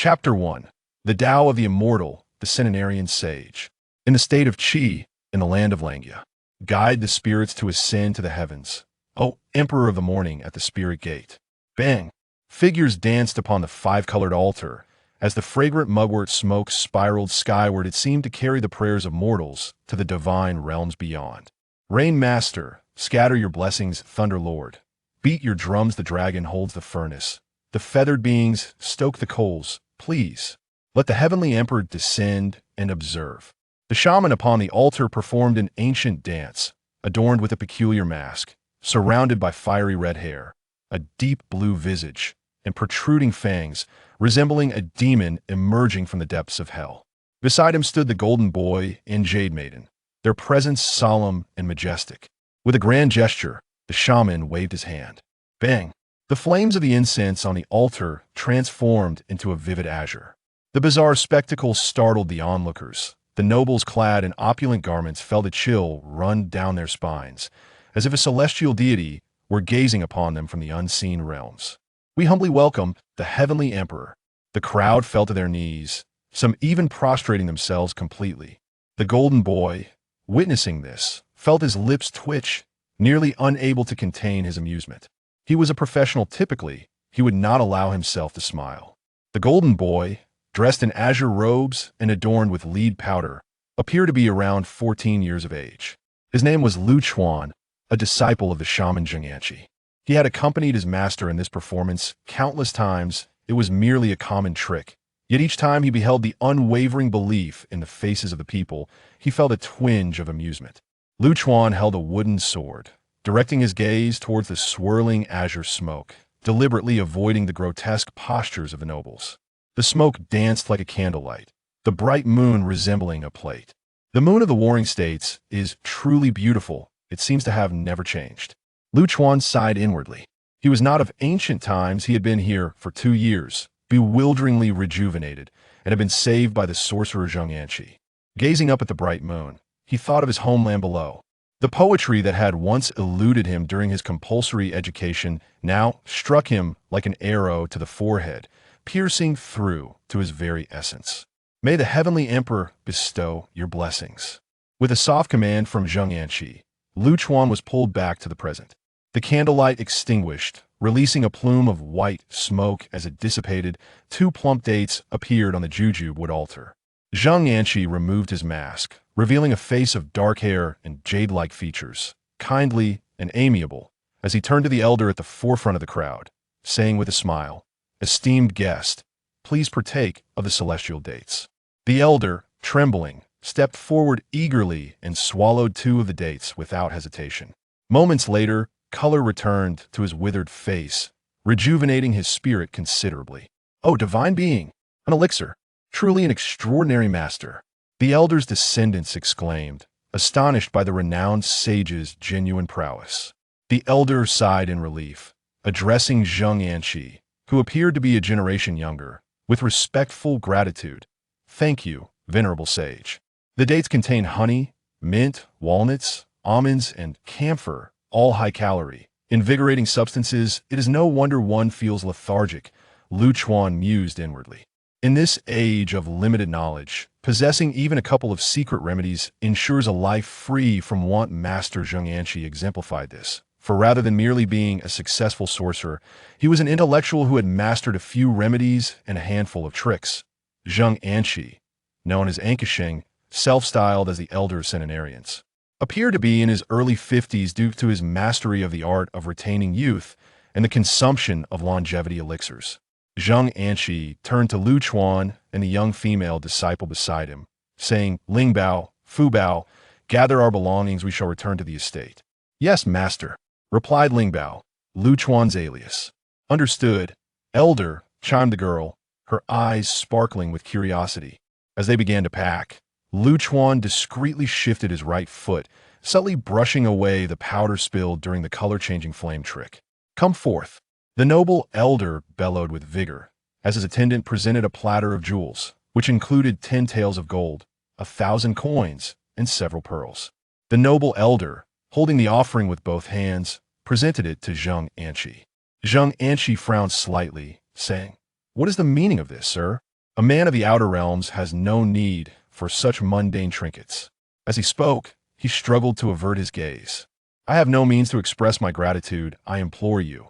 Chapter 1. The Tao of the Immortal, the Centenarian Sage. In the state of Qi, in the land of Langya, guide the spirits to ascend to the heavens. O Emperor of the Morning at the Spirit Gate. Bang! Figures danced upon the five-colored altar. As the fragrant mugwort smoke spiraled skyward, it seemed to carry the prayers of mortals to the divine realms beyond. Rain Master, scatter your blessings, Thunder Lord. Beat your drums, the dragon holds the furnace. The feathered beings, stoke the coals, please. Let the heavenly emperor descend and observe. The shaman upon the altar performed an ancient dance, adorned with a peculiar mask, surrounded by fiery red hair, a deep blue visage, and protruding fangs, resembling a demon emerging from the depths of hell. Beside him stood the golden boy and jade maiden, their presence solemn and majestic. With a grand gesture, the shaman waved his hand. Bang! The flames of the incense on the altar transformed into a vivid azure. The bizarre spectacle startled the onlookers. The nobles clad in opulent garments felt a chill run down their spines, as if a celestial deity were gazing upon them from the unseen realms. We humbly welcome the heavenly emperor. The crowd fell to their knees, some even prostrating themselves completely. The golden boy, witnessing this, felt his lips twitch, nearly unable to contain his amusement. He was a professional. Typically, he would not allow himself to smile. The golden boy, dressed in azure robes and adorned with lead powder, appeared to be around 14 years of age. His name was Lu Chuan, a disciple of the shaman Zhenguan. He had accompanied his master in this performance countless times. It was merely a common trick. Yet each time he beheld the unwavering belief in the faces of the people, he felt a twinge of amusement. Lu Chuan held a wooden sword, directing his gaze towards the swirling azure smoke, deliberately avoiding the grotesque postures of the nobles. The smoke danced like a candlelight, the bright moon resembling a plate. The moon of the warring states is truly beautiful. It seems to have never changed. Lu Chuan sighed inwardly. He was not of ancient times. He had been here for 2 years, bewilderingly rejuvenated, and had been saved by the sorcerer Zhenguan. Gazing up at the bright moon, he thought of his homeland below. The poetry that had once eluded him during his compulsory education now struck him like an arrow to the forehead, piercing through to his very essence. May the heavenly emperor bestow your blessings. With a soft command from Zhenguan, Lu Chuan was pulled back to the present. The candlelight extinguished, releasing a plume of white smoke as it dissipated. 2 plump dates appeared on the jujube wood altar. Zhenguan removed his mask, revealing a face of dark hair and jade-like features, kindly and amiable, as he turned to the elder at the forefront of the crowd, saying with a smile, "Esteemed guest, please partake of the celestial dates." The elder, trembling, stepped forward eagerly and swallowed 2 of the dates without hesitation. Moments later, color returned to his withered face, rejuvenating his spirit considerably. "Oh, divine being! An elixir! Truly an extraordinary master!" The elder's descendants exclaimed, astonished by the renowned sage's genuine prowess. The elder sighed in relief, addressing Zhenguan, who appeared to be a generation younger, with respectful gratitude. "Thank you, venerable sage." The dates contain honey, mint, walnuts, almonds, and camphor, all high-calorie, invigorating substances. It is no wonder one feels lethargic, Lu Chuan mused inwardly. In this age of limited knowledge, possessing even a couple of secret remedies ensures a life free from want. Master Zhenguan exemplified this, for rather than merely being a successful sorcerer, he was an intellectual who had mastered a few remedies and a handful of tricks. Zhenguan, known as Ankasheng, self-styled as the Elder of Centenarians, appeared to be in his early 50s due to his mastery of the art of retaining youth and the consumption of longevity elixirs. Zhenguan turned to Lu Chuan and the young female disciple beside him, saying, "Ling Bao, Fu Bao, gather our belongings, we shall return to the estate." "Yes, master," replied Ling Bao, Lu Chuan's alias. "Understood, elder," chimed the girl, her eyes sparkling with curiosity. As they began to pack, Lu Chuan discreetly shifted his right foot, subtly brushing away the powder spilled during the color-changing flame trick. "Come forth." The noble elder bellowed with vigor, as his attendant presented a platter of jewels, which included 10 taels of gold, 1,000 coins, and several pearls. The noble elder, holding the offering with both hands, presented it to Zhenguan. Zhenguan frowned slightly, saying, "What is the meaning of this, sir?" A man of the outer realms has no need for such mundane trinkets. As he spoke, he struggled to avert his gaze. I have no means to express my gratitude, I implore you.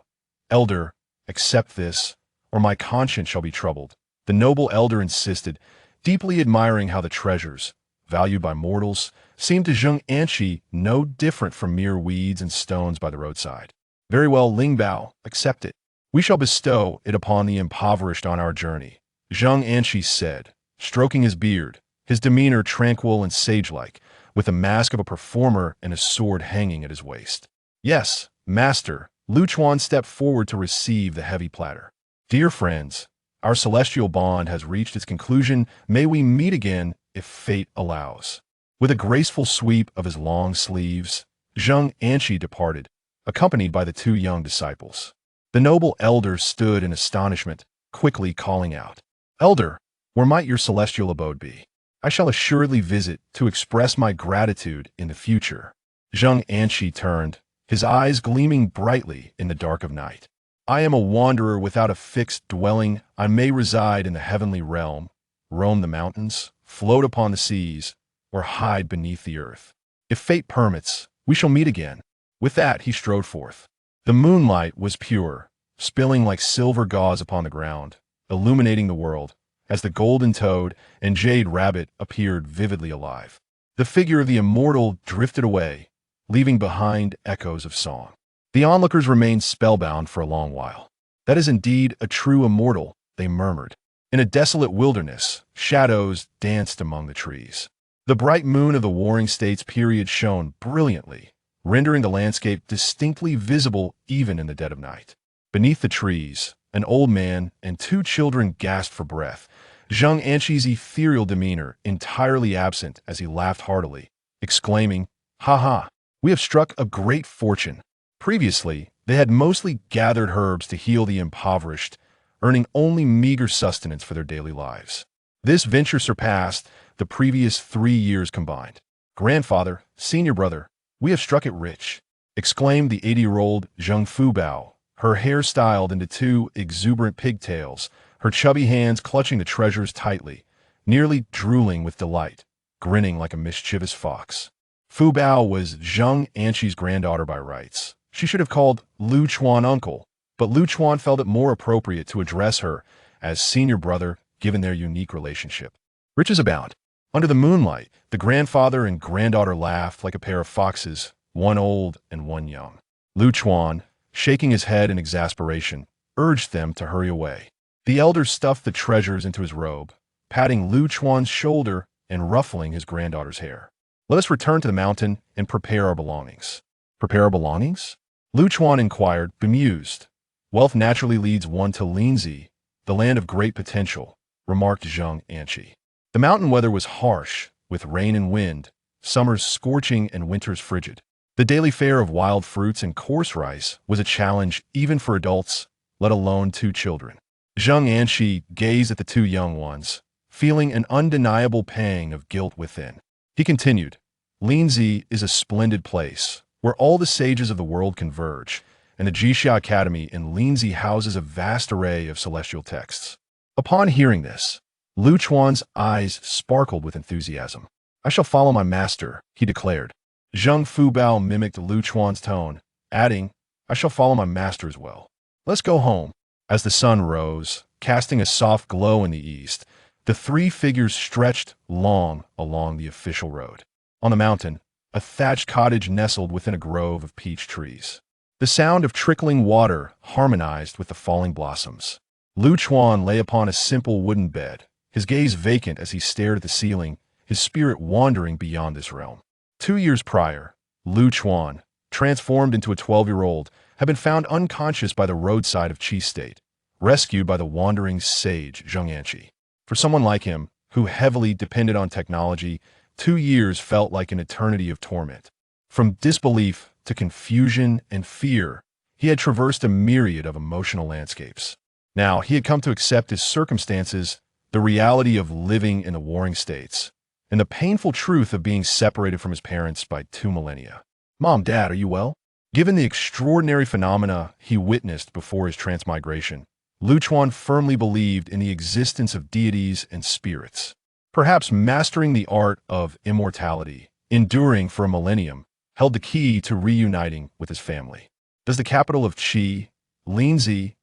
Elder, accept this, or my conscience shall be troubled. The noble elder insisted, deeply admiring how the treasures, valued by mortals, seemed to Zheng Anqi no different from mere weeds and stones by the roadside. Very well, Ling Bao, accept it. We shall bestow it upon the impoverished on our journey, Zheng Anqi said, stroking his beard, his demeanor tranquil and sage-like, with the mask of a performer and a sword hanging at his waist. Yes, master, Lu Chuan stepped forward to receive the heavy platter. Dear friends, our celestial bond has reached its conclusion. May we meet again if fate allows. With a graceful sweep of his long sleeves, Zheng Anqi departed, accompanied by the two young disciples. The noble elder stood in astonishment, quickly calling out, Elder, where might your celestial abode be? I shall assuredly visit to express my gratitude in the future. Zheng Anqi turned, his eyes gleaming brightly in the dark of night. I am a wanderer without a fixed dwelling. I may reside in the heavenly realm, roam the mountains, float upon the seas, or hide beneath the earth. If fate permits, we shall meet again. With that, he strode forth. The moonlight was pure, spilling like silver gauze upon the ground, illuminating the world, as the golden toad and jade rabbit appeared vividly alive. The figure of the immortal drifted away, leaving behind echoes of song. The onlookers remained spellbound for a long while. That is indeed a true immortal, they murmured. In a desolate wilderness, shadows danced among the trees. The bright moon of the Warring States period shone brilliantly, rendering the landscape distinctly visible even in the dead of night. Beneath the trees, an old man and two children gasped for breath, Zheng Anqi's ethereal demeanor entirely absent as he laughed heartily, exclaiming, Ha ha, we have struck a great fortune. Previously, they had mostly gathered herbs to heal the impoverished, earning only meager sustenance for their daily lives. This venture surpassed the previous 3 years combined. Grandfather, senior brother, we have struck it rich, exclaimed the 80-year-old Zheng Fubao, her hair styled into two exuberant pigtails, her chubby hands clutching the treasures tightly, nearly drooling with delight, grinning like a mischievous fox. Fubao was Zheng Anqi's granddaughter by rights. She should have called Lu Chuan uncle, but Lu Chuan felt it more appropriate to address her as senior brother given their unique relationship. Riches abound. Under the moonlight, the grandfather and granddaughter laughed like a pair of foxes, one old and one young. Lu Chuan, shaking his head in exasperation, urged them to hurry away. The elder stuffed the treasures into his robe, patting Lu Chuan's shoulder and ruffling his granddaughter's hair. Let us return to the mountain and prepare our belongings. Prepare our belongings? Lu Chuan inquired, bemused. Wealth naturally leads one to Linzi, the land of great potential, remarked Zheng Anqi. The mountain weather was harsh, with rain and wind, summers scorching and winters frigid. The daily fare of wild fruits and coarse rice was a challenge even for adults, let alone two children. Zheng Anqi gazed at the two young ones, feeling an undeniable pang of guilt within. He continued, Linzi is a splendid place, where all the sages of the world converge, and the Jixia Academy in Linzi houses a vast array of celestial texts. Upon hearing this, Lu Chuan's eyes sparkled with enthusiasm. I shall follow my master, he declared. Zheng Fubao mimicked Lu Chuan's tone, adding, I shall follow my master as well. Let's go home. As the sun rose, casting a soft glow in the east, the three figures stretched long along the official road. On the mountain, a thatched cottage nestled within a grove of peach trees. The sound of trickling water harmonized with the falling blossoms. Lu Chuan lay upon a simple wooden bed, his gaze vacant as he stared at the ceiling, his spirit wandering beyond this realm. 2 years prior, Lu Chuan, transformed into a 12-year-old, had been found unconscious by the roadside of Qi State, rescued by the wandering sage Zheng Anqi. For someone like him, who heavily depended on technology, 2 years felt like an eternity of torment. From disbelief to confusion and fear, he had traversed a myriad of emotional landscapes. Now, he had come to accept his circumstances, the reality of living in the Warring States, and the painful truth of being separated from his parents by 2 millennia. Mom, Dad, are you well? Given the extraordinary phenomena he witnessed before his transmigration, Lu Chuan firmly believed in the existence of deities and spirits. Perhaps mastering the art of immortality, enduring for a millennium, held the key to reuniting with his family. Does the capital of Qi, Linzi,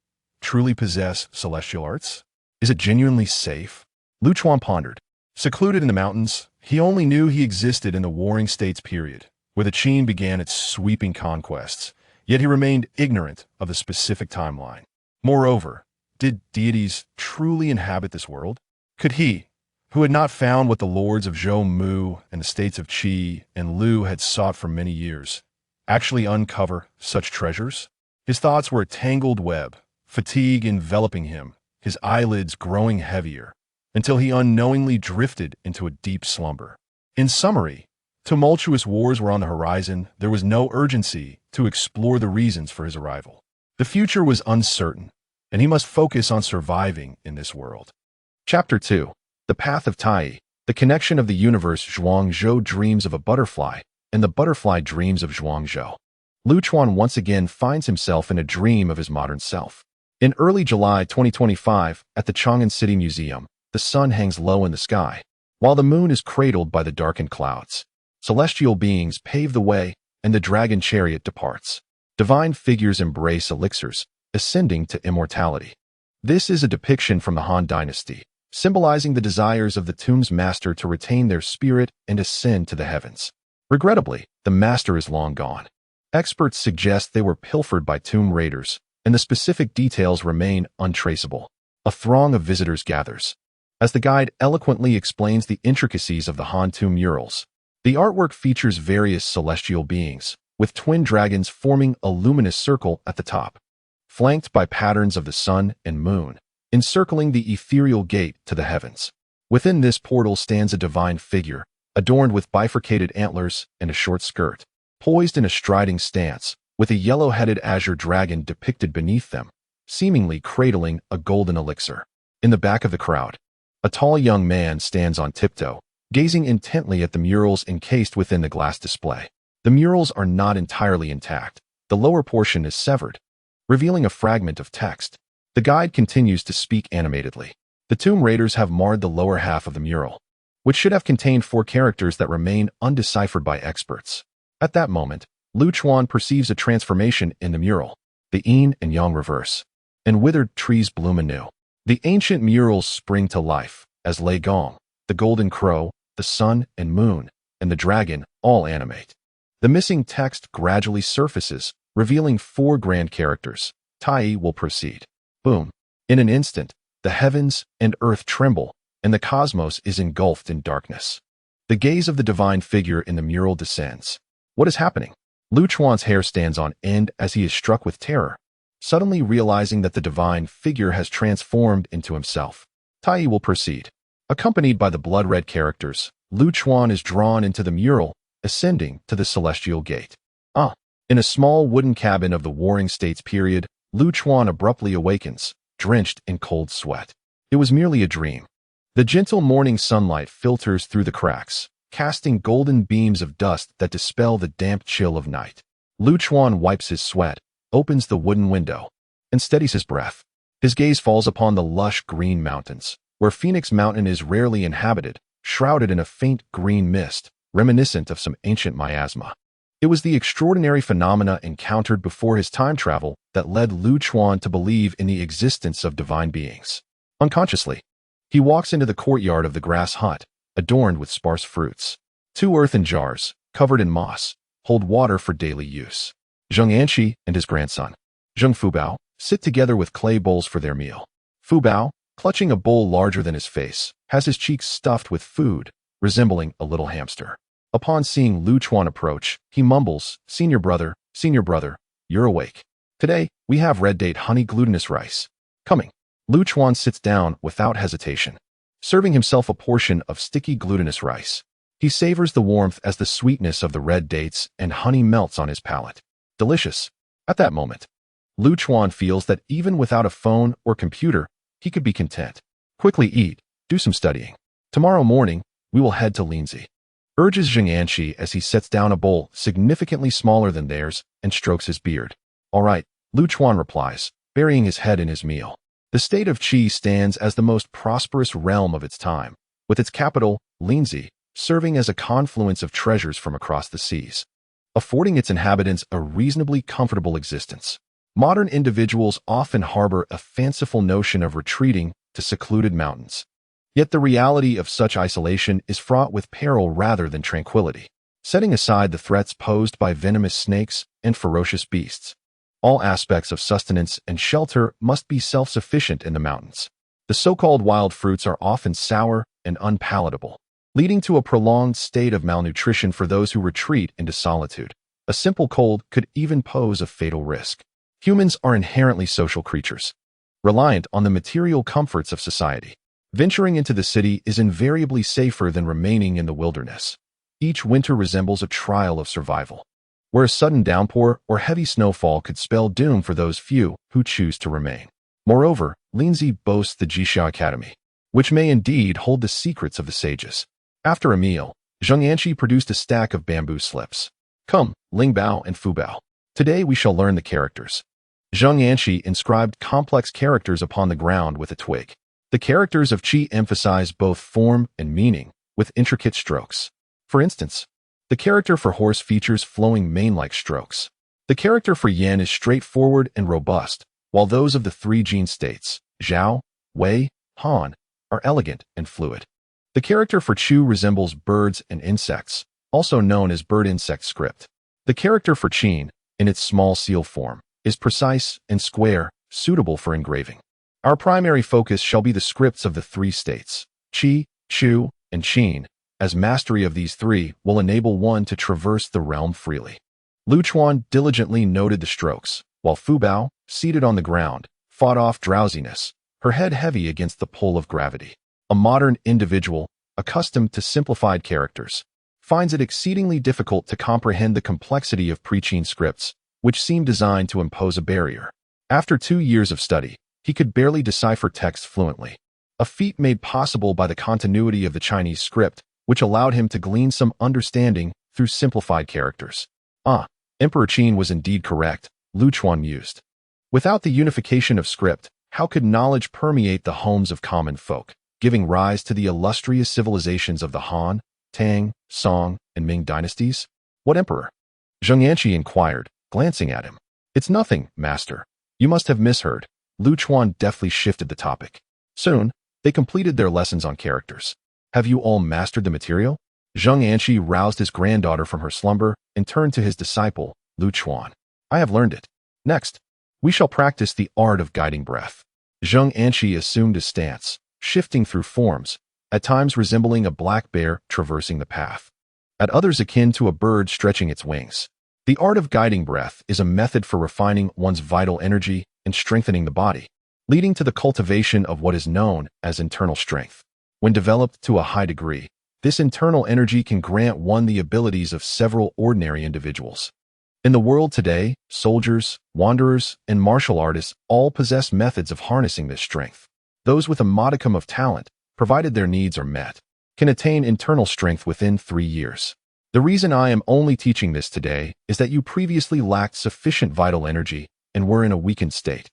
truly possess celestial arts? Is it genuinely safe? Lu Chuan pondered. Secluded in the mountains, he only knew he existed in the Warring States period, where the Qin began its sweeping conquests, yet he remained ignorant of the specific timeline. Moreover, did deities truly inhabit this world? Could he, who had not found what the lords of Xiongnu and the states of Qi and Lu had sought for many years, actually uncover such treasures? His thoughts were a tangled web, fatigue enveloping him, his eyelids growing heavier, until he unknowingly drifted into a deep slumber. In summary, tumultuous wars were on the horizon. There was no urgency to explore the reasons for his arrival. The future was uncertain, and he must focus on surviving in this world. Chapter 2. The Path of Tai. The connection of the universe. Zhuangzhou dreams of a butterfly, and the butterfly dreams of Zhuangzhou. Lu Chuan once again finds himself in a dream of his modern self. In early July 2025, at the Chang'an City Museum, the sun hangs low in the sky, while the moon is cradled by the darkened clouds. Celestial beings pave the way, and the dragon chariot departs. Divine figures embrace elixirs, ascending to immortality. This is a depiction from the Han Dynasty, symbolizing the desires of the tomb's master to retain their spirit and ascend to the heavens. Regrettably, the master is long gone. Experts suggest they were pilfered by tomb raiders, and the specific details remain untraceable. A throng of visitors gathers. As the guide eloquently explains the intricacies of the Han tomb murals, the artwork features various celestial beings, with twin dragons forming a luminous circle at the top, flanked by patterns of the sun and moon, encircling the ethereal gate to the heavens. Within this portal stands a divine figure, adorned with bifurcated antlers and a short skirt, poised in a striding stance, with a yellow-headed azure dragon depicted beneath them, seemingly cradling a golden elixir. In the back of the crowd, a tall young man stands on tiptoe, gazing intently at the murals encased within the glass display. The murals are not entirely intact. The lower portion is severed, revealing a fragment of text. The guide continues to speak animatedly. The tomb raiders have marred the lower half of the mural, which should have contained 4 characters that remain undeciphered by experts. At that moment, Lu Chuan perceives a transformation in the mural. The yin and yang reverse, and withered trees bloom anew. The ancient murals spring to life, as Lei Gong, the golden crow, the sun and moon, and the dragon all animate. The missing text gradually surfaces, revealing 4 grand characters. Tai will proceed. Boom. In an instant, the heavens and earth tremble, and the cosmos is engulfed in darkness. The gaze of the divine figure in the mural descends. What is happening? Lu Chuan's hair stands on end as he is struck with terror, suddenly realizing that the divine figure has transformed into himself. Tai will proceed. Accompanied by the blood-red characters, Lu Chuan is drawn into the mural, ascending to the celestial gate. In a small wooden cabin of the Warring States period, Lu Chuan abruptly awakens, drenched in cold sweat. It was merely a dream. The gentle morning sunlight filters through the cracks, casting golden beams of dust that dispel the damp chill of night. Lu Chuan wipes his sweat, opens the wooden window, and steadies his breath. His gaze falls upon the lush green mountains, where Phoenix Mountain is rarely inhabited, shrouded in a faint green mist, reminiscent of some ancient miasma. It was the extraordinary phenomena encountered before his time travel that led Lu Chuan to believe in the existence of divine beings. Unconsciously, he walks into the courtyard of the grass hut, adorned with sparse fruits. 2 earthen jars, covered in moss, hold water for daily use. Zheng Anqi and his grandson, Zheng Fubao, sit together with clay bowls for their meal. Fubao, clutching a bowl larger than his face, has his cheeks stuffed with food, resembling a little hamster. Upon seeing Lu Chuan approach, he mumbles, Senior brother, you're awake. Today, we have red date honey glutinous rice. Coming. Lu Chuan sits down without hesitation, serving himself a portion of sticky glutinous rice. He savors the warmth as the sweetness of the red dates and honey melts on his palate. Delicious. At that moment, Lu Chuan feels that even without a phone or computer, he could be content. Quickly eat, do some studying. Tomorrow morning, we will head to Linzi, urges Zheng Anqi as he sets down a bowl significantly smaller than theirs and strokes his beard. All right, Lu Chuan replies, burying his head in his meal. The state of Qi stands as the most prosperous realm of its time, with its capital, Linzi, serving as a confluence of treasures from across the seas, affording its inhabitants a reasonably comfortable existence. Modern individuals often harbor a fanciful notion of retreating to secluded mountains. Yet the reality of such isolation is fraught with peril rather than tranquility. Setting aside the threats posed by venomous snakes and ferocious beasts, all aspects of sustenance and shelter must be self-sufficient in the mountains. The so-called wild fruits are often sour and unpalatable, leading to a prolonged state of malnutrition for those who retreat into solitude. A simple cold could even pose a fatal risk. Humans are inherently social creatures, reliant on the material comforts of society. Venturing into the city is invariably safer than remaining in the wilderness. Each winter resembles a trial of survival, where a sudden downpour or heavy snowfall could spell doom for those few who choose to remain. Moreover, Linzi boasts the Jixia Academy, which may indeed hold the secrets of the sages. After a meal, Zheng Yanqi produced a stack of bamboo slips. Come, Ling Bao and Fu Bao. Today we shall learn the characters. Zheng Yanqi inscribed complex characters upon the ground with a twig. The characters of Qi emphasize both form and meaning, with intricate strokes. For instance, the character for horse features flowing mane-like strokes. The character for yen is straightforward and robust, while those of the three gene states, Zhao, Wei, Han, are elegant and fluid. The character for Chu resembles birds and insects, also known as bird-insect script. The character for Qin, in its small seal form, is precise and square, suitable for engraving. Our primary focus shall be the scripts of the three states, Qi, Chu, and Qin, as mastery of these three will enable one to traverse the realm freely. Lu Chuan diligently noted the strokes, while Fu Bao, seated on the ground, fought off drowsiness, her head heavy against the pull of gravity. A modern individual, accustomed to simplified characters, finds it exceedingly difficult to comprehend the complexity of pre-Qin scripts, which seem designed to impose a barrier. After 2 years of study, he could barely decipher text fluently, a feat made possible by the continuity of the Chinese script, which allowed him to glean some understanding through simplified characters. Emperor Qin was indeed correct, Lu Chuan mused. Without the unification of script, how could knowledge permeate the homes of common folk, giving rise to the illustrious civilizations of the Han, Tang, Song, and Ming dynasties? What emperor? Zheng Yanqi inquired, glancing at him. It's nothing, master. You must have misheard. Lu Chuan deftly shifted the topic. Soon, they completed their lessons on characters. Have you all mastered the material? Zheng Yanqi roused his granddaughter from her slumber and turned to his disciple, Lu Chuan. I have learned it. Next, we shall practice the art of guiding breath. Zheng Yanqi assumed a stance, shifting through forms, at times resembling a black bear traversing the path, at others akin to a bird stretching its wings. The art of guiding breath is a method for refining one's vital energy and strengthening the body, leading to the cultivation of what is known as internal strength. When developed to a high degree, this internal energy can grant one the abilities of several ordinary individuals. In the world today, soldiers, wanderers, and martial artists all possess methods of harnessing this strength. Those with a modicum of talent, provided their needs are met, can attain internal strength within 3 years. The reason I am only teaching this today is that you previously lacked sufficient vital energy and were in a weakened state.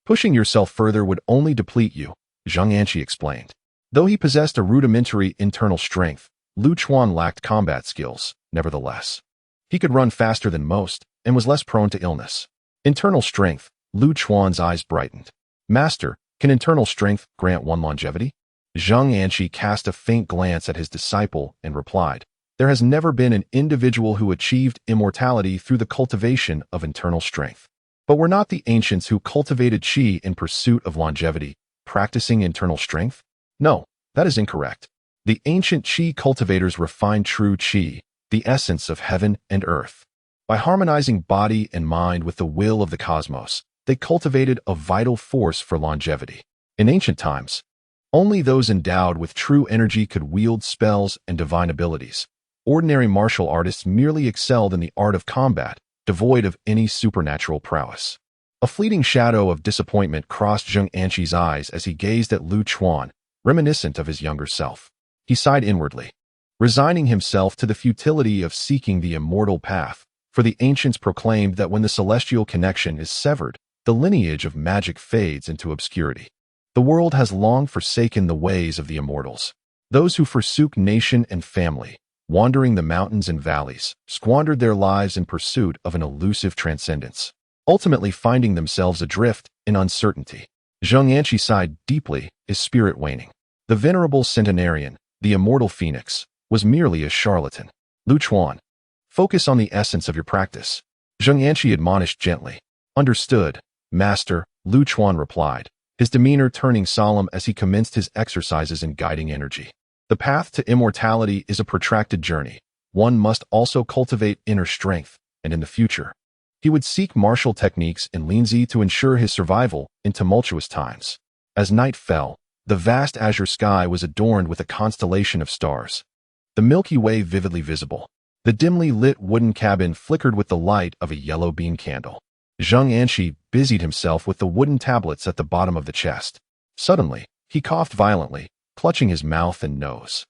Pushing yourself further would only deplete you, Zheng Yanqi explained. Though he possessed a rudimentary internal strength, Lu Chuan lacked combat skills, nevertheless. He could run faster than most and was less prone to illness. Internal strength, Lu Chuan's eyes brightened. Master, can internal strength grant one longevity? Zheng Yanqi cast a faint glance at his disciple and replied, there has never been an individual who achieved immortality through the cultivation of internal strength. But were not the ancients who cultivated Qi in pursuit of longevity, practicing internal strength? No, that is incorrect. The ancient Qi cultivators refined true Qi, the essence of heaven and earth. By harmonizing body and mind with the will of the cosmos, they cultivated a vital force for longevity. In ancient times, only those endowed with true energy could wield spells and divine abilities. Ordinary martial artists merely excelled in the art of combat, devoid of any supernatural prowess. A fleeting shadow of disappointment crossed Zheng Yanqi's eyes as he gazed at Lu Chuan, reminiscent of his younger self. He sighed inwardly, resigning himself to the futility of seeking the immortal path, for the ancients proclaimed that when the celestial connection is severed, the lineage of magic fades into obscurity. The world has long forsaken the ways of the immortals. Those who forsook nation and family, wandering the mountains and valleys, squandered their lives in pursuit of an elusive transcendence, ultimately finding themselves adrift in uncertainty. Zheng Anqi sighed deeply, his spirit waning. The venerable centenarian, the immortal phoenix, was merely a charlatan. Lu Chuan, focus on the essence of your practice. Zheng Anqi admonished gently. Understood, Master, Lu Chuan replied, his demeanor turning solemn as he commenced his exercises in guiding energy. The path to immortality is a protracted journey. One must also cultivate inner strength, and in the future, he would seek martial techniques in Linzi to ensure his survival in tumultuous times. As night fell, the vast azure sky was adorned with a constellation of stars. The Milky Way vividly visible. The dimly lit wooden cabin flickered with the light of a yellow bean candle. Zheng Anqi busied himself with the wooden tablets at the bottom of the chest. Suddenly, he coughed violently, clutching his mouth and nose.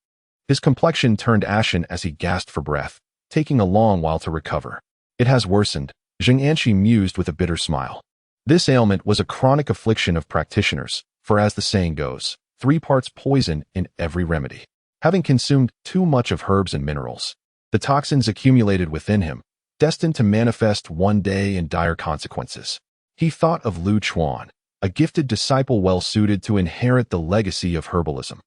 His complexion turned ashen as he gasped for breath, taking a long while to recover. It has worsened, Zheng Anqi mused with a bitter smile. This ailment was a chronic affliction of practitioners, for as the saying goes, 3 parts poison in every remedy. Having consumed too much of herbs and minerals, the toxins accumulated within him, destined to manifest one day in dire consequences. He thought of Lu Chuan, a gifted disciple well-suited to inherit the legacy of herbalism.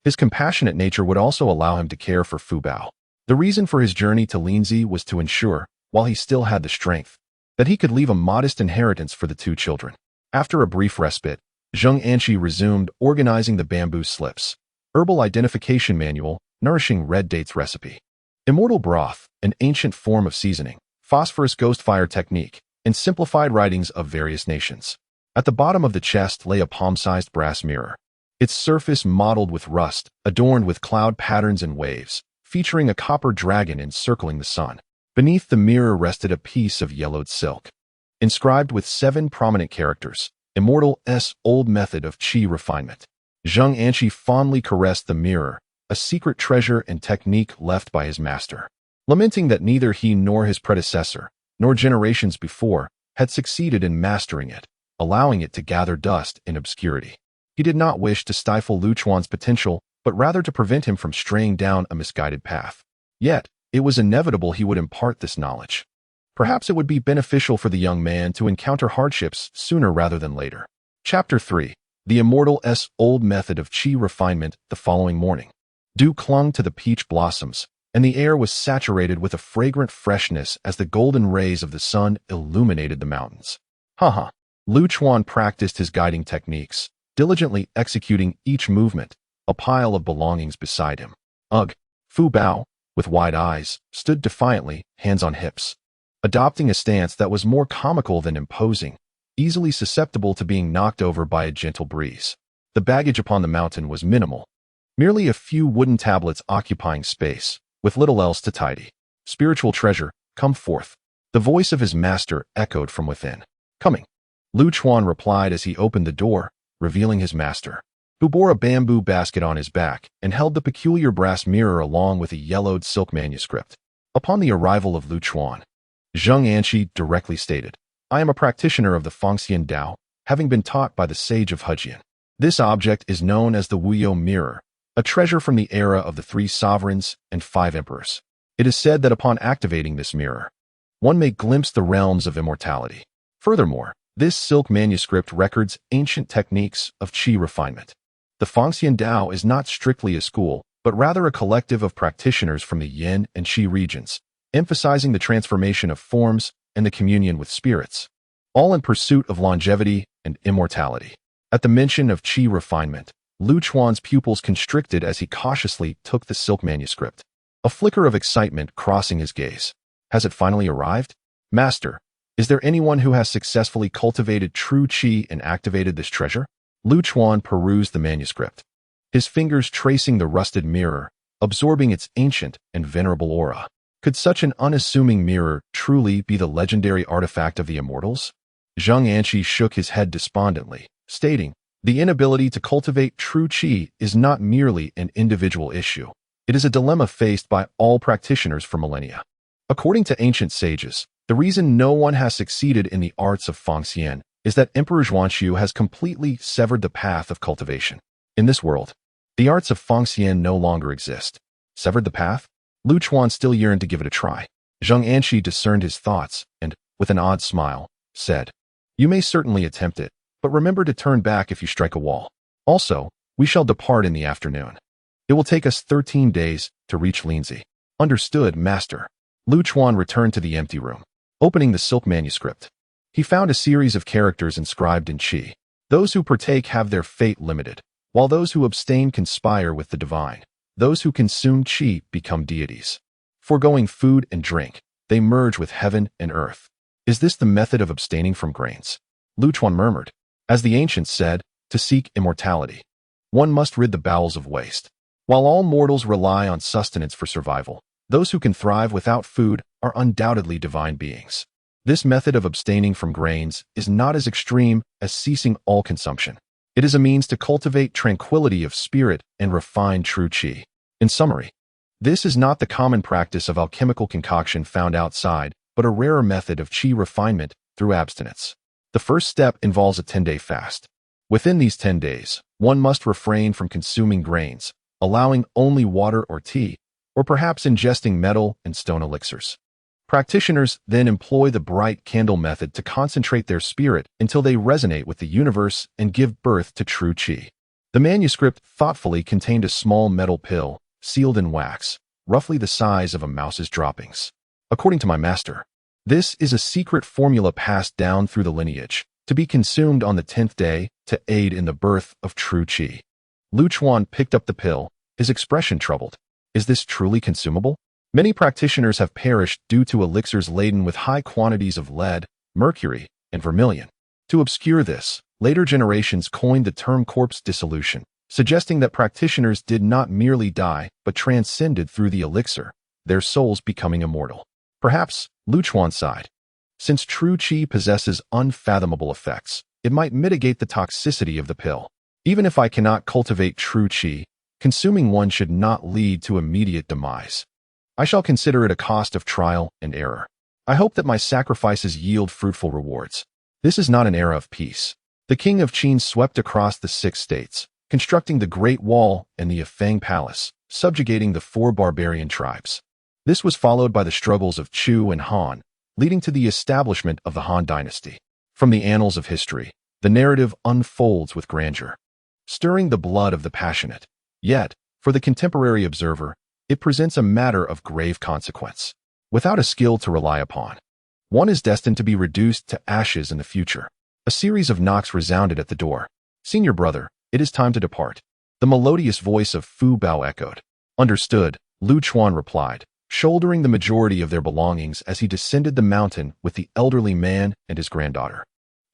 His compassionate nature would also allow him to care for Fu Bao. The reason for his journey to Linzi was to ensure, while he still had the strength, that he could leave a modest inheritance for the 2 children. After a brief respite, Zheng Anqi resumed organizing the bamboo slips. Herbal identification manual, nourishing red dates recipe. Immortal broth, an ancient form of seasoning. Phosphorus ghost fire technique, and simplified writings of various nations. At the bottom of the chest lay a palm-sized brass mirror. Its surface mottled with rust, adorned with cloud patterns and waves, featuring a copper dragon encircling the sun. Beneath the mirror rested a piece of yellowed silk, inscribed with 7 prominent characters, Immortal S. Old Method of Qi Refinement. Zheng Anqi fondly caressed the mirror, a secret treasure and technique left by his master. Lamenting that neither he nor his predecessor, nor generations before, had succeeded in mastering it, allowing it to gather dust in obscurity. He did not wish to stifle Lu Chuan's potential, but rather to prevent him from straying down a misguided path. Yet, it was inevitable he would impart this knowledge. Perhaps it would be beneficial for the young man to encounter hardships sooner rather than later. Chapter 3. The Immortal S. Old Method of Qi Refinement. The following morning, dew clung to the peach blossoms, and the air was saturated with a fragrant freshness as the golden rays of the sun illuminated the mountains. Lu Chuan practiced his guiding techniques, diligently executing each movement, a pile of belongings beside him. Fu Bao, with wide eyes, stood defiantly, hands on hips, adopting a stance that was more comical than imposing, easily susceptible to being knocked over by a gentle breeze. The baggage upon the mountain was minimal, merely a few wooden tablets occupying space, with little else to tidy. Spiritual treasure, come forth. The voice of his master echoed from within. Coming. Lu Chuan replied as he opened the door, revealing his master, who bore a bamboo basket on his back and held the peculiar brass mirror along with a yellowed silk manuscript. Upon the arrival of Lu Chuan, Zheng Anqi directly stated, I am a practitioner of the Fengxian Dao, having been taught by the sage of Hejian. This object is known as the Wuyou Mirror, a treasure from the era of the 3 sovereigns and 5 emperors. It is said that upon activating this mirror, one may glimpse the realms of immortality. Furthermore, this silk manuscript records ancient techniques of Qi refinement. The Fengxian Dao is not strictly a school, but rather a collective of practitioners from the Yin and Qi regions, emphasizing the transformation of forms and the communion with spirits, all in pursuit of longevity and immortality. At the mention of Qi refinement, Lu Chuan's pupils constricted as he cautiously took the silk manuscript, a flicker of excitement crossing his gaze. Has it finally arrived? Master, is there anyone who has successfully cultivated true Qi and activated this treasure? Lu Chuan perused the manuscript, his fingers tracing the rusted mirror, absorbing its ancient and venerable aura. Could such an unassuming mirror truly be the legendary artifact of the immortals? Zheng Anqi shook his head despondently, stating, the inability to cultivate true Qi is not merely an individual issue. It is a dilemma faced by all practitioners for millennia. According to ancient sages, the reason no one has succeeded in the arts of Fengxian is that Emperor Zhuanxu has completely severed the path of cultivation. In this world, the arts of Fengxian no longer exist. Severed the path? Lu Chuan still yearned to give it a try. Zheng Anshi discerned his thoughts and, with an odd smile, said, "You may certainly attempt it, but remember to turn back if you strike a wall. Also, we shall depart in the afternoon. It will take us 13 days to reach Linzi." "Understood, master." Lu Chuan returned to the empty room. Opening the silk manuscript, he found a series of characters inscribed in qi. Those who partake have their fate limited, while those who abstain conspire with the divine. Those who consume qi become deities. Foregoing food and drink, they merge with heaven and earth. Is this the method of abstaining from grains? Lu Chuan murmured. As the ancients said, to seek immortality, one must rid the bowels of waste. While all mortals rely on sustenance for survival, those who can thrive without food are undoubtedly divine beings. This method of abstaining from grains is not as extreme as ceasing all consumption. It is a means to cultivate tranquility of spirit and refine true qi. In summary, this is not the common practice of alchemical concoction found outside, but a rarer method of qi refinement through abstinence. The first step involves a 10-day fast. Within these 10 days, one must refrain from consuming grains, allowing only water or tea, or perhaps ingesting metal and stone elixirs. Practitioners then employ the bright candle method to concentrate their spirit until they resonate with the universe and give birth to true qi. The manuscript thoughtfully contained a small metal pill, sealed in wax, roughly the size of a mouse's droppings. According to my master, this is a secret formula passed down through the lineage, to be consumed on the 10th day to aid in the birth of true qi. Lu Chuan picked up the pill, his expression troubled. Is this truly consumable? Many practitioners have perished due to elixirs laden with high quantities of lead, mercury, and vermilion. To obscure this, later generations coined the term corpse dissolution, suggesting that practitioners did not merely die but transcended through the elixir, their souls becoming immortal. Perhaps, Lu Chuan sighed. Since true qi possesses unfathomable effects, it might mitigate the toxicity of the pill. Even if I cannot cultivate true qi, consuming one should not lead to immediate demise. I shall consider it a cost of trial and error. I hope that my sacrifices yield fruitful rewards. This is not an era of peace. The king of Qin swept across the 6 states, constructing the Great Wall and the Yifeng Palace, subjugating the 4 barbarian tribes. This was followed by the struggles of Chu and Han, leading to the establishment of the Han dynasty. From the annals of history, the narrative unfolds with grandeur, stirring the blood of the passionate. Yet, for the contemporary observer, it presents a matter of grave consequence. Without a skill to rely upon, one is destined to be reduced to ashes in the future. A series of knocks resounded at the door. "Senior brother, it is time to depart." The melodious voice of Fu Bao echoed. "Understood," Lu Chuan replied, shouldering the majority of their belongings as he descended the mountain with the elderly man and his granddaughter.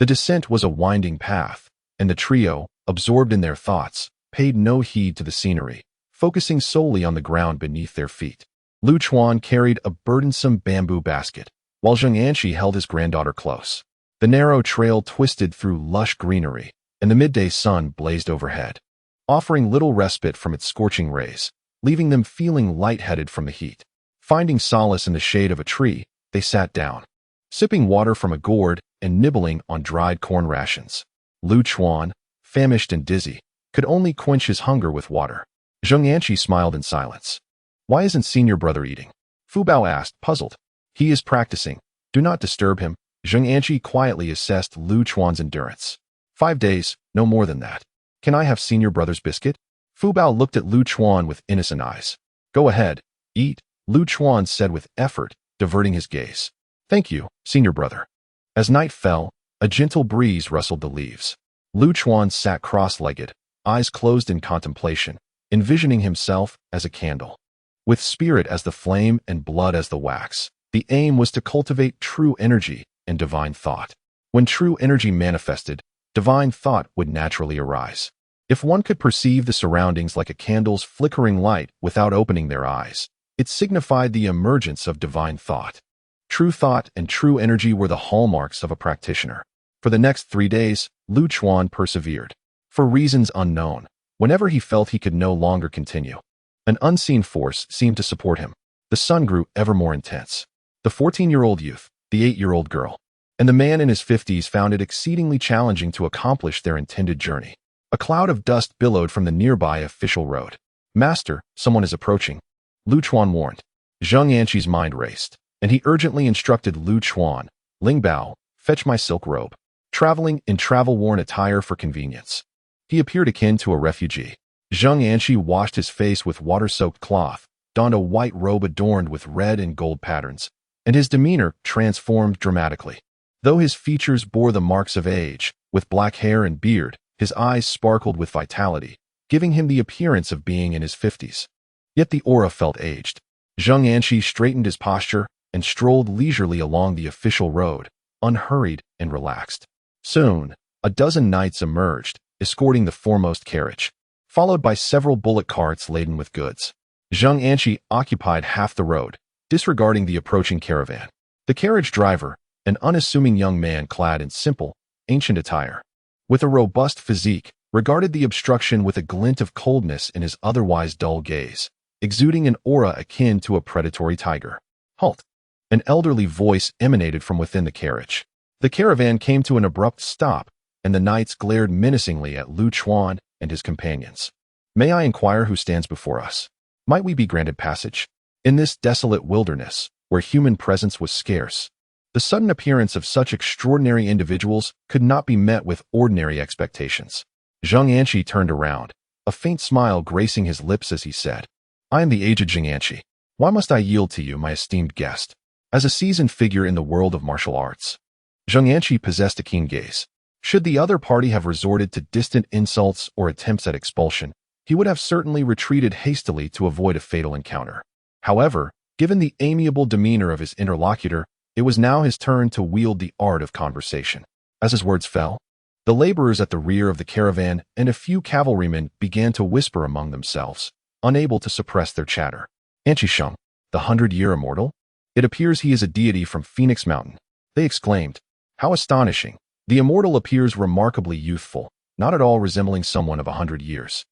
The descent was a winding path, and the trio, absorbed in their thoughts, paid no heed to the scenery, focusing solely on the ground beneath their feet. Lu Chuan carried a burdensome bamboo basket, while Zheng Anshi held his granddaughter close. The narrow trail twisted through lush greenery, and the midday sun blazed overhead, offering little respite from its scorching rays, leaving them feeling lightheaded from the heat. Finding solace in the shade of a tree, they sat down, sipping water from a gourd and nibbling on dried corn rations. Lu Chuan, famished and dizzy, could only quench his hunger with water. Zheng Anshi smiled in silence. "Why isn't senior brother eating?" Fu Bao asked, puzzled. "He is practicing. Do not disturb him." Zheng Anshi quietly assessed Lu Chuan's endurance. 5 days, no more than that. "Can I have senior brother's biscuit?" Fu Bao looked at Lu Chuan with innocent eyes. "Go ahead, eat," Lu Chuan said with effort, diverting his gaze. "Thank you, senior brother." As night fell, a gentle breeze rustled the leaves. Lu Chuan sat cross-legged, eyes closed in contemplation, envisioning himself as a candle, with spirit as the flame and blood as the wax. The aim was to cultivate true energy and divine thought. When true energy manifested, divine thought would naturally arise. If one could perceive the surroundings like a candle's flickering light without opening their eyes, it signified the emergence of divine thought. True thought and true energy were the hallmarks of a practitioner. For the next 3 days, Lu Chuan persevered. For reasons unknown, whenever he felt he could no longer continue, an unseen force seemed to support him. The sun grew ever more intense. The 14-year-old youth, the 8-year-old girl, and the man in his 50s found it exceedingly challenging to accomplish their intended journey. A cloud of dust billowed from the nearby official road. "Master, someone is approaching," Lu Chuan warned. Zheng Yanqi's mind raced, and he urgently instructed Lu Chuan, "Ling Bao, fetch my silk robe." Traveling in travel-worn attire for convenience, he appeared akin to a refugee. Zheng Yanqi washed his face with water-soaked cloth, donned a white robe adorned with red and gold patterns, and his demeanor transformed dramatically. Though his features bore the marks of age, with black hair and beard, his eyes sparkled with vitality, giving him the appearance of being in his 50s. Yet the aura felt aged. Zheng Yanqi straightened his posture and strolled leisurely along the official road, unhurried and relaxed. Soon, a dozen knights emerged, escorting the foremost carriage, followed by several bullock carts laden with goods. Zheng Yanqi occupied half the road, disregarding the approaching caravan. The carriage driver, an unassuming young man clad in simple, ancient attire, with a robust physique, regarded the obstruction with a glint of coldness in his otherwise dull gaze, exuding an aura akin to a predatory tiger. "Halt!" An elderly voice emanated from within the carriage. The caravan came to an abrupt stop, and the knights glared menacingly at Lu Chuan and his companions. "May I inquire who stands before us? Might we be granted passage?" In this desolate wilderness, where human presence was scarce, the sudden appearance of such extraordinary individuals could not be met with ordinary expectations. Zheng Yanqi turned around, a faint smile gracing his lips as he said, "I am the aged Zheng Yanqi. Why must I yield to you, my esteemed guest?" As a seasoned figure in the world of martial arts, Zheng Yanqi possessed a keen gaze. Should the other party have resorted to distant insults or attempts at expulsion, he would have certainly retreated hastily to avoid a fatal encounter. However, given the amiable demeanor of his interlocutor, it was now his turn to wield the art of conversation. As his words fell, the laborers at the rear of the caravan and a few cavalrymen began to whisper among themselves, unable to suppress their chatter. "Yanqi Sheng, the 100-year immortal? It appears he is a deity from Phoenix Mountain," they exclaimed. "How astonishing! The immortal appears remarkably youthful, not at all resembling someone of 100 years."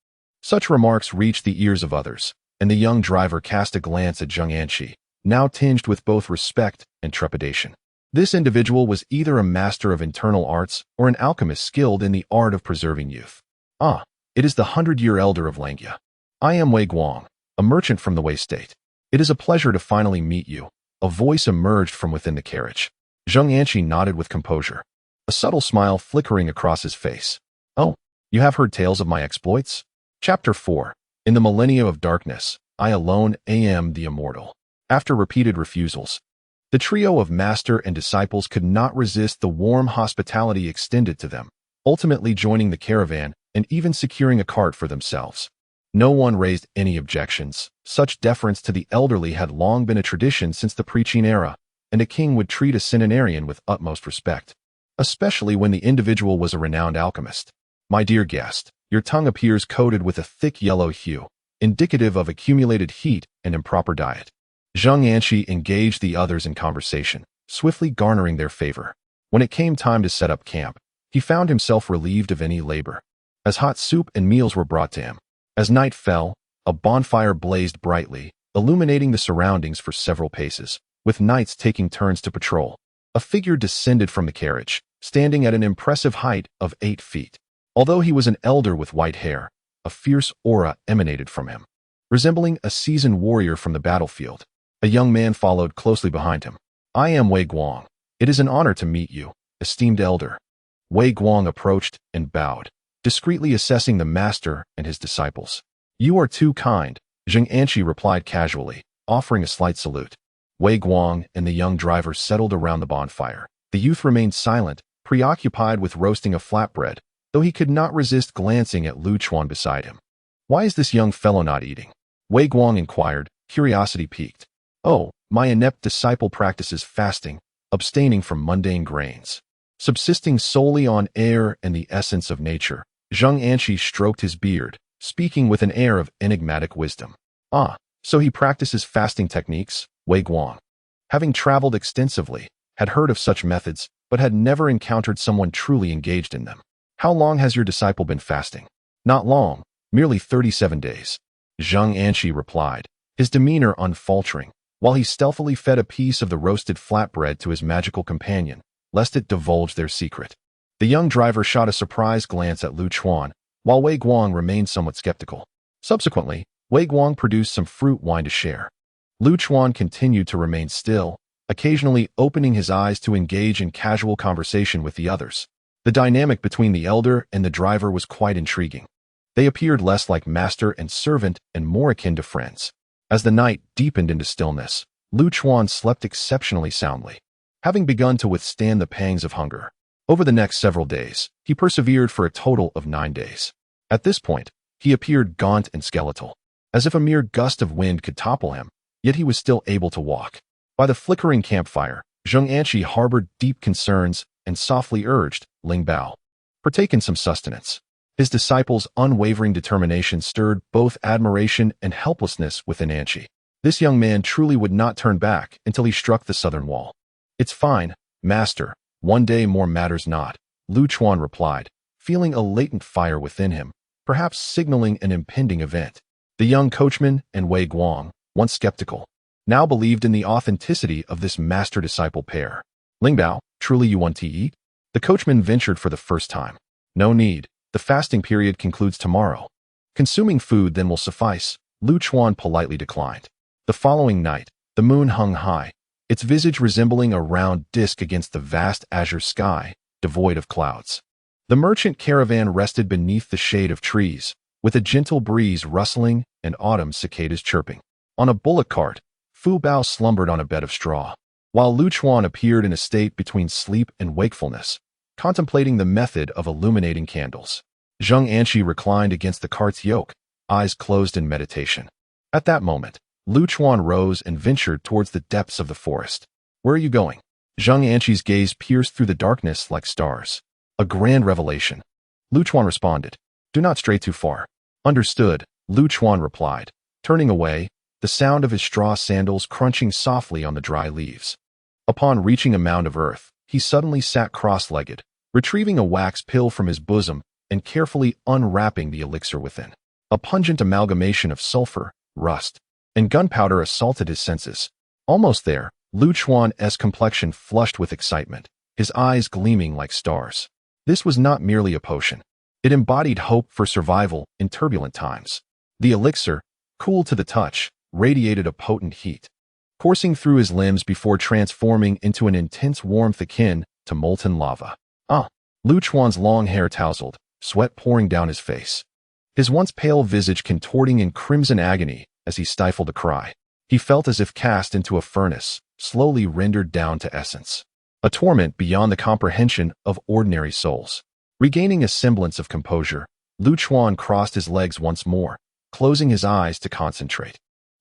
Such remarks reached the ears of others, and the young driver cast a glance at Zheng Yanqi, now tinged with both respect and trepidation. This individual was either a master of internal arts or an alchemist skilled in the art of preserving youth. "Ah, it is the 100-year elder of Langya. I am Wei Guang, a merchant from the Wei state. It is a pleasure to finally meet you." A voice emerged from within the carriage. Zheng Yanqi nodded with composure, a subtle smile flickering across his face. "Oh, you have heard tales of my exploits?" Chapter 4. In the Millennium of Darkness, I alone am the immortal. After repeated refusals, the trio of master and disciples could not resist the warm hospitality extended to them, ultimately joining the caravan and even securing a cart for themselves. No one raised any objections. Such deference to the elderly had long been a tradition since the pre-Qin era, and a king would treat a centenarian with utmost respect, especially when the individual was a renowned alchemist. "My dear guest, your tongue appears coated with a thick yellow hue, indicative of accumulated heat and improper diet." Zheng Yanqi engaged the others in conversation, swiftly garnering their favor. When it came time to set up camp, he found himself relieved of any labor, as hot soup and meals were brought to him. As night fell, a bonfire blazed brightly, illuminating the surroundings for several paces, with knights taking turns to patrol. A figure descended from the carriage, standing at an impressive height of 8 feet. Although he was an elder with white hair, a fierce aura emanated from him, resembling a seasoned warrior from the battlefield. A young man followed closely behind him. "I am Wei Guang. It is an honor to meet you, esteemed elder." Wei Guang approached and bowed, discreetly assessing the master and his disciples. "You are too kind," Zheng Yanqi replied casually, offering a slight salute. Wei Guang and the young driver settled around the bonfire. The youth remained silent, preoccupied with roasting a flatbread, though he could not resist glancing at Lu Chuan beside him. "Why is this young fellow not eating?" Wei Guang inquired, curiosity piqued. "Oh, my inept disciple practices fasting, abstaining from mundane grains, subsisting solely on air and the essence of nature." Zheng Yanqi stroked his beard, speaking with an air of enigmatic wisdom. "Ah, so he practices fasting techniques?" Wei Guang, having traveled extensively, had heard of such methods, but had never encountered someone truly engaged in them. "How long has your disciple been fasting?" "Not long, merely 37 days. Zheng Yanqi replied, his demeanor unfaltering, while he stealthily fed a piece of the roasted flatbread to his magical companion, lest it divulge their secret. The young driver shot a surprised glance at Lu Chuan, while Wei Guang remained somewhat skeptical. Subsequently, Wei Guang produced some fruit wine to share. Lu Chuan continued to remain still, occasionally opening his eyes to engage in casual conversation with the others. The dynamic between the elder and the driver was quite intriguing. They appeared less like master and servant and more akin to friends. As the night deepened into stillness, Lu Chuan slept exceptionally soundly, having begun to withstand the pangs of hunger. Over the next several days, he persevered for a total of 9 days. At this point, he appeared gaunt and skeletal, as if a mere gust of wind could topple him, yet he was still able to walk. By the flickering campfire, Zheng Anqi harbored deep concerns and softly urged Ling Bao, partake in some sustenance. His disciple's unwavering determination stirred both admiration and helplessness within Anqi. This young man truly would not turn back until he struck the southern wall. It's fine, master, one day more matters not, Lu Chuan replied, feeling a latent fire within him, perhaps signaling an impending event. The young coachman and Wei Guang, once skeptical, now believed in the authenticity of this master-disciple pair. Ling Bao, truly you want to eat? The coachman ventured for the first time. No need, the fasting period concludes tomorrow. Consuming food then will suffice, Lu Chuan politely declined. The following night, the moon hung high, its visage resembling a round disk against the vast azure sky, devoid of clouds. The merchant caravan rested beneath the shade of trees, with a gentle breeze rustling and autumn cicadas chirping. On a bullock cart, Fu Bao slumbered on a bed of straw, while Lu Chuan appeared in a state between sleep and wakefulness, contemplating the method of illuminating candles. Zheng Anqi reclined against the cart's yoke, eyes closed in meditation. At that moment, Lu Chuan rose and ventured towards the depths of the forest. Where are you going? Zheng Anqi's gaze pierced through the darkness like stars. A grand revelation. Lu Chuan responded. Do not stray too far. Understood, Lu Chuan replied, turning away, the sound of his straw sandals crunching softly on the dry leaves. Upon reaching a mound of earth, he suddenly sat cross-legged, retrieving a wax pill from his bosom and carefully unwrapping the elixir within. A pungent amalgamation of sulfur, rust, and gunpowder assaulted his senses. Almost there, Lu Chuan's complexion flushed with excitement, his eyes gleaming like stars. This was not merely a potion. It embodied hope for survival in turbulent times. The elixir, cool to the touch, radiated a potent heat, coursing through his limbs before transforming into an intense warmth akin to molten lava. Lu Chuan's long hair tousled, sweat pouring down his face. His once pale visage contorting in crimson agony as he stifled a cry. He felt as if cast into a furnace, slowly rendered down to essence. A torment beyond the comprehension of ordinary souls. Regaining a semblance of composure, Lu Chuan crossed his legs once more, closing his eyes to concentrate.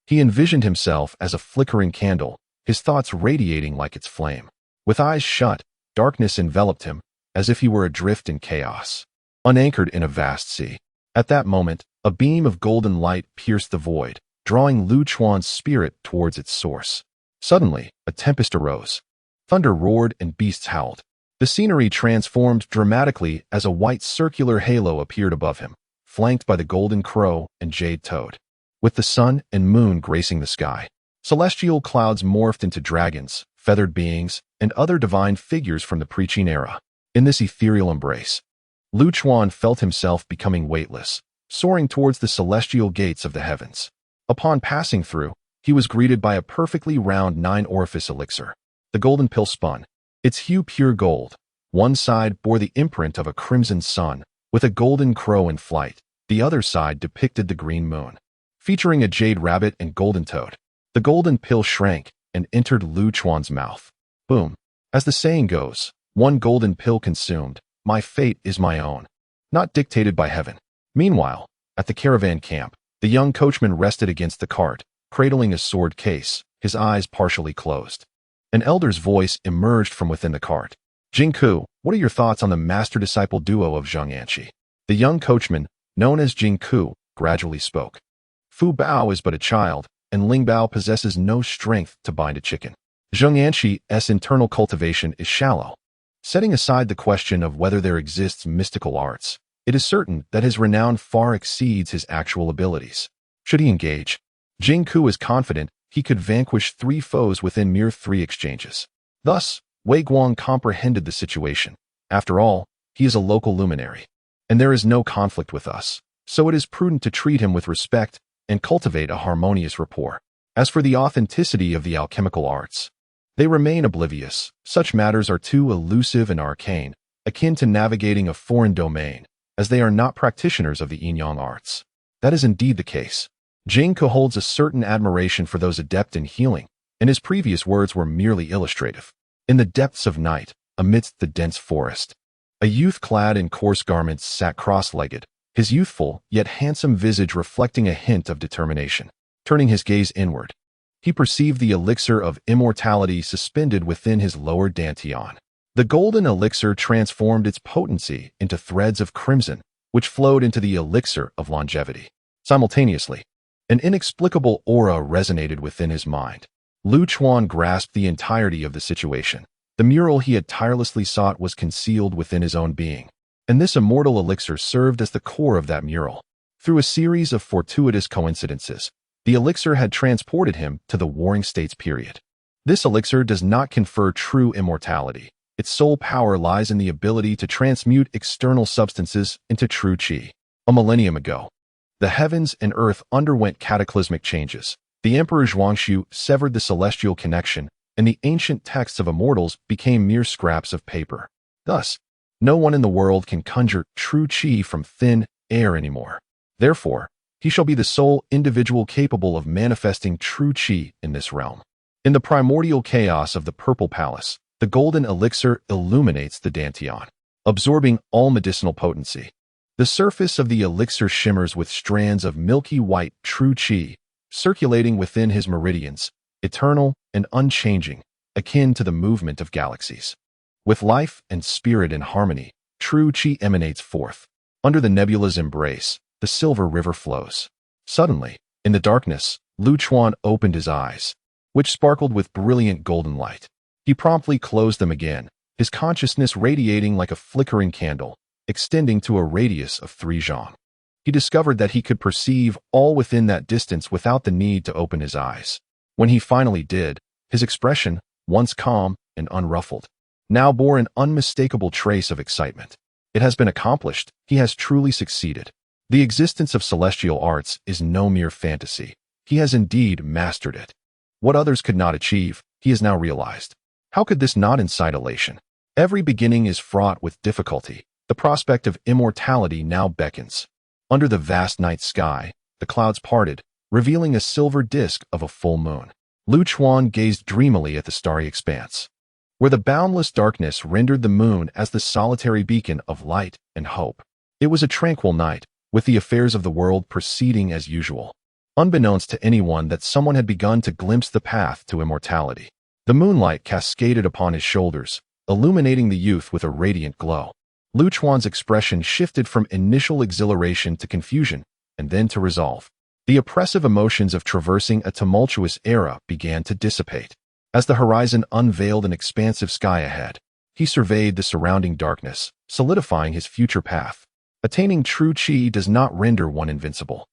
He envisioned himself as a flickering candle, his thoughts radiating like its flame. With eyes shut, darkness enveloped him, as if he were adrift in chaos, unanchored in a vast sea. At that moment, a beam of golden light pierced the void, drawing Lu Chuan's spirit towards its source. Suddenly, a tempest arose. Thunder roared and beasts howled. The scenery transformed dramatically as a white circular halo appeared above him, flanked by the golden crow and jade toad. With the sun and moon gracing the sky, celestial clouds morphed into dragons, feathered beings, and other divine figures from the preaching era. In this ethereal embrace, Lu Chuan felt himself becoming weightless, soaring towards the celestial gates of the heavens. Upon passing through, he was greeted by a perfectly round 9-orifice elixir. The golden pill spun, its hue pure gold. One side bore the imprint of a crimson sun, with a golden crow in flight. The other side depicted the green moon, featuring a jade rabbit and golden toad. The golden pill shrank and entered Lu Chuan's mouth. Boom. As the saying goes, one golden pill consumed, my fate is my own, not dictated by heaven. Meanwhile, at the caravan camp, the young coachman rested against the cart, cradling a sword case, his eyes partially closed. An elder's voice emerged from within the cart. Jingku, what are your thoughts on the master-disciple duo of Zheng Anqi? The young coachman, known as Jingku, gradually spoke. Fu Bao is but a child, and Ling Bao possesses no strength to bind a chicken. Zheng Anqi's internal cultivation is shallow. Setting aside the question of whether there exists mystical arts, it is certain that his renown far exceeds his actual abilities. Should he engage, Jingku is confident he could vanquish 3 foes within mere 3 exchanges. Thus, Wei Guang comprehended the situation. After all, he is a local luminary, and there is no conflict with us, so it is prudent to treat him with respect and cultivate a harmonious rapport. As for the authenticity of the alchemical arts, they remain oblivious. Such matters are too elusive and arcane, akin to navigating a foreign domain, as they are not practitioners of the yin-yang arts. That is indeed the case. Jingke holds a certain admiration for those adept in healing, and his previous words were merely illustrative. In the depths of night, amidst the dense forest, a youth clad in coarse garments sat cross-legged, his youthful yet handsome visage reflecting a hint of determination. Turning his gaze inward, he perceived the elixir of immortality suspended within his lower dantian. The golden elixir transformed its potency into threads of crimson, which flowed into the elixir of longevity. Simultaneously, an inexplicable aura resonated within his mind. Lu Chuan grasped the entirety of the situation. The mural he had tirelessly sought was concealed within his own being, and this immortal elixir served as the core of that mural. Through a series of fortuitous coincidences, the elixir had transported him to the Warring States period. This elixir does not confer true immortality. Its sole power lies in the ability to transmute external substances into true qi. A millennium ago, the heavens and earth underwent cataclysmic changes. The Emperor Zhuangxu severed the celestial connection, and the ancient texts of immortals became mere scraps of paper. Thus, no one in the world can conjure true qi from thin air anymore. Therefore, he shall be the sole individual capable of manifesting true qi in this realm. In the primordial chaos of the Purple Palace, the golden elixir illuminates the dantian, absorbing all medicinal potency. The surface of the elixir shimmers with strands of milky white true qi, circulating within his meridians, eternal and unchanging, akin to the movement of galaxies. With life and spirit in harmony, true qi emanates forth. Under the nebula's embrace, the silver river flows. Suddenly, in the darkness, Lu Chuan opened his eyes, which sparkled with brilliant golden light. He promptly closed them again, his consciousness radiating like a flickering candle, extending to a radius of 3 zhang. He discovered that he could perceive all within that distance without the need to open his eyes. When he finally did, his expression, once calm and unruffled, now bore an unmistakable trace of excitement. It has been accomplished. He has truly succeeded. The existence of celestial arts is no mere fantasy. He has indeed mastered it. What others could not achieve, he has now realized. How could this not incite elation? Every beginning is fraught with difficulty. The prospect of immortality now beckons. Under the vast night sky, the clouds parted, revealing a silver disk of a full moon. Lu Chuan gazed dreamily at the starry expanse, where the boundless darkness rendered the moon as the solitary beacon of light and hope. It was a tranquil night, with the affairs of the world proceeding as usual, unbeknownst to anyone that someone had begun to glimpse the path to immortality. The moonlight cascaded upon his shoulders, illuminating the youth with a radiant glow. Lu Chuan's expression shifted from initial exhilaration to confusion, and then to resolve. The oppressive emotions of traversing a tumultuous era began to dissipate. As the horizon unveiled an expansive sky ahead, he surveyed the surrounding darkness, solidifying his future path. Attaining true qi does not render one invincible.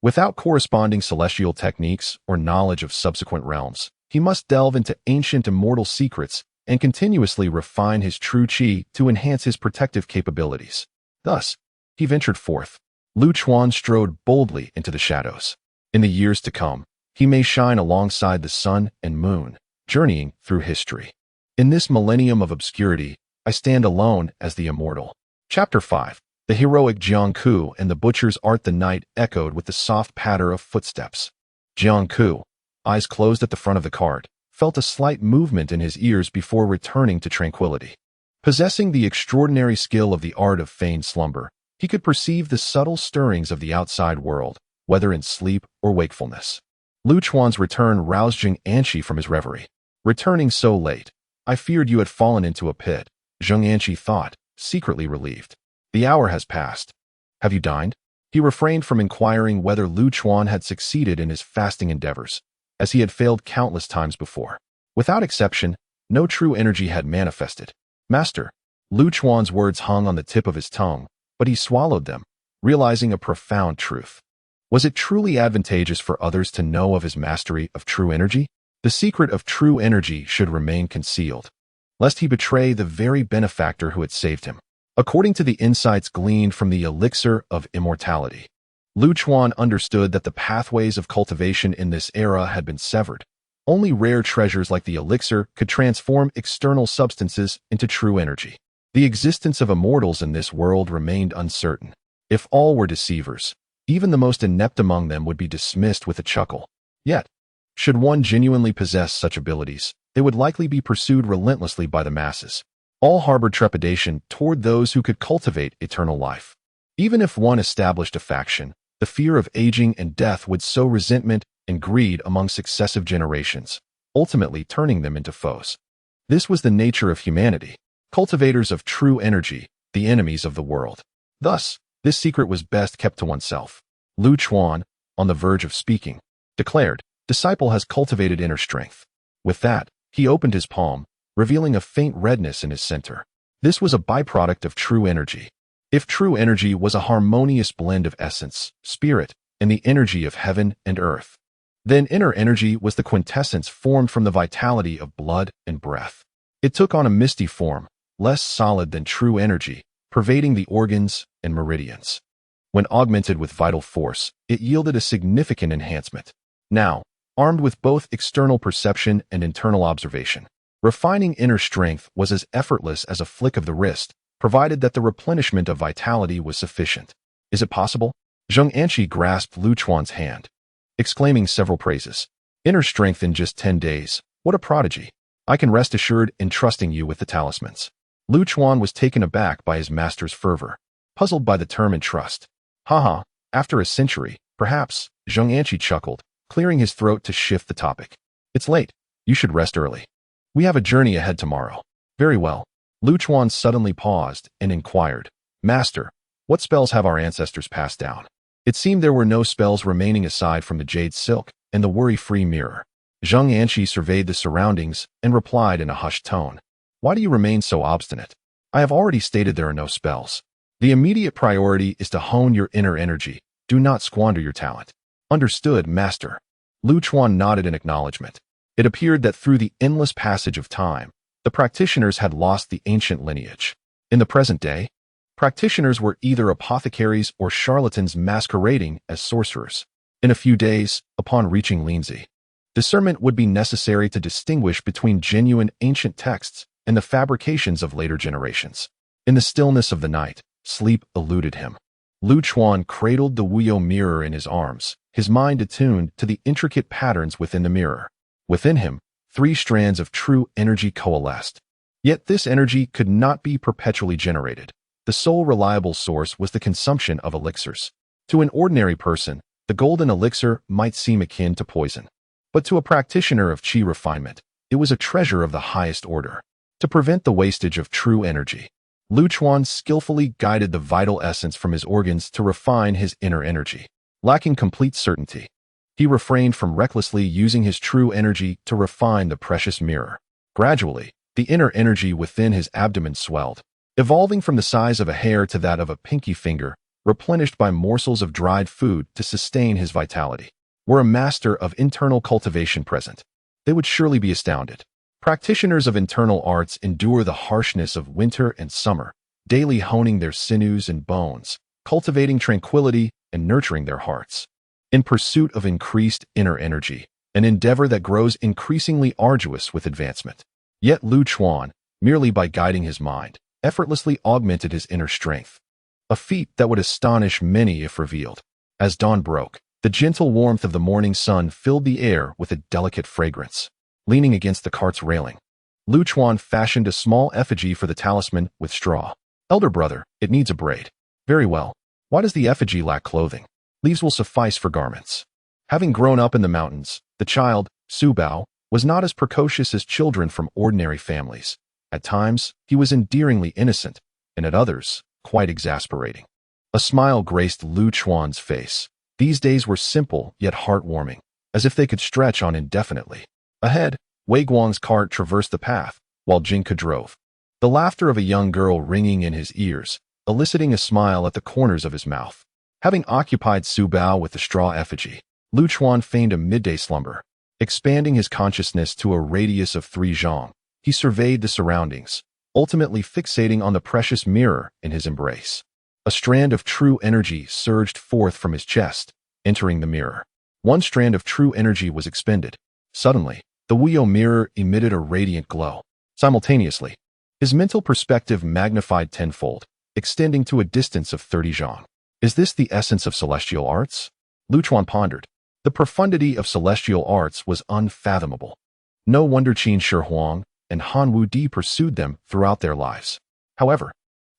Without corresponding celestial techniques or knowledge of subsequent realms, he must delve into ancient immortal secrets and continuously refine his true qi to enhance his protective capabilities. Thus, he ventured forth. Lu Chuan strode boldly into the shadows. In the years to come, he may shine alongside the sun and moon, journeying through history. In this millennium of obscurity, I stand alone as the immortal. Chapter 5. The heroic Jiangku and the butcher's art. The night echoed with the soft patter of footsteps. Jiangku, eyes closed at the front of the cart, felt a slight movement in his ears before returning to tranquility. Possessing the extraordinary skill of the art of feigned slumber, he could perceive the subtle stirrings of the outside world, whether in sleep or wakefulness. Lu Chuan's return roused Zheng Anqi from his reverie. Returning so late, I feared you had fallen into a pit, Zheng Anqi thought, secretly relieved. The hour has passed. Have you dined? He refrained from inquiring whether Lu Chuan had succeeded in his fasting endeavors, as he had failed countless times before. Without exception, no true energy had manifested. Master, Lu Chuan's words hung on the tip of his tongue, but he swallowed them, realizing a profound truth. Was it truly advantageous for others to know of his mastery of true energy? The secret of true energy should remain concealed. lest he betray the very benefactor who had saved him. According to the insights gleaned from the elixir of immortality, Lu Chuan understood that the pathways of cultivation in this era had been severed. Only rare treasures like the elixir could transform external substances into true energy. The existence of immortals in this world remained uncertain. If all were deceivers, even the most inept among them would be dismissed with a chuckle. Yet, should one genuinely possess such abilities, they would likely be pursued relentlessly by the masses. All harbored trepidation toward those who could cultivate eternal life. Even if one established a faction, the fear of aging and death would sow resentment and greed among successive generations, ultimately turning them into foes. This was the nature of humanity, cultivators of true energy, the enemies of the world. Thus, this secret was best kept to oneself. Lu Chuan, on the verge of speaking, declared, "Disciple has cultivated inner strength." With that, he opened his palm, revealing a faint redness in his center. This was a byproduct of true energy. If true energy was a harmonious blend of essence, spirit, and the energy of heaven and earth, then inner energy was the quintessence formed from the vitality of blood and breath. It took on a misty form, less solid than true energy, pervading the organs and meridians. When augmented with vital force, it yielded a significant enhancement. Now, armed with both external perception and internal observation, refining inner strength was as effortless as a flick of the wrist, provided that the replenishment of vitality was sufficient. Is it possible? Zheng Anqi grasped Lu Chuan's hand, exclaiming several praises. Inner strength in just 10 days. What a prodigy. I can rest assured in trusting you with the talismans. Lu Chuan was taken aback by his master's fervor, puzzled by the term entrust. Haha, after a century, perhaps, Zheng Anqi chuckled, clearing his throat to shift the topic. It's late. You should rest early. We have a journey ahead tomorrow. Very well. Lu Chuan suddenly paused and inquired, Master, what spells have our ancestors passed down? It seemed there were no spells remaining aside from the jade silk and the worry-free mirror. Zheng Anqi surveyed the surroundings and replied in a hushed tone, Why do you remain so obstinate? I have already stated there are no spells. The immediate priority is to hone your inner energy. Do not squander your talent. Understood, Master. Lu Chuan nodded in acknowledgement. It appeared that through the endless passage of time, the practitioners had lost the ancient lineage. In the present day, practitioners were either apothecaries or charlatans masquerading as sorcerers. In a few days, upon reaching Linzi, discernment would be necessary to distinguish between genuine ancient texts and the fabrications of later generations. In the stillness of the night, sleep eluded him. Lu Chuan cradled the Wuyo mirror in his arms, his mind attuned to the intricate patterns within the mirror. Within him, 3 strands of true energy coalesced. Yet this energy could not be perpetually generated. The sole reliable source was the consumption of elixirs. To an ordinary person, the golden elixir might seem akin to poison. But to a practitioner of qi refinement, it was a treasure of the highest order. To prevent the wastage of true energy, Lu Chuan skillfully guided the vital essence from his organs to refine his inner energy. Lacking complete certainty, he refrained from recklessly using his true energy to refine the precious mirror. Gradually, the inner energy within his abdomen swelled, evolving from the size of a hair to that of a pinky finger, replenished by morsels of dried food to sustain his vitality. Were a master of internal cultivation present, they would surely be astounded. Practitioners of internal arts endure the harshness of winter and summer, daily honing their sinews and bones, cultivating tranquility and nurturing their hearts. In pursuit of increased inner energy, an endeavor that grows increasingly arduous with advancement. Yet Lu Chuan, merely by guiding his mind, effortlessly augmented his inner strength, a feat that would astonish many if revealed. As dawn broke, the gentle warmth of the morning sun filled the air with a delicate fragrance. Leaning against the cart's railing, Lu Chuan fashioned a small effigy for the talisman with straw. Elder brother, it needs a braid. Very well. Why does the effigy lack clothing? Leaves will suffice for garments. Having grown up in the mountains, the child, Su Bao, was not as precocious as children from ordinary families. At times, he was endearingly innocent, and at others, quite exasperating. A smile graced Lu Chuan's face. These days were simple yet heartwarming, as if they could stretch on indefinitely. Ahead, Wei Guang's cart traversed the path, while Jinka drove, the laughter of a young girl ringing in his ears, eliciting a smile at the corners of his mouth. Having occupied Su Bao with the straw effigy, Lu Chuan feigned a midday slumber, expanding his consciousness to a radius of 3 zhang, He surveyed the surroundings, ultimately fixating on the precious mirror in his embrace. A strand of true energy surged forth from his chest, entering the mirror. One strand of true energy was expended. Suddenly, the Wei-Jin mirror emitted a radiant glow. Simultaneously, his mental perspective magnified tenfold, extending to a distance of 30 zhang. Is this the essence of celestial arts? Lu Chuan pondered. The profundity of celestial arts was unfathomable. No wonder Qin Shi Huang and Han Wudi pursued them throughout their lives. However,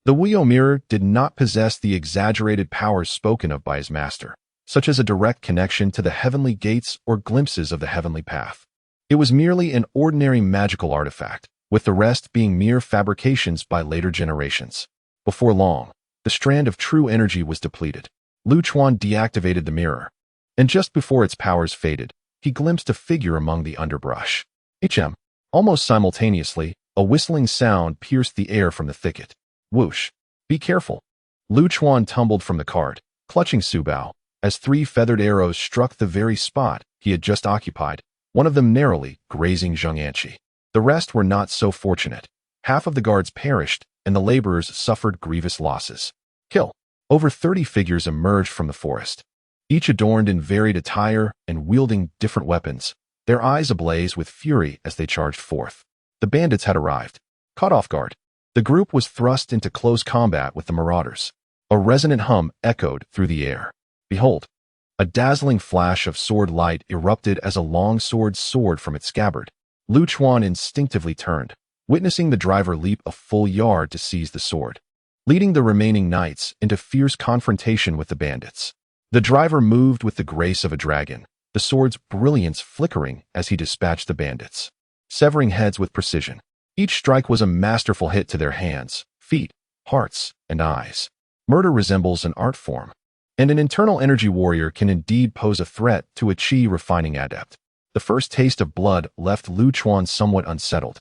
the Wei-Jin mirror did not possess the exaggerated powers spoken of by his master, such as a direct connection to the heavenly gates or glimpses of the heavenly path. It was merely an ordinary magical artifact, with the rest being mere fabrications by later generations. Before long, the strand of true energy was depleted. Lu Chuan deactivated the mirror, and just before its powers faded, he glimpsed a figure among the underbrush. Almost simultaneously, a whistling sound pierced the air from the thicket. Whoosh! Be careful! Lu Chuan tumbled from the cart, clutching Su Bao, as 3 feathered arrows struck the very spot he had just occupied, one of them narrowly grazing Zheng Yanqi. The rest were not so fortunate. Half of the guards perished, and the laborers suffered grievous losses. Kill! Over 30 figures emerged from the forest, each adorned in varied attire and wielding different weapons, their eyes ablaze with fury as they charged forth. The bandits had arrived. Caught off guard, the group was thrust into close combat with the marauders. A resonant hum echoed through the air. Behold! A dazzling flash of sword light erupted as a long sword soared from its scabbard. Lu Chuan instinctively turned, witnessing the driver leap a full yard to seize the sword, leading the remaining knights into fierce confrontation with the bandits. The driver moved with the grace of a dragon, the sword's brilliance flickering as he dispatched the bandits, severing heads with precision. Each strike was a masterful hit to their hands, feet, hearts, and eyes. Murder resembles an art form, and an internal energy warrior can indeed pose a threat to a chi refining adept. The first taste of blood left Lu Chuan somewhat unsettled,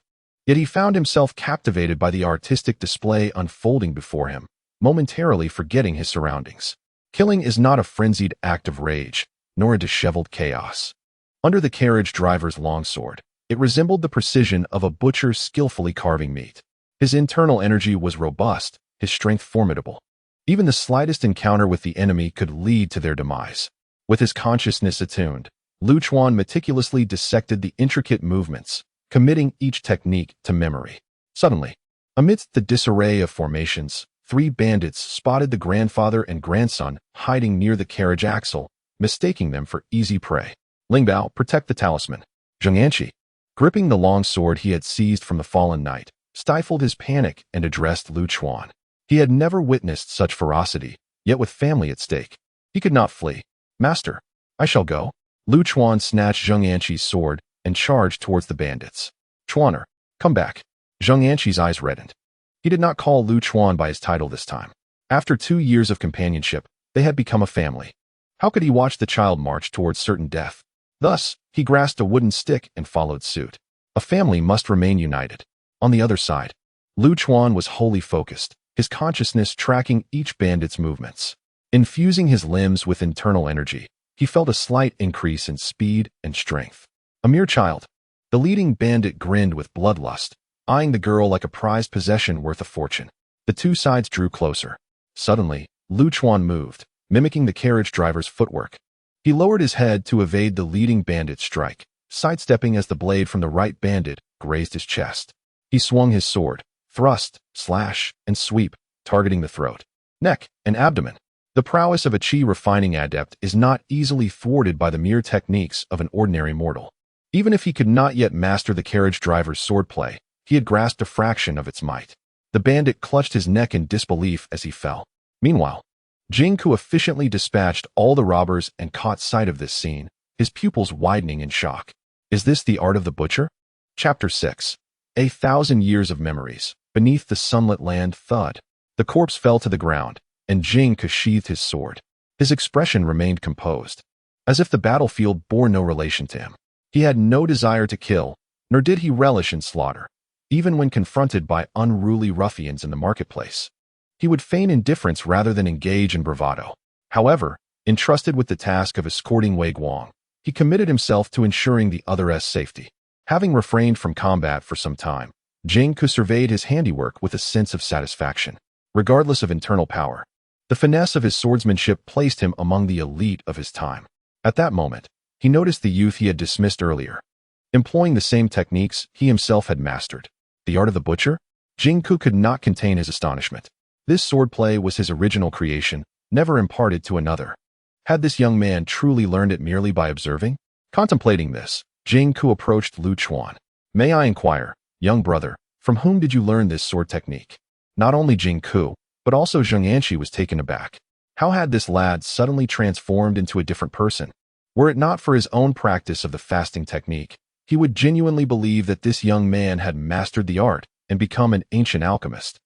yet he found himself captivated by the artistic display unfolding before him, momentarily forgetting his surroundings. Killing is not a frenzied act of rage, nor a disheveled chaos. Under the carriage driver's longsword, it resembled the precision of a butcher skillfully carving meat. His internal energy was robust, his strength formidable. Even the slightest encounter with the enemy could lead to their demise. With his consciousness attuned, Lu Chuan meticulously dissected the intricate movements, committing each technique to memory. Suddenly, amidst the disarray of formations, 3 bandits spotted the grandfather and grandson hiding near the carriage axle, mistaking them for easy prey. Ling Bao, protect the talisman. Zheng Yanqi, gripping the long sword he had seized from the fallen knight, stifled his panic and addressed Lu Chuan. He had never witnessed such ferocity, yet with family at stake, he could not flee. Master, I shall go. Lu Chuan snatched Zheng Yanqi's sword and charged towards the bandits. Chuaner, come back. Zheng Yanqi's eyes reddened. He did not call Lu Chuan by his title this time. After 2 years of companionship, they had become a family. How could he watch the child march towards certain death? Thus, he grasped a wooden stick and followed suit. A family must remain united. On the other side, Lu Chuan was wholly focused, his consciousness tracking each bandit's movements. Infusing his limbs with internal energy, he felt a slight increase in speed and strength. A mere child, the leading bandit grinned with bloodlust, eyeing the girl like a prized possession worth a fortune. The 2 sides drew closer. Suddenly, Lu Chuan moved, mimicking the carriage driver's footwork. He lowered his head to evade the leading bandit's strike, sidestepping as the blade from the right bandit grazed his chest. He swung his sword, thrust, slash, and sweep, targeting the throat, neck, and abdomen. The prowess of a chi refining adept is not easily thwarted by the mere techniques of an ordinary mortal. Even if he could not yet master the carriage driver's swordplay, he had grasped a fraction of its might. The bandit clutched his neck in disbelief as he fell. Meanwhile, Jingku efficiently dispatched all the robbers and caught sight of this scene, his pupils widening in shock. Is this the art of the butcher? Chapter 6. 1,000 years of memories. Beneath the sunlit land, thud. The corpse fell to the ground, and Jingku sheathed his sword. His expression remained composed, as if the battlefield bore no relation to him. He had no desire to kill, nor did he relish in slaughter. Even when confronted by unruly ruffians in the marketplace, he would feign indifference rather than engage in bravado. However, entrusted with the task of escorting Wei Guang, he committed himself to ensuring the other's safety. Having refrained from combat for some time, Zheng surveyed his handiwork with a sense of satisfaction. Regardless of internal power, the finesse of his swordsmanship placed him among the elite of his time. At that moment, he noticed the youth he had dismissed earlier, employing the same techniques he himself had mastered. The art of the butcher? Zheng could not contain his astonishment. This swordplay was his original creation, never imparted to another. Had this young man truly learned it merely by observing? Contemplating this, Zheng approached Lu Chuan. May I inquire, young brother, from whom did you learn this sword technique? Not only Zheng but also Zheng Anqi was taken aback. How had this lad suddenly transformed into a different person? Were it not for his own practice of the fasting technique, he would genuinely believe that this young man had mastered the art and become an ancient alchemist.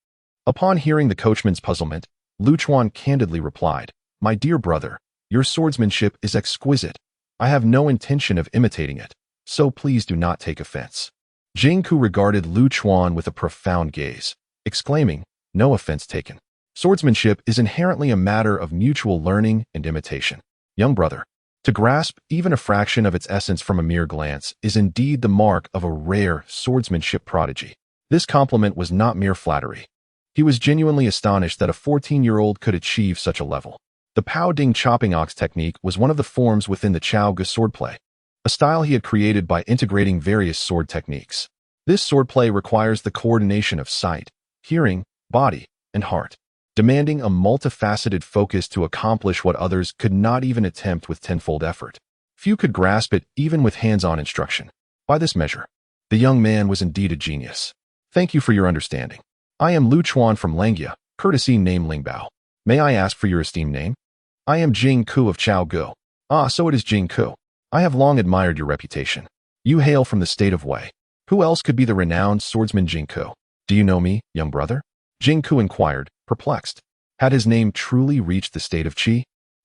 Upon hearing the coachman's puzzlement, Lu Chuan candidly replied, "My dear brother, your swordsmanship is exquisite. I have no intention of imitating it, so please do not take offense." Zheng regarded Lu Chuan with a profound gaze, exclaiming, "No offense taken. Swordsmanship is inherently a matter of mutual learning and imitation. Young brother, to grasp even a fraction of its essence from a mere glance is indeed the mark of a rare swordsmanship prodigy." This compliment was not mere flattery. He was genuinely astonished that a 14-year-old could achieve such a level. The Pao Ding chopping ox technique was one of the forms within the Chao Ge swordplay, a style he had created by integrating various sword techniques. This swordplay requires the coordination of sight, hearing, body, and heart, demanding a multifaceted focus to accomplish what others could not even attempt with tenfold effort. Few could grasp it even with hands-on instruction. By this measure, the young man was indeed a genius. Thank you for your understanding. I am Lu Chuan from Langya, courtesy name Lingbao. May I ask for your esteemed name? I am Jing Ku of Chao Ge. Ah, so it is Jing Ku. I have long admired your reputation. You hail from the state of Wei. Who else could be the renowned swordsman Jing Ku? Do you know me, young brother? Jing Ku inquired, perplexed. Had his name truly reached the state of Qi?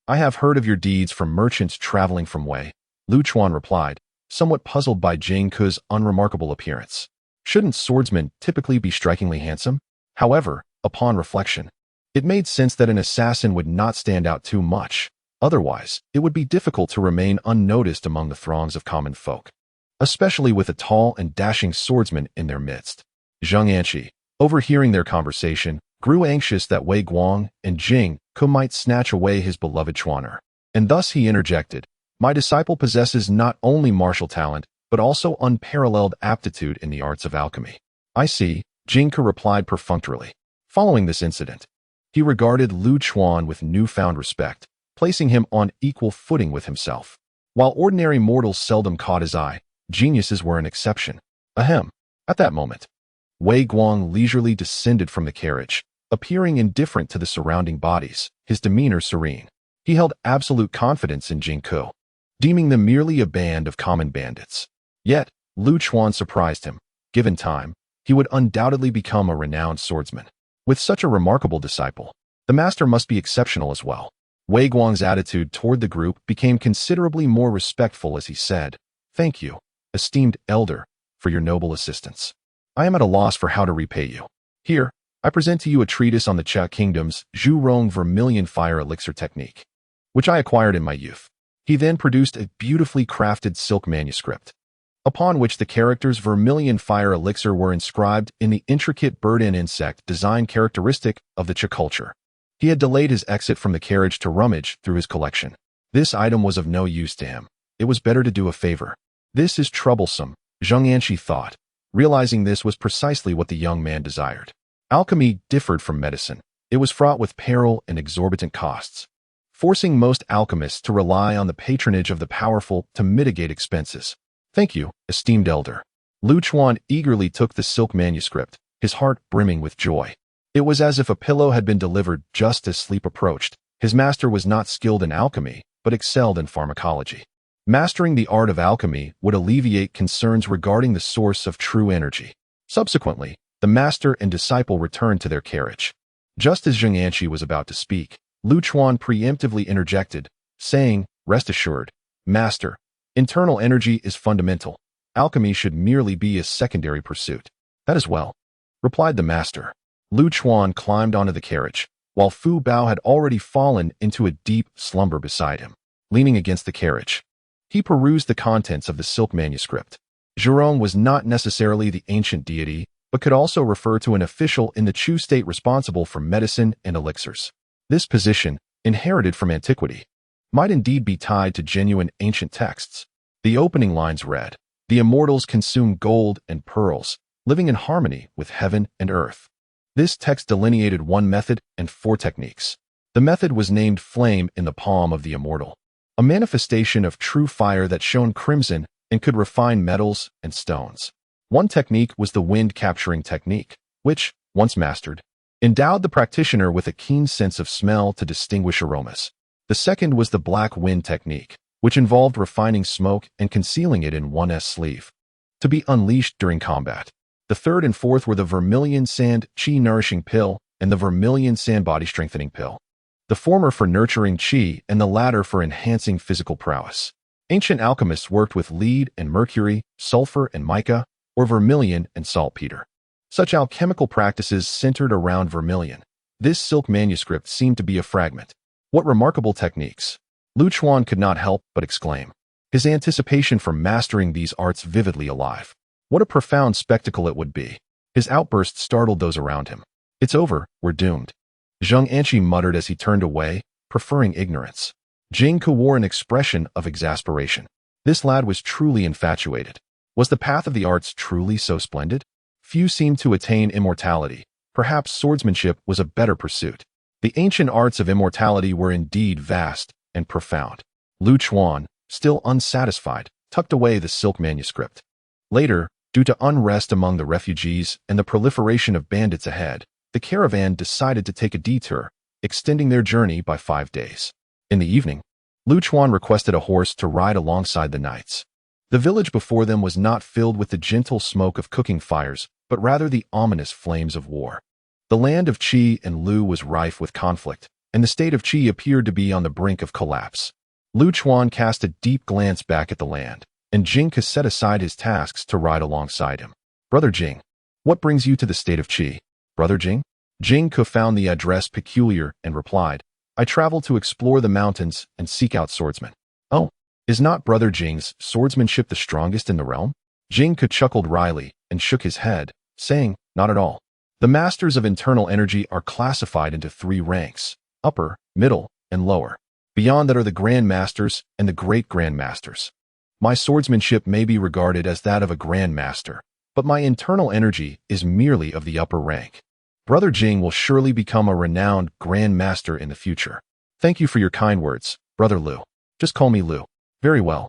I have heard of your deeds from merchants traveling from Wei, Lu Chuan replied, somewhat puzzled by Jing Ku's unremarkable appearance. Shouldn't swordsmen typically be strikingly handsome? However, upon reflection, it made sense that an assassin would not stand out too much. Otherwise, it would be difficult to remain unnoticed among the throngs of common folk, especially with a tall and dashing swordsman in their midst. Zheng Anqi, overhearing their conversation, grew anxious that Wei Guang and Jing Ku might snatch away his beloved Chuaner. And thus he interjected, "My disciple possesses not only martial talent, but also unparalleled aptitude in the arts of alchemy." "I see," Jing Ku replied perfunctorily. Following this incident, he regarded Lu Chuan with newfound respect, placing him on equal footing with himself. While ordinary mortals seldom caught his eye, geniuses were an exception. Ahem. At that moment, Wei Guang leisurely descended from the carriage, appearing indifferent to the surrounding bodies, his demeanor serene. He held absolute confidence in Jing Ku, deeming them merely a band of common bandits. Yet, Lu Chuan surprised him. Given time, he would undoubtedly become a renowned swordsman. With such a remarkable disciple, the master must be exceptional as well. Wei Guang's attitude toward the group became considerably more respectful as he said, "Thank you, esteemed elder, for your noble assistance. I am at a loss for how to repay you. Here, I present to you a treatise on the Xia Kingdom's Zhurong Vermilion Fire Elixir technique, which I acquired in my youth." He then produced a beautifully crafted silk manuscript, upon which the characters Vermilion Fire Elixir were inscribed in the intricate bird and insect design characteristic of the Xia culture. He had delayed his exit from the carriage to rummage through his collection. This item was of no use to him. It was better to do a favor. This is troublesome, Zheng Anqi thought, realizing this was precisely what the young man desired. Alchemy differed from medicine. It was fraught with peril and exorbitant costs, forcing most alchemists to rely on the patronage of the powerful to mitigate expenses. "Thank you, esteemed elder." Lu Chuan eagerly took the silk manuscript, his heart brimming with joy. It was as if a pillow had been delivered just as sleep approached. His master was not skilled in alchemy, but excelled in pharmacology. Mastering the art of alchemy would alleviate concerns regarding the source of true energy. Subsequently, the master and disciple returned to their carriage. Just as Zheng Anqi was about to speak, Lu Chuan preemptively interjected, saying, "Rest assured, master, internal energy is fundamental. Alchemy should merely be a secondary pursuit." "That is well," replied the master. Lu Chuan climbed onto the carriage, while Fu Bao had already fallen into a deep slumber beside him. Leaning against the carriage, he perused the contents of the silk manuscript. Zhurong was not necessarily the ancient deity, but could also refer to an official in the Chu state responsible for medicine and elixirs. This position, inherited from antiquity, might indeed be tied to genuine ancient texts. The opening lines read, "The immortals consume gold and pearls, living in harmony with heaven and earth." This text delineated one method and four techniques. The method was named flame in the palm of the immortal, a manifestation of true fire that shone crimson and could refine metals and stones. One technique was the wind-capturing technique, which, once mastered, endowed the practitioner with a keen sense of smell to distinguish aromas. The second was the black wind technique, which involved refining smoke and concealing it in one's sleeve, to be unleashed during combat. The third and fourth were the vermilion sand qi nourishing pill and the vermilion sand body strengthening pill, the former for nurturing qi and the latter for enhancing physical prowess. Ancient alchemists worked with lead and mercury, sulfur and mica, or vermilion and saltpeter. Such alchemical practices centered around vermilion. This silk manuscript seemed to be a fragment. What remarkable techniques! Lu Chuan could not help but exclaim, his anticipation for mastering these arts vividly alive. What a profound spectacle it would be. His outburst startled those around him. "It's over, we're doomed," Zheng Anqi muttered as he turned away, preferring ignorance. Jing Ke wore an expression of exasperation. This lad was truly infatuated. Was the path of the arts truly so splendid? Few seemed to attain immortality. Perhaps swordsmanship was a better pursuit. The ancient arts of immortality were indeed vast and profound. Lu Chuan, still unsatisfied, tucked away the silk manuscript. Later, due to unrest among the refugees and the proliferation of bandits ahead, the caravan decided to take a detour, extending their journey by 5 days. In the evening, Lu Chuan requested a horse to ride alongside the knights. The village before them was not filled with the gentle smoke of cooking fires, but rather the ominous flames of war. The land of Qi and Lu was rife with conflict, and the state of Qi appeared to be on the brink of collapse. Lu Chuan cast a deep glance back at the land, and Jing Ke set aside his tasks to ride alongside him. "Brother Jing, what brings you to the state of Qi?" "Brother Jing?" Jing Ke found the address peculiar and replied, "I travel to explore the mountains and seek out swordsmen." "Oh, is not Brother Jing's swordsmanship the strongest in the realm?" Jing Ke chuckled wryly and shook his head, saying, "Not at all. The masters of internal energy are classified into 3 ranks, upper, middle, and lower. Beyond that are the Grand Masters and the Great Grand Masters. My swordsmanship may be regarded as that of a Grand Master, but my internal energy is merely of the upper rank. Brother Jing will surely become a renowned Grand Master in the future. Thank you for your kind words, Brother Lu. Just call me Lu." "Very well."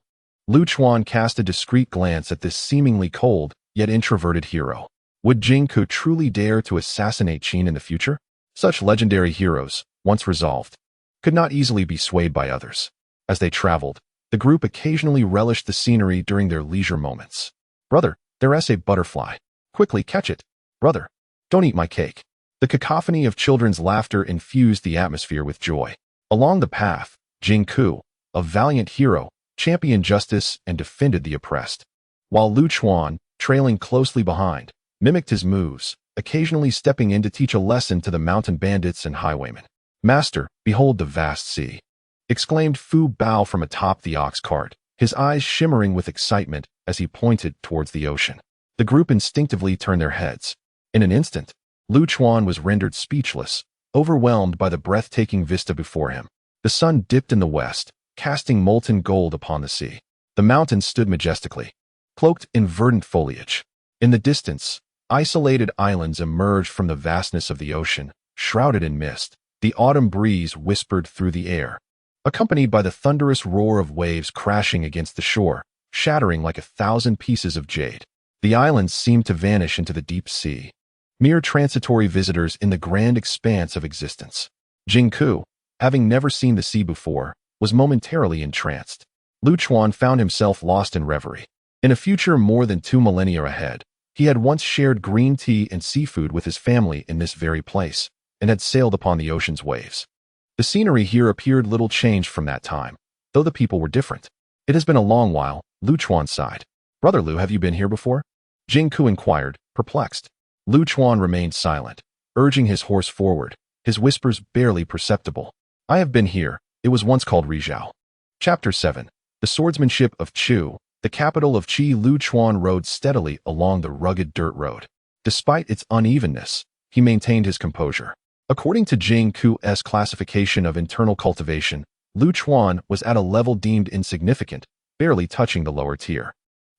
Lu Chuan cast a discreet glance at this seemingly cold, yet introverted hero. Would Jing Ke truly dare to assassinate Qin in the future? Such legendary heroes, once resolved, could not easily be swayed by others. As they traveled, the group occasionally relished the scenery during their leisure moments. "Brother, there's a butterfly. Quickly catch it. Brother, don't eat my cake." The cacophony of children's laughter infused the atmosphere with joy. Along the path, Jing Ke, a valiant hero, championed justice and defended the oppressed, while Lu Chuan, trailing closely behind, mimicked his moves, occasionally stepping in to teach a lesson to the mountain bandits and highwaymen. "Master, behold the vast sea," exclaimed Fu Bao from atop the ox cart, his eyes shimmering with excitement as he pointed towards the ocean. The group instinctively turned their heads. In an instant, Lu Chuan was rendered speechless, overwhelmed by the breathtaking vista before him. The sun dipped in the west, casting molten gold upon the sea. The mountains stood majestically, cloaked in verdant foliage. In the distance, isolated islands emerged from the vastness of the ocean, shrouded in mist. The autumn breeze whispered through the air, accompanied by the thunderous roar of waves crashing against the shore, shattering like 1,000 pieces of jade. The islands seemed to vanish into the deep sea, mere transitory visitors in the grand expanse of existence. Jing Ke, having never seen the sea before, was momentarily entranced. Lu Chuan found himself lost in reverie. In a future more than 2 millennia ahead, he had once shared green tea and seafood with his family in this very place, and had sailed upon the ocean's waves. The scenery here appeared little changed from that time, though the people were different. "It has been a long while," Lu Chuan sighed. "Brother Lu, have you been here before?" Jing Ke inquired, perplexed. Lu Chuan remained silent, urging his horse forward, his whispers barely perceptible. "I have been here. It was once called Rizhao." Chapter 7. The Swordsmanship of Chu, the capital of Qi, Luchuan rode steadily along the rugged dirt road. Despite its unevenness, he maintained his composure. According to Jing Ku's classification of internal cultivation, Luchuan was at a level deemed insignificant, barely touching the lower tier.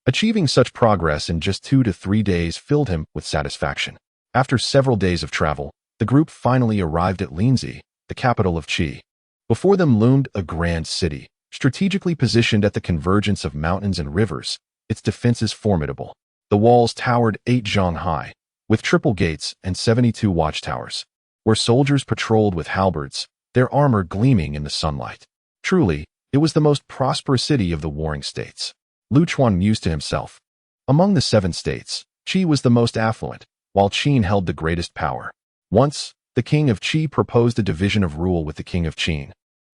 Achieving such progress in just 2 to 3 days filled him with satisfaction. After several days of travel, the group finally arrived at Linzi, the capital of Qi. Before them loomed a grand city, strategically positioned at the convergence of mountains and rivers, its defenses formidable. The walls towered 8 zhang high, with triple gates and 72 watchtowers, where soldiers patrolled with halberds, their armor gleaming in the sunlight. Truly, it was the most prosperous city of the warring states. Luchuan mused to himself. Among the 7 states, Qi was the most affluent, while Qin held the greatest power. Once, the king of Qi proposed a division of rule with the king of Qin,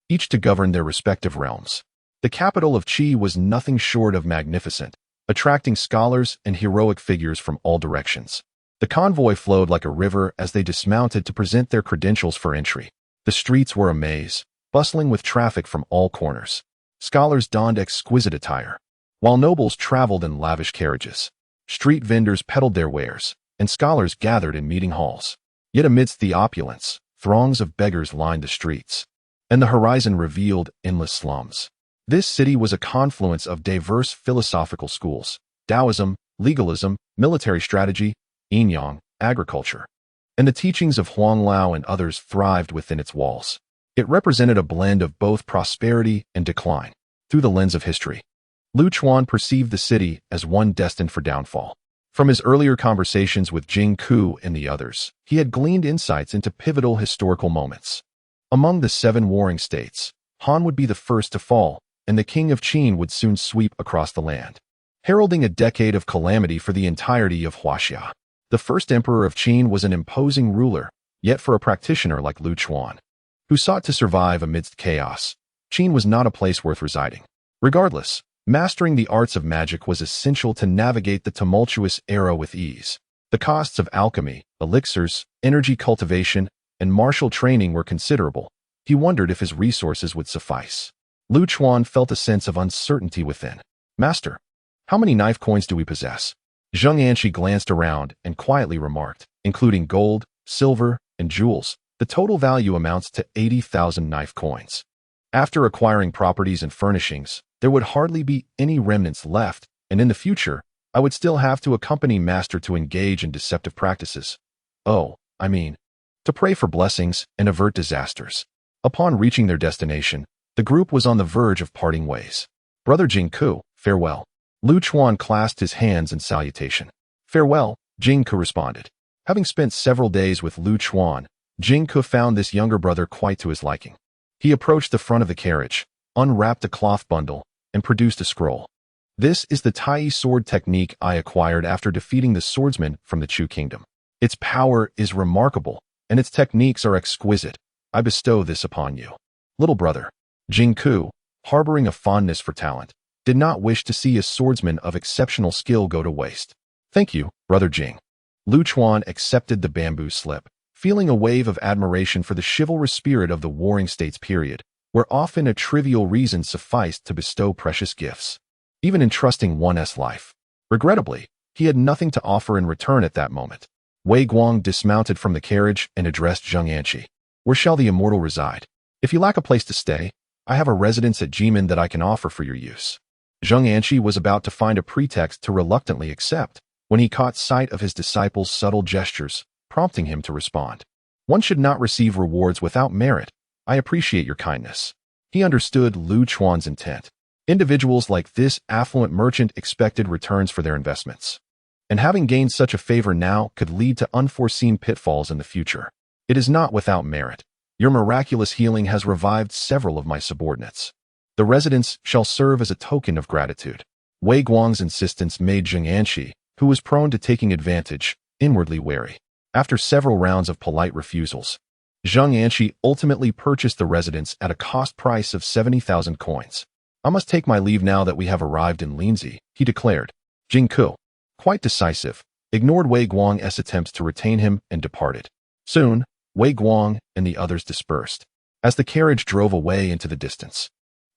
each to govern their respective realms. The capital of Qi was nothing short of magnificent, attracting scholars and heroic figures from all directions. The convoy flowed like a river as they dismounted to present their credentials for entry. The streets were a maze, bustling with traffic from all corners. Scholars donned exquisite attire, while nobles traveled in lavish carriages. Street vendors peddled their wares, and scholars gathered in meeting halls. Yet amidst the opulence, throngs of beggars lined the streets, and the horizon revealed endless slums. This city was a confluence of diverse philosophical schools: Taoism, legalism, military strategy, yin-yang, agriculture. And the teachings of Huanglao and others thrived within its walls. It represented a blend of both prosperity and decline. Through the lens of history, Luchuan perceived the city as one destined for downfall. From his earlier conversations with Jing Ku and the others, he had gleaned insights into pivotal historical moments. Among the 7 warring states, Han would be the first to fall, and the king of Qin would soon sweep across the land, heralding a decade of calamity for the entirety of Huaxia. The first emperor of Qin was an imposing ruler, yet for a practitioner like Luchuan, who sought to survive amidst chaos, Qin was not a place worth residing. Regardless, mastering the arts of magic was essential to navigate the tumultuous era with ease. The costs of alchemy, elixirs, energy cultivation, and martial training were considerable. He wondered if his resources would suffice. Luchuan felt a sense of uncertainty within. "Master, how many knife coins do we possess?" Zheng Anqi glanced around and quietly remarked, "Including gold, silver, and jewels, the total value amounts to 80,000 knife coins. After acquiring properties and furnishings, there would hardly be any remnants left, and in the future, I would still have to accompany Master to engage in deceptive practices. To pray for blessings and avert disasters." Upon reaching their destination, the group was on the verge of parting ways. "Brother Jingku, farewell." Luchuan clasped his hands in salutation. "Farewell," Jingku responded. Having spent several days with Luchuan, Jingku found this younger brother quite to his liking. He approached the front of the carriage, unwrapped a cloth bundle, and produced a scroll. "This is the Tai sword technique I acquired after defeating the swordsman from the Chu kingdom. Its power is remarkable, and its techniques are exquisite. I bestow this upon you." Little brother Jingku, harboring a fondness for talent, did not wish to see a swordsman of exceptional skill go to waste. "Thank you, brother Jing." Luchuan accepted the bamboo slip, feeling a wave of admiration for the chivalrous spirit of the Warring States period, where often a trivial reason sufficed to bestow precious gifts, even entrusting one's life. Regrettably, he had nothing to offer in return at that moment. Wei Guang dismounted from the carriage and addressed Zheng Anqi. "Where shall the immortal reside? If you lack a place to stay, I have a residence at Jimin that I can offer for your use." Zheng Anqi was about to find a pretext to reluctantly accept, when he caught sight of his disciple's subtle gestures, prompting him to respond. "One should not receive rewards without merit. I appreciate your kindness." He understood Luchuan's intent. Individuals like this affluent merchant expected returns for their investments, and having gained such a favor now could lead to unforeseen pitfalls in the future. "It is not without merit. Your miraculous healing has revived several of my subordinates. The residence shall serve as a token of gratitude." Wei Guang's insistence made Zheng Anqi, who was prone to taking advantage, inwardly wary. After several rounds of polite refusals, Zheng Anqi ultimately purchased the residence at a cost price of 70,000 coins. "I must take my leave now that we have arrived in Linzi," he declared. Jingku, quite decisive, ignored Wei Guang's attempts to retain him and departed. Soon, Wei Guang and the others dispersed. As the carriage drove away into the distance,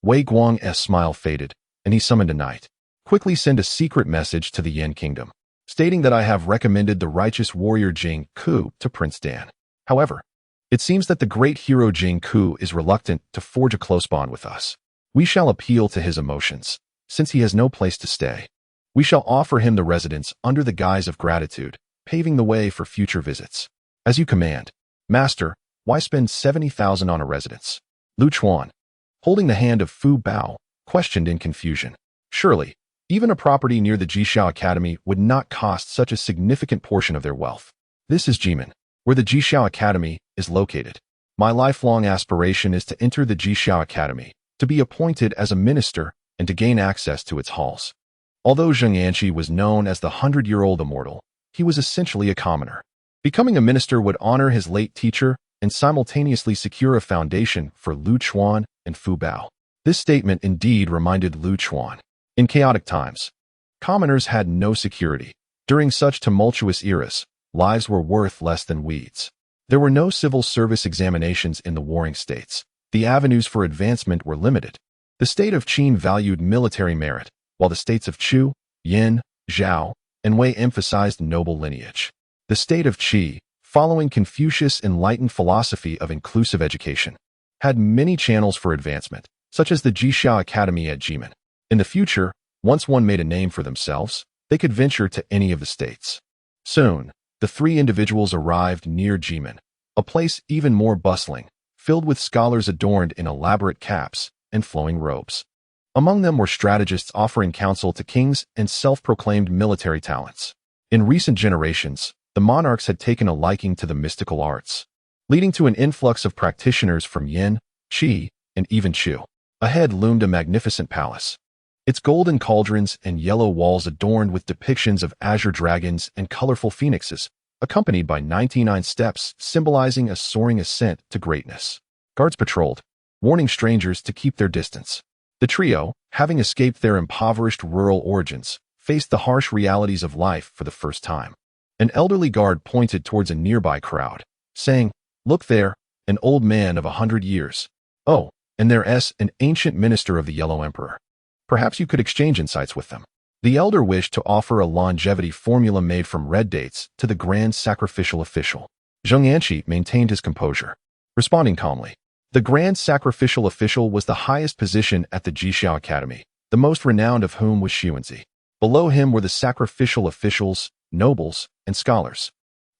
Wei Guang's smile faded, and he summoned a knight. quickly send a secret message to the Yin kingdom, stating that I have recommended the righteous warrior Jing Ku to Prince Dan. However, it seems that the great hero Jing Ku is reluctant to forge a close bond with us. We shall appeal to his emotions, since he has no place to stay. We shall offer him the residence under the guise of gratitude, paving the way for future visits. As you command. Master, why spend 70,000 on a residence? Lu Chuan, holding the hand of Fu Bao, questioned in confusion. Surely, even a property near the Jixiao Academy would not cost such a significant portion of their wealth. This is Jimin, where the Jixiao Academy is located. My lifelong aspiration is to enter the Jixiao Academy, to be appointed as a minister, and to gain access to its halls. Although Zheng Yanqi was known as the 100-year-old immortal, he was essentially a commoner. Becoming a minister would honor his late teacher and simultaneously secure a foundation for Lu Chuan and Fu Bao. This statement indeed reminded Lu Chuan. In chaotic times, commoners had no security. During such tumultuous eras, lives were worth less than weeds. There were no civil service examinations in the warring states. The avenues for advancement were limited. The state of Qin valued military merit, while the states of Chu, Yin, Zhao, and Wei emphasized noble lineage. The state of Qi, following Confucius' enlightened philosophy of inclusive education, had many channels for advancement, such as the Jixiao Academy at Jimin. In the future, once one made a name for themselves, they could venture to any of the states. Soon, the three individuals arrived near Jimin, a place even more bustling, filled with scholars adorned in elaborate caps and flowing robes. Among them were strategists offering counsel to kings and self-proclaimed military talents. In recent generations, the monarchs had taken a liking to the mystical arts, leading to an influx of practitioners from Yin, Qi, and even Chu. Ahead loomed a magnificent palace, its golden cauldrons and yellow walls adorned with depictions of azure dragons and colorful phoenixes, accompanied by 99 steps symbolizing a soaring ascent to greatness. Guards patrolled, warning strangers to keep their distance. The trio, having escaped their impoverished rural origins, faced the harsh realities of life for the first time. An elderly guard pointed towards a nearby crowd, saying, "Look there, an old man of 100 years. Oh, and there's an ancient minister of the Yellow Emperor. Perhaps you could exchange insights with them." The elder wished to offer a longevity formula made from red dates to the grand sacrificial official. Zheng Yanqi maintained his composure, responding calmly. The grand sacrificial official was the highest position at the Jixiao Academy, the most renowned of whom was Xuanzi. Below him were the sacrificial officials, nobles, and scholars.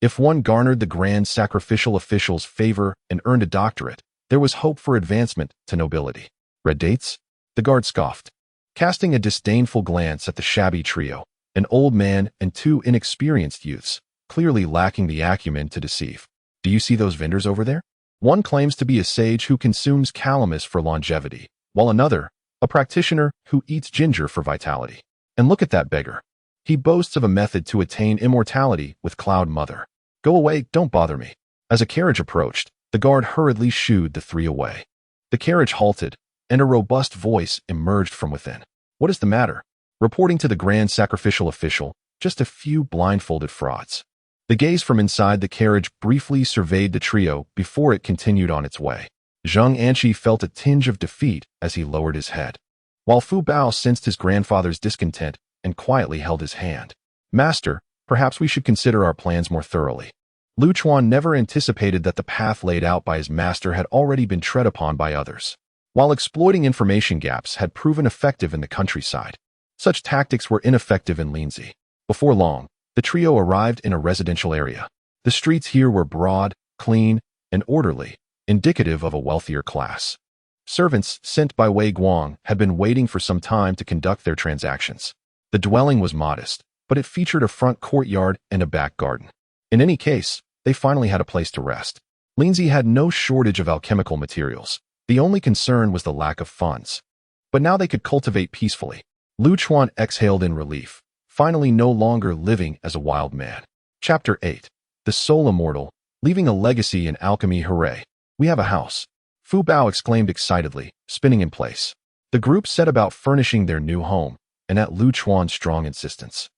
If one garnered the grand sacrificial official's favor and earned a doctorate, there was hope for advancement to nobility. Red dates? The guard scoffed, casting a disdainful glance at the shabby trio, an old man and two inexperienced youths, clearly lacking the acumen to deceive. Do you see those vendors over there? One claims to be a sage who consumes calamus for longevity, while another, a practitioner who eats ginger for vitality. And look at that beggar. He boasts of a method to attain immortality with Cloud Mother. Go away, don't bother me. As a carriage approached, the guard hurriedly shooed the three away. The carriage halted, and a robust voice emerged from within. What is the matter? Reporting to the grand sacrificial official, just a few blindfolded frauds. The gaze from inside the carriage briefly surveyed the trio before it continued on its way. Zheng Yanqi felt a tinge of defeat as he lowered his head, while Fu Bao sensed his grandfather's discontent and quietly held his hand. Master, perhaps we should consider our plans more thoroughly. Lu Chuan never anticipated that the path laid out by his master had already been tread upon by others. While exploiting information gaps had proven effective in the countryside, such tactics were ineffective in Linzi. Before long, the trio arrived in a residential area. The streets here were broad, clean, and orderly, indicative of a wealthier class. Servants sent by Wei Guang had been waiting for some time to conduct their transactions. The dwelling was modest, but it featured a front courtyard and a back garden. In any case, they finally had a place to rest. Linzi had no shortage of alchemical materials. The only concern was the lack of funds. But now they could cultivate peacefully. Lu Chuan exhaled in relief, finally no longer living as a wild man. Chapter 8. The Soul Immortal, leaving a legacy in alchemy. Hooray! We have a house. Fu Bao exclaimed excitedly, spinning in place. The group set about furnishing their new home, and at Lu Chuan's strong insistence.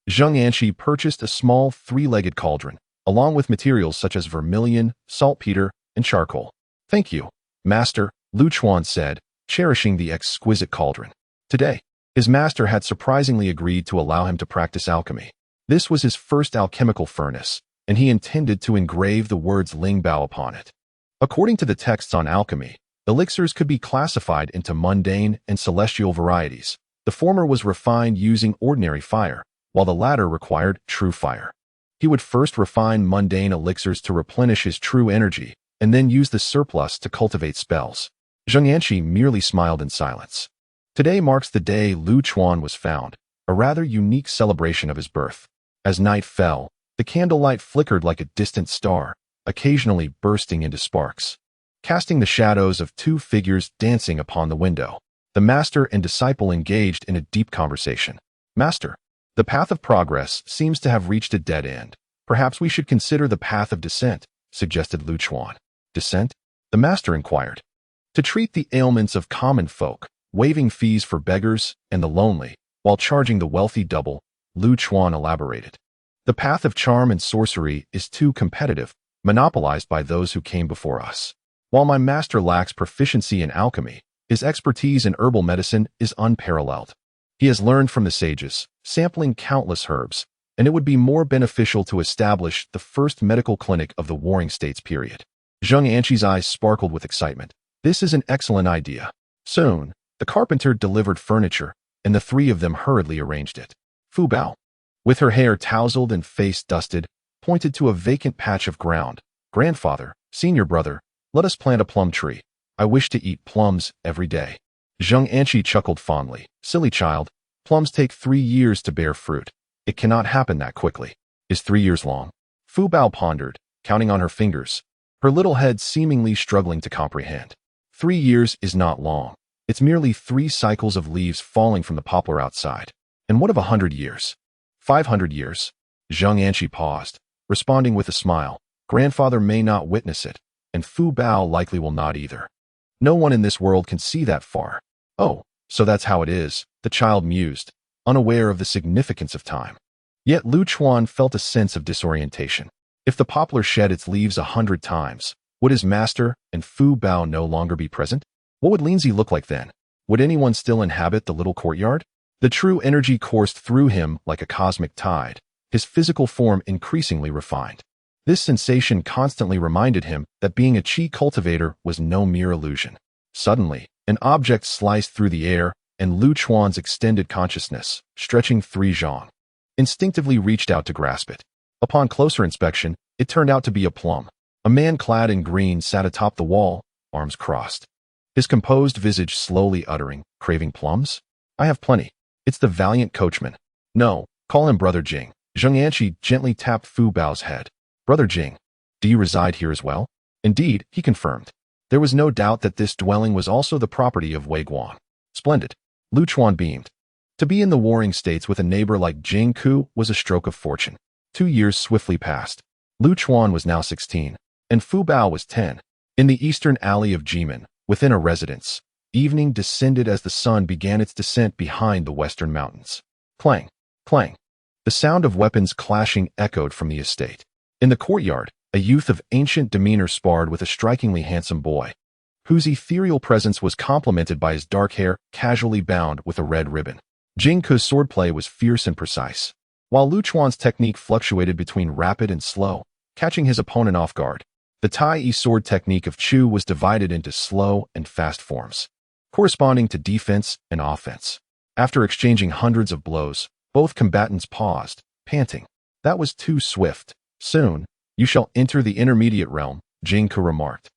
Zheng Yanqi purchased a small three-legged cauldron, along with materials such as vermilion, saltpeter, and charcoal. Thank you, Master, Lu Chuan said, cherishing the exquisite cauldron. Today, His master had surprisingly agreed to allow him to practice alchemy. This was his first alchemical furnace, and he intended to engrave the words Lingbao upon it. According to the texts on alchemy, elixirs could be classified into mundane and celestial varieties. The former was refined using ordinary fire, while the latter required true fire. He would first refine mundane elixirs to replenish his true energy, and then use the surplus to cultivate spells. Zheng Yanqi merely smiled in silence. Today marks the day Lu Chuan was found, a rather unique celebration of his birth. As night fell, the candlelight flickered like a distant star, occasionally bursting into sparks, casting the shadows of two figures dancing upon the window. The master and disciple engaged in a deep conversation. Master, the path of progress seems to have reached a dead end. Perhaps we should consider the path of descent, suggested Lu Chuan. Descent? The master inquired. To treat the ailments of common folk, waiving fees for beggars and the lonely, while charging the wealthy double, Lu Chuan elaborated. The path of charm and sorcery is too competitive, monopolized by those who came before us. While my master lacks proficiency in alchemy, his expertise in herbal medicine is unparalleled. He has learned from the sages, sampling countless herbs, and it would be more beneficial to establish the first medical clinic of the Warring States period. Zheng Yanqi's eyes sparkled with excitement. This is an excellent idea. Soon, the carpenter delivered furniture, and the three of them hurriedly arranged it. Fu Bao, with her hair tousled and face dusted, pointed to a vacant patch of ground. Grandfather, senior brother, let us plant a plum tree. I wish to eat plums every day. Zheng Yanqi chuckled fondly. Silly child, plums take 3 years to bear fruit. It cannot happen that quickly. Is 3 years long? Fu Bao pondered, counting on her fingers, her little head seemingly struggling to comprehend. 3 years is not long. It's merely 3 cycles of leaves falling from the poplar outside. And what of 100 years? 500 years? Zheng Yanqi paused, responding with a smile. Grandfather may not witness it, and Fu Bao likely will not either. No one in this world can see that far. Oh, so that's how it is, the child mused, unaware of the significance of time. Yet Lu Chuan felt a sense of disorientation. If the poplar shed its leaves 100 times, would his master and Fu Bao no longer be present? What would Lindsay look like then? Would anyone still inhabit the little courtyard? The true energy coursed through him like a cosmic tide, his physical form increasingly refined. This sensation constantly reminded him that being a Qi cultivator was no mere illusion. Suddenly, an object sliced through the air, and Lu Chuan's extended consciousness, stretching 3 zhang, instinctively reached out to grasp it. Upon closer inspection, it turned out to be a plum. A man clad in green sat atop the wall, arms crossed, his composed visage slowly uttering, craving plums? I have plenty. It's the valiant coachman. No, call him Brother Jing. Zheng Yanqi gently tapped Fu Bao's head. Brother Jing, do you reside here as well? Indeed, he confirmed. There was no doubt that this dwelling was also the property of Wei Guan. Splendid. Lu Chuan beamed. To be in the Warring States with a neighbor like Jing Ku was a stroke of fortune. 2 years swiftly passed. Lu Chuan was now 16, and Fu Bao was 10. In the eastern alley of Jimin, within a residence, evening descended as the sun began its descent behind the western mountains. Clang, clang. The sound of weapons clashing echoed from the estate. In the courtyard, a youth of ancient demeanor sparred with a strikingly handsome boy, whose ethereal presence was complemented by his dark hair casually bound with a red ribbon. Jing Ke's swordplay was fierce and precise, while Lu Chuan's technique fluctuated between rapid and slow, catching his opponent off guard. The Tai sword technique of Chu was divided into slow and fast forms, corresponding to defense and offense. After exchanging hundreds of blows, both combatants paused, panting. That was too swift. Soon, you shall enter the intermediate realm, Jing Ke remarked,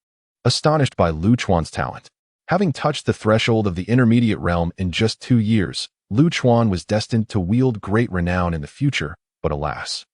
astonished by Lu Chuan's talent. Having touched the threshold of the intermediate realm in just 2 years, Lu Chuan was destined to wield great renown in the future, but alas.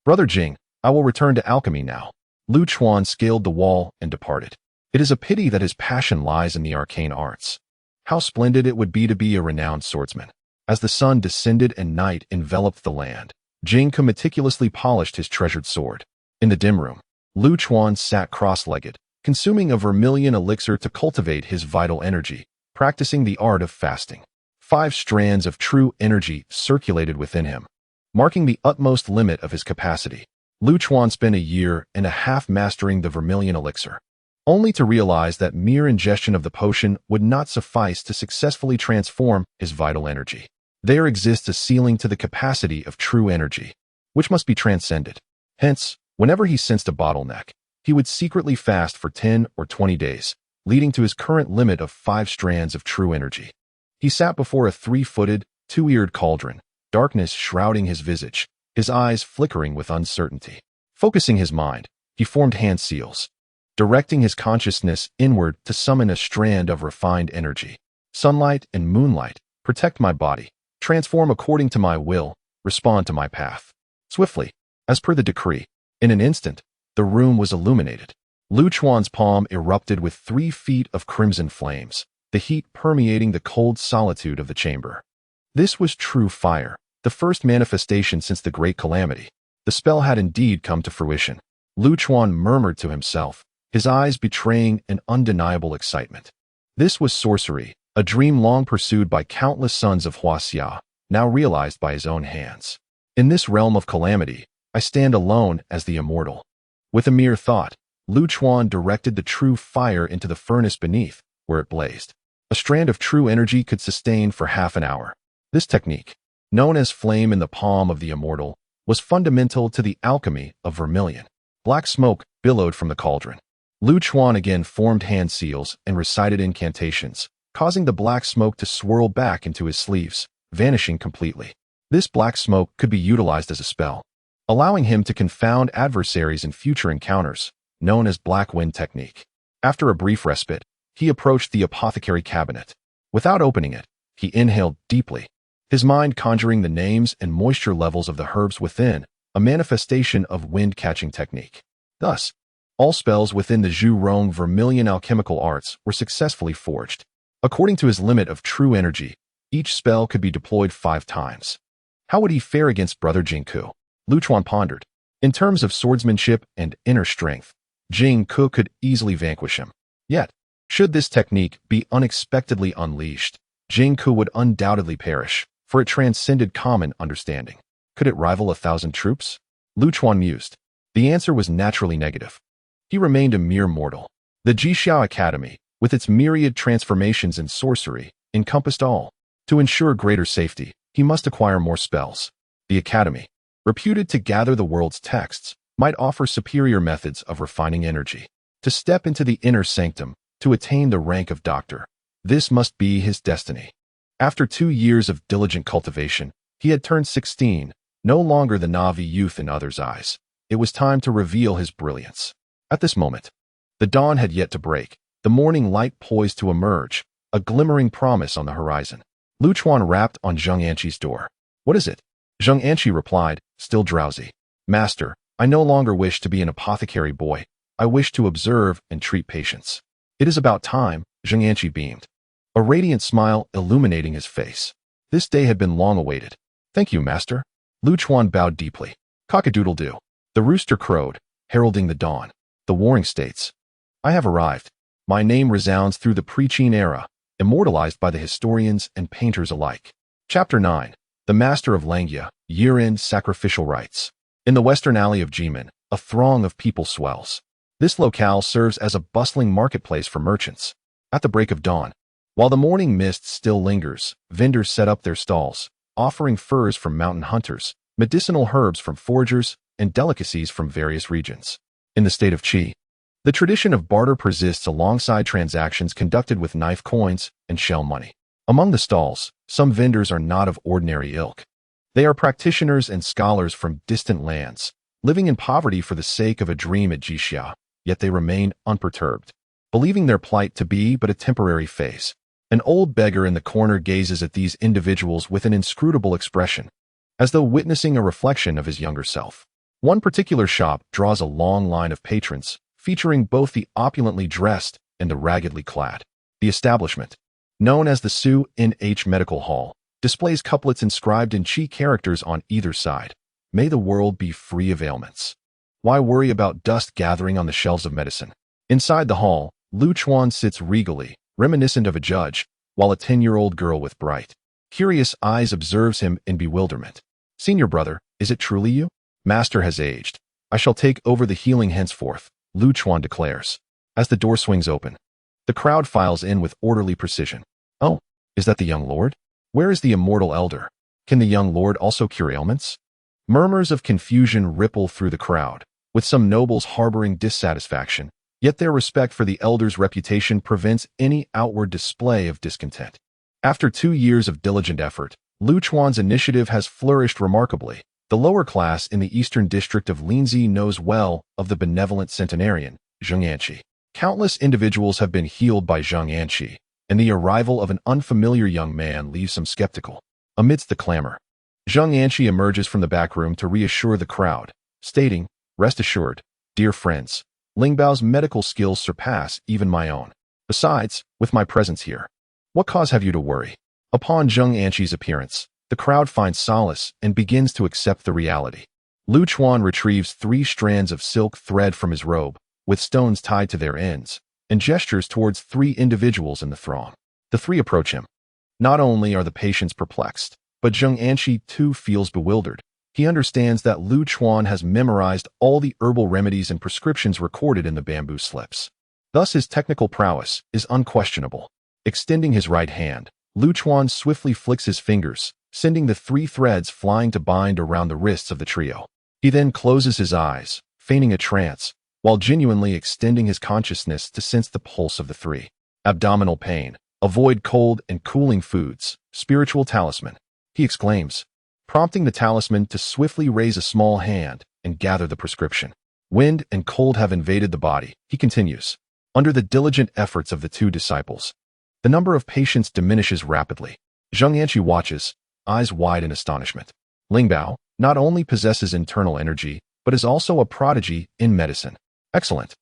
Brother Jing, I will return to alchemy now. Lu Chuan scaled the wall and departed. It is a pity that his passion lies in the arcane arts. How splendid it would be to be a renowned swordsman. As the sun descended and night enveloped the land, Jing Ke meticulously polished his treasured sword. In the dim room, Lu Chuan sat cross-legged, consuming a vermilion elixir to cultivate his vital energy, practicing the art of fasting. 5 strands of true energy circulated within him, marking the utmost limit of his capacity. Lu Chuan spent 1.5 years mastering the vermilion elixir. only to realize that mere ingestion of the potion would not suffice to successfully transform his vital energy. There exists a ceiling to the capacity of true energy, which must be transcended. Hence, whenever he sensed a bottleneck, he would secretly fast for 10 or 20 days, leading to his current limit of 5 strands of true energy. He sat before a 3-footed, 2-eared cauldron, darkness shrouding his visage, his eyes flickering with uncertainty. Focusing his mind, he formed hand seals, directing his consciousness inward to summon a strand of refined energy. Sunlight and moonlight, protect my body, transform according to my will, respond to my path. Swiftly, as per the decree, in an instant, the room was illuminated. Lu Chuan's palm erupted with 3 feet of crimson flames, the heat permeating the cold solitude of the chamber. This was true fire, the first manifestation since the great calamity. The spell had indeed come to fruition. Lu Chuan murmured to himself, his eyes betraying an undeniable excitement. This was sorcery, a dream long pursued by countless sons of Huaxia, now realized by his own hands. In this realm of calamity, I stand alone as the immortal. With a mere thought, Lu Chuan directed the true fire into the furnace beneath, where it blazed. A strand of true energy could sustain for half an hour. This technique, known as flame in the palm of the immortal, was fundamental to the alchemy of vermilion. Black smoke billowed from the cauldron. Lu Chuan again formed hand seals and recited incantations, causing the black smoke to swirl back into his sleeves, vanishing completely. This black smoke could be utilized as a spell, allowing him to confound adversaries in future encounters, known as Black Wind technique. After a brief respite, he approached the apothecary cabinet. Without opening it, he inhaled deeply, his mind conjuring the names and moisture levels of the herbs within, a manifestation of wind-catching technique. Thus, all spells within the Zhu Rong vermilion alchemical arts were successfully forged. According to his limit of true energy, each spell could be deployed 5 times. How would he fare against Brother Jingku? Lu Chuan pondered. In terms of swordsmanship and inner strength, Jingku could easily vanquish him. Yet, should this technique be unexpectedly unleashed, Jingku would undoubtedly perish, for it transcended common understanding. Could it rival 1,000 troops? Lu Chuan mused. The answer was naturally negative. He remained a mere mortal. The Jixiao Academy, with its myriad transformations and sorcery, encompassed all. To ensure greater safety, he must acquire more spells. The Academy, reputed to gather the world's texts, might offer superior methods of refining energy. To step into the inner sanctum, to attain the rank of doctor, this must be his destiny. After 2 years of diligent cultivation, he had turned 16, no longer the Navi youth in others' eyes. It was time to reveal his brilliance. At this moment, the dawn had yet to break, the morning light poised to emerge, a glimmering promise on the horizon. Lu Chuan rapped on Zheng Anqi's door. What is it? Zheng Anqi replied, still drowsy. Master, I no longer wish to be an apothecary boy. I wish to observe and treat patients. It is about time, Zheng Anqi beamed, a radiant smile illuminating his face. This day had been long awaited. Thank you, master. Lu Chuan bowed deeply. Cock-a-doodle-doo. The rooster crowed, heralding the dawn. The warring states. I have arrived. My name resounds through the pre-Qin era, immortalized by the historians and painters alike. Chapter 9. The Master of Langya, Year-End Sacrificial Rites. In the western alley of Jimin, a throng of people swells. This locale serves as a bustling marketplace for merchants. At the break of dawn, while the morning mist still lingers, vendors set up their stalls, offering furs from mountain hunters, medicinal herbs from foragers, and delicacies from various regions. In the state of Qi, the tradition of barter persists alongside transactions conducted with knife coins and shell money. Among the stalls, some vendors are not of ordinary ilk. They are practitioners and scholars from distant lands, living in poverty for the sake of a dream at Jixia, yet they remain unperturbed, believing their plight to be but a temporary phase. An old beggar in the corner gazes at these individuals with an inscrutable expression, as though witnessing a reflection of his younger self. One particular shop draws a long line of patrons, featuring both the opulently dressed and the raggedly clad. The establishment, known as the Su-Nh Medical Hall, displays couplets inscribed in Qi characters on either side. May the world be free of ailments. Why worry about dust gathering on the shelves of medicine? Inside the hall, Lu Chuan sits regally, reminiscent of a judge, while a 10-year-old girl with bright, curious eyes observes him in bewilderment. Senior brother, is it truly you? Master has aged. I shall take over the healing henceforth, Lu Chuan declares. As the door swings open, the crowd files in with orderly precision. Oh, is that the young lord? Where is the immortal elder? Can the young lord also cure ailments? Murmurs of confusion ripple through the crowd, with some nobles harboring dissatisfaction, yet their respect for the elder's reputation prevents any outward display of discontent. After 2 years of diligent effort, Lu Chuan's initiative has flourished remarkably. The lower class in the eastern district of Linzi knows well of the benevolent centenarian, Zheng Anqi. Countless individuals have been healed by Zheng Anqi, and the arrival of an unfamiliar young man leaves them skeptical. Amidst the clamor, Zheng Anqi emerges from the back room to reassure the crowd, stating, "Rest assured, dear friends, Lingbao's medical skills surpass even my own. Besides, with my presence here, what cause have you to worry?" Upon Zheng Anqi's appearance, the crowd finds solace and begins to accept the reality. Lu Chuan retrieves 3 strands of silk thread from his robe, with stones tied to their ends, and gestures towards 3 individuals in the throng. The 3 approach him. Not only are the patients perplexed, but Zheng Anqi too feels bewildered. He understands that Lu Chuan has memorized all the herbal remedies and prescriptions recorded in the bamboo slips. Thus his technical prowess is unquestionable. Extending his right hand, Lu Chuan swiftly flicks his fingers, sending the 3 threads flying to bind around the wrists of the trio. He then closes his eyes, feigning a trance, while genuinely extending his consciousness to sense the pulse of the 3. Abdominal pain. Avoid cold and cooling foods. Spiritual talisman. He exclaims, prompting the talisman to swiftly raise a small hand and gather the prescription. Wind and cold have invaded the body, he continues. Under the diligent efforts of the 2 disciples, the number of patients diminishes rapidly. Zheng Anqi watches, eyes wide in astonishment. Lingbao not only possesses internal energy, but is also a prodigy in medicine. Excellent.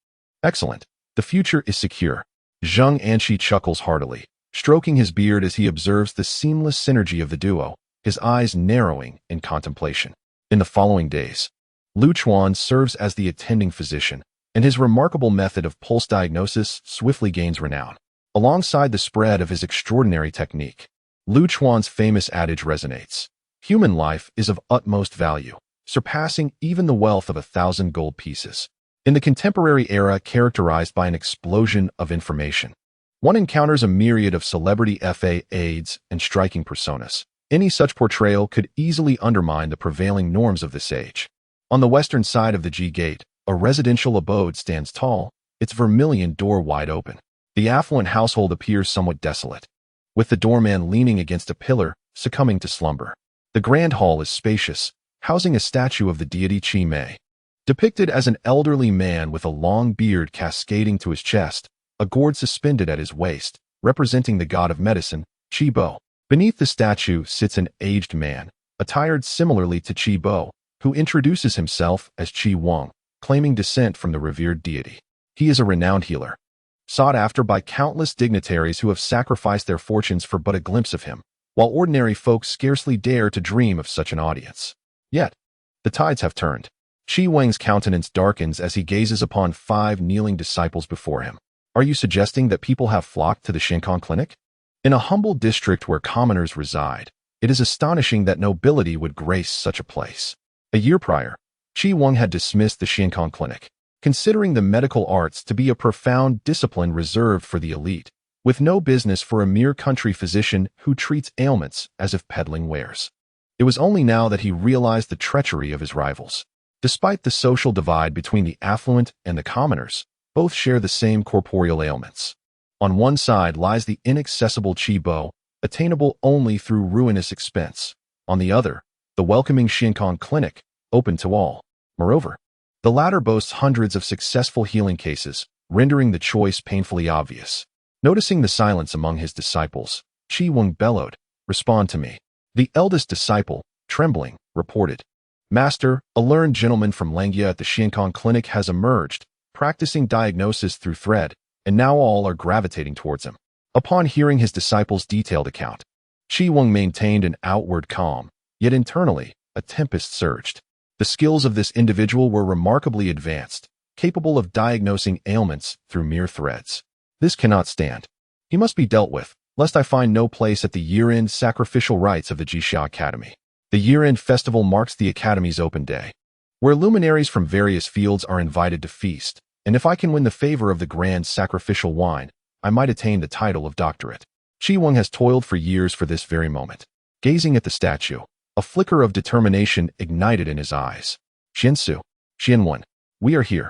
Excellent. The future is secure. Zheng Anqi chuckles heartily, stroking his beard as he observes the seamless synergy of the duo, his eyes narrowing in contemplation. In the following days, Lu Chuan serves as the attending physician, and his remarkable method of pulse diagnosis swiftly gains renown. Alongside the spread of his extraordinary technique, Lu Chuan's famous adage resonates. Human life is of utmost value, surpassing even the wealth of 1,000 gold pieces. In the contemporary era characterized by an explosion of information, one encounters a myriad of celebrity aides and striking personas. Any such portrayal could easily undermine the prevailing norms of this age. On the western side of the G Gate, a residential abode stands tall, its vermilion door wide open. The affluent household appears somewhat desolate, with the doorman leaning against a pillar, succumbing to slumber. The grand hall is spacious, housing a statue of the deity Qi Mei. Depicted as an elderly man with a long beard cascading to his chest, a gourd suspended at his waist, representing the god of medicine, Qi Bo. Beneath the statue sits an aged man, attired similarly to Qi Bo, who introduces himself as Qi Wang, claiming descent from the revered deity. He is a renowned healer, sought after by countless dignitaries who have sacrificed their fortunes for but a glimpse of him, while ordinary folk scarcely dare to dream of such an audience. Yet, the tides have turned. Qi Wang's countenance darkens as he gazes upon 5 kneeling disciples before him. Are you suggesting that people have flocked to the Xiongnu clinic? In a humble district where commoners reside, it is astonishing that nobility would grace such a place. A year prior, Qi Wang had dismissed the Xiongnu clinic, considering the medical arts to be a profound discipline reserved for the elite, with no business for a mere country physician who treats ailments as if peddling wares. It was only now that he realized the treachery of his rivals. Despite the social divide between the affluent and the commoners, both share the same corporeal ailments. On one side lies the inaccessible Qi Bo, attainable only through ruinous expense. On the other, the welcoming Xiongnu clinic, open to all. Moreover, the latter boasts hundreds of successful healing cases, rendering the choice painfully obvious. Noticing the silence among his disciples, Qi Wang bellowed, "Respond to me." The eldest disciple, trembling, reported, "Master, a learned gentleman from Langya at the Xiongnu clinic has emerged, practicing diagnosis through thread, and now all are gravitating towards him." Upon hearing his disciple's detailed account, Qi Wang maintained an outward calm, yet internally, a tempest surged. The skills of this individual were remarkably advanced, capable of diagnosing ailments through mere threads. This cannot stand. He must be dealt with, lest I find no place at the year-end sacrificial rites of the Jixia Academy. The year-end festival marks the Academy's open day, where luminaries from various fields are invited to feast, and if I can win the favor of the grand sacrificial wine, I might attain the title of doctorate. Qi Wang has toiled for years for this very moment. Gazing at the statue, a flicker of determination ignited in his eyes. Xiansu, Xianwen, we are here,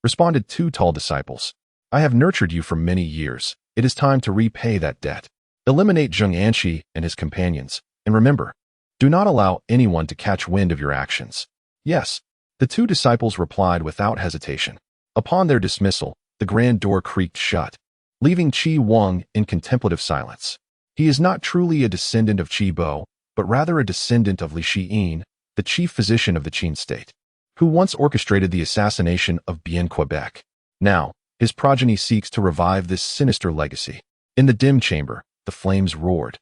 responded two tall disciples. I have nurtured you for many years. It is time to repay that debt. Eliminate Zheng Anqi and his companions, and remember, do not allow anyone to catch wind of your actions. Yes, the two disciples replied without hesitation. Upon their dismissal, the grand door creaked shut, leaving Qi Wang in contemplative silence. He is not truly a descendant of Qi Bo, but rather a descendant of Li Shiyin, the chief physician of the Qin state, who once orchestrated the assassination of Bien Quebec. Now, his progeny seeks to revive this sinister legacy. In the dim chamber, the flames roared,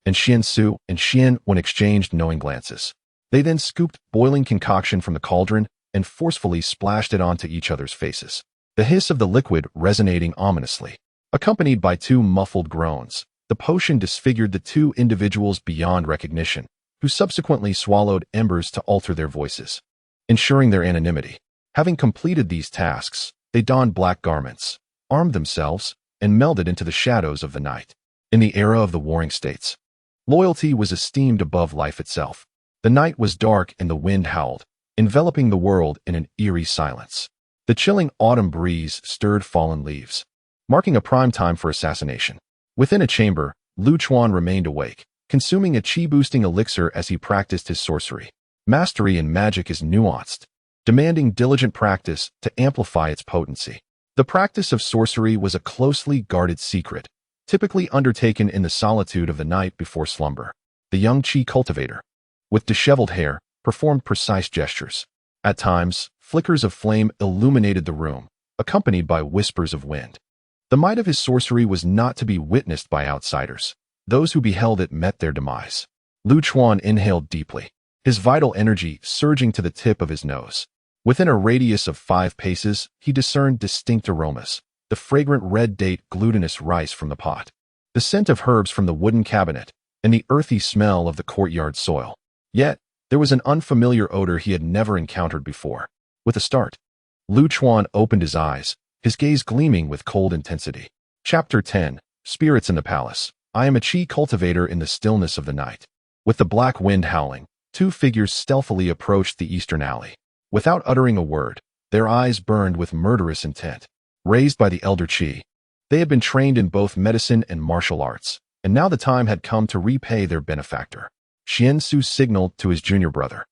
and Xiansu and Xianwen exchanged knowing glances. They then scooped boiling concoction from the cauldron and forcefully splashed it onto each other's faces, the hiss of the liquid resonating ominously. Accompanied by two muffled groans, the potion disfigured the two individuals beyond recognition, who subsequently swallowed embers to alter their voices, ensuring their anonymity. Having completed these tasks, they donned black garments, armed themselves, and melded into the shadows of the night. In the era of the warring states, loyalty was esteemed above life itself. The night was dark and the wind howled, enveloping the world in an eerie silence. The chilling autumn breeze stirred fallen leaves, marking a prime time for assassination. Within a chamber, Lu Chuan remained awake, consuming a qi-boosting elixir as he practiced his sorcery. Mastery in magic is nuanced, demanding diligent practice to amplify its potency. The practice of sorcery was a closely guarded secret, typically undertaken in the solitude of the night before slumber. The young Qi cultivator, with disheveled hair, performed precise gestures. At times, flickers of flame illuminated the room, accompanied by whispers of wind. The might of his sorcery was not to be witnessed by outsiders. Those who beheld it met their demise. Lu Chuan inhaled deeply, his vital energy surging to the tip of his nose. Within a radius of 5 paces, he discerned distinct aromas, the fragrant red date glutinous rice from the pot, the scent of herbs from the wooden cabinet, and the earthy smell of the courtyard soil. Yet, there was an unfamiliar odor he had never encountered before. With a start, Lu Chuan opened his eyes, his gaze gleaming with cold intensity. Chapter 10, Spirits in the Palace. I am a Qi cultivator in the stillness of the night. With the black wind howling, 2 figures stealthily approached the eastern alley. Without uttering a word, their eyes burned with murderous intent. Raised by the elder Qi, they had been trained in both medicine and martial arts, and now the time had come to repay their benefactor. Xiansu signaled to his junior brother,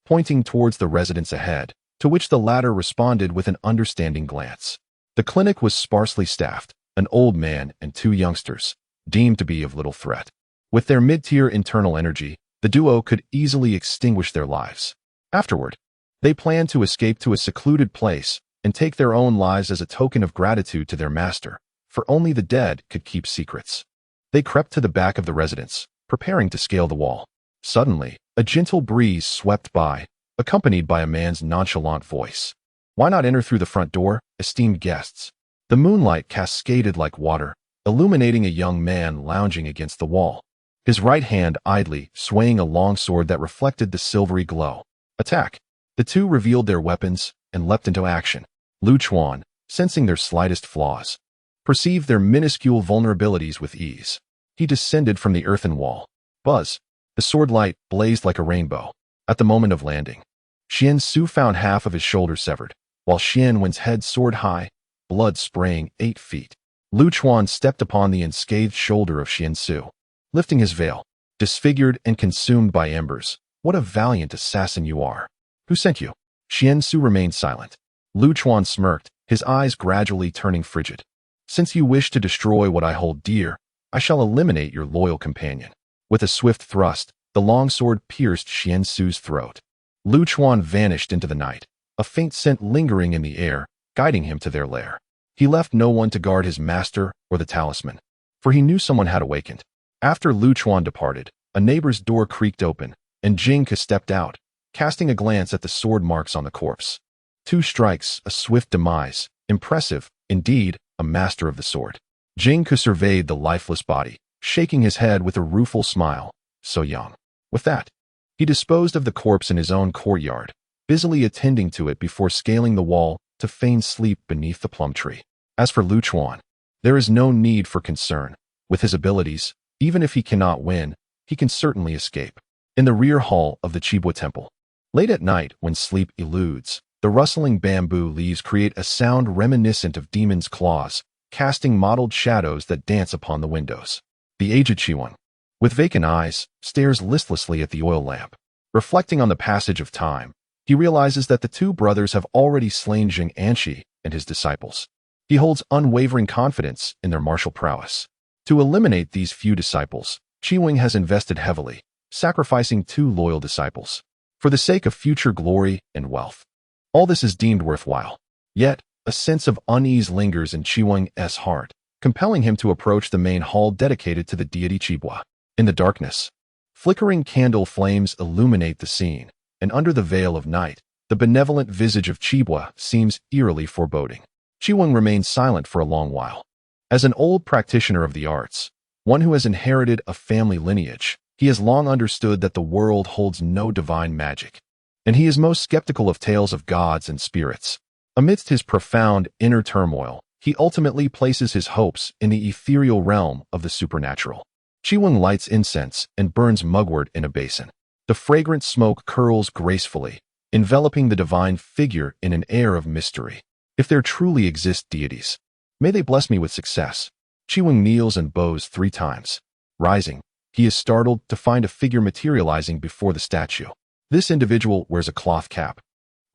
pointing towards the residence ahead, to which the latter responded with an understanding glance. The clinic was sparsely staffed, an old man and 2 youngsters, deemed to be of little threat. With their mid-tier internal energy, the duo could easily extinguish their lives. Afterward, they planned to escape to a secluded place and take their own lives as a token of gratitude to their master, for only the dead could keep secrets. They crept to the back of the residence, preparing to scale the wall. Suddenly, a gentle breeze swept by, accompanied by a man's nonchalant voice. Why not enter through the front door, esteemed guests? The moonlight cascaded like water, illuminating a young man lounging against the wall, his right hand idly swaying a long sword that reflected the silvery glow. Attack! The two revealed their weapons and leapt into action. Lu Chuan, sensing their slightest flaws, perceived their minuscule vulnerabilities with ease. He descended from the earthen wall. Buzz! The sword light blazed like a rainbow. At the moment of landing, Xiansu found half of his shoulder severed, while Xianwen's head soared high, blood spraying 8 feet. Lu Chuan stepped upon the unscathed shoulder of Xiansu, lifting his veil. Disfigured and consumed by embers, what a valiant assassin you are. Who sent you? Xiansu remained silent. Lu Chuan smirked, his eyes gradually turning frigid. Since you wish to destroy what I hold dear, I shall eliminate your loyal companion. With a swift thrust, the long sword pierced Xiansu's throat. Lu Chuan vanished into the night, a faint scent lingering in the air, guiding him to their lair. He left no one to guard his master or the talisman, for he knew someone had awakened. After Lu Chuan departed, a neighbor's door creaked open, and Jingke stepped out, casting a glance at the sword marks on the corpse. 2 strikes, a swift demise. Impressive, indeed, a master of the sword. Jingke surveyed the lifeless body, shaking his head with a rueful smile. So young. With that, he disposed of the corpse in his own courtyard, busily attending to it before scaling the wall to feign sleep beneath the plum tree. As for Lu Chuan, there is no need for concern. With his abilities, even if he cannot win, he can certainly escape. In the rear hall of the Qibua Temple, late at night when sleep eludes, the rustling bamboo leaves create a sound reminiscent of demons' claws, casting mottled shadows that dance upon the windows. The aged Qiwan, with vacant eyes, stares listlessly at the oil lamp. Reflecting on the passage of time, he realizes that the two brothers have already slain Zheng Anshi and his disciples. He holds unwavering confidence in their martial prowess. To eliminate these few disciples, Qiwen has invested heavily, sacrificing 2 loyal disciples, for the sake of future glory and wealth. All this is deemed worthwhile. Yet, a sense of unease lingers in Qiwen's heart, compelling him to approach the main hall dedicated to the deity Qibua. In the darkness, flickering candle flames illuminate the scene, and under the veil of night, the benevolent visage of Qibua seems eerily foreboding. Qiwen remains silent for a long while. As an old practitioner of the arts, one who has inherited a family lineage, he has long understood that the world holds no divine magic, and he is most skeptical of tales of gods and spirits. Amidst his profound inner turmoil, he ultimately places his hopes in the ethereal realm of the supernatural. Qiwen lights incense and burns mugwort in a basin. The fragrant smoke curls gracefully, enveloping the divine figure in an air of mystery. If there truly exist deities, may they bless me with success. Qiwen kneels and bows 3 times. Rising, he is startled to find a figure materializing before the statue. This individual wears a cloth cap,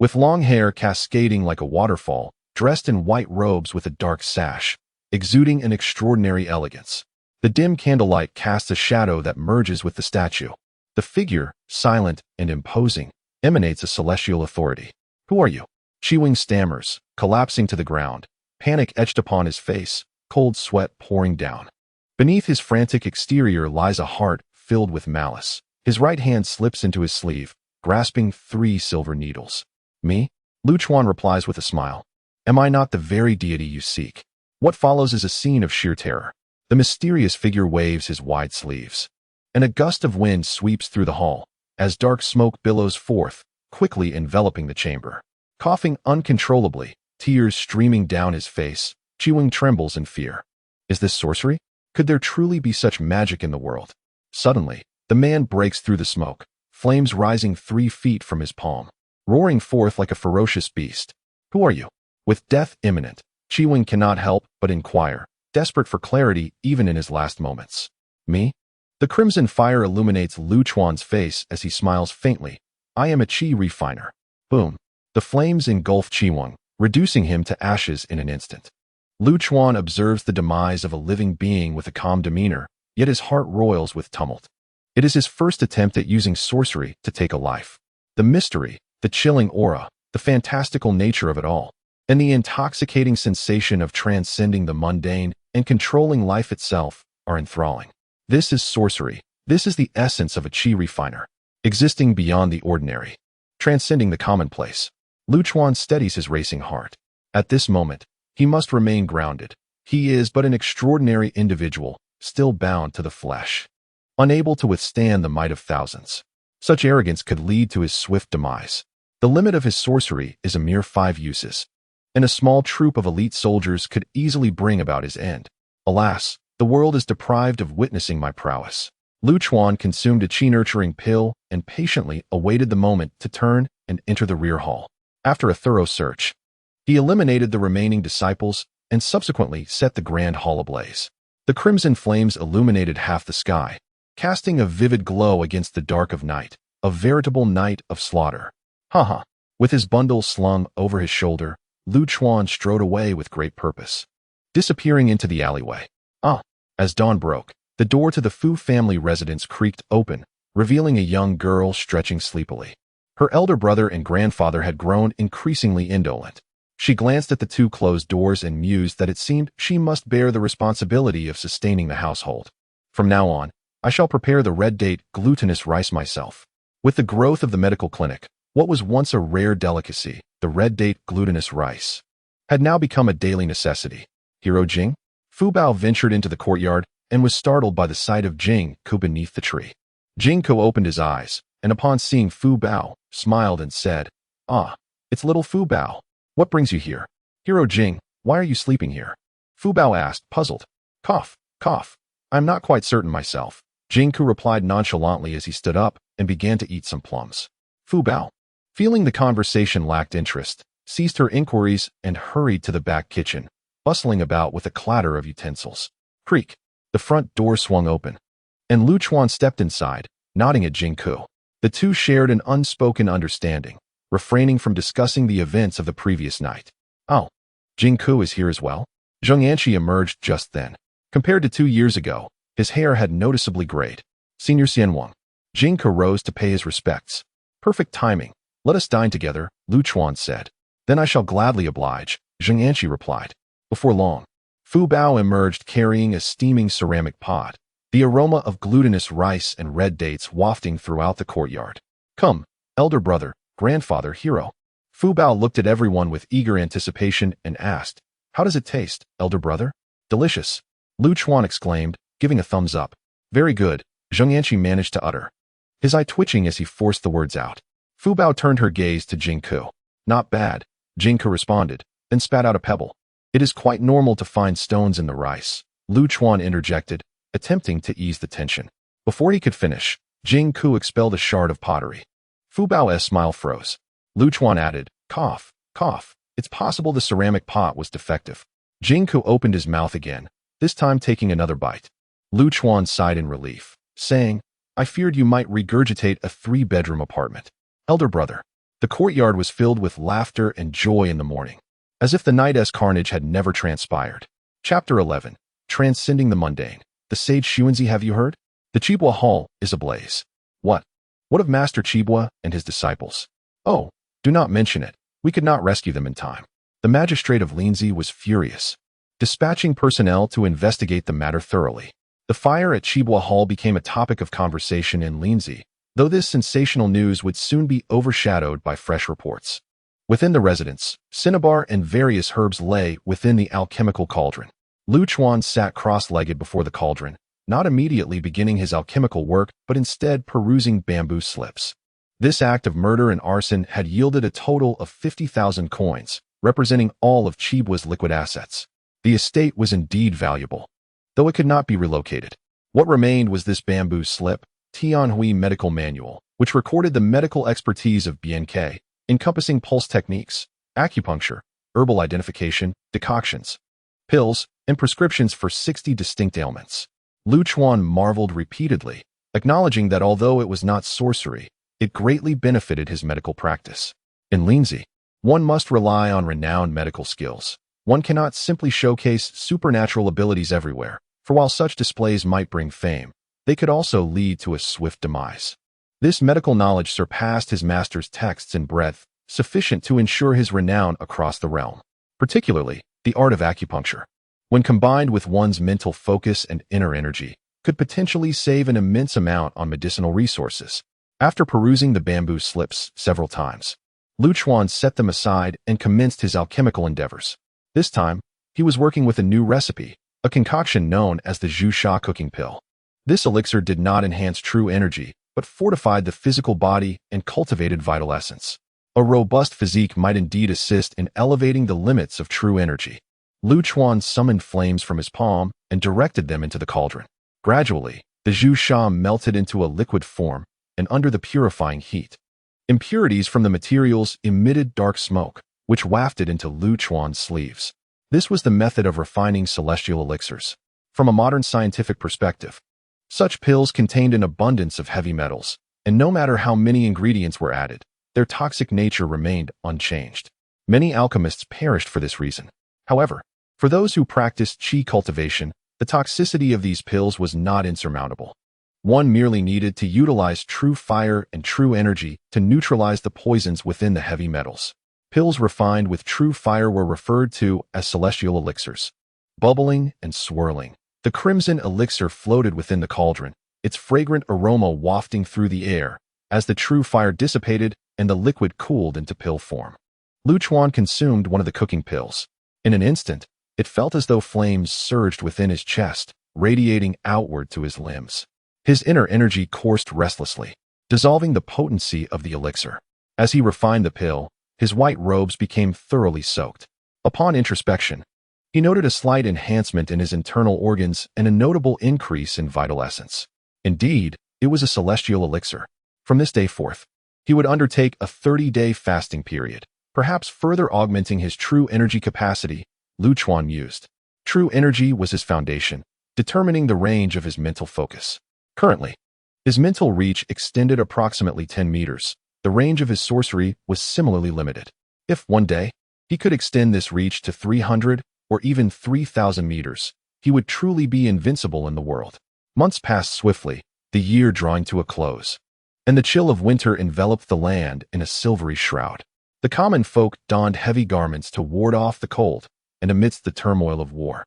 with long hair cascading like a waterfall, dressed in white robes with a dark sash, exuding an extraordinary elegance. The dim candlelight casts a shadow that merges with the statue. The figure, silent and imposing, emanates a celestial authority. Who are you? Qiwen stammers, collapsing to the ground, panic etched upon his face, cold sweat pouring down. Beneath his frantic exterior lies a heart filled with malice. His right hand slips into his sleeve, grasping 3 silver needles. Me? Lu Chuan replies with a smile. Am I not the very deity you seek? What follows is a scene of sheer terror. The mysterious figure waves his wide sleeves, and a gust of wind sweeps through the hall, as dark smoke billows forth, quickly enveloping the chamber. Coughing uncontrollably, tears streaming down his face, Qiwen trembles in fear. Is this sorcery? Could there truly be such magic in the world? Suddenly, the man breaks through the smoke, flames rising 3 feet from his palm, roaring forth like a ferocious beast. Who are you? With death imminent, Qiwen cannot help but inquire, desperate for clarity even in his last moments. Me? The crimson fire illuminates Lu Chuan's face as he smiles faintly. I am a qi refiner. Boom. The flames engulf Qiwen, reducing him to ashes in an instant. Lu Chuan observes the demise of a living being with a calm demeanor, yet his heart roils with tumult. It is his first attempt at using sorcery to take a life. The mystery, the chilling aura, the fantastical nature of it all, and the intoxicating sensation of transcending the mundane and controlling life itself are enthralling. This is sorcery. This is the essence of a qi refiner, existing beyond the ordinary, transcending the commonplace. Lu Chuan steadies his racing heart. At this moment, he must remain grounded. He is but an extraordinary individual, still bound to the flesh, unable to withstand the might of thousands. Such arrogance could lead to his swift demise. The limit of his sorcery is a mere 5 uses, and a small troop of elite soldiers could easily bring about his end. Alas, the world is deprived of witnessing my prowess. Lu Chuan consumed a qi-nurturing pill and patiently awaited the moment to turn and enter the rear hall. After a thorough search, he eliminated the remaining disciples and subsequently set the grand hall ablaze. The crimson flames illuminated half the sky, casting a vivid glow against the dark of night, a veritable night of slaughter. Haha. With his bundle slung over his shoulder, Lu Chuan strode away with great purpose, disappearing into the alleyway. As dawn broke, the door to the Fu family residence creaked open, revealing a young girl stretching sleepily. Her elder brother and grandfather had grown increasingly indolent. She glanced at the 2 closed doors and mused that it seemed she must bear the responsibility of sustaining the household. From now on, I shall prepare the red date glutinous rice myself. With the growth of the medical clinic, what was once a rare delicacy, the red date glutinous rice, had now become a daily necessity. Hero Jing? Fu Bao ventured into the courtyard and was startled by the sight of Jing Ko beneath the tree. Jing Ko opened his eyes, and upon seeing Fu Bao, smiled and said, "Ah, it's little Fu Bao. What brings you here? Hero Jing, why are you sleeping here? Fu Bao asked, puzzled. Cough, cough. I'm not quite certain myself. Jingku replied nonchalantly as he stood up and began to eat some plums. Fu Bao, feeling the conversation lacked interest, ceased her inquiries and hurried to the back kitchen, bustling about with a clatter of utensils. Creak. The front door swung open, and Lu Chuan stepped inside, nodding at Jingku. The two shared an unspoken understanding, refraining from discussing the events of the previous night. Oh, Jingku is here as well? Zheng Yanqi emerged just then. Compared to 2 years ago, his hair had noticeably grayed. Senior Xianwang. Jingku rose to pay his respects. Perfect timing. Let us dine together, Lu Chuan said. Then I shall gladly oblige, Zheng Yanqi replied. Before long, Fu Bao emerged carrying a steaming ceramic pot, the aroma of glutinous rice and red dates wafting throughout the courtyard. Come, elder brother, grandfather, hero. Fu Bao looked at everyone with eager anticipation and asked, how does it taste, elder brother? Delicious, Lu Chuan exclaimed, giving a thumbs up. Very good, Zheng Yanqi managed to utter, his eye twitching as he forced the words out. Fu Bao turned her gaze to Jingku. Not bad, Jingku responded, then spat out a pebble. It is quite normal to find stones in the rice, Lu Chuan interjected, attempting to ease the tension. Before he could finish, Jingku expelled a shard of pottery. Fu Bao's smile froze. Lu Chuan added, cough, cough. It's possible the ceramic pot was defective. Jingku opened his mouth again, this time taking another bite. Lu Chuan sighed in relief, saying, I feared you might regurgitate a 3-bedroom apartment. Elder brother. The courtyard was filled with laughter and joy in the morning, as if the night's carnage had never transpired. Chapter 11. Transcending the Mundane. The sage Xuanzi, have you heard? The Qibua Hall is ablaze. What? What of Master Qibua and his disciples? Oh, do not mention it. We could not rescue them in time. The magistrate of Linzi was furious, dispatching personnel to investigate the matter thoroughly. The fire at Qibua Hall became a topic of conversation in Linzi, though this sensational news would soon be overshadowed by fresh reports. Within the residence, cinnabar and various herbs lay within the alchemical cauldron. Lu Chuan sat cross-legged before the cauldron, not immediately beginning his alchemical work, but instead perusing bamboo slips. This act of murder and arson had yielded a total of 50,000 coins, representing all of Qibua's liquid assets. The estate was indeed valuable, though it could not be relocated. What remained was this bamboo slip, Tianhui Medical Manual, which recorded the medical expertise of BNK, encompassing pulse techniques, acupuncture, herbal identification, decoctions, pills, and prescriptions for 60 distinct ailments. Lu Chuan marveled repeatedly, acknowledging that although it was not sorcery, it greatly benefited his medical practice. In Linzi, one must rely on renowned medical skills. One cannot simply showcase supernatural abilities everywhere, for while such displays might bring fame, they could also lead to a swift demise. This medical knowledge surpassed his master's texts in breadth, sufficient to ensure his renown across the realm. Particularly, the art of acupuncture, when combined with one's mental focus and inner energy, could potentially save an immense amount on medicinal resources. After perusing the bamboo slips several times, Lu Chuan set them aside and commenced his alchemical endeavors. This time, he was working with a new recipe, a concoction known as the Zhu Sha cooking pill. This elixir did not enhance true energy, but fortified the physical body and cultivated vital essence. A robust physique might indeed assist in elevating the limits of true energy. Lu Chuan summoned flames from his palm and directed them into the cauldron. Gradually, the Zhu Sha melted into a liquid form, and under the purifying heat, impurities from the materials emitted dark smoke, which wafted into Lu Chuan's sleeves. This was the method of refining celestial elixirs. From a modern scientific perspective, such pills contained an abundance of heavy metals, and no matter how many ingredients were added, their toxic nature remained unchanged. Many alchemists perished for this reason. However, for those who practiced qi cultivation, the toxicity of these pills was not insurmountable. One merely needed to utilize true fire and true energy to neutralize the poisons within the heavy metals. Pills refined with true fire were referred to as celestial elixirs. Bubbling and swirling, the crimson elixir floated within the cauldron, its fragrant aroma wafting through the air as the true fire dissipated and the liquid cooled into pill form. Lu Chuan consumed one of the cooking pills. In an instant, it felt as though flames surged within his chest, radiating outward to his limbs. His inner energy coursed restlessly, dissolving the potency of the elixir. As he refined the pill, His white robes became thoroughly soaked. Upon introspection, he noted a slight enhancement in his internal organs and a notable increase in vital essence. Indeed, it was a celestial elixir. From this day forth, he would undertake a 30-day fasting period, perhaps further augmenting his true energy capacity. Lu Chuan mused. True energy was his foundation, determining the range of his mental focus. Currently, his mental reach extended approximately 10 meters. The range of his sorcery was similarly limited. If one day he could extend this reach to 300 or even 3,000 meters, he would truly be invincible in the world. Months passed swiftly, the year drawing to a close, and the chill of winter enveloped the land in a silvery shroud. The common folk donned heavy garments to ward off the cold, and amidst the turmoil of war,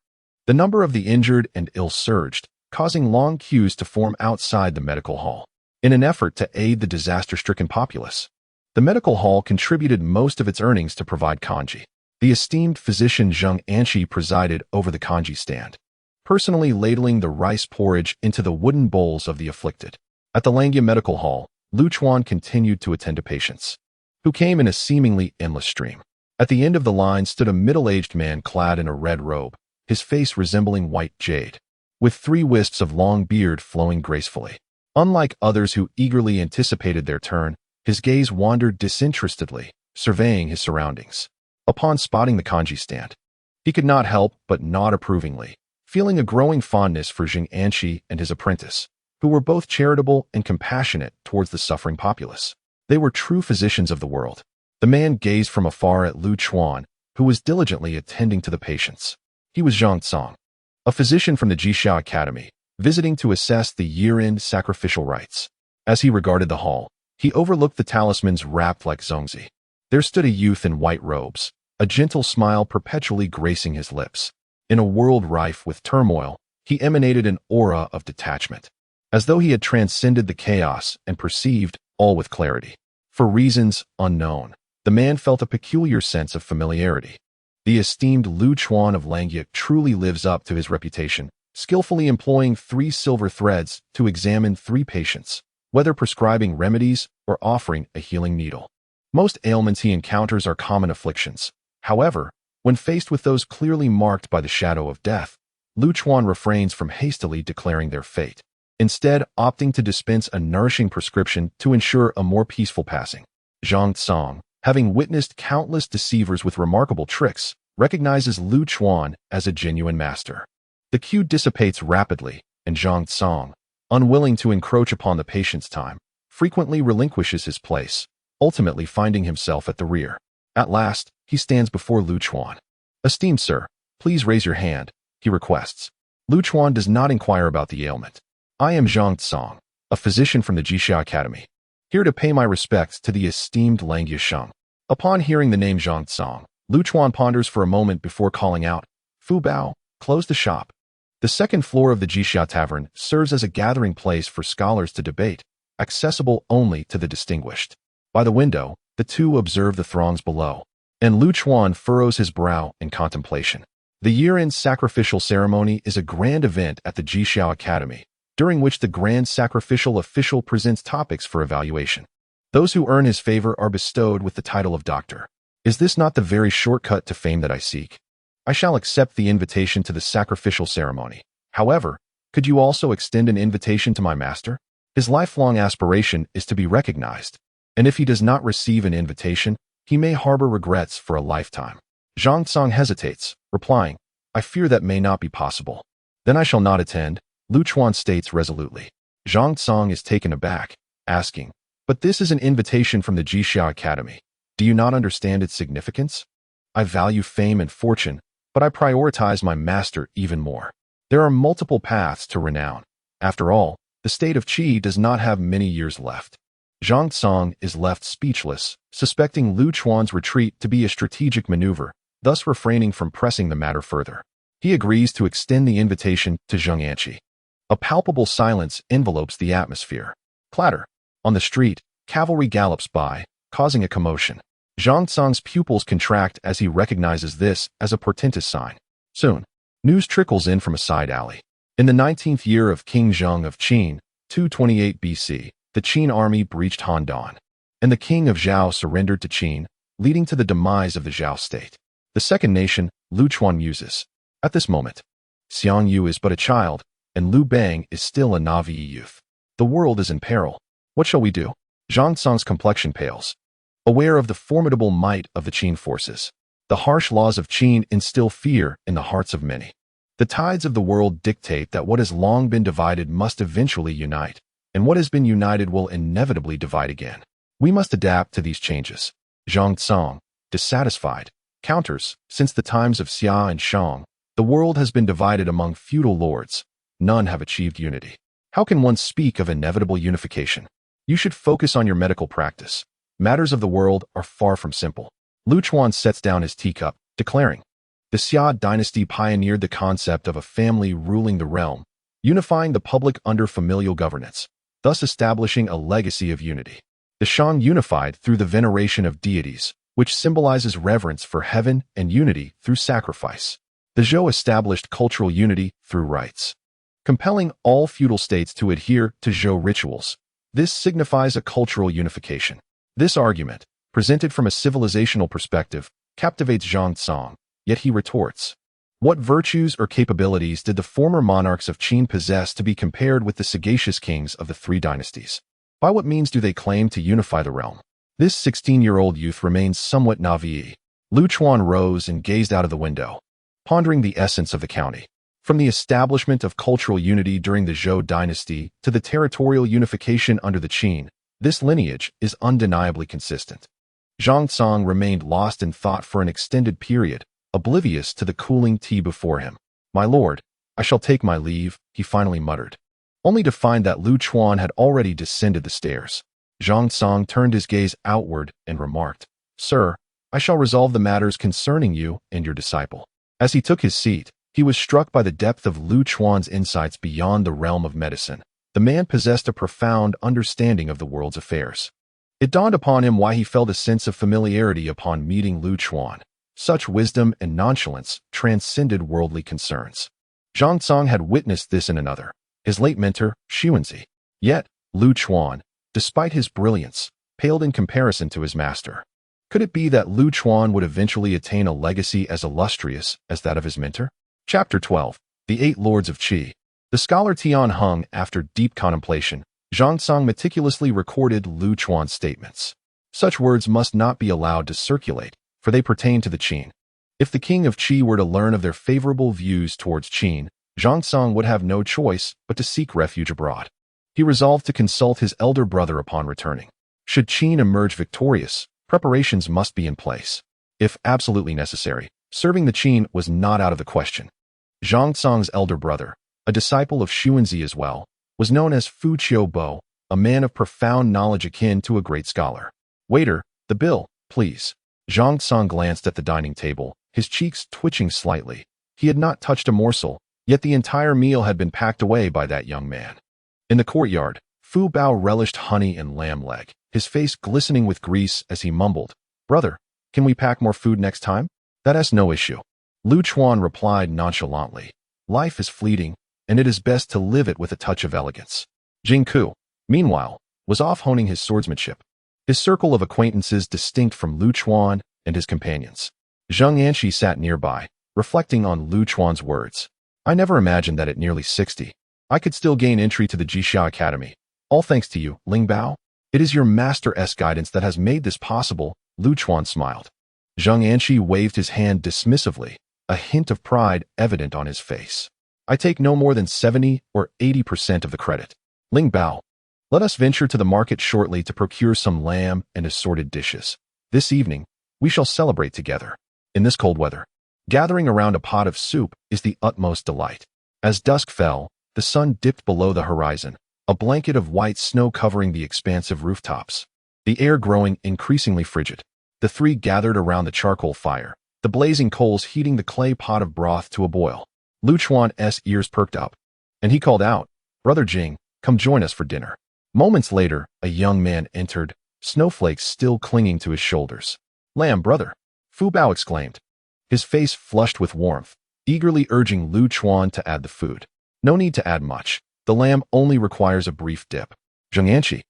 the number of the injured and ill surged, causing long queues to form outside the medical hall. In an effort to aid the disaster-stricken populace, the medical hall contributed most of its earnings to provide kanji. The esteemed physician Zheng Anqi presided over the kanji stand, personally ladling the rice porridge into the wooden bowls of the afflicted. At the Langya Medical Hall, Lu Chuan continued to attend to patients, who came in a seemingly endless stream. At the end of the line stood a middle-aged man clad in a red robe, his face resembling white jade, with 3 wisps of long beard flowing gracefully. Unlike others who eagerly anticipated their turn, his gaze wandered disinterestedly, surveying his surroundings. Upon spotting the kanji stand, he could not help but nod approvingly, feeling a growing fondness for Zheng Anqi and his apprentice, who were both charitable and compassionate towards the suffering populace. They were true physicians of the world. The man gazed from afar at Lu Chuan, who was diligently attending to the patients. He was Zhang Tsong, a physician from the Jixia Academy, visiting to assess the year-end sacrificial rites. As he regarded the hall, he overlooked the talismans wrapped like zongzi. There stood a youth in white robes, a gentle smile perpetually gracing his lips. In a world rife with turmoil, he emanated an aura of detachment, as though he had transcended the chaos and perceived all with clarity. For reasons unknown, the man felt a peculiar sense of familiarity. The esteemed Lu Chuan of Langya truly lives up to his reputation, skillfully employing 3 silver threads to examine 3 patients, whether prescribing remedies or offering a healing needle. Most ailments he encounters are common afflictions. However, when faced with those clearly marked by the shadow of death, Lu Chuan refrains from hastily declaring their fate, instead opting to dispense a nourishing prescription to ensure a more peaceful passing. Zhang Tsong, having witnessed countless deceivers with remarkable tricks, recognizes Lu Chuan as a genuine master. The queue dissipates rapidly, and Zhang Tsong, unwilling to encroach upon the patient's time, frequently relinquishes his place, ultimately finding himself at the rear. At last, he stands before Lu Chuan. "Esteemed sir, please raise your hand," he requests. Lu Chuan does not inquire about the ailment. "I am Zhang Tsong, a physician from the Jixia Academy, here to pay my respects to the esteemed Langya Sheng." Upon hearing the name Zhang Tsong, Lu Chuan ponders for a moment before calling out, "Fu Bao, close the shop." The second floor of the Jixia Tavern serves as a gathering place for scholars to debate, accessible only to the distinguished. By the window, the two observe the throngs below, and Lu Chuan furrows his brow in contemplation. The year-end sacrificial ceremony is a grand event at the Jixia Academy, during which the grand sacrificial official presents topics for evaluation. Those who earn his favor are bestowed with the title of doctor. Is this not the very shortcut to fame that I seek? I shall accept the invitation to the sacrificial ceremony. However, could you also extend an invitation to my master? His lifelong aspiration is to be recognized, and if he does not receive an invitation, he may harbor regrets for a lifetime. Zhang Tsong hesitates, replying, "I fear that may not be possible." "Then I shall not attend," Lu Chuan states resolutely. Zhang Tsong is taken aback, asking, "But this is an invitation from the Jixia Academy. Do you not understand its significance? I value fame and fortune, but I prioritize my master even more. There are multiple paths to renown. After all, the state of Qi does not have many years left." Zhang Tsong is left speechless, suspecting Lu Chuan's retreat to be a strategic maneuver, thus refraining from pressing the matter further. He agrees to extend the invitation to Zheng Anqi. A palpable silence envelopes the atmosphere. Clatter. On the street, cavalry gallops by, causing a commotion. Zhang Tsong's pupils contract as he recognizes this as a portentous sign. Soon, news trickles in from a side alley. In the 19th year of King Zheng of Qin, 228 BC, the Qin army breached Handan, and the king of Zhao surrendered to Qin, leading to the demise of the Zhao state. The second nation, Luchuan muses. At this moment, Xiongnu is but a child, and Liu Bang is still a Navi youth. The world is in peril. What shall we do? Zhang Tsang's complexion pales. Aware of the formidable might of the Qin forces, the harsh laws of Qin instill fear in the hearts of many. The tides of the world dictate that what has long been divided must eventually unite, and what has been united will inevitably divide again. We must adapt to these changes. Zhang Tsang, dissatisfied, counters, since the times of Xia and Shang, the world has been divided among feudal lords. None have achieved unity. How can one speak of inevitable unification? You should focus on your medical practice. Matters of the world are far from simple. Luchuan sets down his teacup, declaring, the Xia dynasty pioneered the concept of a family ruling the realm, unifying the public under familial governance, thus establishing a legacy of unity. The Shang unified through the veneration of deities, which symbolizes reverence for heaven and unity through sacrifice. The Zhou established cultural unity through rites, compelling all feudal states to adhere to Zhou rituals. This signifies a cultural unification. This argument, presented from a civilizational perspective, captivates Zhang Tsang, yet he retorts. What virtues or capabilities did the former monarchs of Qin possess to be compared with the sagacious kings of the three dynasties? By what means do they claim to unify the realm? This 16-year-old youth remains somewhat naïve. Luchuan rose and gazed out of the window, pondering the essence of the county. From the establishment of cultural unity during the Zhou dynasty to the territorial unification under the Qin, this lineage is undeniably consistent. Zhang Tsang remained lost in thought for an extended period, oblivious to the cooling tea before him. My lord, I shall take my leave, he finally muttered, only to find that Luchuan had already descended the stairs. Zhang Tsang turned his gaze outward and remarked, Sir, I shall resolve the matters concerning you and your disciple. As he took his seat, he was struck by the depth of Luchuan's insights beyond the realm of medicine. The man possessed a profound understanding of the world's affairs. It dawned upon him why he felt a sense of familiarity upon meeting Luchuan. Such wisdom and nonchalance transcended worldly concerns. Zhang Tsang had witnessed this in another, his late mentor, Xuanzi. Yet, Luchuan, despite his brilliance, paled in comparison to his master. Could it be that Luchuan would eventually attain a legacy as illustrious as that of his mentor? Chapter 12. The Eight Lords of Qi. The scholar Tian Hung, after deep contemplation, Zhang Tsang meticulously recorded Luchuan's statements. Such words must not be allowed to circulate, for they pertain to the Qin. If the king of Qi were to learn of their favorable views towards Qin, Zhang Tsang would have no choice but to seek refuge abroad. He resolved to consult his elder brother upon returning. Should Qin emerge victorious, preparations must be in place. If absolutely necessary, serving the Qin was not out of the question. Zhang Tsang's elder brother, a disciple of Xuanzi as well, was known as Fu Qiubo, a man of profound knowledge akin to a great scholar. Waiter, the bill, please. Zhang Tsang glanced at the dining table, his cheeks twitching slightly. He had not touched a morsel, yet the entire meal had been packed away by that young man. In the courtyard, Fu Bao relished honey and lamb leg, his face glistening with grease as he mumbled, Brother, can we pack more food next time? That's no issue. Luchuan replied nonchalantly, Life is fleeting, and it is best to live it with a touch of elegance. Jingku, meanwhile, was off honing his swordsmanship, his circle of acquaintances distinct from Luchuan and his companions. Zheng Anshi sat nearby, reflecting on Luchuan's words. I never imagined that at nearly 60, I could still gain entry to the Jixia Academy. All thanks to you, Ling Bao. It is your master's guidance that has made this possible, Luchuan smiled. Zheng Anshi waved his hand dismissively, a hint of pride evident on his face. I take no more than 70 or 80% of the credit. Ling Bao, let us venture to the market shortly to procure some lamb and assorted dishes. This evening, we shall celebrate together. In this cold weather, gathering around a pot of soup is the utmost delight. As dusk fell, the sun dipped below the horizon, a blanket of white snow covering the expansive rooftops. The air growing increasingly frigid. The three gathered around the charcoal fire, the blazing coals heating the clay pot of broth to a boil. Luchuan's ears perked up, and he called out, Brother Jing, come join us for dinner. Moments later, a young man entered, snowflakes still clinging to his shoulders. Lamb, brother, Fu Bao exclaimed, his face flushed with warmth, eagerly urging Luchuan to add the food. No need to add much. The lamb only requires a brief dip. Zheng Anshi,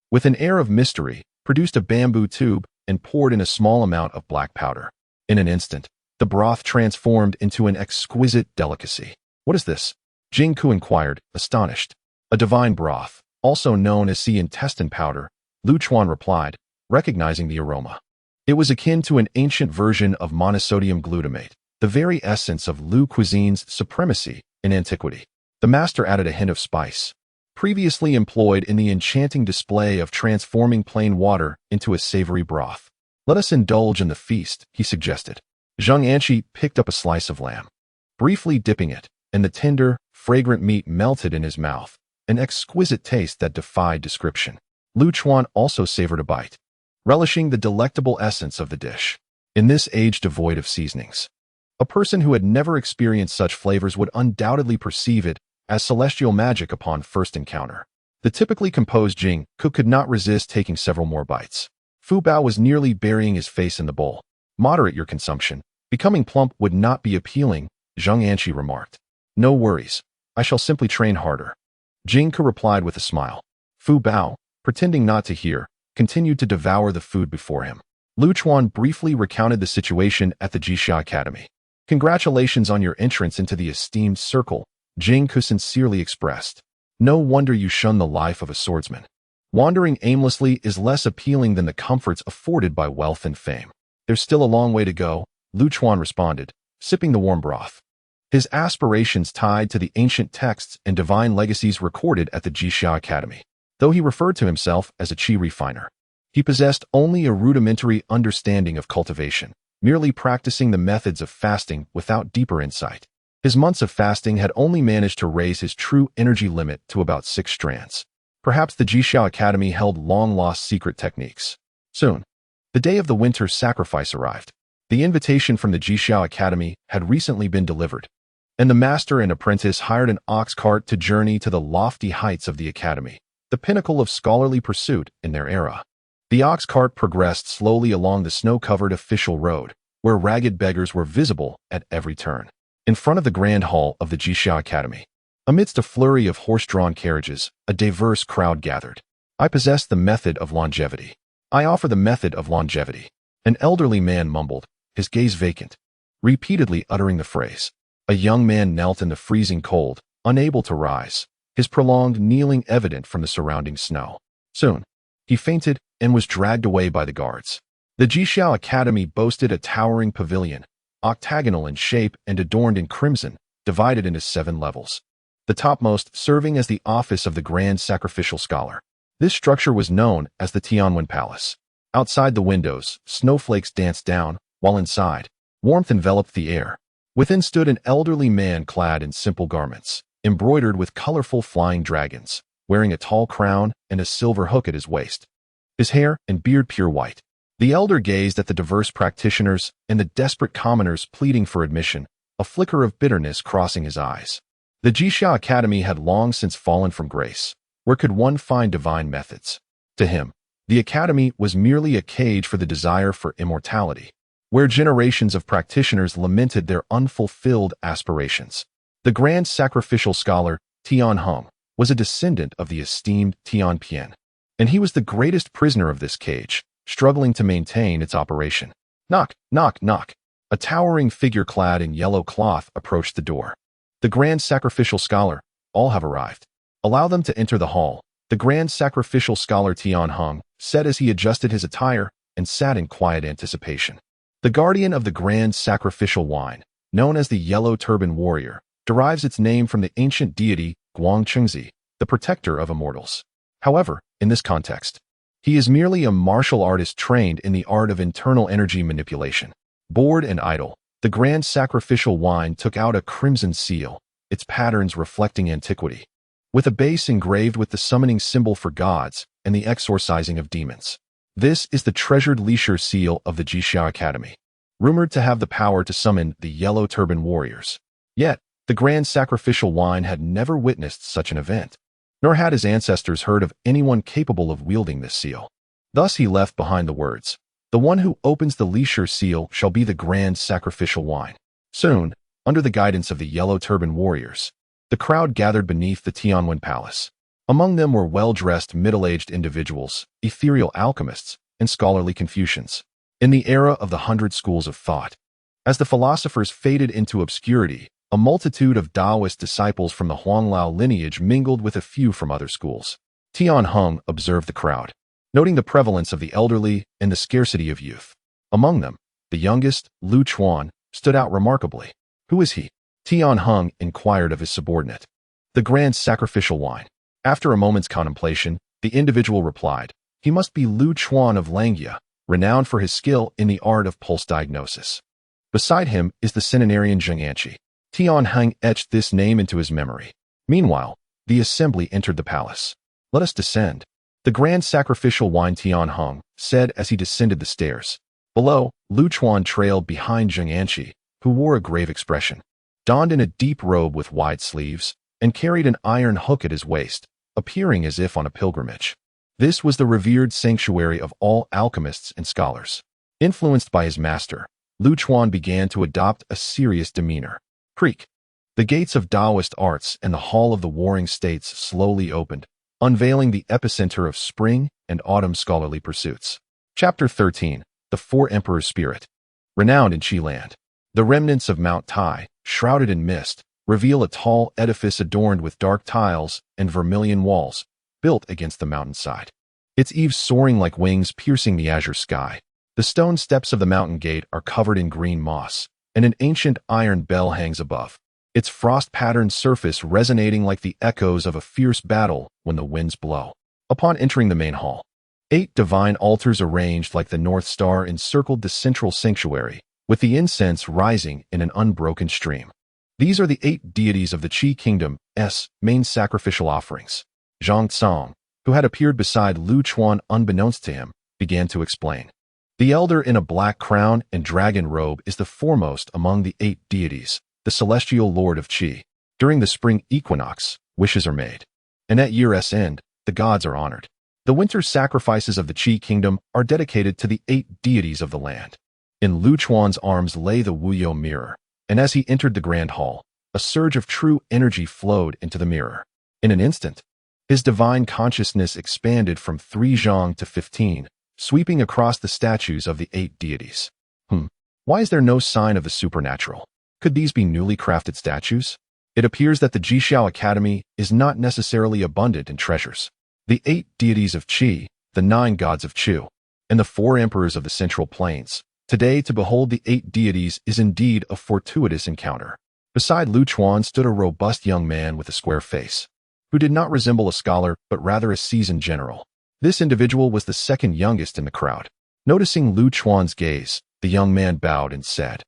with an air of mystery, produced a bamboo tube and poured in a small amount of black powder. In an instant, the broth transformed into an exquisite delicacy. "What is this?" Jingku inquired, astonished. "A divine broth, also known as sea intestine powder," Lu Chuan replied, recognizing the aroma. It was akin to an ancient version of monosodium glutamate, the very essence of Lu cuisine's supremacy in antiquity. The master added a hint of spice, previously employed in the enchanting display of transforming plain water into a savory broth. "Let us indulge in the feast," he suggested. Zheng Anqi picked up a slice of lamb, briefly dipping it, and the tender, fragrant meat melted in his mouth, an exquisite taste that defied description. Lu Chuan also savored a bite, relishing the delectable essence of the dish. In this age devoid of seasonings, a person who had never experienced such flavors would undoubtedly perceive it as celestial magic upon first encounter. The typically composed Jing could not resist taking several more bites. Fu Bao was nearly burying his face in the bowl. "Moderate your consumption. Becoming plump would not be appealing," Zheng Anqi remarked. "No worries. I shall simply train harder." Jingke replied with a smile. Fu Bao, pretending not to hear, continued to devour the food before him. Lu Chuan briefly recounted the situation at the Jixia Academy. "Congratulations on your entrance into the esteemed circle," Jingke sincerely expressed. "No wonder you shun the life of a swordsman. Wandering aimlessly is less appealing than the comforts afforded by wealth and fame." "There's still a long way to go," Lu Chuan responded, sipping the warm broth. His aspirations tied to the ancient texts and divine legacies recorded at the Jixia Academy. Though he referred to himself as a qi refiner, he possessed only a rudimentary understanding of cultivation, merely practicing the methods of fasting without deeper insight. His months of fasting had only managed to raise his true energy limit to about 6 strands. Perhaps the Jixia Academy held long-lost secret techniques. Soon, the day of the winter sacrifice arrived. The invitation from the Jixia Academy had recently been delivered, and the master and apprentice hired an ox cart to journey to the lofty heights of the academy, the pinnacle of scholarly pursuit in their era. The ox cart progressed slowly along the snow-covered official road, where ragged beggars were visible at every turn. In front of the grand hall of the Jixia Academy, amidst a flurry of horse-drawn carriages, a diverse crowd gathered. "I possess the method of longevity. I offer the method of longevity," an elderly man mumbled, his gaze vacant, repeatedly uttering the phrase. A young man knelt in the freezing cold, unable to rise, his prolonged kneeling evident from the surrounding snow. Soon, he fainted and was dragged away by the guards. The Jixia Academy boasted a towering pavilion, octagonal in shape and adorned in crimson, divided into 7 levels. The topmost serving as the office of the Grand Sacrificial Scholar. This structure was known as the Tianwen Palace. Outside the windows, snowflakes danced down, while inside, warmth enveloped the air. Within stood an elderly man clad in simple garments, embroidered with colorful flying dragons, wearing a tall crown and a silver hook at his waist. His hair and beard pure white. The elder gazed at the diverse practitioners and the desperate commoners pleading for admission, a flicker of bitterness crossing his eyes. The Jixia Academy had long since fallen from grace. Where could one find divine methods? To him, the academy was merely a cage for the desire for immortality, where generations of practitioners lamented their unfulfilled aspirations. The grand sacrificial scholar, Tian Hong, was a descendant of the esteemed Tian Pian, and he was the greatest prisoner of this cage, struggling to maintain its operation. Knock, knock, knock. A towering figure clad in yellow cloth approached the door. "The grand sacrificial scholar, all have arrived. Allow them to enter the hall," the grand sacrificial scholar Tian Hong said as he adjusted his attire and sat in quiet anticipation. The guardian of the grand sacrificial wine, known as the Yellow Turban Warrior, derives its name from the ancient deity Guang Chengzi, the protector of immortals. However, in this context, he is merely a martial artist trained in the art of internal energy manipulation. Bored and idle, the grand sacrificial wine took out a crimson seal, its patterns reflecting antiquity, with a base engraved with the summoning symbol for gods and the exorcising of demons. This is the treasured leisure seal of the Jixia Academy, rumored to have the power to summon the Yellow Turban Warriors. Yet, the grand sacrificial wine had never witnessed such an event, nor had his ancestors heard of anyone capable of wielding this seal. Thus he left behind the words, "The one who opens the leisure seal shall be the grand sacrificial wine." Soon, under the guidance of the Yellow Turban Warriors, the crowd gathered beneath the Tianwen Palace. Among them were well-dressed middle-aged individuals, ethereal alchemists, and scholarly Confucians. In the era of the 100 schools of thought, as the philosophers faded into obscurity, a multitude of Taoist disciples from the Huanglao lineage mingled with a few from other schools. Tian Heng observed the crowd, noting the prevalence of the elderly and the scarcity of youth. Among them, the youngest, Lu Chuan, stood out remarkably. Who is he? Tian Heng inquired of his subordinate. The grand sacrificial wine. After a moment's contemplation, the individual replied, he must be Lu Chuan of Langia, renowned for his skill in the art of pulse diagnosis. Beside him is the centenarian Zhenguan. Tian Heng etched this name into his memory. Meanwhile, the assembly entered the palace. Let us descend. The grand sacrificial wine, Tian Heng said as he descended the stairs. Below, Lu Chuan trailed behind Zhenguan, who wore a grave expression. Donned in a deep robe with wide sleeves, and carried an iron hook at his waist, appearing as if on a pilgrimage. This was the revered sanctuary of all alchemists and scholars. Influenced by his master, Lu Chuan began to adopt a serious demeanor. Creak. The gates of Taoist arts and the Hall of the Warring States slowly opened, unveiling the epicenter of spring and autumn scholarly pursuits. Chapter 13. The Four Emperors' Spirit. Renowned in Qi land, the remnants of Mount Tai, shrouded in mist, reveal a tall edifice adorned with dark tiles and vermilion walls, built against the mountainside. Its eaves soaring like wings piercing the azure sky. The stone steps of the mountain gate are covered in green moss, and an ancient iron bell hangs above, its frost-patterned surface resonating like the echoes of a fierce battle when the winds blow. Upon entering the main hall, 8 divine altars arranged like the North Star encircled the central sanctuary, with the incense rising in an unbroken stream. These are the 8 deities of the Qi Kingdom's main sacrificial offerings. Zhang Tsang, who had appeared beside Lu Chuan unbeknownst to him, began to explain. The elder in a black crown and dragon robe is the foremost among the 8 deities, the celestial lord of Qi. During the spring equinox, wishes are made, and at year's end, the gods are honored. The winter sacrifices of the Qi kingdom are dedicated to the 8 deities of the land. In Lu Chuan's arms lay the Wuyou mirror, and as he entered the grand hall, a surge of true energy flowed into the mirror. In an instant, his divine consciousness expanded from 3 zhang to 15, sweeping across the statues of the 8 deities. Why is there no sign of the supernatural? Could these be newly crafted statues? It appears that the Jixiao Academy is not necessarily abundant in treasures. The 8 deities of Qi, the 9 gods of Chu, and the 4 emperors of the Central Plains. Today, to behold the 8 deities is indeed a fortuitous encounter. Beside Lu Chuan stood a robust young man with a square face, who did not resemble a scholar but rather a seasoned general. This individual was the second youngest in the crowd. Noticing Lu Chuan's gaze, the young man bowed and said,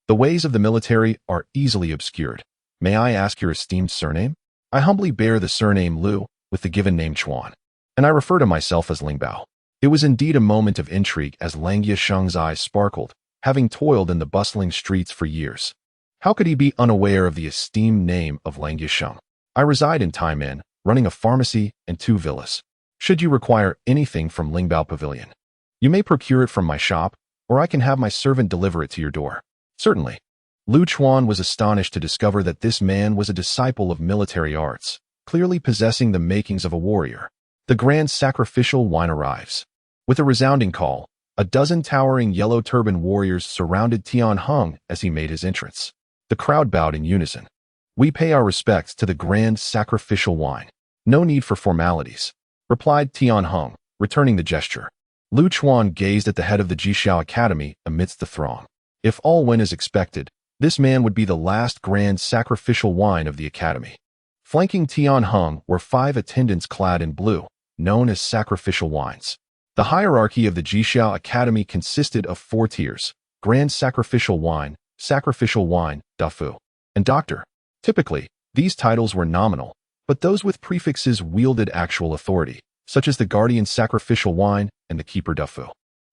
"The ways of the military are easily obscured. May I ask your esteemed surname?" "I humbly bear the surname Lu, with the given name Chuan, and I refer to myself as Lingbao." It was indeed a moment of intrigue as Langia Sheng's eyes sparkled, having toiled in the bustling streets for years. How could he be unaware of the esteemed name of Langia Sheng? "I reside in Taimen, running a pharmacy and 2 villas. Should you require anything from Lingbao Pavilion, you may procure it from my shop, or I can have my servant deliver it to your door." "Certainly." Lu Chuan was astonished to discover that this man was a disciple of military arts, clearly possessing the makings of a warrior. The grand sacrificial wine arrives. With a resounding call, a dozen towering yellow turban warriors surrounded Tian Heng as he made his entrance. The crowd bowed in unison. "We pay our respects to the grand sacrificial wine. No need for formalities," replied Tian Heng, returning the gesture. Lu Chuan gazed at the head of the Jixiao Academy amidst the throng. If all went as expected, this man would be the last grand sacrificial wine of the academy. Flanking Tian Heng were 5 attendants clad in blue, known as sacrificial wines. The hierarchy of the Jixiao Academy consisted of 4 tiers: Grand Sacrificial Wine, Dafu, and Doctor. Typically, these titles were nominal, but those with prefixes wielded actual authority, such as the Guardian Sacrificial Wine and the Keeper Dafu.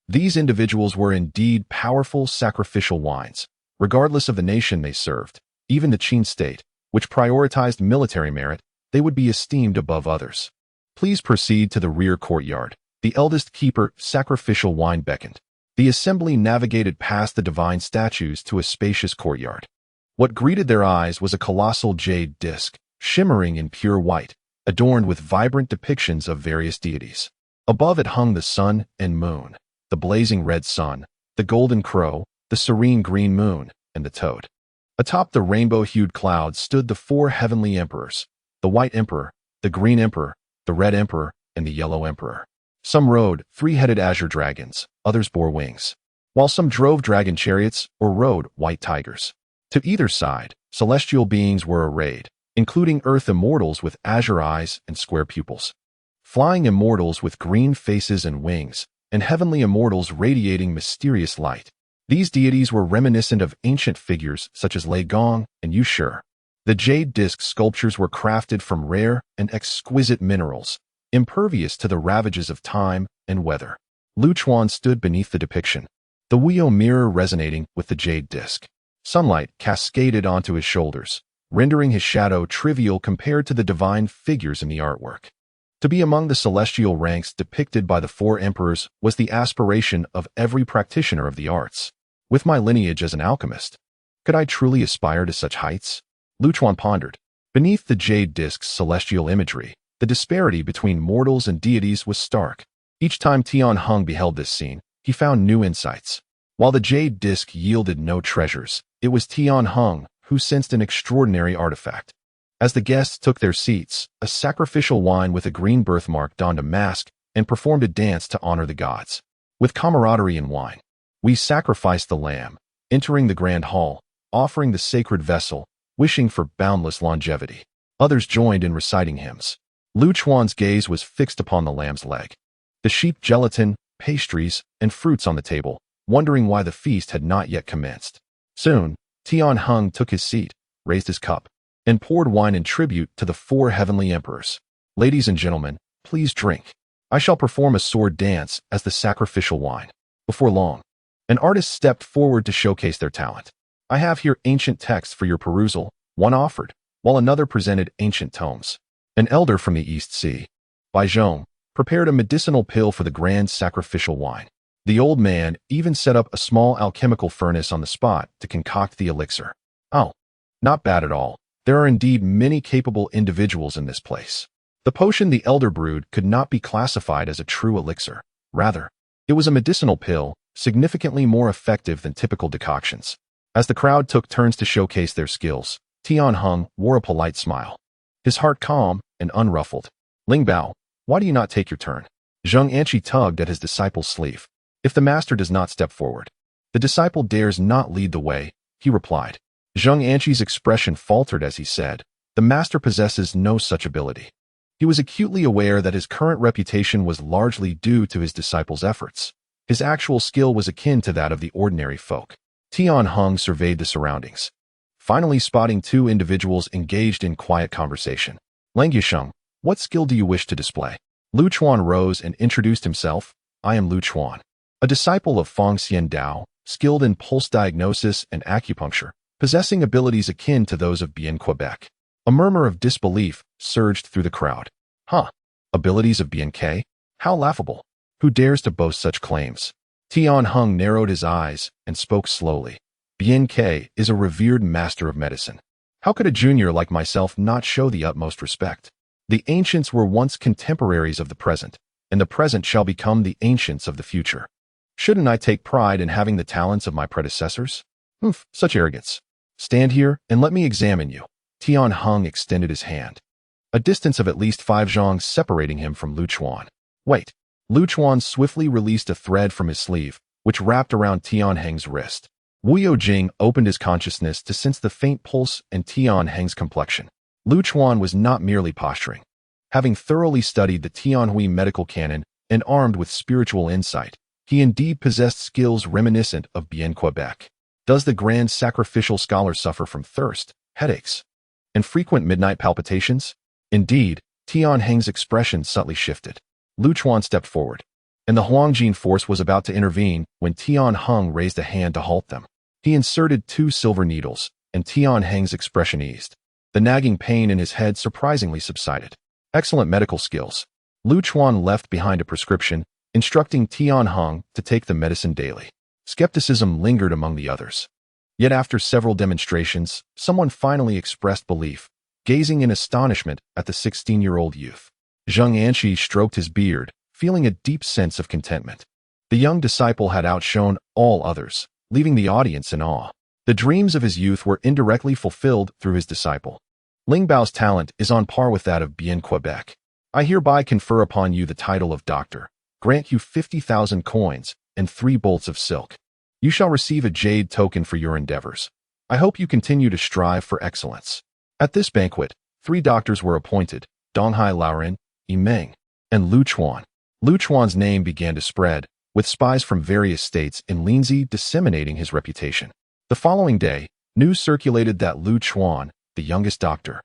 These individuals were indeed powerful sacrificial wines, regardless of the nation they served. Even the Qin state, which prioritized military merit, they would be esteemed above others. "Please proceed to the rear courtyard," the eldest keeper sacrificial wine beckoned. The assembly navigated past the divine statues to a spacious courtyard. What greeted their eyes was a colossal jade disc, shimmering in pure white, adorned with vibrant depictions of various deities. Above it hung the sun and moon, the blazing red sun, the golden crow, the serene green moon, and the toad. Atop the rainbow-hued clouds stood the four heavenly emperors, the white emperor, the green emperor, the red emperor, and the yellow emperor. Some rode three-headed azure dragons, others bore wings, while some drove dragon chariots or rode white tigers. To either side, celestial beings were arrayed, including earth immortals with azure eyes and square pupils, flying immortals with green faces and wings, and heavenly immortals radiating mysterious light. These deities were reminiscent of ancient figures such as Lei Gong and Yu Shi. The jade disc sculptures were crafted from rare and exquisite minerals, impervious to the ravages of time and weather. Lu Chuan stood beneath the depiction, the Wuyo mirror resonating with the jade disc. Sunlight cascaded onto his shoulders, rendering his shadow trivial compared to the divine figures in the artwork. To be among the celestial ranks depicted by the four emperors was the aspiration of every practitioner of the arts. With my lineage as an alchemist, could I truly aspire to such heights? Lu Chuan pondered. Beneath the jade disc's celestial imagery, the disparity between mortals and deities was stark. Each time Tian Heng beheld this scene, he found new insights. While the jade disc yielded no treasures, it was Tian Heng who sensed an extraordinary artifact. As the guests took their seats, a sacrificial wine with a green birthmark donned a mask and performed a dance to honor the gods. With camaraderie and wine, we sacrificed the lamb, entering the grand hall, offering the sacred vessel, wishing for boundless longevity. Others joined in reciting hymns. Lu Chuan's gaze was fixed upon the lamb's leg, the sheep gelatin, pastries, and fruits on the table, wondering why the feast had not yet commenced. Soon, Tian Heng took his seat, raised his cup, and poured wine in tribute to the four heavenly emperors. Ladies and gentlemen, please drink. I shall perform a sword dance as the sacrificial wine. Before long, an artist stepped forward to showcase their talent. I have here ancient texts for your perusal, one offered, while another presented ancient tomes. An elder from the East Sea, Wei-Jin, prepared a medicinal pill for the grand sacrificial wine. The old man even set up a small alchemical furnace on the spot to concoct the elixir. Oh, not bad at all. There are indeed many capable individuals in this place. The potion the elder brewed could not be classified as a true elixir. Rather, it was a medicinal pill, significantly more effective than typical decoctions. As the crowd took turns to showcase their skills, Tian Heng wore a polite smile, his heart calm and unruffled. Ling Bao, why do you not take your turn? Zheng Anqi tugged at his disciple's sleeve. If the master does not step forward, the disciple dares not lead the way, he replied. Zheng Anqi's expression faltered as he said, the master possesses no such ability. He was acutely aware that his current reputation was largely due to his disciple's efforts. His actual skill was akin to that of the ordinary folk. Tian Heng surveyed the surroundings, finally spotting two individuals engaged in quiet conversation. Lang Yisheng, what skill do you wish to display? Lu Chuan rose and introduced himself. I am Lu Chuan, a disciple of Feng Xian Dao, skilled in pulse diagnosis and acupuncture, possessing abilities akin to those of Bien Quebec. A murmur of disbelief surged through the crowd. Huh? Abilities of Bien K? How laughable. Who dares to boast such claims? Tian Heng narrowed his eyes and spoke slowly. Bien K is a revered master of medicine. How could a junior like myself not show the utmost respect? The ancients were once contemporaries of the present, and the present shall become the ancients of the future. Shouldn't I take pride in having the talents of my predecessors? Humph, such arrogance. Stand here and let me examine you. Tian Heng extended his hand, a distance of at least 5 zhongs separating him from Lu Chuan. Wait. Lu Chuan swiftly released a thread from his sleeve, which wrapped around Tian Heng's wrist. Wei-Jin opened his consciousness to sense the faint pulse and Tian Heng's complexion. Lu Chuan was not merely posturing. Having thoroughly studied the Tianhui medical canon and armed with spiritual insight, he indeed possessed skills reminiscent of Bien Quebec. Does the grand sacrificial scholar suffer from thirst, headaches, and frequent midnight palpitations? Indeed, Tian Heng's expression subtly shifted. Lu Chuan stepped forward, and the Huangjin force was about to intervene when Tian Heng raised a hand to halt them. He inserted 2 silver needles, and Tian Heng's expression eased. The nagging pain in his head surprisingly subsided. Excellent medical skills. Lu Chuan left behind a prescription, instructing Tian Heng to take the medicine daily. Skepticism lingered among the others. Yet after several demonstrations, someone finally expressed belief, gazing in astonishment at the 16-year-old youth. Zheng Anqi stroked his beard, feeling a deep sense of contentment. The young disciple had outshone all others, leaving the audience in awe. The dreams of his youth were indirectly fulfilled through his disciple. Ling Bao's talent is on par with that of Bien Quebec. I hereby confer upon you the title of doctor, grant you 50,000 coins and 3 bolts of silk. You shall receive a jade token for your endeavors. I hope you continue to strive for excellence. At this banquet, 3 doctors were appointed, Donghai Laoren, Meng, and Lu Chuan. Lu Chuan's name began to spread, with spies from various states in Linzi disseminating his reputation. The following day, news circulated that Lu Chuan, the youngest doctor,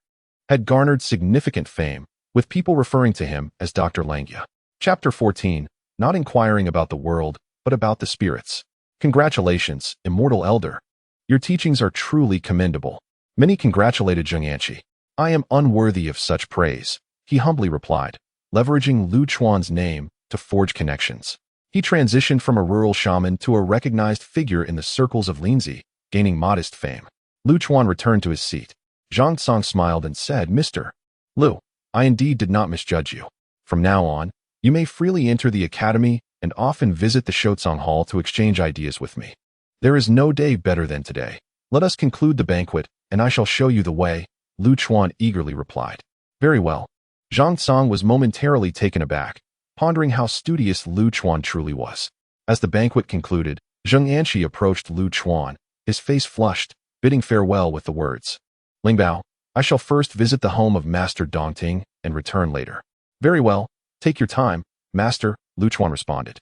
had garnered significant fame, with people referring to him as Dr. Langya. Chapter 14, not inquiring about the world, but about the spirits. Congratulations, immortal elder. Your teachings are truly commendable. Many congratulated Zhenguan. I am unworthy of such praise, he humbly replied, leveraging Lu Chuan's name to forge connections. He transitioned from a rural shaman to a recognized figure in the circles of Linzi, gaining modest fame. Lu Chuan returned to his seat. Zhang Song smiled and said, Mr. Lu, I indeed did not misjudge you. From now on, you may freely enter the academy and often visit the Shotsong Hall to exchange ideas with me. There is no day better than today. Let us conclude the banquet, and I shall show you the way, Lu Chuan eagerly replied. Very well. Zhang Song was momentarily taken aback, pondering how studious Lu Chuan truly was. As the banquet concluded, Zheng Anshi approached Lu Chuan, his face flushed, bidding farewell with the words, Ling Bao, I shall first visit the home of Master Dongting and return later. Very well, take your time, Master, Lu Chuan responded,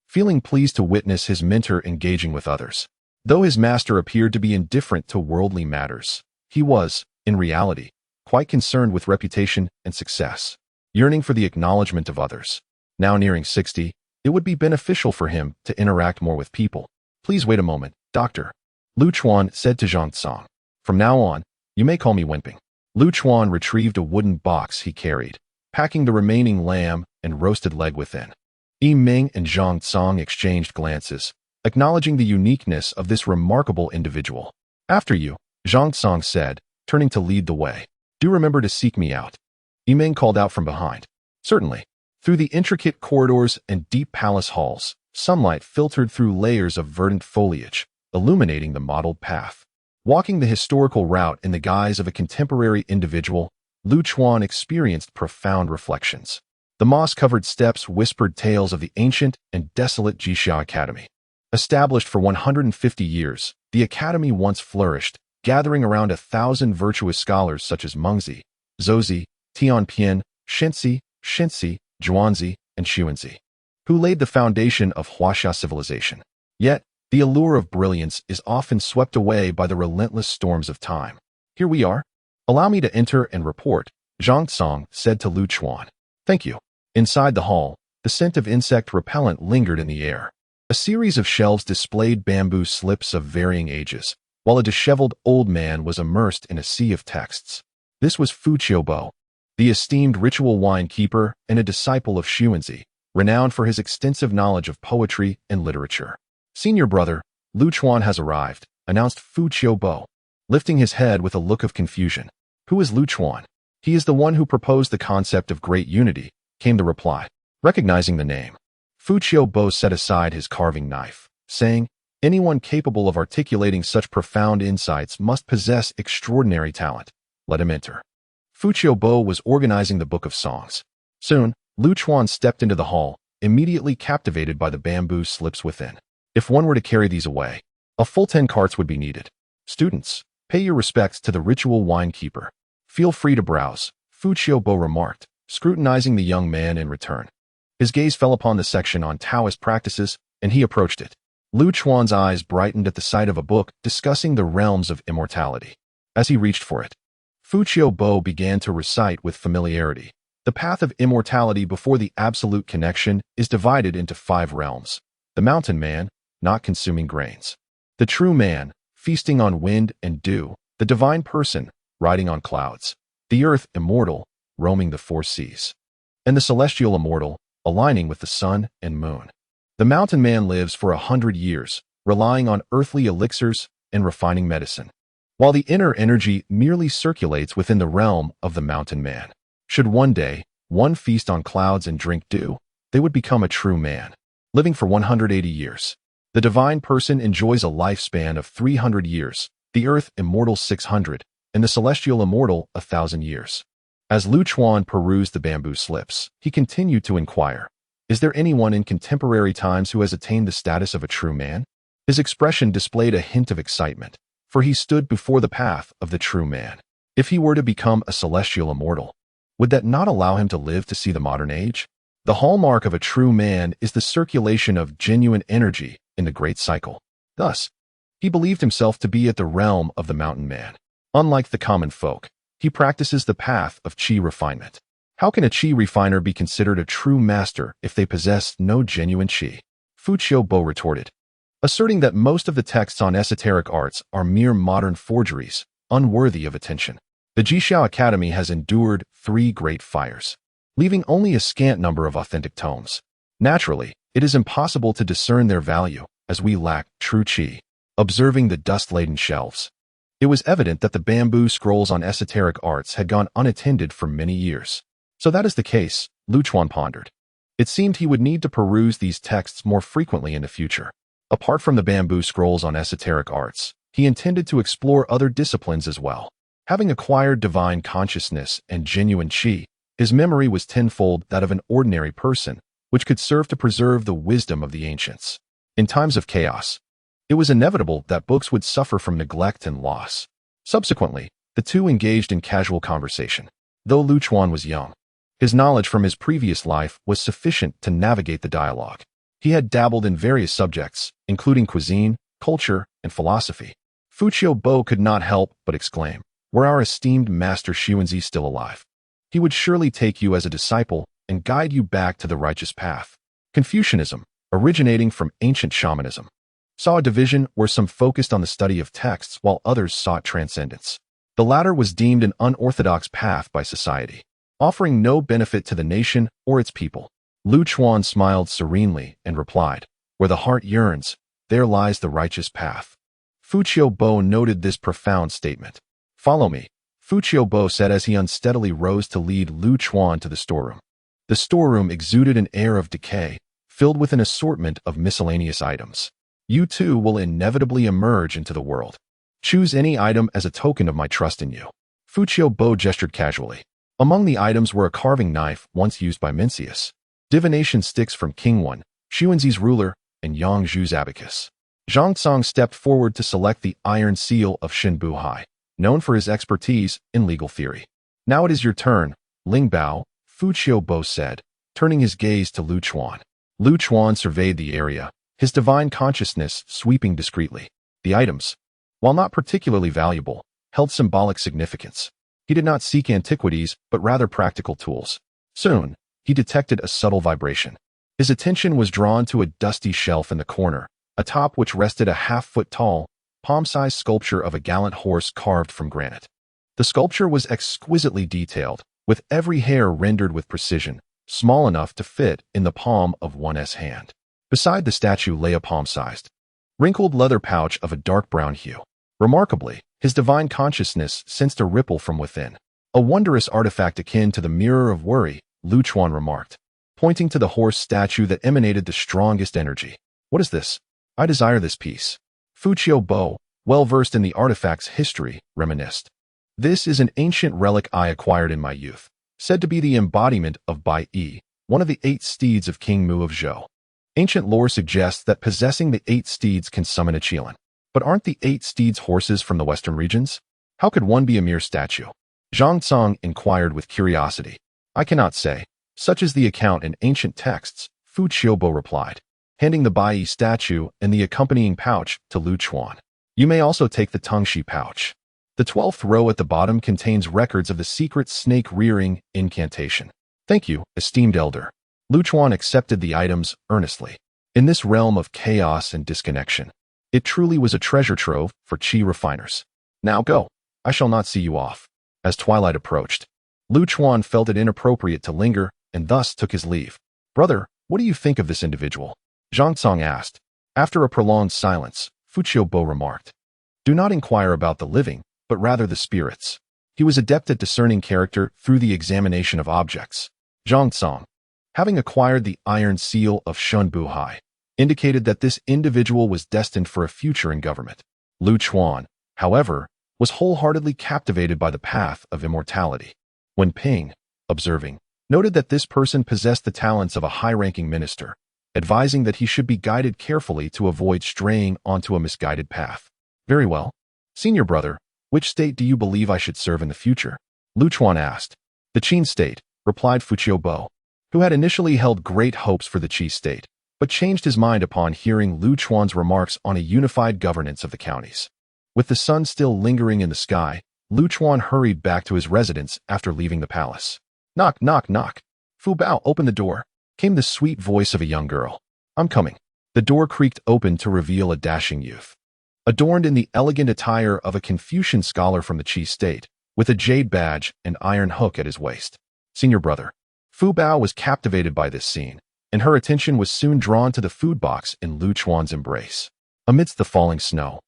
feeling pleased to witness his mentor engaging with others. Though his master appeared to be indifferent to worldly matters, he was, in reality, quite concerned with reputation and success, yearning for the acknowledgement of others. Now nearing 60, it would be beneficial for him to interact more with people. Please wait a moment, doctor, Lu Chuan said to Zhang Song. From now on, you may call me Wenping. Lu Chuan retrieved a wooden box he carried, packing the remaining lamb and roasted leg within. Meng and Zhang Song exchanged glances, acknowledging the uniqueness of this remarkable individual. After you, Zhang Song said, turning to lead the way. Do remember to seek me out. Meng called out from behind. Certainly. Through the intricate corridors and deep palace halls, sunlight filtered through layers of verdant foliage, illuminating the mottled path. Walking the historical route in the guise of a contemporary individual, Lu Chuan experienced profound reflections. The moss-covered steps whispered tales of the ancient and desolate Jixia Academy. Established for 150 years, the academy once flourished, gathering around 1,000 virtuous scholars such as Mengzi, Zouzi, Tianpian, Shenzi, Zhuanzi, and Xuanzi, who laid the foundation of Huaxia civilization. Yet, the allure of brilliance is often swept away by the relentless storms of time. Here we are. Allow me to enter and report, Zhang Song said to Lu Chuan. Thank you. Inside the hall, the scent of insect repellent lingered in the air. A series of shelves displayed bamboo slips of varying ages, while a disheveled old man was immersed in a sea of texts. This was Fu Qiubo, the esteemed ritual wine keeper and a disciple of Xuanzi, renowned for his extensive knowledge of poetry and literature. Senior brother, Lu Chuan has arrived, announced Fu Qiubo, lifting his head with a look of confusion. Who is Lu Chuan? He is the one who proposed the concept of great unity, came the reply. Recognizing the name, Fu Qiubo set aside his carving knife, saying, anyone capable of articulating such profound insights must possess extraordinary talent. Let him enter. Fu Qiubo was organizing the book of songs. Soon, Lu Chuan stepped into the hall, immediately captivated by the bamboo slips within. If one were to carry these away, a full 10 carts would be needed. Students, pay your respects to the ritual wine keeper. Feel free to browse, Fu Qiubo remarked, scrutinizing the young man in return. His gaze fell upon the section on Taoist practices, and he approached it. Lu Chuan's eyes brightened at the sight of a book discussing the realms of immortality. As he reached for it, Fu Qiubo began to recite with familiarity. The path of immortality before the absolute connection is divided into 5 realms. The mountain man, not consuming grains. The true man, feasting on wind and dew. The divine person, riding on clouds. The earth immortal, roaming the 4 seas. And the celestial immortal, aligning with the sun and moon. The mountain man lives for 100 years, relying on earthly elixirs and refining medicine, while the inner energy merely circulates within the realm of the mountain man. Should one day, one feast on clouds and drink dew, they would become a true man. living for 180 years. The divine person enjoys a lifespan of 300 years, the earth immortal 600, and the celestial immortal 1,000 years. As Lu Chuan perused the bamboo slips, he continued to inquire, is there anyone in contemporary times who has attained the status of a true man? His expression displayed a hint of excitement, for he stood before the path of the true man. If he were to become a celestial immortal, would that not allow him to live to see the modern age? The hallmark of a true man is the circulation of genuine energy in the great cycle. Thus, he believed himself to be at the realm of the mountain man. Unlike the common folk, he practices the path of qi refinement. How can a qi refiner be considered a true master if they possess no genuine qi? Fu Qiubo retorted, asserting that most of the texts on esoteric arts are mere modern forgeries, unworthy of attention. The Jixiao Academy has endured 3 great fires, leaving only a scant number of authentic tomes. Naturally, it is impossible to discern their value, as we lack true qi. Observing the dust-laden shelves, it was evident that the bamboo scrolls on esoteric arts had gone unattended for many years. So that is the case, Lu Chuan pondered. It seemed he would need to peruse these texts more frequently in the future. Apart from the bamboo scrolls on esoteric arts, he intended to explore other disciplines as well. Having acquired divine consciousness and genuine qi, his memory was tenfold that of an ordinary person, which could serve to preserve the wisdom of the ancients. In times of chaos, it was inevitable that books would suffer from neglect and loss. Subsequently, the two engaged in casual conversation. Though Lu Chuan was young, his knowledge from his previous life was sufficient to navigate the dialogue. He had dabbled in various subjects, including cuisine, culture, and philosophy. Fu Qiubo could not help but exclaim, were our esteemed master Xuanzi still alive, he would surely take you as a disciple and guide you back to the righteous path. Confucianism, originating from ancient shamanism, saw a division where some focused on the study of texts while others sought transcendence. The latter was deemed an unorthodox path by society, offering no benefit to the nation or its people. Lu Chuan smiled serenely and replied, where the heart yearns, there lies the righteous path. Fu Qiubo noted this profound statement. Follow me, Fu Qiubo said as he unsteadily rose to lead Lu Chuan to the storeroom. The storeroom exuded an air of decay, filled with an assortment of miscellaneous items. You too will inevitably emerge into the world. Choose any item as a token of my trust in you. Fu Qiubo gestured casually. Among the items were a carving knife once used by Mencius, divination sticks from King Wan, Xuanzi's ruler, and Yang Zhu's abacus. Zhang Tsang stepped forward to select the iron seal of Shen Buhai, known for his expertise in legal theory. Now it is your turn, Ling Bao, Fu Qiubo said, turning his gaze to Lu Chuan. Lu Chuan surveyed the area, his divine consciousness sweeping discreetly. The items, while not particularly valuable, held symbolic significance. He did not seek antiquities, but rather practical tools. Soon, he detected a subtle vibration. His attention was drawn to a dusty shelf in the corner, atop which rested a half-foot-tall, palm-sized sculpture of a gallant horse carved from granite. The sculpture was exquisitely detailed, with every hair rendered with precision, small enough to fit in the palm of one's hand. Beside the statue lay a palm-sized, wrinkled leather pouch of a dark brown hue. Remarkably, his divine consciousness sensed a ripple from within. A wondrous artifact akin to the mirror of worry, Lu Chuan remarked, pointing to the horse statue that emanated the strongest energy. What is this? I desire this piece. Fu Qiubo, well-versed in the artifact's history, reminisced. This is an ancient relic I acquired in my youth, said to be the embodiment of Bai Yi, one of the 8 steeds of King Mu of Zhou. Ancient lore suggests that possessing the 8 steeds can summon a Qilin. But aren't the 8 steeds horses from the western regions? How could one be a mere statue? Zhang Tsang inquired with curiosity. I cannot say. Such is the account in ancient texts, Fu Qiubo replied, handing the Bai Yi statue and the accompanying pouch to Lu Chuan. You may also take the Tongxi pouch. The 12th row at the bottom contains records of the secret snake-rearing incantation. Thank you, esteemed elder. Lu Chuan accepted the items earnestly. In this realm of chaos and disconnection, it truly was a treasure trove for qi refiners. Now go. I shall not see you off. As twilight approached, Lu Chuan felt it inappropriate to linger and thus took his leave. Brother, what do you think of this individual? Zhang Tsang asked. After a prolonged silence, Fu Qiubo remarked, do not inquire about the living, but rather the spirits. He was adept at discerning character through the examination of objects. Zhang Tsang, having acquired the iron seal of Shen Buhai, indicated that this individual was destined for a future in government. Lu Chuan, however, was wholeheartedly captivated by the path of immortality. When Ping, observing, noted that this person possessed the talents of a high-ranking minister, advising that he should be guided carefully to avoid straying onto a misguided path. Very well. Senior brother, which state do you believe I should serve in the future? Lu Chuan asked. The Qin state, replied Fuqiubo, who had initially held great hopes for the Qi state, but changed his mind upon hearing Lu Chuan's remarks on a unified governance of the counties. With the sun still lingering in the sky, Lu Chuan hurried back to his residence after leaving the palace. Knock, knock, knock. Fu Bao, open the door, came the sweet voice of a young girl. I'm coming. The door creaked open to reveal a dashing youth, adorned in the elegant attire of a Confucian scholar from the Qi state, with a jade badge and iron hook at his waist. Senior brother. Fu Bao was captivated by this scene, and her attention was soon drawn to the food box in Lu Chuan's embrace. Amidst the falling snow,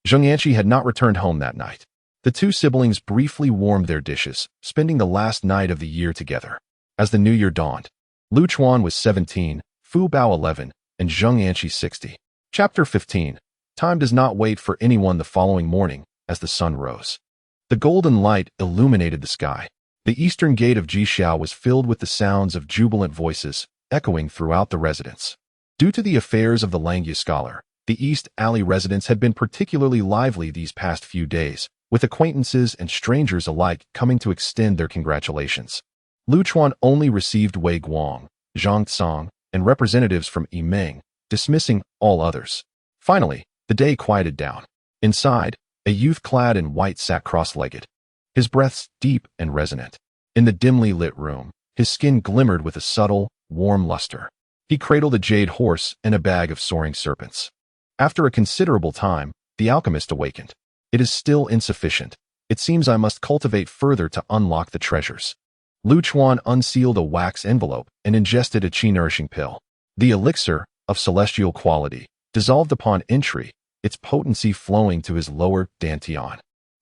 Zheng had not returned home that night. The two siblings briefly warmed their dishes, spending the last night of the year together. As the new year dawned, Lu Chuan was 17, Fu Bao 11, and Zheng 60. Chapter 15. Time does not wait for anyone the following morning as the sun rose. The golden light illuminated the sky. The eastern gate of Jixiao was filled with the sounds of jubilant voices, echoing throughout the residence. Due to the affairs of the Langya scholar, the East Alley residents had been particularly lively these past few days, with acquaintances and strangers alike coming to extend their congratulations. Lu Chuan only received Wei Guang, Zhang Tsang, and representatives from Yimeng, dismissing all others. Finally, the day quieted down. Inside, a youth clad in white sat cross-legged, his breaths deep and resonant. In the dimly lit room, his skin glimmered with a subtle, warm luster. He cradled a jade horse and a bag of soaring serpents. After a considerable time, the alchemist awakened. It is still insufficient. It seems I must cultivate further to unlock the treasures. Lu Chuan unsealed a wax envelope and ingested a qi-nourishing pill. The elixir, of celestial quality, dissolved upon entry, its potency flowing to his lower dantian.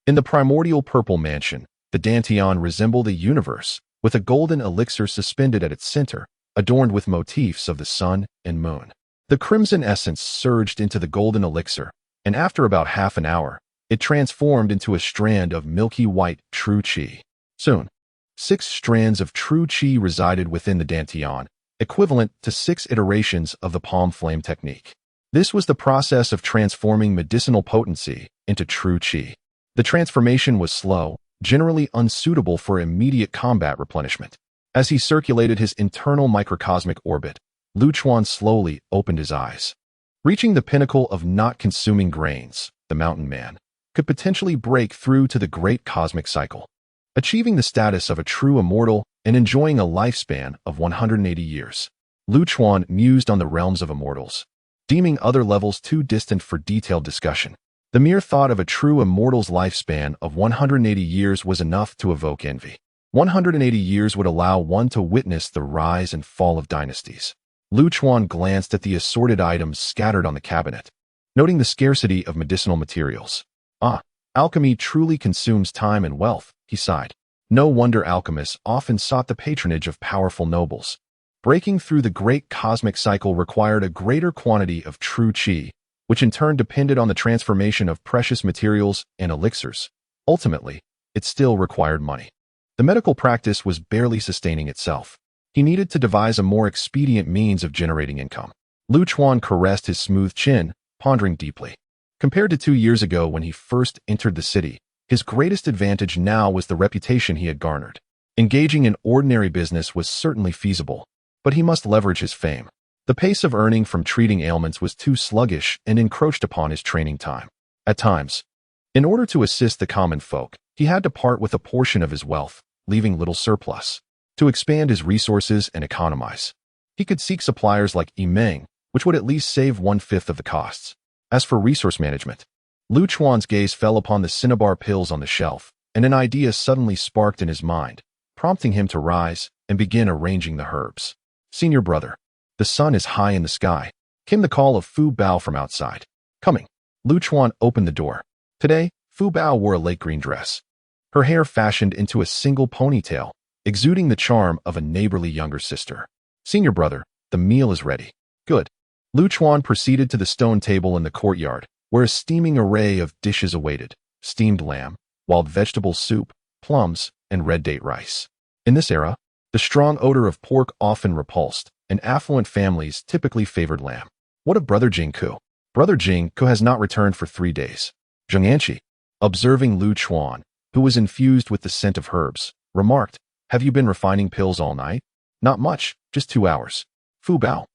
In the primordial purple mansion, the dantian resembled a universe, with a golden elixir suspended at its center, adorned with motifs of the sun and moon. The crimson essence surged into the golden elixir, and after about half an hour, it transformed into a strand of milky white true qi. Soon, 6 strands of true qi resided within the dantian, equivalent to 6 iterations of the palm flame technique. This was the process of transforming medicinal potency into true qi. The transformation was slow, generally unsuitable for immediate combat replenishment. As he circulated his internal microcosmic orbit, Lu Chuan slowly opened his eyes. Reaching the pinnacle of not consuming grains, the mountain man could potentially break through to the great cosmic cycle, achieving the status of a true immortal and enjoying a lifespan of 180 years. Lu Chuan mused on the realms of immortals, deeming other levels too distant for detailed discussion. The mere thought of a true immortal's lifespan of 180 years was enough to evoke envy. 180 years would allow one to witness the rise and fall of dynasties. Lu Chuan glanced at the assorted items scattered on the cabinet, noting the scarcity of medicinal materials. Alchemy truly consumes time and wealth, he sighed. No wonder alchemists often sought the patronage of powerful nobles. Breaking through the great cosmic cycle required a greater quantity of true qi, which in turn depended on the transformation of precious materials and elixirs. Ultimately, it still required money. The medical practice was barely sustaining itself. He needed to devise a more expedient means of generating income. Lu Chuan caressed his smooth chin, pondering deeply. Compared to 2 years ago when he first entered the city, his greatest advantage now was the reputation he had garnered. Engaging in ordinary business was certainly feasible, but he must leverage his fame. The pace of earning from treating ailments was too sluggish and encroached upon his training time. At times, in order to assist the common folk, he had to part with a portion of his wealth, leaving little surplus. To expand his resources and economize, he could seek suppliers like Yimeng, which would at least save 1/5 of the costs. As for resource management, Lu Chuan's gaze fell upon the cinnabar pills on the shelf, and an idea suddenly sparked in his mind, prompting him to rise and begin arranging the herbs. Senior brother, the sun is high in the sky, came the call of Fu Bao from outside. Coming. Lu Chuan opened the door. Today, Fu Bao wore a lake green dress, her hair fashioned into a single ponytail, exuding the charm of a neighborly younger sister. Senior brother, the meal is ready. Good. Lu Chuan proceeded to the stone table in the courtyard, where a steaming array of dishes awaited: steamed lamb, wild vegetable soup, plums, and red date rice. In this era, the strong odor of pork often repulsed, and affluent families typically favored lamb. What of Brother Jingku? Brother Jingku has not returned for 3 days. Zheng Yanqi, observing Lu Chuan, who was infused with the scent of herbs, remarked, "Have you been refining pills all night?" "Not much, just 2 hours." "Fu Bao,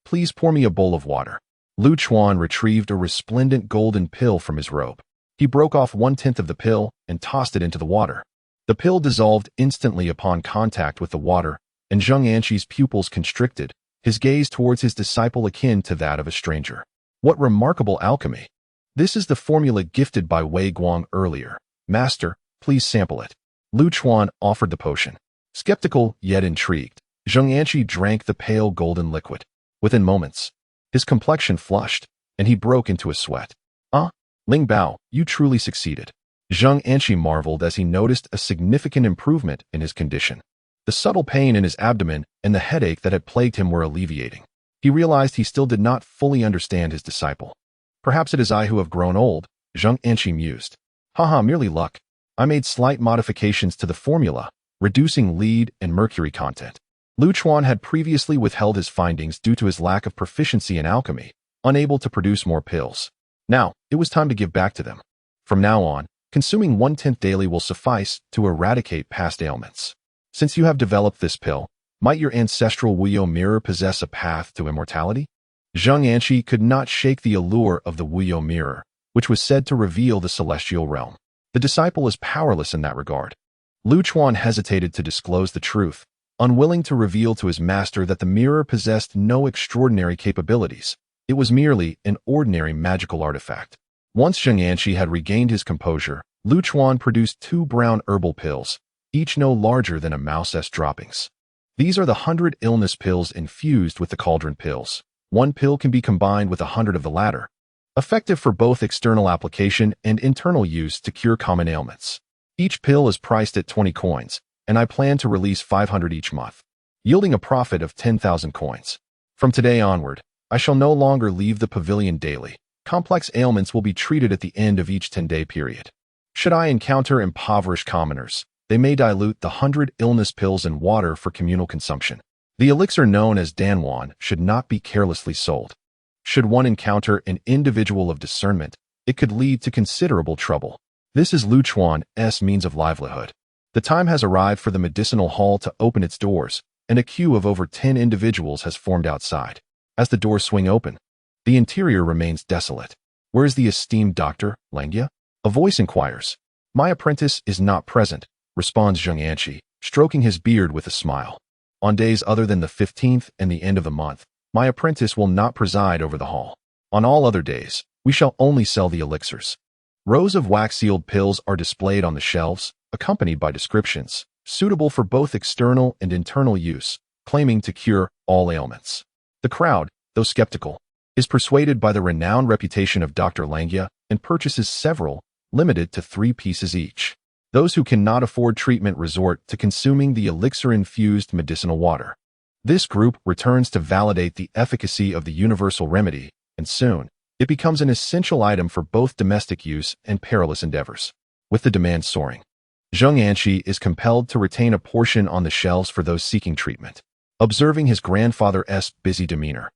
please pour me a bowl of water." Lu Chuan retrieved a resplendent golden pill from his robe. He broke off 1/10 of the pill and tossed it into the water. The pill dissolved instantly upon contact with the water, and Zheng Yanqi's pupils constricted, his gaze towards his disciple akin to that of a stranger. What remarkable alchemy! This is the formula gifted by Wei Guang earlier. "Master, please sample it." Lu Chuan offered the potion. Skeptical yet intrigued, Zheng Yanqi drank the pale golden liquid. Within moments, his complexion flushed, and he broke into a sweat. Ling Bao, you truly succeeded." Zheng Yanqi marveled as he noticed a significant improvement in his condition. The subtle pain in his abdomen and the headache that had plagued him were alleviating. He realized he still did not fully understand his disciple. "Perhaps it is I who have grown old," Zheng Yanqi mused. "Haha, merely luck. I made slight modifications to the formula, reducing lead and mercury content." Lu Chuan had previously withheld his findings due to his lack of proficiency in alchemy, unable to produce more pills. Now, it was time to give back to them. From now on, consuming 1/10 daily will suffice to eradicate past ailments. Since you have developed this pill, might your ancestral Wuyo mirror possess a path to immortality? Zheng Yanqi could not shake the allure of the Wuyo mirror, which was said to reveal the celestial realm. The disciple is powerless in that regard. Lu Chuan hesitated to disclose the truth, unwilling to reveal to his master that the mirror possessed no extraordinary capabilities. It was merely an ordinary magical artifact. Once Zheng Yanqi had regained his composure, Lu Chuan produced 2 brown herbal pills, each no larger than a mouse's droppings. These are the 100 illness pills infused with the cauldron pills. 1 pill can be combined with 100 of the latter, effective for both external application and internal use to cure common ailments. Each pill is priced at 20 coins, and I plan to release 500 each month, yielding a profit of 10,000 coins. From today onward, I shall no longer leave the pavilion daily. Complex ailments will be treated at the end of each 10-day period. Should I encounter impoverished commoners, they may dilute the 100 illness pills in water for communal consumption. The elixir known as Danwan should not be carelessly sold. Should one encounter an individual of discernment, it could lead to considerable trouble. This is Lu Chuan's means of livelihood. The time has arrived for the medicinal hall to open its doors, and a queue of over 10 individuals has formed outside. As the doors swing open, the interior remains desolate. "Where is the esteemed Dr. Langia?" a voice inquires. "My apprentice is not present," responds Zheng Yanqi, stroking his beard with a smile. "On days other than the 15th and the end of the month, my apprentice will not preside over the hall. On all other days, we shall only sell the elixirs." Rows of wax-sealed pills are displayed on the shelves, accompanied by descriptions, suitable for both external and internal use, claiming to cure all ailments. The crowd, though skeptical, is persuaded by the renowned reputation of Dr. Langia and purchases several, limited to 3 pieces each. Those who cannot afford treatment resort to consuming the elixir-infused medicinal water. This group returns to validate the efficacy of the universal remedy, and soon, it becomes an essential item for both domestic use and perilous endeavors. With the demand soaring, Zheng Yanqi is compelled to retain a portion on the shelves for those seeking treatment. Observing his grandfather's busy demeanor,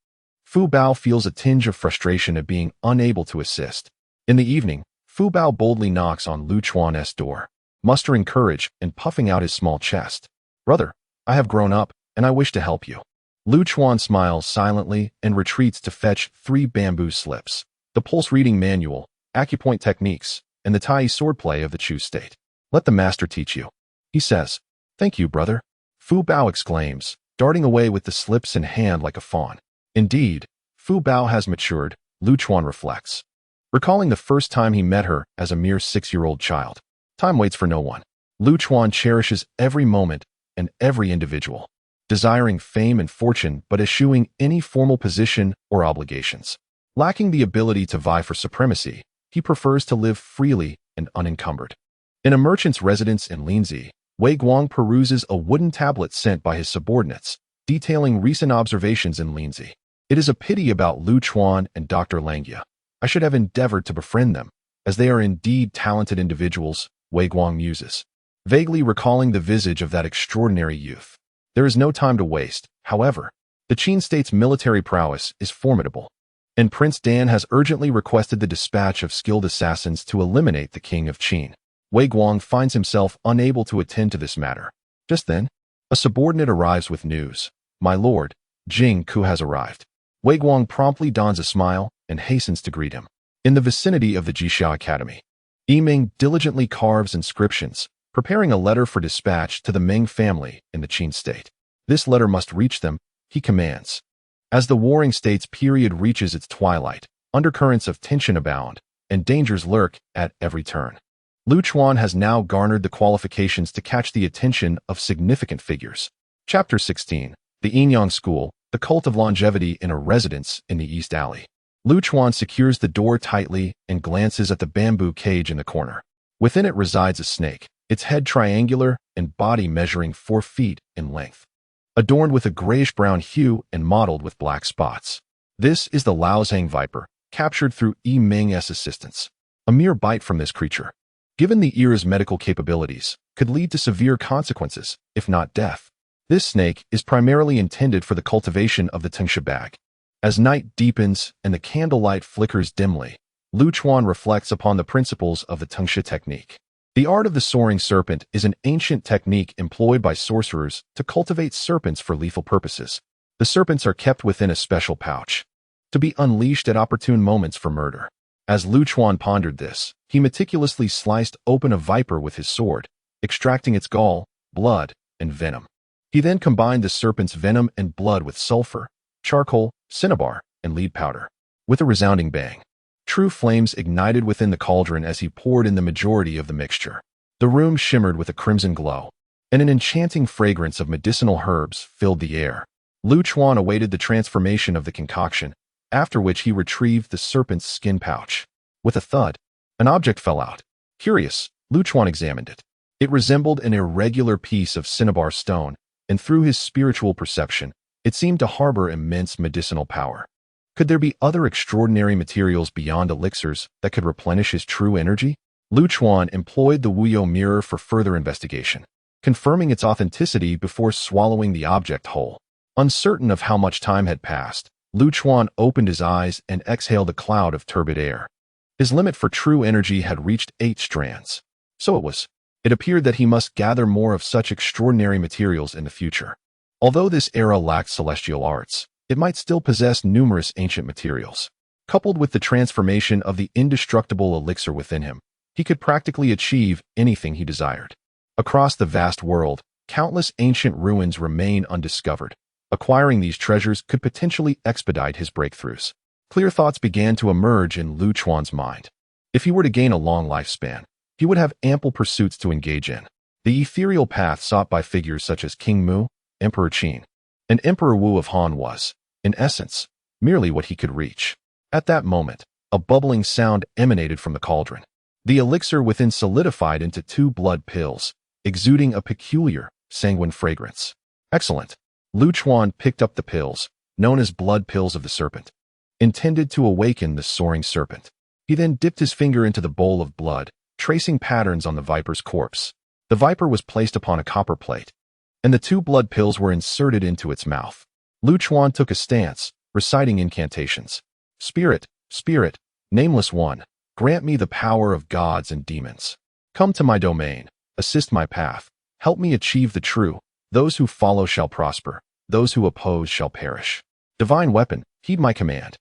Fu Bao feels a tinge of frustration at being unable to assist. In the evening, Fu Bao boldly knocks on Lu Chuan's door, mustering courage and puffing out his small chest. "Brother, I have grown up, and I wish to help you." Lu Chuan smiles silently and retreats to fetch 3 bamboo slips, the pulse-reading manual, acupoint techniques, and the Tai swordplay of the Chu state. "Let the master teach you," he says. "Thank you, brother," Fu Bao exclaims, darting away with the slips in hand like a fawn. Indeed, Fu Bao has matured, Lu Chuan reflects, recalling the first time he met her as a mere 6-year-old child. Time waits for no one. Lu Chuan cherishes every moment and every individual, desiring fame and fortune but eschewing any formal position or obligations. Lacking the ability to vie for supremacy, he prefers to live freely and unencumbered. In a merchant's residence in Linzi, Wei Guang peruses a wooden tablet sent by his subordinates, detailing recent observations in Linzi. It is a pity about Lu Chuan and Dr. Langya. I should have endeavored to befriend them, as they are indeed talented individuals, Wei Guang muses, vaguely recalling the visage of that extraordinary youth. There is no time to waste, however. The Qin state's military prowess is formidable, and Prince Dan has urgently requested the dispatch of skilled assassins to eliminate the king of Qin. Wei Guang finds himself unable to attend to this matter. Just then, a subordinate arrives with news. My lord, Jing Ku has arrived. Wei Guang promptly dons a smile and hastens to greet him. In the vicinity of the Jixia Academy, Yiming diligently carves inscriptions, preparing a letter for dispatch to the Meng family in the Qin state. This letter must reach them, he commands. As the warring states period reaches its twilight, undercurrents of tension abound, and dangers lurk at every turn. Lu Chuan has now garnered the qualifications to catch the attention of significant figures. Chapter 16. The Yinyang School, the Cult of Longevity in a Residence in the East Alley. Lu Chuan secures the door tightly and glances at the bamboo cage in the corner. Within it resides a snake, its head triangular and body measuring 4 feet in length, adorned with a grayish-brown hue and mottled with black spots. This is the Laozhang viper, captured through Yi Ming's assistance. A mere bite from this creature, given the ear's medical capabilities, could lead to severe consequences, if not death. This snake is primarily intended for the cultivation of the Tengsha bag. As night deepens and the candlelight flickers dimly, Lu Chuan reflects upon the principles of the Tengsha technique. The art of the soaring serpent is an ancient technique employed by sorcerers to cultivate serpents for lethal purposes. The serpents are kept within a special pouch, to be unleashed at opportune moments for murder. As Lu Chuan pondered this, he meticulously sliced open a viper with his sword, extracting its gall, blood, and venom. He then combined the serpent's venom and blood with sulfur, charcoal, cinnabar, and lead powder. With a resounding bang, true flames ignited within the cauldron as he poured in the majority of the mixture. The room shimmered with a crimson glow, and an enchanting fragrance of medicinal herbs filled the air. Lu Chuan awaited the transformation of the concoction, after which he retrieved the serpent's skin pouch. With a thud, an object fell out. Curious, Lu Chuan examined it. It resembled an irregular piece of cinnabar stone, and through his spiritual perception, it seemed to harbor immense medicinal power. Could there be other extraordinary materials beyond elixirs that could replenish his true energy? Lu Chuan employed the Wuyo mirror for further investigation, confirming its authenticity before swallowing the object whole. Uncertain of how much time had passed, Lu Chuan opened his eyes and exhaled a cloud of turbid air. His limit for true energy had reached 8 strands. So it appeared that he must gather more of such extraordinary materials in the future. Although this era lacked celestial arts, it might still possess numerous ancient materials. Coupled with the transformation of the indestructible elixir within him, he could practically achieve anything he desired. Across the vast world, countless ancient ruins remain undiscovered. Acquiring these treasures could potentially expedite his breakthroughs. Clear thoughts began to emerge in Lu Chuan's mind. If he were to gain a long lifespan, he would have ample pursuits to engage in. The ethereal path sought by figures such as King Mu, Emperor Qin, and Emperor Wu of Han was, in essence, merely what he could reach. At that moment, a bubbling sound emanated from the cauldron. The elixir within solidified into 2 blood pills, exuding a peculiar, sanguine fragrance. Excellent. Lu Chuan picked up the pills, known as blood pills of the serpent, intended to awaken the soaring serpent. He then dipped his finger into the bowl of blood, tracing patterns on the viper's corpse. The viper was placed upon a copper plate, and the 2 blood pills were inserted into its mouth. Lu Chuan took a stance, reciting incantations. Spirit, Spirit, Nameless One, grant me the power of gods and demons. Come to my domain, assist my path, help me achieve the true. Those who follow shall prosper, those who oppose shall perish. Divine weapon, heed my command.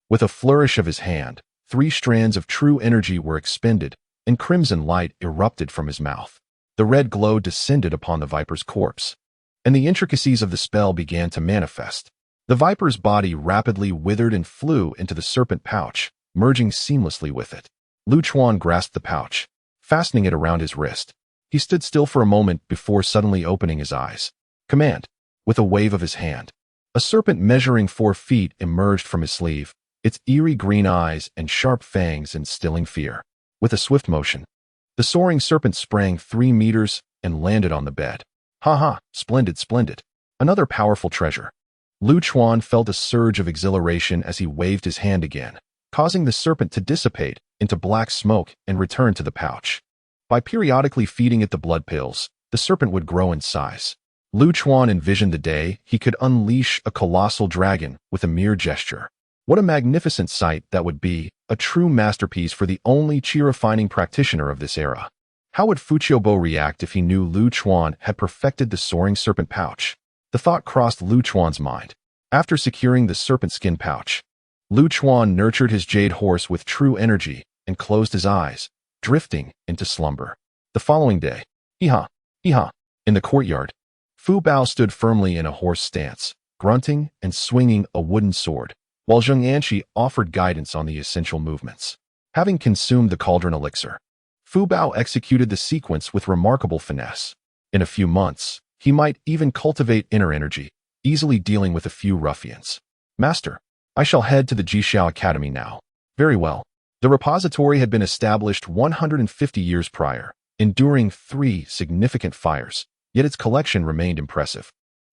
With a flourish of his hand, 3 strands of true energy were expended, and crimson light erupted from his mouth. The red glow descended upon the viper's corpse, and the intricacies of the spell began to manifest. The viper's body rapidly withered and flew into the serpent pouch, merging seamlessly with it. Lu Chuan grasped the pouch, fastening it around his wrist. He stood still for a moment before suddenly opening his eyes. Command! With a wave of his hand, a serpent measuring 4 feet emerged from his sleeve, its eerie green eyes and sharp fangs instilling fear. With a swift motion, the soaring serpent sprang 3 meters and landed on the bed. Ha ha! Splendid, splendid! Another powerful treasure. Lu Chuan felt a surge of exhilaration as he waved his hand again, causing the serpent to dissipate into black smoke and return to the pouch. By periodically feeding it the blood pills, the serpent would grow in size. Lu Chuan envisioned the day he could unleash a colossal dragon with a mere gesture. What a magnificent sight that would be, a true masterpiece for the only chi-refining practitioner of this era. How would Fu Qiubo react if he knew Lu Chuan had perfected the soaring serpent pouch? The thought crossed Lu Chuan's mind. After securing the serpent skin pouch, Lu Chuan nurtured his jade horse with true energy and closed his eyes, drifting into slumber. The following day, in the courtyard, Fu Bao stood firmly in a horse stance, grunting and swinging a wooden sword, while Zheng Anqi offered guidance on the essential movements. Having consumed the cauldron elixir, Fu Bao executed the sequence with remarkable finesse. In a few months, he might even cultivate inner energy, easily dealing with a few ruffians. Master, I shall head to the Jixiao Academy now. Very well. The repository had been established 150 years prior, enduring 3 significant fires, yet its collection remained impressive.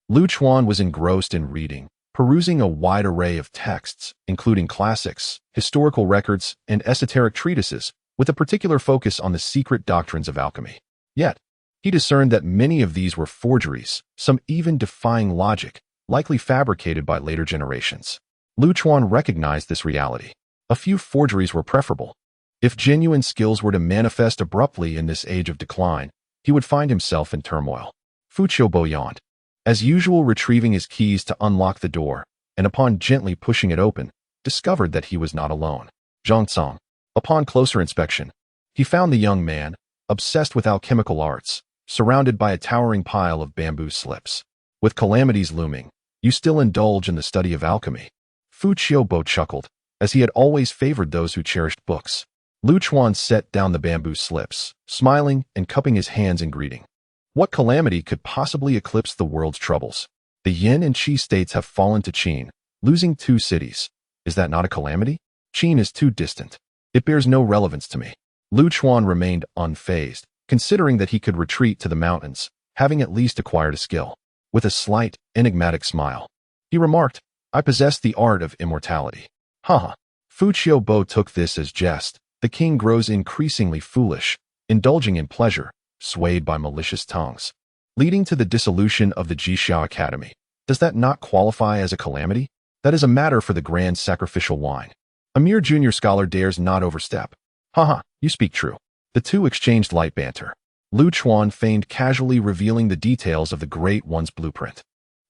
Lu Chuan was engrossed in reading, perusing a wide array of texts, including classics, historical records, and esoteric treatises, with a particular focus on the secret doctrines of alchemy. Yet, he discerned that many of these were forgeries, some even defying logic, likely fabricated by later generations. Lu Chuan recognized this reality. A few forgeries were preferable. If genuine skills were to manifest abruptly in this age of decline, he would find himself in turmoil. Fu Qiubo yawned. As usual, retrieving his keys to unlock the door, and upon gently pushing it open, discovered that he was not alone. Zhang Cong. Upon closer inspection, he found the young man, obsessed with alchemical arts, surrounded by a towering pile of bamboo slips. With calamities looming, you still indulge in the study of alchemy. Fu Qiubo chuckled, as he had always favored those who cherished books. Lu Chuan set down the bamboo slips, smiling and cupping his hands in greeting. What calamity could possibly eclipse the world's troubles? The Yin and Qi states have fallen to Qin, losing 2 cities. Is that not a calamity? Qin is too distant. It bears no relevance to me. Lu Chuan remained unfazed, considering that he could retreat to the mountains, having at least acquired a skill. With a slight, enigmatic smile, he remarked, I possess the art of immortality. Haha. Fu Qiubo took this as jest. The king grows increasingly foolish, indulging in pleasure, swayed by malicious tongues, leading to the dissolution of the Jixiao Academy. Does that not qualify as a calamity? That is a matter for the grand sacrificial wine. A mere junior scholar dares not overstep. Haha, you speak true. The two exchanged light banter. Lu Chuan feigned casually revealing the details of the Great One's blueprint.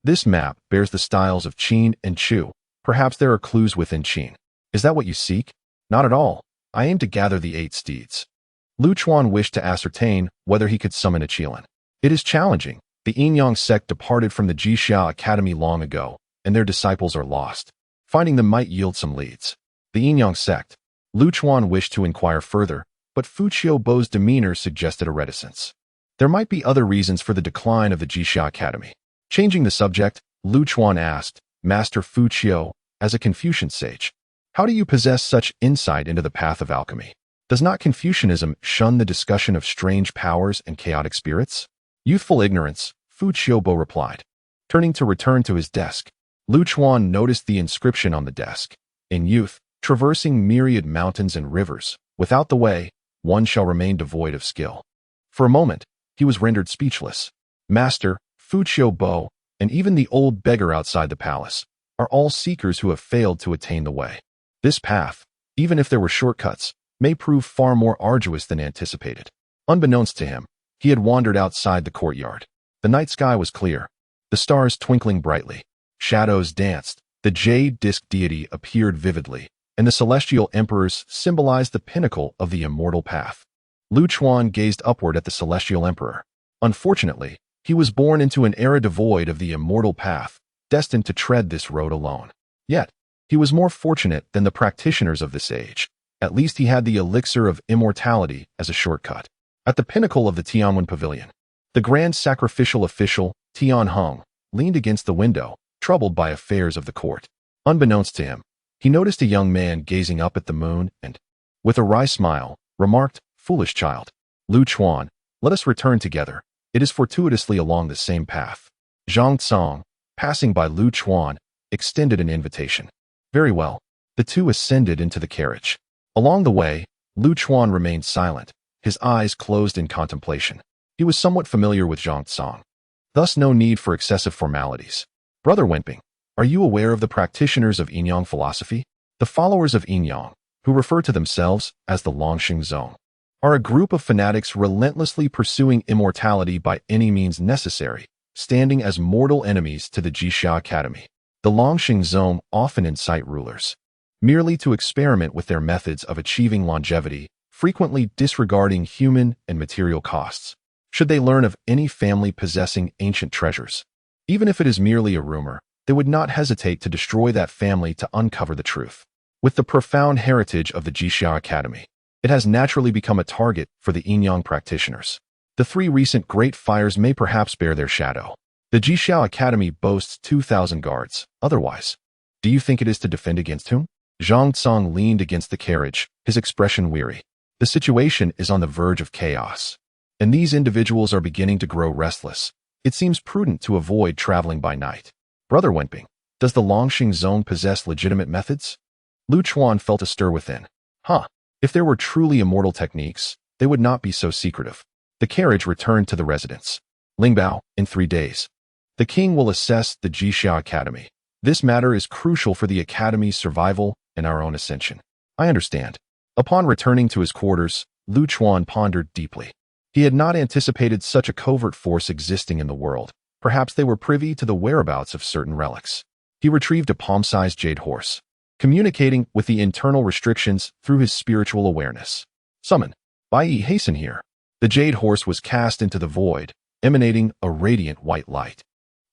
This map bears the styles of Qin and Chu. Perhaps there are clues within Qin. Is that what you seek? Not at all. I aim to gather the 8 steeds. Lu Chuan wished to ascertain whether he could summon a Qilin. It is challenging. The Yin-Yang sect departed from the Jixiao Academy long ago, and their disciples are lost. Finding them might yield some leads. The Yin-Yang sect. Lu Chuan wished to inquire further, but Fu Qiubo's demeanor suggested a reticence. There might be other reasons for the decline of the Jixiao Academy. Changing the subject, Lu Chuan asked, Master Fu Qiu, as a Confucian sage, how do you possess such insight into the path of alchemy? Does not Confucianism shun the discussion of strange powers and chaotic spirits? Youthful ignorance, Fu Qiubo replied. Turning to return to his desk, Lu Chuan noticed the inscription on the desk. In youth, traversing myriad mountains and rivers, without the way, one shall remain devoid of skill. For a moment, he was rendered speechless. Master, Fu Qiubo, and even the old beggar outside the palace, are all seekers who have failed to attain the way. This path, even if there were shortcuts, may prove far more arduous than anticipated. Unbeknownst to him, he had wandered outside the courtyard. The night sky was clear, the stars twinkling brightly. Shadows danced, the jade disk deity appeared vividly, and the celestial emperors symbolized the pinnacle of the immortal path. Lu Chuan gazed upward at the celestial emperor. Unfortunately, he was born into an era devoid of the immortal path, destined to tread this road alone. Yet, he was more fortunate than the practitioners of this age. At least he had the elixir of immortality as a shortcut. At the pinnacle of the Tianwen Pavilion, the grand sacrificial official, Tian Heng, leaned against the window, troubled by affairs of the court. Unbeknownst to him, he noticed a young man gazing up at the moon and, with a wry smile, remarked, Foolish child. Lu Chuan, let us return together. It is fortuitously along the same path. Zhang Cong, passing by Lu Chuan, extended an invitation. Very well. The two ascended into the carriage. Along the way, Lu Chuan remained silent, his eyes closed in contemplation. He was somewhat familiar with Zhang Tsong. Thus no need for excessive formalities. Brother Wenping, are you aware of the practitioners of Yinyang philosophy? The followers of Yinyang, who refer to themselves as the Longxing Zone, are a group of fanatics relentlessly pursuing immortality by any means necessary, standing as mortal enemies to the Jixia Academy. The Longxing Zone often incite rulers merely to experiment with their methods of achieving longevity, frequently disregarding human and material costs. Should they learn of any family possessing ancient treasures, even if it is merely a rumor, they would not hesitate to destroy that family to uncover the truth. With the profound heritage of the Jixia Academy, it has naturally become a target for the Yinyang practitioners. The three recent great fires may perhaps bear their shadow. The Jixia Academy boasts 2,000 guards. Otherwise, do you think it is to defend against whom? Zhang Tsong leaned against the carriage, his expression weary. The situation is on the verge of chaos, and these individuals are beginning to grow restless. It seems prudent to avoid traveling by night. Brother Wenping, does the Longxing Zone possess legitimate methods? Lu Chuan felt a stir within. If there were truly immortal techniques, they would not be so secretive. The carriage returned to the residence. Lingbao, in 3 days, the king will assess the Jixia Academy. This matter is crucial for the Academy's survival and our own ascension. I understand. Upon returning to his quarters, Lu Chuan pondered deeply. He had not anticipated such a covert force existing in the world. Perhaps they were privy to the whereabouts of certain relics. He retrieved a palm-sized jade horse, communicating with the internal restrictions through his spiritual awareness. Summon. Bai Yi, hasten here. The jade horse was cast into the void, emanating a radiant white light.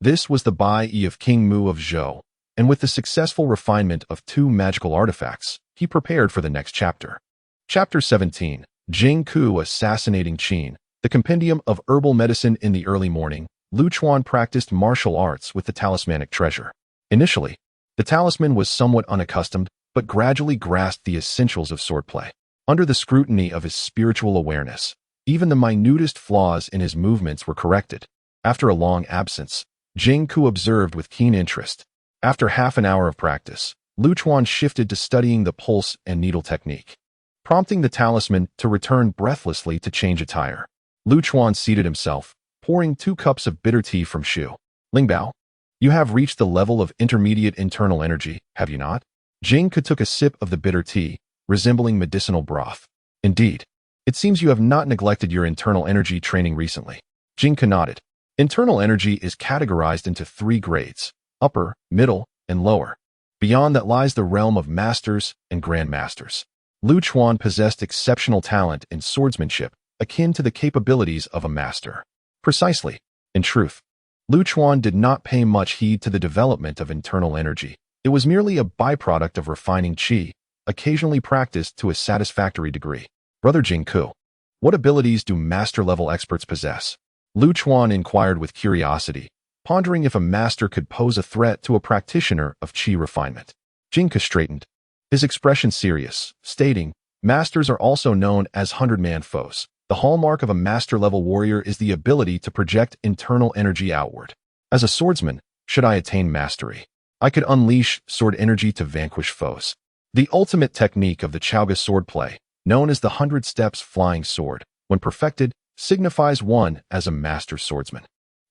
This was the Bai Yi of King Mu of Zhou, and with the successful refinement of 2 magical artifacts, he prepared for the next chapter. Chapter 17. Jing Ku Assassinating Qin. The compendium of herbal medicine. In the early morning, Lu Chuan practiced martial arts with the talismanic treasure. Initially, the talisman was somewhat unaccustomed, but gradually grasped the essentials of swordplay. Under the scrutiny of his spiritual awareness, even the minutest flaws in his movements were corrected. After a long absence, Jing Ku observed with keen interest. After half an hour of practice, Lu Chuan shifted to studying the pulse and needle technique, prompting the talisman to return breathlessly to change attire. Lu Chuan seated himself, pouring 2 cups of bitter tea from Shu. Lingbao, you have reached the level of intermediate internal energy, have you not? Jing Ku took a sip of the bitter tea, resembling medicinal broth. Indeed. It seems you have not neglected your internal energy training recently. Jing Ku nodded. Internal energy is categorized into 3 grades: upper, middle, and lower. Beyond that lies the realm of masters and grandmasters. Lu Chuan possessed exceptional talent in swordsmanship, akin to the capabilities of a master. Precisely. In truth, Lu Chuan did not pay much heed to the development of internal energy. It was merely a byproduct of refining qi, occasionally practiced to a satisfactory degree. Brother Jing Ku, what abilities do master-level experts possess? Lu Chuan inquired with curiosity, pondering if a master could pose a threat to a practitioner of qi refinement. Jing Ku straightened, his expression serious, stating, masters are also known as 100-man foes. The hallmark of a master-level warrior is the ability to project internal energy outward. As a swordsman, should I attain mastery, I could unleash sword energy to vanquish foes. The ultimate technique of the Chaoga swordplay, known as the 100 Steps Flying Sword, when perfected, signifies one as a master swordsman.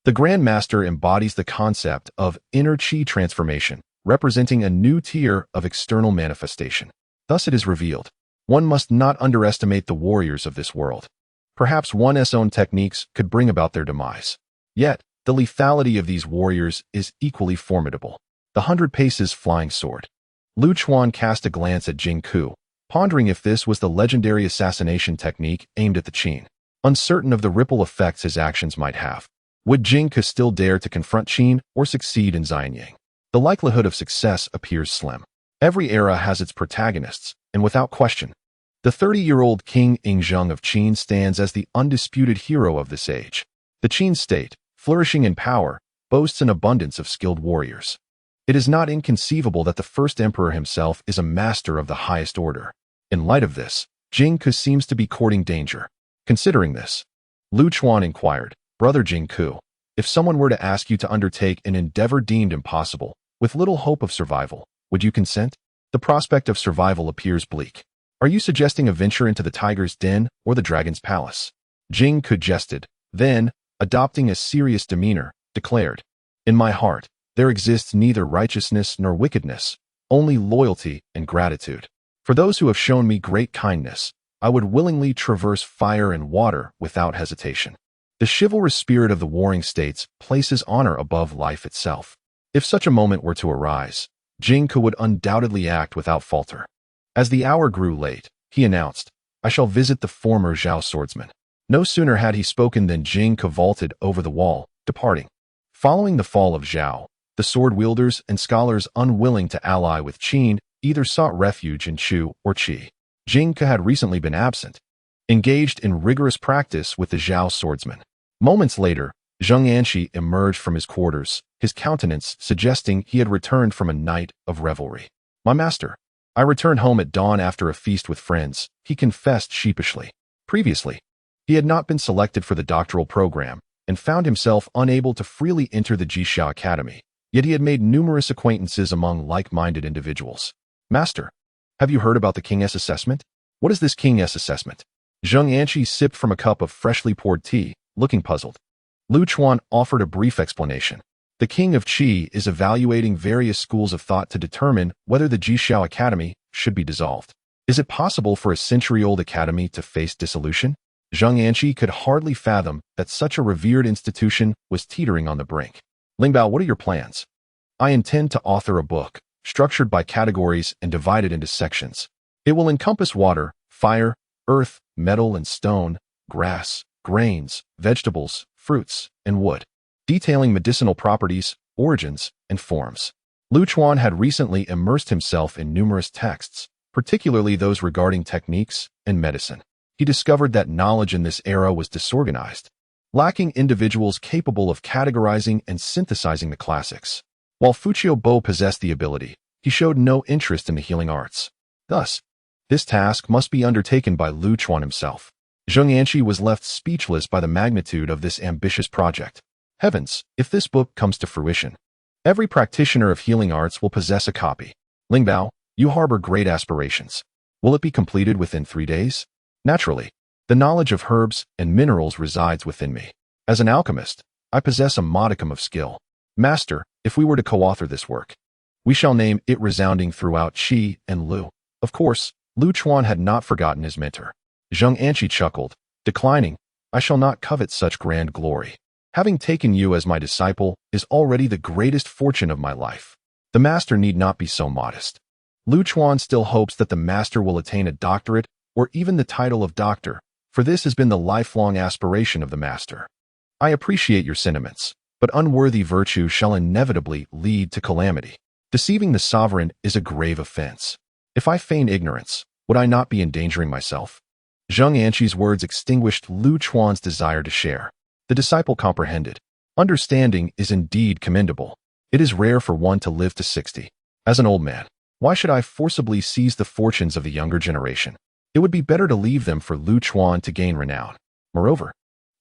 The Grand Master embodies the concept of inner qi transformation, representing a new tier of external manifestation. Thus it is revealed, one must not underestimate the warriors of this world. Perhaps one's own techniques could bring about their demise. Yet, the lethality of these warriors is equally formidable. The 100 Paces Flying Sword. Lu Chuan cast a glance at Jing Ku, pondering if this was the legendary assassination technique aimed at the Qin. Uncertain of the ripple effects his actions might have, would Jing Ku still dare to confront Qin or succeed in Xianyang? The likelihood of success appears slim. Every era has its protagonists, and without question, the 30-year-old King Yingzheng of Qin stands as the undisputed hero of this age. The Qin state, flourishing in power, boasts an abundance of skilled warriors. It is not inconceivable that the first emperor himself is a master of the highest order. In light of this, Jing Ku seems to be courting danger. Considering this, Lu Chuan inquired, Brother Jing Ku, if someone were to ask you to undertake an endeavor deemed impossible, with little hope of survival. Would you consent? The prospect of survival appears bleak. Are you suggesting a venture into the tiger's den or the dragon's palace? Jing jested, then, adopting a serious demeanor, declared, "In my heart, there exists neither righteousness nor wickedness, only loyalty and gratitude. For those who have shown me great kindness, I would willingly traverse fire and water without hesitation." The chivalrous spirit of the warring states places honor above life itself. If such a moment were to arise, Jing would undoubtedly act without falter. As the hour grew late, he announced, "I shall visit the former Zhao swordsman." No sooner had he spoken than Jing vaulted over the wall, departing. Following the fall of Zhao, the sword-wielders and scholars unwilling to ally with Qin either sought refuge in Chu or Qi. Jing had recently been absent, engaged in rigorous practice with the Zhao swordsman. Moments later, Zheng Anshi emerged from his quarters, his countenance suggesting he had returned from a night of revelry. "My master, I returned home at dawn after a feast with friends," he confessed sheepishly. Previously, he had not been selected for the doctoral program and found himself unable to freely enter the Jixia Academy, yet he had made numerous acquaintances among like-minded individuals. "Master, have you heard about the King's assessment?" "What is this King's assessment?" Zheng Anshi sipped from a cup of freshly poured tea, looking puzzled. Lu Chuan offered a brief explanation. "The King of Qi is evaluating various schools of thought to determine whether the Jixia Academy should be dissolved. Is it possible for a century-old academy to face dissolution?" Zheng Anshi could hardly fathom that such a revered institution was teetering on the brink. "Lingbao, what are your plans?" "I intend to author a book, structured by categories and divided into sections. It will encompass water, fire, earth, metal and stone, grass, grains, vegetables, fruits, and wood, detailing medicinal properties, origins, and forms." Lu Chuan had recently immersed himself in numerous texts, particularly those regarding techniques and medicine. He discovered that knowledge in this era was disorganized, lacking individuals capable of categorizing and synthesizing the classics. While Fuqiu Bo possessed the ability, he showed no interest in the healing arts. Thus, this task must be undertaken by Lu Chuan himself. Zheng Anshi was left speechless by the magnitude of this ambitious project. Heavens, if this book comes to fruition, every practitioner of healing arts will possess a copy. "Lingbao, you harbor great aspirations. Will it be completed within 3 days?" "Naturally. The knowledge of herbs and minerals resides within me. As an alchemist, I possess a modicum of skill. Master, if we were to co-author this work, we shall name it resounding throughout Qi and Lu." Of course, Lu Chuan had not forgotten his mentor. Zheng Anshi chuckled, declining, "I shall not covet such grand glory. Having taken you as my disciple is already the greatest fortune of my life. The master need not be so modest." Lu Chuan still hopes that the master will attain a doctorate or even the title of doctor, for this has been the lifelong aspiration of the master. "I appreciate your sentiments, but unworthy virtue shall inevitably lead to calamity. Deceiving the sovereign is a grave offense. If I feign ignorance, would I not be endangering myself?" Zheng Anshi's words extinguished Lu Chuan's desire to share. The disciple comprehended. "Understanding is indeed commendable. It is rare for one to live to 60. As an old man, why should I forcibly seize the fortunes of the younger generation? It would be better to leave them for Lu Chuan to gain renown." Moreover,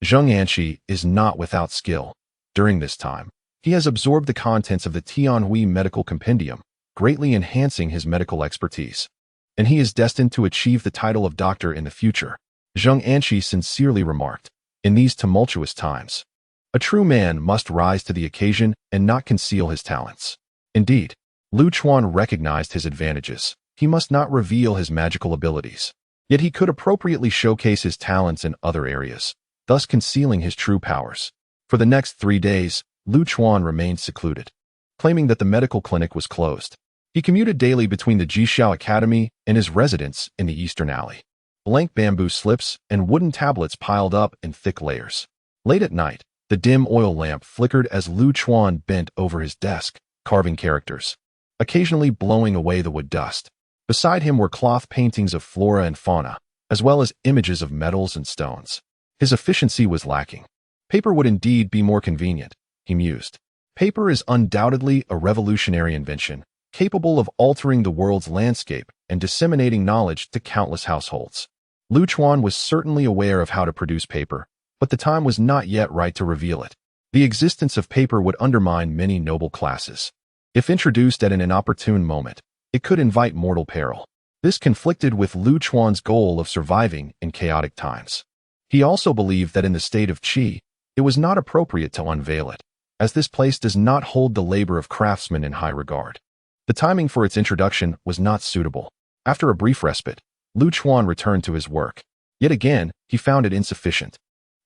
Zheng Anshi is not without skill. During this time, he has absorbed the contents of the Tianhui Medical Compendium, greatly enhancing his medical expertise. And he is destined to achieve the title of doctor in the future. Zheng Anshi sincerely remarked, "In these tumultuous times, a true man must rise to the occasion and not conceal his talents." Indeed, Lu Chuan recognized his advantages. He must not reveal his magical abilities. Yet he could appropriately showcase his talents in other areas, thus concealing his true powers. For the next 3 days, Lu Chuan remained secluded, claiming that the medical clinic was closed. He commuted daily between the Jixia Academy and his residence in the Eastern Alley. Blank bamboo slips and wooden tablets piled up in thick layers. Late at night, the dim oil lamp flickered as Lu Chuan bent over his desk, carving characters, occasionally blowing away the wood dust. Beside him were cloth paintings of flora and fauna, as well as images of metals and stones. His efficiency was lacking. "Paper would indeed be more convenient," he mused. "Paper is undoubtedly a revolutionary invention, capable of altering the world's landscape and disseminating knowledge to countless households." Lu Chuan was certainly aware of how to produce paper, but the time was not yet right to reveal it. The existence of paper would undermine many noble classes. If introduced at an inopportune moment, it could invite mortal peril. This conflicted with Lu Chuan's goal of surviving in chaotic times. He also believed that in the state of Qi, it was not appropriate to unveil it, as this place does not hold the labor of craftsmen in high regard. The timing for its introduction was not suitable. After a brief respite, Lu Chuan returned to his work. Yet again, he found it insufficient.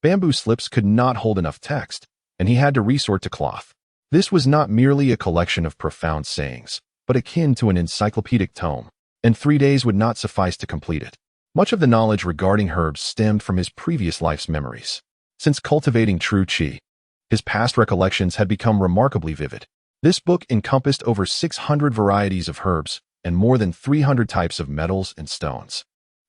Bamboo slips could not hold enough text, and he had to resort to cloth. This was not merely a collection of profound sayings, but akin to an encyclopedic tome, and 3 days would not suffice to complete it. Much of the knowledge regarding herbs stemmed from his previous life's memories. Since cultivating true Qi, his past recollections had become remarkably vivid. This book encompassed over 600 varieties of herbs and more than 300 types of metals and stones.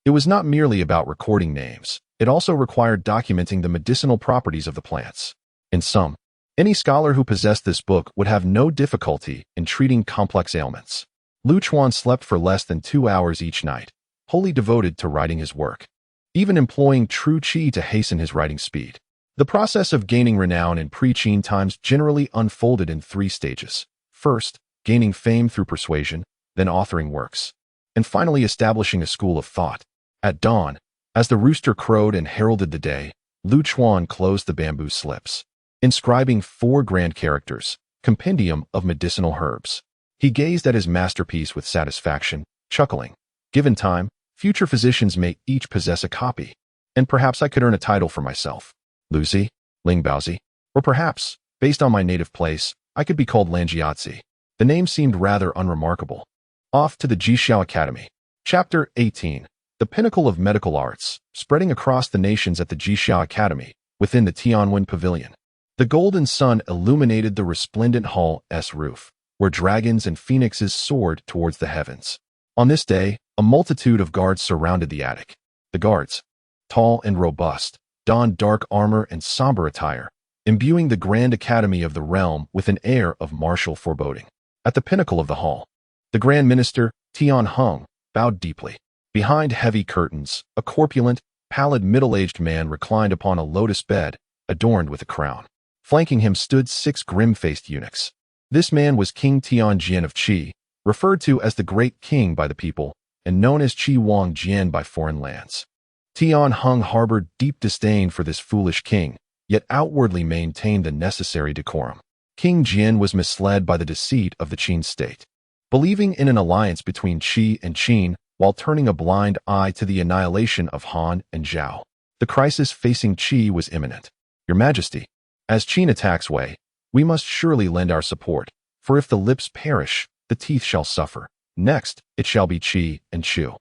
It was not merely about recording names. It also required documenting the medicinal properties of the plants. In sum, any scholar who possessed this book would have no difficulty in treating complex ailments. Lu Chuan slept for less than 2 hours each night, wholly devoted to writing his work, even employing true Qi to hasten his writing speed. The process of gaining renown in pre-Qin times generally unfolded in 3 stages. First, gaining fame through persuasion, then authoring works, and finally establishing a school of thought. At dawn, as the rooster crowed and heralded the day, Lu Chuan closed the bamboo slips, inscribing 4 grand characters, Compendium of Medicinal Herbs. He gazed at his masterpiece with satisfaction, chuckling. Given time, future physicians may each possess a copy, and perhaps I could earn a title for myself. Luzi, Ling Baozi, or perhaps, based on my native place, I could be called Lanjiazi. The name seemed rather unremarkable. Off to the Jixiao Academy. Chapter 18. The pinnacle of medical arts, spreading across the nations at the Jixiao Academy, within the Tianwen Pavilion. The golden sun illuminated the resplendent hall's roof, where dragons and phoenixes soared towards the heavens. On this day, a multitude of guards surrounded the attic. The guards, tall and robust, donned dark armor and somber attire, imbuing the grand academy of the realm with an air of martial foreboding. At the pinnacle of the hall, the Grand Minister, Tian Hung, bowed deeply. Behind heavy curtains, a corpulent, pallid middle-aged man reclined upon a lotus bed, adorned with a crown. Flanking him stood 6 grim-faced eunuchs. This man was King Tianjian of Qi, referred to as the Great King by the people, and known as Qi Wang Jian by foreign lands. Tian Hung harbored deep disdain for this foolish king, yet outwardly maintained the necessary decorum. King Jian was misled by the deceit of the Qin state. Believing in an alliance between Qi and Qin, while turning a blind eye to the annihilation of Han and Zhao, the crisis facing Qi was imminent. Your Majesty, as Qin attacks Wei, we must surely lend our support, for if the lips perish, the teeth shall suffer. Next, it shall be Qi and Chu.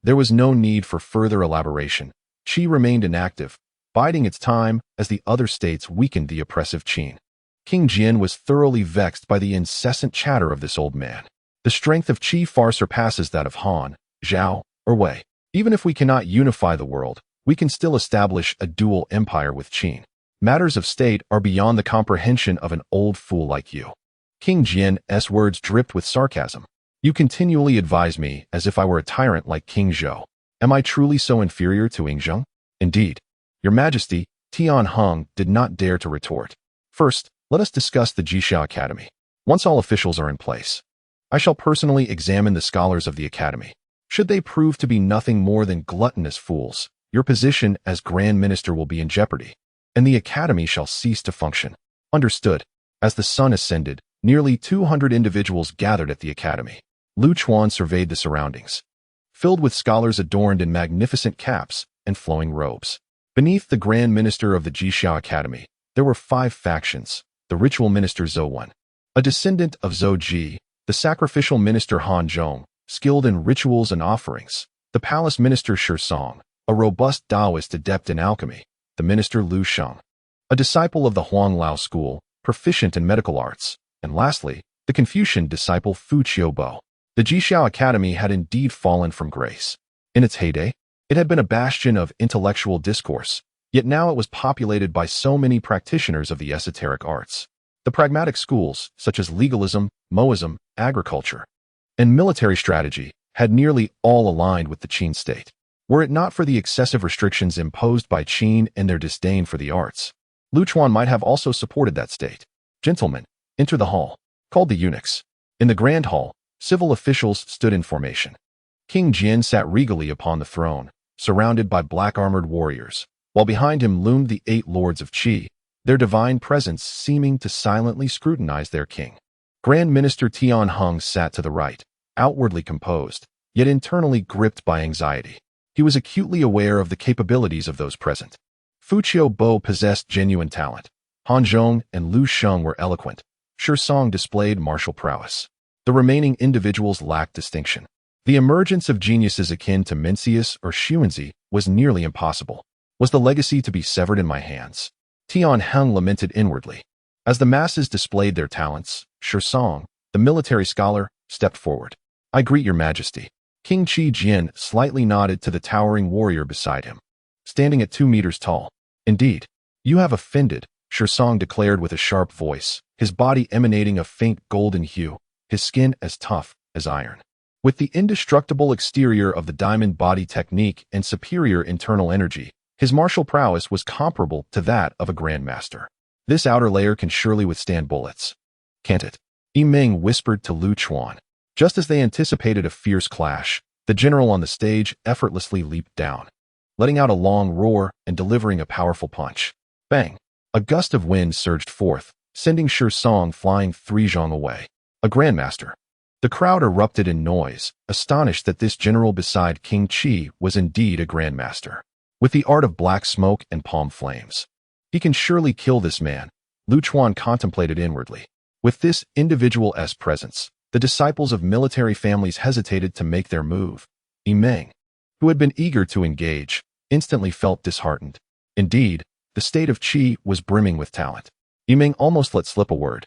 There was no need for further elaboration. Qi remained inactive, biding its time as the other states weakened the oppressive Qin. King Jian was thoroughly vexed by the incessant chatter of this old man. The strength of Qi far surpasses that of Han, Zhao, or Wei. Even if we cannot unify the world, we can still establish a dual empire with Qin. Matters of state are beyond the comprehension of an old fool like you. King Jian's words dripped with sarcasm. You continually advise me as if I were a tyrant like King Zhou. Am I truly so inferior to Yingzheng? Indeed. Your Majesty, Tian Hung did not dare to retort. First, let us discuss the Jixiao Academy. Once all officials are in place, I shall personally examine the scholars of the academy. Should they prove to be nothing more than gluttonous fools, your position as Grand Minister will be in jeopardy, and the academy shall cease to function. Understood. As the sun ascended, nearly 200 individuals gathered at the academy. Lu Chuan surveyed the surroundings, filled with scholars adorned in magnificent caps and flowing robes. Beneath the Grand Minister of the Jixiao Academy, there were 5 factions. The ritual minister Zhenguan, a descendant of Zhou Ji, the sacrificial minister Han Zhong, skilled in rituals and offerings, the palace minister Shi Song, a robust Taoist adept in alchemy, the minister Lu Sheng, a disciple of the Huanglao school, proficient in medical arts, and lastly, the Confucian disciple Fu Qiubo. The Jixiao Academy had indeed fallen from grace. In its heyday, it had been a bastion of intellectual discourse, yet now it was populated by so many practitioners of the esoteric arts. The pragmatic schools, such as legalism, Moism, agriculture, and military strategy, had nearly all aligned with the Qin state. Were it not for the excessive restrictions imposed by Qin and their disdain for the arts, Lu Chuan might have also supported that state. Gentlemen, enter the hall, called the eunuchs. In the Grand Hall, civil officials stood in formation. King Jin sat regally upon the throne, surrounded by black-armored warriors, while behind him loomed the 8 lords of Qi, their divine presence seeming to silently scrutinize their king. Grand Minister Tian Heng sat to the right, outwardly composed, yet internally gripped by anxiety. He was acutely aware of the capabilities of those present. Fu Qiubo possessed genuine talent. Han Zhong and Lu Sheng were eloquent. Shi Song displayed martial prowess. The remaining individuals lacked distinction. The emergence of geniuses akin to Mencius or Xuanzi was nearly impossible. Was the legacy to be severed in my hands? Tian Heng lamented inwardly. As the masses displayed their talents, Shi Song, the military scholar, stepped forward. I greet your majesty. King Qi Jin slightly nodded to the towering warrior beside him, standing at 2 meters tall. Indeed, you have offended, Shi Song declared with a sharp voice, his body emanating a faint golden hue, his skin as tough as iron. With the indestructible exterior of the diamond body technique and superior internal energy, his martial prowess was comparable to that of a grandmaster. This outer layer can surely withstand bullets. Can't it? Yi Ming whispered to Lu Chuan. Just as they anticipated a fierce clash, the general on the stage effortlessly leaped down, letting out a long roar and delivering a powerful punch. Bang! A gust of wind surged forth, sending Shi Song flying 3 zhong away. A grandmaster. The crowd erupted in noise, astonished that this general beside King Qi was indeed a grandmaster, with the art of black smoke and palm flames. He can surely kill this man, Lu Chuan contemplated inwardly. With this individual's presence, the disciples of military families hesitated to make their move. Yi Ming, who had been eager to engage, instantly felt disheartened. Indeed, the state of Qi was brimming with talent. Yi Ming almost let slip a word.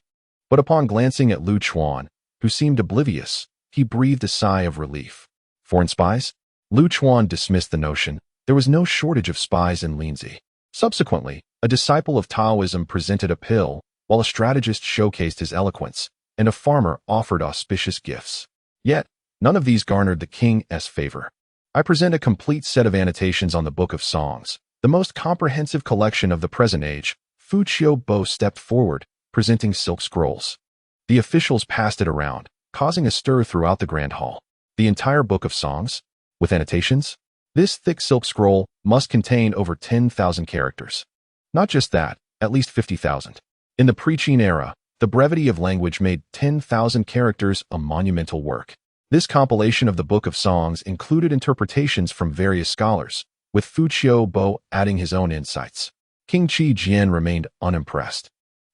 But upon glancing at Lu Chuan, who seemed oblivious, he breathed a sigh of relief. Foreign spies? Lu Chuan dismissed the notion. There was no shortage of spies in Linzi. Subsequently, a disciple of Taoism presented a pill, while a strategist showcased his eloquence, and a farmer offered auspicious gifts. Yet, none of these garnered the king's favor. I present a complete set of annotations on the Book of Songs, the most comprehensive collection of the present age. Fu Qiubo stepped forward, presenting silk scrolls. The officials passed it around, causing a stir throughout the Grand Hall. The entire Book of Songs? With annotations? This thick silk scroll must contain over 10,000 characters. Not just that, at least 50,000. In the pre-Qin era, the brevity of language made 10,000 characters a monumental work. This compilation of the Book of Songs included interpretations from various scholars, with Fu Qiubo adding his own insights. King Qi Jin remained unimpressed.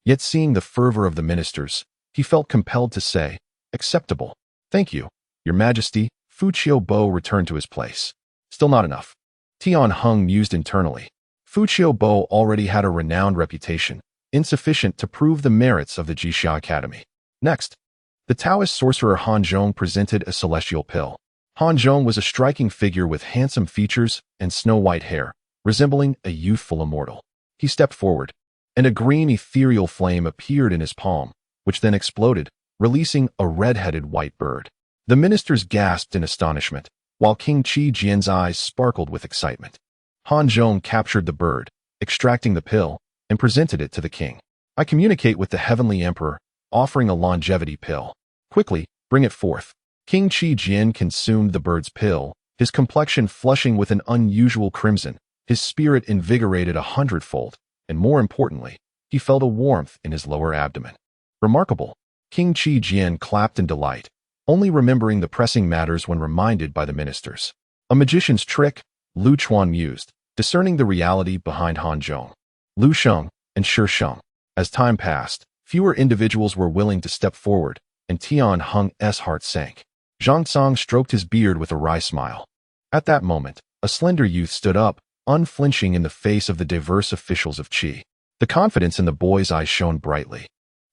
Yet seeing the fervor of the ministers, he felt compelled to say, acceptable. Thank you, Your Majesty. Fu Qiubo returned to his place. Still not enough. Tian Heng mused internally. Fu Qiubo already had a renowned reputation, insufficient to prove the merits of the Jixia Academy. Next, the Taoist sorcerer Han Zhong presented a celestial pill. Han Zhong was a striking figure with handsome features and snow-white hair, resembling a youthful immortal. He stepped forward, and a green ethereal flame appeared in his palm, which then exploded, releasing a red-headed white bird. The ministers gasped in astonishment, while King Qi Jin's eyes sparkled with excitement. Han Zhong captured the bird, extracting the pill, and presented it to the king. I communicate with the heavenly emperor, offering a longevity pill. Quickly, bring it forth. King Qi Jin consumed the bird's pill, his complexion flushing with an unusual crimson, his spirit invigorated 100-fold, and more importantly, he felt a warmth in his lower abdomen. Remarkable. King Qi Jin clapped in delight, only remembering the pressing matters when reminded by the ministers. A magician's trick, Lu Chuan mused, discerning the reality behind Han Zhong, Lu Sheng, and Shi Sheng. As time passed, fewer individuals were willing to step forward, and Tian Heng's heart sank. Zhang Tsang stroked his beard with a wry smile. At that moment, a slender youth stood up, unflinching in the face of the diverse officials of Qi. The confidence in the boy's eyes shone brightly,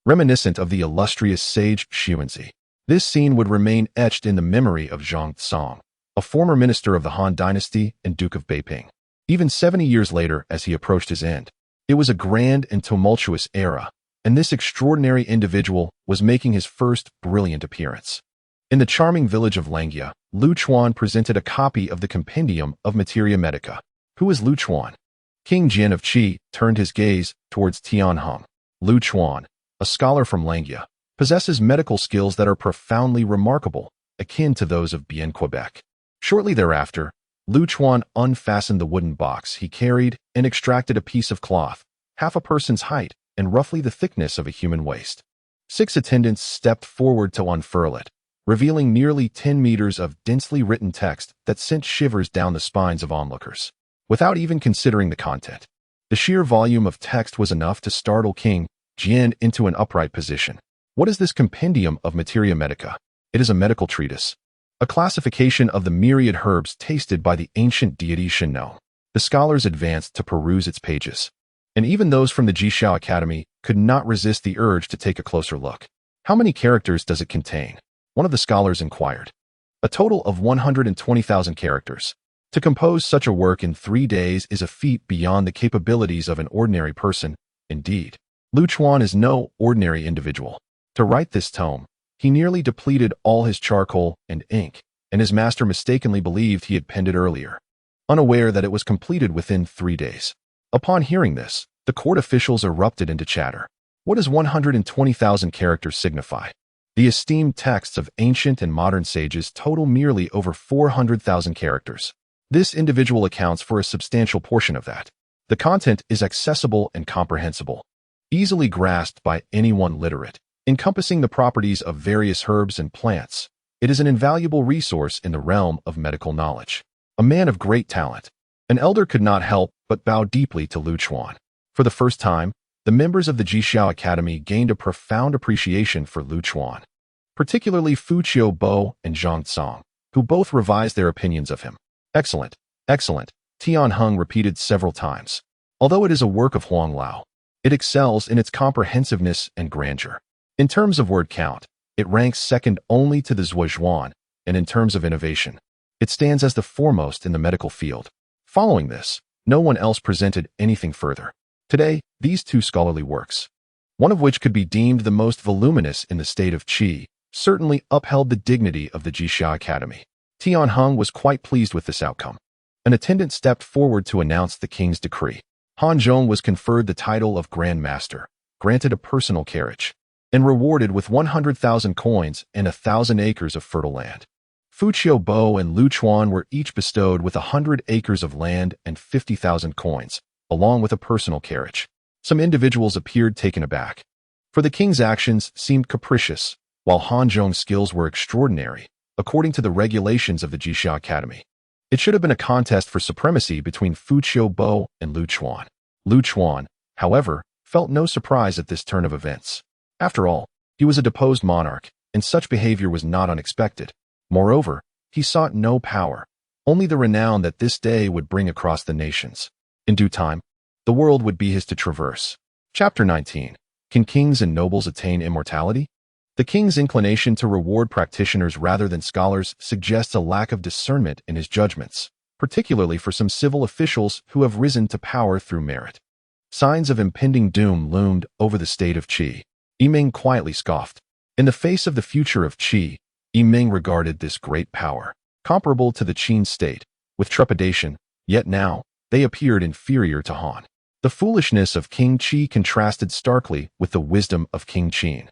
reminiscent of the illustrious sage Xuanzi. This scene would remain etched in the memory of Zhang Tsang, a former minister of the Han Dynasty and Duke of Beiping. Even 70 years later, as he approached his end, it was a grand and tumultuous era, and this extraordinary individual was making his first brilliant appearance. In the charming village of Langia, Lu Chuan presented a copy of the Compendium of Materia Medica. Who is Lu Chuan? King Jin of Qi turned his gaze towards Tian Heng. Lu Chuan, a scholar from Langia, possesses medical skills that are profoundly remarkable, akin to those of Bien Quebec. Shortly thereafter, Lu Chuan unfastened the wooden box he carried and extracted a piece of cloth, half a person's height and roughly the thickness of a human waist. 6 attendants stepped forward to unfurl it, revealing nearly 10 meters of densely written text that sent shivers down the spines of onlookers. Without even considering the content, the sheer volume of text was enough to startle King Jian into an upright position. What is this compendium of materia medica? It is a medical treatise, a classification of the myriad herbs tasted by the ancient deity Xiongnu. The scholars advanced to peruse its pages, and even those from the Jishao Academy could not resist the urge to take a closer look. How many characters does it contain? One of the scholars inquired. A total of 120,000 characters. To compose such a work in 3 days is a feat beyond the capabilities of an ordinary person. Indeed, Lu Chuan is no ordinary individual. To write this tome, he nearly depleted all his charcoal and ink, and his master mistakenly believed he had penned it earlier, unaware that it was completed within 3 days. Upon hearing this, the court officials erupted into chatter. What does 120,000 characters signify? The esteemed texts of ancient and modern sages total merely over 400,000 characters. This individual accounts for a substantial portion of that. The content is accessible and comprehensible, easily grasped by anyone literate, encompassing the properties of various herbs and plants. It is an invaluable resource in the realm of medical knowledge. A man of great talent, an elder could not help but bow deeply to Lu Chuan. For the first time, the members of the Jishao Academy gained a profound appreciation for Lu Chuan, particularly Fu Qiubo and Zhang Tsong, who both revised their opinions of him. Excellent, excellent, Tian Heng repeated several times. Although it is a work of Huang Lao, it excels in its comprehensiveness and grandeur. In terms of word count, it ranks second only to the Zhuozhuan, and in terms of innovation, it stands as the foremost in the medical field. Following this, no one else presented anything further. Today, these 2 scholarly works, one of which could be deemed the most voluminous in the state of Qi, certainly upheld the dignity of the Jishao Academy. Tian Heng was quite pleased with this outcome. An attendant stepped forward to announce the king's decree. Han Zhong was conferred the title of Grand Master, granted a personal carriage, and rewarded with 100,000 coins and 1,000 acres of fertile land. Fu Qiubo and Lu Chuan were each bestowed with 100 acres of land and 50,000 coins, along with a personal carriage. Some individuals appeared taken aback, for the king's actions seemed capricious, while Han Zhong's skills were extraordinary, according to the regulations of the Jishao Academy. It should have been a contest for supremacy between Fu Qiubo and Lu Chuan. Lu Chuan, however, felt no surprise at this turn of events. After all, he was a deposed monarch, and such behavior was not unexpected. Moreover, he sought no power, only the renown that this day would bring across the nations. In due time, the world would be his to traverse. Chapter 19. Can kings and nobles attain immortality? The king's inclination to reward practitioners rather than scholars suggests a lack of discernment in his judgments, particularly for some civil officials who have risen to power through merit. Signs of impending doom loomed over the state of Qi. Yiming quietly scoffed. In the face of the future of Qi, Yiming regarded this great power, comparable to the Qin state, with trepidation, yet now, they appeared inferior to Han. The foolishness of King Qi contrasted starkly with the wisdom of King Qin,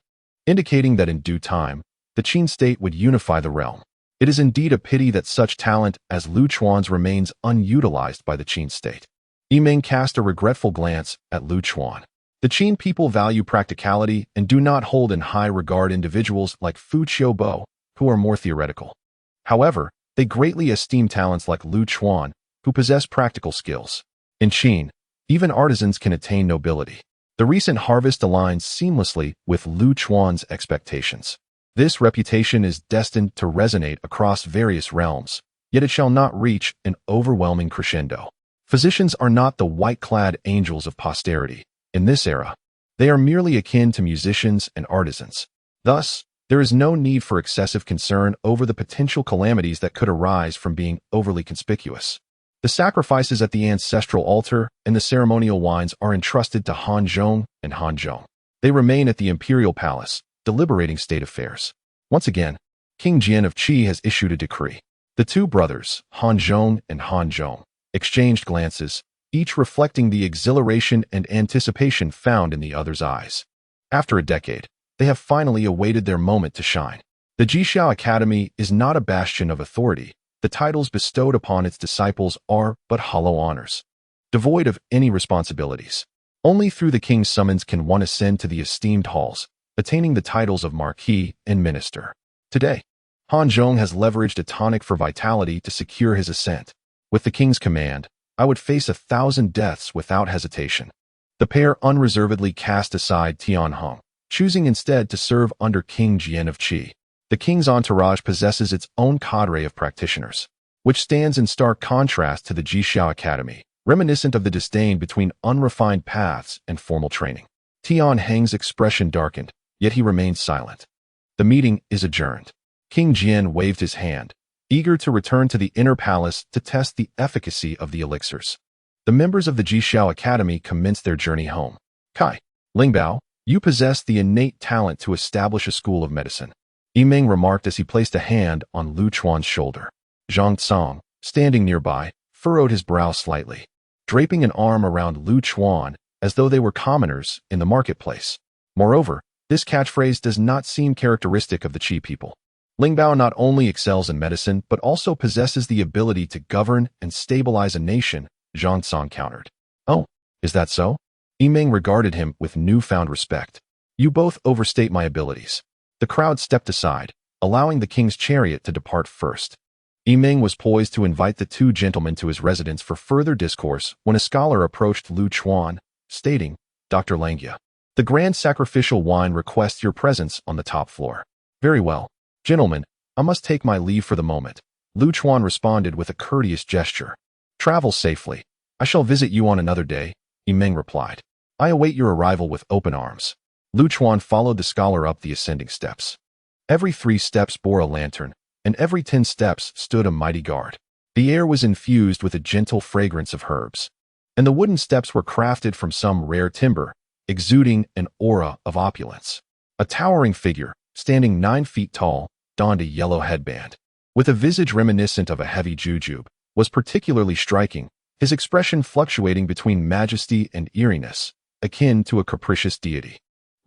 indicating that in due time, the Qin state would unify the realm. It is indeed a pity that such talent as Lu Chuan's remains unutilized by the Qin state. Yiming cast a regretful glance at Lu Chuan. The Qin people value practicality and do not hold in high regard individuals like Fu Qiubo, who are more theoretical. However, they greatly esteem talents like Lu Chuan, who possess practical skills. In Qin, even artisans can attain nobility. The recent harvest aligns seamlessly with Lu Chuan's expectations. This reputation is destined to resonate across various realms, yet it shall not reach an overwhelming crescendo. Physicians are not the white-clad angels of posterity. In this era, they are merely akin to musicians and artisans. Thus, there is no need for excessive concern over the potential calamities that could arise from being overly conspicuous. The sacrifices at the ancestral altar and the ceremonial wines are entrusted to Han Zhong and Han Zhong. They remain at the imperial palace, deliberating state affairs. Once again, King Jian of Qi has issued a decree. The 2 brothers, Han Zhong and Han Zhong, exchanged glances, each reflecting the exhilaration and anticipation found in the other's eyes. After a decade, They have finally awaited their moment to shine. The Jixiao Academy is not a bastion of authority. The titles bestowed upon its disciples are but hollow honors, devoid of any responsibilities. Only through the king's summons can one ascend to the esteemed halls, attaining the titles of marquis and minister. Today, Han Zhong has leveraged a tonic for vitality to secure his ascent. With the king's command, I would face 1,000 deaths without hesitation. The pair unreservedly cast aside Tian Hong, choosing instead to serve under King Jian of Qi. The king's entourage possesses its own cadre of practitioners, which stands in stark contrast to the Jixiao Academy, reminiscent of the disdain between unrefined paths and formal training. Tian Heng's expression darkened, yet he remained silent. The meeting is adjourned. King Jian waved his hand, eager to return to the inner palace to test the efficacy of the elixirs. The members of the Jixiao Academy commenced their journey home. Kai, Lingbao, you possess the innate talent to establish a school of medicine, Yimeng remarked as he placed a hand on Lu Chuan's shoulder. Zhang Tsong, standing nearby, furrowed his brow slightly, draping an arm around Lu Chuan as though they were commoners in the marketplace. Moreover, this catchphrase does not seem characteristic of the Qi people. Lingbao not only excels in medicine but also possesses the ability to govern and stabilize a nation, Zhang Tsong countered. Oh, is that so? Yimeng regarded him with newfound respect. You both overstate my abilities. The crowd stepped aside, allowing the king's chariot to depart first. Yimeng was poised to invite the two gentlemen to his residence for further discourse when a scholar approached Lu Chuan, stating, Dr. Langya, the grand sacrificial wine requests your presence on the top floor. Very well. Gentlemen, I must take my leave for the moment. Lu Chuan responded with a courteous gesture. Travel safely. I shall visit you on another day, Yimeng replied. I await your arrival with open arms. Lu Chuan followed the scholar up the ascending steps. Every 3 steps bore a lantern, and every 10 steps stood a mighty guard. The air was infused with a gentle fragrance of herbs, and the wooden steps were crafted from some rare timber, exuding an aura of opulence. A towering figure, standing 9 feet tall, donned a yellow headband. With a visage reminiscent of a heavy jujube, was particularly striking, his expression fluctuating between majesty and eeriness, akin to a capricious deity.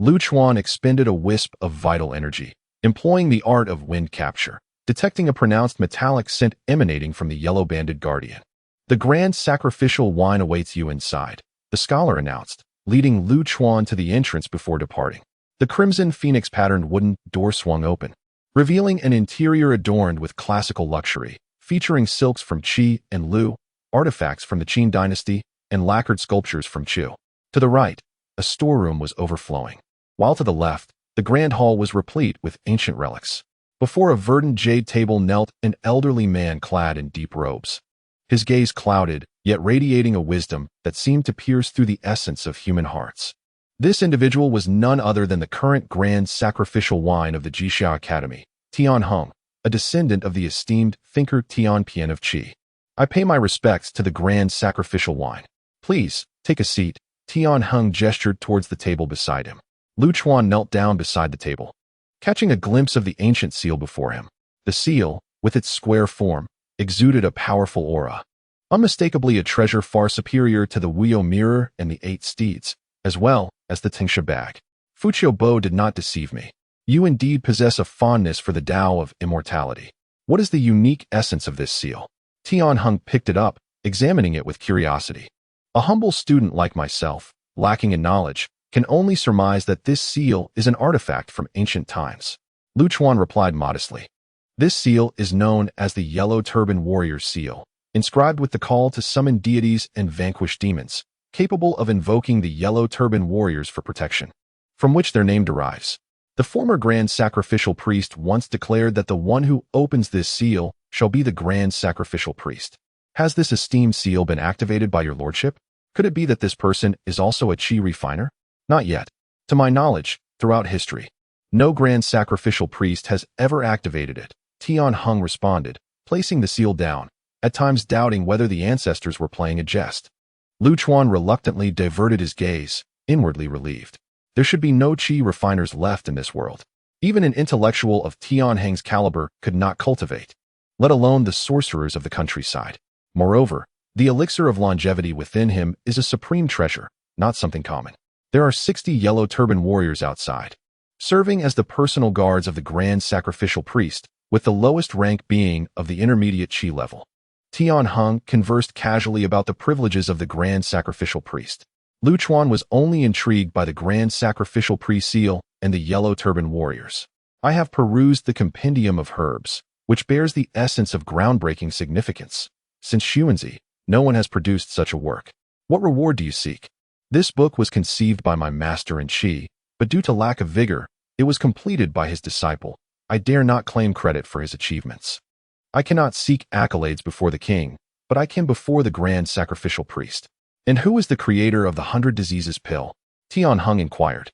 Lu Chuan expended a wisp of vital energy, employing the art of wind capture, detecting a pronounced metallic scent emanating from the yellow-banded guardian. The grand sacrificial wine awaits you inside, the scholar announced, leading Lu Chuan to the entrance before departing. The crimson phoenix-patterned wooden door swung open, revealing an interior adorned with classical luxury, featuring silks from Qi and Lu, artifacts from the Qin dynasty, and lacquered sculptures from Chu. To the right, a storeroom was overflowing, while to the left, the grand hall was replete with ancient relics. Before a verdant jade table knelt an elderly man clad in deep robes. His gaze clouded, yet radiating a wisdom that seemed to pierce through the essence of human hearts. This individual was none other than the current grand sacrificial wine of the Jixiao Academy, Tian Hong, a descendant of the esteemed thinker Tian Pian of Qi. I pay my respects to the grand sacrificial wine. Please, take a seat. Tian Hong gestured towards the table beside him. Lu Chuan knelt down beside the table, catching a glimpse of the ancient seal before him. The seal, with its square form, exuded a powerful aura, unmistakably a treasure far superior to the Wuyo mirror and the 8 steeds, as well as the Tingsha bag. Fuqiu Bo did not deceive me. You indeed possess a fondness for the Tao of immortality. What is the unique essence of this seal? Tian Hong picked it up, examining it with curiosity. A humble student like myself, lacking in knowledge, can only surmise that this seal is an artifact from ancient times. Lu Chuan replied modestly. This seal is known as the Yellow Turban Warrior's Seal, inscribed with the call to summon deities and vanquish demons, capable of invoking the Yellow Turban Warriors for protection, from which their name derives. The former Grand Sacrificial Priest once declared that the one who opens this seal shall be the Grand Sacrificial Priest. Has this esteemed seal been activated by your lordship? Could it be that this person is also a Qi refiner? Not yet. To my knowledge, throughout history, no Grand Sacrificial Priest has ever activated it, Tian Hong responded, placing the seal down, at times doubting whether the ancestors were playing a jest. Lu Chuan reluctantly diverted his gaze, inwardly relieved. There should be no Qi refiners left in this world. Even an intellectual of Tian Heng's caliber could not cultivate, let alone the sorcerers of the countryside. Moreover, the elixir of longevity within him is a supreme treasure, not something common. There are 60 Yellow Turban Warriors outside. serving as the personal guards of the grand sacrificial priest, with the lowest rank being of the intermediate Qi level. Tian Heng conversed casually about the privileges of the grand sacrificial priest. Lu Chuan was only intrigued by the grand sacrificial priest seal and the yellow turban warriors. I have perused the compendium of herbs, which bears the essence of groundbreaking significance. Since Xuanzi, no one has produced such a work. What reward do you seek? This book was conceived by my master in Qi, but due to lack of vigor, it was completed by his disciple. I dare not claim credit for his achievements. I cannot seek accolades before the king, but I can before the grand sacrificial priest. And who is the creator of the 100 diseases pill? Tian Heng inquired,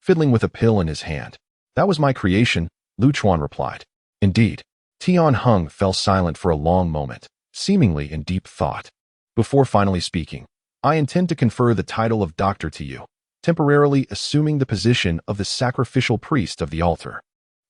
fiddling with a pill in his hand. That was my creation, Lu Chuan replied. Indeed. Tian Heng fell silent for a long moment, seemingly in deep thought. Before finally speaking, I intend to confer the title of doctor to you, temporarily assuming the position of the sacrificial priest of the altar.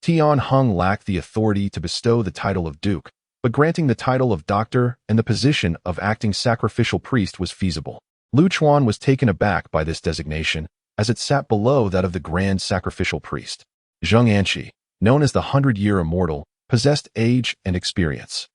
Tian Heng lacked the authority to bestow the title of duke, but granting the title of doctor and the position of acting sacrificial priest was feasible. Lu Chuan was taken aback by this designation, as it sat below that of the grand sacrificial priest. Zheng Anqi, known as the 100-year immortal, possessed age and experience.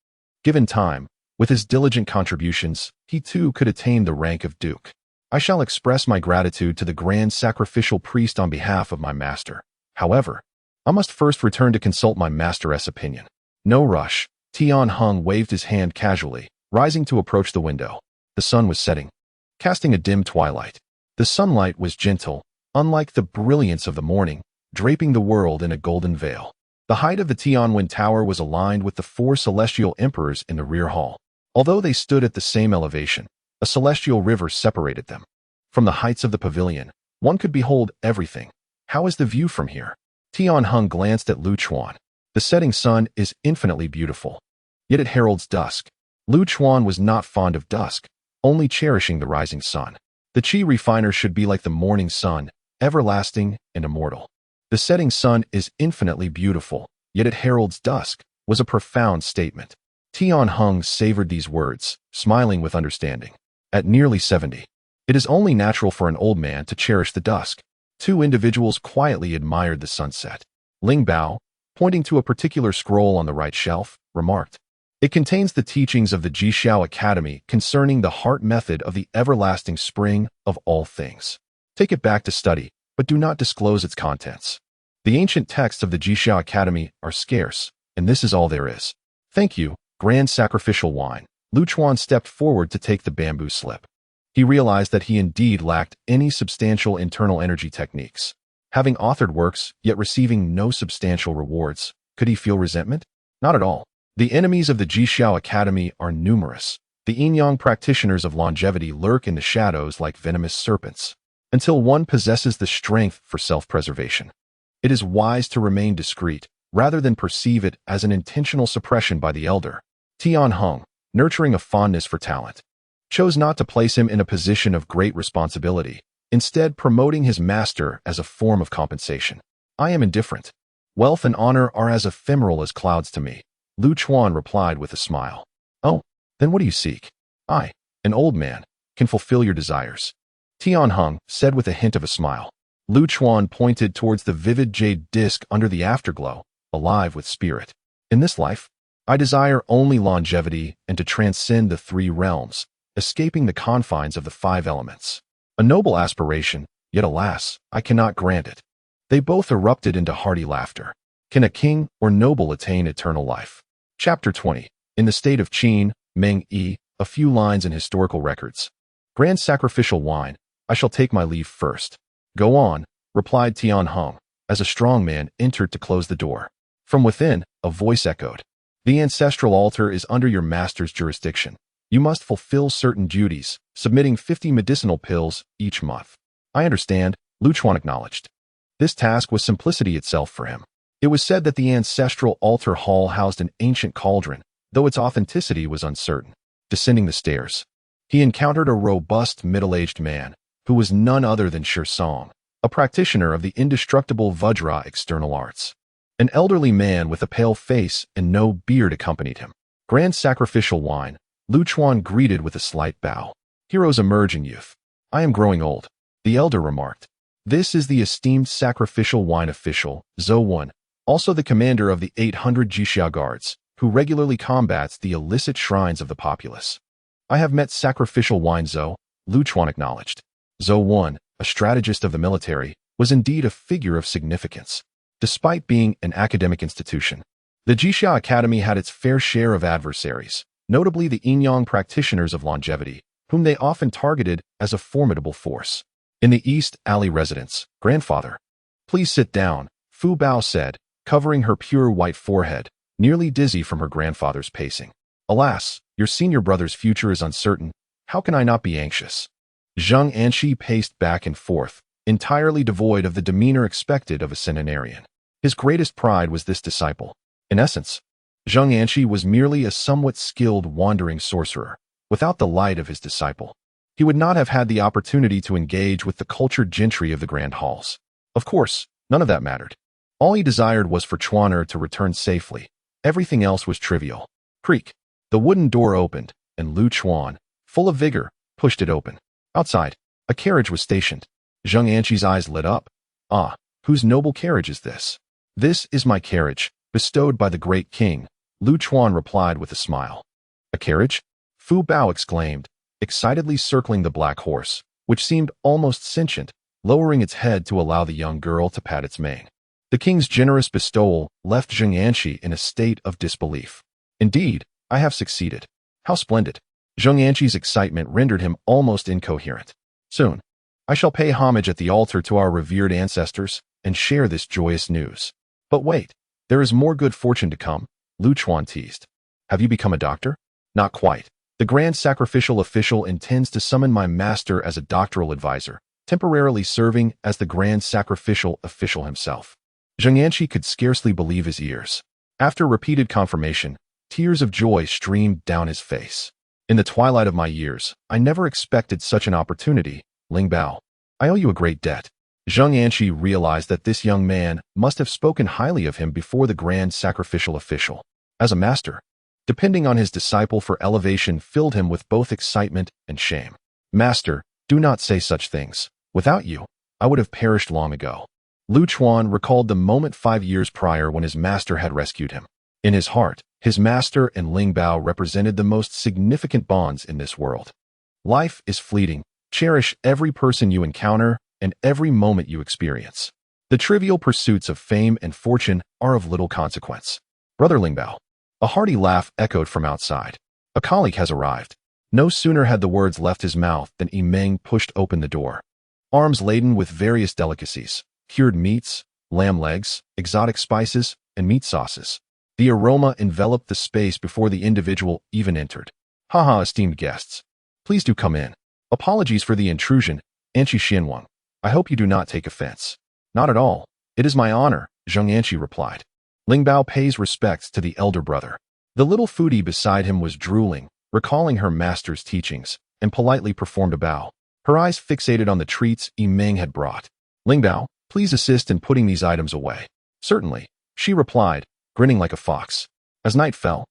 Given time, with his diligent contributions, he too could attain the rank of duke. I shall express my gratitude to the grand sacrificial priest on behalf of my master. However, I must first return to consult my master's opinion. No rush. Tian Heng waved his hand casually, rising to approach the window. The sun was setting, casting a dim twilight. The sunlight was gentle, unlike the brilliance of the morning, draping the world in a golden veil. The height of the Tianwen Tower was aligned with the 4 celestial emperors in the rear hall. Although they stood at the same elevation, a celestial river separated them. From the heights of the pavilion, one could behold everything. How is the view from here? Tian Heng glanced at Lu Chuan. The setting sun is infinitely beautiful, yet it heralds dusk. Lu Chuan was not fond of dusk, only cherishing the rising sun. The Qi refiner should be like the morning sun, everlasting and immortal. The setting sun is infinitely beautiful, yet it heralds dusk, was a profound statement. Tian Heng savored these words, smiling with understanding. At nearly 70, it is only natural for an old man to cherish the dusk. 2 individuals quietly admired the sunset. Ling Bao, pointing to a particular scroll on the right shelf, remarked, "It contains the teachings of the Jixiao Academy concerning the heart method of the everlasting spring of all things. Take it back to study, but do not disclose its contents. The ancient texts of the Jixiao Academy are scarce, and this is all there is." "Thank you, grand sacrificial wine." Lu Chuan stepped forward to take the bamboo slip. He realized that he indeed lacked any substantial internal energy techniques. Having authored works, yet receiving no substantial rewards, could he feel resentment? Not at all. The enemies of the Jixiao Academy are numerous. The yin-yang practitioners of longevity lurk in the shadows like venomous serpents. Until one possesses the strength for self-preservation, it is wise to remain discreet, rather than perceive it as an intentional suppression by the elder. Tian Heng, nurturing a fondness for talent, chose not to place him in a position of great responsibility, instead promoting his master as a form of compensation. "I am indifferent. Wealth and honor are as ephemeral as clouds to me," Lu Chuan replied with a smile. "Oh, then what do you seek?" "I, an old man, can fulfill your desires," Tian Heng said with a hint of a smile. Lu Chuan pointed towards the vivid jade disc under the afterglow, alive with spirit. "In this life, I desire only longevity and to transcend the 3 realms, escaping the confines of the 5 elements. A noble aspiration, yet alas, I cannot grant it." They both erupted into hearty laughter. Can a king or noble attain eternal life? Chapter 20. In the state of Qin, Meng Yi, a few lines in historical records. Grand sacrificial wine, I shall take my leave first. "Go on," replied Tian Heng, as a strong man entered to close the door. From within, a voice echoed. "The ancestral altar is under your master's jurisdiction. You must fulfill certain duties, submitting 50 medicinal pills each month." "I understand," Lu Chuan acknowledged. This task was simplicity itself for him. It was said that the ancestral altar hall housed an ancient cauldron, though its authenticity was uncertain. Descending the stairs, he encountered a robust middle-aged man, who was none other than Shi Song, a practitioner of the indestructible Vajra external arts. An elderly man with a pale face and no beard accompanied him. "Grand sacrificial wine," Lu Chuan greeted with a slight bow. "Heroes emerge in youth. I am growing old," the elder remarked. This is the esteemed sacrificial wine official, Zhou, also the commander of the 800 Jixia guards, who regularly combats the illicit shrines of the populace. I have met sacrificial wine Zhou, Lu Chuan acknowledged. Zhou, a strategist of the military, was indeed a figure of significance. Despite being an academic institution, the Jixia Academy had its fair share of adversaries, notably the Yinyang practitioners of longevity, whom they often targeted as a formidable force. In the East Alley residence, grandfather. Please sit down, Fu Bao said, covering her pure white forehead, nearly dizzy from her grandfather's pacing. Alas, your senior brother's future is uncertain. How can I not be anxious? Zheng Anqi paced back and forth, entirely devoid of the demeanor expected of a centenarian. His greatest pride was this disciple. In essence, Zheng Anqi was merely a somewhat skilled wandering sorcerer. Without the light of his disciple, he would not have had the opportunity to engage with the cultured gentry of the grand halls. Of course, none of that mattered. All he desired was for Chuaner to return safely. Everything else was trivial. Creak. The wooden door opened, and Lu Chuan, full of vigor, pushed it open. Outside, a carriage was stationed. Zheng Anqi's eyes lit up. Ah, whose noble carriage is this? This is my carriage, bestowed by the great king, Lu Chuan replied with a smile. A carriage? Fu Bao exclaimed, excitedly circling the black horse, which seemed almost sentient, lowering its head to allow the young girl to pat its mane. The king's generous bestowal left Zheng Anqi in a state of disbelief. Indeed, I have succeeded. How splendid. Zheng Anqi's excitement rendered him almost incoherent. Soon, I shall pay homage at the altar to our revered ancestors and share this joyous news. But wait, there is more good fortune to come, Lu Chuan teased. Have you become a doctor? Not quite. The grand sacrificial official intends to summon my master as a doctoral advisor, temporarily serving as the grand sacrificial official himself. Zheng Anqi could scarcely believe his ears. After repeated confirmation, tears of joy streamed down his face. In the twilight of my years, I never expected such an opportunity, Ling Bao. I owe you a great debt. Zheng Anqi realized that this young man must have spoken highly of him before the grand sacrificial official. As a master, depending on his disciple for elevation filled him with both excitement and shame. Master, do not say such things. Without you, I would have perished long ago. Lu Chuan recalled the moment 5 years prior when his master had rescued him. In his heart, his master and Ling Bao represented the most significant bonds in this world. Life is fleeting. Cherish every person you encounter and every moment you experience. The trivial pursuits of fame and fortune are of little consequence. Brother Ling Bao. A hearty laugh echoed from outside. A colleague has arrived. No sooner had the words left his mouth than Yimeng pushed open the door. Arms laden with various delicacies, cured meats, lamb legs, exotic spices, and meat sauces. The aroma enveloped the space before the individual even entered. Haha, esteemed guests. Please do come in. Apologies for the intrusion, Anqi Xianwang. I hope you do not take offense. Not at all. It is my honor, Zheng Anqi replied. Ling Bao pays respects to the elder brother. The little foodie beside him was drooling, recalling her master's teachings, and politely performed a bow. Her eyes fixated on the treats Yimeng had brought. Ling Bao, please assist in putting these items away. Certainly, she replied, grinning like a fox. As night fell,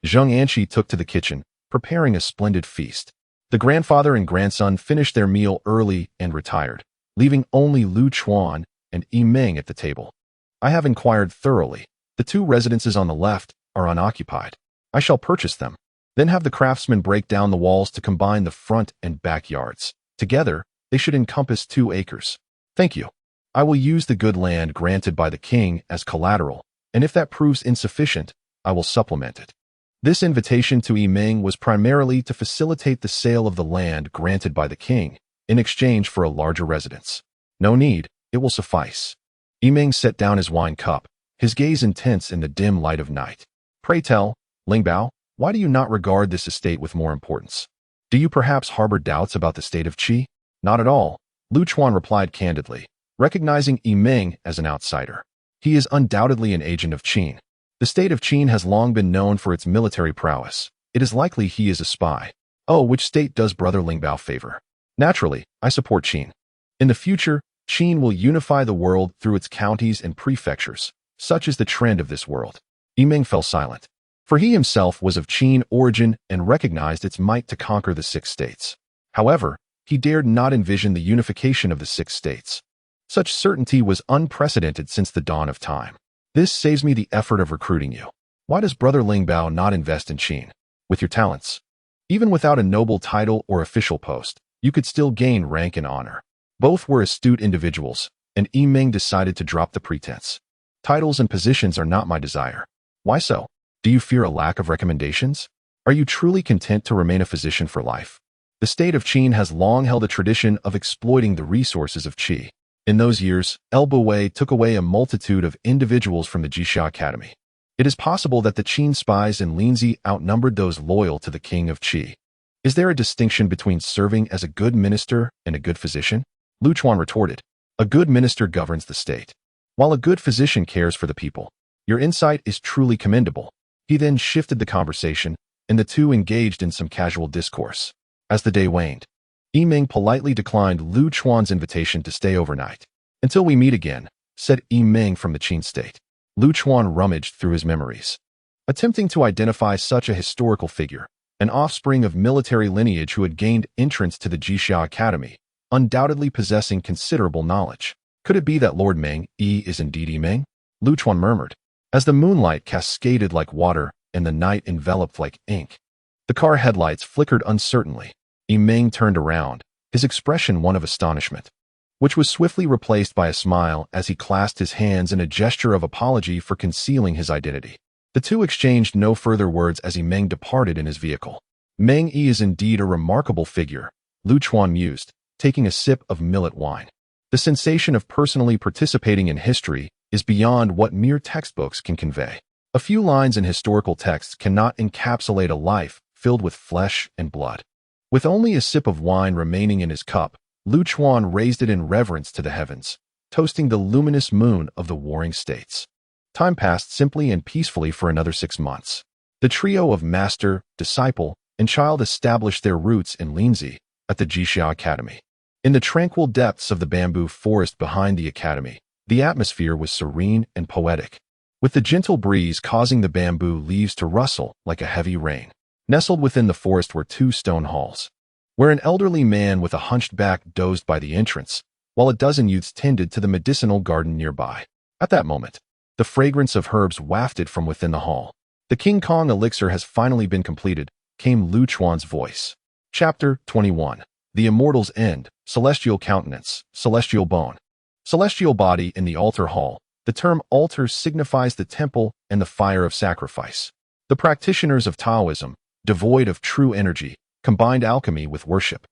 Zheng Anqi took to the kitchen, preparing a splendid feast. The grandfather and grandson finished their meal early and retired, leaving only Lu Chuan and Yimeng at the table. I have inquired thoroughly. The 2 residences on the left are unoccupied. I shall purchase them, then have the craftsmen break down the walls to combine the front and back yards. Together, they should encompass 2 acres. Thank you. I will use the good land granted by the king as collateral, and if that proves insufficient, I will supplement it. This invitation to Yimeng was primarily to facilitate the sale of the land granted by the king, in exchange for a larger residence. No need, it will suffice. Yimeng set down his wine cup, his gaze intense in the dim light of night. Pray tell, Ling Bao, why do you not regard this estate with more importance? Do you perhaps harbor doubts about the state of Qi? Not at all, Lu Chuan replied candidly, recognizing Yimeng as an outsider. He is undoubtedly an agent of Qin. The state of Qin has long been known for its military prowess. It is likely he is a spy. Oh, which state does Brother Ling Bao favor? Naturally, I support Qin. In the future, Qin will unify the world through its counties and prefectures. Such is the trend of this world. Yimeng fell silent, for he himself was of Qin origin and recognized its might to conquer the 6 states. However, he dared not envision the unification of the 6 states. Such certainty was unprecedented since the dawn of time. This saves me the effort of recruiting you. Why does Brother Lingbao not invest in Qin? With your talents, even without a noble title or official post, you could still gain rank and honor. Both were astute individuals, and Yimeng decided to drop the pretense. Titles and positions are not my desire. Why so? Do you fear a lack of recommendations? Are you truly content to remain a physician for life? The state of Qin has long held a tradition of exploiting the resources of qi. In those years, Elba Wei took away a multitude of individuals from the Jixia Academy. It is possible that the Qin spies in Linzi outnumbered those loyal to the king of Qi. Is there a distinction between serving as a good minister and a good physician? Lu Chuan retorted. A good minister governs the state, while a good physician cares for the people. Your insight is truly commendable. He then shifted the conversation, and the two engaged in some casual discourse. As the day waned, Yimeng politely declined Lu Chuan's invitation to stay overnight. Until we meet again, said Yimeng from the Qin state. Lu Chuan rummaged through his memories, attempting to identify such a historical figure, an offspring of military lineage who had gained entrance to the Jixia Academy, undoubtedly possessing considerable knowledge. Could it be that Lord Meng Yi is indeed Yimeng? Lu Chuan murmured, as the moonlight cascaded like water and the night enveloped like ink. The car headlights flickered uncertainly. Yimeng turned around, his expression one of astonishment, which was swiftly replaced by a smile as he clasped his hands in a gesture of apology for concealing his identity. The two exchanged no further words as Yimeng departed in his vehicle. Meng Yi is indeed a remarkable figure, Lu Chuan mused, taking a sip of millet wine. The sensation of personally participating in history is beyond what mere textbooks can convey. A few lines in historical texts cannot encapsulate a life filled with flesh and blood. With only a sip of wine remaining in his cup, Lu Chuan raised it in reverence to the heavens, toasting the luminous moon of the warring states. Time passed simply and peacefully for another 6 months. The trio of master, disciple, and child established their roots in Linzi, at the Jixia Academy. In the tranquil depths of the bamboo forest behind the academy, the atmosphere was serene and poetic, with the gentle breeze causing the bamboo leaves to rustle like a heavy rain. Nestled within the forest were 2 stone halls, where an elderly man with a hunched back dozed by the entrance, while a dozen youths tended to the medicinal garden nearby. At that moment, the fragrance of herbs wafted from within the hall. The King Kong elixir has finally been completed, came Lu Chuan's voice. Chapter 21. The Immortal's End, Celestial Countenance, Celestial Bone. Celestial body in the altar hall. The term altar signifies the temple and the fire of sacrifice. The practitioners of Taoism, devoid of true energy, combined alchemy with worship,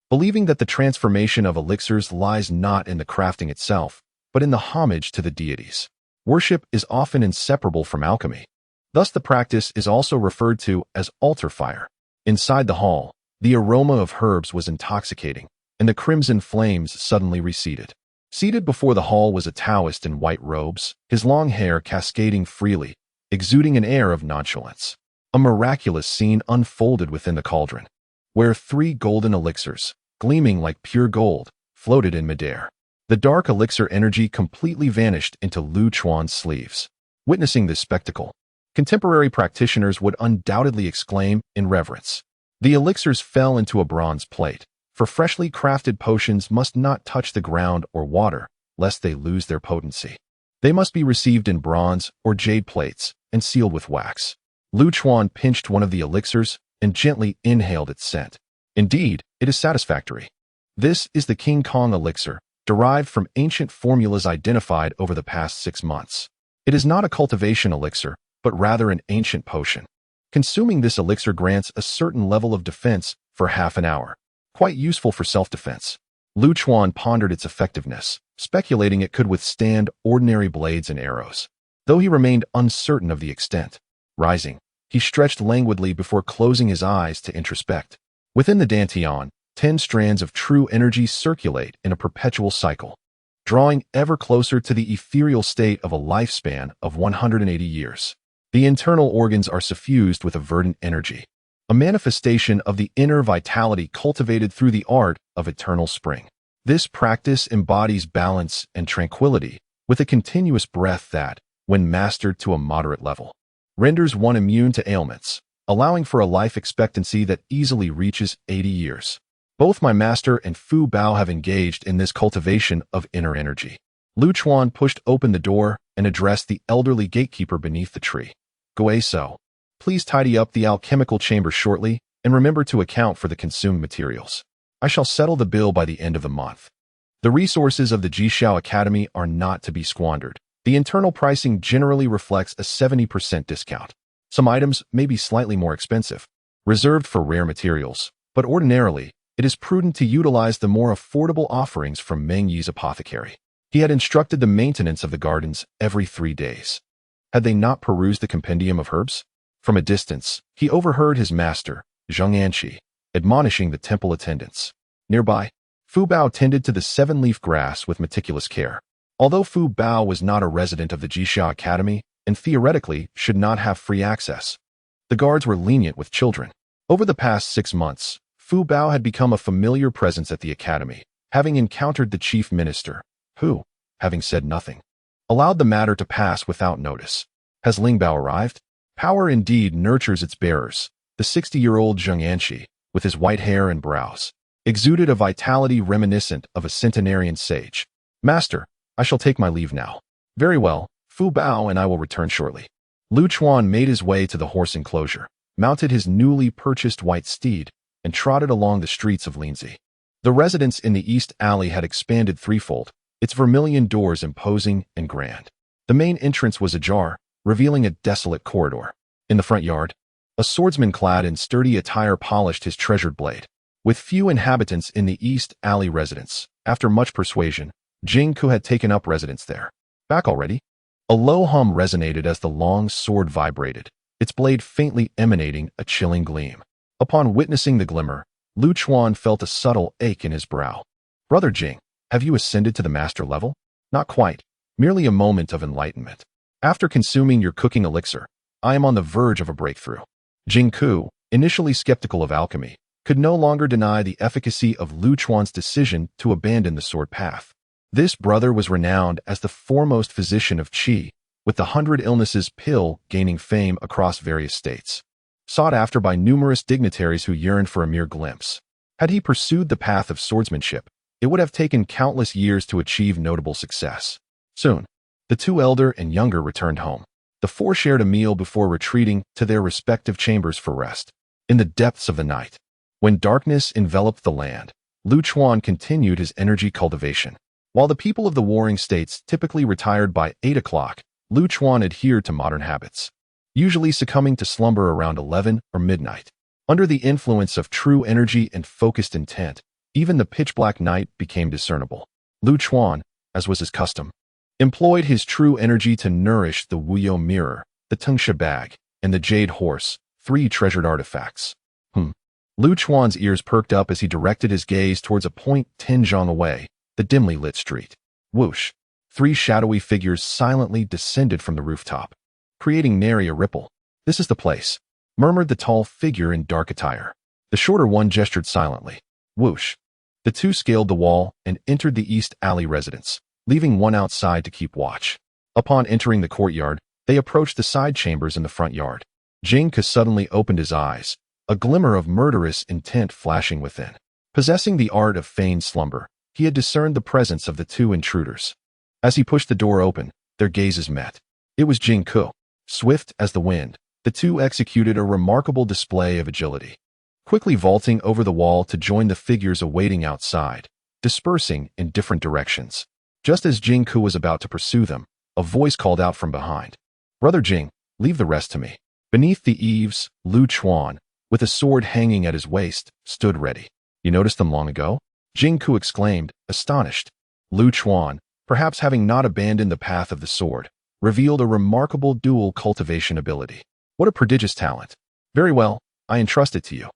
believing that the transformation of elixirs lies not in the crafting itself, but in the homage to the deities. Worship is often inseparable from alchemy. Thus the practice is also referred to as altar fire. Inside the hall, the aroma of herbs was intoxicating, and the crimson flames suddenly receded. Seated before the hall was a Taoist in white robes, his long hair cascading freely, exuding an air of nonchalance. A miraculous scene unfolded within the cauldron, where 3 golden elixirs, gleaming like pure gold, floated in midair. The dark elixir energy completely vanished into Lu Chuan's sleeves. Witnessing this spectacle, contemporary practitioners would undoubtedly exclaim in reverence. The elixirs fell into a bronze plate, for freshly crafted potions must not touch the ground or water, lest they lose their potency. They must be received in bronze or jade plates and sealed with wax. Lu Chuan pinched one of the elixirs and gently inhaled its scent. Indeed, it is satisfactory. This is the King Kong elixir, derived from ancient formulas identified over the past 6 months. It is not a cultivation elixir, but rather an ancient potion. Consuming this elixir grants a certain level of defense for half an hour, quite useful for self-defense. Lu Chuan pondered its effectiveness, speculating it could withstand ordinary blades and arrows, though he remained uncertain of the extent. Rising, he stretched languidly before closing his eyes to introspect. Within the dantian, 10 strands of true energy circulate in a perpetual cycle, drawing ever closer to the ethereal state of a lifespan of 180 years. The internal organs are suffused with a verdant energy, a manifestation of the inner vitality cultivated through the art of eternal spring. This practice embodies balance and tranquility with a continuous breath that, when mastered to a moderate level, renders one immune to ailments, allowing for a life expectancy that easily reaches 80 years. Both my master and Fu Bao have engaged in this cultivation of inner energy. Lu Chuan pushed open the door and addressed the elderly gatekeeper beneath the tree. Guizhou, please tidy up the alchemical chamber shortly and remember to account for the consumed materials. I shall settle the bill by the end of the month. The resources of the Jishao Academy are not to be squandered. The internal pricing generally reflects a 70% discount. Some items may be slightly more expensive, reserved for rare materials, but ordinarily, it is prudent to utilize the more affordable offerings from Meng Yi's apothecary. He had instructed the maintenance of the gardens every 3 days. Had they not perused the compendium of herbs? From a distance, he overheard his master, Zheng admonishing the temple attendants. Nearby, Fu Bao tended to the 7-leaf grass with meticulous care. Although Fu Bao was not a resident of the Jishao Academy and theoretically should not have free access, the guards were lenient with children. Over the past 6 months, Fu Bao had become a familiar presence at the academy, having encountered the chief minister, who, having said nothing, allowed the matter to pass without notice. Has Ling Bao arrived? Power indeed nurtures its bearers. The 60-year-old Zheng, with his white hair and brows, exuded a vitality reminiscent of a centenarian sage. Master, I shall take my leave now. Very well, Fu Bao and I will return shortly. Lu Chuan made his way to the horse enclosure, mounted his newly purchased white steed, and trotted along the streets of Linzi. The residence in the East Alley had expanded threefold, its vermilion doors imposing and grand. The main entrance was ajar, revealing a desolate corridor. In the front yard, a swordsman clad in sturdy attire polished his treasured blade. With few inhabitants in the East Alley residence, after much persuasion, Jing-Ku had taken up residence there. Back already? A low hum resonated as the long sword vibrated, its blade faintly emanating a chilling gleam. Upon witnessing the glimmer, Lu Chuan felt a subtle ache in his brow. Brother Jing, have you ascended to the master level? Not quite, merely a moment of enlightenment. After consuming your cooking elixir, I am on the verge of a breakthrough. Jing-Ku, initially skeptical of alchemy, could no longer deny the efficacy of Lu Chuan's decision to abandon the sword path. This brother was renowned as the foremost physician of Qi, with the 100 illnesses pill gaining fame across various states. Sought after by numerous dignitaries who yearned for a mere glimpse. Had he pursued the path of swordsmanship, it would have taken countless years to achieve notable success. Soon, the two elder and younger returned home. The four shared a meal before retreating to their respective chambers for rest. In the depths of the night, when darkness enveloped the land, Lu Chuan continued his energy cultivation. While the people of the warring states typically retired by 8 o'clock, Lu Chuan adhered to modern habits, usually succumbing to slumber around 11 or midnight. Under the influence of true energy and focused intent, even the pitch-black night became discernible. Lu Chuan, as was his custom, employed his true energy to nourish the Wuyou mirror, the Tengsha bag, and the jade horse, 3 treasured artifacts. Lu Chuan's ears perked up as he directed his gaze towards a point 10 zhang away, the dimly lit street. Whoosh! 3 shadowy figures silently descended from the rooftop, creating nary a ripple. This is the place, murmured the tall figure in dark attire. The shorter one gestured silently. Whoosh! The 2 scaled the wall and entered the East Alley residence, leaving one outside to keep watch. Upon entering the courtyard, they approached the side chambers in the front yard. Jing-Ku suddenly opened his eyes, a glimmer of murderous intent flashing within. Possessing the art of feigned slumber, he had discerned the presence of the 2 intruders. As he pushed the door open, their gazes met. It was Jing-Ku. Swift as the wind, the 2 executed a remarkable display of agility, quickly vaulting over the wall to join the figures awaiting outside, dispersing in different directions. Just as Jing-Ku was about to pursue them, a voice called out from behind. Brother Jing, leave the rest to me. Beneath the eaves, Lu Chuan, with a sword hanging at his waist, stood ready. You noticed them long ago? Jing-Ku exclaimed, astonished. Lu Chuan, perhaps having not abandoned the path of the sword, revealed a remarkable dual cultivation ability. What a prodigious talent. Very well, I entrust it to you.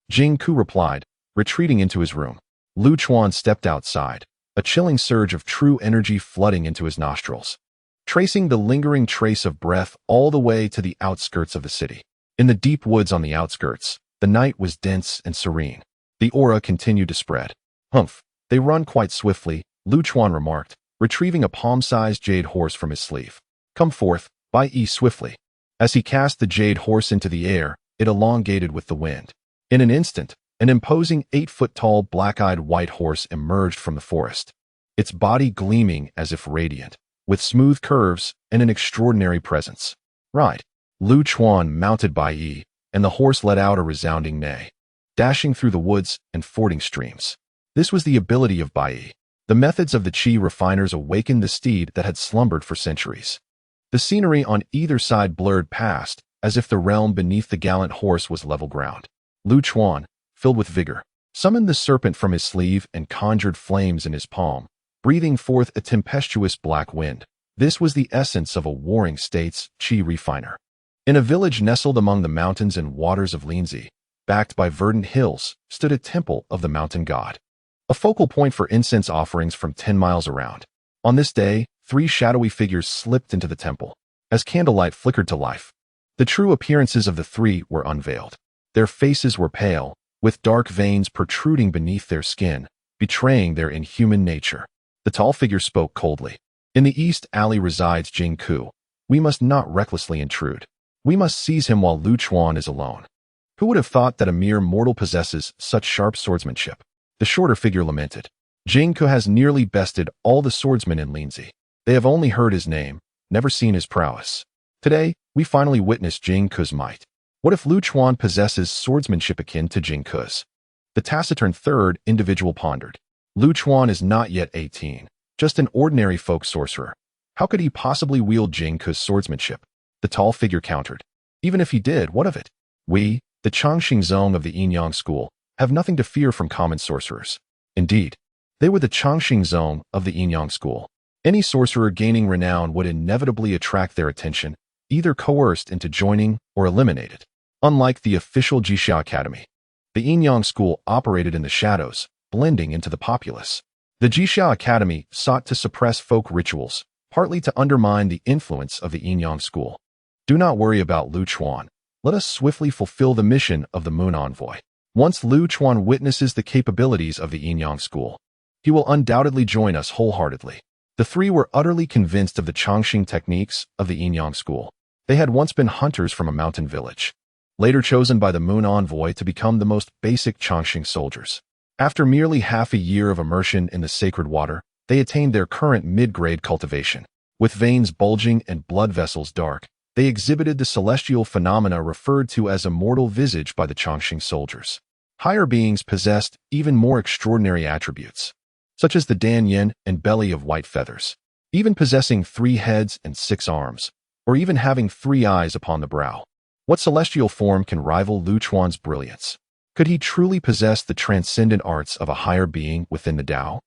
Jing-Ku replied, retreating into his room. Lu Chuan stepped outside, a chilling surge of true energy flooding into his nostrils, tracing the lingering trace of breath all the way to the outskirts of the city. In the deep woods on the outskirts, the night was dense and serene. The aura continued to spread. Humph, they run quite swiftly, Lu Chuan remarked, retrieving a palm-sized jade horse from his sleeve. Come forth, Bai swiftly. As he cast the jade horse into the air, it elongated with the wind. In an instant, An imposing 8-foot-tall black-eyed white horse emerged from the forest, its body gleaming as if radiant, with smooth curves and an extraordinary presence. Right. Lu Chuan mounted Bai Yi, and the horse let out a resounding neigh, dashing through the woods and fording streams. This was the ability of Bai Yi. The methods of the qi refiners awakened the steed that had slumbered for centuries. The scenery on either side blurred past, as if the realm beneath the gallant horse was level ground. Lu Chuan, filled with vigor, summoned the serpent from his sleeve and conjured flames in his palm, breathing forth a tempestuous black wind. This was the essence of a warring state's qi refiner. In a village nestled among the mountains and waters of Linzi, backed by verdant hills, stood a temple of the mountain god, a focal point for incense offerings from 10 miles around. On this day, 3 shadowy figures slipped into the temple. As candlelight flickered to life, the true appearances of the 3 were unveiled. Their faces were pale, with dark veins protruding beneath their skin, betraying their inhuman nature. The tall figure spoke coldly. In the east alley resides Jingku. We must not recklessly intrude. We must seize him while Lu Chuan is alone. Who would have thought that a mere mortal possesses such sharp swordsmanship? The shorter figure lamented. Jingku has nearly bested all the swordsmen in Linzi. They have only heard his name, never seen his prowess. Today, we finally witnessed Jingku's might. What if Lu Chuan possesses swordsmanship akin to Jingku's? The taciturn third individual pondered. Lu Chuan is not yet 18, just an ordinary folk sorcerer. How could he possibly wield Jingku's swordsmanship? The tall figure countered. Even if he did, what of it? We, the Changxing Zong of the Yin-Yang school, have nothing to fear from common sorcerers. Indeed, they were the Changxing Zong of the Yin-Yang school. Any sorcerer gaining renown would inevitably attract their attention, either coerced into joining or eliminated. Unlike the official Jixia Academy, the Yin-Yang school operated in the shadows, blending into the populace. The Jixia Academy sought to suppress folk rituals, partly to undermine the influence of the Yin-Yang school. Do not worry about Lu Chuan. Let us swiftly fulfill the mission of the Moon Envoy. Once Lu Chuan witnesses the capabilities of the Yin-Yang school, he will undoubtedly join us wholeheartedly. The 3 were utterly convinced of the Changxing techniques of the Yin-Yang school. They had once been hunters from a mountain village, later chosen by the Moon Envoy to become the most basic Changxing soldiers. After merely half a year of immersion in the sacred water, they attained their current mid-grade cultivation. With veins bulging and blood vessels dark, they exhibited the celestial phenomena referred to as immortal visage by the Changxing soldiers. Higher beings possessed even more extraordinary attributes, such as the Dan Yin and belly of white feathers, even possessing 3 heads and 6 arms, or even having 3 eyes upon the brow. What celestial form can rival Lu Chuan's brilliance? Could he truly possess the transcendent arts of a higher being within the Tao?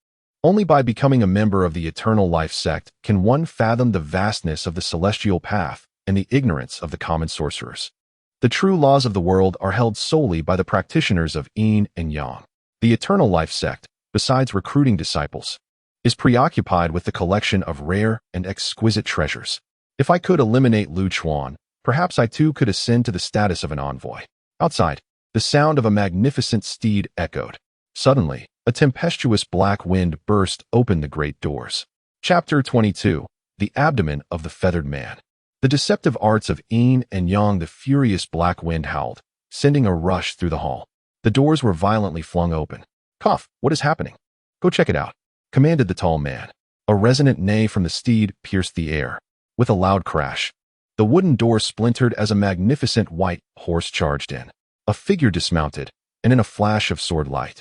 Only by becoming a member of the Eternal Life sect can one fathom the vastness of the celestial path and the ignorance of the common sorcerers. The true laws of the world are held solely by the practitioners of Yin and Yang. The Eternal Life sect, besides recruiting disciples, is preoccupied with the collection of rare and exquisite treasures. If I could eliminate Lu Chuan, perhaps I too could ascend to the status of an envoy. Outside, the sound of a magnificent steed echoed. Suddenly, a tempestuous black wind burst open the great doors. Chapter 22. The Abdomen of the Feathered Man. The deceptive arts of Yin and Yang. The furious black wind howled, sending a rush through the hall. The doors were violently flung open. Cough, what is happening? Go check it out, commanded the tall man. A resonant neigh from the steed pierced the air. With a loud crash, the wooden door splintered as a magnificent white horse charged in. A figure dismounted, and in a flash of sword light,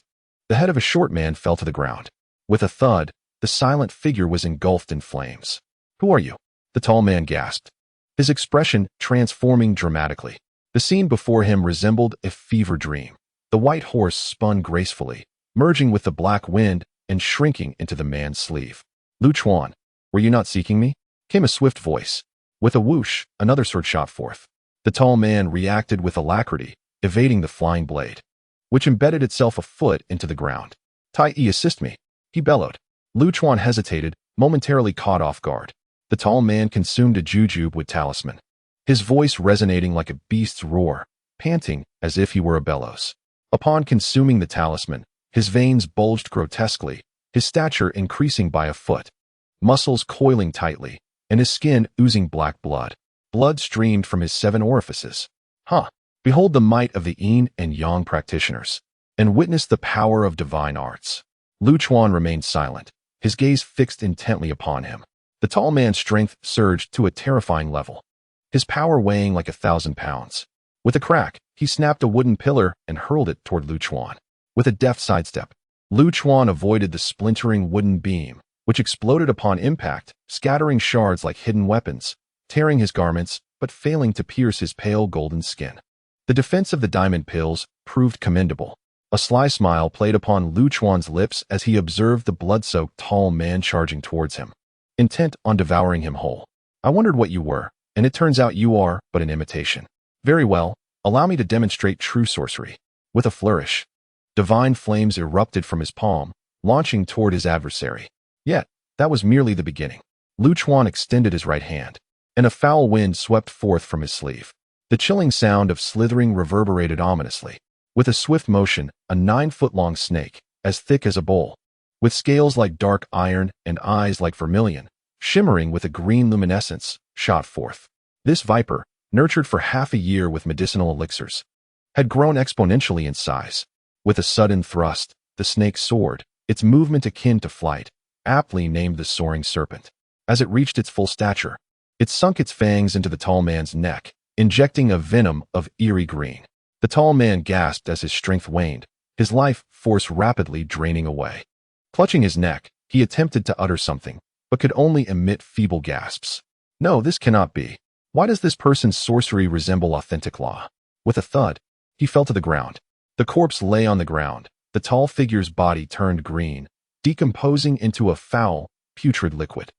the head of a short man fell to the ground. With a thud, the silent figure was engulfed in flames. Who are you? The tall man gasped, his expression transforming dramatically. The scene before him resembled a fever dream. The white horse spun gracefully, merging with the black wind and shrinking into the man's sleeve. Lu Chuan, were you not seeking me? Came a swift voice. With a whoosh, another sword shot forth. The tall man reacted with alacrity, evading the flying blade, which embedded itself a foot into the ground. Tai Yi, assist me, he bellowed. Lu Chuan hesitated, momentarily caught off guard. The tall man consumed a jujube talisman, his voice resonating like a beast's roar, panting as if he were a bellows. Upon consuming the talisman, his veins bulged grotesquely, his stature increasing by a foot, muscles coiling tightly, and his skin oozing black blood. Blood streamed from his 7 orifices. Behold the might of the Yin and Yang practitioners. and witnessed the power of divine arts. Lu Chuan remained silent, his gaze fixed intently upon him. The tall man's strength surged to a terrifying level, his power weighing like 1,000 pounds. With a crack, he snapped a wooden pillar and hurled it toward Lu Chuan. With a deft sidestep, Lu Chuan avoided the splintering wooden beam, which exploded upon impact, scattering shards like hidden weapons, tearing his garments, but failing to pierce his pale golden skin. The defense of the diamond pills proved commendable. A sly smile played upon Lu Chuan's lips as he observed the blood-soaked tall man charging towards him, intent on devouring him whole. I wondered what you were, and it turns out you are but an imitation. Very well, allow me to demonstrate true sorcery. With a flourish, divine flames erupted from his palm, launching toward his adversary. Yet, that was merely the beginning. Lu Chuan extended his right hand, and a foul wind swept forth from his sleeve. The chilling sound of slithering reverberated ominously. With a swift motion, a 9-foot-long snake, as thick as a bowl, with scales like dark iron and eyes like vermilion, shimmering with a green luminescence, shot forth. This viper, nurtured for half a year with medicinal elixirs, had grown exponentially in size. With a sudden thrust, the snake soared, its movement akin to flight, aptly named the soaring serpent. As it reached its full stature, it sunk its fangs into the tall man's neck, injecting a venom of eerie green. The tall man gasped as his strength waned, his life force rapidly draining away. Clutching his neck, he attempted to utter something, but could only emit feeble gasps. No, this cannot be. Why does this person's sorcery resemble authentic law? With a thud, he fell to the ground. The corpse lay on the ground, the tall figure's body turned green, decomposing into a foul, putrid liquid.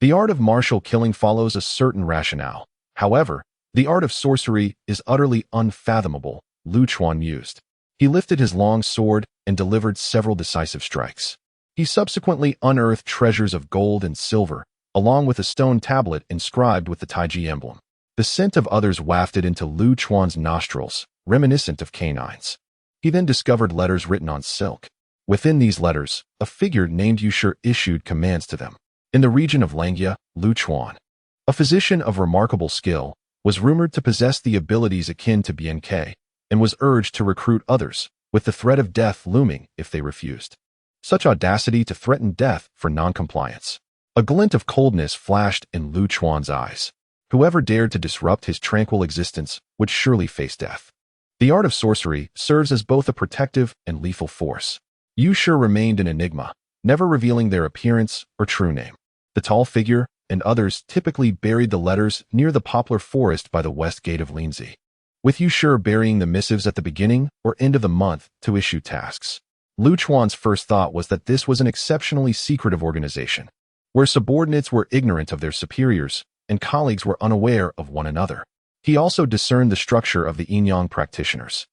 The art of martial killing follows a certain rationale. However, the art of sorcery is utterly unfathomable, Lu Chuan mused. He lifted his long sword and delivered several decisive strikes. He subsequently unearthed treasures of gold and silver, along with a stone tablet inscribed with the Taiji emblem. The scent of others wafted into Lu Chuan's nostrils, reminiscent of canines. He then discovered letters written on silk. Within these letters, a figure named Yushir issued commands to them. In the region of Langia, Lu Chuan, a physician of remarkable skill, was rumored to possess the abilities akin to BNK, and was urged to recruit others, with the threat of death looming if they refused. Such audacity to threaten death for noncompliance. A glint of coldness flashed in Lu Chuan's eyes. Whoever dared to disrupt his tranquil existence would surely face death. The art of sorcery serves as both a protective and lethal force. Yushir remained an enigma, never revealing their appearance or true name. The tall figure and others typically buried the letters near the poplar forest by the west gate of Linzi, with Yushir burying the missives at the beginning or end of the month to issue tasks. Lu Chuan's first thought was that this was an exceptionally secretive organization, where subordinates were ignorant of their superiors and colleagues were unaware of one another. He also discerned the structure of the Yin-Yang practitioners.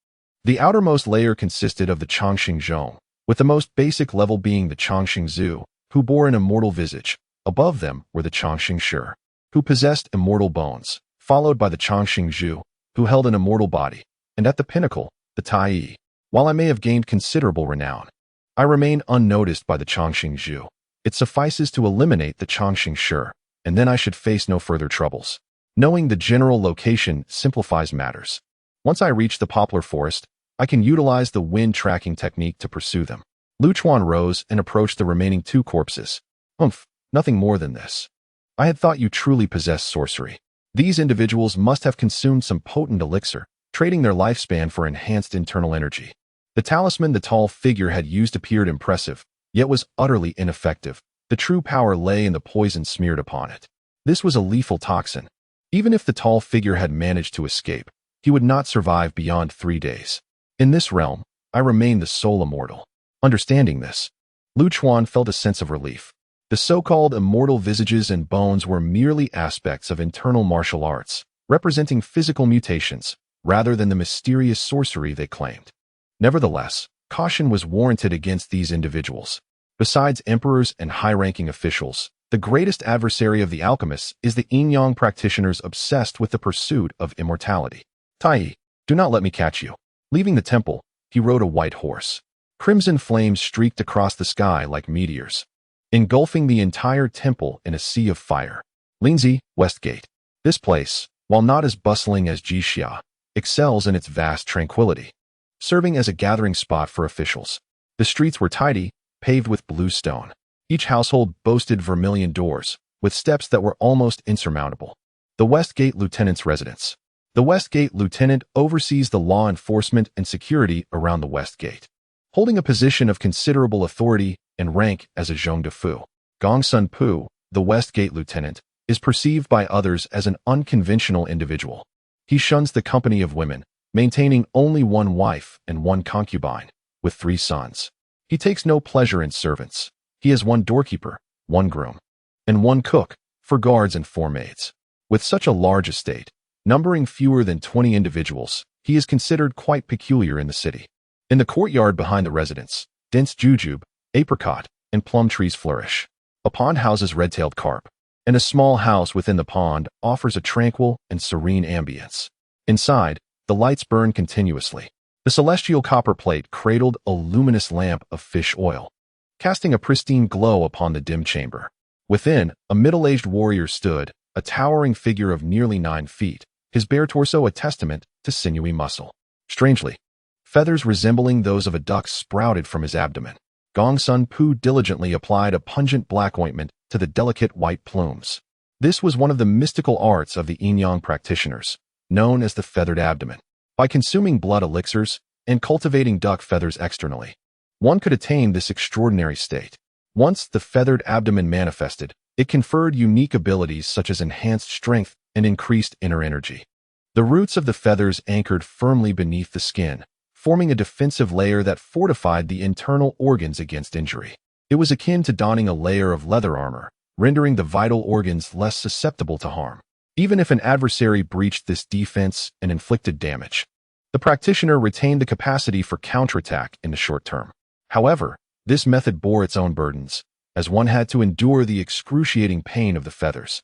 The outermost layer consisted of the Changxing Zhong, with the most basic level being the Changxing Zhu, who bore an immortal visage. Above them were the Changxing Shi, who possessed immortal bones, followed by the Changxing Zhu, who held an immortal body, and at the pinnacle, the Tai. While I may have gained considerable renown, I remain unnoticed by the Changxing Zhu. It suffices to eliminate the Changxing Shi, and then I should face no further troubles. Knowing the general location simplifies matters. Once I reach the poplar forest, I can utilize the wind tracking technique to pursue them. Lu Chuan rose and approached the remaining 2 corpses. Nothing more than this. I had thought you truly possessed sorcery. These individuals must have consumed some potent elixir, trading their lifespan for enhanced internal energy. The talisman the tall figure had used appeared impressive, yet was utterly ineffective. The true power lay in the poison smeared upon it. This was a lethal toxin. Even if the tall figure had managed to escape, he would not survive beyond 3 days. In this realm, I remain the sole immortal. Understanding this, Lu Chuan felt a sense of relief. The so-called immortal visages and bones were merely aspects of internal martial arts, representing physical mutations, rather than the mysterious sorcery they claimed. Nevertheless, caution was warranted against these individuals. Besides emperors and high-ranking officials, the greatest adversary of the alchemists is the Yin-Yang practitioners obsessed with the pursuit of immortality. Tai, do not let me catch you. Leaving the temple, he rode a white horse. Crimson flames streaked across the sky like meteors, engulfing the entire temple in a sea of fire. Linzi, West Gate. This place, while not as bustling as Jixia, excels in its vast tranquility. serving as a gathering spot for officials. The streets were tidy, paved with blue stone. Each household boasted vermilion doors, with steps that were almost insurmountable. The West Gate Lieutenant's residence. The West Gate Lieutenant oversees the law enforcement and security around the West Gate, holding a position of considerable authority and rank as a Zhong de Fu. Gong Sun Pu, the West Gate Lieutenant, is perceived by others as an unconventional individual. He shuns the company of women, maintaining only one wife and one concubine, with 3 sons. He takes no pleasure in servants. He has 1 doorkeeper, 1 groom, and 1 cook, for guards and 4 maids. With such a large estate, numbering fewer than 20 individuals, he is considered quite peculiar in the city. In the courtyard behind the residence, dense jujube, apricot, and plum trees flourish. A pond houses red-tailed carp, and a small house within the pond offers a tranquil and serene ambience. Inside, the lights burn continuously. The celestial copper plate cradled a luminous lamp of fish oil, casting a pristine glow upon the dim chamber. Within, a middle-aged warrior stood, a towering figure of nearly 9 feet, his bare torso a testament to sinewy muscle. Strangely, feathers resembling those of a duck sprouted from his abdomen. Gong Sun Pu diligently applied a pungent black ointment to the delicate white plumes. This was one of the mystical arts of the Yin-Yang practitioners, known as the feathered abdomen. By consuming blood elixirs and cultivating duck feathers externally, one could attain this extraordinary state. Once the feathered abdomen manifested, it conferred unique abilities such as enhanced strength and increased inner energy. The roots of the feathers anchored firmly beneath the skin, forming a defensive layer that fortified the internal organs against injury. It was akin to donning a layer of leather armor, rendering the vital organs less susceptible to harm, even if an adversary breached this defense and inflicted damage. The practitioner retained the capacity for counterattack in the short term. However, this method bore its own burdens, as one had to endure the excruciating pain of the feathers,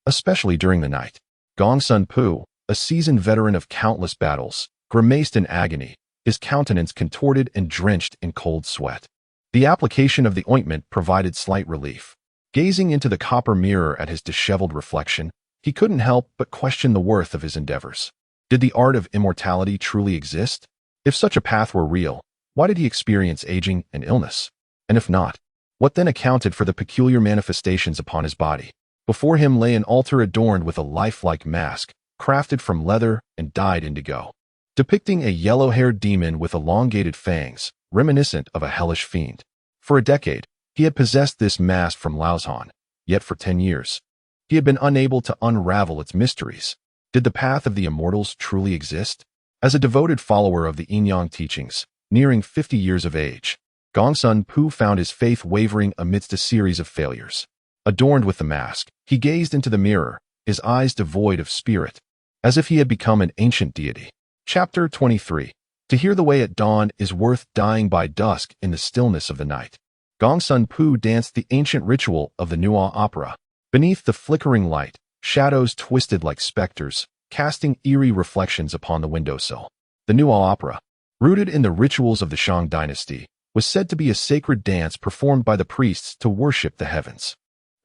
especially during the night. Gong Sun Pu, a seasoned veteran of countless battles, grimaced in agony, his countenance contorted and drenched in cold sweat. The application of the ointment provided slight relief. Gazing into the copper mirror at his disheveled reflection, he couldn't help but question the worth of his endeavors. Did the art of immortality truly exist? If such a path were real, why did he experience aging and illness? And if not, what then accounted for the peculiar manifestations upon his body? Before him lay an altar adorned with a lifelike mask, crafted from leather and dyed indigo, depicting a yellow-haired demon with elongated fangs, reminiscent of a hellish fiend. For a decade, he had possessed this mask from Laozhan, yet for 10 years, he had been unable to unravel its mysteries. Did the path of the immortals truly exist? As a devoted follower of the Yin-Yang teachings, nearing 50 years of age, Gong Sun Pu found his faith wavering amidst a series of failures. Adorned with the mask, he gazed into the mirror, his eyes devoid of spirit, as if he had become an ancient deity. Chapter 23. To hear the way at dawn is worth dying by dusk in the stillness of the night. Gong Sun Pu danced the ancient ritual of the Nuo opera. Beneath the flickering light, shadows twisted like specters, casting eerie reflections upon the windowsill. The Nuo opera, rooted in the rituals of the Shang dynasty, was said to be a sacred dance performed by the priests to worship the heavens.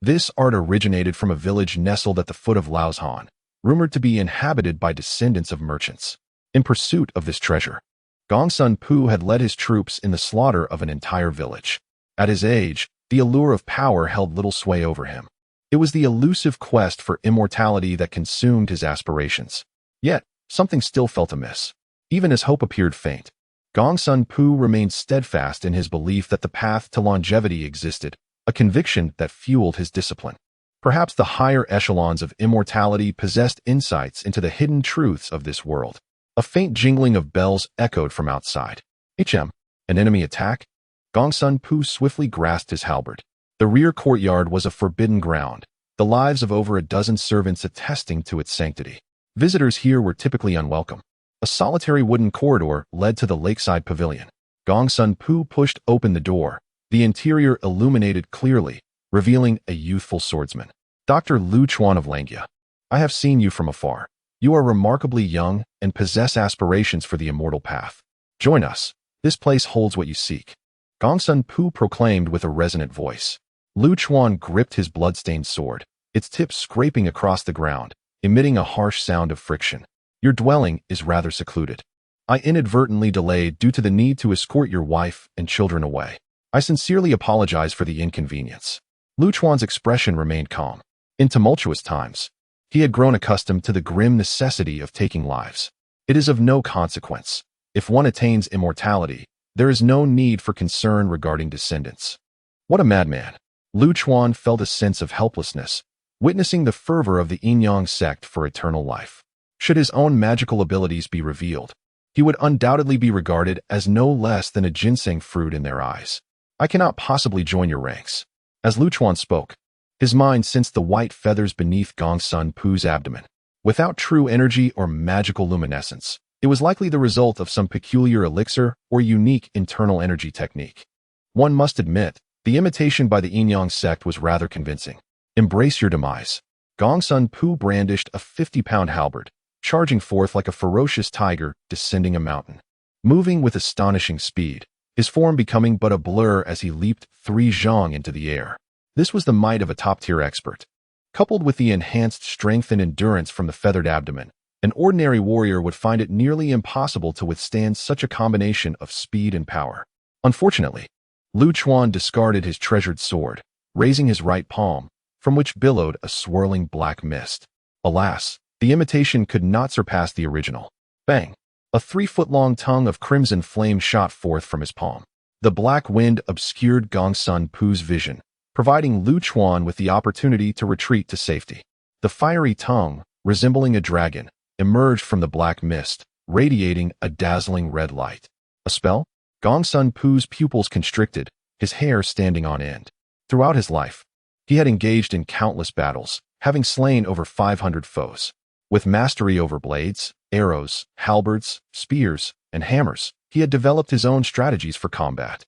This art originated from a village nestled at the foot of Laozhan, rumored to be inhabited by descendants of merchants. In pursuit of this treasure, Gong Sun Pu had led his troops in the slaughter of an entire village. At his age, the allure of power held little sway over him. It was the elusive quest for immortality that consumed his aspirations. Yet, something still felt amiss. Even as hope appeared faint, Gong Sun Pu remained steadfast in his belief that the path to longevity existed, a conviction that fueled his discipline. Perhaps the higher echelons of immortality possessed insights into the hidden truths of this world. A faint jingling of bells echoed from outside. An enemy attack? Gong Sun Pu swiftly grasped his halberd. The rear courtyard was a forbidden ground, the lives of over a dozen servants attesting to its sanctity. Visitors here were typically unwelcome. A solitary wooden corridor led to the lakeside pavilion. Gong Sun Pu pushed open the door, the interior illuminated clearly, revealing a youthful swordsman. Dr. Lu Chuan of Langya, I have seen you from afar. You are remarkably young and possess aspirations for the immortal path. Join us. This place holds what you seek. Gong Sun Pu proclaimed with a resonant voice. Lu Chuan gripped his blood-stained sword, its tip scraping across the ground, emitting a harsh sound of friction. Your dwelling is rather secluded. I inadvertently delayed due to the need to escort your wife and children away. I sincerely apologize for the inconvenience. Lu Chuan's expression remained calm. In tumultuous times, he had grown accustomed to the grim necessity of taking lives. It is of no consequence. If one attains immortality, there is no need for concern regarding descendants. What a madman! Lu Chuan felt a sense of helplessness, witnessing the fervor of the Yin-Yang sect for eternal life. Should his own magical abilities be revealed, he would undoubtedly be regarded as no less than a ginseng fruit in their eyes. I cannot possibly join your ranks. As Lu Chuan spoke, his mind sensed the white feathers beneath Gongsun Pu's abdomen. Without true energy or magical luminescence, it was likely the result of some peculiar elixir or unique internal energy technique. One must admit, the imitation by the Yin-Yang sect was rather convincing. Embrace your demise. Gongsun Pu brandished a 50-pound halberd, charging forth like a ferocious tiger descending a mountain. Moving with astonishing speed, his form becoming but a blur as he leaped 3 zhang into the air. This was the might of a top-tier expert. Coupled with the enhanced strength and endurance from the feathered abdomen, an ordinary warrior would find it nearly impossible to withstand such a combination of speed and power. Unfortunately, Lu Chuan discarded his treasured sword, raising his right palm, from which billowed a swirling black mist. Alas, the imitation could not surpass the original. Bang! A 3-foot-long tongue of crimson flame shot forth from his palm. The black wind obscured Gongsun Pu's vision, providing Lu Chuan with the opportunity to retreat to safety. The fiery tongue, resembling a dragon, emerged from the black mist, radiating a dazzling red light. A spell? Gongsun Pu's pupils constricted, his hair standing on end. Throughout his life, he had engaged in countless battles, having slain over 500 foes. With mastery over blades, arrows, halberds, spears, and hammers, he had developed his own strategies for combat.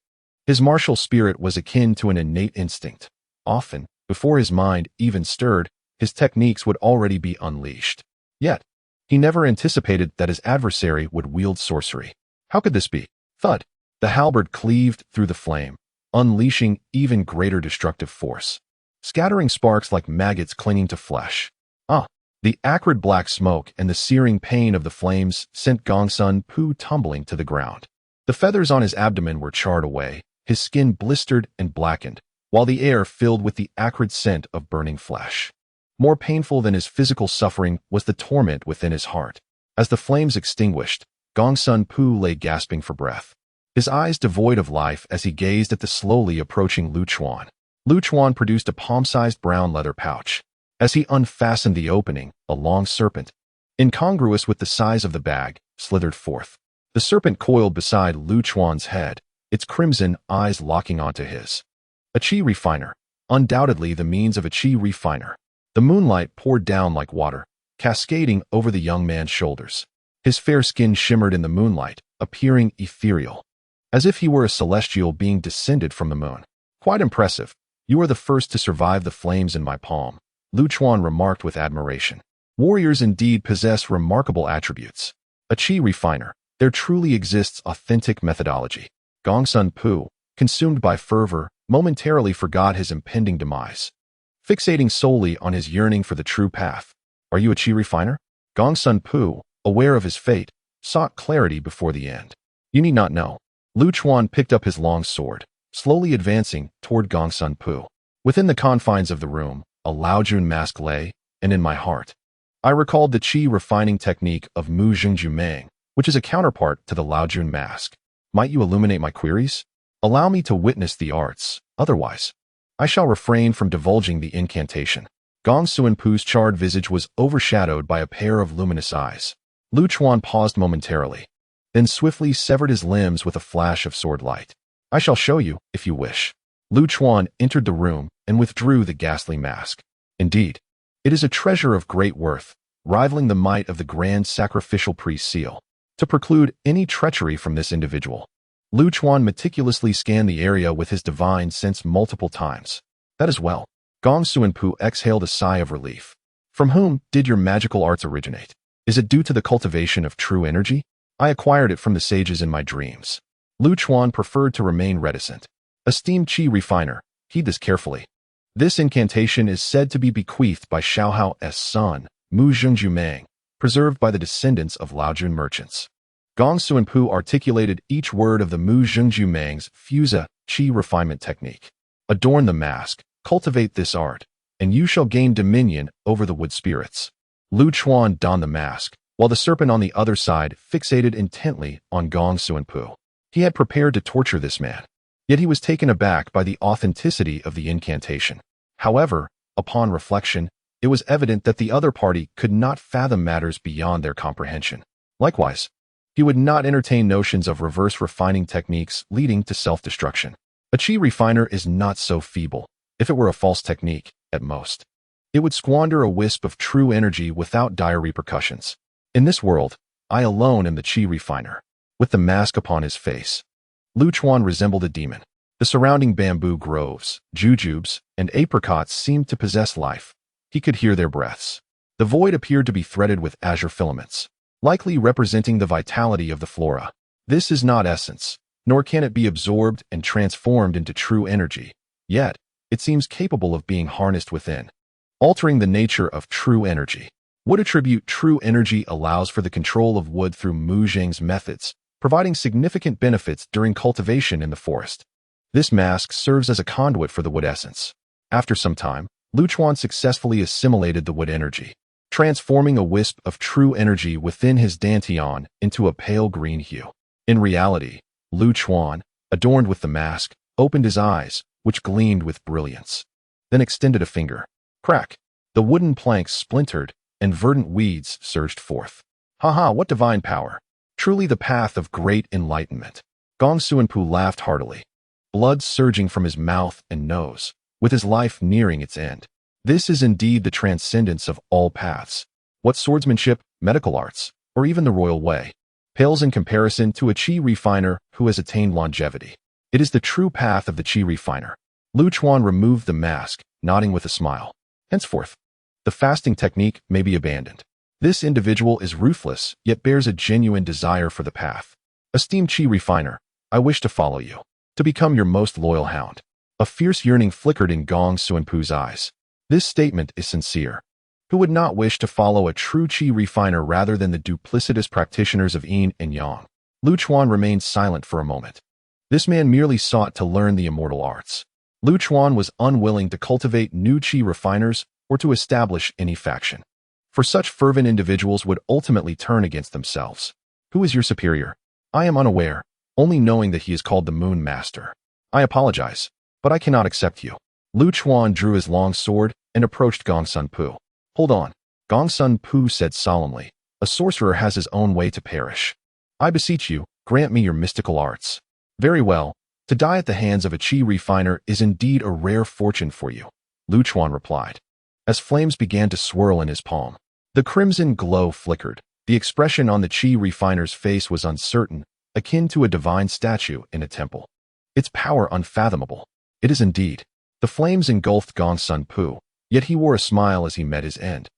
His martial spirit was akin to an innate instinct. Often, before his mind even stirred, his techniques would already be unleashed. Yet, he never anticipated that his adversary would wield sorcery. How could this be? Thud! The halberd cleaved through the flame, unleashing even greater destructive force, scattering sparks like maggots clinging to flesh. The acrid black smoke and the searing pain of the flames sent Gongsun Pu tumbling to the ground. The feathers on his abdomen were charred away, his skin blistered and blackened, while the air filled with the acrid scent of burning flesh. More painful than his physical suffering was the torment within his heart. As the flames extinguished, Gongsun Pu lay gasping for breath, his eyes devoid of life as he gazed at the slowly approaching Lu Chuan. Lu Chuan produced a palm-sized brown leather pouch. As he unfastened the opening, a long serpent, incongruous with the size of the bag, slithered forth. The serpent coiled beside Lu Chuan's head, its crimson eyes locking onto his. A chi refiner, undoubtedly the means of a chi refiner. The moonlight poured down like water, cascading over the young man's shoulders. His fair skin shimmered in the moonlight, appearing ethereal, as if he were a celestial being descended from the moon. Quite impressive. You are the first to survive the flames in my palm, Lu Chuan remarked with admiration. Warriors indeed possess remarkable attributes. A chi refiner, there truly exists authentic methodology. Gongsun Pu, consumed by fervor, momentarily forgot his impending demise, fixating solely on his yearning for the true path. Are you a chi refiner? Gongsun Pu, aware of his fate, sought clarity before the end. You need not know. Lu Chuan picked up his long sword, slowly advancing toward Gongsun Pu. Within the confines of the room, a Laojun mask lay, and in my heart, I recalled the chi refining technique of Mu Zhengjumeng, which is a counterpart to the Laojun mask. Might you illuminate my queries? Allow me to witness the arts, otherwise, I shall refrain from divulging the incantation. Gongsun Pu's charred visage was overshadowed by a pair of luminous eyes. Lu Chuan paused momentarily, then swiftly severed his limbs with a flash of sword light. I shall show you, if you wish. Lu Chuan entered the room and withdrew the ghastly mask. Indeed, it is a treasure of great worth, rivaling the might of the grand sacrificial priest seal. To preclude any treachery from this individual, Lu Chuan meticulously scanned the area with his divine sense multiple times. That is well. Gongsun Pu exhaled a sigh of relief. From whom did your magical arts originate? Is it due to the cultivation of true energy? I acquired it from the sages in my dreams. Lu Chuan preferred to remain reticent. Esteemed chi refiner, heed this carefully. This incantation is said to be bequeathed by Xiaohao's son, Mu Zhengjumeng, preserved by the descendants of Laojun merchants. Gong Suanpu articulated each word of the Mu Zhengju Mang's Fusa Qi refinement technique. Adorn the mask, cultivate this art, and you shall gain dominion over the wood spirits. Lu Chuan donned the mask, while the serpent on the other side fixated intently on Gong Suanpu. He had prepared to torture this man, yet he was taken aback by the authenticity of the incantation. However, upon reflection, it was evident that the other party could not fathom matters beyond their comprehension. Likewise, he would not entertain notions of reverse refining techniques leading to self-destruction. A Qi refiner is not so feeble. If it were a false technique, at most, it would squander a wisp of true energy without dire repercussions. In this world, I alone am the Qi refiner. With the mask upon his face, Lu Chuan resembled a demon. The surrounding bamboo groves, jujubes, and apricots seemed to possess life. He could hear their breaths. The void appeared to be threaded with azure filaments, likely representing the vitality of the flora. This is not essence, nor can it be absorbed and transformed into true energy. Yet, it seems capable of being harnessed within, altering the nature of true energy. Wood attribute true energy allows for the control of wood through Mu Zheng's methods, providing significant benefits during cultivation in the forest. This mask serves as a conduit for the wood essence. After some time, Lu Chuan successfully assimilated the wood energy, transforming a wisp of true energy within his dantian into a pale green hue. In reality, Lu Chuan, adorned with the mask, opened his eyes, which gleamed with brilliance, then extended a finger. Crack! The wooden planks splintered, and verdant weeds surged forth. Ha, what divine power! Truly the path of great enlightenment. Gong Suanpu laughed heartily, blood surging from his mouth and nose, with his life nearing its end. This is indeed the transcendence of all paths. What swordsmanship, medical arts, or even the royal way pales in comparison to a Qi refiner who has attained longevity. It is the true path of the Qi refiner. Lu Chuan removed the mask, nodding with a smile. Henceforth, the fasting technique may be abandoned. This individual is ruthless, yet bears a genuine desire for the path. Esteemed Qi refiner, I wish to follow you, to become your most loyal hound. A fierce yearning flickered in Gong Suanpu's eyes. This statement is sincere. Who would not wish to follow a true Qi refiner rather than the duplicitous practitioners of yin and yang? Lu Chuan remained silent for a moment. This man merely sought to learn the immortal arts. Lu Chuan was unwilling to cultivate new Qi refiners or to establish any faction, for such fervent individuals would ultimately turn against themselves. Who is your superior? I am unaware, only knowing that he is called the Moon Master. I apologize, but I cannot accept you. Lu Chuan drew his long sword and approached Gong Suanpu. Hold on, Gong Suanpu said solemnly. A sorcerer has his own way to perish. I beseech you, grant me your mystical arts. Very well. To die at the hands of a Qi refiner is indeed a rare fortune for you, Lu Chuan replied. As flames began to swirl in his palm, the crimson glow flickered. The expression on the Qi refiner's face was uncertain, akin to a divine statue in a temple. Its power unfathomable. It is indeed. The flames engulfed Gong Suanpu, yet he wore a smile as he met his end.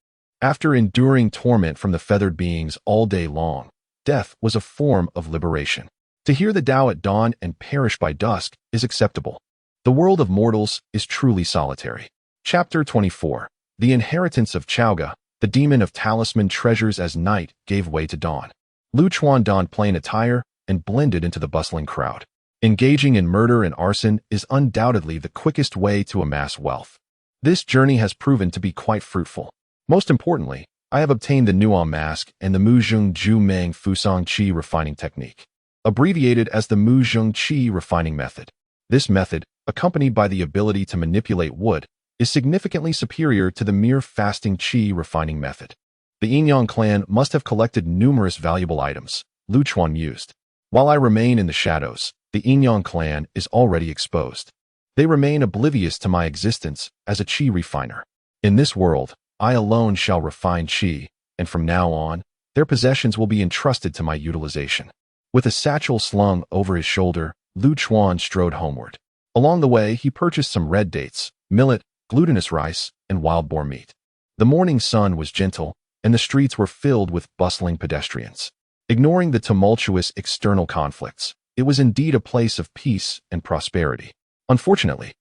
After enduring torment from the feathered beings all day long, death was a form of liberation. To hear the Tao at dawn and perish by dusk is acceptable. The world of mortals is truly solitary. Chapter 24. The inheritance of Chaoga, the demon of talisman treasures as night gave way to dawn. Lu Chuan donned plain attire and blended into the bustling crowd. Engaging in murder and arson is undoubtedly the quickest way to amass wealth. This journey has proven to be quite fruitful. Most importantly, I have obtained the Nuan mask and the Mu Zhengju Meng Fusang Qi refining technique, abbreviated as the Mu Zheng Qi refining method. This method, accompanied by the ability to manipulate wood, is significantly superior to the mere fasting Qi refining method. The Yin-Yang clan must have collected numerous valuable items, Lu Chuan mused. While I remain in the shadows, the Yin-Yang clan is already exposed. They remain oblivious to my existence as a Qi refiner. In this world, I alone shall refine Qi, and from now on, their possessions will be entrusted to my utilization. With a satchel slung over his shoulder, Lu Chuan strode homeward. Along the way, he purchased some red dates, millet, glutinous rice, and wild boar meat. The morning sun was gentle, and the streets were filled with bustling pedestrians. Ignoring the tumultuous external conflicts, it was indeed a place of peace and prosperity. Unfortunately,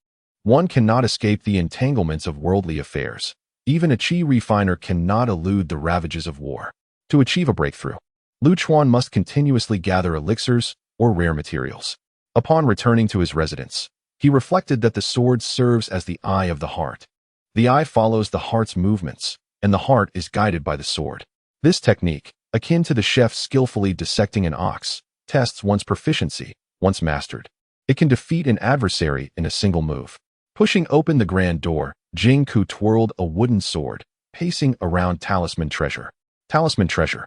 one cannot escape the entanglements of worldly affairs. Even a Qi refiner cannot elude the ravages of war. To achieve a breakthrough, Lu Chuan must continuously gather elixirs or rare materials. Upon returning to his residence, he reflected that the sword serves as the eye of the heart. The eye follows the heart's movements, and the heart is guided by the sword. This technique, akin to the chef skillfully dissecting an ox, tests one's proficiency, once mastered. It can defeat an adversary in a single move. Pushing open the grand door, Jing Ku twirled a wooden sword, pacing around Talisman Treasure. Talisman Treasure,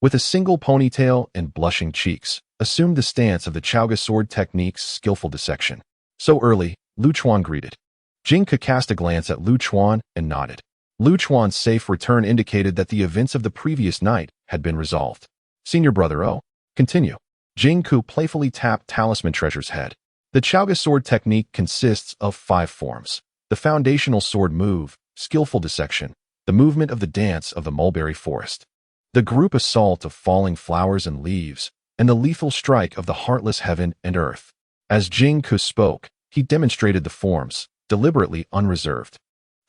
with a single ponytail and blushing cheeks, assumed the stance of the Chaoga sword technique's skillful dissection. So early, Lu Chuan greeted. Jing Ku cast a glance at Lu Chuan and nodded. Lu Chuan's safe return indicated that the events of the previous night had been resolved. Senior brother, oh, continue. Jing Ku playfully tapped Talisman Treasure's head. The Chaoga sword technique consists of 5 forms. The foundational sword move, skillful dissection, the movement of the dance of the mulberry forest, the group assault of falling flowers and leaves, and the lethal strike of the heartless heaven and earth. As Jing Ku spoke, he demonstrated the forms, deliberately unreserved,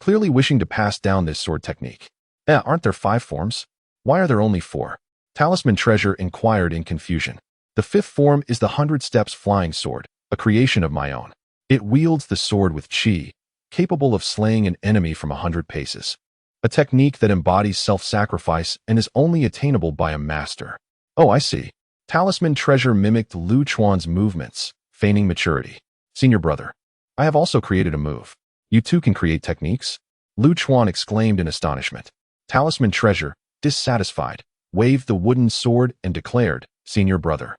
clearly wishing to pass down this sword technique. Aren't there 5 forms? Why are there only 4? Talisman Treasure inquired in confusion. The 5th form is the 100 Steps Flying Sword, a creation of my own. It wields the sword with chi, capable of slaying an enemy from 100 paces. A technique that embodies self-sacrifice and is only attainable by a master. Oh, I see. Talisman Treasure mimicked Lu Chuan's movements, feigning maturity. Senior brother, I have also created a move. You too can create techniques? Lu Chuan exclaimed in astonishment. Talisman Treasure, dissatisfied, waved the wooden sword and declared, Senior brother,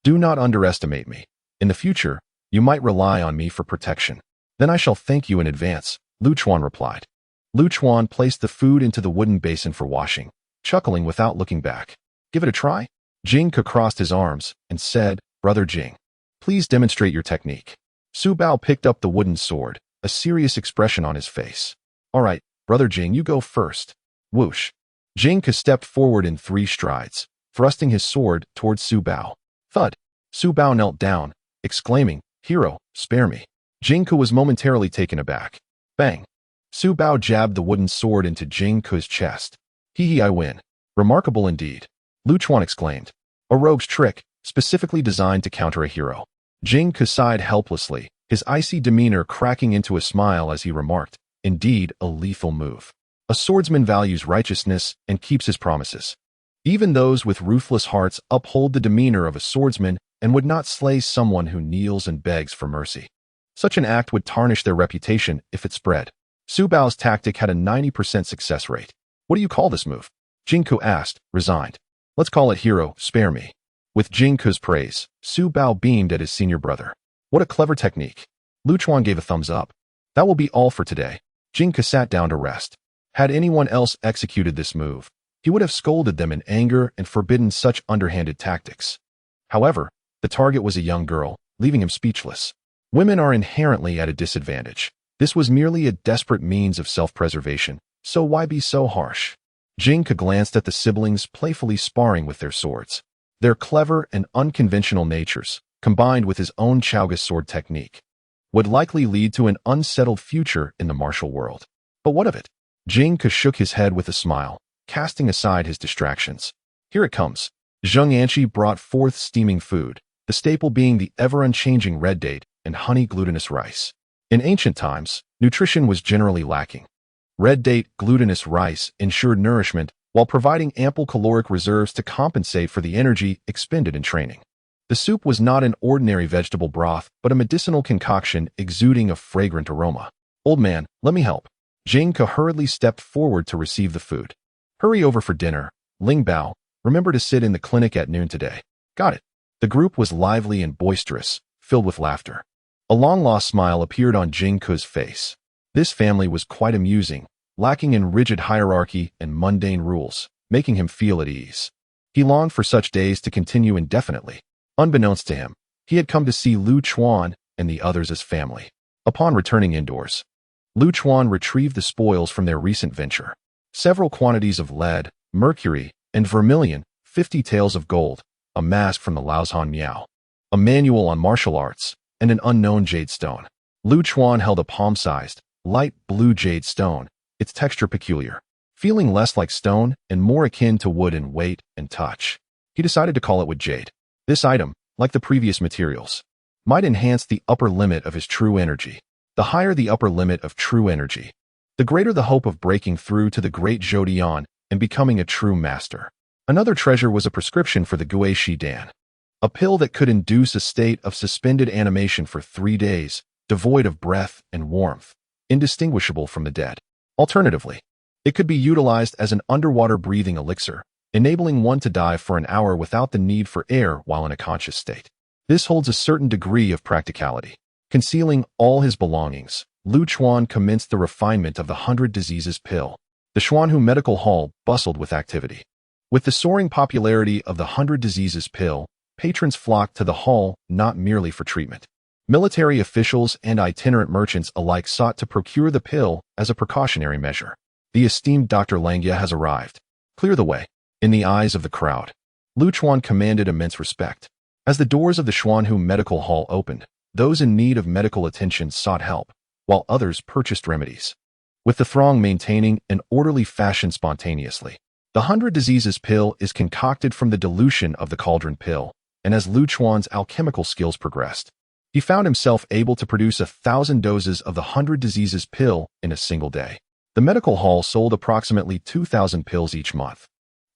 do not underestimate me. In the future, you might rely on me for protection. Then I shall thank you in advance, Lu Chuan replied. Lu Chuan placed the food into the wooden basin for washing, chuckling without looking back. Give it a try? Jing Ke crossed his arms and said, Brother Jing, please demonstrate your technique. Su Bao picked up the wooden sword, a serious expression on his face. All right, Brother Jing, you go first. Whoosh. Jing Ke stepped forward in 3 strides, thrusting his sword towards Su Bao. Thud. Su Bao knelt down, exclaiming, Hero, spare me. Jing Ke was momentarily taken aback. Bang. Su Bao jabbed the wooden sword into Jing Ke's chest. Hee, I win. Remarkable indeed. Lu Chuan exclaimed. A rogue's trick, specifically designed to counter a hero. Jing Ke sighed helplessly, his icy demeanor cracking into a smile as he remarked, Indeed, a lethal move. A swordsman values righteousness and keeps his promises. Even those with ruthless hearts uphold the demeanor of a swordsman and would not slay someone who kneels and begs for mercy. Such an act would tarnish their reputation if it spread. Su Bao's tactic had a 90% success rate. What do you call this move? Jing Ke asked, resigned. Let's call it Hero, spare me. With Jing Ke's praise, Su Bao beamed at his senior brother. What a clever technique. Lu Chuan gave a thumbs up. That will be all for today. Jing Ke sat down to rest. Had anyone else executed this move, he would have scolded them in anger and forbidden such underhanded tactics. However, the target was a young girl, leaving him speechless. Women are inherently at a disadvantage. This was merely a desperate means of self-preservation, so why be so harsh? Jing Ke glanced at the siblings playfully sparring with their swords. Their clever and unconventional natures, combined with his own Chaoga sword technique, would likely lead to an unsettled future in the martial world. But what of it? Jing Ke shook his head with a smile, casting aside his distractions. Here it comes. Zheng Anqi brought forth steaming food, the staple being the ever-unchanging red date and honey glutinous rice. In ancient times, nutrition was generally lacking. Red date glutinous rice ensured nourishment while providing ample caloric reserves to compensate for the energy expended in training. The soup was not an ordinary vegetable broth, but a medicinal concoction exuding a fragrant aroma. Old man, let me help. Jing Ke hurriedly stepped forward to receive the food. Hurry over for dinner. Ling Bao, remember to sit in the clinic at noon today. Got it. The group was lively and boisterous, filled with laughter. A long-lost smile appeared on Jing Ke's face. This family was quite amusing, lacking in rigid hierarchy and mundane rules, making him feel at ease. He longed for such days to continue indefinitely. Unbeknownst to him, he had come to see Lu Chuan and the others as family. Upon returning indoors, Lu Chuan retrieved the spoils from their recent venture. Several quantities of lead, mercury, and vermilion, 50 taels of gold, a mask from the Laozhan Miao, a manual on martial arts, and an unknown jade stone. Lu Chuan held a palm-sized, light blue jade stone, its texture peculiar, feeling less like stone and more akin to wood in weight and touch. He decided to call it with jade. This item, like the previous materials, might enhance the upper limit of his true energy. The higher the upper limit of true energy, the greater the hope of breaking through to the great Zhodian and becoming a true master. Another treasure was a prescription for the Gui Shi Dan, a pill that could induce a state of suspended animation for 3 days, devoid of breath and warmth, indistinguishable from the dead. Alternatively, it could be utilized as an underwater breathing elixir, enabling one to dive for an hour without the need for air while in a conscious state. This holds a certain degree of practicality. Concealing all his belongings, Lu Chuan commenced the refinement of the 100 Diseases pill. The Xiongnu Medical Hall bustled with activity. With the soaring popularity of the 100 Diseases pill, patrons flocked to the hall not merely for treatment. Military officials and itinerant merchants alike sought to procure the pill as a precautionary measure. The esteemed Dr. Langya has arrived. Clear the way. In the eyes of the crowd, Lu Chuan commanded immense respect. As the doors of the Xiongnu Medical Hall opened, those in need of medical attention sought help, while others purchased remedies. With the throng maintaining an orderly fashion spontaneously, the 100 Diseases pill is concocted from the dilution of the cauldron pill, and as Lu Chuan's alchemical skills progressed, he found himself able to produce 1,000 doses of the 100 Diseases pill in a single day. The medical hall sold approximately 2,000 pills each month.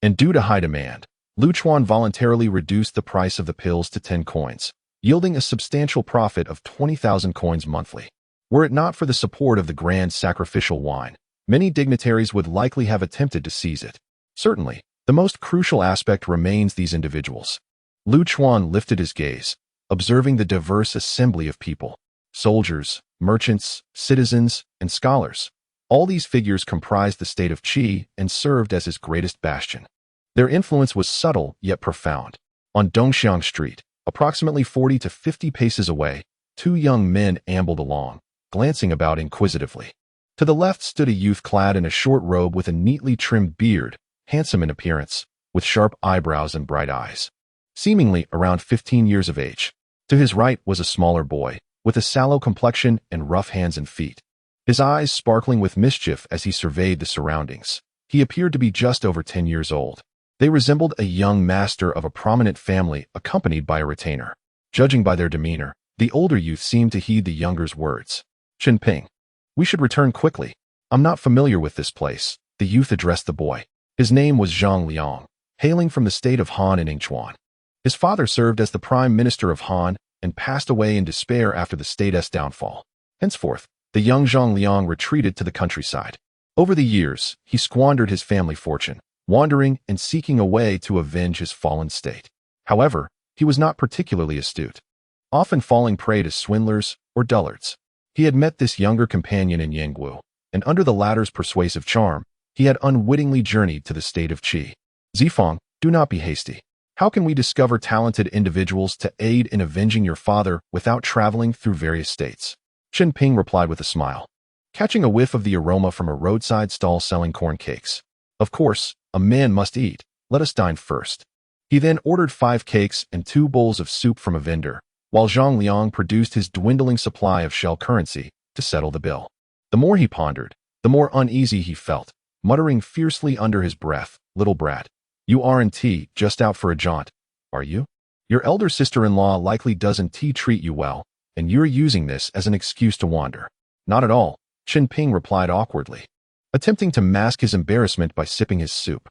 And due to high demand, Lu Chuan voluntarily reduced the price of the pills to 10 coins, yielding a substantial profit of 20,000 coins monthly. Were it not for the support of the grand sacrificial wine, many dignitaries would likely have attempted to seize it. Certainly, the most crucial aspect remains these individuals. Lu Chuan lifted his gaze, observing the diverse assembly of people, soldiers, merchants, citizens, and scholars. All these figures comprised the state of Qi and served as his greatest bastion. Their influence was subtle yet profound. On Dongxiang Street, approximately 40 to 50 paces away, 2 young men ambled along, glancing about inquisitively. To the left stood a youth clad in a short robe with a neatly trimmed beard, handsome in appearance, with sharp eyebrows and bright eyes, seemingly around 15 years of age. To his right was a smaller boy, with a sallow complexion and rough hands and feet, his eyes sparkling with mischief as he surveyed the surroundings. He appeared to be just over 10 years old. They resembled a young master of a prominent family accompanied by a retainer. Judging by their demeanor, the older youth seemed to heed the younger's words. "Qinping, we should return quickly. I'm not familiar with this place," the youth addressed the boy. His name was Zhang Liang, hailing from the state of Han in Yingchuan. His father served as the prime minister of Han and passed away in despair after the state's downfall. Henceforth, the young Zhang Liang retreated to the countryside. Over the years, he squandered his family fortune, wandering and seeking a way to avenge his fallen state. However, he was not particularly astute, often falling prey to swindlers or dullards. He had met this younger companion in Yanggu, and under the latter's persuasive charm, he had unwittingly journeyed to the state of Qi. "Zifang, do not be hasty. How can we discover talented individuals to aid in avenging your father without traveling through various states?" Qinping replied with a smile, catching a whiff of the aroma from a roadside stall selling corn cakes. "Of course, a man must eat. Let us dine first." He then ordered 5 cakes and 2 bowls of soup from a vendor, while Zhang Liang produced his dwindling supply of shell currency to settle the bill. The more he pondered, the more uneasy he felt, muttering fiercely under his breath, "Little brat, you aren't just out for a jaunt, are you? Your elder sister-in-law likely doesn't treat you well, and you're using this as an excuse to wander." "Not at all," Qinping replied awkwardly, attempting to mask his embarrassment by sipping his soup.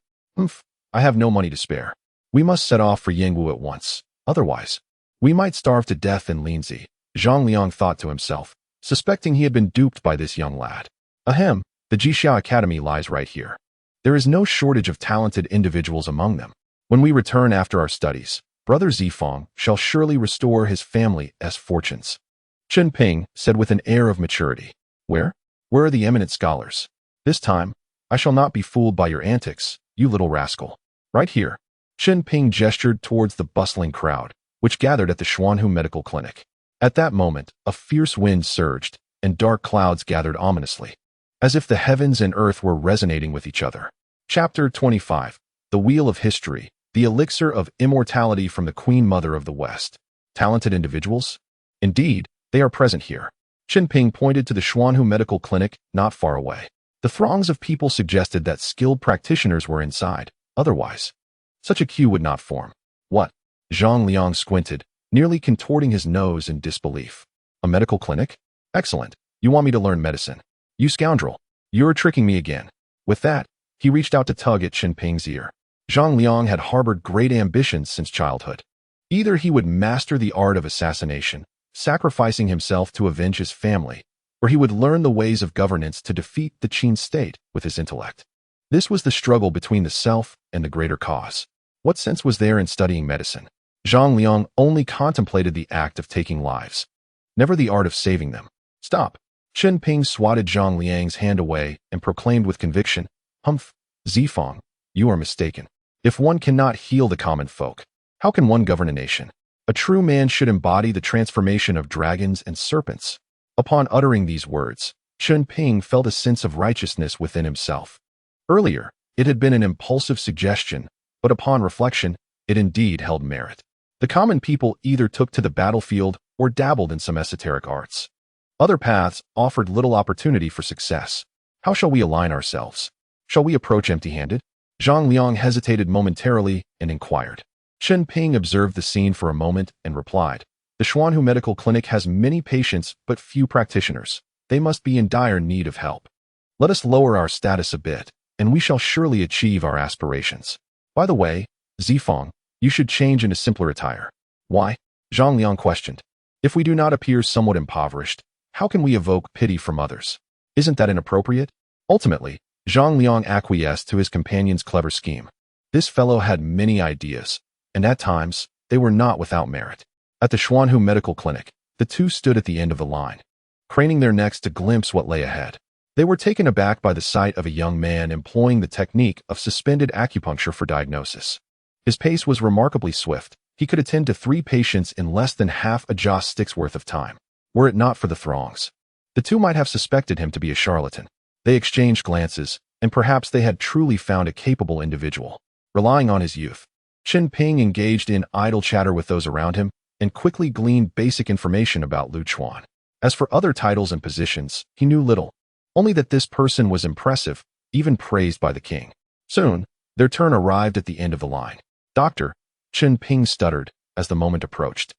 I have no money to spare. We must set off for Yangwu at once. Otherwise, we might starve to death in Linzi," Zhang Liang thought to himself, suspecting he had been duped by this young lad. "Ahem, the Jixia Academy lies right here. There is no shortage of talented individuals among them. When we return after our studies, Brother Zifang shall surely restore his family's fortunes." Qinping said with an air of maturity. Where are the eminent scholars? This time, I shall not be fooled by your antics, you little rascal." "Right here." Qinping gestured towards the bustling crowd, which gathered at the Xiongnu Medical Clinic. At that moment, a fierce wind surged, and dark clouds gathered ominously, as if the heavens and earth were resonating with each other. Chapter 25. The Wheel of History, the elixir of immortality from the Queen Mother of the West. Talented individuals? Indeed, they are present here. Qinping pointed to the Xiongnu Medical Clinic not far away. The throngs of people suggested that skilled practitioners were inside. Otherwise, Such a queue would not form. What? Zhang Liang squinted, nearly contorting his nose in disbelief. A medical clinic? Excellent. You want me to learn medicine? You scoundrel. You're tricking me again. With that, he reached out to tug at Chen Ping's ear. Zhang Liang had harbored great ambitions since childhood. Either he would master the art of assassination, sacrificing himself to avenge his family, or he would learn the ways of governance to defeat the Qin state with his intellect. This was the struggle between the self and the greater cause. What sense was there in studying medicine? Zhang Liang only contemplated the act of taking lives, never the art of saving them. Stop. Chen Ping swatted Zhang Liang's hand away and proclaimed with conviction, Humph, Zifang, you are mistaken. If one cannot heal the common folk, how can one govern a nation? A true man should embody the transformation of dragons and serpents. Upon uttering these words, Chen Ping felt a sense of righteousness within himself. Earlier, it had been an impulsive suggestion, but upon reflection, it indeed held merit. The common people either took to the battlefield or dabbled in some esoteric arts. Other paths offered little opportunity for success. How shall we align ourselves? Shall we approach empty-handed? Zhang Liang hesitated momentarily and inquired. Chen Ping observed the scene for a moment and replied, The Xiongnu Medical Clinic has many patients but few practitioners. They must be in dire need of help. Let us lower our status a bit, and we shall surely achieve our aspirations. By the way, Zifang, you should change into simpler attire. Why? Zhang Liang questioned. If we do not appear somewhat impoverished, how can we evoke pity from others? Isn't that inappropriate? Ultimately, Zhang Liang acquiesced to his companion's clever scheme. This fellow had many ideas, and at times, they were not without merit. At the Xiongnu Medical Clinic, the two stood at the end of the line, craning their necks to glimpse what lay ahead. They were taken aback by the sight of a young man employing the technique of suspended acupuncture for diagnosis. His pace was remarkably swift. He could attend to 3 patients in less than half a joss stick's worth of time. Were it not for the throngs, the two might have suspected him to be a charlatan. They exchanged glances, and perhaps they had truly found a capable individual. Relying on his youth, Chen Ping engaged in idle chatter with those around him and quickly gleaned basic information about Lu Chuan. As for other titles and positions, he knew little, only that this person was impressive, even praised by the king. Soon, their turn arrived at the end of the line. Doctor, Chen Ping stuttered as the moment approached,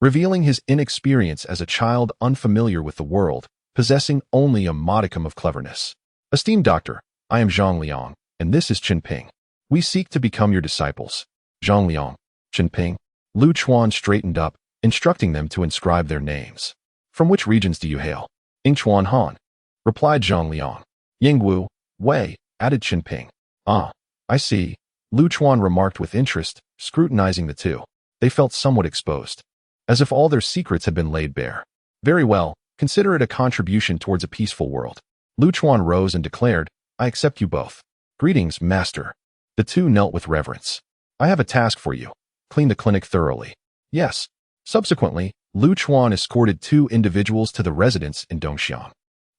revealing his inexperience as a child unfamiliar with the world, possessing only a modicum of cleverness. Esteemed doctor, I am Zhang Liang, and this is Chen Ping. We seek to become your disciples. Zhang Liang, Chen Ping. Lu Chuan straightened up, instructing them to inscribe their names. From which regions do you hail? Yingchuan Han, replied Zhang Liang. Yingwu, Wei, added Chen Ping. Ah, I see, Lu Chuan remarked with interest, scrutinizing the two. They felt somewhat exposed, as if all their secrets had been laid bare. Very well, consider it a contribution towards a peaceful world. Lu Chuan rose and declared, I accept you both. Greetings, master. The two knelt with reverence. I have a task for you. Clean the clinic thoroughly. Yes. Subsequently, Lu Chuan escorted 2 individuals to the residence in Dongxiang,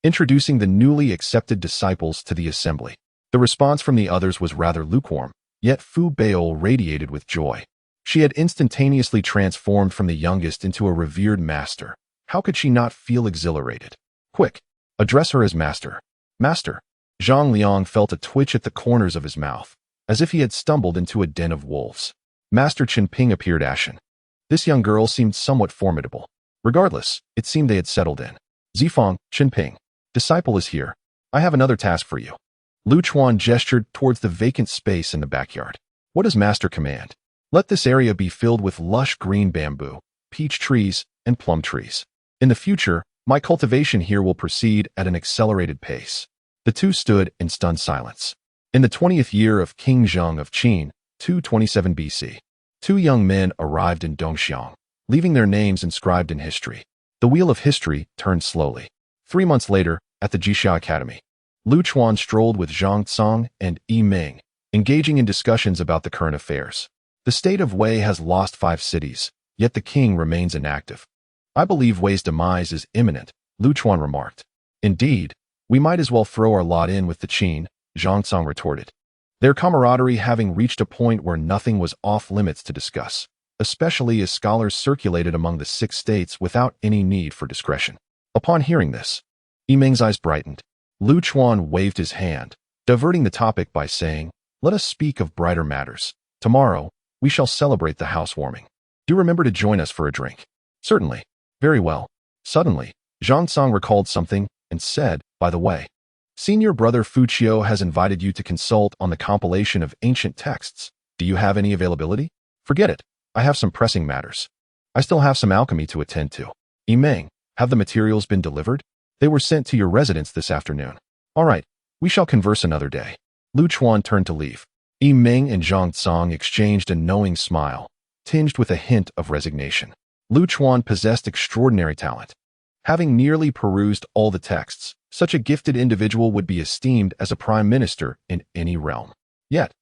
introducing the newly accepted disciples to the assembly. The response from the others was rather lukewarm, yet Fu Baol radiated with joy. She had instantaneously transformed from the youngest into a revered master. How could she not feel exhilarated? Quick, address her as master. Master. Zhang Liang felt a twitch at the corners of his mouth, as if he had stumbled into a den of wolves. Master Chen Ping appeared ashen. This young girl seemed somewhat formidable. Regardless, it seemed they had settled in. Zifang, Chen Ping. Disciple is here. I have another task for you. Lu Chuan gestured towards the vacant space in the backyard. What does master command? Let this area be filled with lush green bamboo, peach trees, and plum trees. In the future, my cultivation here will proceed at an accelerated pace. The two stood in stunned silence. In the 20th year of King Zheng of Qin, 227 BC, 2 young men arrived in Dongxiang, leaving their names inscribed in history. The wheel of history turned slowly. 3 months later, at the Jixia Academy, Lu Chuan strolled with Zhang Tsang and Yi Ming, engaging in discussions about the current affairs. The state of Wei has lost 5 cities, yet the king remains inactive. I believe Wei's demise is imminent, Lu Chuan remarked. Indeed, we might as well throw our lot in with the Qin, Zhang Tsang retorted, their camaraderie having reached a point where nothing was off limits to discuss, especially as scholars circulated among the 6 states without any need for discretion. Upon hearing this, Yi Ming's eyes brightened. Lu Chuan waved his hand, diverting the topic by saying, let us speak of brighter matters. Tomorrow, we shall celebrate the housewarming. Do remember to join us for a drink. Certainly. Very well. Suddenly, Zhang Song recalled something and said, by the way, Senior Brother Fuqiu has invited you to consult on the compilation of ancient texts. Do you have any availability? Forget it. I have some pressing matters. I still have some alchemy to attend to. Yimeng, have the materials been delivered? They were sent to your residence this afternoon. All right, we shall converse another day. Lu Chuan turned to leave. Yimeng and Zhang Song exchanged a knowing smile, tinged with a hint of resignation. Lu Chuan possessed extraordinary talent. Having nearly perused all the texts, such a gifted individual would be esteemed as a prime minister in any realm. Yet,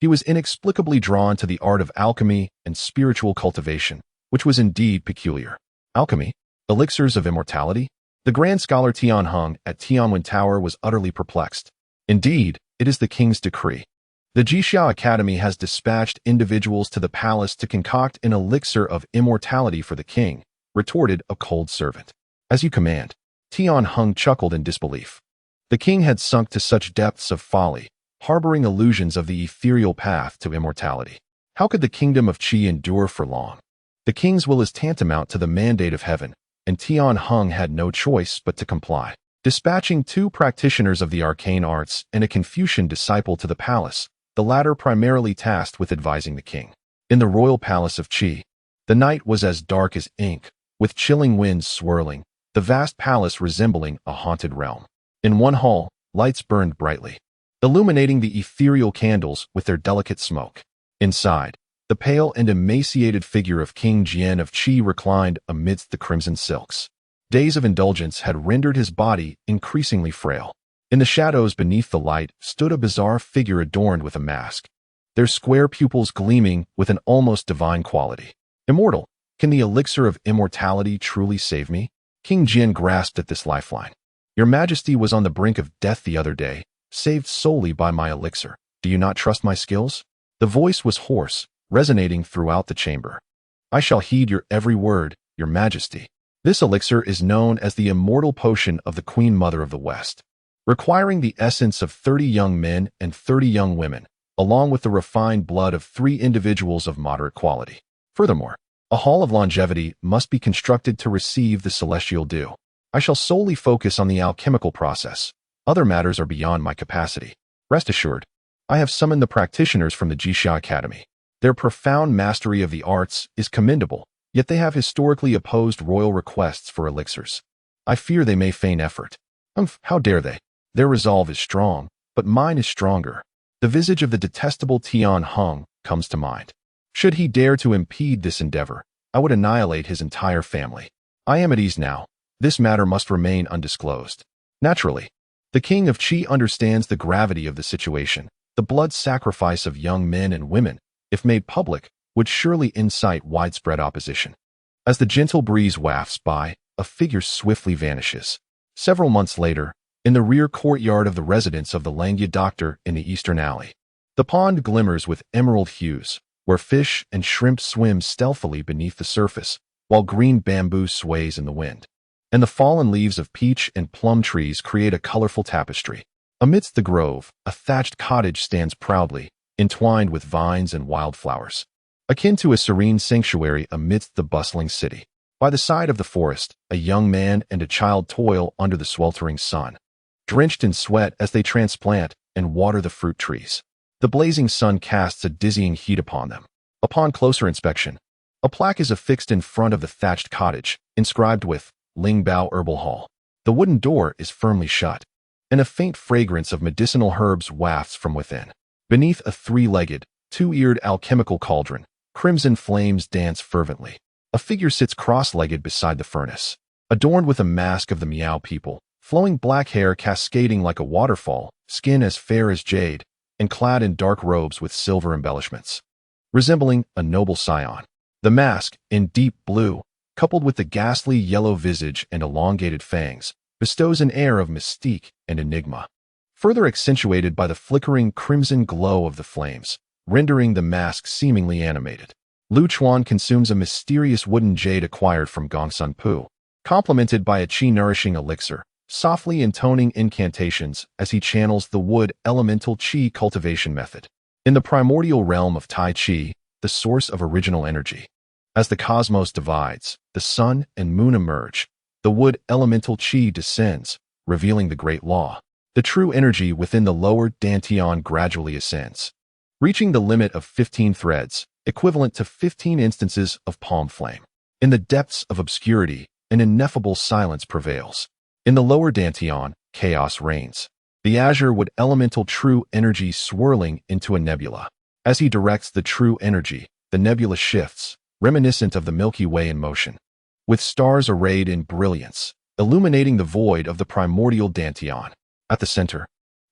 he was inexplicably drawn to the art of alchemy and spiritual cultivation, which was indeed peculiar. Alchemy? Elixirs of immortality? The grand scholar Tian Heng at Tianwen Tower was utterly perplexed. Indeed, it is the king's decree. The Jixiao Academy has dispatched individuals to the palace to concoct an elixir of immortality for the king, retorted a cold servant. As you command. Tian Heng chuckled in disbelief. The king had sunk to such depths of folly, harboring illusions of the ethereal path to immortality. How could the kingdom of Qi endure for long? The king's will is tantamount to the mandate of heaven, and Tian Heng had no choice but to comply. Dispatching 2 practitioners of the arcane arts and a Confucian disciple to the palace, the latter primarily tasked with advising the king. In the royal palace of Qi, the night was as dark as ink, with chilling winds swirling, the vast palace resembling a haunted realm. In one hall, lights burned brightly, illuminating the ethereal candles with their delicate smoke. Inside, the pale and emaciated figure of King Jian of Qi reclined amidst the crimson silks. Days of indulgence had rendered his body increasingly frail. In the shadows beneath the light stood a bizarre figure adorned with a mask, their square pupils gleaming with an almost divine quality. Immortal, can the elixir of immortality truly save me? King Jian grasped at this lifeline. Your Majesty was on the brink of death the other day, saved solely by my elixir. Do you not trust my skills? The voice was hoarse, resonating throughout the chamber. I shall heed your every word, Your Majesty. This elixir is known as the immortal potion of the Queen Mother of the West, requiring the essence of 30 young men and 30 young women, along with the refined blood of 3 individuals of moderate quality. Furthermore, a hall of longevity must be constructed to receive the celestial dew. I shall solely focus on the alchemical process. Other matters are beyond my capacity. Rest assured, I have summoned the practitioners from the Jixiao Academy. Their profound mastery of the arts is commendable, yet they have historically opposed royal requests for elixirs. I fear they may feign effort. How dare they? Their resolve is strong, but mine is stronger. The visage of the detestable Tian Heng comes to mind. Should he dare to impede this endeavor, I would annihilate his entire family. I am at ease now. This matter must remain undisclosed. Naturally, the king of Qi understands the gravity of the situation. The blood sacrifice of young men and women, if made public, would surely incite widespread opposition. As the gentle breeze wafts by, a figure swiftly vanishes. Several months later, in the rear courtyard of the residence of the Langya doctor in the eastern alley, the pond glimmers with emerald hues, where fish and shrimp swim stealthily beneath the surface, while green bamboo sways in the wind. And the fallen leaves of peach and plum trees create a colorful tapestry. Amidst the grove, a thatched cottage stands proudly, entwined with vines and wildflowers, akin to a serene sanctuary amidst the bustling city. By the side of the forest, a young man and a child toil under the sweltering sun, drenched in sweat as they transplant and water the fruit trees. The blazing sun casts a dizzying heat upon them. Upon closer inspection, a plaque is affixed in front of the thatched cottage, inscribed with Lingbao Herbal Hall. The wooden door is firmly shut, and a faint fragrance of medicinal herbs wafts from within. Beneath a 3-legged, 2-eared alchemical cauldron, crimson flames dance fervently. A figure sits cross-legged beside the furnace, adorned with a mask of the Miao people, flowing black hair cascading like a waterfall, skin as fair as jade, and clad in dark robes with silver embellishments, resembling a noble scion. The mask, in deep blue, coupled with the ghastly yellow visage and elongated fangs, bestows an air of mystique and enigma, further accentuated by the flickering crimson glow of the flames, rendering the mask seemingly animated. Lu Chuan consumes a mysterious wooden jade acquired from Gongsun Pu, complemented by a qi-nourishing elixir, softly intoning incantations as he channels the wood elemental qi cultivation method. In the primordial realm of Tai Chi, the source of original energy. As the cosmos divides, the sun and moon emerge, the wood elemental Qi descends, revealing the great law. The true energy within the lower Dantian gradually ascends, reaching the limit of 15 threads, equivalent to 15 instances of palm flame. In the depths of obscurity, an ineffable silence prevails. In the lower Dantian, chaos reigns. The azure wood elemental true energy swirling into a nebula. As he directs the true energy, the nebula shifts, reminiscent of the Milky Way in motion, with stars arrayed in brilliance, illuminating the void of the primordial Dantian. At the center,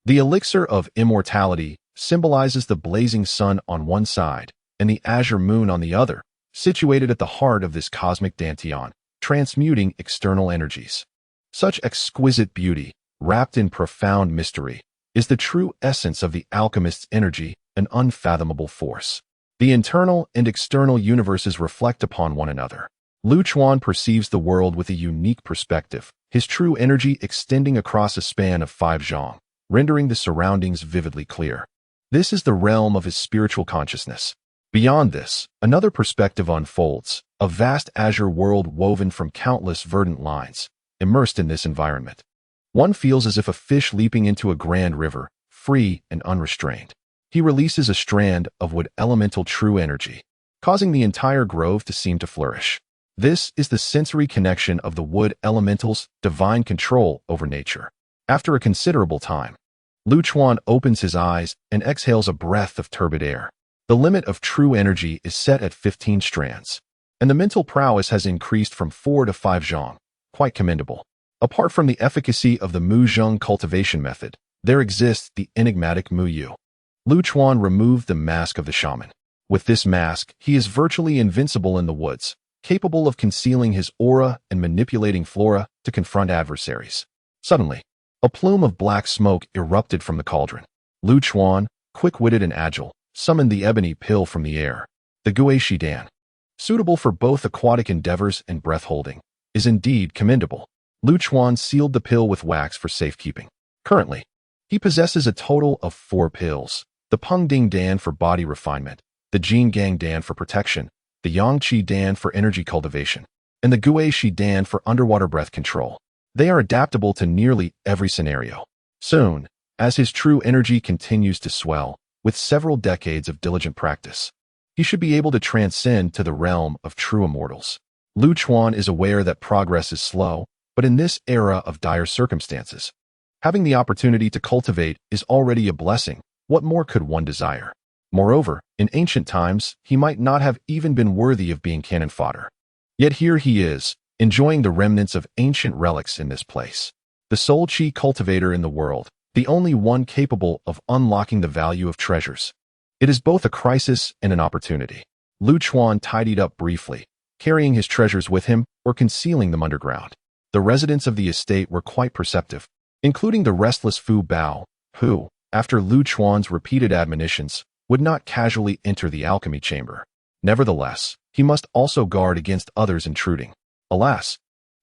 the elixir of immortality symbolizes the blazing sun on one side and the azure moon on the other, situated at the heart of this cosmic Dantian, transmuting external energies. Such exquisite beauty, wrapped in profound mystery, is the true essence of the alchemist's energy, an unfathomable force. The internal and external universes reflect upon one another. Lu Chuan perceives the world with a unique perspective, his true energy extending across a span of 5 zhang, rendering the surroundings vividly clear. This is the realm of his spiritual consciousness. Beyond this, another perspective unfolds, a vast azure world woven from countless verdant lines. Immersed in this environment, one feels as if a fish leaping into a grand river, free and unrestrained. He releases a strand of wood elemental true energy, causing the entire grove to seem to flourish. This is the sensory connection of the wood elemental's divine control over nature. After a considerable time, Lu Chuan opens his eyes and exhales a breath of turbid air. The limit of true energy is set at 15 strands, and the mental prowess has increased from 4 to 5 zhang. Quite commendable. Apart from the efficacy of the Mu Zheng cultivation method, there exists the enigmatic Mu Yu. Lu Chuan removed the mask of the shaman. With this mask, he is virtually invincible in the woods, capable of concealing his aura and manipulating flora to confront adversaries. Suddenly, a plume of black smoke erupted from the cauldron. Lu Chuan, quick-witted and agile, summoned the ebony pill from the air. The Gui Shidan, suitable for both aquatic endeavors and breath-holding, is indeed commendable. Lu Chuan sealed the pill with wax for safekeeping. Currently, he possesses a total of 4 pills: the Peng Ding Dan for body refinement, the Jin Gang Dan for protection, the Yang Qi Dan for energy cultivation, and the Gui Shi Dan for underwater breath control. They are adaptable to nearly every scenario. Soon, as his true energy continues to swell, with several decades of diligent practice, he should be able to transcend to the realm of true immortals. Lu Chuan is aware that progress is slow, but in this era of dire circumstances, having the opportunity to cultivate is already a blessing. What more could one desire? Moreover, in ancient times, he might not have even been worthy of being cannon fodder. Yet here he is, enjoying the remnants of ancient relics in this place. The sole Qi cultivator in the world, the only one capable of unlocking the value of treasures. It is both a crisis and an opportunity. Lu Chuan tidied up briefly, carrying his treasures with him or concealing them underground. The residents of the estate were quite perceptive, including the restless Fu Bao, who, after Lu Chuan's repeated admonitions, would not casually enter the alchemy chamber. Nevertheless, he must also guard against others intruding. Alas,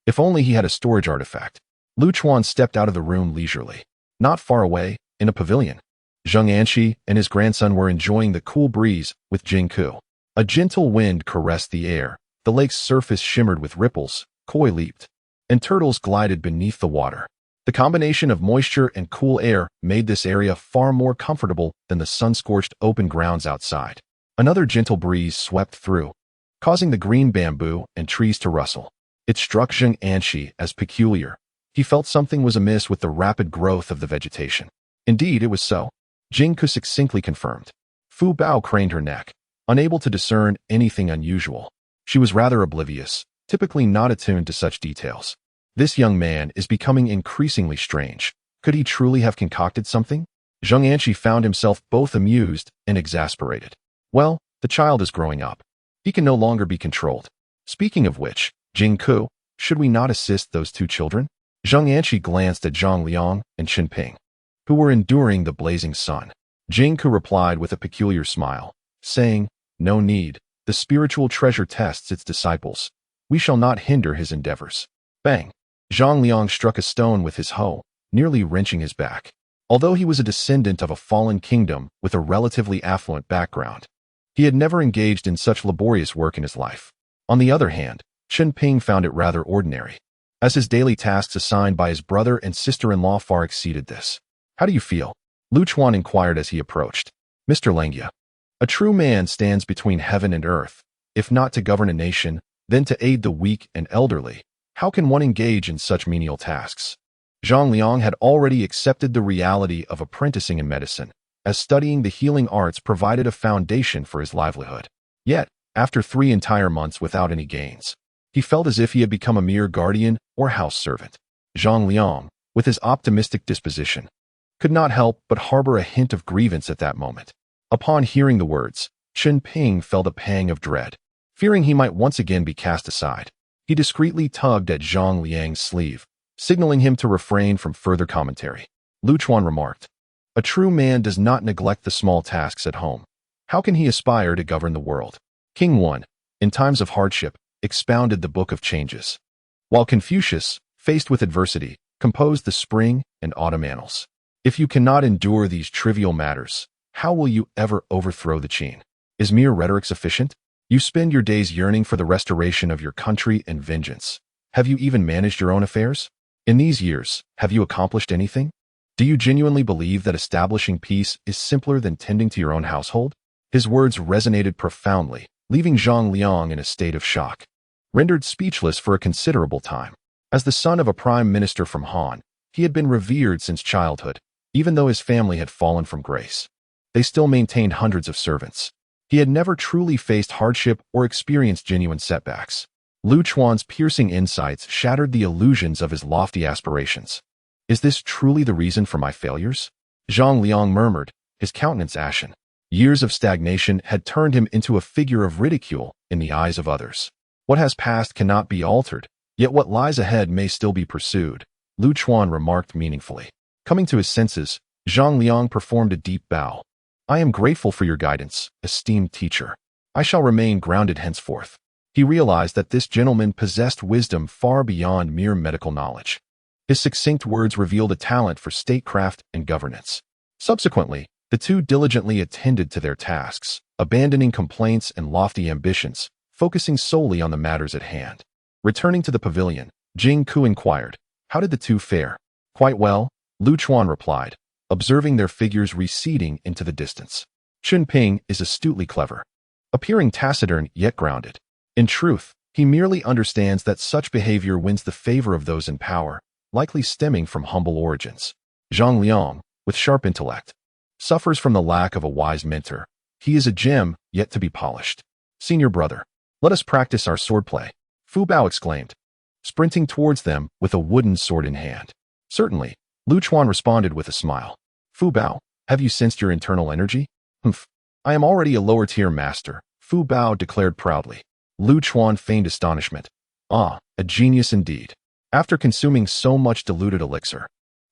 if only he had a storage artifact. Lu Chuan stepped out of the room leisurely. Not far away, in a pavilion, Zheng Anshi and his grandson were enjoying the cool breeze with Jingku. A gentle wind caressed the air, the lake's surface shimmered with ripples, koi leaped, and turtles glided beneath the water. The combination of moisture and cool air made this area far more comfortable than the sun-scorched open grounds outside. Another gentle breeze swept through, causing the green bamboo and trees to rustle. It struck Zheng Anshi as peculiar. He felt something was amiss with the rapid growth of the vegetation. Indeed, it was so. Jingku succinctly confirmed. Fu Bao craned her neck, unable to discern anything unusual. She was rather oblivious, typically not attuned to such details. This young man is becoming increasingly strange. Could he truly have concocted something? Zheng Anshi found himself both amused and exasperated. Well, the child is growing up. He can no longer be controlled. Speaking of which, Jingku, should we not assist those 2 children? Zheng Anshi glanced at Zhang Liang and Qin Ping, who were enduring the blazing sun. Jingku replied with a peculiar smile, saying, "No need. The spiritual treasure tests its disciples. We shall not hinder his endeavors." Bang! Zhang Liang struck a stone with his hoe, nearly wrenching his back. Although he was a descendant of a fallen kingdom with a relatively affluent background, he had never engaged in such laborious work in his life. On the other hand, Chen Ping found it rather ordinary, as his daily tasks assigned by his brother and sister-in-law far exceeded this. "How do you feel?" Lu Chuan inquired as he approached. "Mr. Langya, a true man stands between heaven and earth, if not to govern a nation, then to aid the weak and elderly. How can one engage in such menial tasks?" Zhang Liang had already accepted the reality of apprenticing in medicine, as studying the healing arts provided a foundation for his livelihood. Yet, after 3 entire months without any gains, he felt as if he had become a mere guardian or house servant. Zhang Liang, with his optimistic disposition, could not help but harbor a hint of grievance at that moment. Upon hearing the words, Chen Ping felt a pang of dread. Fearing he might once again be cast aside, he discreetly tugged at Zhang Liang's sleeve, signaling him to refrain from further commentary. Lu Chuan remarked, "A true man does not neglect the small tasks at home. How can he aspire to govern the world?" King 1, in times of hardship, expounded the Book of Changes, while Confucius, faced with adversity, composed the Spring and Autumn Annals. "If you cannot endure these trivial matters, how will you ever overthrow the Qin? Is mere rhetoric sufficient? You spend your days yearning for the restoration of your country and vengeance. Have you even managed your own affairs? In these years, have you accomplished anything? Do you genuinely believe that establishing peace is simpler than tending to your own household?" His words resonated profoundly, leaving Zhang Liang in a state of shock, rendered speechless for a considerable time. As the son of a prime minister from Han, he had been revered since childhood, even though his family had fallen from grace. They still maintained hundreds of servants. He had never truly faced hardship or experienced genuine setbacks. Lu Chuan's piercing insights shattered the illusions of his lofty aspirations. "Is this truly the reason for my failures?" Zhang Liang murmured, his countenance ashen. Years of stagnation had turned him into a figure of ridicule in the eyes of others. "What has passed cannot be altered, yet what lies ahead may still be pursued," Lu Chuan remarked meaningfully. Coming to his senses, Zhang Liang performed a deep bow. "I am grateful for your guidance, esteemed teacher. I shall remain grounded henceforth." He realized that this gentleman possessed wisdom far beyond mere medical knowledge. His succinct words revealed a talent for statecraft and governance. Subsequently, the two diligently attended to their tasks, abandoning complaints and lofty ambitions, focusing solely on the matters at hand. Returning to the pavilion, Jing Ku inquired, "How did the two fare?" "Quite well," Lu Chuan replied, observing their figures receding into the distance. "Chen Ping is astutely clever, appearing taciturn yet grounded. In truth, he merely understands that such behavior wins the favor of those in power, likely stemming from humble origins. Zhang Liang, with sharp intellect, suffers from the lack of a wise mentor. He is a gem yet to be polished. Senior brother, let us practice our swordplay," Fu Bao exclaimed, sprinting towards them with a wooden sword in hand. "Certainly," Lu Chuan responded with a smile. "Fu Bao, have you sensed your internal energy?" "Humph, I am already a lower-tier master," Fu Bao declared proudly. Lu Chuan feigned astonishment. "Ah, a genius indeed. After consuming so much diluted elixir,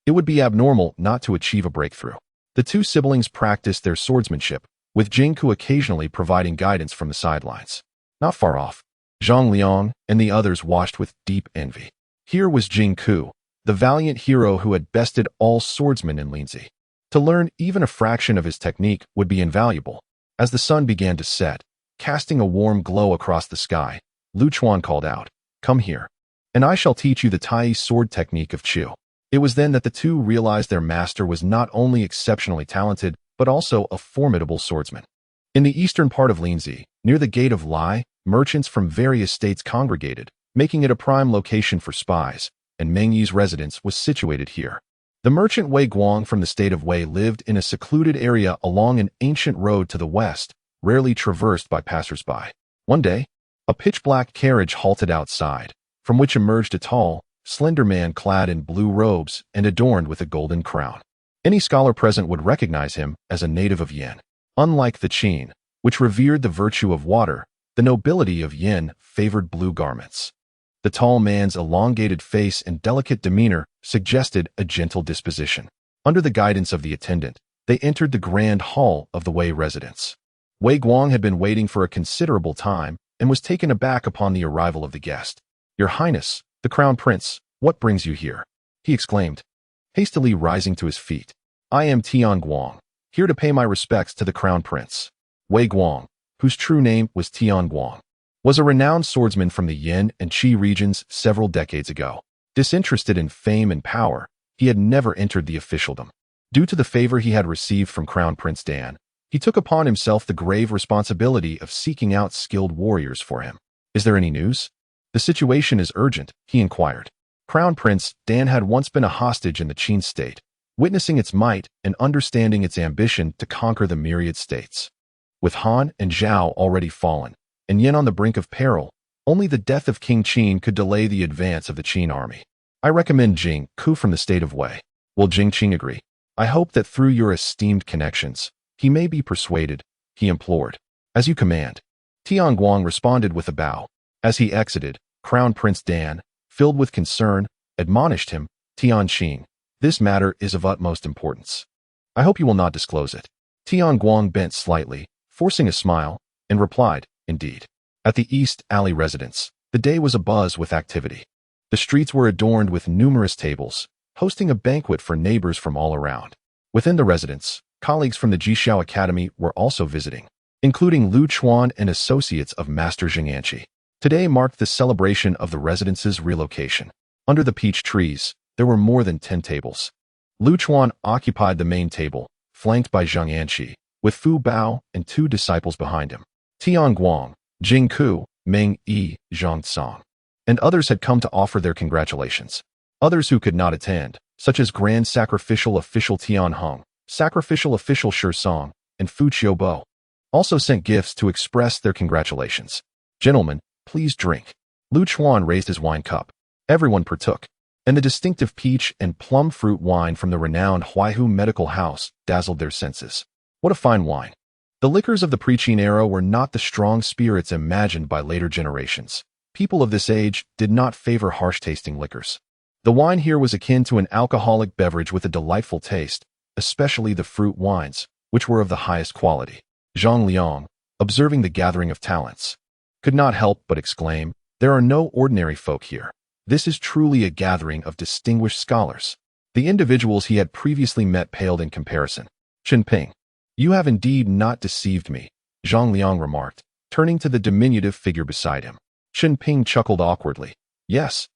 it would be abnormal not to achieve a breakthrough." The two siblings practiced their swordsmanship, with Jingku occasionally providing guidance from the sidelines. Not far off, Zhang Liang and the others watched with deep envy. Here was Jingku, the valiant hero who had bested all swordsmen in Linzi. To learn even a fraction of his technique would be invaluable. As the sun began to set, casting a warm glow across the sky, Lu Chuan called out, "Come here, and I shall teach you the Tai sword technique of Qiu." It was then that the two realized their master was not only exceptionally talented, but also a formidable swordsman. In the eastern part of Linzi, near the gate of Lai, merchants from various states congregated, making it a prime location for spies, and Meng Yi's residence was situated here. The merchant Wei Guang from the state of Wei lived in a secluded area along an ancient road to the west, rarely traversed by passers-by. One day, a pitch-black carriage halted outside, from which emerged a tall, slender man clad in blue robes and adorned with a golden crown. Any scholar present would recognize him as a native of Yin. Unlike the Qin, which revered the virtue of water, the nobility of Yin favored blue garments. The tall man's elongated face and delicate demeanor suggested a gentle disposition. Under the guidance of the attendant, they entered the grand hall of the Wei residence. Wei Guang had been waiting for a considerable time and was taken aback upon the arrival of the guest. "Your Highness, the Crown Prince, what brings you here?" he exclaimed, hastily rising to his feet. I am Tian Guang, here to pay my respects to the crown prince. Wei Guang, whose true name was Tian Guang, was a renowned swordsman from the Yin and Qi regions several decades ago. Disinterested in fame and power, he had never entered the officialdom. Due to the favor he had received from Crown Prince Dan, he took upon himself the grave responsibility of seeking out skilled warriors for him. Is there any news? The situation is urgent, he inquired. Crown Prince Dan had once been a hostage in the Qin state, witnessing its might and understanding its ambition to conquer the myriad states. With Han and Zhao already fallen, and Yin on the brink of peril, only the death of King Qin could delay the advance of the Qin army. I recommend Jing Ku from the state of Wei. Will Jing Qing agree? I hope that through your esteemed connections, he may be persuaded, he implored. As you command. Tian Guang responded with a bow. As he exited, Crown Prince Dan, filled with concern, admonished him, Tian Qing, this matter is of utmost importance. I hope you will not disclose it. Tian Guang bent slightly, forcing a smile, and replied, indeed. At the East Alley residence, the day was abuzz with activity. The streets were adorned with numerous tables, hosting a banquet for neighbors from all around. Within the residence, colleagues from the Jixiao Academy were also visiting, including Lu Chuan and associates of Master Zhenguan. Today marked the celebration of the residence's relocation. Under the peach trees, there were more than 10 tables. Lu Chuan occupied the main table, flanked by Zhenguan, with Fu Bao and 2 disciples behind him. Tian Guang, Jing Ku, Meng Yi, Zhang Song, and others had come to offer their congratulations. Others who could not attend, such as Grand Sacrificial Official Tian Hong, Sacrificial Official Shi Song, and Fu Qiubo, also sent gifts to express their congratulations. Gentlemen, please drink. Lu Chuan raised his wine cup. Everyone partook, and the distinctive peach and plum fruit wine from the renowned Huaihu Medical House dazzled their senses. What a fine wine! The liquors of the pre-Qin era were not the strong spirits imagined by later generations. People of this age did not favor harsh-tasting liquors. The wine here was akin to an alcoholic beverage with a delightful taste, especially the fruit wines, which were of the highest quality. Zhang Liang, observing the gathering of talents, could not help but exclaim, there are no ordinary folk here. This is truly a gathering of distinguished scholars. The individuals he had previously met paled in comparison. Chenping, you have indeed not deceived me, Zhang Liang remarked, turning to the diminutive figure beside him. Chenping chuckled awkwardly. Yes,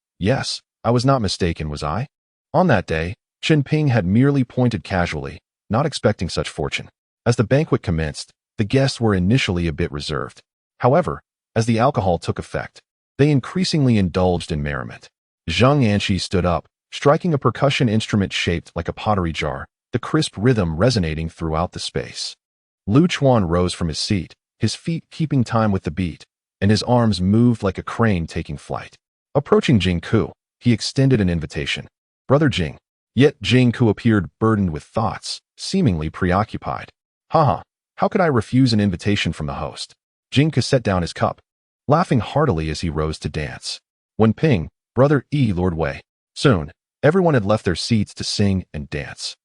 I was not mistaken, was I? On that day, Chenping had merely pointed casually, not expecting such fortune. As the banquet commenced, the guests were initially a bit reserved. However, as the alcohol took effect, they increasingly indulged in merriment. Zhang Anshi stood up, striking a percussion instrument shaped like a pottery jar, the crisp rhythm resonating throughout the space. Lu Chuan rose from his seat, his feet keeping time with the beat, and his arms moved like a crane taking flight. Approaching Jing Ku, he extended an invitation. Brother Jing. Yet Jing Ku appeared burdened with thoughts, seemingly preoccupied. Haha, how could I refuse an invitation from the host? Jing Ku set down his cup, laughing heartily as he rose to dance. Wen Ping, Brother Yi, Lord Wei. Soon, everyone had left their seats to sing and dance.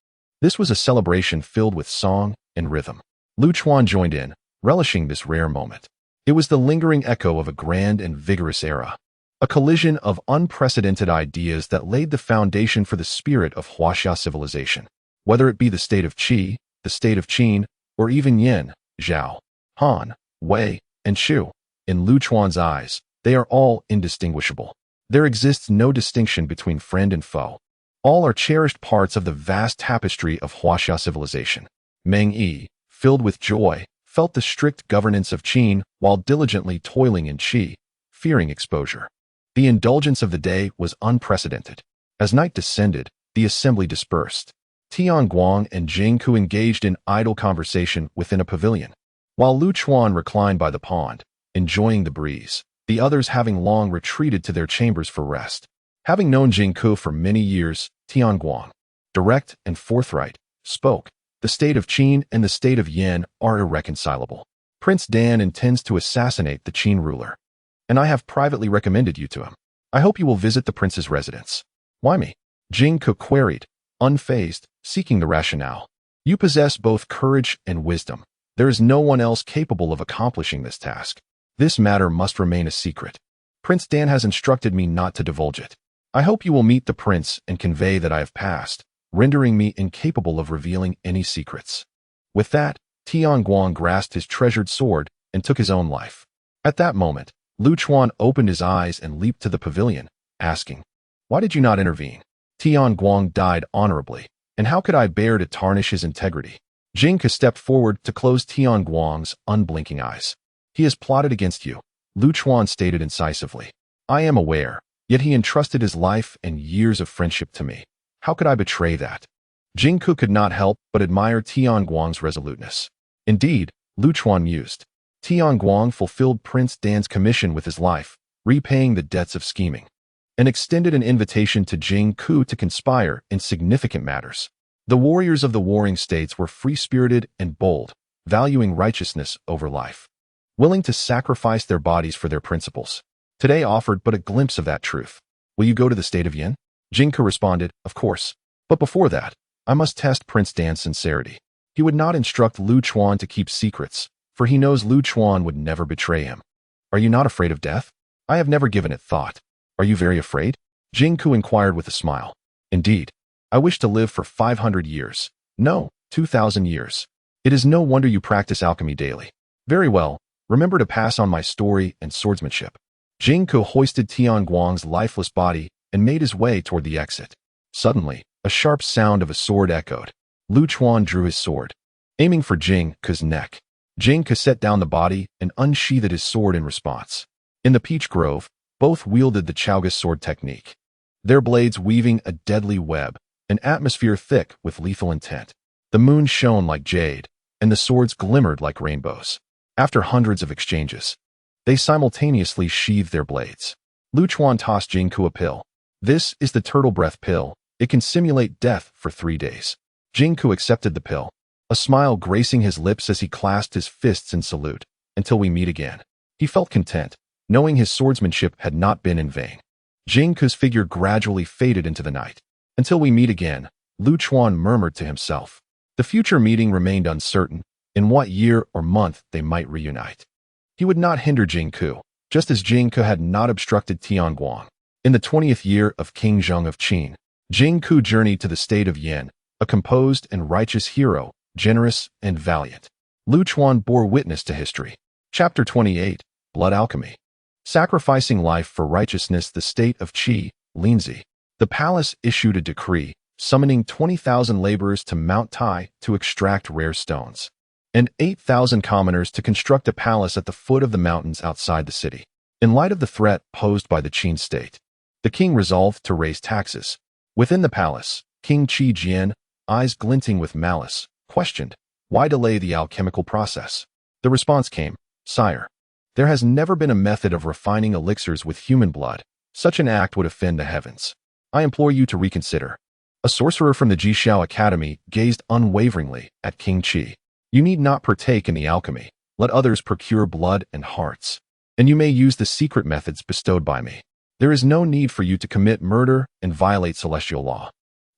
This was a celebration filled with song and rhythm. Lu Chuan joined in, relishing this rare moment. It was the lingering echo of a grand and vigorous era, a collision of unprecedented ideas that laid the foundation for the spirit of Huaxia civilization. Whether it be the state of Qi, the state of Qin, or even Yin, Zhao, Han, Wei, and Shu, in Lu Chuan's eyes, they are all indistinguishable. There exists no distinction between friend and foe. All are cherished parts of the vast tapestry of Huaxia civilization. Meng Yi, filled with joy, felt the strict governance of Qin while diligently toiling in Qi, fearing exposure. The indulgence of the day was unprecedented. As night descended, the assembly dispersed. Tian Guang and Jing Ku engaged in idle conversation within a pavilion, while Lu Chuan reclined by the pond, enjoying the breeze, the others having long retreated to their chambers for rest. Having known Jing Ku for many years, Tian Guang, direct and forthright, spoke. The state of Qin and the state of Yin are irreconcilable. Prince Dan intends to assassinate the Qin ruler, and I have privately recommended you to him. I hope you will visit the prince's residence. Why me? Jing Ku queried, unfazed, seeking the rationale. You possess both courage and wisdom. There is no one else capable of accomplishing this task. This matter must remain a secret. Prince Dan has instructed me not to divulge it. I hope you will meet the prince and convey that I have passed, rendering me incapable of revealing any secrets. With that, Tianguang grasped his treasured sword and took his own life. At that moment, Lu Chuan opened his eyes and leaped to the pavilion, asking, "Why did you not intervene? Tianguang died honorably, and how could I bear to tarnish his integrity?" Jingke stepped forward to close Tianguang's unblinking eyes. "He has plotted against you," Lu Chuan stated incisively. "I am aware, yet he entrusted his life and years of friendship to me. How could I betray that?" Jingke could not help but admire Tianguang's resoluteness. Indeed, Lu Chuan mused, Tianguang fulfilled Prince Dan's commission with his life, repaying the debts of scheming, and extended an invitation to Jingke to conspire in significant matters. The warriors of the warring states were free-spirited and bold, valuing righteousness over life, willing to sacrifice their bodies for their principles. Today offered but a glimpse of that truth. "Will you go to the state of Yin?" Jingke responded, "Of course. But before that, I must test Prince Dan's sincerity. He would not instruct Lu Chuan to keep secrets, for he knows Lu Chuan would never betray him." "Are you not afraid of death?" "I have never given it thought." "Are you very afraid?" Jingke inquired with a smile. "Indeed. I wish to live for 500 years. No, 2,000 years. It is no wonder you practice alchemy daily." "Very well. Remember to pass on my story and swordsmanship." Jingke hoisted Tianguang's lifeless body and made his way toward the exit. Suddenly, a sharp sound of a sword echoed. Lu Chuan drew his sword, aiming for Jingke's neck. Jingke set down the body and unsheathed his sword in response. In the peach grove, both wielded the Chaoga sword technique, their blades weaving a deadly web, an atmosphere thick with lethal intent. The moon shone like jade, and the swords glimmered like rainbows. After hundreds of exchanges, they simultaneously sheathed their blades. Lu Chuan tossed Jingke a pill. "This is the turtle breath pill. It can simulate death for 3 days." Jingke accepted the pill, a smile gracing his lips as he clasped his fists in salute. "Until we meet again." He felt content, knowing his swordsmanship had not been in vain. Jingke's figure gradually faded into the night. "Until we meet again," Lu Chuan murmured to himself. The future meeting remained uncertain, in what year or month they might reunite. He would not hinder Jingke, just as Jingke had not obstructed Tianguang. In the 20th year of King Zheng of Qin, Jingke journeyed to the state of Yin, a composed and righteous hero, generous and valiant. Lu Chuan bore witness to history. Chapter 28, Blood Alchemy. Sacrificing life for righteousness. The state of Qi, Linzi. The palace issued a decree, summoning 20,000 laborers to Mount Tai to extract rare stones, and 8,000 commoners to construct a palace at the foot of the mountains outside the city. In light of the threat posed by the Qin state, the king resolved to raise taxes. Within the palace, King Qi Jian, eyes glinting with malice, questioned, "Why delay the alchemical process?" The response came, "Sire, there has never been a method of refining elixirs with human blood. Such an act would offend the heavens. I implore you to reconsider." A sorcerer from the Jixiao Academy gazed unwaveringly at King Qi. "You need not partake in the alchemy. Let others procure blood and hearts, and you may use the secret methods bestowed by me. There is no need for you to commit murder and violate celestial law.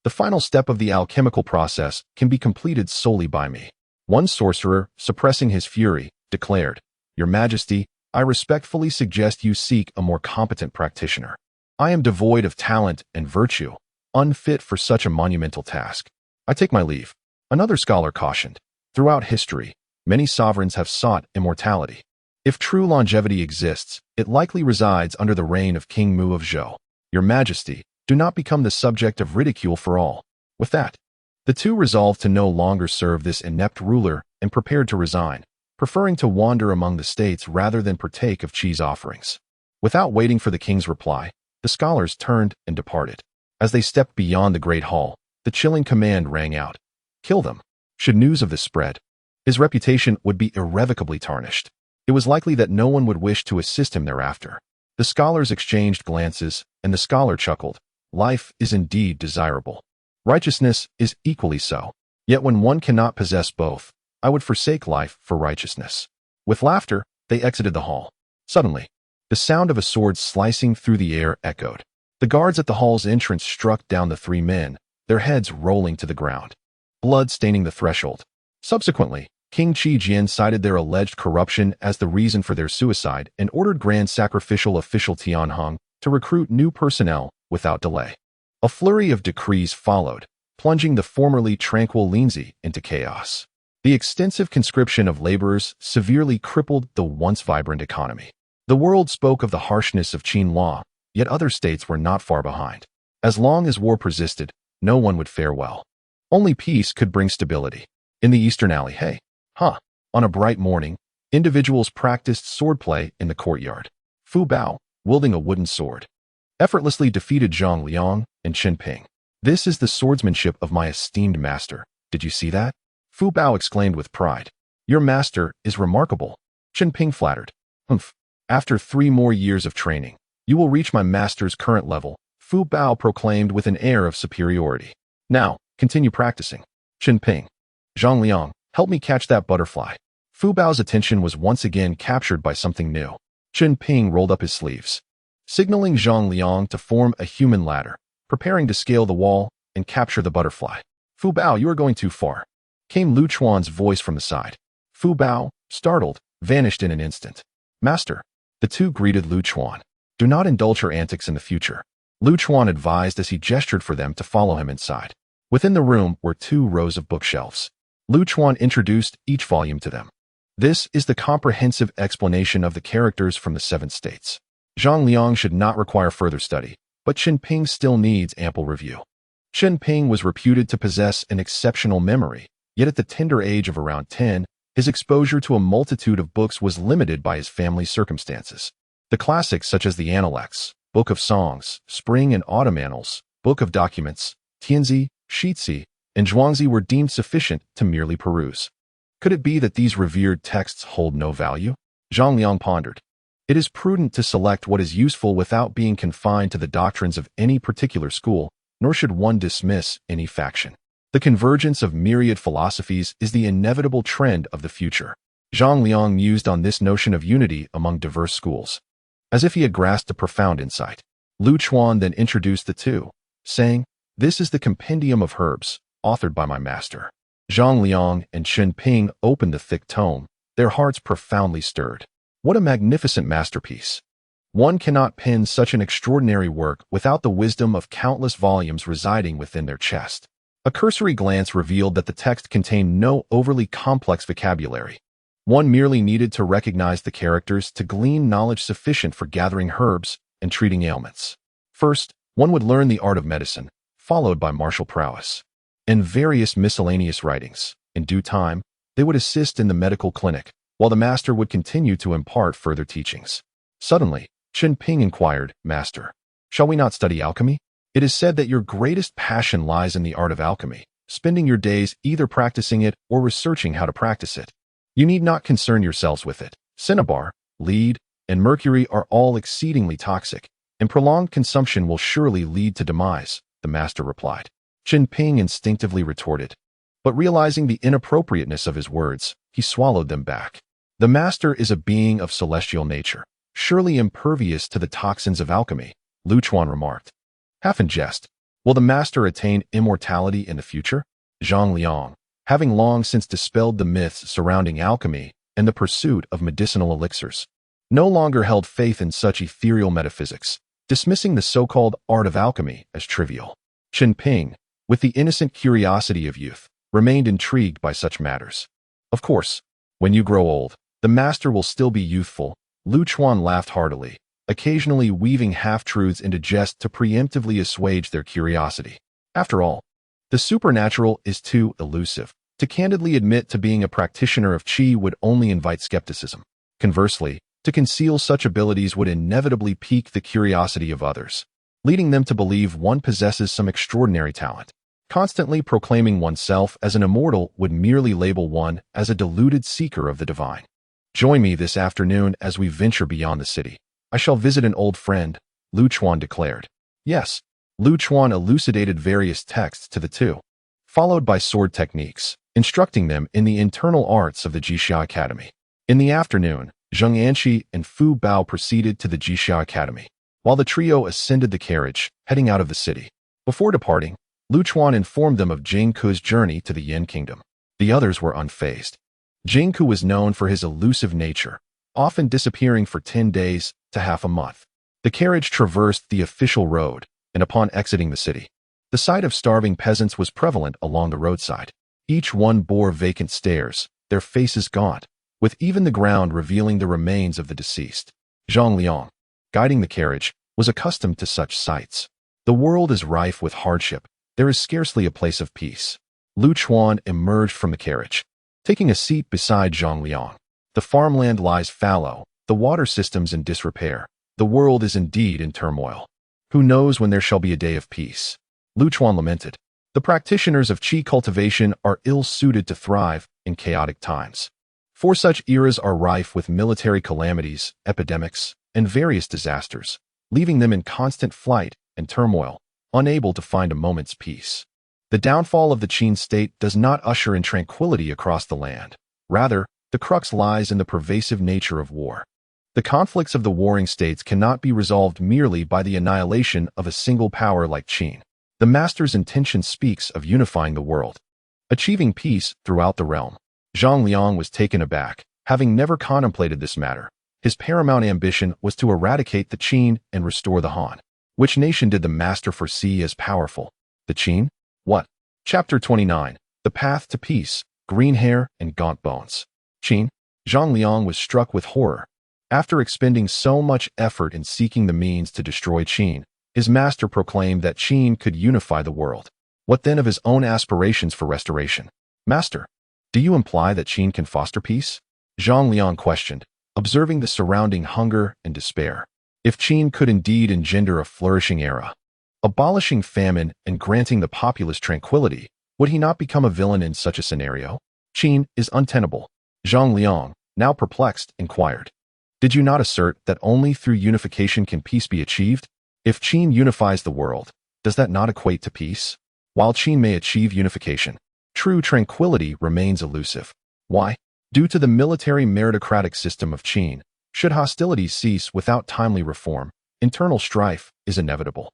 The final step of the alchemical process can be completed solely by me." One sorcerer, suppressing his fury, declared, "Your Majesty, I respectfully suggest you seek a more competent practitioner. I am devoid of talent and virtue, unfit for such a monumental task. I take my leave." Another scholar cautioned, "Throughout history, many sovereigns have sought immortality. If true longevity exists, it likely resides under the reign of King Mu of Zhou. Your Majesty, do not become the subject of ridicule for all." With that, the two resolved to no longer serve this inept ruler and prepared to resign, preferring to wander among the states rather than partake of Qi's offerings. Without waiting for the king's reply, the scholars turned and departed. As they stepped beyond the great hall, the chilling command rang out, "Kill them." Should news of this spread, his reputation would be irrevocably tarnished. It was likely that no one would wish to assist him thereafter. The scholars exchanged glances, and the scholar chuckled. Life is indeed desirable. Righteousness is equally so. Yet when one cannot possess both, I would forsake life for righteousness. With laughter, they exited the hall. Suddenly, the sound of a sword slicing through the air echoed. The guards at the hall's entrance struck down the 3 men, their heads rolling to the ground, blood staining the threshold. Subsequently, King Qi Jian cited their alleged corruption as the reason for their suicide and ordered Grand Sacrificial Official Tianhong to recruit new personnel without delay. A flurry of decrees followed, plunging the formerly tranquil Linzi into chaos. The extensive conscription of laborers severely crippled the once vibrant economy. The world spoke of the harshness of Qin law, yet other states were not far behind. As long as war persisted, no one would fare well. Only peace could bring stability. In the eastern alley, on a bright morning, individuals practiced swordplay in the courtyard. Fu Bao, wielding a wooden sword, effortlessly defeated Zhang Liang and Qin Ping. "This is the swordsmanship of my esteemed master. Did you see that?" Fu Bao exclaimed with pride. "Your master is remarkable." Qin Ping flattered. "Humph. After 3 more years of training, you will reach my master's current level," Fu Bao proclaimed with an air of superiority. "Now, continue practicing." Qin Ping. "Zhang Liang, help me catch that butterfly." Fu Bao's attention was once again captured by something new. Qin Ping rolled up his sleeves, signaling Zhang Liang to form a human ladder, preparing to scale the wall and capture the butterfly. "Fu Bao, you are going too far," came Lu Chuan's voice from the side. Fu Bao, startled, vanished in an instant. "Master." The two greeted Lu Chuan. "Do not indulge her antics in the future," Lu Chuan advised as he gestured for them to follow him inside. Within the room were 2 rows of bookshelves. Lu Chuan introduced each volume to them. "This is the comprehensive explanation of the characters from the 7 states. Zhang Liang should not require further study, but Qin Ping still needs ample review." Qin Ping was reputed to possess an exceptional memory, yet at the tender age of around 10, his exposure to a multitude of books was limited by his family's circumstances. The classics such as the Analects, Book of Songs, Spring and Autumn Annals, Book of Documents, Tianzi, Shizi, and Zhuangzi were deemed sufficient to merely peruse. Could it be that these revered texts hold no value? Zhang Liang pondered. It is prudent to select what is useful without being confined to the doctrines of any particular school, nor should one dismiss any faction. The convergence of myriad philosophies is the inevitable trend of the future. Zhang Liang mused on this notion of unity among diverse schools. As if he had grasped a profound insight, Lu Chuan then introduced the 2, saying, "This is the Compendium of Herbs, authored by my master." Zhang Liang and Qin Ping opened the thick tome, their hearts profoundly stirred. What a magnificent masterpiece! One cannot pen such an extraordinary work without the wisdom of countless volumes residing within their chest. A cursory glance revealed that the text contained no overly complex vocabulary. One merely needed to recognize the characters to glean knowledge sufficient for gathering herbs and treating ailments. First, one would learn the art of medicine, followed by martial prowess, and various miscellaneous writings. In due time, they would assist in the medical clinic, while the master would continue to impart further teachings. Suddenly, Qin Ping inquired, "Master, shall we not study alchemy? It is said that your greatest passion lies in the art of alchemy, spending your days either practicing it or researching how to practice it. You need not concern yourselves with it. Cinnabar, lead, and mercury are all exceedingly toxic, and prolonged consumption will surely lead to demise," the master replied. Qin Ping instinctively retorted, but realizing the inappropriateness of his words, he swallowed them back. The master is a being of celestial nature, surely impervious to the toxins of alchemy, Lu Chuan remarked. Half in jest, will the master attain immortality in the future? Zhang Liang, having long since dispelled the myths surrounding alchemy and the pursuit of medicinal elixirs, no longer held faith in such ethereal metaphysics, dismissing the so-called art of alchemy as trivial. Qin Ping, with the innocent curiosity of youth, remained intrigued by such matters. Of course, when you grow old, the master will still be youthful. Lu Chuan laughed heartily, occasionally weaving half-truths into jest to preemptively assuage their curiosity. After all, the supernatural is too elusive. To candidly admit to being a practitioner of qi would only invite skepticism. Conversely, to conceal such abilities would inevitably pique the curiosity of others, leading them to believe one possesses some extraordinary talent. Constantly proclaiming oneself as an immortal would merely label one as a deluded seeker of the divine. Join me this afternoon as we venture beyond the city. I shall visit an old friend, Lu Chuan declared. Yes, Lu Chuan elucidated various texts to the two, followed by sword techniques, instructing them in the internal arts of the Jixia Academy. In the afternoon, Zheng Anqi and Fu Bao proceeded to the Jixia Academy, while the trio ascended the carriage, heading out of the city. Before departing, Lu Chuan informed them of Jing Ke's journey to the Yin Kingdom. The others were unfazed. Jing Ke was known for his elusive nature, often disappearing for 10 days to half a month. The carriage traversed the official road, and upon exiting the city, The sight of starving peasants was prevalent along the roadside. Each one bore vacant stares, their faces gaunt, with even the ground revealing the remains of the deceased. Zhang Liang, guiding the carriage, was accustomed to such sights. The world is rife with hardship. There is scarcely a place of peace. Lu Chuan emerged from the carriage, taking a seat beside Zhang Liang. The farmland lies fallow, the water systems in disrepair. The world is indeed in turmoil. Who knows when there shall be a day of peace? Lu Chuan lamented. The practitioners of qi cultivation are ill-suited to thrive in chaotic times. For such eras are rife with military calamities, epidemics, and various disasters, leaving them in constant flight and turmoil, unable to find a moment's peace. The downfall of the Qin state does not usher in tranquility across the land. Rather, the crux lies in the pervasive nature of war. The conflicts of the warring states cannot be resolved merely by the annihilation of a single power like Qin. The master's intention speaks of unifying the world, achieving peace throughout the realm. Zhang Liang was taken aback, having never contemplated this matter. His paramount ambition was to eradicate the Qin and restore the Han. Which nation did the master foresee as powerful? The Qin? What? Chapter 29. The Path to Peace, Green Hair and Gaunt Bones. Qin? Zhang Liang was struck with horror. After expending so much effort in seeking the means to destroy Qin, his master proclaimed that Qin could unify the world. What then of his own aspirations for restoration? Master, do you imply that Qin can foster peace? Zhang Liang questioned, observing the surrounding hunger and despair. If Qin could indeed engender a flourishing era, abolishing famine and granting the populace tranquility, would he not become a villain in such a scenario? Qin is untenable. Zhang Liang, now perplexed, inquired. Did you not assert that only through unification can peace be achieved? If Qin unifies the world, does that not equate to peace? While Qin may achieve unification, true tranquility remains elusive. Why? Due to the military meritocratic system of Qin, should hostilities cease without timely reform, internal strife is inevitable.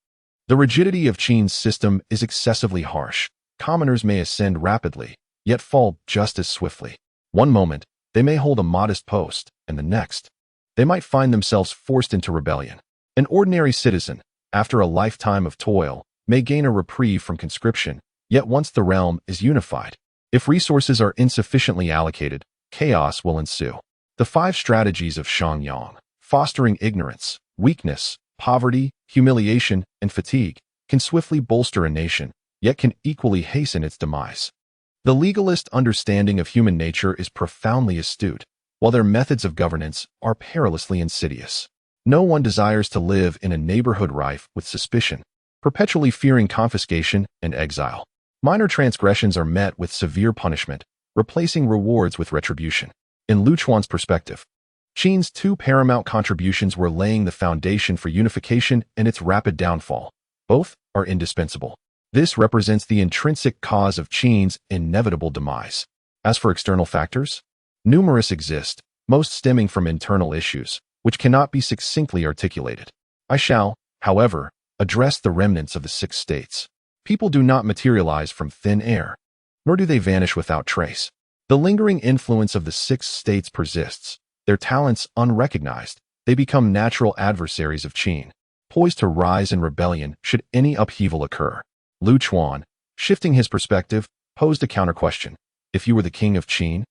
The rigidity of Qin's system is excessively harsh. Commoners may ascend rapidly, yet fall just as swiftly. One moment, they may hold a modest post, and the next, they might find themselves forced into rebellion. An ordinary citizen, after a lifetime of toil, may gain a reprieve from conscription, yet once the realm is unified, if resources are insufficiently allocated, chaos will ensue. The 5 strategies of Xiongnu, fostering ignorance, weakness, poverty, humiliation, and fatigue, can swiftly bolster a nation, yet can equally hasten its demise. The legalist understanding of human nature is profoundly astute, while their methods of governance are perilously insidious. No one desires to live in a neighborhood rife with suspicion, perpetually fearing confiscation and exile. Minor transgressions are met with severe punishment, replacing rewards with retribution. In Lu Chuan's perspective, Qin's 2 paramount contributions were laying the foundation for unification and its rapid downfall. Both are indispensable. This represents the intrinsic cause of Qin's inevitable demise. As for external factors, numerous exist, most stemming from internal issues, which cannot be succinctly articulated. I shall, however, address the remnants of the 6 states. People do not materialize from thin air, nor do they vanish without trace. The lingering influence of the 6 states persists. Their talents unrecognized, they become natural adversaries of Qin, poised to rise in rebellion should any upheaval occur. Lu Chuan, shifting his perspective, posed a counter-question. If you were the king of Qin,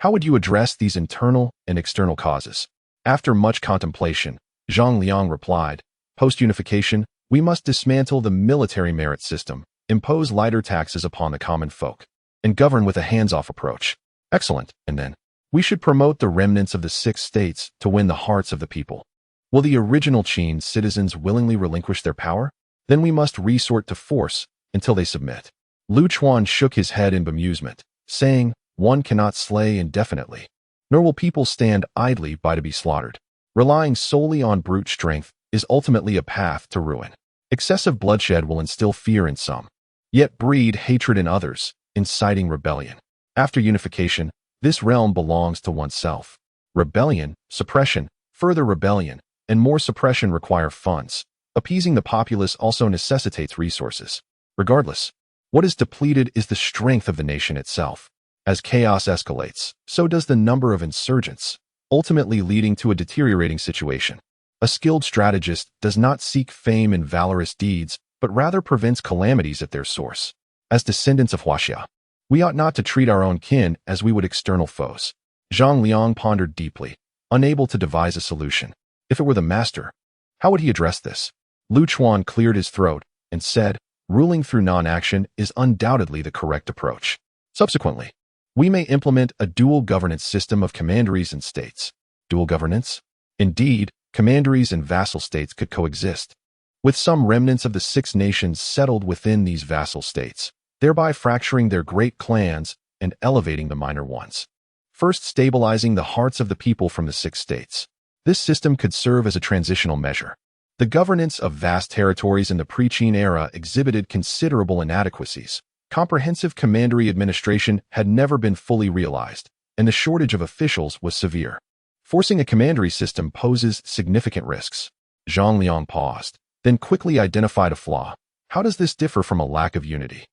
how would you address these internal and external causes? After much contemplation, Zhang Liang replied, post-unification, we must dismantle the military merit system, impose lighter taxes upon the common folk, and govern with a hands-off approach. Excellent. And then, we should promote the remnants of the 6 states to win the hearts of the people. Will the original Qin citizens willingly relinquish their power? Then we must resort to force until they submit. Lu Chuan shook his head in bemusement, saying, one cannot slay indefinitely, nor will people stand idly by to be slaughtered. Relying solely on brute strength is ultimately a path to ruin. Excessive bloodshed will instill fear in some, yet breed hatred in others, inciting rebellion. After unification, this realm belongs to oneself. Rebellion, suppression, further rebellion, and more suppression require funds. Appeasing the populace also necessitates resources. Regardless, what is depleted is the strength of the nation itself. As chaos escalates, so does the number of insurgents, ultimately leading to a deteriorating situation. A skilled strategist does not seek fame in valorous deeds, but rather prevents calamities at their source. As descendants of Huaxia, we ought not to treat our own kin as we would external foes. Zhang Liang pondered deeply, unable to devise a solution. If it were the master, how would he address this? Lu Chuan cleared his throat and said, ruling through non-action is undoubtedly the correct approach. Subsequently, we may implement a dual governance system of commanderies and states. Dual governance? Indeed, commanderies and vassal states could coexist, with some remnants of the 6 nations settled within these vassal states, thereby fracturing their great clans and elevating the minor ones. First, stabilizing the hearts of the people from the 6 states. This system could serve as a transitional measure. The governance of vast territories in the pre-Qin era exhibited considerable inadequacies. Comprehensive commandery administration had never been fully realized, and the shortage of officials was severe. Forcing a commandery system poses significant risks. Zhang Liang paused, then quickly identified a flaw. How does this differ from a lack of unity?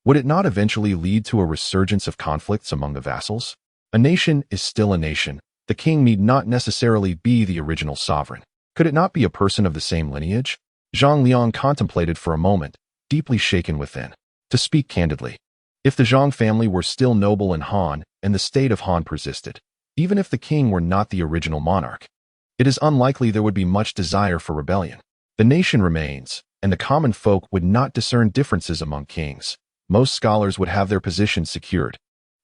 Would it not eventually lead to a resurgence of conflicts among the vassals? A nation is still a nation. The king need not necessarily be the original sovereign. Could it not be a person of the same lineage? Zhang Liang contemplated for a moment, deeply shaken within. To speak candidly, if the Zhang family were still noble in Han and the state of Han persisted, even if the king were not the original monarch, it is unlikely there would be much desire for rebellion. The nation remains, and the common folk would not discern differences among kings. Most scholars would have their positions secured,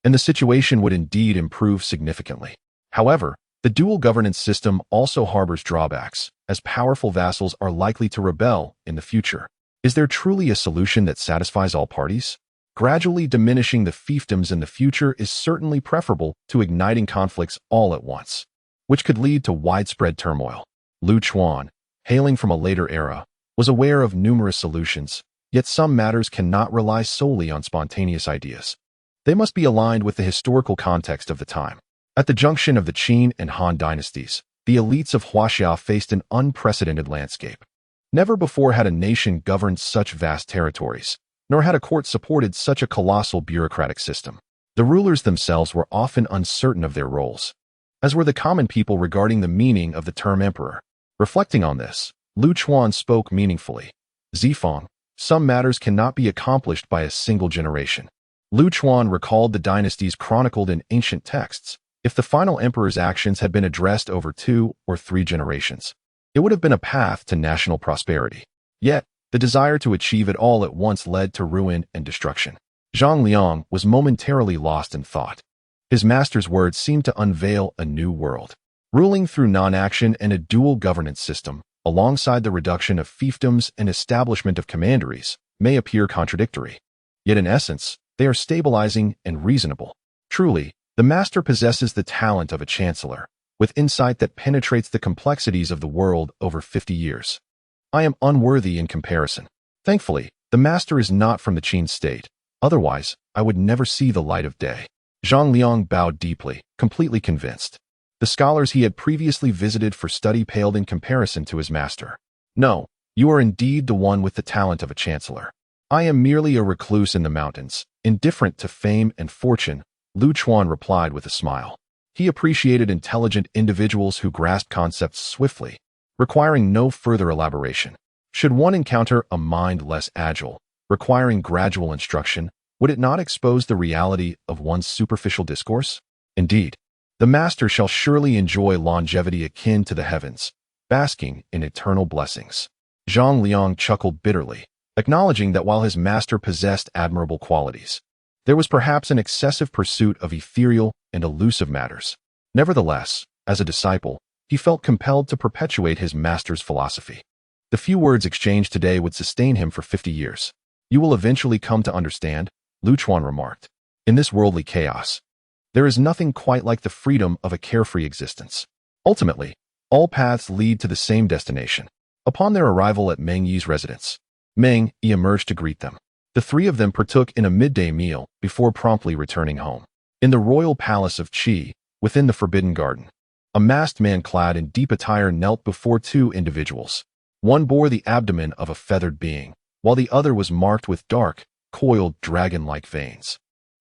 and the situation would indeed improve significantly. However, the dual governance system also harbors drawbacks, as powerful vassals are likely to rebel in the future. Is there truly a solution that satisfies all parties? Gradually diminishing the fiefdoms in the future is certainly preferable to igniting conflicts all at once, which could lead to widespread turmoil. Lu Chuan, hailing from a later era, was aware of numerous solutions, yet some matters cannot rely solely on spontaneous ideas. They must be aligned with the historical context of the time. At the junction of the Qin and Han dynasties, the elites of Huaxia faced an unprecedented landscape. Never before had a nation governed such vast territories, nor had a court supported such a colossal bureaucratic system. The rulers themselves were often uncertain of their roles, as were the common people regarding the meaning of the term emperor. Reflecting on this, Lu Chuan spoke meaningfully. Zifeng, some matters cannot be accomplished by a single generation. Lu Chuan recalled the dynasties chronicled in ancient texts. If the final emperor's actions had been addressed over 2 or 3 generations, it would have been a path to national prosperity. Yet, the desire to achieve it all at once led to ruin and destruction. Zhang Liang was momentarily lost in thought. His master's words seemed to unveil a new world. Ruling through non-action and a dual governance system, alongside the reduction of fiefdoms and establishment of commanderies, may appear contradictory. Yet in essence, they are stabilizing and reasonable. Truly, the master possesses the talent of a chancellor, with insight that penetrates the complexities of the world over 50 years. I am unworthy in comparison. Thankfully, the master is not from the Qin state. Otherwise, I would never see the light of day. Zhang Liang bowed deeply, completely convinced. The scholars he had previously visited for study paled in comparison to his master. No, you are indeed the one with the talent of a chancellor. I am merely a recluse in the mountains, indifferent to fame and fortune, Lu Chuan replied with a smile. He appreciated intelligent individuals who grasped concepts swiftly, requiring no further elaboration. Should one encounter a mind less agile, requiring gradual instruction, would it not expose the reality of one's superficial discourse? Indeed, the master shall surely enjoy longevity akin to the heavens, basking in eternal blessings. Zhang Liang chuckled bitterly, acknowledging that while his master possessed admirable qualities, there was perhaps an excessive pursuit of ethereal and elusive matters. Nevertheless, as a disciple, he felt compelled to perpetuate his master's philosophy. The few words exchanged today would sustain him for 50 years. You will eventually come to understand, Lu Chuan remarked. In this worldly chaos, there is nothing quite like the freedom of a carefree existence. Ultimately, all paths lead to the same destination. Upon their arrival at Meng Yi's residence, Meng Yi emerged to greet them. The 3 of them partook in a midday meal before promptly returning home. In the royal palace of Qi, within the Forbidden Garden, a masked man clad in deep attire knelt before 2 individuals. One bore the abdomen of a feathered being, while the other was marked with dark, coiled dragon-like veins.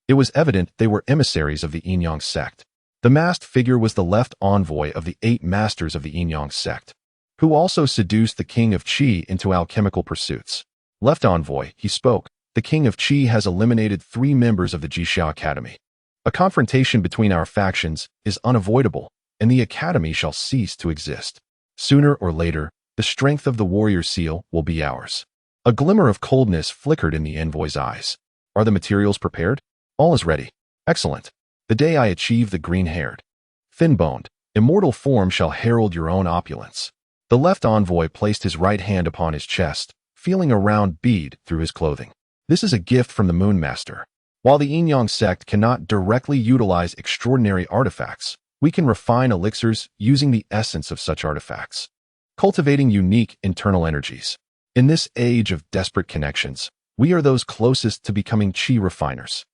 It was evident they were emissaries of the Yinyang sect. The masked figure was the left envoy of the 8 masters of the Yinyang sect, who also seduced the king of Qi into alchemical pursuits. Left envoy, he spoke. The king of Qi has eliminated 3 members of the Jixia Academy. A confrontation between our factions is unavoidable, and the academy shall cease to exist. Sooner or later, the strength of the warrior seal will be ours. A glimmer of coldness flickered in the envoy's eyes. Are the materials prepared? All is ready. Excellent. The day I achieve the green-haired, thin-boned, immortal form shall herald your own opulence. The left envoy placed his right hand upon his chest, feeling a round bead through his clothing. This is a gift from the Moon Master. While the Yin-Yang sect cannot directly utilize extraordinary artifacts, we can refine elixirs using the essence of such artifacts, cultivating unique internal energies. In this age of desperate connections, we are those closest to becoming Qi refiners.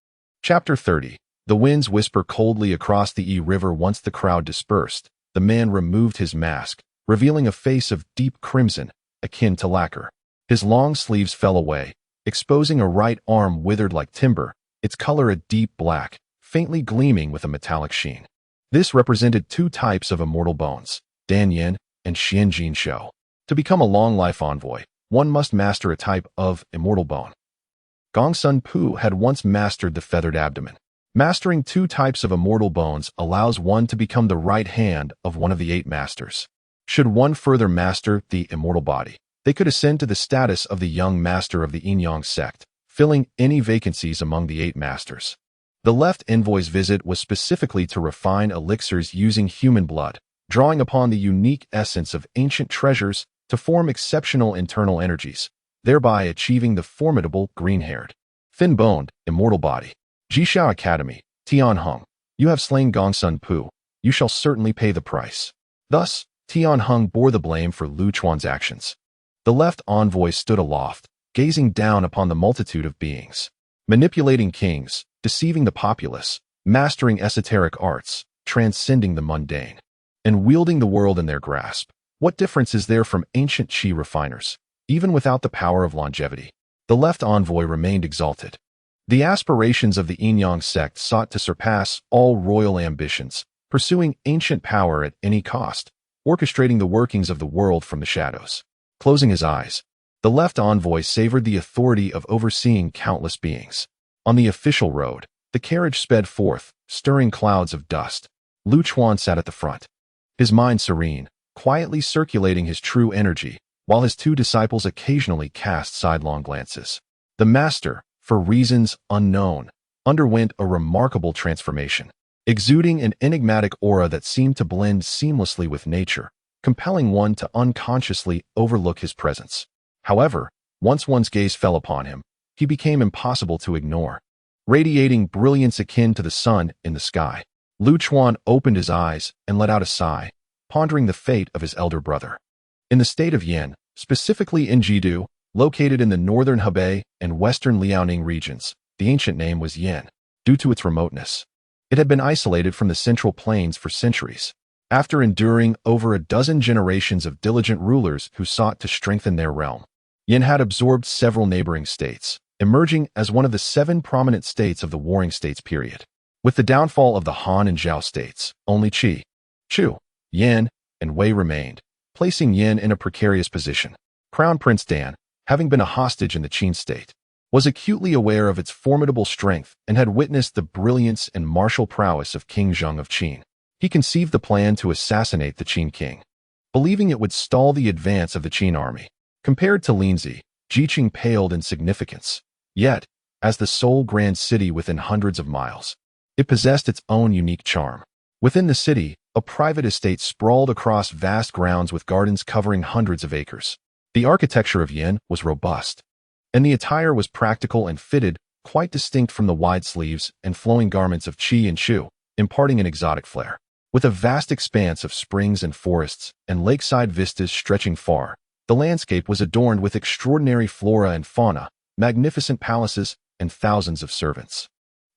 Chapter 30. The winds whisper coldly across the Yi River. Once the crowd dispersed, the man removed his mask, revealing a face of deep crimson, akin to lacquer. His long sleeves fell away, exposing a right arm withered like timber, its color a deep black, faintly gleaming with a metallic sheen. This represented 2 types of immortal bones, Dan Yin and Xianjin Shou. To become a long-life envoy, one must master a type of immortal bone. Gongsun Pu had once mastered the feathered abdomen. Mastering 2 types of immortal bones allows one to become the right hand of one of the 8 masters. Should one further master the immortal body, they could ascend to the status of the young master of the Yin-Yang sect, filling any vacancies among the 8 masters. The left envoy's visit was specifically to refine elixirs using human blood, drawing upon the unique essence of ancient treasures to form exceptional internal energies, thereby achieving the formidable green-haired, thin-boned, immortal body. Jixia Academy, Tianheng, you have slain Gongsun Pu. You shall certainly pay the price. Thus, Tianheng bore the blame for Lu Chuan's actions. The left envoy stood aloft, gazing down upon the multitude of beings, manipulating kings, deceiving the populace, mastering esoteric arts, transcending the mundane, and wielding the world in their grasp. What difference is there from ancient Qi refiners, even without the power of longevity? The left envoy remained exalted. The aspirations of the Yin-Yang sect sought to surpass all royal ambitions, pursuing ancient power at any cost, orchestrating the workings of the world from the shadows. Closing his eyes, the left envoy savored the authority of overseeing countless beings. On the official road, the carriage sped forth, stirring clouds of dust. Lu Chuan sat at the front, his mind serene, quietly circulating his true energy, while his 2 disciples occasionally cast sidelong glances. The master, for reasons unknown, underwent a remarkable transformation, exuding an enigmatic aura that seemed to blend seamlessly with nature, compelling one to unconsciously overlook his presence. However, once one's gaze fell upon him, he became impossible to ignore. Radiating brilliance akin to the sun in the sky, Lu Chuan opened his eyes and let out a sigh, pondering the fate of his elder brother. In the state of Yin, specifically in Jidu, located in the northern Hebei and western Liaoning regions, the ancient name was Yin, due to its remoteness. It had been isolated from the central plains for centuries. After enduring over a dozen generations of diligent rulers who sought to strengthen their realm, Yin had absorbed several neighboring states, emerging as one of the 7 prominent states of the Warring States period. With the downfall of the Han and Zhao states, only Qi, Chu, Yin, and Wei remained, placing Yin in a precarious position. Crown Prince Dan, having been a hostage in the Qin state, was acutely aware of its formidable strength and had witnessed the brilliance and martial prowess of King Zheng of Qin. He conceived the plan to assassinate the Qin king, believing it would stall the advance of the Qin army. Compared to Linzi, Jiqing paled in significance. Yet, as the sole grand city within hundreds of miles, it possessed its own unique charm. Within the city, a private estate sprawled across vast grounds with gardens covering hundreds of acres. The architecture of Yin was robust, and the attire was practical and fitted, quite distinct from the wide sleeves and flowing garments of Qi and Shu, imparting an exotic flair. With a vast expanse of springs and forests and lakeside vistas stretching far, the landscape was adorned with extraordinary flora and fauna, magnificent palaces, and thousands of servants.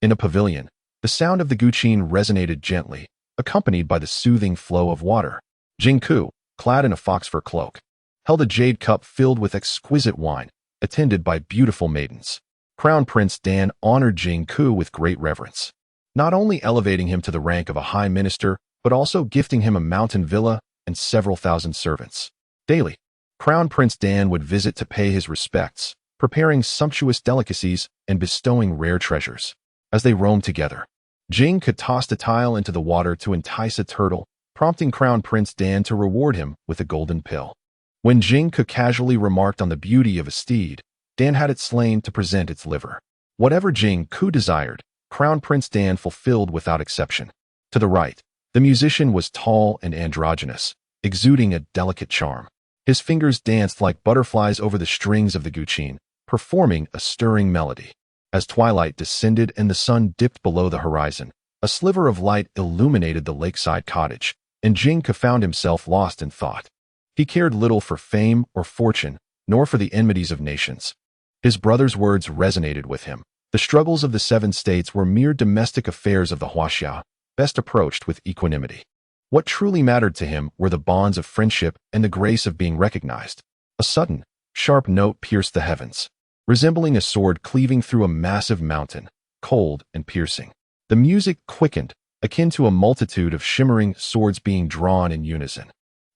In a pavilion, the sound of the guqin resonated gently, accompanied by the soothing flow of water. Jingku, clad in a fox fur cloak, held a jade cup filled with exquisite wine, attended by beautiful maidens. Crown Prince Dan honored Jingku with great reverence, not only elevating him to the rank of a high minister, but also gifting him a mountain villa and several thousand servants. Daily, Crown Prince Dan would visit to pay his respects, preparing sumptuous delicacies and bestowing rare treasures. As they roamed together, Jing could toss a tile into the water to entice a turtle, prompting Crown Prince Dan to reward him with a golden pill. When Jing Ke casually remarked on the beauty of a steed, Dan had it slain to present its liver. Whatever Jing Ke desired, Crown Prince Dan fulfilled without exception. To the right, the musician was tall and androgynous, exuding a delicate charm. His fingers danced like butterflies over the strings of the guqin, performing a stirring melody. As twilight descended and the sun dipped below the horizon, a sliver of light illuminated the lakeside cottage, and Jing Ke found himself lost in thought. He cared little for fame or fortune, nor for the enmities of nations. His brother's words resonated with him. The struggles of the 7 states were mere domestic affairs of the Huaxia, best approached with equanimity. What truly mattered to him were the bonds of friendship and the grace of being recognized. A sudden, sharp note pierced the heavens, resembling a sword cleaving through a massive mountain, cold and piercing. The music quickened, akin to a multitude of shimmering swords being drawn in unison.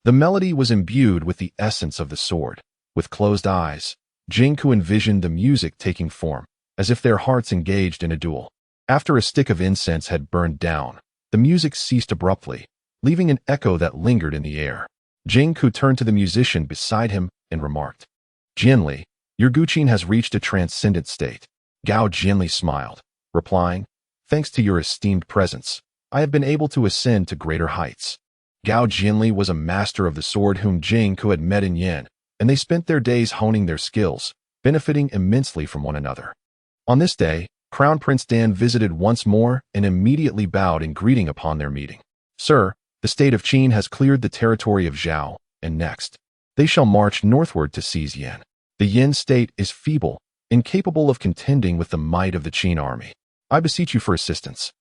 The melody was imbued with the essence of the sword. With closed eyes, Jing Ke envisioned the music taking form, as if their hearts engaged in a duel. After a stick of incense had burned down, the music ceased abruptly, leaving an echo that lingered in the air. Jing Ke turned to the musician beside him and remarked, "Jianli, your guqin has reached a transcendent state." Gao Jianli smiled, replying, "Thanks to your esteemed presence, I have been able to ascend to greater heights." Gao Jianli was a master of the sword whom Jing Ke had met in Yan, and they spent their days honing their skills, benefiting immensely from one another. On this day, Crown Prince Dan visited once more and immediately bowed in greeting upon their meeting. "Sir, the state of Qin has cleared the territory of Zhao, and next, they shall march northward to seize Yan. The Yan state is feeble, incapable of contending with the might of the Qin army. I beseech you for assistance."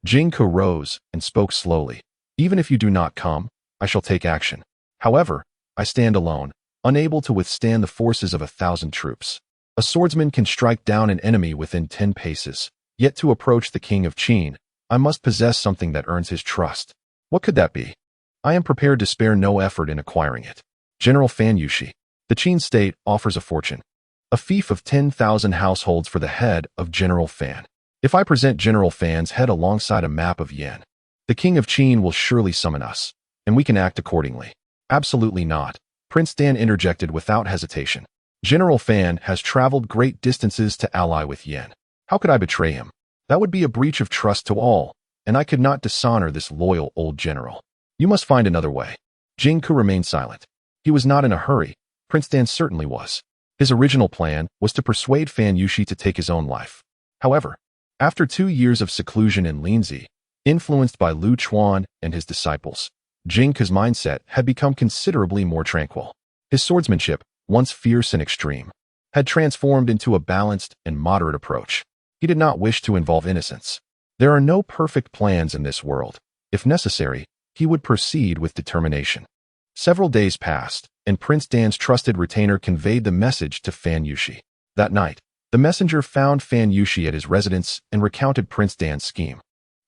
Jing Ke rose and spoke slowly. "Even if you do not come, I shall take action. However, I stand alone, unable to withstand the forces of 1,000 troops. A swordsman can strike down an enemy within 10 paces, yet to approach the king of Qin, I must possess something that earns his trust. What could that be? I am prepared to spare no effort in acquiring it. General Fan Yushi, the Qin state offers a fortune. A fief of 10,000 households for the head of General Fan. If I present General Fan's head alongside a map of Yan, the king of Qin will surely summon us, and we can act accordingly." "Absolutely not," Prince Dan interjected without hesitation. "General Fan has traveled great distances to ally with Yan. How could I betray him? That would be a breach of trust to all, and I could not dishonor this loyal old general. You must find another way." Jing Ke remained silent. He was not in a hurry. Prince Dan certainly was. His original plan was to persuade Fan Yushi to take his own life. However, after 2 years of seclusion in Linzi, influenced by Lu Chuan and his disciples, Jing Ke's mindset had become considerably more tranquil. His swordsmanship, once fierce and extreme, had transformed into a balanced and moderate approach. He did not wish to involve innocents. There are no perfect plans in this world. If necessary, he would proceed with determination. Several days passed, and Prince Dan's trusted retainer conveyed the message to Fan Yushi. That night, the messenger found Fan Yushi at his residence and recounted Prince Dan's scheme.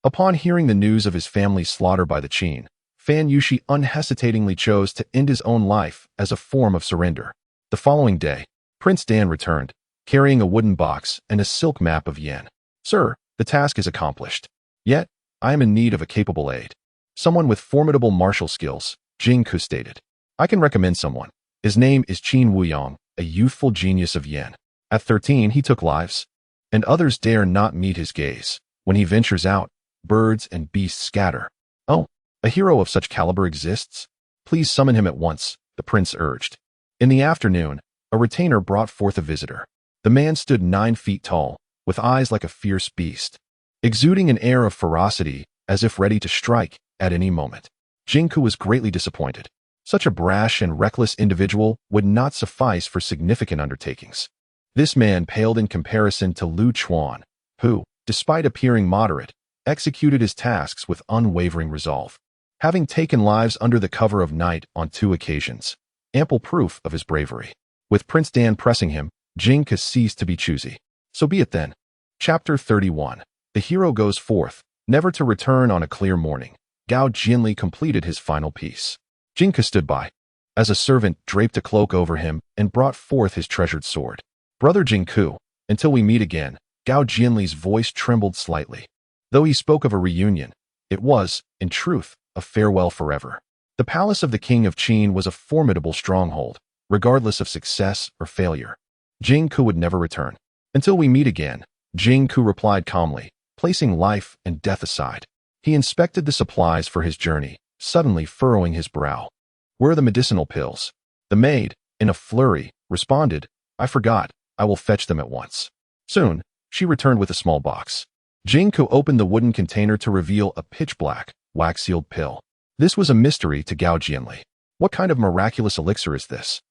Upon hearing the news of his family's slaughter by the Qin, Fan Yushi unhesitatingly chose to end his own life as a form of surrender. The following day, Prince Dan returned, carrying a wooden box and a silk map of Yan. "Sir, the task is accomplished. Yet, I am in need of a capable aide. Someone with formidable martial skills," Jing Ke stated. "I can recommend someone. His name is Qin Wuyong, a youthful genius of Yan. At 13, he took lives, and others dare not meet his gaze. When he ventures out, birds and beasts scatter. Oh, a hero of such caliber exists? Please summon him at once," the prince urged. In the afternoon, a retainer brought forth a visitor. The man stood 9 feet tall, with eyes like a fierce beast, exuding an air of ferocity as if ready to strike at any moment. Jing Ke was greatly disappointed. Such a brash and reckless individual would not suffice for significant undertakings. This man paled in comparison to Lu Chuan, who, despite appearing moderate, executed his tasks with unwavering resolve, having taken lives under the cover of night on 2 occasions, ample proof of his bravery. With Prince Dan pressing him, Jing Ke ceased to be choosy. So be it then. Chapter 31. The hero goes forth, never to return on a clear morning. Gao Jianli completed his final piece. Jing Ke stood by, as a servant draped a cloak over him and brought forth his treasured sword. Brother Jingku, until we meet again. Gao Jianli's voice trembled slightly. Though he spoke of a reunion, it was, in truth, a farewell forever. The palace of the king of Qin was a formidable stronghold, regardless of success or failure. Jingku would never return. Until we meet again, Jingku replied calmly, placing life and death aside. He inspected the supplies for his journey, suddenly furrowing his brow. Where are the medicinal pills? The maid, in a flurry, responded, I forgot, I will fetch them at once. Soon, she returned with a small box. Jingku opened the wooden container to reveal a pitch-black, wax-sealed pill. This was a mystery to Gao Jianli. What kind of miraculous elixir is this?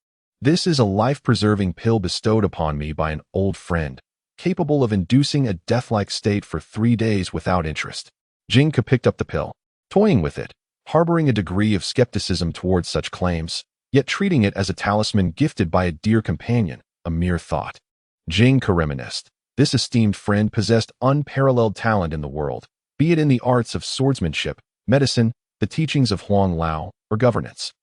This is a life-preserving pill bestowed upon me by an old friend, capable of inducing a death-like state for 3 days without interest. Jingku picked up the pill, toying with it, harboring a degree of skepticism towards such claims, yet treating it as a talisman gifted by a dear companion, a mere thought. Jingku reminisced. This esteemed friend possessed unparalleled talent in the world, be it in the arts of swordsmanship, medicine, the teachings of Huang Lao, or governance.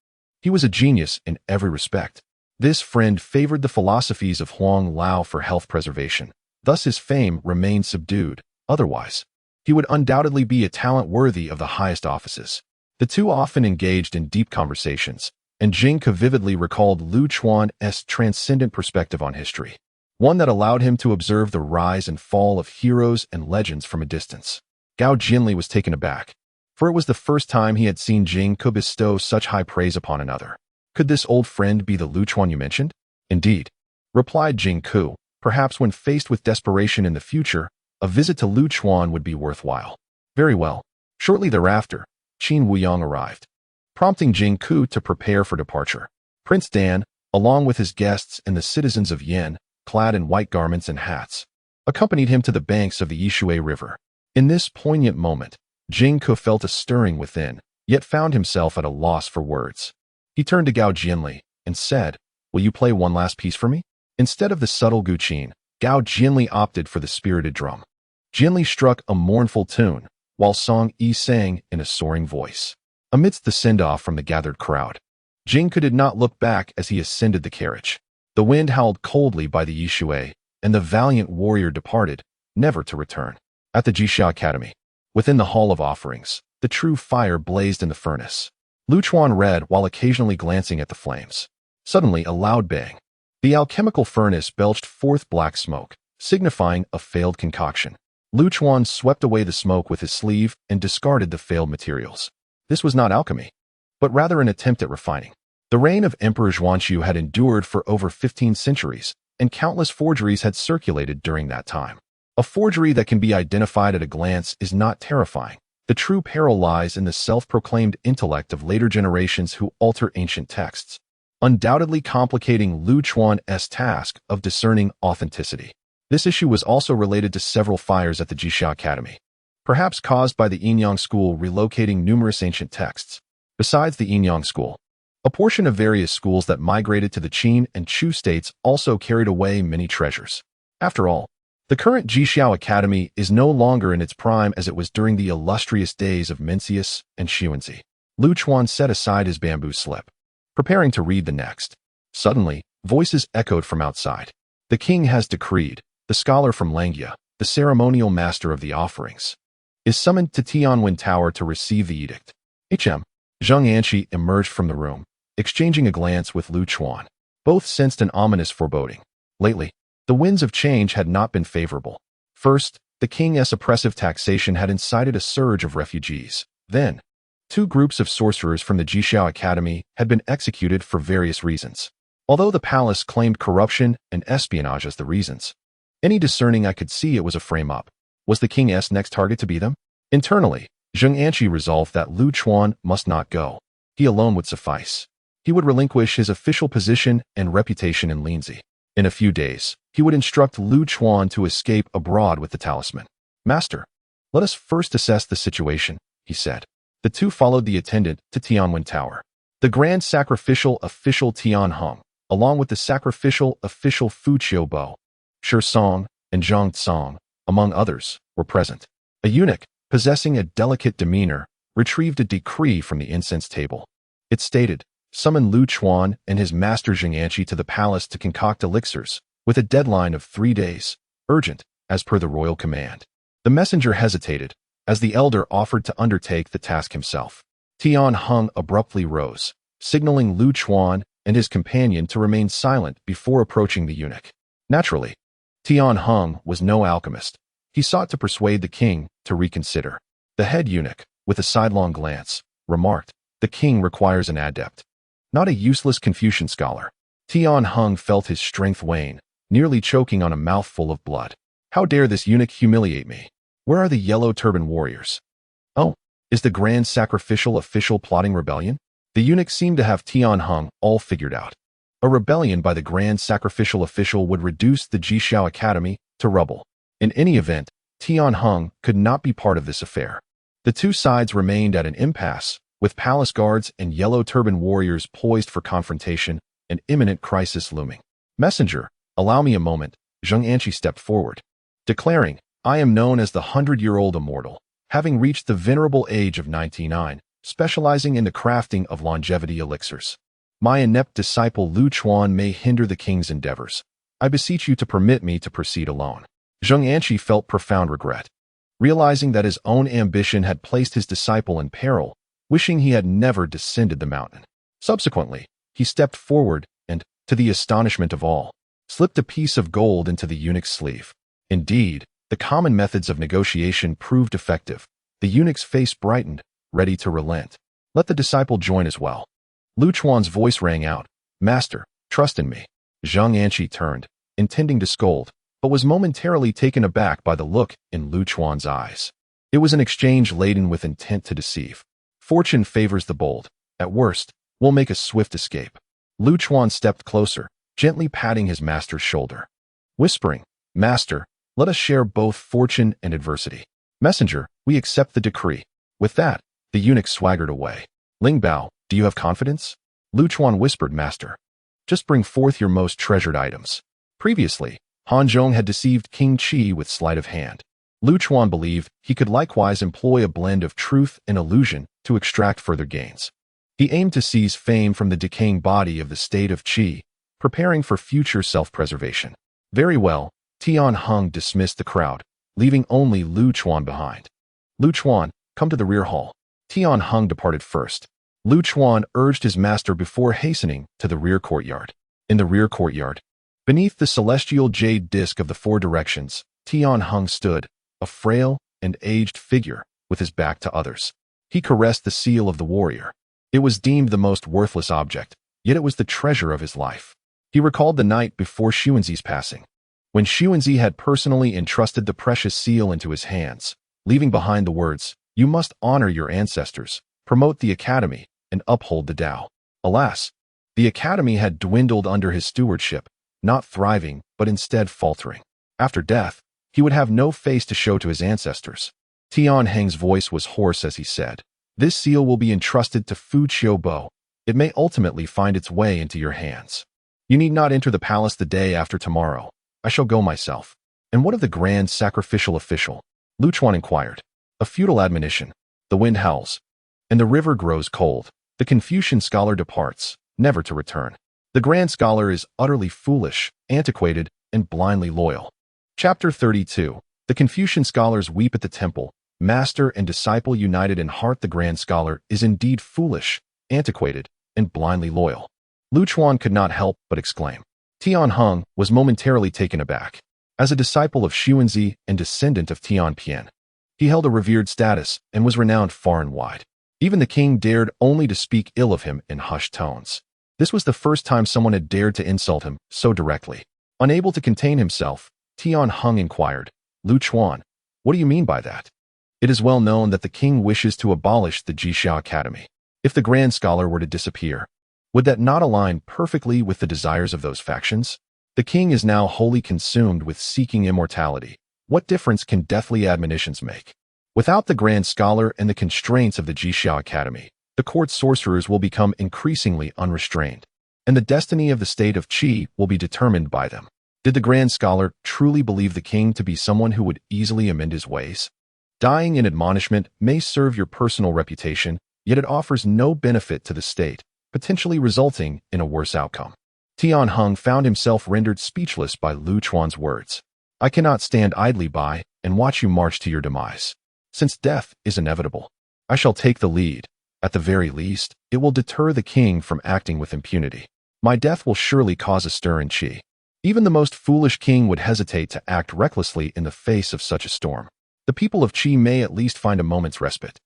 He was a genius in every respect. This friend favored the philosophies of Huang Lao for health preservation. Thus his fame remained subdued. Otherwise, he would undoubtedly be a talent worthy of the highest offices. The two often engaged in deep conversations, and Jingke vividly recalled Lu Chuan's transcendent perspective on history, one that allowed him to observe the rise and fall of heroes and legends from a distance. Gao Jianli was taken aback, for it was the first time he had seen Jingke bestow such high praise upon another. Could this old friend be the Lu Chuan you mentioned? Indeed, replied Jingke. Perhaps when faced with desperation in the future, a visit to Lu Chuan would be worthwhile. Very well. Shortly thereafter, Qin Wuyang arrived, prompting Jingke to prepare for departure. Prince Dan, along with his guests and the citizens of Yen, clad in white garments and hats, accompanied him to the banks of the Yishui River. In this poignant moment, Jingke felt a stirring within, yet found himself at a loss for words. He turned to Gao Jianli and said, "Will you play one last piece for me?" Instead of the subtle guqin, Gao Jianli opted for the spirited drum. Jianli struck a mournful tune, while Song Yi sang in a soaring voice. Amidst the send-off from the gathered crowd, Jingke did not look back as he ascended the carriage. The wind howled coldly by the Yishui, and the valiant warrior departed, never to return. At the Jixia Academy, within the Hall of Offerings, the true fire blazed in the furnace. Lu Chuan read while occasionally glancing at the flames. Suddenly, a loud bang. The alchemical furnace belched forth black smoke, signifying a failed concoction. Lu Chuan swept away the smoke with his sleeve and discarded the failed materials. This was not alchemy, but rather an attempt at refining. The reign of Emperor Zhuanqiu had endured for over 15 centuries, and countless forgeries had circulated during that time. A forgery that can be identified at a glance is not terrifying. The true peril lies in the self-proclaimed intellect of later generations who alter ancient texts, undoubtedly complicating Lu Chuan's task of discerning authenticity. This issue was also related to several fires at the Jixia Academy, perhaps caused by the Yinyang school relocating numerous ancient texts. Besides the Yinyang school, a portion of various schools that migrated to the Qin and Chu states also carried away many treasures. After all, the current Jixia Academy is no longer in its prime as it was during the illustrious days of Mencius and Xuanzi. Lu Chuan set aside his bamboo slip, preparing to read the next. Suddenly, voices echoed from outside. The king has decreed. The scholar from Langya, the ceremonial master of the offerings, is summoned to Tianwen Tower to receive the edict. Zheng Anqi emerged from the room, exchanging a glance with Lu Chuan. Both sensed an ominous foreboding. Lately, the winds of change had not been favorable. First, the king's oppressive taxation had incited a surge of refugees. Then, 2 groups of sorcerers from the Jixia Academy had been executed for various reasons. Although the palace claimed corruption and espionage as the reasons, any discerning eye could see it was a frame-up. Was the king's next target to be them? Internally, Zheng Anqi resolved that Lu Chuan must not go. He alone would suffice. He would relinquish his official position and reputation in Linzi. In a few days, he would instruct Lu Chuan to escape abroad with the talisman. "Master, let us first assess the situation," he said. The two followed the attendant to Tianwen Tower. The grand sacrificial official Tian Hong, along with the sacrificial official Fu Qiubo, Shi Song, and Zhang Tsong, among others, were present. A eunuch, possessing a delicate demeanor, retrieved a decree from the incense table. It stated, "Summon Lu Chuan and his master Zheng Anqi to the palace to concoct elixirs, with a deadline of 3 days, urgent, as per the royal command. The messenger hesitated, as the elder offered to undertake the task himself. Tian Heng abruptly rose, signaling Lu Chuan and his companion to remain silent before approaching the eunuch. Naturally, Tian Heng was no alchemist. He sought to persuade the king to reconsider. The head eunuch, with a sidelong glance, remarked, "The king requires an adept, not a useless Confucian scholar." Tian Heng felt his strength wane, nearly choking on a mouthful of blood. How dare this eunuch humiliate me? Where are the yellow turban warriors? Oh, is the grand sacrificial official plotting rebellion? The eunuch seemed to have Tian Heng all figured out. A rebellion by the grand sacrificial official would reduce the Jishao Academy to rubble. In any event, Tian Heng could not be part of this affair. The two sides remained at an impasse, with palace guards and yellow turban warriors poised for confrontation, an imminent crisis looming. "Messenger, allow me a moment," Zheng Anqi stepped forward, declaring, "I am known as the 100-year-old immortal, having reached the venerable age of 99, specializing in the crafting of longevity elixirs. My inept disciple Lu Chuan may hinder the king's endeavors. I beseech you to permit me to proceed alone." Zheng Anqi felt profound regret, realizing that his own ambition had placed his disciple in peril, wishing he had never descended the mountain. Subsequently, he stepped forward and, to the astonishment of all, slipped a piece of gold into the eunuch's sleeve. Indeed, the common methods of negotiation proved effective. The eunuch's face brightened, ready to relent. "Let the disciple join as well." Lu Chuan's voice rang out, "Master, trust in me." Zheng Anqi turned, intending to scold, but was momentarily taken aback by the look in Lu Chuan's eyes. It was an exchange laden with intent to deceive. "Fortune favors the bold. At worst, we'll make a swift escape." Lu Chuan stepped closer, gently patting his master's shoulder, whispering, "Master, let us share both fortune and adversity." "Messenger, we accept the decree." With that, the eunuch swaggered away. "Ling Bao, do you have confidence?" Lu Chuan whispered, "Master, just bring forth your most treasured items." Previously, Han Zhong had deceived King Qi with sleight of hand. Lu Chuan believed he could likewise employ a blend of truth and illusion to extract further gains. He aimed to seize fame from the decaying body of the state of Qi, preparing for future self-preservation. Very well, Tian Heng dismissed the crowd, leaving only Lu Chuan behind. "Lu Chuan, come to the rear hall." Tian Heng departed first. Lu Chuan urged his master before hastening to the rear courtyard. In the rear courtyard, beneath the celestial jade disk of the four directions, Tian Heng stood, a frail and aged figure, with his back to others. He caressed the seal of the warrior. It was deemed the most worthless object, yet it was the treasure of his life. He recalled the night before Xuanzi's passing, when Xuanzi had personally entrusted the precious seal into his hands, leaving behind the words, "You must honor your ancestors, promote the academy, and uphold the Tao." Alas, the academy had dwindled under his stewardship, not thriving, but instead faltering. After death, he would have no face to show to his ancestors. Tian Heng's voice was hoarse as he said, "This seal will be entrusted to Fu Qiubo. It may ultimately find its way into your hands. You need not enter the palace the day after tomorrow. I shall go myself." "And what of the grand sacrificial official?" Lu Chuan inquired. "A futile admonition. The wind howls, and the river grows cold. The Confucian scholar departs, never to return. The grand scholar is utterly foolish, antiquated, and blindly loyal." Chapter 32. The Confucian scholars weep at the temple. Master and disciple united in heart. The grand scholar is indeed foolish, antiquated, and blindly loyal. Lu Chuan could not help but exclaim. Tian Heng was momentarily taken aback. As a disciple of Xuanzi and descendant of Tian Pian, he held a revered status and was renowned far and wide. Even the king dared only to speak ill of him in hushed tones. This was the first time someone had dared to insult him so directly. Unable to contain himself, Tian Heng inquired, "Lu Chuan, what do you mean by that?" "It is well known that the king wishes to abolish the Jishao Academy. If the grand scholar were to disappear, would that not align perfectly with the desires of those factions? The king is now wholly consumed with seeking immortality. What difference can deathly admonitions make? Without the grand scholar and the constraints of the Jishao Academy, the court sorcerers will become increasingly unrestrained, and the destiny of the state of Qi will be determined by them." Did the grand scholar truly believe the king to be someone who would easily amend his ways? Dying in admonishment may serve your personal reputation, yet it offers no benefit to the state, potentially resulting in a worse outcome. Tian Heng found himself rendered speechless by Lu Chuan's words. I cannot stand idly by and watch you march to your demise. Since death is inevitable, I shall take the lead. At the very least, it will deter the king from acting with impunity. My death will surely cause a stir in Qi. Even the most foolish king would hesitate to act recklessly in the face of such a storm. The people of Qi may at least find a moment's respite.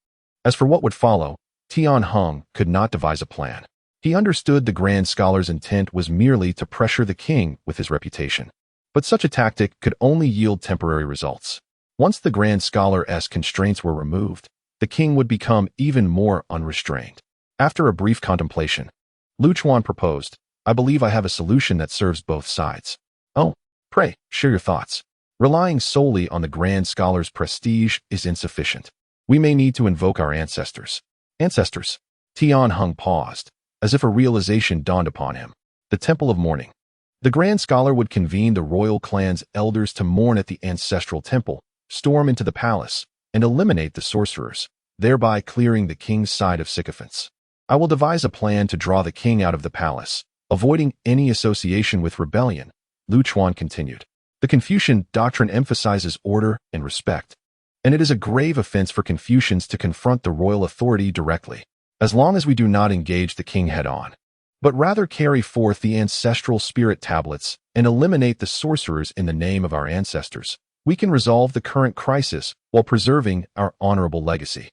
As for what would follow, Tian Heng could not devise a plan. He understood the grand scholar's intent was merely to pressure the king with his reputation. But such a tactic could only yield temporary results. Once the grand scholar's constraints were removed, the king would become even more unrestrained. After a brief contemplation, Lu Chuan proposed, I believe I have a solution that serves both sides. Oh, pray, share your thoughts. Relying solely on the grand scholar's prestige is insufficient. We may need to invoke our ancestors. Ancestors? Tian Heng paused, as if a realization dawned upon him. The Temple of Mourning. The grand scholar would convene the royal clan's elders to mourn at the ancestral temple, storm into the palace, and eliminate the sorcerers, thereby clearing the king's side of sycophants. I will devise a plan to draw the king out of the palace, avoiding any association with rebellion, Lu Chuan continued. The Confucian doctrine emphasizes order and respect, and it is a grave offense for Confucians to confront the royal authority directly, as long as we do not engage the king head-on, but rather carry forth the ancestral spirit tablets and eliminate the sorcerers in the name of our ancestors. We can resolve the current crisis while preserving our honorable legacy.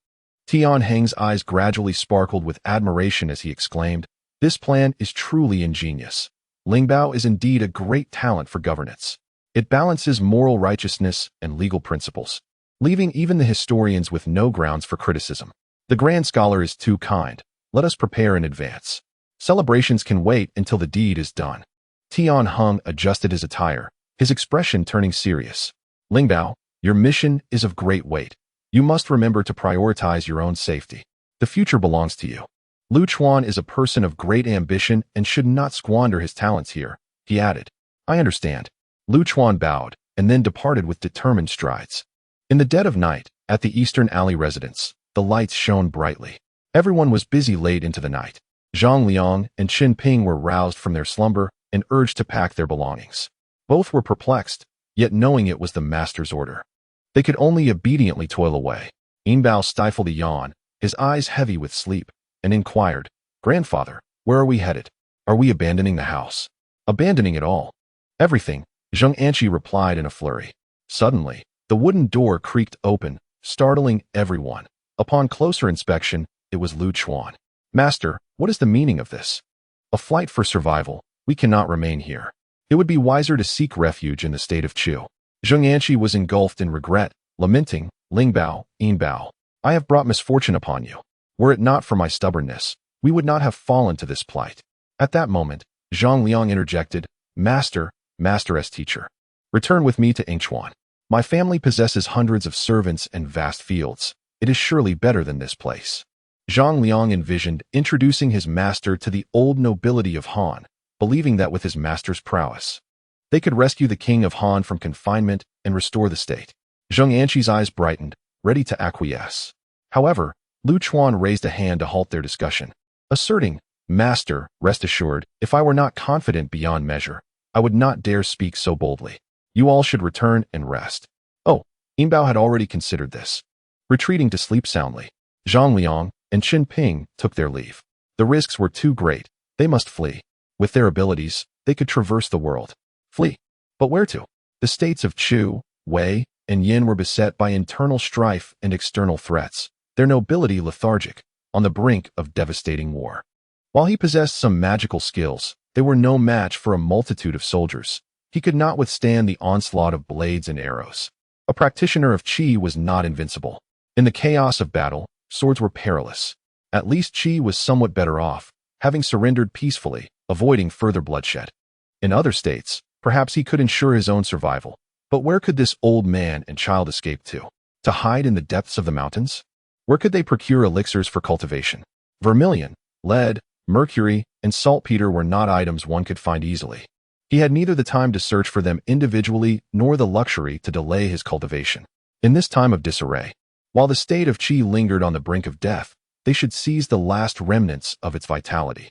Tian Heng's eyes gradually sparkled with admiration as he exclaimed, This plan is truly ingenious. Lingbao is indeed a great talent for governance. It balances moral righteousness and legal principles, leaving even the historians with no grounds for criticism. The grand scholar is too kind. Let us prepare in advance. Celebrations can wait until the deed is done. Tian Heng adjusted his attire, his expression turning serious. Lingbao, your mission is of great weight. You must remember to prioritize your own safety. The future belongs to you. Lu Chuan is a person of great ambition and should not squander his talents here, he added. I understand. Lu Chuan bowed and then departed with determined strides. In the dead of night, at the Eastern Alley residence, the lights shone brightly. Everyone was busy late into the night. Zhang Liang and Qin Ping were roused from their slumber and urged to pack their belongings. Both were perplexed, yet knowing it was the master's order, they could only obediently toil away. Yinbao stifled a yawn, his eyes heavy with sleep, and inquired, Grandfather, where are we headed? Are we abandoning the house? Abandoning it all? Everything, Zheng Anqi replied in a flurry. Suddenly, the wooden door creaked open, startling everyone. Upon closer inspection, it was Lu Chuan. Master, what is the meaning of this? A flight for survival. We cannot remain here. It would be wiser to seek refuge in the state of Chu. Zheng Anqi was engulfed in regret, lamenting, Lingbao, Yinbao, I have brought misfortune upon you. Were it not for my stubbornness, we would not have fallen to this plight. At that moment, Zhang Liang interjected, Master, Master-S teacher, return with me to Yingchuan. My family possesses hundreds of servants and vast fields. It is surely better than this place. Zhang Liang envisioned introducing his master to the old nobility of Han, believing that with his master's prowess, they could rescue the king of Han from confinement and restore the state. Zheng Anqi's eyes brightened, ready to acquiesce. However, Lu Chuan raised a hand to halt their discussion, asserting, Master, rest assured, if I were not confident beyond measure, I would not dare speak so boldly. You all should return and rest. Oh, Yinbao had already considered this. Retreating to sleep soundly, Zhang Liang and Qin Ping took their leave. The risks were too great. They must flee. With their abilities, they could traverse the world. Flee. But where to? The states of Chu, Wei, and Yin were beset by internal strife and external threats, their nobility lethargic, on the brink of devastating war. While he possessed some magical skills, they were no match for a multitude of soldiers. He could not withstand the onslaught of blades and arrows. A practitioner of Qi was not invincible. In the chaos of battle, swords were perilous. At least Qi was somewhat better off, having surrendered peacefully, avoiding further bloodshed. In other states, perhaps he could ensure his own survival. But where could this old man and child escape to? To hide in the depths of the mountains? Where could they procure elixirs for cultivation? Vermilion, lead, mercury, and saltpeter were not items one could find easily. He had neither the time to search for them individually nor the luxury to delay his cultivation. In this time of disarray, while the state of Qi lingered on the brink of death, they should seize the last remnants of its vitality.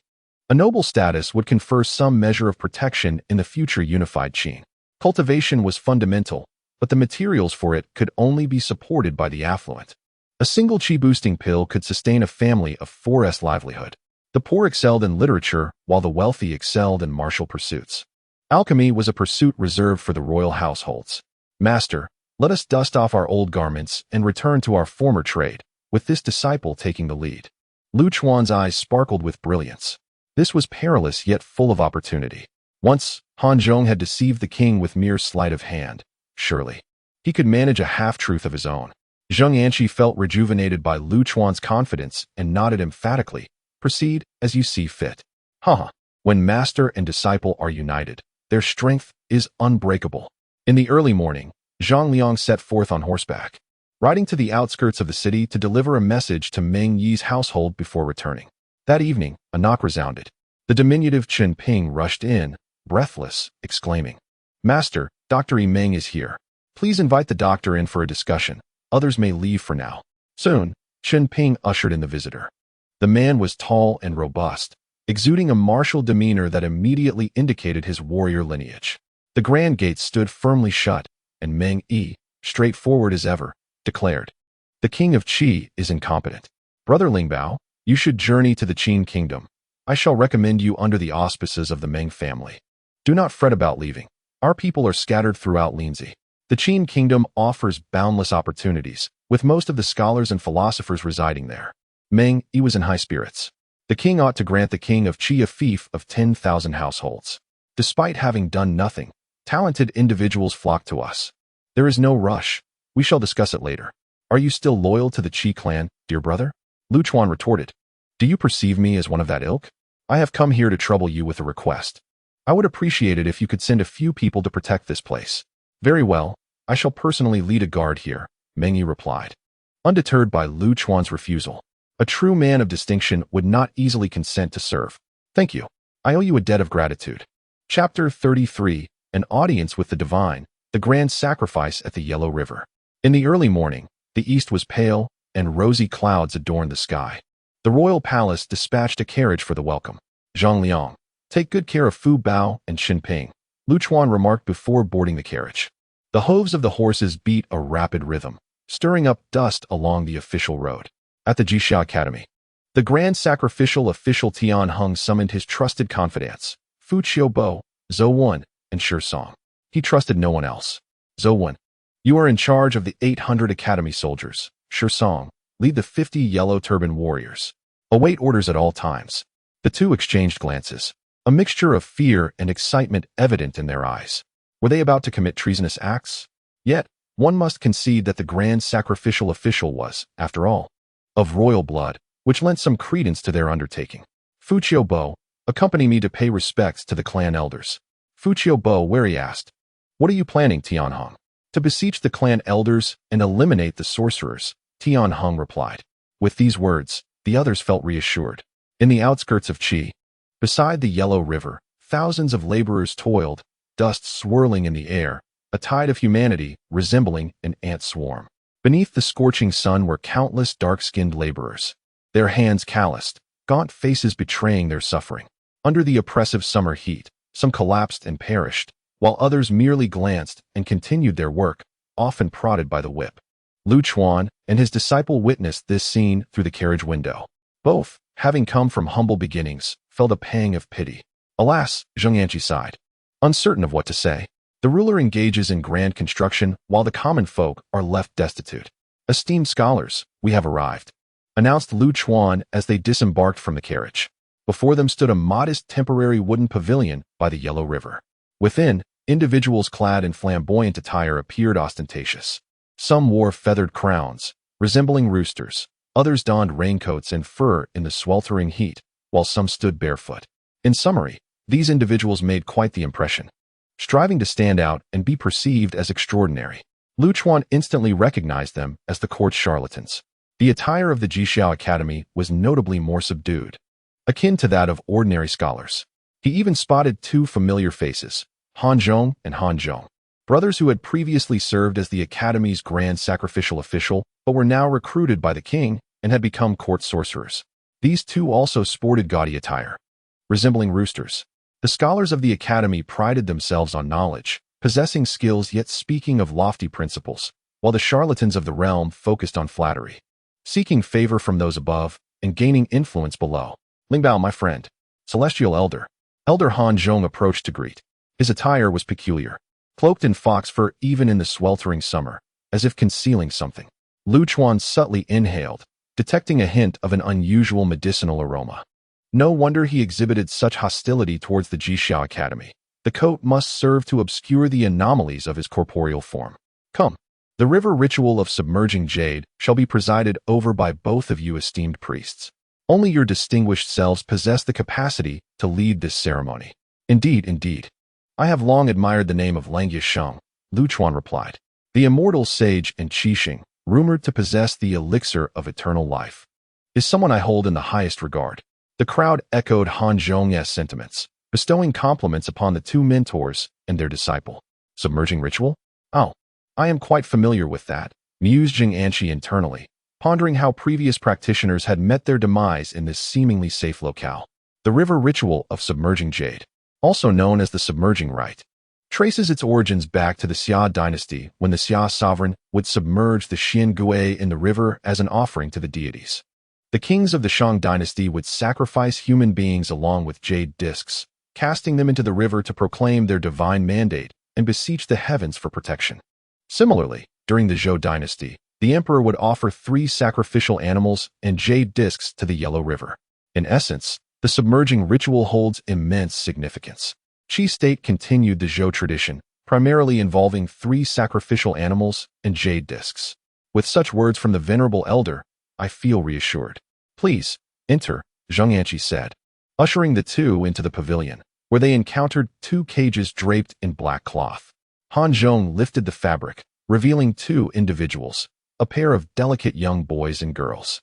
A noble status would confer some measure of protection in the future unified Qin. Cultivation was fundamental, but the materials for it could only be supported by the affluent. A single qi-boosting pill could sustain a family of 4's livelihood. The poor excelled in literature, while the wealthy excelled in martial pursuits. Alchemy was a pursuit reserved for the royal households. Master, let us dust off our old garments and return to our former trade, with this disciple taking the lead. Lu Chuan's eyes sparkled with brilliance. This was perilous yet full of opportunity. Once, Han Zhong had deceived the king with mere sleight of hand. Surely, he could manage a half-truth of his own. Zheng Yanqi felt rejuvenated by Lu Chuan's confidence and nodded emphatically. Proceed as you see fit. Haha. When master and disciple are united, their strength is unbreakable. In the early morning, Zhang Liang set forth on horseback, riding to the outskirts of the city to deliver a message to Meng Yi's household before returning. That evening, a knock resounded. The diminutive Chen Ping rushed in, breathless, exclaiming, "Master, Dr. Yi Meng is here. Please invite the doctor in for a discussion. Others may leave for now." Soon, Chen Ping ushered in the visitor. The man was tall and robust, exuding a martial demeanor that immediately indicated his warrior lineage. The grand gates stood firmly shut, and Meng Yi, straightforward as ever, declared, "The king of Qi is incompetent. Brother Lingbao, you should journey to the Qin kingdom. I shall recommend you under the auspices of the Meng family. Do not fret about leaving. Our people are scattered throughout Linzi. The Qin kingdom offers boundless opportunities, with most of the scholars and philosophers residing there." Meng Yi was in high spirits. The king ought to grant the king of Qi a fief of 10,000 households. Despite having done nothing, talented individuals flock to us. There is no rush. We shall discuss it later. Are you still loyal to the Qi clan, dear brother? Lu Chuan retorted. Do you perceive me as one of that ilk? I have come here to trouble you with a request. I would appreciate it if you could send a few people to protect this place. Very well, I shall personally lead a guard here, Meng Yi replied. Undeterred by Lu Chuan's refusal, a true man of distinction would not easily consent to serve. Thank you. I owe you a debt of gratitude. Chapter 33, An Audience with the Divine, the Grand Sacrifice at the Yellow River. In the early morning, the east was pale, and rosy clouds adorned the sky. The royal palace dispatched a carriage for the welcome. Zhang Liang, take good care of Fu Bao and Xin Ping, Lu Chuan remarked before boarding the carriage. The hooves of the horses beat a rapid rhythm, stirring up dust along the official road. At the Jixia Academy, the grand sacrificial official Tian Heng summoned his trusted confidants, Fu Qiubo, Zhou Wen, and Shi Song. He trusted no one else. Zhou Wen, you are in charge of the 800 academy soldiers. Shi Song, lead the 50 yellow turban warriors. Await orders at all times. The two exchanged glances, a mixture of fear and excitement evident in their eyes. Were they about to commit treasonous acts? Yet, one must concede that the grand sacrificial official was, after all, of royal blood, which lent some credence to their undertaking. Fu Qiubo, accompany me to pay respects to the clan elders. Fu Qiubo wary asked, What are you planning, Tian Heng? To beseech the clan elders and eliminate the sorcerers, Tian Heng replied. With these words, the others felt reassured. In the outskirts of Qi, beside the Yellow River, thousands of laborers toiled, dust swirling in the air, a tide of humanity resembling an ant swarm. Beneath the scorching sun were countless dark-skinned laborers, their hands calloused, gaunt faces betraying their suffering. Under the oppressive summer heat, some collapsed and perished, while others merely glanced and continued their work, often prodded by the whip. Lu Chuan and his disciple witnessed this scene through the carriage window. Both, having come from humble beginnings, felt a pang of pity. Alas, Zheng Yanqi sighed. Uncertain of what to say, the ruler engages in grand construction while the common folk are left destitute. Esteemed scholars, we have arrived, announced Lu Chuan as they disembarked from the carriage. Before them stood a modest temporary wooden pavilion by the Yellow River. Within, individuals clad in flamboyant attire appeared ostentatious. Some wore feathered crowns, resembling roosters. Others donned raincoats and fur in the sweltering heat, while some stood barefoot. In summary, these individuals made quite the impression. Striving to stand out and be perceived as extraordinary, Lu Chuan instantly recognized them as the court charlatans. The attire of the Jixia Academy was notably more subdued, akin to that of ordinary scholars. He even spotted two familiar faces, Han Zhong and Han Zhong, brothers who had previously served as the Academy's grand sacrificial official, but were now recruited by the king and had become court sorcerers. These two also sported gaudy attire. resembling roosters. The scholars of the academy prided themselves on knowledge, possessing skills yet speaking of lofty principles, while the charlatans of the realm focused on flattery, seeking favor from those above and gaining influence below. Lingbao, my friend. Celestial Elder. Elder Han Zhong approached to greet. His attire was peculiar, cloaked in fox fur even in the sweltering summer, as if concealing something. Lu Chuan subtly inhaled, detecting a hint of an unusual medicinal aroma. No wonder he exhibited such hostility towards the Jixia Academy. The coat must serve to obscure the anomalies of his corporeal form. Come. The river ritual of submerging jade shall be presided over by both of you esteemed priests. Only your distinguished selves possess the capacity to lead this ceremony. Indeed, indeed. I have long admired the name of Langya Sheng, Lu Chuan replied. The immortal sage and Qixing, rumored to possess the elixir of eternal life, is someone I hold in the highest regard. The crowd echoed Han Zhong's sentiments, bestowing compliments upon the two mentors and their disciple. Submerging ritual? Oh, I am quite familiar with that, mused Jing Anqi internally, pondering how previous practitioners had met their demise in this seemingly safe locale. The river ritual of submerging jade, also known as the submerging rite, traces its origins back to the Xia dynasty when the Xia sovereign would submerge the Xiongnu in the river as an offering to the deities. The kings of the Shang dynasty would sacrifice human beings along with jade discs, casting them into the river to proclaim their divine mandate and beseech the heavens for protection. Similarly, during the Zhou dynasty, the emperor would offer 3 sacrificial animals and jade discs to the Yellow River. In essence, the submerging ritual holds immense significance. Qi state continued the Zhou tradition, primarily involving 3 sacrificial animals and jade discs. With such words from the venerable elder, I feel reassured. Please, enter, Zheng Anqi said, ushering the two into the pavilion, where they encountered 2 cages draped in black cloth. Han Zhong lifted the fabric, revealing 2 individuals, a pair of delicate young boys and girls.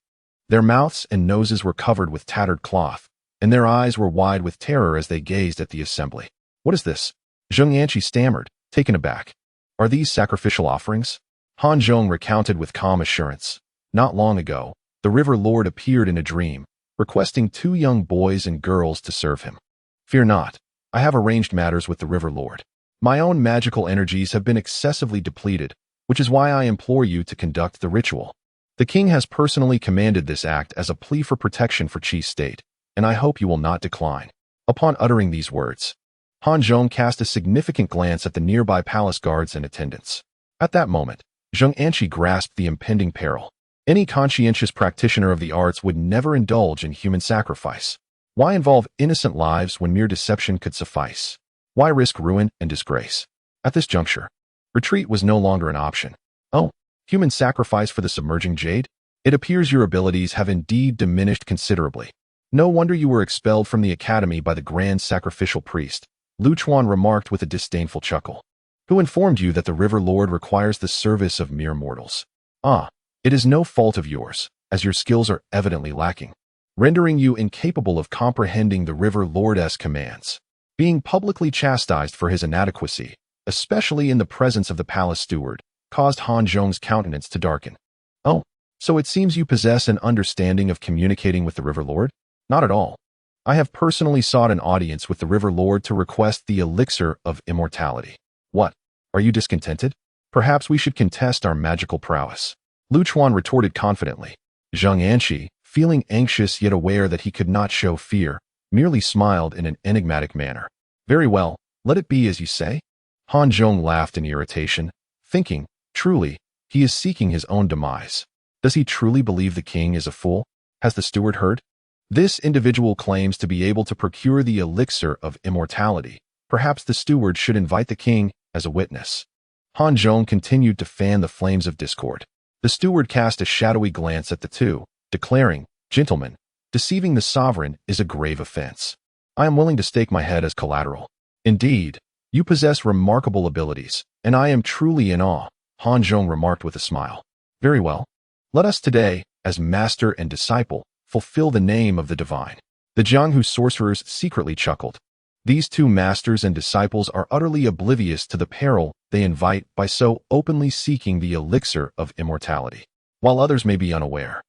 Their mouths and noses were covered with tattered cloth, and their eyes were wide with terror as they gazed at the assembly. What is this? Zheng Anqi stammered, taken aback. Are these sacrificial offerings? Han Zhong recounted with calm assurance. Not long ago, the River Lord appeared in a dream, requesting 2 young boys and girls to serve him. Fear not, I have arranged matters with the River Lord. My own magical energies have been excessively depleted, which is why I implore you to conduct the ritual. The king has personally commanded this act as a plea for protection for Qi state, and I hope you will not decline. Upon uttering these words, Han Zhong cast a significant glance at the nearby palace guards and attendants. At that moment, Zheng Anqi grasped the impending peril. Any conscientious practitioner of the arts would never indulge in human sacrifice. Why involve innocent lives when mere deception could suffice? Why risk ruin and disgrace? At this juncture, retreat was no longer an option. Oh, human sacrifice for the submerging jade? It appears your abilities have indeed diminished considerably. No wonder you were expelled from the academy by the grand sacrificial priest, Lu Chuan remarked with a disdainful chuckle. Who informed you that the River Lord requires the service of mere mortals? Ah, it is no fault of yours, as your skills are evidently lacking, rendering you incapable of comprehending the River Lord's commands. Being publicly chastised for his inadequacy, especially in the presence of the palace steward, caused Han Zhong's countenance to darken. Oh, so it seems you possess an understanding of communicating with the River Lord? Not at all. I have personally sought an audience with the River Lord to request the elixir of immortality. What? Are you discontented? Perhaps we should contest our magical prowess. Lu Chuan retorted confidently. Zheng Anqi, feeling anxious yet aware that he could not show fear, merely smiled in an enigmatic manner. Very well, let it be as you say. Han Zhong laughed in irritation, thinking, truly, he is seeking his own demise. Does he truly believe the king is a fool? Has the steward heard? This individual claims to be able to procure the elixir of immortality. Perhaps the steward should invite the king as a witness. Han Zhong continued to fan the flames of discord. The steward cast a shadowy glance at the two, declaring, Gentlemen, deceiving the sovereign is a grave offense. I am willing to stake my head as collateral. Indeed, you possess remarkable abilities, and I am truly in awe, Han Zhong remarked with a smile. Very well. Let us today, as master and disciple, fulfill the name of the divine. The Jianghu sorcerers secretly chuckled. These 2 masters and disciples are utterly oblivious to the peril they invite by so openly seeking the elixir of immortality, while others may be unaware.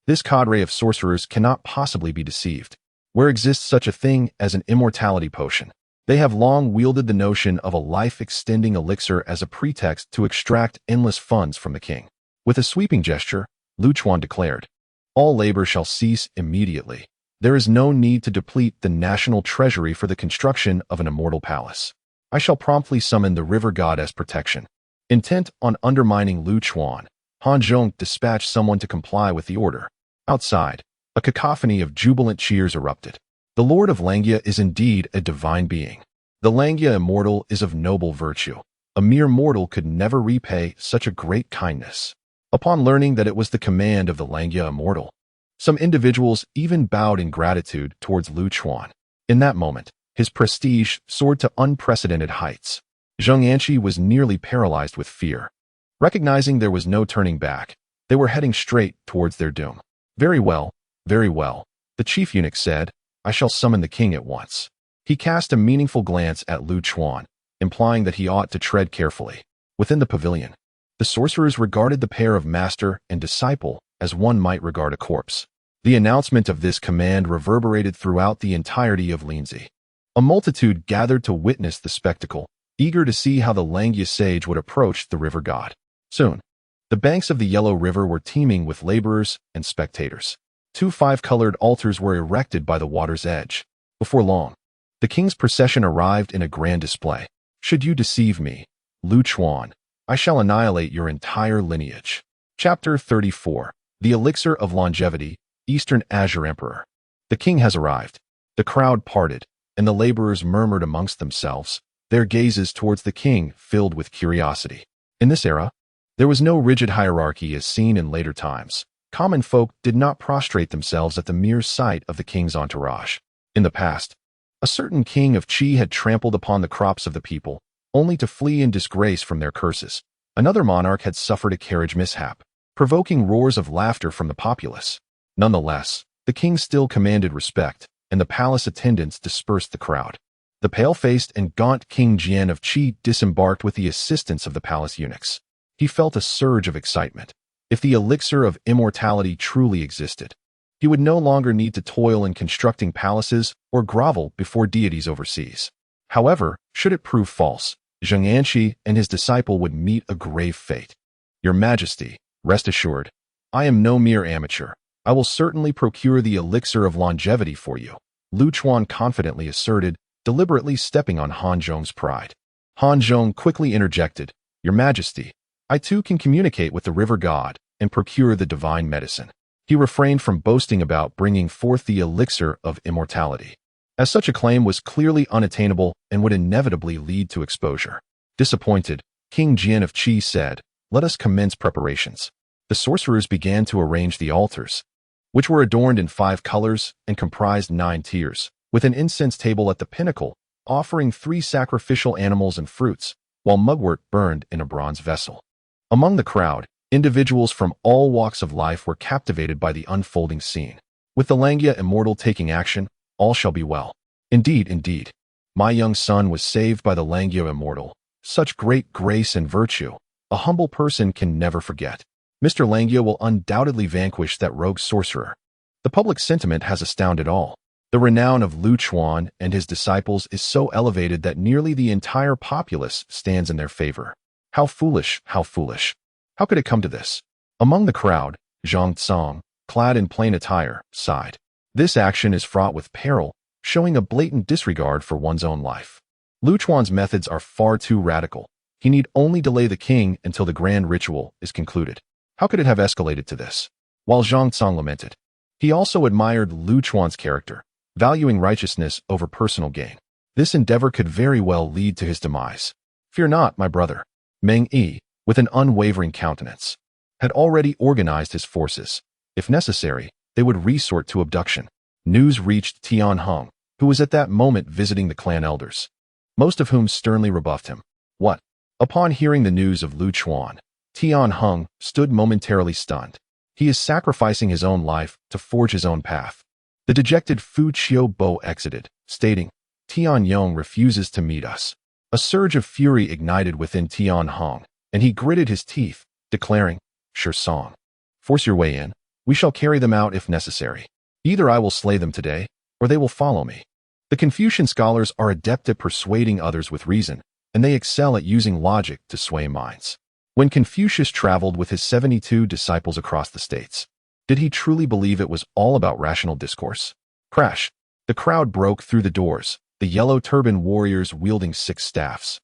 This cadre of sorcerers cannot possibly be deceived. where exists such a thing as an immortality potion. They have long wielded the notion of a life-extending elixir as a pretext to extract endless funds from the king. With a sweeping gesture, Lu Chuan declared, "All labor shall cease immediately. There is no need to deplete the national treasury for the construction of an immortal palace. I shall promptly summon the river god as protection." Intent on undermining Lu Chuan, Han Zhong dispatched someone to comply with the order. Outside, a cacophony of jubilant cheers erupted. The Lord of Langia is indeed a divine being. The Langia immortal is of noble virtue. A mere mortal could never repay such a great kindness. Upon learning that it was the command of the Langia immortal, some individuals even bowed in gratitude towards Lu Chuan. In that moment, his prestige soared to unprecedented heights. Zheng Anqi was nearly paralyzed with fear. Recognizing there was no turning back, they were heading straight towards their doom. Very well, the chief eunuch said, "I shall summon the king at once." He cast a meaningful glance at Lu Chuan, implying that he ought to tread carefully. Within the pavilion, the sorcerers regarded the pair of master and disciple as one might regard a corpse. The announcement of this command reverberated throughout the entirety of Linzi. A multitude gathered to witness the spectacle, eager to see how the Langia sage would approach the river god. Soon, the banks of the Yellow River were teeming with laborers and spectators. 2 5-colored altars were erected by the water's edge. Before long, the king's procession arrived in a grand display. "Should you deceive me, Lu Chuan, I shall annihilate your entire lineage." Chapter 34. The Elixir of Longevity, Eastern Azure Emperor. The king has arrived. The crowd parted, and the laborers murmured amongst themselves, their gazes towards the king filled with curiosity. In this era, there was no rigid hierarchy as seen in later times. Common folk did not prostrate themselves at the mere sight of the king's entourage. In the past, a certain king of Qi had trampled upon the crops of the people, only to flee in disgrace from their curses. Another monarch had suffered a carriage mishap, provoking roars of laughter from the populace. Nonetheless, the king still commanded respect, and the palace attendants dispersed the crowd. The pale-faced and gaunt King Jian of Qi disembarked with the assistance of the palace eunuchs. He felt a surge of excitement. If the elixir of immortality truly existed, he would no longer need to toil in constructing palaces or grovel before deities overseas. However, should it prove false, Zheng Anqi and his disciple would meet a grave fate. "Your Majesty, rest assured, I am no mere amateur. I will certainly procure the elixir of longevity for you," Lu Chuan confidently asserted, deliberately stepping on Han Zhong's pride. Han Zhong quickly interjected, "Your Majesty, I too can communicate with the river god and procure the divine medicine." He refrained from boasting about bringing forth the elixir of immortality, as such a claim was clearly unattainable and would inevitably lead to exposure. Disappointed, King Jian of Qi said, "Let us commence preparations." The sorcerers began to arrange the altars, which were adorned in 5 colors and comprised 9 tiers, with an incense table at the pinnacle, offering 3 sacrificial animals and fruits, while mugwort burned in a bronze vessel. Among the crowd, individuals from all walks of life were captivated by the unfolding scene. With the Langia immortal taking action, all shall be well. Indeed, my young son was saved by the Langia immortal. Such great grace and virtue, a humble person can never forget. Mr. Langia will undoubtedly vanquish that rogue sorcerer. The public sentiment has astounded all. The renown of Lu Chuan and his disciples is so elevated that nearly the entire populace stands in their favor. How foolish, how foolish. How could it come to this? Among the crowd, Zhang Tsang, clad in plain attire, sighed. This action is fraught with peril, showing a blatant disregard for one's own life. Lu Chuan's methods are far too radical. He need only delay the king until the grand ritual is concluded. How could it have escalated to this? While Zhang Tsang lamented, he also admired Lu Chuan's character, valuing righteousness over personal gain. This endeavor could very well lead to his demise. "Fear not, my brother." Meng Yi, with an unwavering countenance, had already organized his forces. If necessary, they would resort to abduction. News reached Tian Heng, who was at that moment visiting the clan elders, most of whom sternly rebuffed him. What? Upon hearing the news of Lu Chuan, Tian Heng stood momentarily stunned. He is sacrificing his own life to forge his own path. The dejected Fu Qiubo exited, stating, "Tian Yong refuses to meet us." A surge of fury ignited within Tian Heng, and he gritted his teeth, declaring, "Sure song. Force your way in. We shall carry them out if necessary. Either I will slay them today, or they will follow me. The Confucian scholars are adept at persuading others with reason, and they excel at using logic to sway minds. When Confucius traveled with his 72 disciples across the states, did he truly believe it was all about rational discourse? Crash! The crowd broke through the doors, the yellow-turban warriors wielding 6 staffs,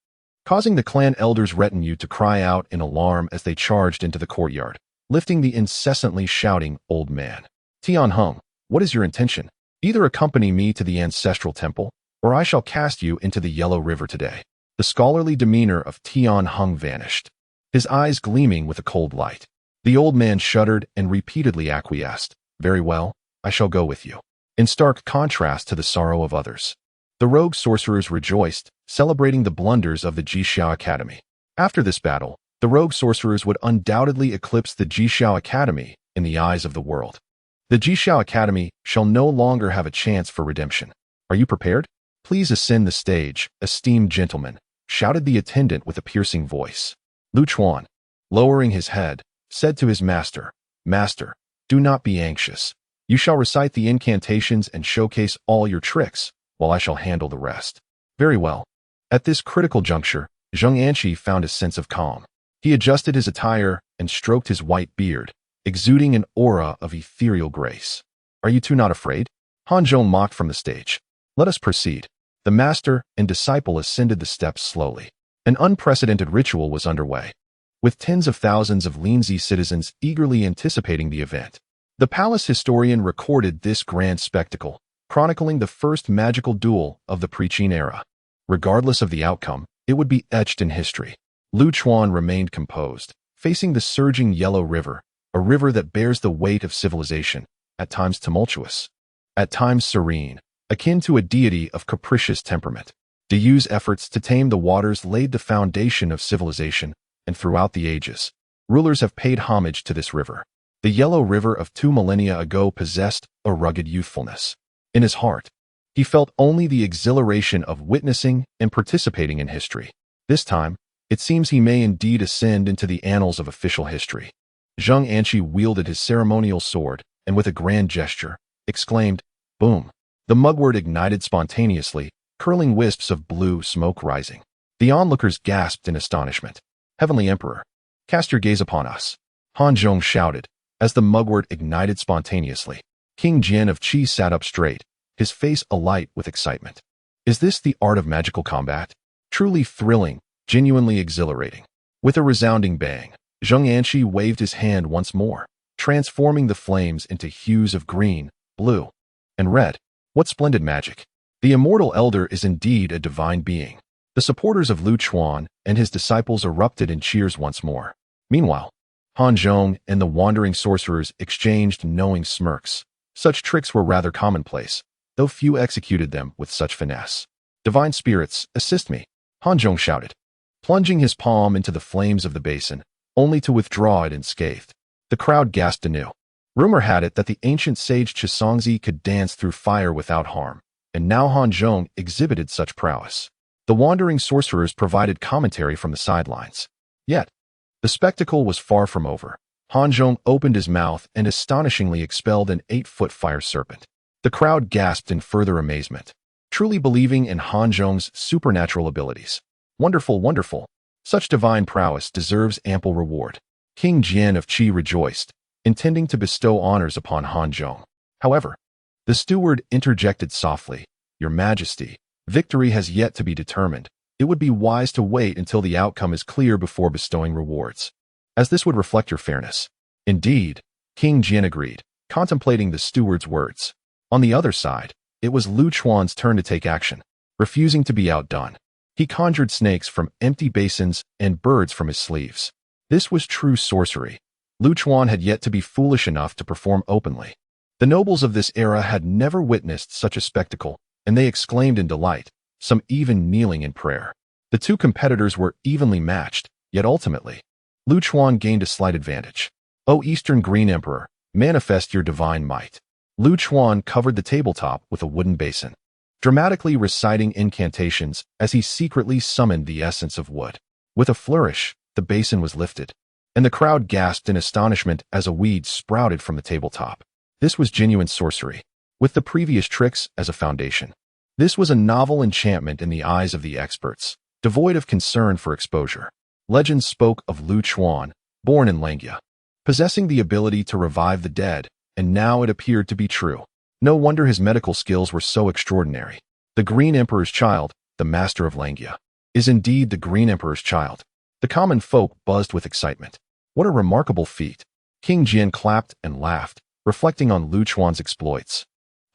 causing the clan elders' retinue to cry out in alarm as they charged into the courtyard, lifting the incessantly shouting old man. Tian Hung, what is your intention? Either accompany me to the ancestral temple, or I shall cast you into the Yellow River today. The scholarly demeanor of Tian Hung vanished, his eyes gleaming with a cold light. The old man shuddered and repeatedly acquiesced. Very well, I shall go with you. In stark contrast to the sorrow of others, the rogue sorcerers rejoiced, celebrating the blunders of the Jixiao Academy. After this battle, the rogue sorcerers would undoubtedly eclipse the Jixiao Academy in the eyes of the world. The Jixiao Academy shall no longer have a chance for redemption. Are you prepared? Please ascend the stage, esteemed gentlemen, shouted the attendant with a piercing voice. Lu Chuan, lowering his head, said to his master, Master, do not be anxious. You shall recite the incantations and showcase all your tricks, while I shall handle the rest. Very well. At this critical juncture, Zheng Anqi found a sense of calm. He adjusted his attire and stroked his white beard, exuding an aura of ethereal grace. Are you two not afraid? Han Zhong mocked from the stage. Let us proceed. The master and disciple ascended the steps slowly. An unprecedented ritual was underway, with tens of thousands of Linzi citizens eagerly anticipating the event. The palace historian recorded this grand spectacle, chronicling the first magical duel of the pre-Qin era. Regardless of the outcome, it would be etched in history. Lu Chuan remained composed, facing the surging Yellow River, a river that bears the weight of civilization, at times tumultuous, at times serene, akin to a deity of capricious temperament. Diyu's efforts to tame the waters laid the foundation of civilization, and throughout the ages, rulers have paid homage to this river. The Yellow River of 2 millennia ago possessed a rugged youthfulness. In his heart, he felt only the exhilaration of witnessing and participating in history. This time, it seems he may indeed ascend into the annals of official history. Zheng Anqi wielded his ceremonial sword, and with a grand gesture, exclaimed, Boom! The mugwort ignited spontaneously, curling wisps of blue smoke rising. The onlookers gasped in astonishment. Heavenly Emperor, cast your gaze upon us. Han Zhong shouted, as the mugwort ignited spontaneously. King Jian of Qi sat up straight, his face alight with excitement. Is this the art of magical combat? Truly thrilling, genuinely exhilarating. With a resounding bang, Zheng Anqi waved his hand once more, transforming the flames into hues of green, blue, and red. What splendid magic! The immortal elder is indeed a divine being. The supporters of Lu Chuan and his disciples erupted in cheers once more. Meanwhile, Han Zhong and the wandering sorcerers exchanged knowing smirks. Such tricks were rather commonplace, though few executed them with such finesse. Divine spirits, assist me, Han Zhong shouted, plunging his palm into the flames of the basin, only to withdraw it unscathed. The crowd gasped anew. Rumor had it that the ancient sage Chisongzi could dance through fire without harm, and now Han Zhong exhibited such prowess. The wandering sorcerers provided commentary from the sidelines. Yet, the spectacle was far from over. Han Zhong opened his mouth and astonishingly expelled an 8-foot fire serpent. The crowd gasped in further amazement, truly believing in Han Zhong's supernatural abilities. Wonderful, wonderful. Such divine prowess deserves ample reward. King Jian of Qi rejoiced, intending to bestow honors upon Han Zhong. However, the steward interjected softly, Your Majesty, victory has yet to be determined. It would be wise to wait until the outcome is clear before bestowing rewards, as this would reflect your fairness. Indeed, King Jian agreed, contemplating the steward's words. On the other side, it was Lu Chuan's turn to take action. Refusing to be outdone, he conjured snakes from empty basins and birds from his sleeves. This was true sorcery. Lu Chuan had yet to be foolish enough to perform openly. The nobles of this era had never witnessed such a spectacle, and they exclaimed in delight, some even kneeling in prayer. The two competitors were evenly matched, yet ultimately, Lu Chuan gained a slight advantage. O Eastern Green Emperor, manifest your divine might. Lu Chuan covered the tabletop with a wooden basin, dramatically reciting incantations as he secretly summoned the essence of wood. With a flourish, the basin was lifted, and the crowd gasped in astonishment as a weed sprouted from the tabletop. This was genuine sorcery. with the previous tricks as a foundation. This was a novel enchantment in the eyes of the experts, devoid of concern for exposure. Legends spoke of Lu Chuan, born in Langya, possessing the ability to revive the dead, and now it appeared to be true. No wonder his medical skills were so extraordinary. The Green Emperor's child, the master of Langya, is indeed the Green Emperor's child. The common folk buzzed with excitement. What a remarkable feat! King Jin clapped and laughed, reflecting on Lu Chuan's exploits,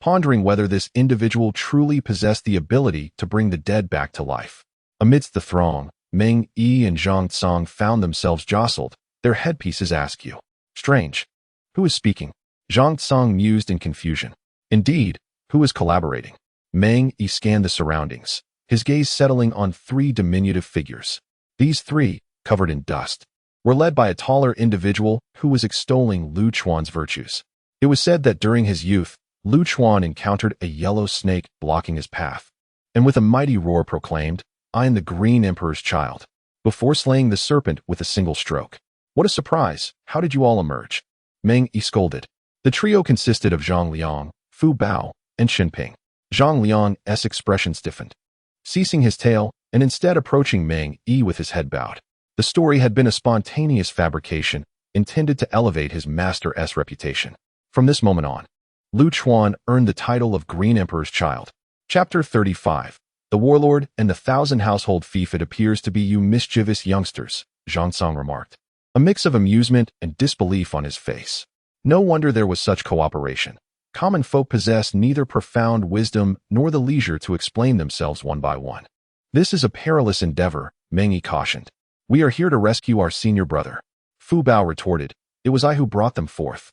pondering whether this individual truly possessed the ability to bring the dead back to life. Amidst the throng, Meng Yi and Zhang Tsang found themselves jostled, their headpieces askew. Strange. Who is speaking? Zhang Tsang mused in confusion. Indeed, who is collaborating? Meng Yi scanned the surroundings, his gaze settling on three diminutive figures. These three, covered in dust, were led by a taller individual who was extolling Lu Chuan's virtues. It was said that during his youth, Lu Chuan encountered a yellow snake blocking his path, and with a mighty roar proclaimed, "I am the Green Emperor's child," before slaying the serpent with a single stroke. What a surprise! How did you all emerge? Meng Yi scolded. The trio consisted of Zhang Liang, Fu Bao, and Xinping. Zhang Liang's expression stiffened, ceasing his tale and instead approaching Meng Yi with his head bowed. The story had been a spontaneous fabrication intended to elevate his master's reputation. From this moment on, Lu Chuan earned the title of Green Emperor's child. Chapter 35. The Warlord and the Thousand Household Fief. It appears to be you mischievous youngsters, Zhang Tsang remarked, a mix of amusement and disbelief on his face. No wonder there was such cooperation. Common folk possess neither profound wisdom nor the leisure to explain themselves one by one. This is a perilous endeavor, Meng Yi cautioned. We are here to rescue our senior brother. Fu Bao retorted. It was I who brought them forth.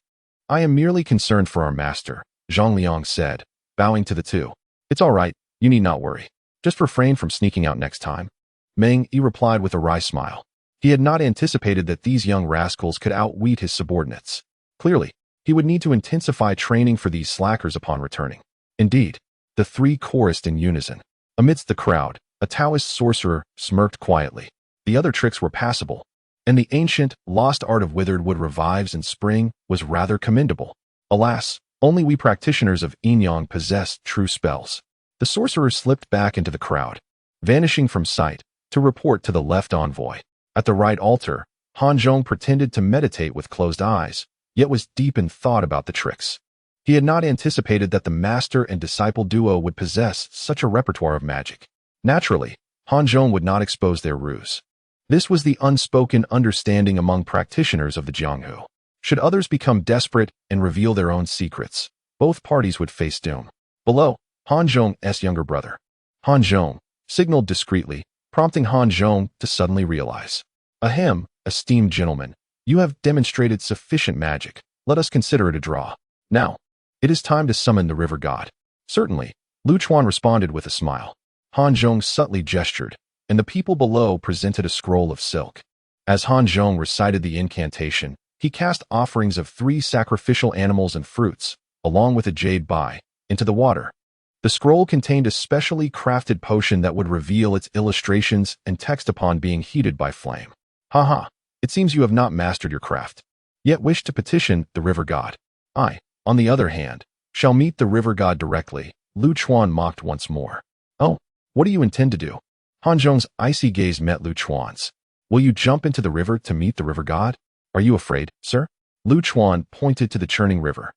I am merely concerned for our master, Zhang Liang said, bowing to the two. It's all right, you need not worry. Just refrain from sneaking out next time. Meng Yi replied with a wry smile. He had not anticipated that these young rascals could outwit his subordinates. Clearly, he would need to intensify training for these slackers upon returning. Indeed, the three chorused in unison. Amidst the crowd, a Taoist sorcerer smirked quietly. The other tricks were passable, and the ancient, lost art of withered wood revives in spring was rather commendable. Alas, only we practitioners of Yin-Yang possessed true spells. The sorcerer slipped back into the crowd, vanishing from sight, to report to the left envoy. At the right altar, Han Zhong pretended to meditate with closed eyes, yet was deep in thought about the tricks. He had not anticipated that the master and disciple duo would possess such a repertoire of magic. Naturally, Han Zhong would not expose their ruse. This was the unspoken understanding among practitioners of the Xiongnu. Should others become desperate and reveal their own secrets, both parties would face doom. Below, Han Zhong's younger brother, Han Zhong, signaled discreetly, prompting Han Zhong to suddenly realize. Ahem, esteemed gentlemen, you have demonstrated sufficient magic. Let us consider it a draw. Now, it is time to summon the river god. Certainly, Lu Chuan responded with a smile. Han Zhong subtly gestured, and the people below presented a scroll of silk. As Han Zhong recited the incantation, he cast offerings of 3 sacrificial animals and fruits, along with a jade bai, into the water. The scroll contained a specially crafted potion that would reveal its illustrations and text upon being heated by flame. Haha, it seems you have not mastered your craft, yet wish to petition the river god. I, on the other hand, shall meet the river god directly, Lu Chuan mocked once more. Oh, what do you intend to do? Han Zhong's icy gaze met Lu Chuan's. Will you jump into the river to meet the river god? Are you afraid, sir? Lu Chuan pointed to the churning river.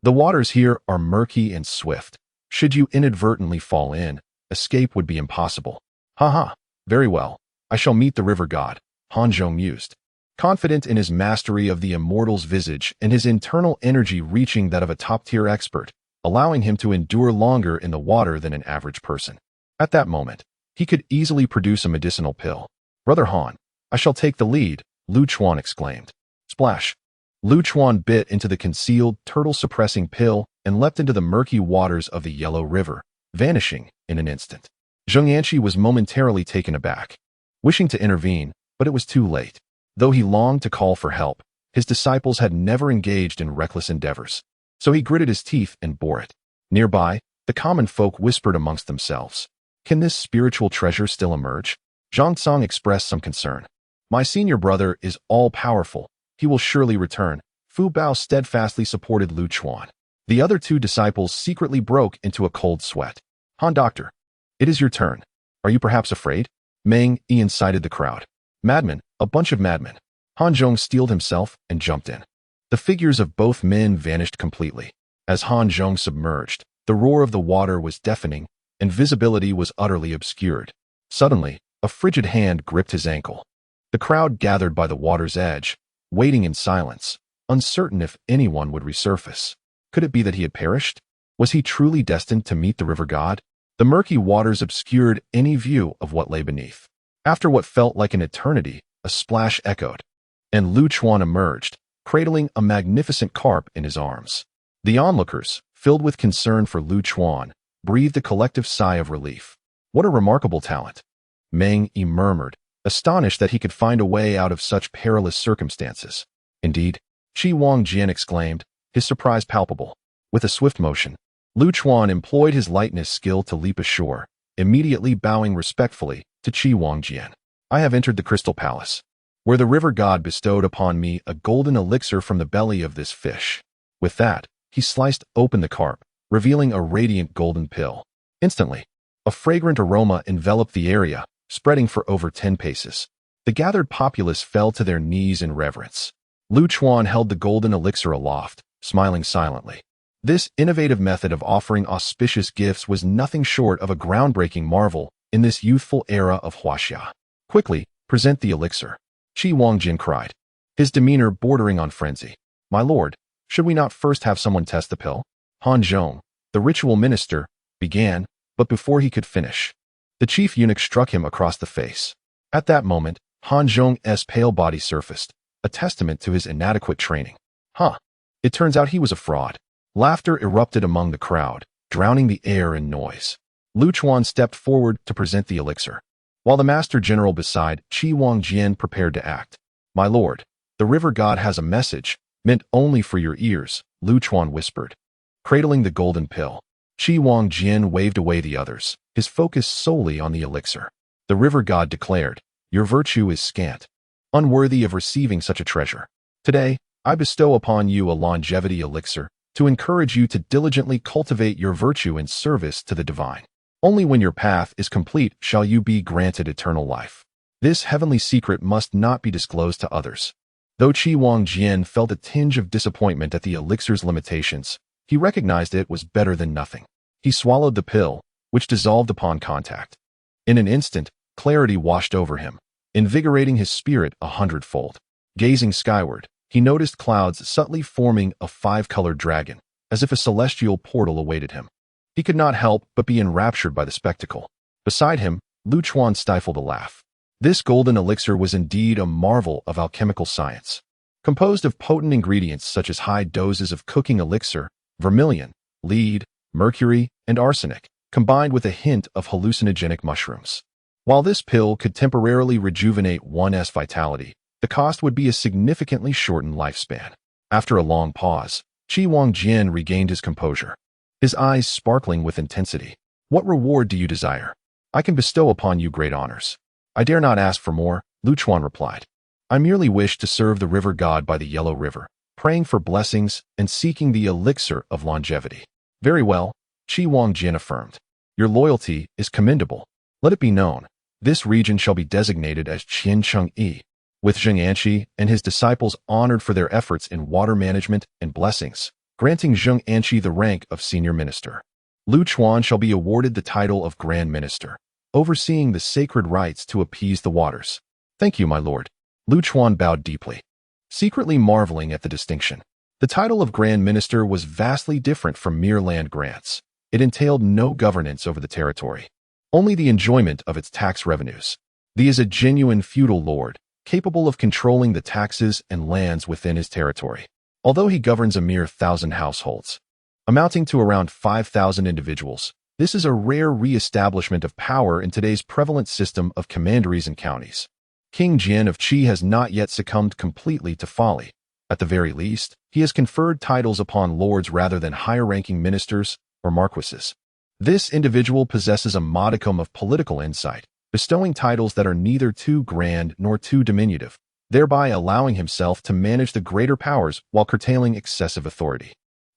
The waters here are murky and swift. Should you inadvertently fall in, escape would be impossible. Haha, very well. I shall meet the river god, Han Zhong mused, confident in his mastery of the immortal's visage and his internal energy reaching that of a top-tier expert, allowing him to endure longer in the water than an average person. At that moment, he could easily produce a medicinal pill. Brother Han, I shall take the lead, Lu Chuan exclaimed. Splash! Lu Chuan bit into the concealed, turtle-suppressing pill and leapt into the murky waters of the Yellow River, vanishing in an instant. Zheng Yanqi was momentarily taken aback, wishing to intervene, but it was too late. Though he longed to call for help, his disciples had never engaged in reckless endeavors, so he gritted his teeth and bore it. Nearby, the common folk whispered amongst themselves. Can this spiritual treasure still emerge? Zhang Tsang expressed some concern. My senior brother is all-powerful. He will surely return. Fu Bao steadfastly supported Lu Chuan. The other two disciples secretly broke into a cold sweat. Han Doctor, it is your turn. Are you perhaps afraid? Meng Yi incited the crowd. Madmen, a bunch of madmen. Han Zhong steeled himself and jumped in. The figures of both men vanished completely. As Han Zhong submerged, the roar of the water was deafening, and visibility was utterly obscured. Suddenly, a frigid hand gripped his ankle. The crowd gathered by the water's edge, waiting in silence, uncertain if anyone would resurface. Could it be that he had perished? Was he truly destined to meet the river god? The murky waters obscured any view of what lay beneath. After what felt like an eternity, a splash echoed, and Lu Chuan emerged, cradling a magnificent carp in his arms. The onlookers, filled with concern for Lu Chuan, breathed a collective sigh of relief. What a remarkable talent! Meng Yi murmured, astonished that he could find a way out of such perilous circumstances. Indeed, Qi Wangjian exclaimed, his surprise palpable. With a swift motion, Lu Chuan employed his lightness skill to leap ashore, immediately bowing respectfully to Qi Wangjian. I have entered the Crystal Palace, where the river god bestowed upon me a golden elixir from the belly of this fish. With that, he sliced open the carp, revealing a radiant golden pill. Instantly, a fragrant aroma enveloped the area, spreading for over 10 paces. The gathered populace fell to their knees in reverence. Lu Chuan held the golden elixir aloft, smiling silently. This innovative method of offering auspicious gifts was nothing short of a groundbreaking marvel in this youthful era of Huaxia. Quickly, present the elixir, Qi Wangjin cried, his demeanor bordering on frenzy. My lord, should we not first have someone test the pill? Han Zhong, the ritual minister, began, but before he could finish, the chief eunuch struck him across the face. At that moment, Han Zhong's pale body surfaced, a testament to his inadequate training. It turns out he was a fraud. Laughter erupted among the crowd, drowning the air in noise. Lu Chuan stepped forward to present the elixir, while the master general beside Qi Wangjian prepared to act. My lord, the river god has a message, meant only for your ears, Lu Chuan whispered. Cradling the golden pill, Qi Wangjian waved away the others, his focus solely on the elixir. The river god declared, your virtue is scant, unworthy of receiving such a treasure. Today, I bestow upon you a longevity elixir to encourage you to diligently cultivate your virtue in service to the divine. Only when your path is complete shall you be granted eternal life. This heavenly secret must not be disclosed to others. Though Qi Wangjian felt a tinge of disappointment at the elixir's limitations, he recognized it was better than nothing. He swallowed the pill, which dissolved upon contact. In an instant, clarity washed over him, invigorating his spirit 100-fold. Gazing skyward, he noticed clouds subtly forming a 5-colored dragon, as if a celestial portal awaited him. He could not help but be enraptured by the spectacle. Beside him, Lu Chuan stifled a laugh. This golden elixir was indeed a marvel of alchemical science. Composed of potent ingredients such as high doses of cooking elixir, vermilion, lead, mercury, and arsenic, combined with a hint of hallucinogenic mushrooms. While this pill could temporarily rejuvenate one's vitality, the cost would be a significantly shortened lifespan. After a long pause, Qi Wangjian regained his composure, his eyes sparkling with intensity. What reward do you desire? I can bestow upon you great honors. I dare not ask for more, Lu Chuan replied. I merely wish to serve the river god by the Yellow River, praying for blessings and seeking the elixir of longevity. Very well, Qi Wangjian affirmed. Your loyalty is commendable. Let it be known, this region shall be designated as Qiancheng-yi, with Zheng Anqi and his disciples honored for their efforts in water management and blessings, granting Zheng Anqi the rank of senior minister. Lu Chuan shall be awarded the title of Grand Minister, overseeing the sacred rites to appease the waters. Thank you, my lord. Lu Chuan bowed deeply, secretly marveling at the distinction. The title of Grand Minister was vastly different from mere land grants. It entailed no governance over the territory, only the enjoyment of its tax revenues. He is a genuine feudal lord, capable of controlling the taxes and lands within his territory. Although he governs a mere 1,000 households, amounting to around 5,000 individuals, this is a rare re-establishment of power in today's prevalent system of commanderies and counties. King Jian of Qi has not yet succumbed completely to folly. At the very least, he has conferred titles upon lords rather than higher-ranking ministers or marquises. This individual possesses a modicum of political insight, bestowing titles that are neither too grand nor too diminutive, thereby allowing himself to manage the greater powers while curtailing excessive authority.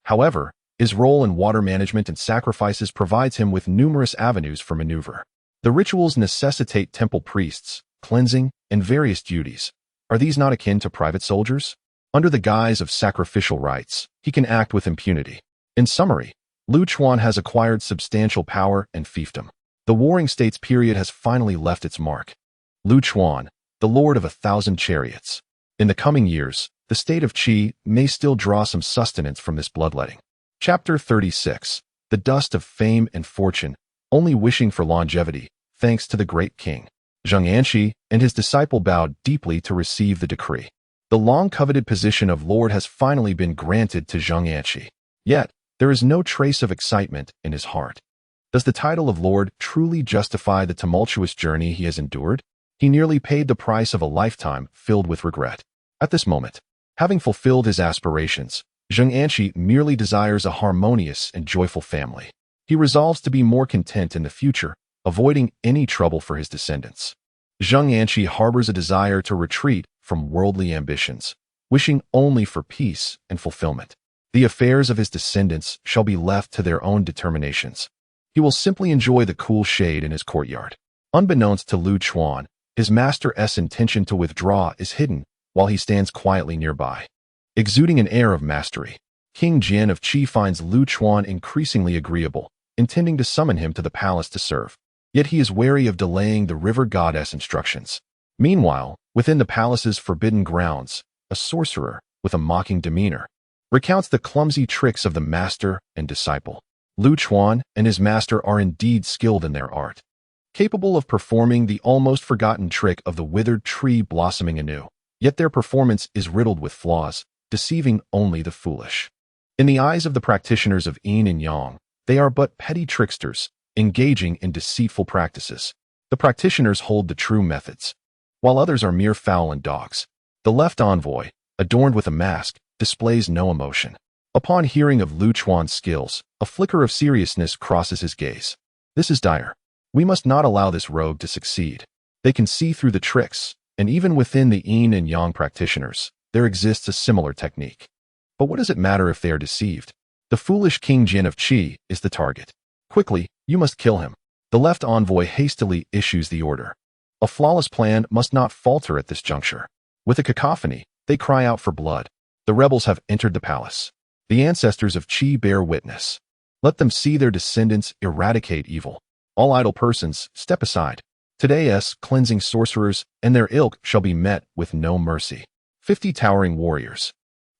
However, His role in water management and sacrifices provides him with numerous avenues for maneuver. The rituals necessitate temple priests, cleansing, and various duties. Are these not akin to private soldiers? Under the guise of sacrificial rites, he can act with impunity. In summary, Lu Chuan has acquired substantial power and fiefdom. The Warring States period has finally left its mark. Lu Chuan, the Lord of 1,000 chariots. In the coming years, the state of Qi may still draw some sustenance from this bloodletting. Chapter 36. The dust of fame and fortune, only wishing for longevity, thanks to the great king. Zheng Anqi and his disciple bowed deeply to receive the decree. The long-coveted position of Lord has finally been granted to Zheng Anqi. Yet, there is no trace of excitement in his heart. Does the title of Lord truly justify the tumultuous journey he has endured? He nearly paid the price of a lifetime filled with regret. At this moment, having fulfilled his aspirations, Zheng Anqi merely desires a harmonious and joyful family. He resolves to be more content in the future, avoiding any trouble for his descendants. Zheng Anqi harbors a desire to retreat from worldly ambitions, wishing only for peace and fulfillment. The affairs of his descendants shall be left to their own determinations. He will simply enjoy the cool shade in his courtyard. Unbeknownst to Lu Chuan, his master's intention to withdraw is hidden while he stands quietly nearby. Exuding an air of mastery, King Jin of Qi finds Lu Chuan increasingly agreeable, intending to summon him to the palace to serve. Yet he is wary of delaying the river goddess instructions. Meanwhile, within the palace's forbidden grounds, a sorcerer, with a mocking demeanor, recounts the clumsy tricks of the master and disciple. Lu Chuan and his master are indeed skilled in their art, capable of performing the almost forgotten trick of the withered tree blossoming anew. Yet their performance is riddled with flaws, deceiving only the foolish. In the eyes of the practitioners of yin and yang, they are but petty tricksters, engaging in deceitful practices. The practitioners hold the true methods, while others are mere fowl and dogs. The left envoy, adorned with a mask, displays no emotion. Upon hearing of Lu Chuan's skills, a flicker of seriousness crosses his gaze. This is dire. We must not allow this rogue to succeed. They can see through the tricks, and even within the yin and yang practitioners, there exists a similar technique. But what does it matter if they are deceived? The foolish King Jin of Qi is the target. Quickly, you must kill him. The left envoy hastily issues the order. A flawless plan must not falter at this juncture. With a cacophony, they cry out for blood. The rebels have entered the palace. The ancestors of Qi bear witness. Let them see their descendants eradicate evil. All idle persons, step aside. Today's cleansing sorcerers and their ilk shall be met with no mercy. 50 towering warriors,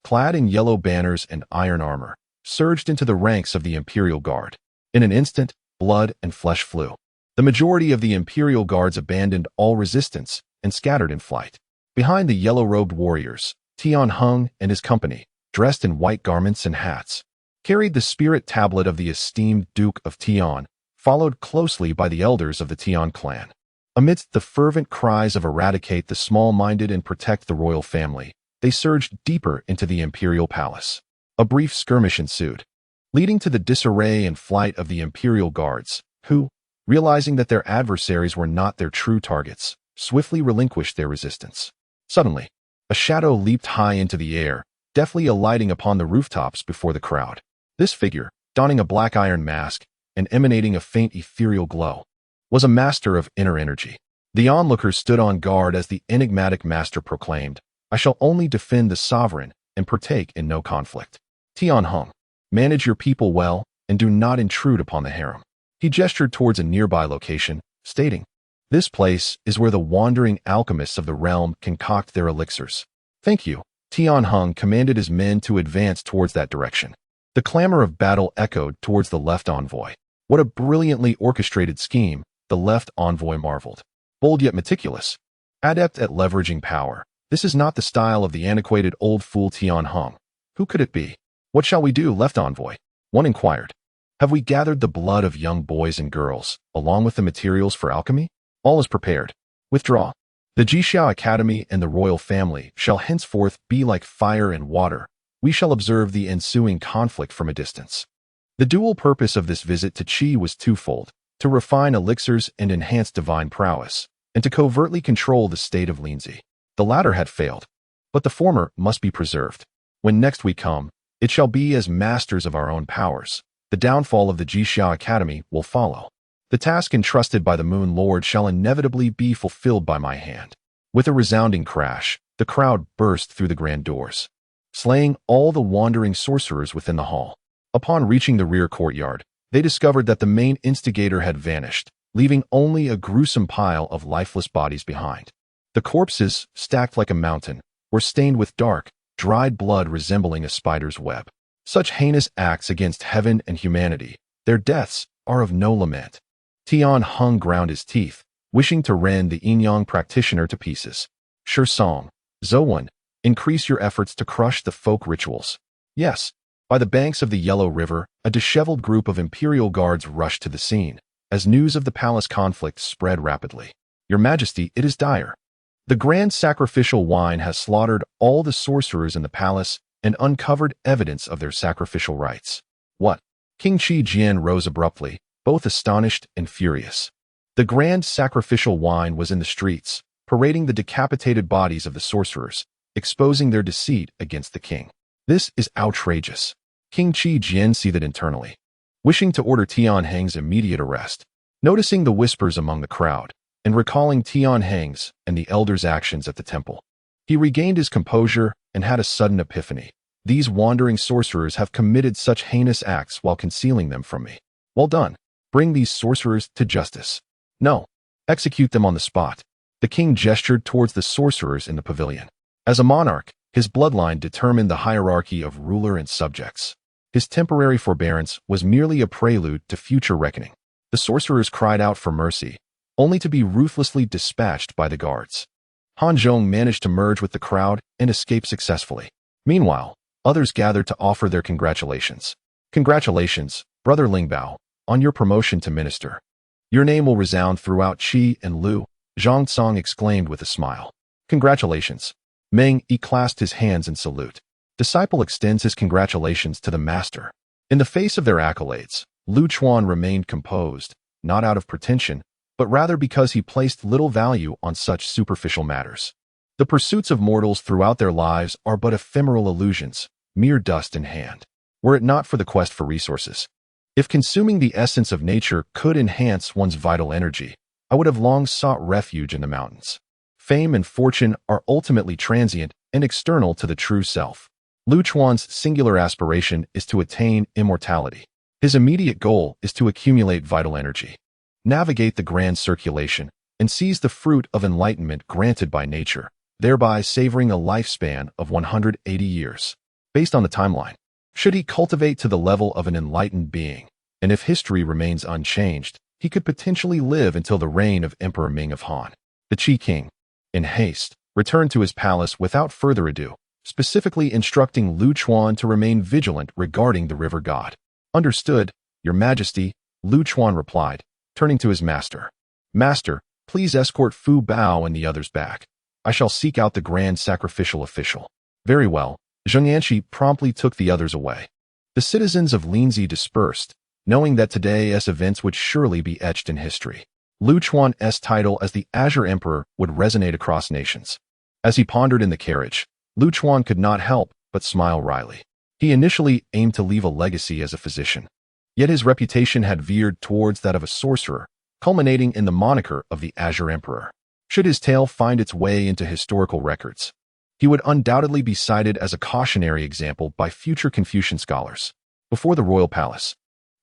clad in yellow banners and iron armor, surged into the ranks of the Imperial Guard. In an instant, blood and flesh flew. The majority of the Imperial Guards abandoned all resistance and scattered in flight. Behind the yellow-robed warriors, Tian Hung and his company, dressed in white garments and hats, carried the spirit tablet of the esteemed Duke of Tian, followed closely by the elders of the Tian clan. Amidst the fervent cries of eradicate the small-minded and protect the royal family, they surged deeper into the imperial palace. A brief skirmish ensued, leading to the disarray and flight of the imperial guards, who, realizing that their adversaries were not their true targets, swiftly relinquished their resistance. Suddenly, a shadow leaped high into the air, deftly alighting upon the rooftops before the crowd. This figure, donning a black iron mask and emanating a faint ethereal glow, was a master of inner energy. The onlookers stood on guard as the enigmatic master proclaimed, "I shall only defend the sovereign and partake in no conflict. Tian Hung, manage your people well and do not intrude upon the harem." He gestured towards a nearby location, stating, "This place is where the wandering alchemists of the realm concoct their elixirs." "Thank you." Tian Hung commanded his men to advance towards that direction. The clamor of battle echoed towards the left envoy. What a brilliantly orchestrated scheme, the left envoy marveled. Bold yet meticulous. Adept at leveraging power. This is not the style of the antiquated old fool Tian Hung. Who could it be? "What shall we do, left envoy?" one inquired. "Have we gathered the blood of young boys and girls, along with the materials for alchemy? All is prepared. Withdraw. The Jixiao Academy and the royal family shall henceforth be like fire and water. We shall observe the ensuing conflict from a distance." The dual purpose of this visit to Qi was twofold: to refine elixirs and enhance divine prowess, and to covertly control the state of Linzi. The latter had failed, but the former must be preserved. When next we come, It shall be as masters of our own powers. The downfall of the Jixia Academy will follow. The task entrusted by the Moon Lord shall inevitably be fulfilled by my hand. With a resounding crash, the crowd burst through the grand doors, slaying all the wandering sorcerers within the hall. Upon reaching the rear courtyard, they discovered that the main instigator had vanished, leaving only a gruesome pile of lifeless bodies behind. The corpses, stacked like a mountain, were stained with dark, dried blood resembling a spider's web. Such heinous acts against heaven and humanity, their deaths are of no lament. Tian Heng ground his teeth, wishing to rend the Yin-Yang practitioner to pieces. Song, Zhenguan, increase your efforts to crush the folk rituals. Yes. By the banks of the Yellow River, a disheveled group of imperial guards rushed to the scene, as news of the palace conflict spread rapidly. Your Majesty, it is dire. The grand sacrificial wine has slaughtered all the sorcerers in the palace and uncovered evidence of their sacrificial rites. What? King Qi Jian rose abruptly, both astonished and furious. The grand sacrificial wine was in the streets, parading the decapitated bodies of the sorcerers, exposing their deceit against the king. This is outrageous. King Qi Jian seethed internally, wishing to order Tian Heng's immediate arrest. Noticing the whispers among the crowd, and recalling Tian Heng's and the elders' actions at the temple, he regained his composure and had a sudden epiphany. These wandering sorcerers have committed such heinous acts while concealing them from me. Well done. Bring these sorcerers to justice. No. Execute them on the spot. The king gestured towards the sorcerers in the pavilion. As a monarch, his bloodline determined the hierarchy of ruler and subjects. His temporary forbearance was merely a prelude to future reckoning. The sorcerers cried out for mercy, only to be ruthlessly dispatched by the guards. Han Zhong managed to merge with the crowd and escape successfully. Meanwhile, others gathered to offer their congratulations. Congratulations, Brother Lingbao, on your promotion to minister. Your name will resound throughout Qi and Lu, Zhang Tsong exclaimed with a smile. Congratulations. Meng Yi clasped his hands in salute. Disciple extends his congratulations to the master. In the face of their accolades, Lu Chuan remained composed, not out of pretension, but rather because he placed little value on such superficial matters. The pursuits of mortals throughout their lives are but ephemeral illusions, mere dust in hand. Were it not for the quest for resources, if consuming the essence of nature could enhance one's vital energy, I would have long sought refuge in the mountains. Fame and fortune are ultimately transient and external to the true self. Lu Chuan's singular aspiration is to attain immortality. His immediate goal is to accumulate vital energy, navigate the grand circulation, and seize the fruit of enlightenment granted by nature, thereby savoring a lifespan of 180 years. Based on the timeline, should he cultivate to the level of an enlightened being, and if history remains unchanged, he could potentially live until the reign of Emperor Ming of Han. The Qi King, in haste, returned to his palace without further ado, specifically instructing Lu Chuan to remain vigilant regarding the river god. Understood, Your Majesty, Lu Chuan replied, turning to his master. Master, please escort Fu Bao and the others back. I shall seek out the grand sacrificial official. Very well. Zheng Yanxi promptly took the others away. The citizens of Linzi dispersed, knowing that today's events would surely be etched in history. Lu Chuan's title as the Azure Emperor would resonate across nations. As he pondered in the carriage, Lu Chuan could not help but smile wryly. He initially aimed to leave a legacy as a physician, yet his reputation had veered towards that of a sorcerer, culminating in the moniker of the Azure Emperor. Should his tale find its way into historical records, he would undoubtedly be cited as a cautionary example by future Confucian scholars. Before the royal palace,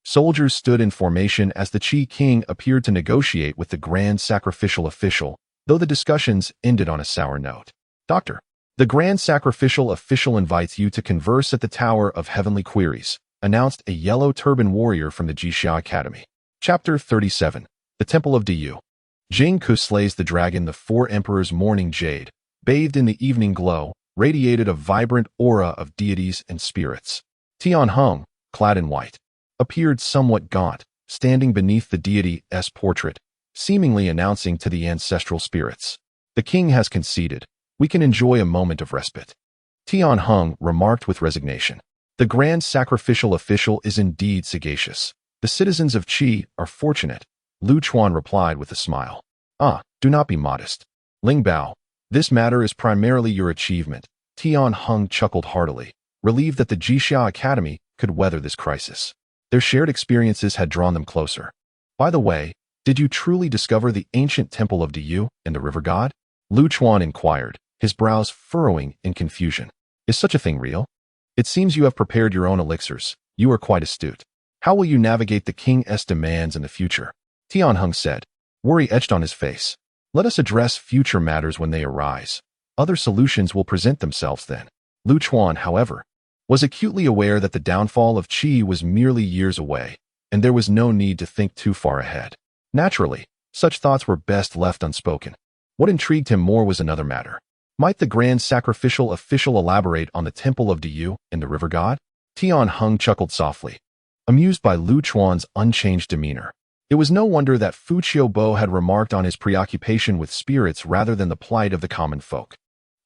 soldiers stood in formation as the Qi king appeared to negotiate with the grand sacrificial official, though the discussions ended on a sour note. Doctor, the grand sacrificial official invites you to converse at the Tower of Heavenly Queries, announced a yellow turban warrior from the Jixia Academy. Chapter 37. The Temple of Diyu. Jing Ku slays the dragon. The four emperors' morning jade, bathed in the evening glow, radiated a vibrant aura of deities and spirits. Tian Heng, clad in white, appeared somewhat gaunt, standing beneath the deity's portrait, seemingly announcing to the ancestral spirits, "The king has conceded. We can enjoy a moment of respite." Tian Heng remarked with resignation. The grand sacrificial official is indeed sagacious. The citizens of Qi are fortunate, Lu Chuan replied with a smile. Ah, do not be modest. Lingbao, this matter is primarily your achievement. Tian Heng chuckled heartily. relieved that the Jixia Academy could weather this crisis. Their shared experiences had drawn them closer. By the way, did you truly discover the ancient temple of Diyu and the river god? Lu Chuan inquired, his brows furrowing in confusion. Is such a thing real? It seems you have prepared your own elixirs. You are quite astute. How will you navigate the king's demands in the future? Tianheng said, worry etched on his face. Let us address future matters when they arise. Other solutions will present themselves then. Lu Chuan, however, was acutely aware that the downfall of Qi was merely years away, and there was no need to think too far ahead. Naturally, such thoughts were best left unspoken. What intrigued him more was another matter. Might the grand sacrificial official elaborate on the temple of Diyu and the river god? Tianheng chuckled softly, amused by Lu Chuan's unchanged demeanor. It was no wonder that Fu Qiubo had remarked on his preoccupation with spirits rather than the plight of the common folk.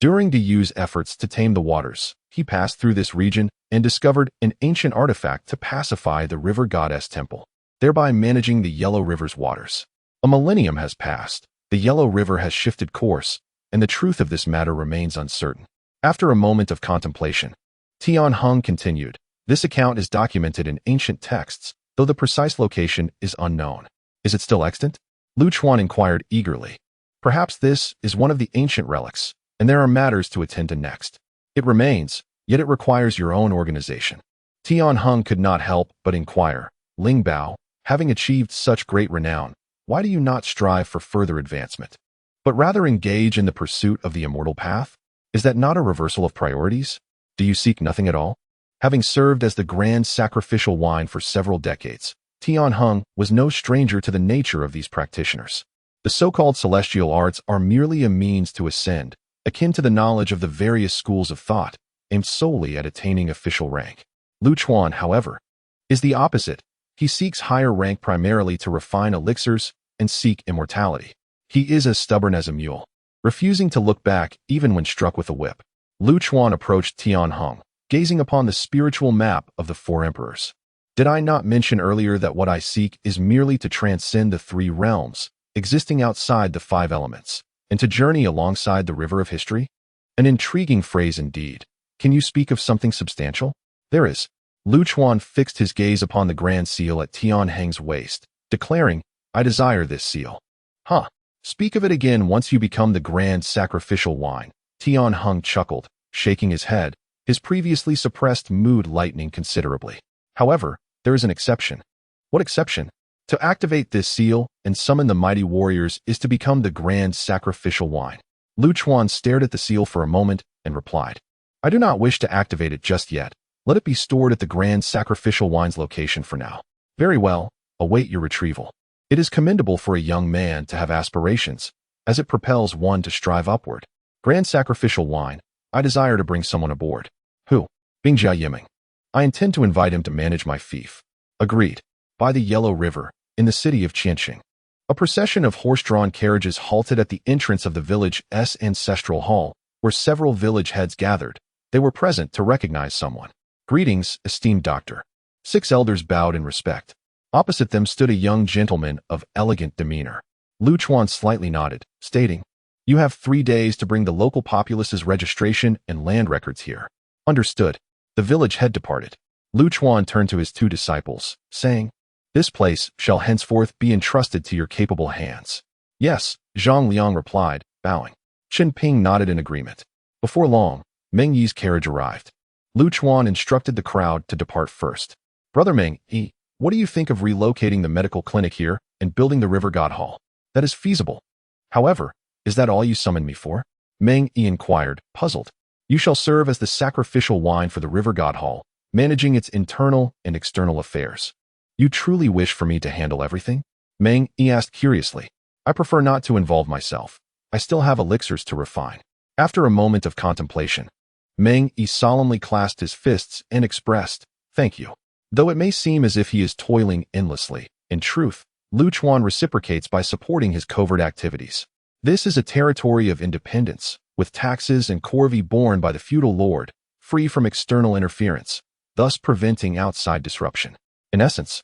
During Diyu's efforts to tame the waters, he passed through this region and discovered an ancient artifact to pacify the river goddess temple, thereby managing the Yellow River's waters. A millennium has passed, the Yellow River has shifted course, and the truth of this matter remains uncertain. After a moment of contemplation, Tianheng continued, this account is documented in ancient texts, though the precise location is unknown. Is it still extant? Lu Chuan inquired eagerly. Perhaps this is one of the ancient relics, and there are matters to attend to next. It remains, yet it requires your own organization. Tianheng could not help but inquire, Ling Bao, having achieved such great renown, why do you not strive for further advancement, but rather engage in the pursuit of the immortal path? Is that not a reversal of priorities? Do you seek nothing at all? Having served as the grand sacrificial wine for several decades, Tianheng was no stranger to the nature of these practitioners. The so-called celestial arts are merely a means to ascend, akin to the knowledge of the various schools of thought, aimed solely at attaining official rank. Lu Chuan, however, is the opposite. He seeks higher rank primarily to refine elixirs and seek immortality. He is as stubborn as a mule, refusing to look back even when struck with a whip. Lu Chuan approached Tianheng, gazing upon the spiritual map of the four emperors. Did I not mention earlier that what I seek is merely to transcend the three realms, existing outside the five elements, and to journey alongside the river of history? An intriguing phrase indeed. Can you speak of something substantial? There is. Lu Chuan fixed his gaze upon the grand seal at Tianheng's waist, declaring, I desire this seal. Huh. Speak of it again once you become the grand sacrificial wine. Tianheng chuckled, shaking his head, his previously suppressed mood lightening considerably. However, there is an exception. What exception? To activate this seal and summon the mighty warriors is to become the grand sacrificial wine. Lu Chuan stared at the seal for a moment and replied, I do not wish to activate it just yet. Let it be stored at the grand sacrificial wine's location for now. Very well, await your retrieval. It is commendable for a young man to have aspirations, as it propels one to strive upward. Grand sacrificial wine, I desire to bring someone aboard. Who? Bingjia Yiming. I intend to invite him to manage my fief. Agreed. By the Yellow River, in the city of Qianxing, a procession of horse-drawn carriages halted at the entrance of the village's ancestral hall, where several village heads gathered. They were present to recognize someone. Greetings, esteemed doctor. 6 elders bowed in respect. Opposite them stood a young gentleman of elegant demeanor. Lu Chuan slightly nodded, stating, You have 3 days to bring the local populace's registration and land records here. Understood. The village head departed. Lu Chuan turned to his 2 disciples, saying, This place shall henceforth be entrusted to your capable hands. Yes, Zhang Liang replied, bowing. Chen Ping nodded in agreement. Before long, Meng Yi's carriage arrived. Lu Chuan instructed the crowd to depart first. Brother Meng Yi, what do you think of relocating the medical clinic here and building the River God Hall? That is feasible. However, is that all you summoned me for? Meng Yi inquired, puzzled. You shall serve as the sacrificial wine for the River God Hall, managing its internal and external affairs. You truly wish for me to handle everything? Meng Yi asked curiously. I prefer not to involve myself. I still have elixirs to refine. After a moment of contemplation, Meng Yi solemnly clasped his fists and expressed, Thank you. Though it may seem as if he is toiling endlessly, in truth, Lu Chuan reciprocates by supporting his covert activities. This is a territory of independence, with taxes and corvée borne by the feudal lord, free from external interference, thus preventing outside disruption. In essence,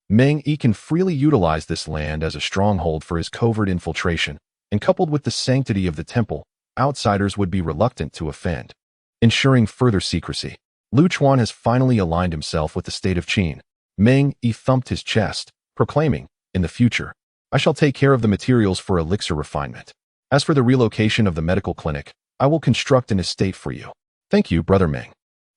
Meng Yi can freely utilize this land as a stronghold for his covert infiltration, and coupled with the sanctity of the temple, outsiders would be reluctant to offend, ensuring further secrecy. Lu Chuan has finally aligned himself with the state of Qin. Meng Yi thumped his chest, proclaiming, in the future, I shall take care of the materials for elixir refinement. As for the relocation of the medical clinic, I will construct an estate for you. Thank you, Brother Meng.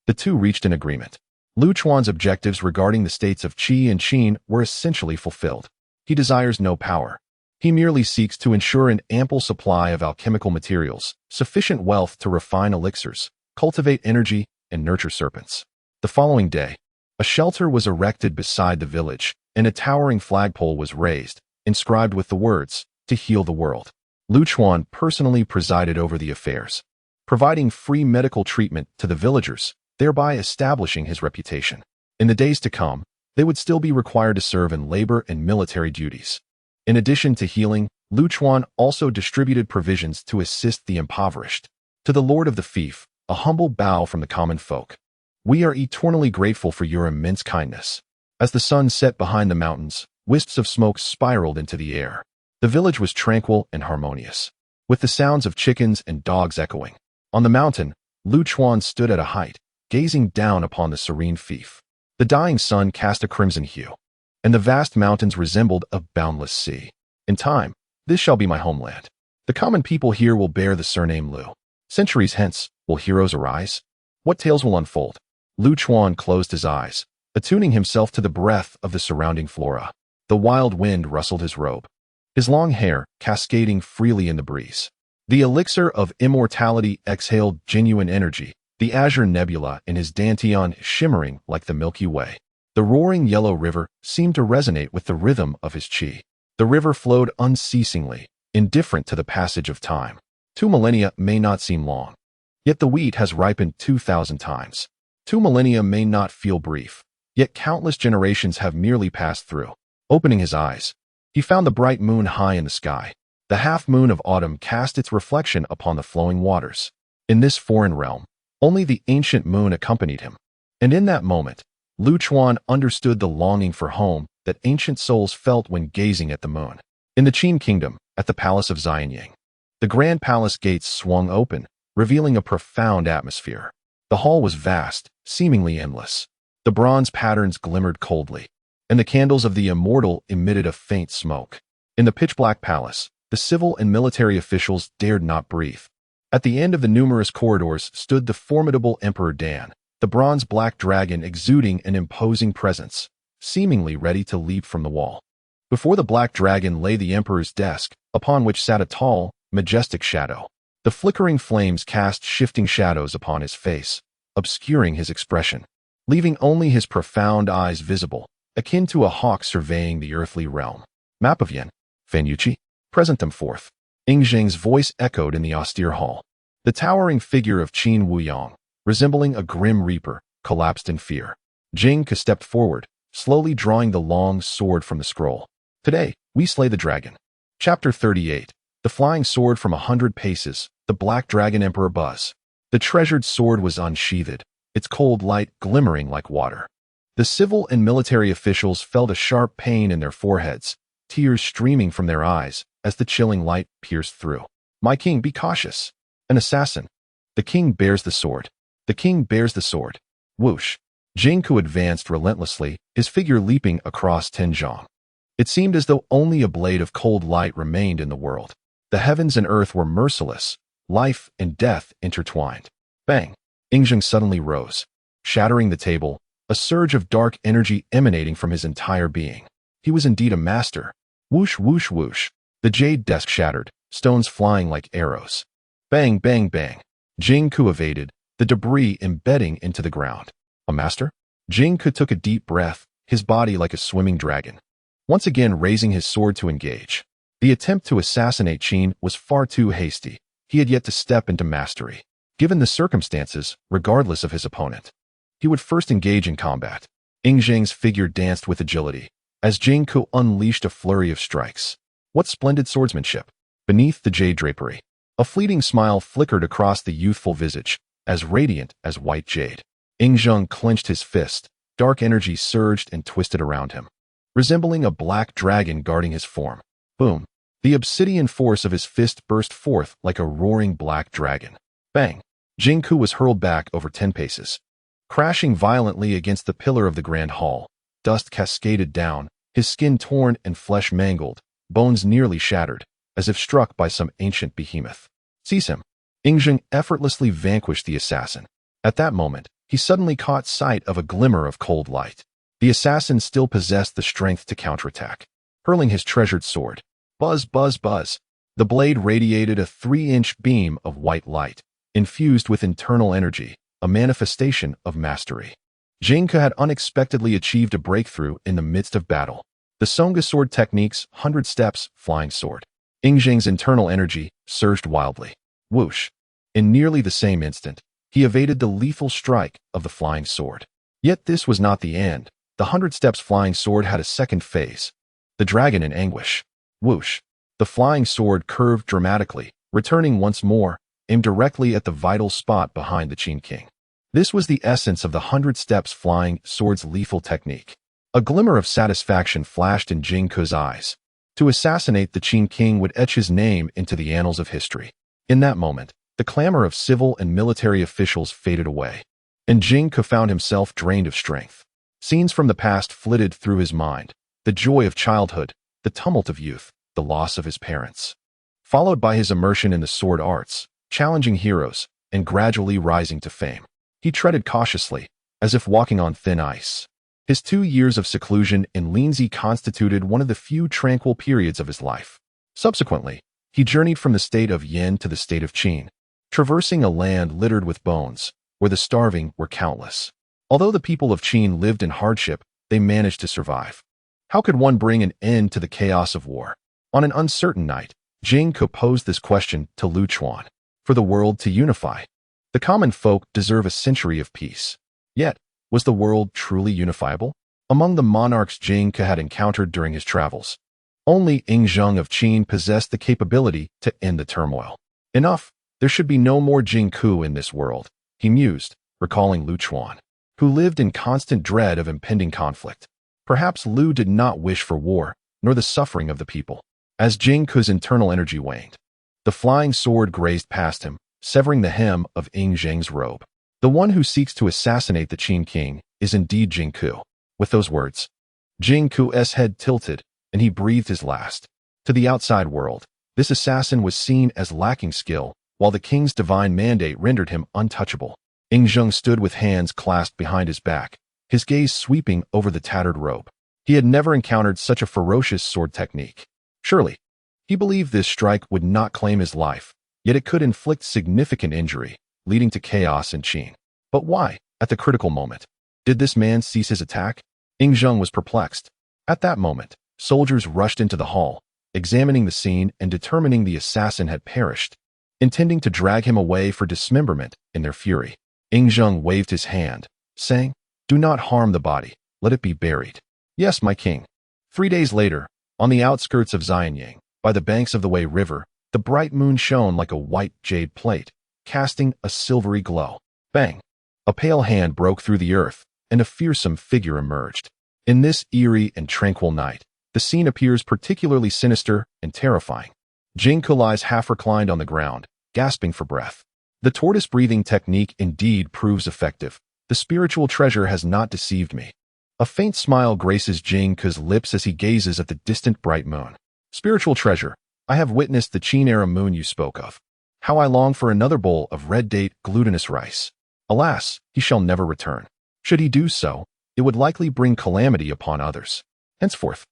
The two reached an agreement. Lu Chuan's objectives regarding the states of Qi and Qin were essentially fulfilled. He desires no power. He merely seeks to ensure an ample supply of alchemical materials, sufficient wealth to refine elixirs, cultivate energy, and nurture serpents. The following day, a shelter was erected beside the village, and a towering flagpole was raised, inscribed with the words, to heal the world. Lu Chuan personally presided over the affairs, providing free medical treatment to the villagers, thereby establishing his reputation. In the days to come, they would still be required to serve in labor and military duties. In addition to healing, Lu Chuan also distributed provisions to assist the impoverished. To the Lord of the Fief, a humble bow from the common folk. We are eternally grateful for your immense kindness. As the sun set behind the mountains, wisps of smoke spiraled into the air. The village was tranquil and harmonious, with the sounds of chickens and dogs echoing. On the mountain, Lu Chuan stood at a height, gazing down upon the serene fief. The dying sun cast a crimson hue, and the vast mountains resembled a boundless sea. In time, this shall be my homeland. The common people here will bear the surname Lu. Centuries hence, will heroes arise? What tales will unfold? Lu Chuan closed his eyes, attuning himself to the breath of the surrounding flora. The wild wind rustled his robe, his long hair cascading freely in the breeze. The elixir of immortality exhaled genuine energy, the azure nebula in his dantian shimmering like the Milky Way. The roaring yellow river seemed to resonate with the rhythm of his qi. The river flowed unceasingly, indifferent to the passage of time. 2 millennia may not seem long, yet the wheat has ripened 2,000 times. 2 millennia may not feel brief, yet countless generations have merely passed through. Opening his eyes, he found the bright moon high in the sky. The half-moon of autumn cast its reflection upon the flowing waters. In this foreign realm, only the ancient moon accompanied him. And in that moment, Lu Chuan understood the longing for home that ancient souls felt when gazing at the moon. In the Qin kingdom, at the palace of Xianyang, the grand palace gates swung open, revealing a profound atmosphere. The hall was vast, seemingly endless. The bronze patterns glimmered coldly, and the candles of the immortal emitted a faint smoke. In the pitch-black palace, the civil and military officials dared not breathe. At the end of the numerous corridors stood the formidable Emperor Dan, the bronze-black dragon exuding an imposing presence, seemingly ready to leap from the wall. Before the black dragon lay the emperor's desk, upon which sat a tall, majestic shadow. The flickering flames cast shifting shadows upon his face, obscuring his expression, leaving only his profound eyes visible, akin to a hawk surveying the earthly realm. Map of Yin, Fan Yuqi, present them forth. Ing Zheng's voice echoed in the austere hall. The towering figure of Qin Wuyang, resembling a grim reaper, collapsed in fear. Jing Ke stepped forward, slowly drawing the long sword from the scroll. Today, we slay the dragon. Chapter 38. The flying sword from 100 paces, the black dragon Emperor Buzz. The treasured sword was unsheathed, its cold light glimmering like water. The civil and military officials felt a sharp pain in their foreheads, tears streaming from their eyes as the chilling light pierced through. My king, be cautious. An assassin. The king bears the sword. The king bears the sword. Whoosh. Jing Ke advanced relentlessly, his figure leaping across Tianzhong. It seemed as though only a blade of cold light remained in the world. The heavens and earth were merciless, life and death intertwined. Bang! Ing Zheng suddenly rose, shattering the table, a surge of dark energy emanating from his entire being. He was indeed a master. Whoosh, whoosh, whoosh. The jade desk shattered, stones flying like arrows. Bang, bang, bang. Jing Ke evaded, the debris embedding into the ground. A master? Jing Ke took a deep breath, his body like a swimming dragon, once again raising his sword to engage. The attempt to assassinate Qin was far too hasty. He had yet to step into mastery. Given the circumstances, regardless of his opponent, he would first engage in combat. Ing Zheng's figure danced with agility, as Jing Ke unleashed a flurry of strikes. What splendid swordsmanship! Beneath the jade drapery, a fleeting smile flickered across the youthful visage, as radiant as white jade. Ing Zheng clenched his fist, dark energy surged and twisted around him, resembling a black dragon guarding his form. Boom! The obsidian force of his fist burst forth like a roaring black dragon. Bang! Jing Ke was hurled back over 10 paces, Crashing violently against the pillar of the grand hall, dust cascaded down, his skin torn and flesh mangled, bones nearly shattered, as if struck by some ancient behemoth. Seize him. Yingzheng effortlessly vanquished the assassin. At that moment, he suddenly caught sight of a glimmer of cold light. The assassin still possessed the strength to counterattack. Hurling his treasured sword, buzz, buzz, buzz, the blade radiated a 3-inch beam of white light, infused with internal energy, a manifestation of mastery. Jing Ke had unexpectedly achieved a breakthrough in the midst of battle. The Songa sword technique's 100 steps flying sword. Yingzheng's internal energy surged wildly. Whoosh! In nearly the same instant, he evaded the lethal strike of the flying sword. Yet this was not the end. The 100 steps flying sword had a second phase. The dragon in anguish. Whoosh! The flying sword curved dramatically, returning once more, aimed directly at the vital spot behind the Qin king. This was the essence of the 100 steps flying sword's lethal technique. A glimmer of satisfaction flashed in Jing Ke's eyes. To assassinate the Qin king would etch his name into the annals of history. In that moment, the clamor of civil and military officials faded away, and Jing Ke found himself drained of strength. Scenes from the past flitted through his mind, the joy of childhood, the tumult of youth, the loss of his parents. Followed by his immersion in the sword arts, challenging heroes, and gradually rising to fame. He treaded cautiously, as if walking on thin ice. His 2 years of seclusion in Linzi constituted one of the few tranquil periods of his life. Subsequently, he journeyed from the state of Yin to the state of Qin, traversing a land littered with bones, where the starving were countless. Although the people of Qin lived in hardship, they managed to survive. How could one bring an end to the chaos of war? On an uncertain night, Jing Ke posed this question to Lu Chuan. For the world to unify, the common folk deserve a century of peace. Yet, was the world truly unifiable? Among the monarchs Jing Ke had encountered during his travels, only Yingzheng of Qin possessed the capability to end the turmoil. Enough, there should be no more Jing Ke in this world, he mused, recalling Lu Chuan, who lived in constant dread of impending conflict. Perhaps Lu did not wish for war, nor the suffering of the people. As Jing Ke's internal energy waned, the flying sword grazed past him, severing the hem of Yingzheng's robe. The one who seeks to assassinate the Qin king is indeed Jing Ke. With those words, Jing Ke's head tilted, and he breathed his last. To the outside world, this assassin was seen as lacking skill, while the king's divine mandate rendered him untouchable. Yingzheng stood with hands clasped behind his back, his gaze sweeping over the tattered robe. He had never encountered such a ferocious sword technique. Surely, he believed this strike would not claim his life, yet it could inflict significant injury, leading to chaos in Qin. But why, at the critical moment, did this man cease his attack? Yingzheng was perplexed. At that moment, soldiers rushed into the hall, examining the scene and determining the assassin had perished, intending to drag him away for dismemberment in their fury. Yingzheng waved his hand, saying, "Do not harm the body, let it be buried." "Yes, my king." 3 days later, on the outskirts of Xianyang, by the banks of the Wei River, the bright moon shone like a white jade plate, casting a silvery glow. Bang! A pale hand broke through the earth, and a fearsome figure emerged. In this eerie and tranquil night, the scene appears particularly sinister and terrifying. Jing Ke lies half reclined on the ground, gasping for breath. The tortoise breathing technique indeed proves effective. The spiritual treasure has not deceived me. A faint smile graces Jing Ke's lips as he gazes at the distant bright moon. Spiritual treasure, I have witnessed the Qin-era moon you spoke of. How I long for another bowl of red date glutinous rice. Alas, he shall never return. Should he do so, it would likely bring calamity upon others. Henceforth,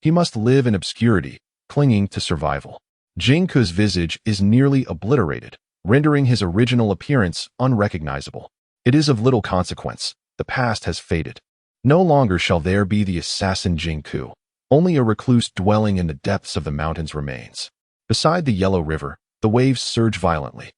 he must live in obscurity, clinging to survival. Jing Ke's visage is nearly obliterated, rendering his original appearance unrecognizable. It is of little consequence. The past has faded. No longer shall there be the assassin Jing Ke. Only a recluse dwelling in the depths of the mountains remains. Beside the Yellow River, the waves surge violently.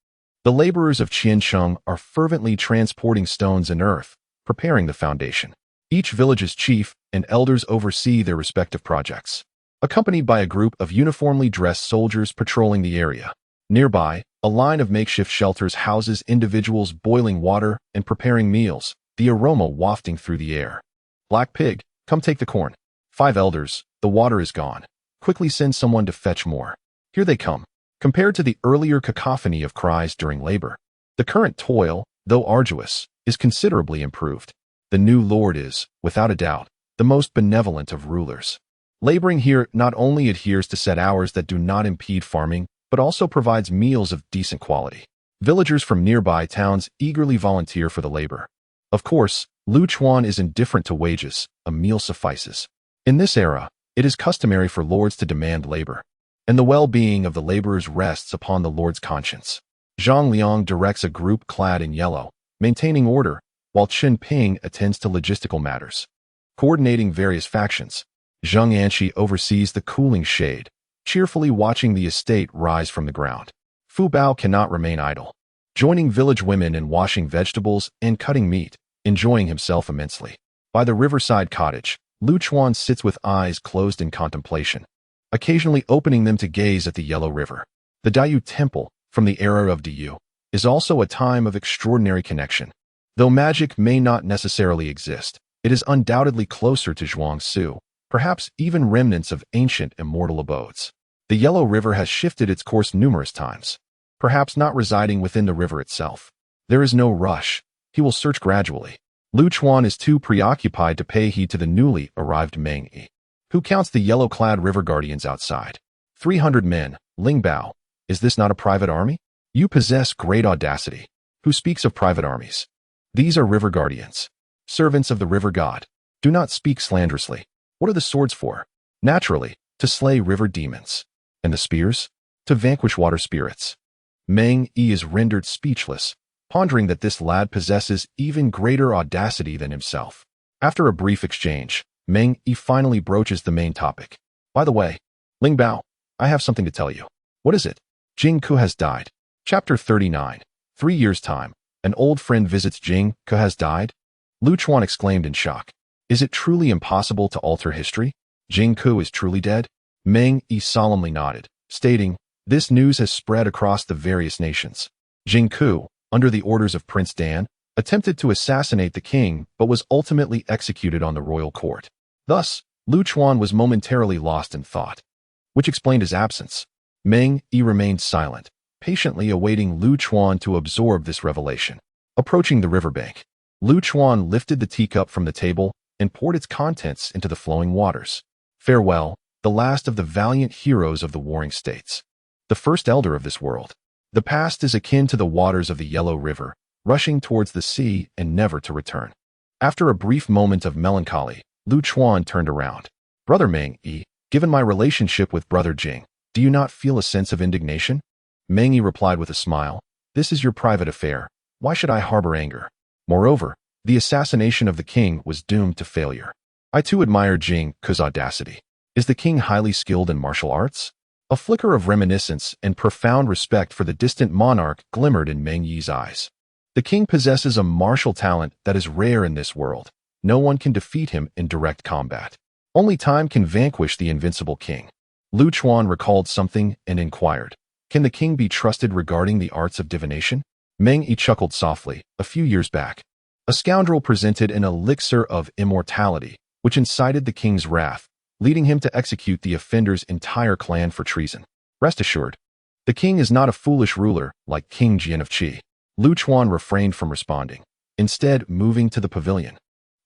The laborers of Qiansheng are fervently transporting stones and earth, preparing the foundation. Each village's chief and elders oversee their respective projects, accompanied by a group of uniformly dressed soldiers patrolling the area. Nearby, a line of makeshift shelters houses individuals boiling water and preparing meals, the aroma wafting through the air. "Black pig, come take the corn." 5 elders, the water is gone. Quickly send someone to fetch more. Here they come. Compared to the earlier cacophony of cries during labor, the current toil though arduous, is considerably improved. The new lord is, without a doubt, the most benevolent of rulers. Laboring here not only adheres to set hours that do not impede farming, but also provides meals of decent quality. Villagers from nearby towns eagerly volunteer for the labor. Of course, Lu Chuan is indifferent to wages, a meal suffices. In this era, it is customary for lords to demand labor, and the well-being of the laborers rests upon the lord's conscience. Zhang Liang directs a group clad in yellow, maintaining order, while Qin Ping attends to logistical matters. Coordinating various factions, Zheng Anshi oversees the cooling shade, cheerfully watching the estate rise from the ground. Fu Bao cannot remain idle, joining village women in washing vegetables and cutting meat, enjoying himself immensely. By the riverside cottage, Lu Chuan sits with eyes closed in contemplation, occasionally opening them to gaze at the yellow river. The Diyu Temple, from the era of Diyu, is also a time of extraordinary connection. Though magic may not necessarily exist, it is undoubtedly closer to Zhuangsu, perhaps even remnants of ancient immortal abodes. The Yellow River has shifted its course numerous times, perhaps not residing within the river itself. There is no rush. He will search gradually. Lu Chuan is too preoccupied to pay heed to the newly arrived Meng Yi, who counts the yellow-clad river guardians outside. 300 men, Ling Bao. Is this not a private army? You possess great audacity. Who speaks of private armies? These are river guardians, servants of the river god. Do not speak slanderously. What are the swords for? Naturally, to slay river demons. And the spears? To vanquish water spirits. Meng Yi is rendered speechless, pondering that this lad possesses even greater audacity than himself. After a brief exchange, Meng Yi finally broaches the main topic. By the way, Ling Bao, I have something to tell you. What is it? Jing Ke has died. Chapter 39. 3 years' time. An old friend visits. Jing Ke has died? Lu Chuan exclaimed in shock. Is it truly impossible to alter history? Jing Ke is truly dead? Meng Yi solemnly nodded, stating, this news has spread across the various nations. Jing Ke, under the orders of Prince Dan, attempted to assassinate the king but was ultimately executed on the royal court. Thus, Lu Chuan was momentarily lost in thought, which explained his absence. Meng Yi remained silent, patiently awaiting Lu Chuan to absorb this revelation. Approaching the riverbank, Lu Chuan lifted the teacup from the table and poured its contents into the flowing waters. Farewell, the last of the valiant heroes of the warring states. The first elder of this world. The past is akin to the waters of the Yellow River, rushing towards the sea and never to return. After a brief moment of melancholy, Lu Chuan turned around. Brother Meng Yi, given my relationship with Brother Jing, do you not feel a sense of indignation? Meng Yi replied with a smile. This is your private affair. Why should I harbor anger? Moreover, the assassination of the king was doomed to failure. I too admire Jing Ke's audacity. Is the king highly skilled in martial arts? A flicker of reminiscence and profound respect for the distant monarch glimmered in Meng Yi's eyes. The king possesses a martial talent that is rare in this world. No one can defeat him in direct combat. Only time can vanquish the invincible king. Lu Chuan recalled something and inquired, can the king be trusted regarding the arts of divination? Meng Yi chuckled softly. A few years back, a scoundrel presented an elixir of immortality, which incited the king's wrath, leading him to execute the offender's entire clan for treason. Rest assured, the king is not a foolish ruler like King Jian of Qi. Lu Chuan refrained from responding, instead moving to the pavilion,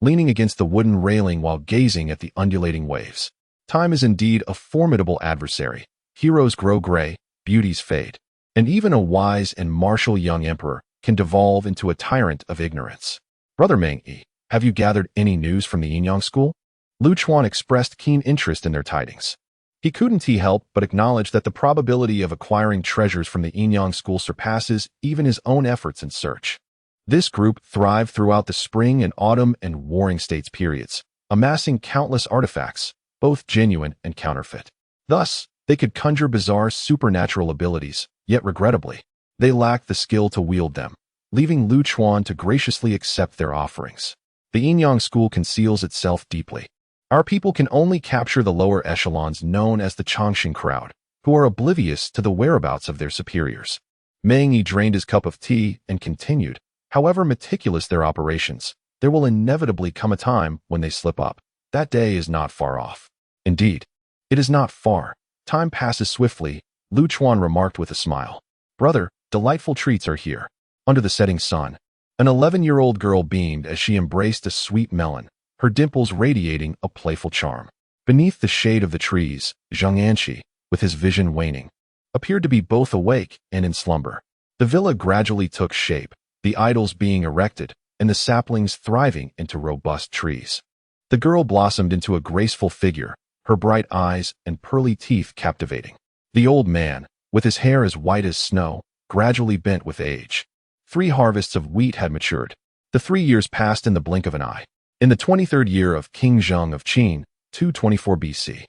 leaning against the wooden railing while gazing at the undulating waves. Time is indeed a formidable adversary. Heroes grow gray, beauties fade, and even a wise and martial young emperor can devolve into a tyrant of ignorance. Brother Meng Yi, have you gathered any news from the Yin school? Lu Chuan expressed keen interest in their tidings. He couldn't help but acknowledge that the probability of acquiring treasures from the Yin school surpasses even his own efforts in search. This group thrived throughout the spring and autumn and warring states periods, amassing countless artifacts, both genuine and counterfeit. Thus, they could conjure bizarre supernatural abilities, yet regrettably, they lacked the skill to wield them, leaving Lu Chuan to graciously accept their offerings. The Yin school conceals itself deeply. Our people can only capture the lower echelons known as the Changxing crowd, who are oblivious to the whereabouts of their superiors. Meng Yi drained his cup of tea and continued, however meticulous their operations, there will inevitably come a time when they slip up. That day is not far off. Indeed, it is not far. Time passes swiftly, Lu Chuan remarked with a smile. Brother, delightful treats are here. Under the setting sun, An 11-year-old girl beamed as she embraced a sweet melon, her dimples radiating a playful charm. Beneath the shade of the trees, Zheng'an, with his vision waning, appeared to be both awake and in slumber. The villa gradually took shape, the idols being erected, and the saplings thriving into robust trees. The girl blossomed into a graceful figure, her bright eyes and pearly teeth captivating. The old man, with his hair as white as snow, gradually bent with age. 3 harvests of wheat had matured. The 3 years passed in the blink of an eye. In the 23rd year of King Zheng of Qin, 224 BC,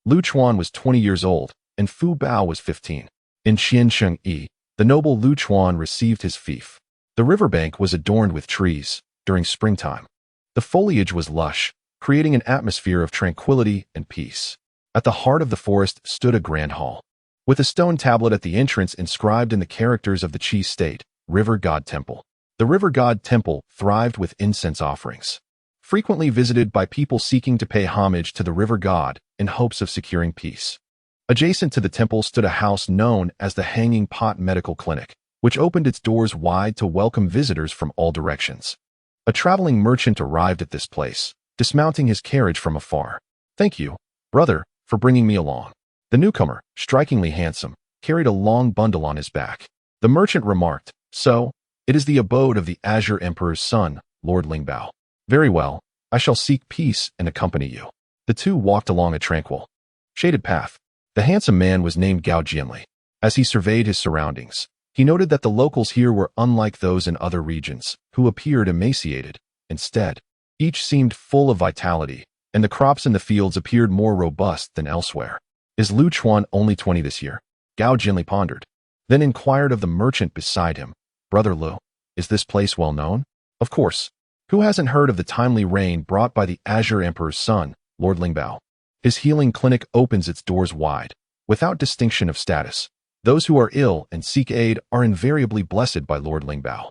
Lu Chuan was 20 years old, and Fu Bao was 15. In Xiongnu, the noble Lu Chuan received his fief. The riverbank was adorned with trees during springtime. The foliage was lush, creating an atmosphere of tranquility and peace. At the heart of the forest stood a grand hall, with a stone tablet at the entrance inscribed in the characters of the Qi state, River God Temple. The River God Temple thrived with incense offerings, frequently visited by people seeking to pay homage to the river god in hopes of securing peace. Adjacent to the temple stood a house known as the Hanging Pot Medical Clinic, which opened its doors wide to welcome visitors from all directions. A traveling merchant arrived at this place, dismounting his carriage from afar. "Thank you, brother, for bringing me along." The newcomer, strikingly handsome, carried a long bundle on his back. The merchant remarked, "So, it is the abode of the Azure Emperor's son, Lord Lingbao. Very well, I shall seek peace and accompany you." The two walked along a tranquil, shaded path. The handsome man was named Gao Jianli. As he surveyed his surroundings, he noted that the locals here were unlike those in other regions, who appeared emaciated. Instead, each seemed full of vitality, and the crops in the fields appeared more robust than elsewhere. "Is Lu Chuan only 20 this year?" Gao Jianli pondered, then inquired of the merchant beside him, "Brother Lu, is this place well known?" "Of course. Who hasn't heard of the timely rain brought by the Azure Emperor's son, Lord Lingbao? His healing clinic opens its doors wide, without distinction of status. Those who are ill and seek aid are invariably blessed by Lord Lingbao.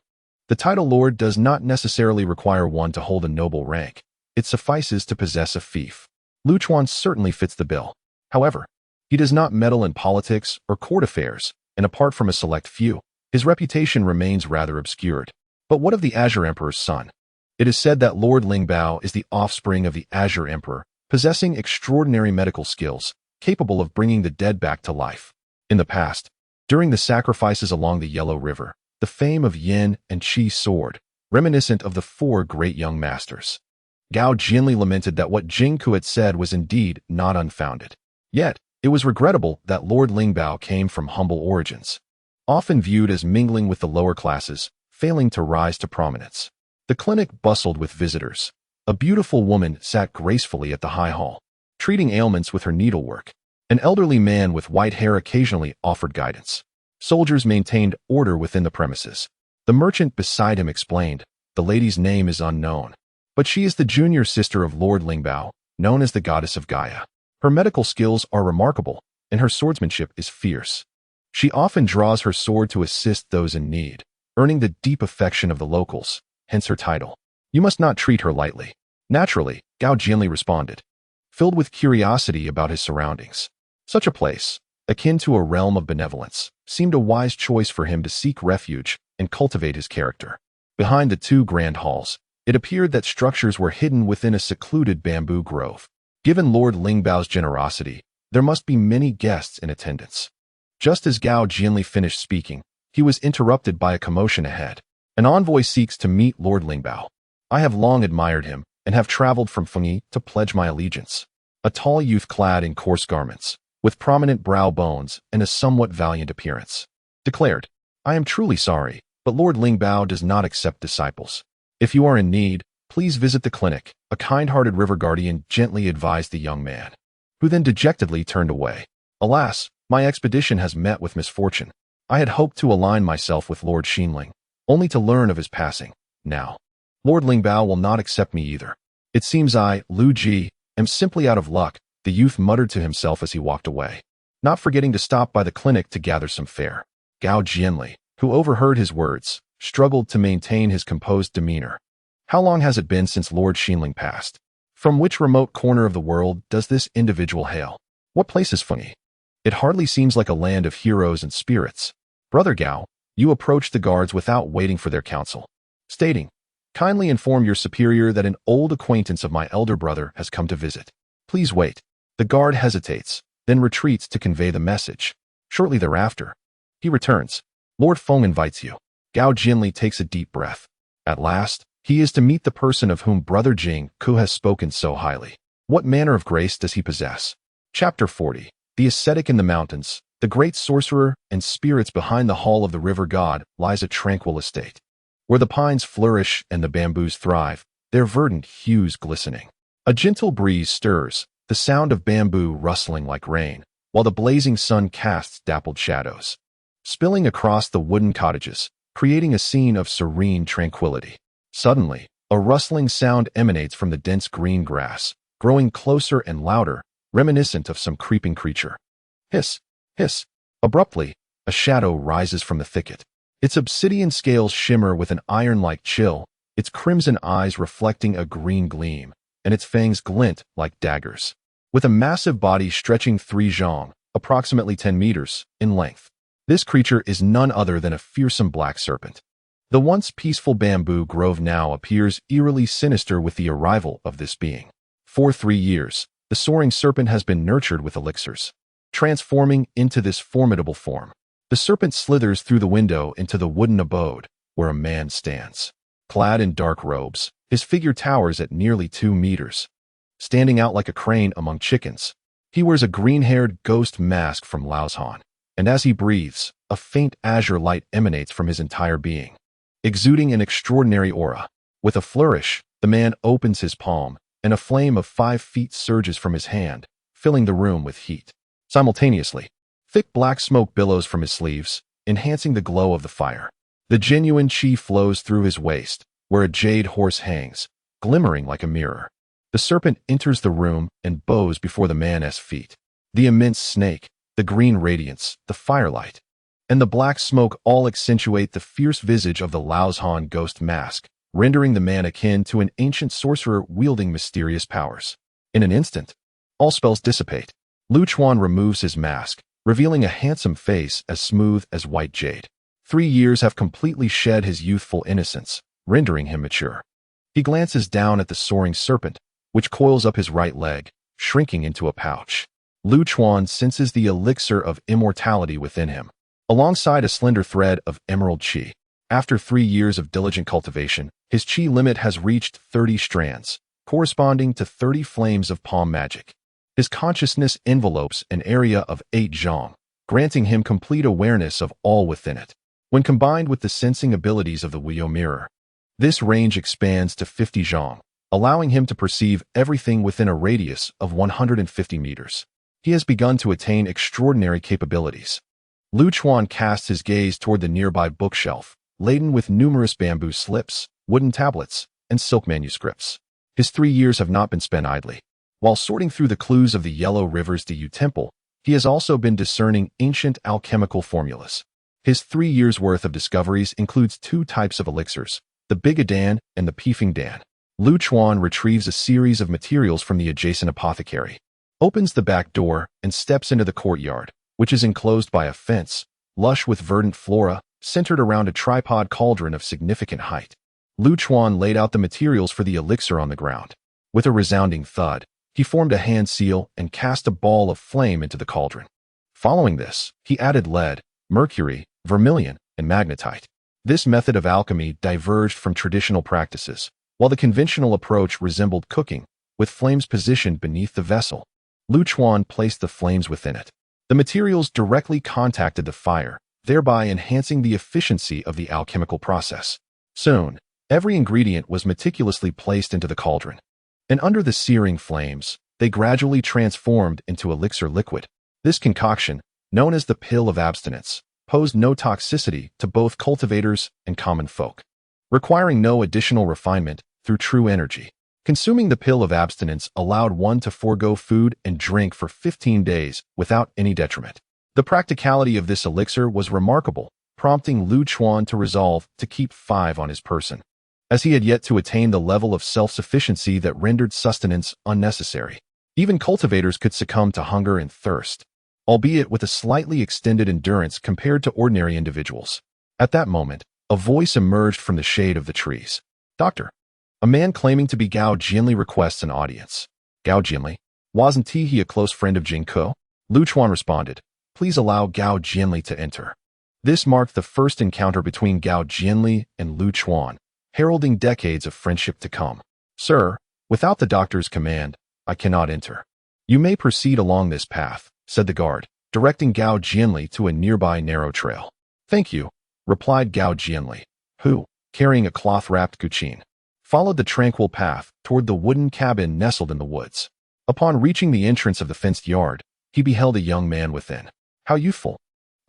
The title Lord does not necessarily require one to hold a noble rank. It suffices to possess a fief. Lu Chuan certainly fits the bill. However, he does not meddle in politics or court affairs, and apart from a select few, his reputation remains rather obscured. But what of the Azure Emperor's son? It is said that Lord Lingbao is the offspring of the Azure Emperor, possessing extraordinary medical skills, capable of bringing the dead back to life. In the past, during the sacrifices along the Yellow River, the fame of Yin and Qi soared, reminiscent of the 4 great young masters. Gao Jianli lamented that what Jingku had said was indeed not unfounded. Yet, it was regrettable that Lord Lingbao came from humble origins, often viewed as mingling with the lower classes, failing to rise to prominence. The clinic bustled with visitors. A beautiful woman sat gracefully at the high hall, treating ailments with her needlework. An elderly man with white hair occasionally offered guidance. Soldiers maintained order within the premises. The merchant beside him explained, "The lady's name is unknown, but she is the junior sister of Lord Lingbao, known as the Goddess of Gaia. Her medical skills are remarkable, and her swordsmanship is fierce. She often draws her sword to assist those in need, earning the deep affection of the locals, hence her title. You must not treat her lightly." Naturally, Gao Jianli responded, filled with curiosity about his surroundings. Such a place, akin to a realm of benevolence, seemed a wise choice for him to seek refuge and cultivate his character. Behind the 2 grand halls, it appeared that structures were hidden within a secluded bamboo grove. Given Lord Lingbao's generosity, there must be many guests in attendance. Just as Gao Jianli finished speaking, he was interrupted by a commotion ahead. An envoy seeks to meet Lord Lingbao. I have long admired him, and have traveled from Fengyi to pledge my allegiance. A tall youth clad in coarse garments, with prominent brow bones and a somewhat valiant appearance, declared, "I am truly sorry, but Lord Lingbao does not accept disciples. If you are in need, please visit the clinic," a kind-hearted river guardian gently advised the young man, who then dejectedly turned away. "Alas, my expedition has met with misfortune. I had hoped to align myself with Lord Xinling, only to learn of his passing. Now, Lord Lingbao will not accept me either. It seems I, Lu Ji, am simply out of luck," the youth muttered to himself as he walked away, not forgetting to stop by the clinic to gather some fare. Gao Jianli, who overheard his words, struggled to maintain his composed demeanor. How long has it been since Lord Xinling passed? From which remote corner of the world does this individual hail? What place is Fengyi? It hardly seems like a land of heroes and spirits. Brother Gao, you approached the guards without waiting for their counsel. stating, "Kindly inform your superior that an old acquaintance of my elder brother has come to visit. Please wait." The guard hesitates, then retreats to convey the message. Shortly thereafter, he returns. "Lord Feng invites you." Gao Jinli takes a deep breath. At last, he is to meet the person of whom Brother Jing Ku has spoken so highly. What manner of grace does he possess? Chapter 40. The ascetic in the mountains, the great sorcerer and spirits behind the hall of the river god lies a tranquil estate. Where the pines flourish and the bamboos thrive, their verdant hues glistening. A gentle breeze stirs, the sound of bamboo rustling like rain, while the blazing sun casts dappled shadows, spilling across the wooden cottages, creating a scene of serene tranquility. Suddenly, a rustling sound emanates from the dense green grass, growing closer and louder, reminiscent of some creeping creature. Hiss, hiss. Abruptly, a shadow rises from the thicket. Its obsidian scales shimmer with an iron-like chill, its crimson eyes reflecting a green gleam, and its fangs glint like daggers. With a massive body stretching 3 zhang, approximately 10 meters, in length. This creature is none other than a fearsome black serpent. The once peaceful bamboo grove now appears eerily sinister with the arrival of this being. For 3 years, the soaring serpent has been nurtured with elixirs, transforming into this formidable form. The serpent slithers through the window into the wooden abode, where a man stands. Clad in dark robes, his figure towers at nearly 2 meters. Standing out like a crane among chickens, he wears a green-haired ghost mask from Laoshan, and as he breathes, a faint azure light emanates from his entire being, exuding an extraordinary aura. With a flourish, the man opens his palm, and a flame of 5 feet surges from his hand, filling the room with heat. Simultaneously, thick black smoke billows from his sleeves, enhancing the glow of the fire. The genuine qi flows through his waist, where a jade horse hangs, glimmering like a mirror. The serpent enters the room and bows before the man's feet. The immense snake, the green radiance, the firelight, and the black smoke all accentuate the fierce visage of the Laoshan ghost mask, rendering the man akin to an ancient sorcerer wielding mysterious powers. In an instant, all spells dissipate. Lu Chuan removes his mask, revealing a handsome face as smooth as white jade. 3 years have completely shed his youthful innocence, rendering him mature. He glances down at the soaring serpent, which coils up his right leg, shrinking into a pouch. Lu Chuan senses the elixir of immortality within him, alongside a slender thread of emerald qi. After 3 years of diligent cultivation, his qi limit has reached 30 strands, corresponding to 30 flames of palm magic. His consciousness envelopes an area of 8 zhang, granting him complete awareness of all within it. When combined with the sensing abilities of the Wei-Jin mirror, this range expands to 50 zhang, allowing him to perceive everything within a radius of 150 meters. He has begun to attain extraordinary capabilities. Lu Chuan casts his gaze toward the nearby bookshelf, laden with numerous bamboo slips, wooden tablets, and silk manuscripts. His 3 years have not been spent idly. While sorting through the clues of the Yellow River's Diyu Temple, he has also been discerning ancient alchemical formulas. His 3 years' worth of discoveries includes 2 types of elixirs, the Bigadan and the Pifing Dan. Lu Chuan retrieves a series of materials from the adjacent apothecary, opens the back door, and steps into the courtyard, which is enclosed by a fence, lush with verdant flora, centered around a tripod cauldron of significant height. Lu Chuan laid out the materials for the elixir on the ground. With a resounding thud, he formed a hand seal and cast a ball of flame into the cauldron. Following this, he added lead, mercury, vermilion, and magnetite. This method of alchemy diverged from traditional practices, while the conventional approach resembled cooking, with flames positioned beneath the vessel. Lu Chuan placed the flames within it. The materials directly contacted the fire, thereby enhancing the efficiency of the alchemical process. Soon, every ingredient was meticulously placed into the cauldron, and under the searing flames, they gradually transformed into elixir liquid. This concoction, known as the pill of abstinence, posed no toxicity to both cultivators and common folk, requiring no additional refinement through true energy. Consuming the pill of abstinence allowed one to forego food and drink for 15 days without any detriment. The practicality of this elixir was remarkable, prompting Lu Chuan to resolve to keep 5 on his person, as he had yet to attain the level of self-sufficiency that rendered sustenance unnecessary. Even cultivators could succumb to hunger and thirst, albeit with a slightly extended endurance compared to ordinary individuals. At that moment, A voice emerged from the shade of the trees. Doctor, a man claiming to be Gao Jianli requests an audience. Gao Jianli? Wasn't he a close friend of Jingke? Lu Chuan responded, please allow Gao Jianli to enter. This marked the first encounter between Gao Jianli and Lu Chuan, heralding decades of friendship to come. Sir, without the doctor's command, I cannot enter. You may proceed along this path, said the guard, directing Gao Jianli to a nearby narrow trail. Thank you, replied Gao Jianli, who, carrying a cloth-wrapped guqin, followed the tranquil path toward the wooden cabin nestled in the woods. Upon reaching the entrance of the fenced yard, he beheld a young man within. How youthful!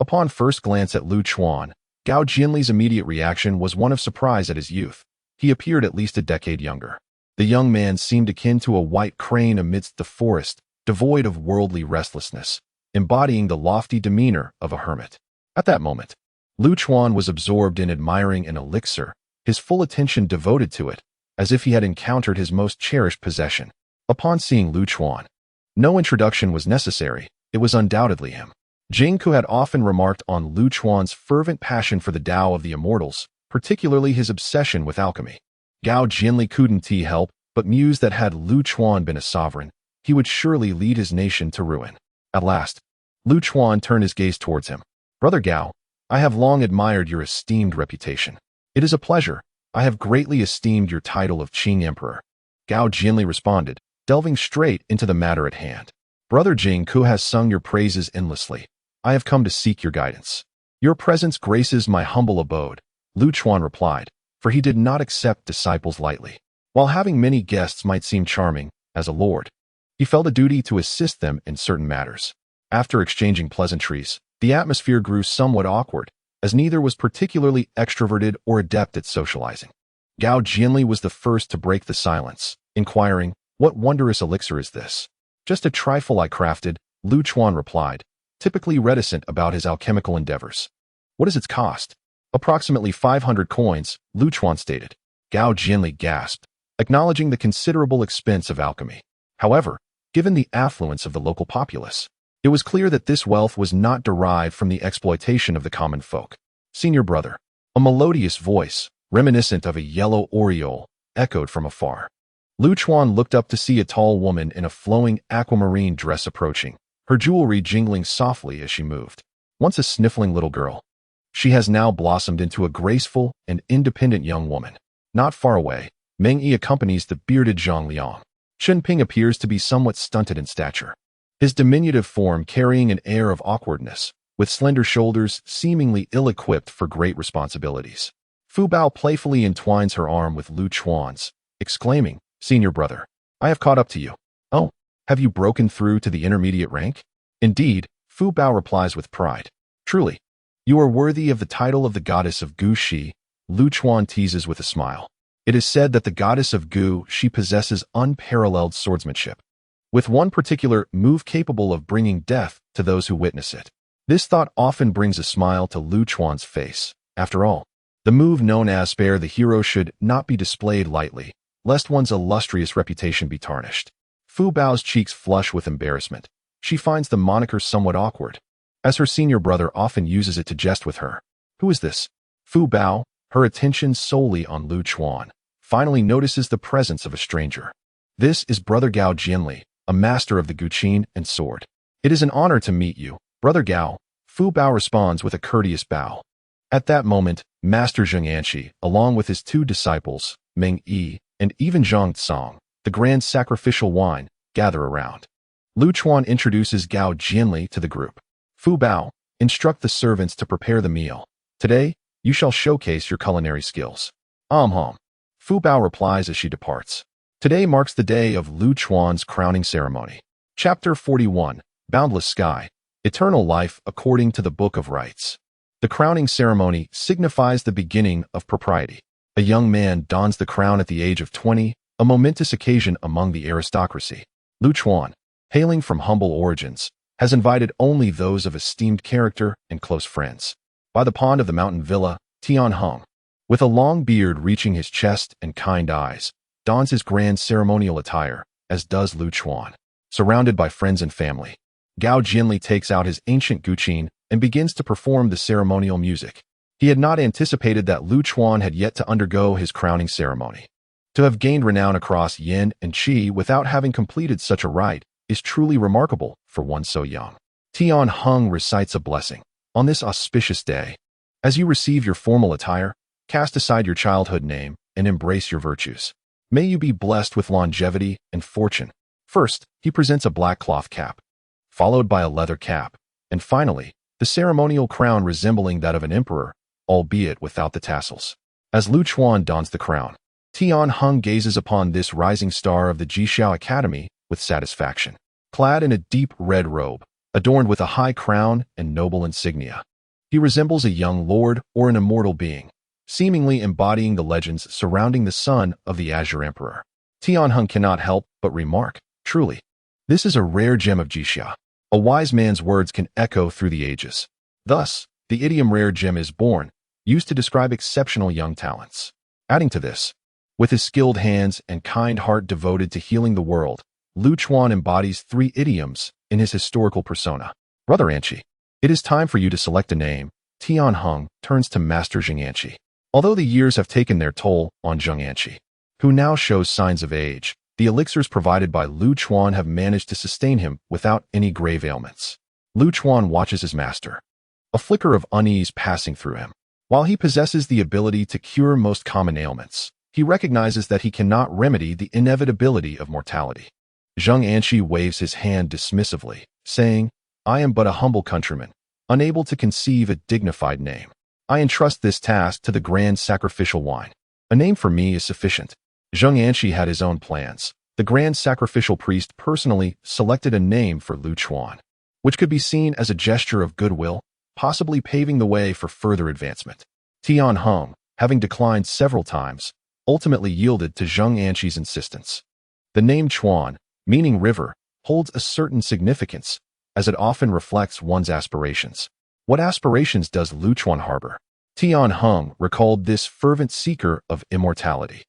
Upon first glance at Lu Chuan, Gao Jianli's immediate reaction was one of surprise at his youth. He appeared at least a decade younger. The young man seemed akin to a white crane amidst the forest, devoid of worldly restlessness, embodying the lofty demeanor of a hermit. At that moment, Lu Chuan was absorbed in admiring an elixir, his full attention devoted to it, as if he had encountered his most cherished possession. Upon seeing Lu Chuan, no introduction was necessary, it was undoubtedly him. Jingke had often remarked on Lu Chuan's fervent passion for the Tao of the Immortals, particularly his obsession with alchemy. Gao Jianli couldn't help but muse that had Lu Chuan been a sovereign, he would surely lead his nation to ruin. At last, Lu Chuan turned his gaze towards him. Brother Gao, I have long admired your esteemed reputation. It is a pleasure. I have greatly esteemed your title of Qing Emperor. Gao Jianli responded, delving straight into the matter at hand. Brother Jingke has sung your praises endlessly. I have come to seek your guidance. Your presence graces my humble abode, Lu Chuan replied, for he did not accept disciples lightly. While having many guests might seem charming, as a lord, he felt a duty to assist them in certain matters. After exchanging pleasantries, the atmosphere grew somewhat awkward, as neither was particularly extroverted or adept at socializing. Gao Jianli was the first to break the silence, inquiring, what wondrous elixir is this? Just a trifle I crafted, Lu Chuan replied, typically reticent about his alchemical endeavors. What is its cost? Approximately 500 coins, Lu Chuan stated. Gao Jianli gasped, acknowledging the considerable expense of alchemy. However, given the affluence of the local populace, it was clear that this wealth was not derived from the exploitation of the common folk. Senior brother, a melodious voice, reminiscent of a yellow oriole, echoed from afar. Lu Chuan looked up to see a tall woman in a flowing aquamarine dress approaching, her jewelry jingling softly as she moved. Once a sniffling little girl, she has now blossomed into a graceful and independent young woman. Not far away, Meng Yi accompanies the bearded Zhang Liang. Chen Ping appears to be somewhat stunted in stature, his diminutive form carrying an air of awkwardness, with slender shoulders seemingly ill-equipped for great responsibilities. Fu Bao playfully entwines her arm with Lu Chuan's, exclaiming, Senior brother, I have caught up to you. Oh, have you broken through to the intermediate rank? Indeed, Fu Bao replies with pride. Truly, you are worthy of the title of the goddess of Gu Shi, Lu Chuan teases with a smile. It is said that the goddess of Gu Shi possesses unparalleled swordsmanship, with one particular move capable of bringing death to those who witness it. This thought often brings a smile to Lu Chuan's face. After all, the move known as Spare the Hero should not be displayed lightly, lest one's illustrious reputation be tarnished. Fu Bao's cheeks flush with embarrassment. She finds the moniker somewhat awkward, as her senior brother often uses it to jest with her. Who is this? Fu Bao, her attention solely on Lu Chuan, finally notices the presence of a stranger. This is Brother Gao Jianli, a master of the guqin and sword. It is an honor to meet you, Brother Gao. Fu Bao responds with a courteous bow. At that moment, Master Zheng Anshi, along with his two disciples, Meng Yi, and even Zhang Tsang, the grand sacrificial wine, gather around. Lu Chuan introduces Gao Jianli to the group. Fu Bao, instruct the servants to prepare the meal. Today, you shall showcase your culinary skills. Fu Bao replies as she departs. Today marks the day of Lu Chuan's crowning ceremony. Chapter 41, Boundless Sky, Eternal Life According to the Book of Rites. The crowning ceremony signifies the beginning of propriety. A young man dons the crown at the age of 20, a momentous occasion among the aristocracy. Lu Chuan, hailing from humble origins, has invited only those of esteemed character and close friends. By the pond of the mountain villa, Tian Heng, with a long beard reaching his chest and kind eyes, dons his grand ceremonial attire, as does Lu Chuan. Surrounded by friends and family, Gao Jianli takes out his ancient guqin and begins to perform the ceremonial music. He had not anticipated that Lu Chuan had yet to undergo his crowning ceremony. To have gained renown across Yin and Qi without having completed such a rite is truly remarkable for one so young. Tian Heng recites a blessing. On this auspicious day, as you receive your formal attire, cast aside your childhood name and embrace your virtues. May you be blessed with longevity and fortune. First, he presents a black cloth cap, followed by a leather cap, and finally, the ceremonial crown resembling that of an emperor, albeit without the tassels. As Lu Chuan dons the crown, Tian Heng gazes upon this rising star of the Jixiao Academy with satisfaction. Clad in a deep red robe, adorned with a high crown and noble insignia, he resembles a young lord or an immortal being, seemingly embodying the legends surrounding the son of the Azure Emperor. Tian Heng cannot help but remark, truly, this is a rare gem of Jixia. A wise man's words can echo through the ages. Thus, the idiom rare gem is born, used to describe exceptional young talents. Adding to this, with his skilled hands and kind heart devoted to healing the world, Lu Chuan embodies 3 idioms in his historical persona. Brother Anqi, it is time for you to select a name. Tian Heng turns to Master Zheng Anqi. Although the years have taken their toll on Zheng Anqi, who now shows signs of age, the elixirs provided by Lu Chuan have managed to sustain him without any grave ailments. Lu Chuan watches his master, a flicker of unease passing through him. While he possesses the ability to cure most common ailments, he recognizes that he cannot remedy the inevitability of mortality. Zheng Anqi waves his hand dismissively, saying, I am but a humble countryman, unable to conceive a dignified name. I entrust this task to the grand sacrificial wine. A name for me is sufficient. Zheng Anqi had his own plans. The grand sacrificial priest personally selected a name for Lu Chuan, which could be seen as a gesture of goodwill, possibly paving the way for further advancement. Tian Heng, having declined several times, ultimately yielded to Zheng Anqi's insistence. The name Chuan, meaning river, holds a certain significance, as it often reflects one's aspirations. What aspirations does Lu Chuan harbor? Tian Heng recalled this fervent seeker of immortality,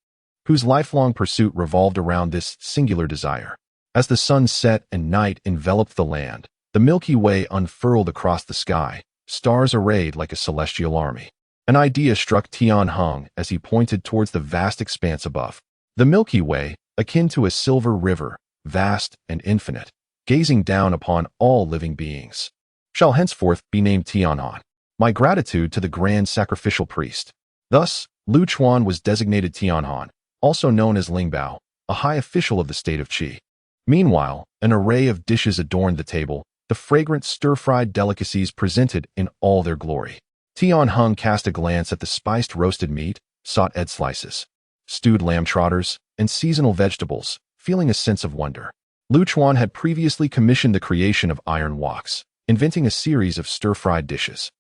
whose lifelong pursuit revolved around this singular desire. As the sun set and night enveloped the land, the Milky Way unfurled across the sky, stars arrayed like a celestial army. An idea struck Tian Heng as he pointed towards the vast expanse above. The Milky Way, akin to a silver river, vast and infinite, gazing down upon all living beings, shall henceforth be named Tian'an. My gratitude to the grand sacrificial priest. Thus, Lu Chuan was designated Tian'an, also known as Lingbao, a high official of the state of Qi. Meanwhile, an array of dishes adorned the table, the fragrant stir-fried delicacies presented in all their glory. Tian Heng cast a glance at the spiced roasted meat, sought egg slices, stewed lamb trotters, and seasonal vegetables, feeling a sense of wonder. Lu Chuan had previously commissioned the creation of iron woks, inventing a series of stir-fried dishes.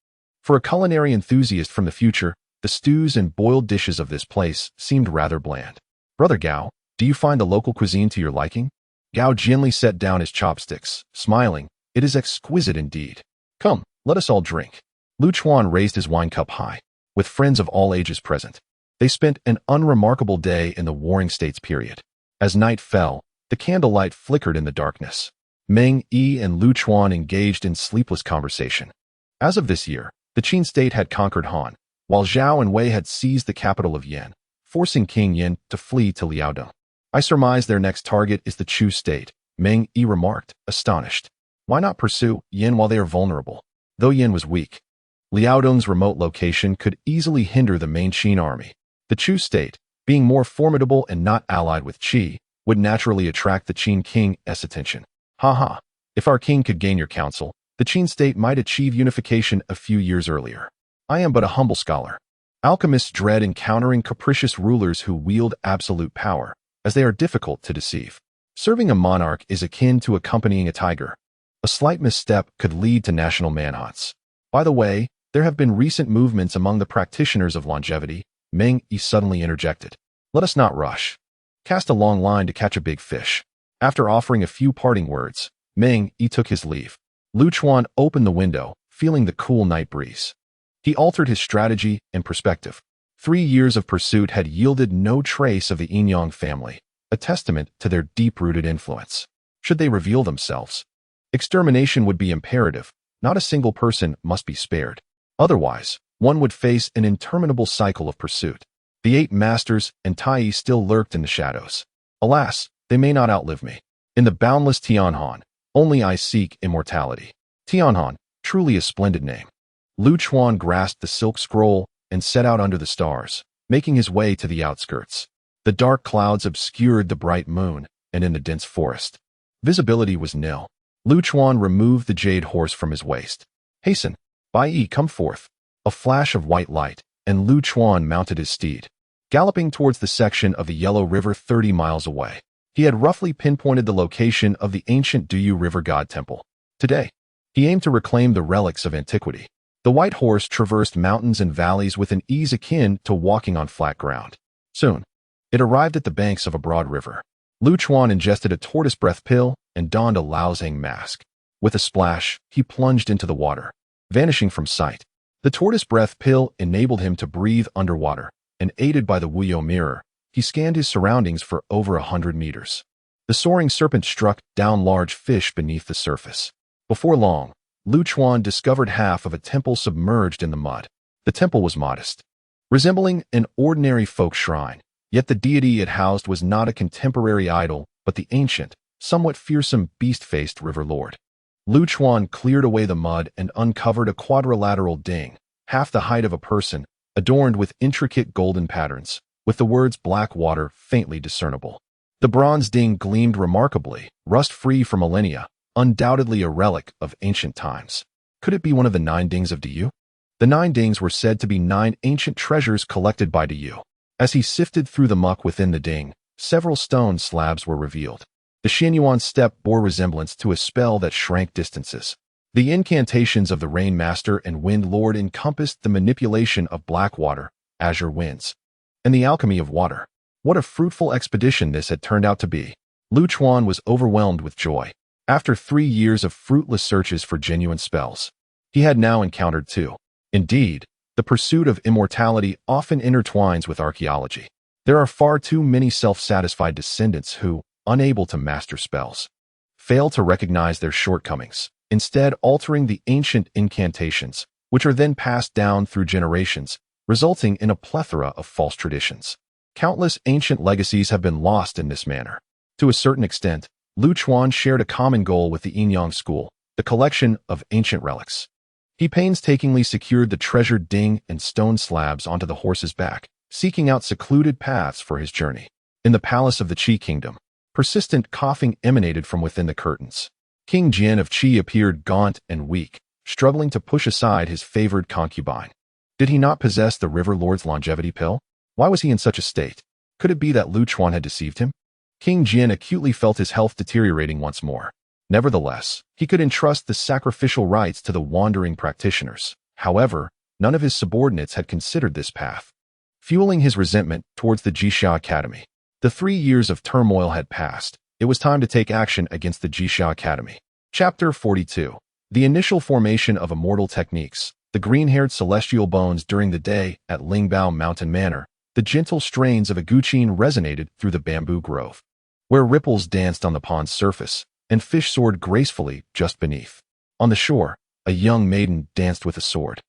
For a culinary enthusiast from the future, the stews and boiled dishes of this place seemed rather bland. Brother Gao, do you find the local cuisine to your liking? Gao gently set down his chopsticks, smiling. It is exquisite indeed. Come, let us all drink. Lu Chuan raised his wine cup high, with friends of all ages present. They spent an unremarkable day in the Warring States period. As night fell, the candlelight flickered in the darkness. Meng Yi and Lu Chuan engaged in sleepless conversation. As of this year, the Qin state had conquered Han, while Zhao and Wei had seized the capital of Yan, forcing King Yin to flee to Liaodong. I surmise their next target is the Chu state, Meng Yi remarked, astonished. Why not pursue Yin while they are vulnerable? Though Yin was weak, Liaodong's remote location could easily hinder the main Qin army. The Chu state, being more formidable and not allied with Qi, would naturally attract the Qin king's attention. Haha, if our king could gain your counsel, the Qin state might achieve unification a few years earlier. I am but a humble scholar. Alchemists dread encountering capricious rulers who wield absolute power, as they are difficult to deceive. Serving a monarch is akin to accompanying a tiger. A slight misstep could lead to national manhunts. By the way, there have been recent movements among the practitioners of longevity. Meng Yi suddenly interjected. Let us not rush. Cast a long line to catch a big fish. After offering a few parting words, Meng Yi took his leave. Lu Chuan opened the window, feeling the cool night breeze. He altered his strategy and perspective. 3 years of pursuit had yielded no trace of the Yinyang family, a testament to their deep-rooted influence. Should they reveal themselves, extermination would be imperative. Not a single person must be spared. Otherwise, one would face an interminable cycle of pursuit. The 8 masters and Tai still lurked in the shadows. Alas, they may not outlive me. In the boundless Tianhan, only I seek immortality. Tianhan, truly a splendid name. Lu Chuan grasped the silk scroll and set out under the stars, making his way to the outskirts. The dark clouds obscured the bright moon, and in the dense forest, visibility was nil. Lu Chuan removed the jade horse from his waist. Hasten, Bai, come forth. A flash of white light, and Lu Chuan mounted his steed, galloping towards the section of the Yellow River 30 miles away. He had roughly pinpointed the location of the ancient Duyu River God Temple. Today, he aimed to reclaim the relics of antiquity. The white horse traversed mountains and valleys with an ease akin to walking on flat ground. Soon, it arrived at the banks of a broad river. Lu Chuan ingested a tortoise breath pill and donned a Laozhang mask. With a splash, he plunged into the water, vanishing from sight. The tortoise breath pill enabled him to breathe underwater, and aided by the Wuyo mirror, he scanned his surroundings for over 100 meters. The soaring serpent struck down large fish beneath the surface. Before long, Lu Chuan discovered half of a temple submerged in the mud. The temple was modest, resembling an ordinary folk shrine, yet the deity it housed was not a contemporary idol, but the ancient, somewhat fearsome beast-faced river lord. Lu Chuan cleared away the mud and uncovered a quadrilateral ding, half the height of a person, adorned with intricate golden patterns, with the words Black Water faintly discernible. The bronze ding gleamed remarkably, rust-free for millennia, undoubtedly a relic of ancient times. Could it be one of the 9 dings of Duyu? The 9 dings were said to be 9 ancient treasures collected by Duyu. As he sifted through the muck within the ding, several stone slabs were revealed. The Xianyuan step bore resemblance to a spell that shrank distances. The incantations of the Rain Master and Wind Lord encompassed the manipulation of black water, azure winds, and the alchemy of water. What a fruitful expedition this had turned out to be. Lu Chuan was overwhelmed with joy. After 3 years of fruitless searches for genuine spells, he had now encountered 2. Indeed, the pursuit of immortality often intertwines with archaeology. There are far too many self-satisfied descendants who, unable to master spells, fail to recognize their shortcomings, instead altering the ancient incantations, which are then passed down through generations, resulting in a plethora of false traditions. Countless ancient legacies have been lost in this manner. To a certain extent, Lu Chuan shared a common goal with the Yinyang school, the collection of ancient relics. He painstakingly secured the treasured ding and stone slabs onto the horse's back, seeking out secluded paths for his journey. In the palace of the Qi kingdom, persistent coughing emanated from within the curtains. King Jian of Qi appeared gaunt and weak, struggling to push aside his favored concubine. Did he not possess the River Lord's longevity pill? Why was he in such a state? Could it be that Lu Chuan had deceived him? King Jian acutely felt his health deteriorating once more. Nevertheless, he could entrust the sacrificial rites to the wandering practitioners. However, none of his subordinates had considered this path, fueling his resentment towards the Jixia Academy. The 3 years of turmoil had passed. It was time to take action against the Jixia Academy. Chapter 42. The initial formation of immortal techniques. The green-haired celestial bones during the day at Lingbao Mountain Manor. The gentle strains of a guqin resonated through the bamboo grove, where ripples danced on the pond's surface, and fish soared gracefully just beneath. On the shore, a young maiden danced with a sword.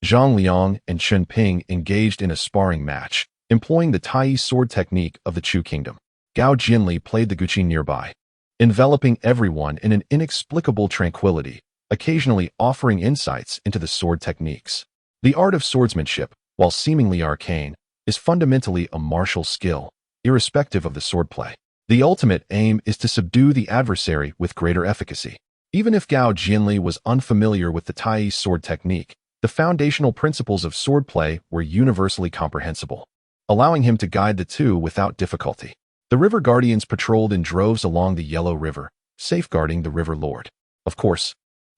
Zhang Liang and Chen Ping engaged in a sparring match, employing the Tai sword technique of the Chu kingdom. Gao Jinli played the guqin nearby, enveloping everyone in an inexplicable tranquility, occasionally offering insights into the sword techniques. The art of swordsmanship, while seemingly arcane, is fundamentally a martial skill, irrespective of the swordplay. The ultimate aim is to subdue the adversary with greater efficacy. Even if Gao Jinli was unfamiliar with the Tai sword technique, the foundational principles of swordplay were universally comprehensible, allowing him to guide the two without difficulty. The river guardians patrolled in droves along the Yellow River, safeguarding the River Lord. Of course,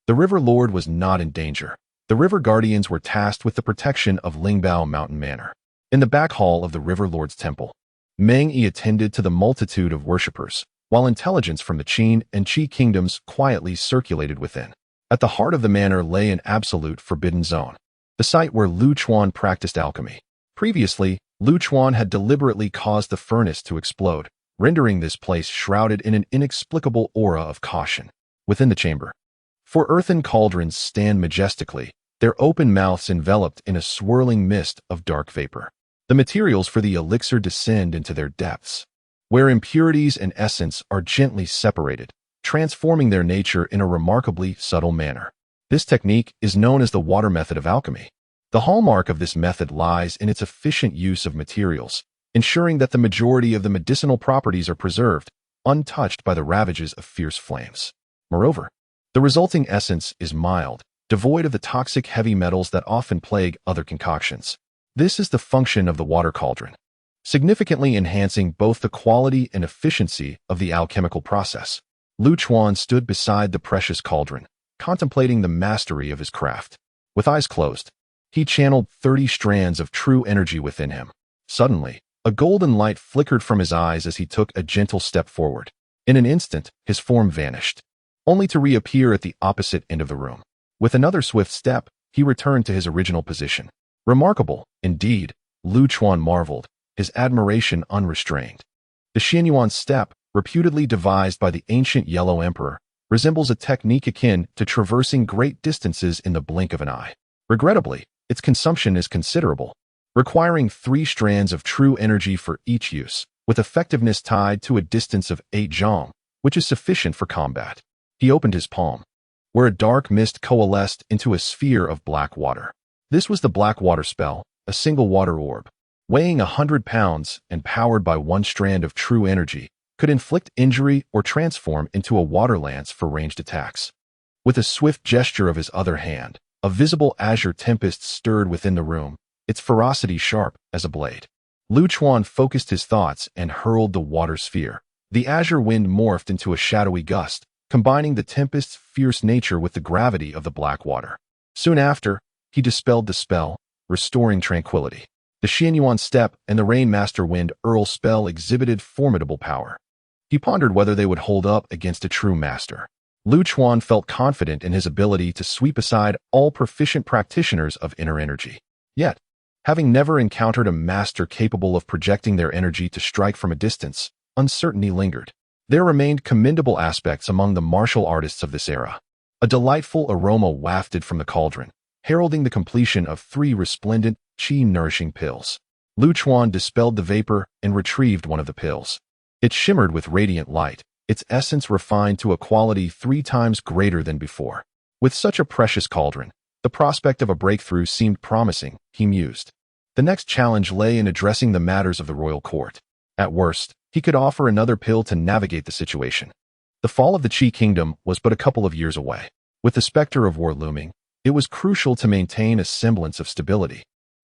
the River Lord was not in danger. The river guardians were tasked with the protection of Lingbao Mountain Manor. In the back hall of the River Lord's temple, Meng Yi attended to the multitude of worshippers, while intelligence from the Qin and Qi kingdoms quietly circulated within. At the heart of the manor lay an absolute forbidden zone, the site where Lu Chuan practiced alchemy. Previously, Lu Chuan had deliberately caused the furnace to explode, rendering this place shrouded in an inexplicable aura of caution. Within the chamber, 4 earthen cauldrons stand majestically, their open mouths enveloped in a swirling mist of dark vapor. The materials for the elixir descend into their depths, where impurities and essence are gently separated, transforming their nature in a remarkably subtle manner. This technique is known as the water method of alchemy. The hallmark of this method lies in its efficient use of materials, ensuring that the majority of the medicinal properties are preserved, untouched by the ravages of fierce flames. Moreover, the resulting essence is mild, devoid of the toxic heavy metals that often plague other concoctions. This is the function of the water cauldron, significantly enhancing both the quality and efficiency of the alchemical process. Lu Chuan stood beside the precious cauldron, contemplating the mastery of his craft. With eyes closed, he channeled 30 strands of true energy within him. Suddenly, a golden light flickered from his eyes as he took a gentle step forward. In an instant, his form vanished, only to reappear at the opposite end of the room. With another swift step, he returned to his original position. Remarkable, indeed, Lu Chuan marveled, his admiration unrestrained. The Xionyuan step, reputedly devised by the ancient Yellow Emperor, resembles a technique akin to traversing great distances in the blink of an eye. Regrettably, its consumption is considerable, requiring 3 strands of true energy for each use, with effectiveness tied to a distance of 8 zhang, which is sufficient for combat. He opened his palm, where a dark mist coalesced into a sphere of black water. This was the black water spell, a single water orb, weighing 100 pounds and powered by 1 strand of true energy, could inflict injury or transform into a water lance for ranged attacks. With a swift gesture of his other hand, a visible azure tempest stirred within the room, its ferocity sharp as a blade. Lu Chuan focused his thoughts and hurled the water sphere. The azure wind morphed into a shadowy gust, combining the tempest's fierce nature with the gravity of the black water. Soon after, he dispelled the spell, restoring tranquility. The Xianyuan step and the Rainmaster Wind Earl spell exhibited formidable power. He pondered whether they would hold up against a true master. Lu Chuan felt confident in his ability to sweep aside all proficient practitioners of inner energy. Yet, having never encountered a master capable of projecting their energy to strike from a distance, uncertainty lingered. There remained commendable aspects among the martial artists of this era. A delightful aroma wafted from the cauldron, heralding the completion of 3 resplendent, qi-nourishing pills. Lu Chuan dispelled the vapor and retrieved one of the pills. It shimmered with radiant light, its essence refined to a quality 3 times greater than before. With such a precious cauldron, the prospect of a breakthrough seemed promising, he mused. The next challenge lay in addressing the matters of the royal court. At worst, he could offer another pill to navigate the situation. The fall of the Qi kingdom was but a couple of years away. With the specter of war looming, it was crucial to maintain a semblance of stability,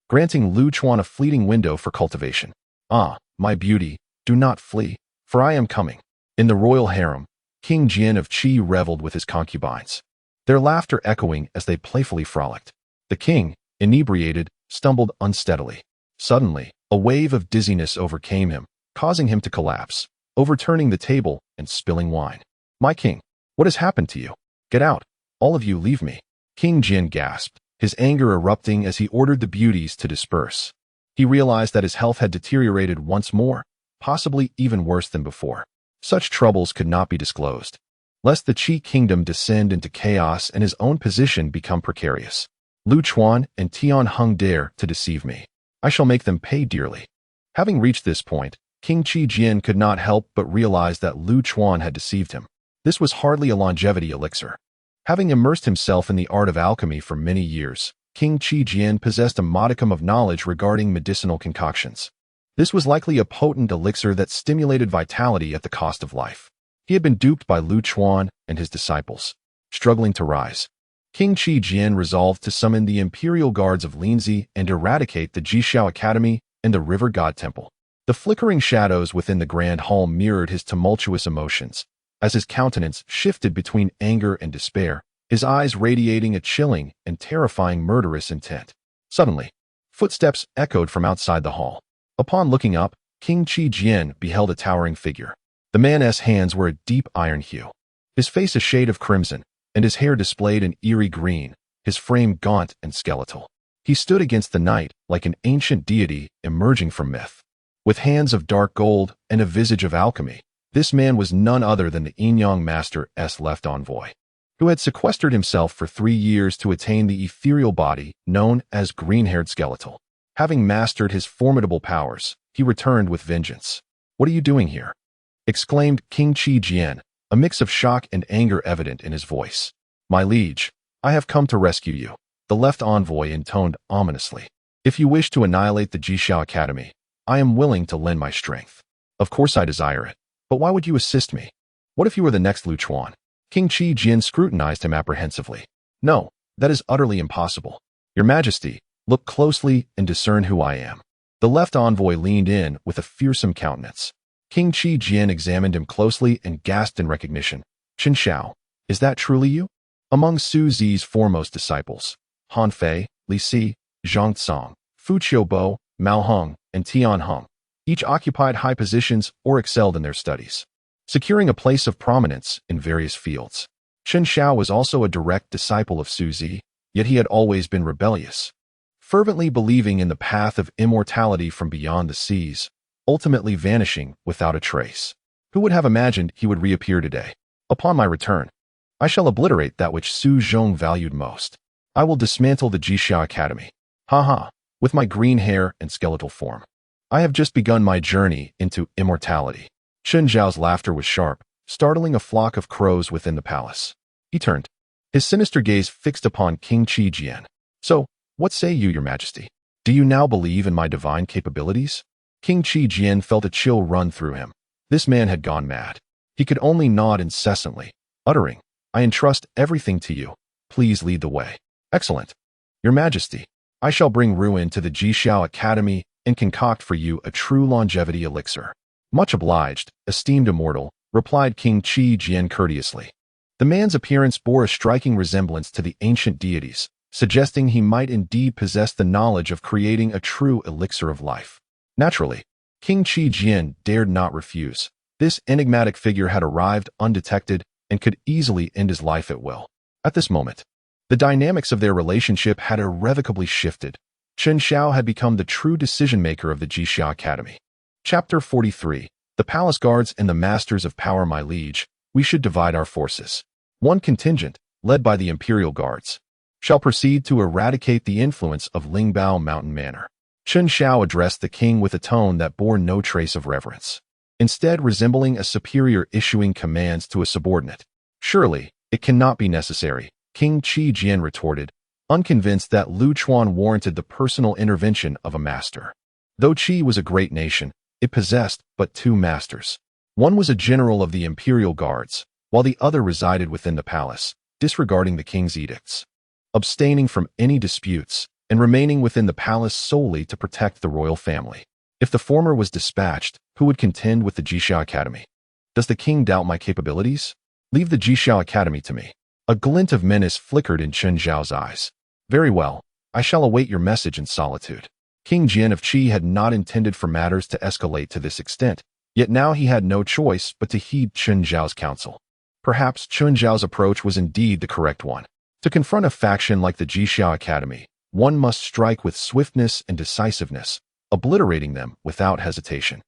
granting Lu Chuan a fleeting window for cultivation. Ah, my beauty, do not flee, for I am coming. In the royal harem, King Jian of Qi reveled with his concubines, their laughter echoing as they playfully frolicked. The king, inebriated, stumbled unsteadily. Suddenly, a wave of dizziness overcame him, causing him to collapse, overturning the table and spilling wine. My king, what has happened to you? Get out, all of you, leave me. King Jian gasped, his anger erupting as he ordered the beauties to disperse. He realized that his health had deteriorated once more, possibly even worse than before. Such troubles could not be disclosed, lest the Qi kingdom descend into chaos and his own position become precarious. Lu Chuan and Tian Heng dare to deceive me. I shall make them pay dearly. Having reached this point, King Qi Jian could not help but realize that Lu Chuan had deceived him. This was hardly a longevity elixir. Having immersed himself in the art of alchemy for many years, King Qi Jian possessed a modicum of knowledge regarding medicinal concoctions. This was likely a potent elixir that stimulated vitality at the cost of life. He had been duped by Lu Chuan and his disciples. Struggling to rise, King Qi Jian resolved to summon the imperial guards of Linzi and eradicate the Jixiao Academy and the River God Temple. The flickering shadows within the grand hall mirrored his tumultuous emotions, as his countenance shifted between anger and despair, his eyes radiating a chilling and terrifying murderous intent. Suddenly, footsteps echoed from outside the hall. Upon looking up, King Qi Jian beheld a towering figure. The man's hands were a deep iron hue, his face a shade of crimson, and his hair displayed an eerie green, his frame gaunt and skeletal. He stood against the night like an ancient deity emerging from myth. With hands of dark gold and a visage of alchemy, this man was none other than the Yin Yang Master's left envoy. who had sequestered himself for 3 years to attain the ethereal body known as green-haired skeletal. Having mastered his formidable powers, he returned with vengeance. "What are you doing here?" exclaimed King Qi Jian, a mix of shock and anger evident in his voice. "My liege, I have come to rescue you," the left envoy intoned ominously. "If you wish to annihilate the Jishao Academy, I am willing to lend my strength." "Of course I desire it, but why would you assist me? What if you were the next Lu Chuan?" King Qi Jian scrutinized him apprehensively. "No, that is utterly impossible. Your Majesty, look closely and discern who I am." The left envoy leaned in with a fearsome countenance. King Qi Jian examined him closely and gasped in recognition. "Chen Shao, is that truly you?" Among Su Zi's foremost disciples, Han Fei, Li Si, Zhang Tsong, Fu Qiubo, Mao Heng, and Tian Heng, each occupied high positions or excelled in their studies, securing a place of prominence in various fields. Chen Shao was also a direct disciple of Su Zi, yet he had always been rebellious, fervently believing in the path of immortality from beyond the seas, ultimately vanishing without a trace. Who would have imagined he would reappear today? Upon my return, I shall obliterate that which Su Zhong valued most. I will dismantle the Jishao Academy. Ha ha, with my green hair and skeletal form. I have just begun my journey into immortality. Chen Zhao's laughter was sharp, startling a flock of crows within the palace. He turned, his sinister gaze fixed upon King Qi Jian. "So, what say you, your majesty? Do you now believe in my divine capabilities?" King Qi Jian felt a chill run through him. This man had gone mad. He could only nod incessantly, uttering, "I entrust everything to you. Please lead the way." "Excellent. Your majesty, I shall bring ruin to the Jishao Academy and concoct for you a true longevity elixir." "Much obliged, esteemed immortal," replied King Qi Jian courteously. The man's appearance bore a striking resemblance to the ancient deities, suggesting he might indeed possess the knowledge of creating a true elixir of life. Naturally, King Qi Jian dared not refuse. This enigmatic figure had arrived undetected and could easily end his life at will. At this moment, the dynamics of their relationship had irrevocably shifted. Chen Shao had become the true decision-maker of the Jishao Academy. Chapter 43. The Palace Guards and the Masters of Power. My liege, we should divide our forces. One contingent, led by the Imperial Guards, shall proceed to eradicate the influence of Lingbao Mountain Manor. Chen Shao addressed the king with a tone that bore no trace of reverence, instead resembling a superior issuing commands to a subordinate. "Surely, it cannot be necessary," King Qi Jian retorted, unconvinced that Lu Chuan warranted the personal intervention of a master. Though Qi was a great nation, it possessed but 2 masters. One was a general of the Imperial Guards, while the other resided within the palace, disregarding the king's edicts, abstaining from any disputes, and remaining within the palace solely to protect the royal family. If the former was dispatched, who would contend with the Jishao Academy? Does the king doubt my capabilities? Leave the Jishao Academy to me. A glint of menace flickered in Chen Zhao's eyes. "Very well, I shall await your message in solitude." King Jian of Qi had not intended for matters to escalate to this extent, yet now he had no choice but to heed Chen Zhao's counsel. Perhaps Chen Zhao's approach was indeed the correct one. To confront a faction like the Jishao Academy, one must strike with swiftness and decisiveness, obliterating them without hesitation.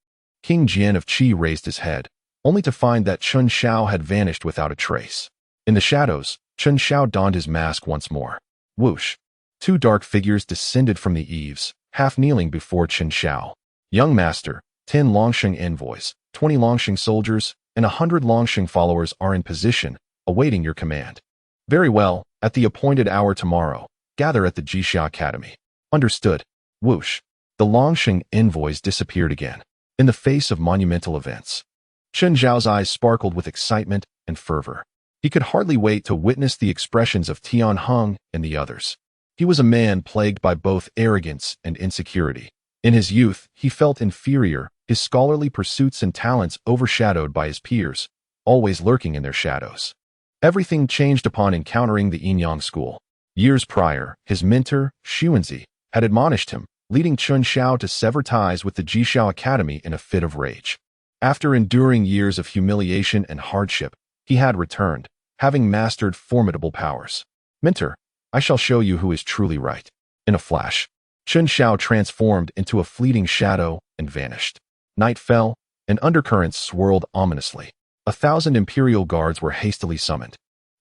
King Jian of Qi raised his head, only to find that Chen Shao had vanished without a trace. In the shadows, Chen Shao donned his mask once more. Whoosh! 2 dark figures descended from the eaves, half kneeling before Chen Shao. "Young master, 10 Longsheng envoys, 20 Longsheng soldiers, and 100 Longsheng followers are in position, awaiting your command." "Very well, at the appointed hour tomorrow, gather at the Jishao Academy." "Understood." Whoosh! The Longsheng envoys disappeared again, in the face of monumental events. Chen Zhao's eyes sparkled with excitement and fervor. He could hardly wait to witness the expressions of Tian Heng and the others. He was a man plagued by both arrogance and insecurity. In his youth, he felt inferior, his scholarly pursuits and talents overshadowed by his peers, always lurking in their shadows. Everything changed upon encountering the Yinyang school. Years prior, his mentor, Xuanzi, had admonished him, leading Chen Shao to sever ties with the Jishao Academy in a fit of rage. After enduring years of humiliation and hardship, he had returned, having mastered formidable powers. "Mentor, I shall show you who is truly right." In a flash, Chen Shao transformed into a fleeting shadow and vanished. Night fell, and undercurrents swirled ominously. 1,000 imperial guards were hastily summoned.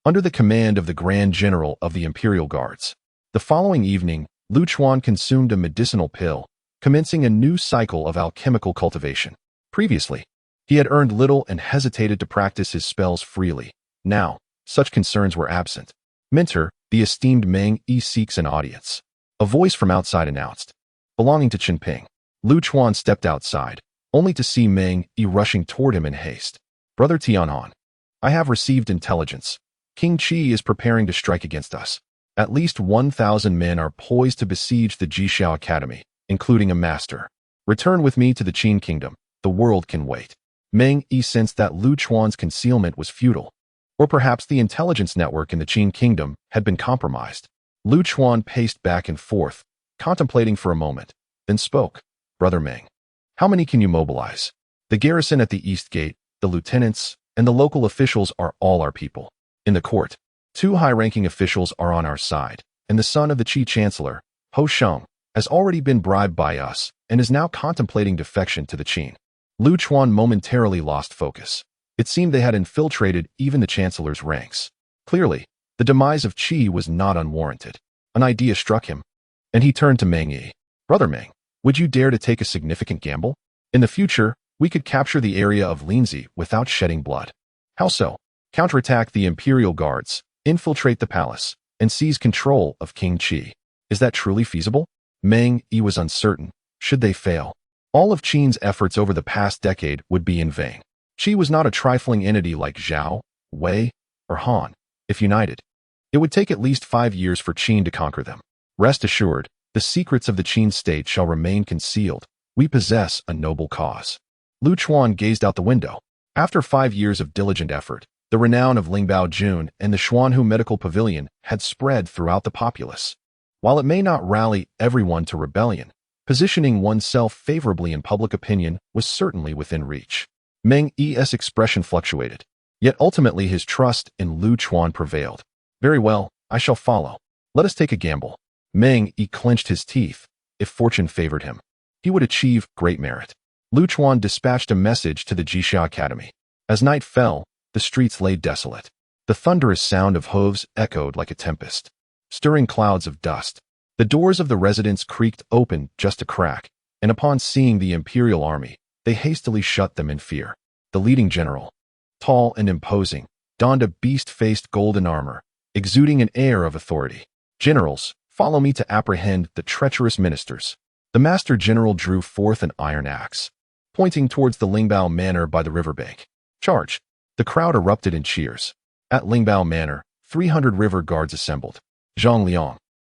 under the command of the Grand General of the Imperial Guards. The following evening, Lu Chuan consumed a medicinal pill, commencing a new cycle of alchemical cultivation. Previously, he had earned little and hesitated to practice his spells freely. Now, such concerns were absent. Minter, the esteemed Meng Yi seeks an audience. A voice from outside announced. Belonging to Qinping. Lu Chuan stepped outside, only to see Meng Yi rushing toward him in haste. Brother Tianhan, I have received intelligence. King Qi is preparing to strike against us. At least 1,000 men are poised to besiege the Jixiao Academy, including a master. Return with me to the Qin Kingdom. The world can wait. Meng Yi sensed that Lu Chuan's concealment was futile. Or perhaps the intelligence network in the Qin Kingdom had been compromised. Lu Chuan paced back and forth, contemplating for a moment, then spoke. Brother Meng, how many can you mobilize? The garrison at the East Gate, the lieutenants, and the local officials are all our people. In the court, 2 high-ranking officials are on our side, and the son of the Qi Chancellor, Ho Sheng, has already been bribed by us and is now contemplating defection to the Qin. Lu Chuan momentarily lost focus. It seemed they had infiltrated even the Chancellor's ranks. Clearly, the demise of Qi was not unwarranted. An idea struck him, and he turned to Meng Yi. Brother Meng, would you dare to take a significant gamble? In the future, we could capture the area of Linzi without shedding blood. How so? Counterattack the Imperial Guards, infiltrate the palace, and seize control of King Qi. Is that truly feasible? Meng Yi was uncertain. Should they fail, all of Qin's efforts over the past decade would be in vain. Qi was not a trifling entity like Zhao, Wei, or Han. If united, it would take at least 5 years for Qin to conquer them. Rest assured, the secrets of the Qin state shall remain concealed. We possess a noble cause. Lu Chuan gazed out the window. After 5 years of diligent effort, the renown of Lingbao Jun and the Xiongnu Medical Pavilion had spread throughout the populace. While it may not rally everyone to rebellion, positioning oneself favorably in public opinion was certainly within reach. Meng Yi's expression fluctuated, yet ultimately his trust in Lu Chuan prevailed. Very well, I shall follow. Let us take a gamble. Meng Yi clenched his teeth. If fortune favored him, he would achieve great merit. Lu Chuan dispatched a message to the Jixiao Academy. As night fell, the streets lay desolate. The thunderous sound of hooves echoed like a tempest, stirring clouds of dust. The doors of the residence creaked open just a crack, and upon seeing the imperial army, they hastily shut them in fear. The leading general, tall and imposing, donned a beast-faced golden armor, exuding an air of authority. Generals, follow me to apprehend the treacherous ministers. The master general drew forth an iron axe, pointing towards the Lingbao Manor by the riverbank. Charge! The crowd erupted in cheers. At Lingbao Manor, 300 river guards assembled. Zhang Liang,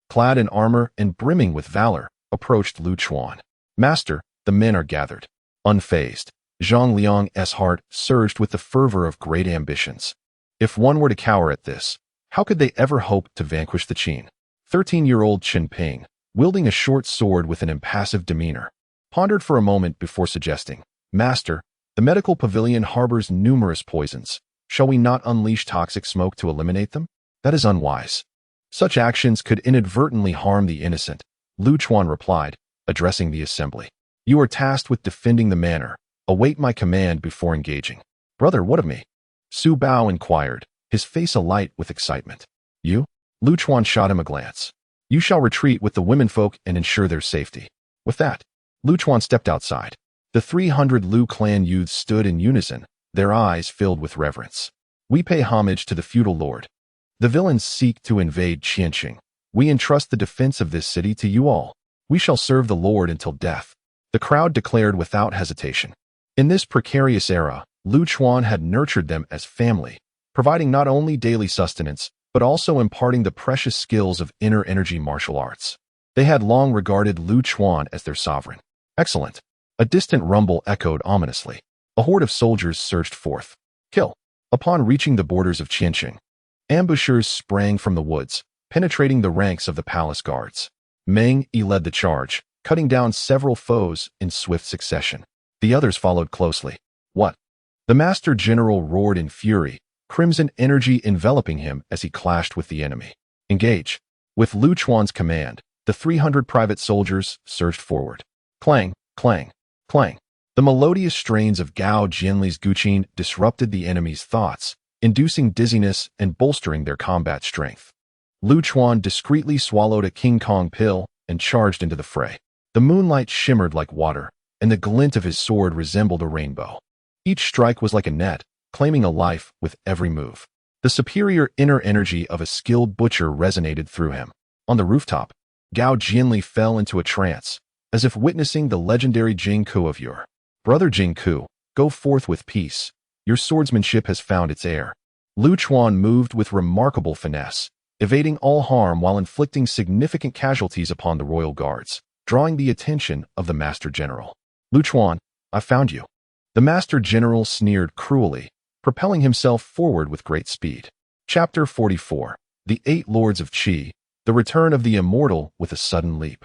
clad in armor and brimming with valor, approached Lu Chuan. Master, the men are gathered. Unfazed, Zhang Liang's heart surged with the fervor of great ambitions. If one were to cower at this, how could they ever hope to vanquish the Qin? 13-year-old Qinping, wielding a short sword with an impassive demeanor, pondered for a moment before suggesting, Master, the medical pavilion harbors numerous poisons. Shall we not unleash toxic smoke to eliminate them? That is unwise. Such actions could inadvertently harm the innocent, Lu Chuan replied, addressing the assembly. You are tasked with defending the manor. Await my command before engaging. Brother, what of me? Su Bao inquired, his face alight with excitement. You? Lu Chuan shot him a glance. You shall retreat with the womenfolk and ensure their safety. With that, Lu Chuan stepped outside. The 300 Lu clan youths stood in unison, their eyes filled with reverence. We pay homage to the feudal lord. The villains seek to invade Qianqing. We entrust the defense of this city to you all. We shall serve the Lord until death. The crowd declared without hesitation. In this precarious era, Lu Chuan had nurtured them as family, providing not only daily sustenance, but also imparting the precious skills of inner energy martial arts. They had long regarded Lu Chuan as their sovereign. Excellent. A distant rumble echoed ominously. A horde of soldiers surged forth. Kill. Upon reaching the borders of Qianqing, ambushers sprang from the woods, penetrating the ranks of the palace guards. Meng Yi led the charge, cutting down several foes in swift succession. The others followed closely. What? The master general roared in fury, crimson energy enveloping him as he clashed with the enemy. Engage. With Lu Chuan's command, the 300 private soldiers surged forward. Clang, clang, clang. The melodious strains of Gao Jianli's Guqin disrupted the enemy's thoughts, inducing dizziness and bolstering their combat strength. Lu Chuan discreetly swallowed a King Kong pill and charged into the fray. The moonlight shimmered like water, and the glint of his sword resembled a rainbow. Each strike was like a net, claiming a life with every move. The superior inner energy of a skilled butcher resonated through him. On the rooftop, Gao Jianli fell into a trance, as if witnessing the legendary Jingku of yore. Brother Jingku, go forth with peace. Your swordsmanship has found its heir. Lu Chuan moved with remarkable finesse, evading all harm while inflicting significant casualties upon the royal guards, drawing the attention of the Master General. Lu Chuan, I found you. The Master General sneered cruelly, propelling himself forward with great speed. Chapter 44. The Eight Lords of Qi, the return of the immortal with a sudden leap.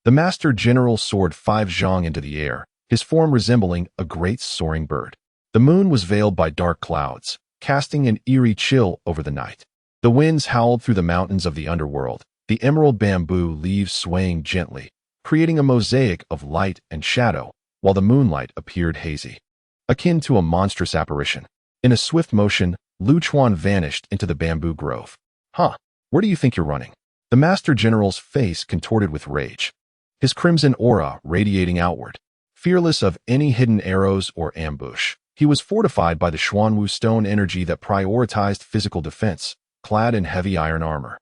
The Master General soared 5 zhang into the air, his form resembling a great soaring bird. The moon was veiled by dark clouds, casting an eerie chill over the night. The winds howled through the mountains of the underworld, the emerald bamboo leaves swaying gently, creating a mosaic of light and shadow, while the moonlight appeared hazy, akin to a monstrous apparition. In a swift motion, Lu Chuan vanished into the bamboo grove. Huh, where do you think you're running? The Master General's face contorted with rage, his crimson aura radiating outward. Fearless of any hidden arrows or ambush, he was fortified by the Xuanwu stone energy that prioritized physical defense, clad in heavy iron armor,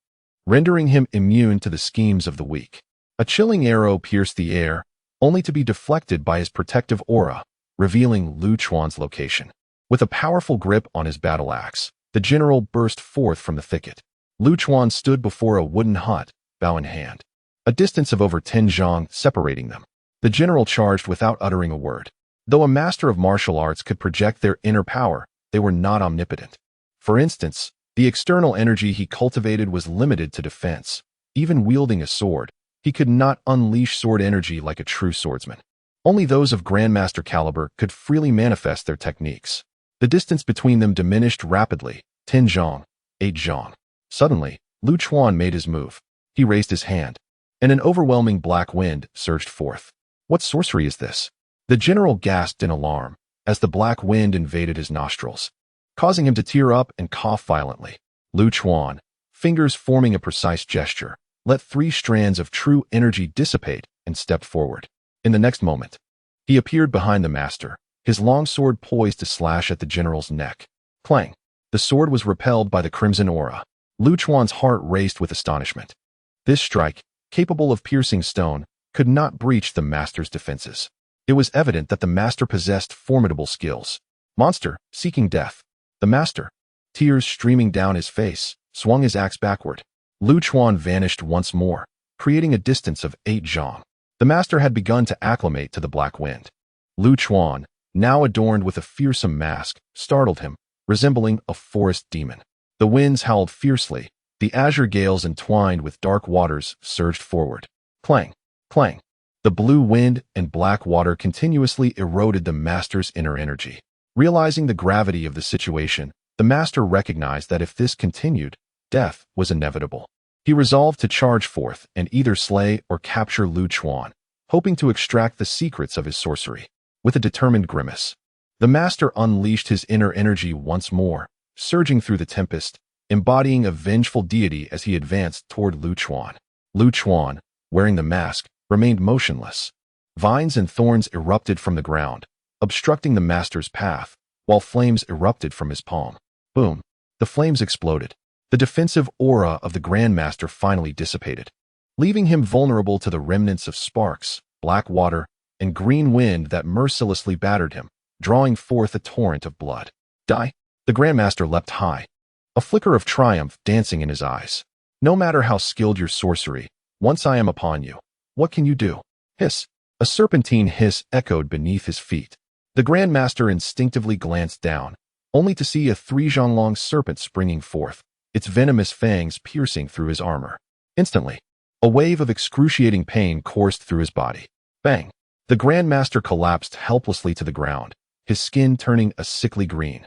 rendering him immune to the schemes of the weak. A chilling arrow pierced the air, only to be deflected by his protective aura, revealing Lu Chuan's location. With a powerful grip on his battle axe, the general burst forth from the thicket. Lu Chuan stood before a wooden hut, bow in hand, a distance of over 10 zhang separating them. The general charged without uttering a word. Though a master of martial arts could project their inner power, they were not omnipotent. For instance, the external energy he cultivated was limited to defense. Even wielding a sword, he could not unleash sword energy like a true swordsman. Only those of grandmaster caliber could freely manifest their techniques. The distance between them diminished rapidly, 10 zhang, 8 zhang. Suddenly, Lu Chuan made his move. He raised his hand, and an overwhelming black wind surged forth. What sorcery is this? The general gasped in alarm, as the black wind invaded his nostrils, causing him to tear up and cough violently. Lu Chuan, fingers forming a precise gesture, let 3 strands of true energy dissipate and stepped forward. In the next moment, he appeared behind the master, his long sword poised to slash at the general's neck. Clang! The sword was repelled by the crimson aura. Lu Chuan's heart raced with astonishment. This strike, capable of piercing stone, could not breach the master's defenses. It was evident that the master possessed formidable skills. Monster, seeking death. The master, tears streaming down his face, swung his axe backward. Lu Chuan vanished once more, creating a distance of 8 zhang. The master had begun to acclimate to the black wind. Lu Chuan, now adorned with a fearsome mask, startled him, resembling a forest demon. The winds howled fiercely. The azure gales entwined with dark waters surged forward. Clang! Clang! The blue wind and black water continuously eroded the master's inner energy. Realizing the gravity of the situation, the master recognized that if this continued, death was inevitable. He resolved to charge forth and either slay or capture Lu Chuan, hoping to extract the secrets of his sorcery. With a determined grimace, the master unleashed his inner energy once more, surging through the tempest, embodying a vengeful deity as he advanced toward Lu Chuan. Lu Chuan, wearing the mask, remained motionless. Vines and thorns erupted from the ground, obstructing the master's path, while flames erupted from his palm. Boom! The flames exploded. The defensive aura of the Grandmaster finally dissipated, leaving him vulnerable to the remnants of sparks, black water, and green wind that mercilessly battered him, drawing forth a torrent of blood. Die! The Grandmaster leapt high, a flicker of triumph dancing in his eyes. No matter how skilled your sorcery, once I am upon you, what can you do? Hiss! A serpentine hiss echoed beneath his feet. The Grandmaster instinctively glanced down, only to see a 3-zhang-long serpent springing forth, its venomous fangs piercing through his armor. Instantly, a wave of excruciating pain coursed through his body. Bang! The Grandmaster collapsed helplessly to the ground, his skin turning a sickly green.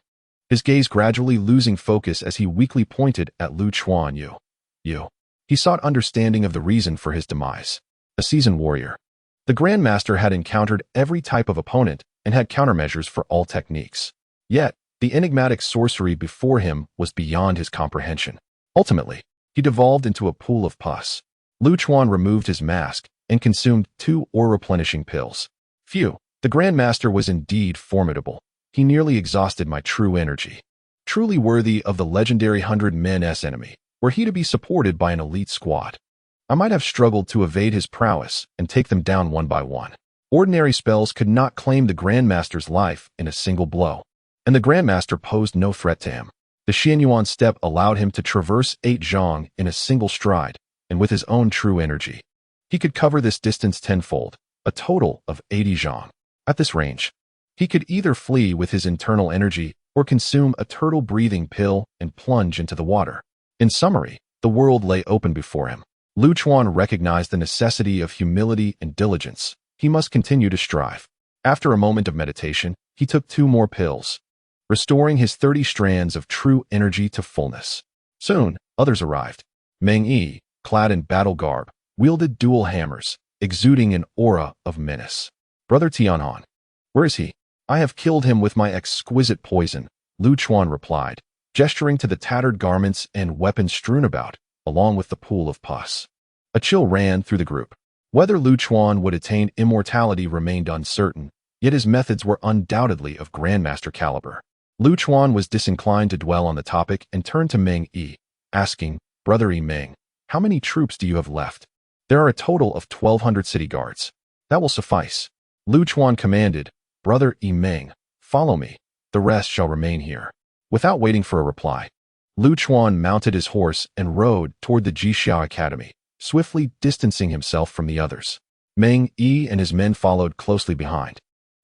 His gaze gradually losing focus as he weakly pointed at Lu Chuan. You. He sought understanding of the reason for his demise. A seasoned warrior. The Grandmaster had encountered every type of opponent and had countermeasures for all techniques. Yet, The enigmatic sorcery before him was beyond his comprehension. Ultimately, he devolved into a pool of pus. Lu Chuan removed his mask and consumed 2 aura-replenishing pills. Phew, the Grandmaster was indeed formidable. He nearly exhausted my true energy. Truly worthy of the legendary 100 men's enemy, were he to be supported by an elite squad. I might have struggled to evade his prowess and take them down one by one. Ordinary spells could not claim the Grandmaster's life in a single blow, and the Grandmaster posed no threat to him. The Xianyuan step allowed him to traverse 8 zhang in a single stride, and with his own true energy. He could cover this distance tenfold, a total of 80 zhang. At this range, he could either flee with his internal energy or consume a turtle-breathing pill and plunge into the water. In summary, the world lay open before him. Lu Chuan recognized the necessity of humility and diligence. He must continue to strive. After a moment of meditation, he took 2 more pills, restoring his 30 strands of true energy to fullness. Soon, others arrived. Meng Yi, clad in battle garb, wielded dual hammers, exuding an aura of menace. Brother Tianhan, where is he? I have killed him with my exquisite poison, Lu Chuan replied, gesturing to the tattered garments and weapons strewn about, along with the pool of pus. A chill ran through the group. Whether Lu Chuan would attain immortality remained uncertain, yet his methods were undoubtedly of Grandmaster caliber. Lu Chuan was disinclined to dwell on the topic and turned to Meng Yi, asking, Brother Yi Meng, how many troops do you have left? There are a total of 1,200 city guards. That will suffice. Lu Chuan commanded, Brother Yi Meng, follow me. The rest shall remain here. Without waiting for a reply, Lu Chuan mounted his horse and rode toward the Jixiao Academy, swiftly distancing himself from the others. Meng Yi and his men followed closely behind.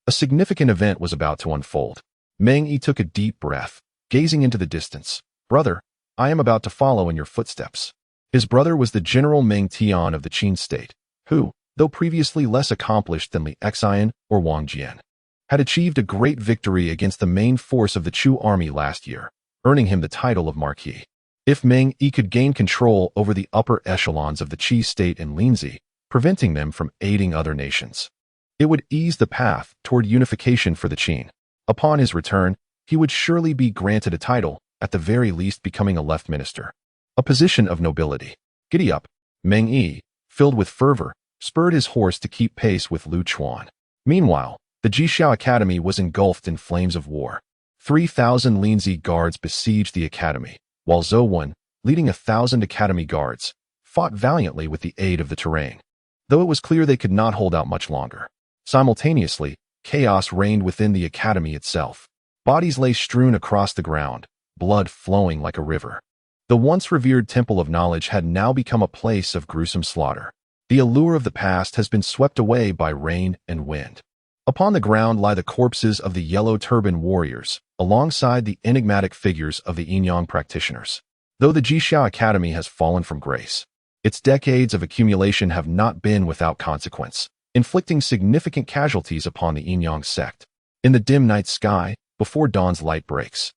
A significant event was about to unfold. Meng Yi took a deep breath, gazing into the distance. Brother, I am about to follow in your footsteps. His brother was the General Meng Tian of the Qin state, who, though previously less accomplished than Li Xian or Wang Jian, had achieved a great victory against the main force of the Chu army last year, earning him the title of Marquis. If Meng Yi could gain control over the upper echelons of the Qi state in Linzi, preventing them from aiding other nations, it would ease the path toward unification for the Qin. Upon his return, he would surely be granted a title, at the very least becoming a left minister. A position of nobility. Giddy up, Meng Yi, filled with fervor, spurred his horse to keep pace with Lu Chuan. Meanwhile, the Jixiao Academy was engulfed in flames of war. 3,000 Linzi guards besieged the academy, while Zhou Wen, leading 1,000 academy guards, fought valiantly with the aid of the terrain. Though it was clear they could not hold out much longer. Simultaneously, chaos reigned within the academy itself. Bodies lay strewn across the ground, blood flowing like a river. The once revered temple of knowledge had now become a place of gruesome slaughter. The allure of the past has been swept away by rain and wind. Upon the ground lie the corpses of the yellow turban warriors, alongside the enigmatic figures of the Yinyang practitioners. Though the Jixiao Academy has fallen from grace, its decades of accumulation have not been without consequence, inflicting significant casualties upon the Yinyang sect. In the dim night sky, before dawn's light breaks,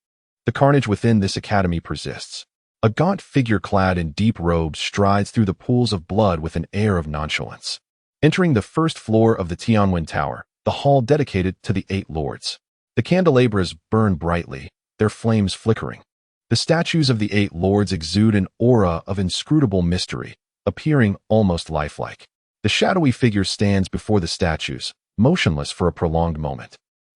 the carnage within this academy persists. A gaunt figure clad in deep robes strides through the pools of blood with an air of nonchalance. Entering the first floor of the Tianwen Tower, the hall dedicated to the 8 lords. The candelabras burn brightly, their flames flickering. The statues of the 8 lords exude an aura of inscrutable mystery, appearing almost lifelike. The shadowy figure stands before the statues, motionless for a prolonged moment.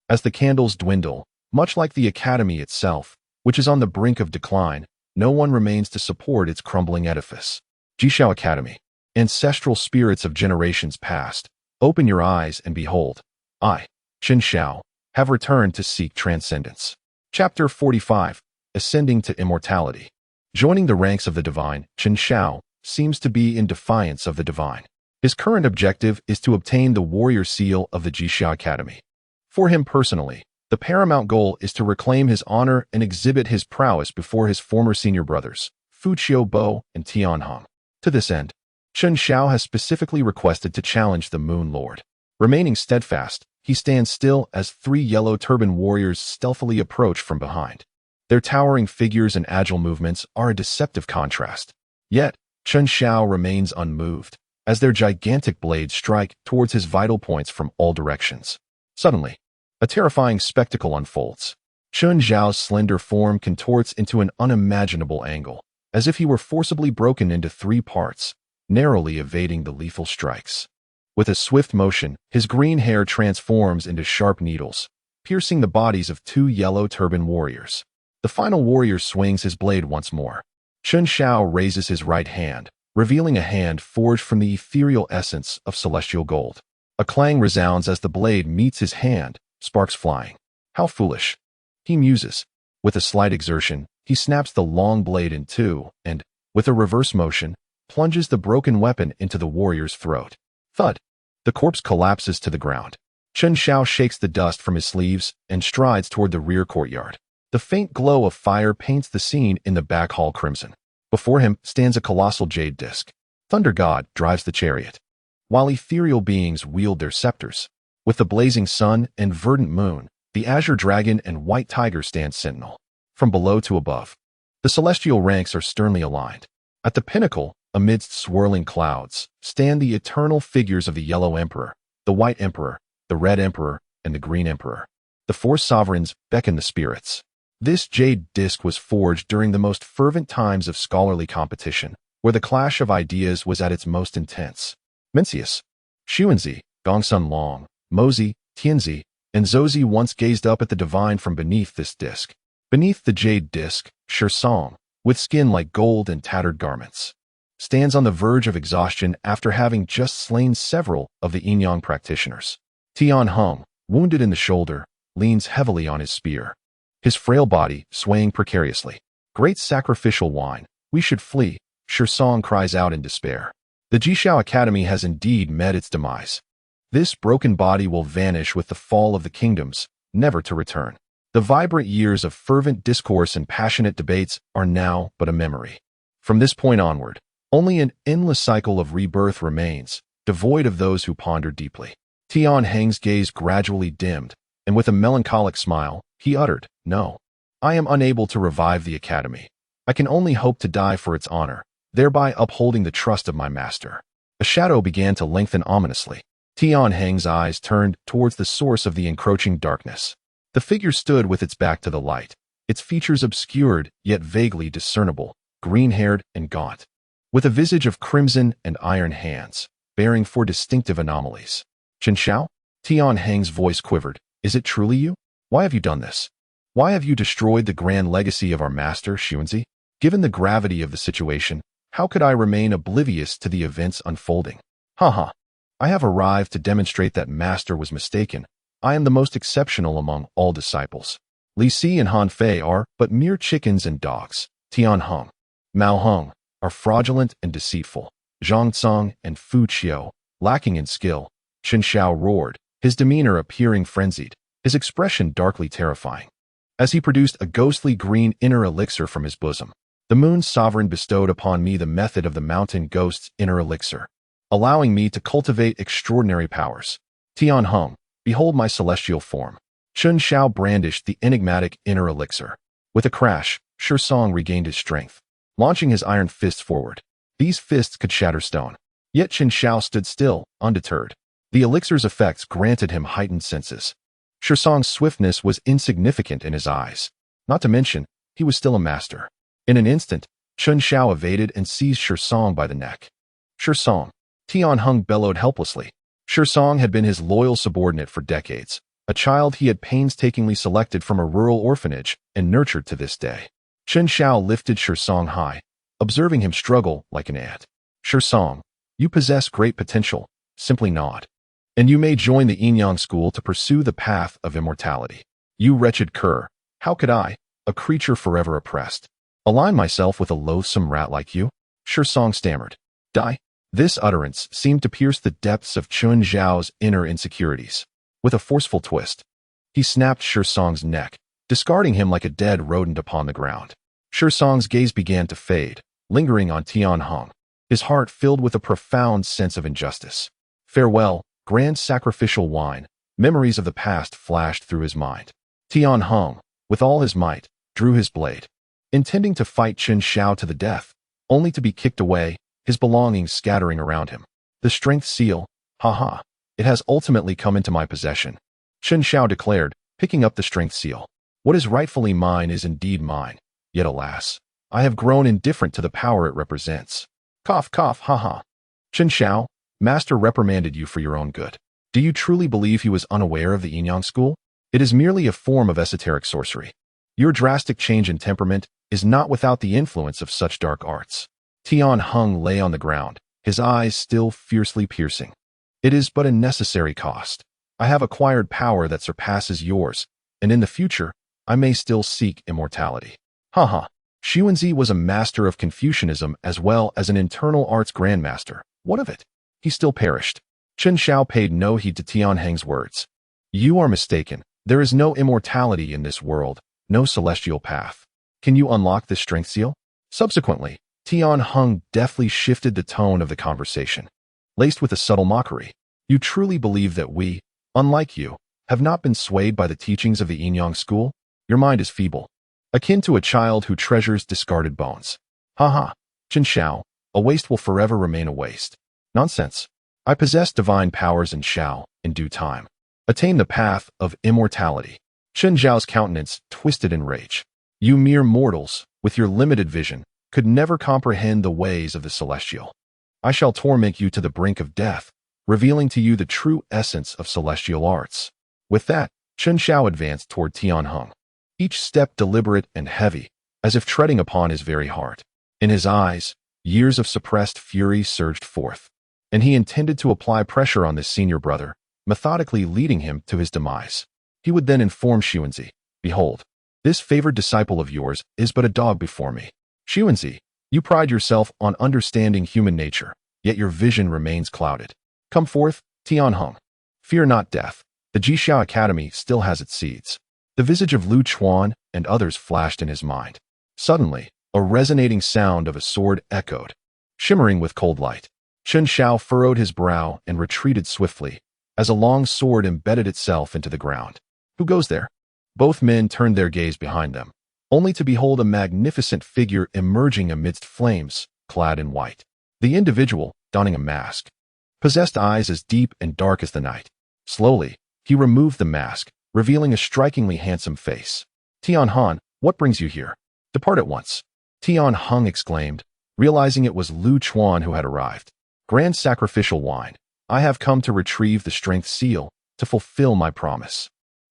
As the candles dwindle, much like the academy itself, which is on the brink of decline, no one remains to support its crumbling edifice. Jixiao Academy, ancestral spirits of generations past, open your eyes and behold. I, Chen Xiao, have returned to seek transcendence. Chapter 45, Ascending to Immortality. Joining the ranks of the divine, Chen Xiao seems to be in defiance of the divine. His current objective is to obtain the warrior seal of the Jixiao Academy. For him personally, the paramount goal is to reclaim his honor and exhibit his prowess before his former senior brothers, Fu Qiubo and Tianhong. To this end, Chen Xiao has specifically requested to challenge the Moon Lord. Remaining steadfast, he stands still as 3 yellow turban warriors stealthily approach from behind. Their towering figures and agile movements are a deceptive contrast. Yet, Chen Xiao remains unmoved, as their gigantic blades strike towards his vital points from all directions. Suddenly, a terrifying spectacle unfolds. Chun Zhao's slender form contorts into an unimaginable angle, as if he were forcibly broken into 3 parts, narrowly evading the lethal strikes. With a swift motion, his green hair transforms into sharp needles, piercing the bodies of 2 yellow turban warriors. The final warrior swings his blade once more. Chun Zhao raises his right hand, revealing a hand forged from the ethereal essence of celestial gold. A clang resounds as the blade meets his hand, sparks flying. How foolish, he muses. With a slight exertion, he snaps the long blade in 2 and, with a reverse motion, plunges the broken weapon into the warrior's throat. Thud! The corpse collapses to the ground. Chun Zhao shakes the dust from his sleeves and strides toward the rear courtyard. The faint glow of fire paints the scene in the back hall crimson. Before him stands a colossal jade disc. Thunder God drives the chariot, while ethereal beings wield their scepters. With the blazing sun and verdant moon, the azure dragon and white tiger stand sentinel. From below to above, the celestial ranks are sternly aligned. At the pinnacle, amidst swirling clouds, stand the eternal figures of the Yellow Emperor, the White Emperor, the Red Emperor, and the Green Emperor. The 4 sovereigns beckon the spirits. This jade disc was forged during the most fervent times of scholarly competition, where the clash of ideas was at its most intense. Mencius, Xuanzi, Gongsun Long, Mozi, Tianzi, and Zozi once gazed up at the divine from beneath this disc. Beneath the jade disc, Song, with skin like gold and tattered garments, stands on the verge of exhaustion after having just slain several of the Yin-Yang practitioners. Tian Heng, wounded in the shoulder, leans heavily on his spear, his frail body swaying precariously. Great sacrificial wine, we should flee, Song cries out in despair. The Jishao Academy has indeed met its demise. This broken body will vanish with the fall of the kingdoms, never to return. The vibrant years of fervent discourse and passionate debates are now but a memory. From this point onward, only an endless cycle of rebirth remains, devoid of those who ponder deeply. Tian Heng's gaze gradually dimmed, and with a melancholic smile, he uttered, "No. I am unable to revive the academy. I can only hope to die for its honor, thereby upholding the trust of my master." A shadow began to lengthen ominously. Tian Heng's eyes turned towards the source of the encroaching darkness. The figure stood with its back to the light, its features obscured yet vaguely discernible, green-haired and gaunt, with a visage of crimson and iron hands, bearing 4 distinctive anomalies. "Chen Xiao?" Tian Heng's voice quivered. "Is it truly you? Why have you done this? Why have you destroyed the grand legacy of our master, Xuanzi? Given the gravity of the situation, how could I remain oblivious to the events unfolding? Ha! I have arrived to demonstrate that master was mistaken. I am the most exceptional among all disciples. Li Si and Han Fei are but mere chickens and dogs. Tian Heng, Mao Heng are fraudulent and deceitful. Zhang Tsang and Fu Qiu, lacking in skill." Chen Xiao roared, his demeanor appearing frenzied, his expression darkly terrifying. As he produced a ghostly green inner elixir from his bosom, "The Moon's sovereign bestowed upon me the method of the mountain ghost's inner elixir, allowing me to cultivate extraordinary powers. Tian Heng, behold my celestial form." Chen Xiao brandished the enigmatic inner elixir. With a crash, Song regained his strength, launching his iron fists forward. These fists could shatter stone. Yet Chen Xiao stood still, undeterred. The elixir's effects granted him heightened senses. Song's swiftness was insignificant in his eyes. Not to mention, he was still a master. In an instant, Chen Xiao evaded and seized Song by the neck. "Song!" Tian Heng bellowed helplessly. Song had been his loyal subordinate for decades, a child he had painstakingly selected from a rural orphanage and nurtured to this day. Chen Xiao lifted Song high, observing him struggle like an ant. "Song, you possess great potential, simply nod. And you may join the Yin-Yang school to pursue the path of immortality. You wretched cur, how could I, a creature forever oppressed, align myself with a loathsome rat like you?" Song stammered. "Die?" This utterance seemed to pierce the depths of Chun Zhao's inner insecurities. With a forceful twist, he snapped Song's neck, discarding him like a dead rodent upon the ground. Song's gaze began to fade, lingering on Tian Heng, his heart filled with a profound sense of injustice. Farewell, grand sacrificial wine. Memories of the past flashed through his mind. Tian Heng, with all his might, drew his blade, intending to fight Chen Xiao to the death, only to be kicked away, his belongings scattering around him. "The strength seal, ha! It has ultimately come into my possession," Chen Xiao declared, picking up the strength seal. What is rightfully mine is indeed mine, yet alas, I have grown indifferent to the power it represents. Cough, cough, ha ha. Chen Xiao, master reprimanded you for your own good. Do you truly believe he was unaware of the Yin-Yang school? It is merely a form of esoteric sorcery. Your drastic change in temperament is not without the influence of such dark arts. Tian Heng lay on the ground, his eyes still fiercely piercing. It is but a necessary cost. I have acquired power that surpasses yours, and in the future, I may still seek immortality. Haha. Xuanzi was a master of Confucianism as well as an internal arts grandmaster. What of it? He still perished. Chen Xiao paid no heed to Tian Heng's words. You are mistaken. There is no immortality in this world, no celestial path. Can you unlock this strength seal? Subsequently, Tian Heng deftly shifted the tone of the conversation, laced with a subtle mockery. You truly believe that we, unlike you, have not been swayed by the teachings of the Yin-Yang school? Your mind is feeble, akin to a child who treasures discarded bones. Haha, Chen Xiao, a waste will forever remain a waste. Nonsense. I possess divine powers and shall, in due time, attain the path of immortality. Chen Zhao's countenance twisted in rage. You mere mortals, with your limited vision, could never comprehend the ways of the celestial. I shall torment you to the brink of death, revealing to you the true essence of celestial arts. With that, Chen Xiao advanced toward Tian Heng, each step deliberate and heavy, as if treading upon his very heart. In his eyes, years of suppressed fury surged forth, and he intended to apply pressure on this senior brother, methodically leading him to his demise. He would then inform Xuanzi, behold, this favored disciple of yours is but a dog before me. Xuanzi, you pride yourself on understanding human nature, yet your vision remains clouded. Come forth, Tian Heng. Fear not death. The Jixiao Academy still has its seeds. The visage of Lu Chuan and others flashed in his mind. Suddenly, a resonating sound of a sword echoed, shimmering with cold light. Chen Xiao furrowed his brow and retreated swiftly, as a long sword embedded itself into the ground. Who goes there? Both men turned their gaze behind them, only to behold a magnificent figure emerging amidst flames, clad in white. The individual, donning a mask, possessed eyes as deep and dark as the night. Slowly, he removed the mask, revealing a strikingly handsome face. Tian Han, what brings you here? Depart at once. Tian Heng exclaimed, realizing it was Lu Chuan who had arrived. Grand sacrificial wine. I have come to retrieve the strength seal, to fulfill my promise.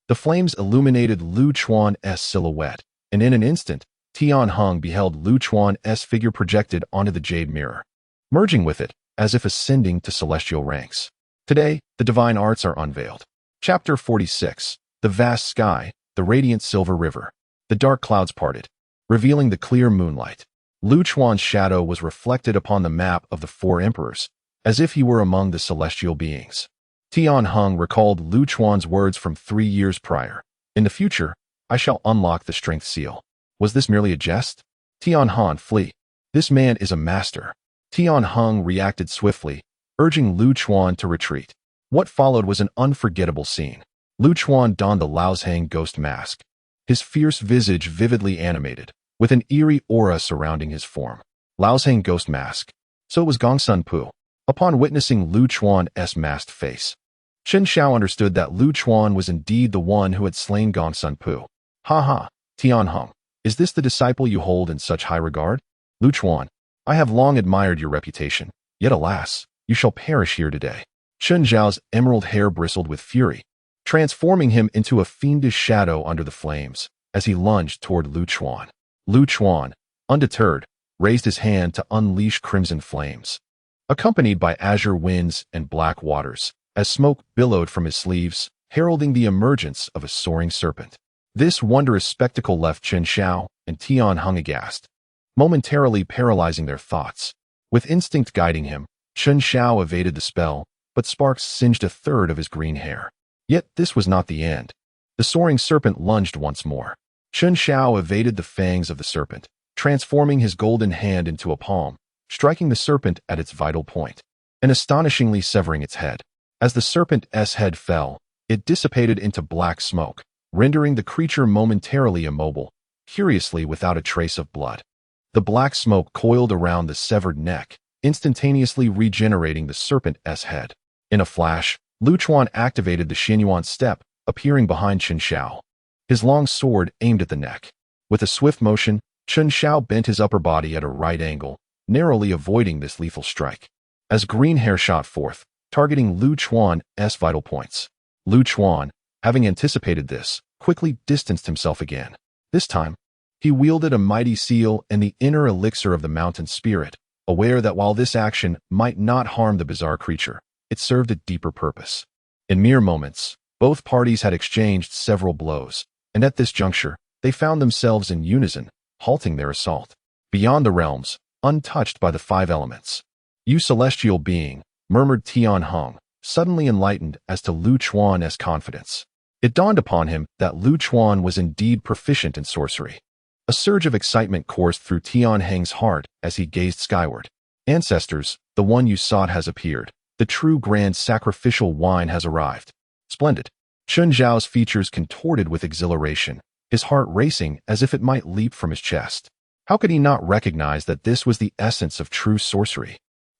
The flames illuminated Lu Chuan's silhouette, and in an instant, Tian Heng beheld Lu Chuan's figure projected onto the jade mirror, merging with it, as if ascending to celestial ranks. Today, the divine arts are unveiled. Chapter 46. The vast sky, the radiant silver river. The dark clouds parted, revealing the clear moonlight. Lu Chuan's shadow was reflected upon the map of the four emperors, as if he were among the celestial beings. Tian Heng recalled Lu Chuan's words from 3 years prior. In the future, I shall unlock the strength seal. Was this merely a jest? Tian Han, flee. This man is a master. Tian Heng reacted swiftly, urging Lu Chuan to retreat. What followed was an unforgettable scene. Lu Chuan donned the Laozhang ghost mask, his fierce visage vividly animated, with an eerie aura surrounding his form. Laozhang ghost mask. So it was Gongsun Pu. Upon witnessing Lu Chuan's masked face, Chen Xiao understood that Lu Chuan was indeed the one who had slain Gongsun Pu. Ha ha, Tian Heng, is this the disciple you hold in such high regard? Lu Chuan, I have long admired your reputation, yet alas, you shall perish here today. Chen Zhao's emerald hair bristled with fury, transforming him into a fiendish shadow under the flames, as he lunged toward Lu Chuan. Lu Chuan, undeterred, raised his hand to unleash crimson flames, accompanied by azure winds and black waters, as smoke billowed from his sleeves, heralding the emergence of a soaring serpent. This wondrous spectacle left Chen Xiao and Tian Heng aghast, momentarily paralyzing their thoughts. With instinct guiding him, Chen Xiao evaded the spell, but sparks singed a third of his green hair. Yet this was not the end. The soaring serpent lunged once more. Chen Xiao evaded the fangs of the serpent, transforming his golden hand into a palm, striking the serpent at its vital point, and astonishingly severing its head. As the serpent's head fell, it dissipated into black smoke, rendering the creature momentarily immobile, curiously without a trace of blood. The black smoke coiled around the severed neck, instantaneously regenerating the serpent's head. In a flash, Lu Chuan activated the Xinyuan step, appearing behind Chen Xiao. his long sword aimed at the neck. With a swift motion, Chen Xiao bent his upper body at a right angle, narrowly avoiding this lethal strike. As green hair shot forth, targeting Lu Chuan's vital points. Lu Chuan, having anticipated this, quickly distanced himself again. This time, he wielded a mighty seal and the inner elixir of the mountain spirit, aware that while this action might not harm the bizarre creature, it served a deeper purpose. In mere moments, both parties had exchanged several blows, and at this juncture, they found themselves in unison, halting their assault. Beyond the realms, untouched by the five elements. "You celestial being," murmured Tian Hong, suddenly enlightened as to Lu Chuan's confidence. It dawned upon him that Lu Chuan was indeed proficient in sorcery. A surge of excitement coursed through Tian Heng's heart as he gazed skyward. "Ancestors, the one you sought has appeared. The true grand sacrificial wine has arrived." Splendid. Chen Zhao's features contorted with exhilaration, his heart racing as if it might leap from his chest. How could he not recognize that this was the essence of true sorcery?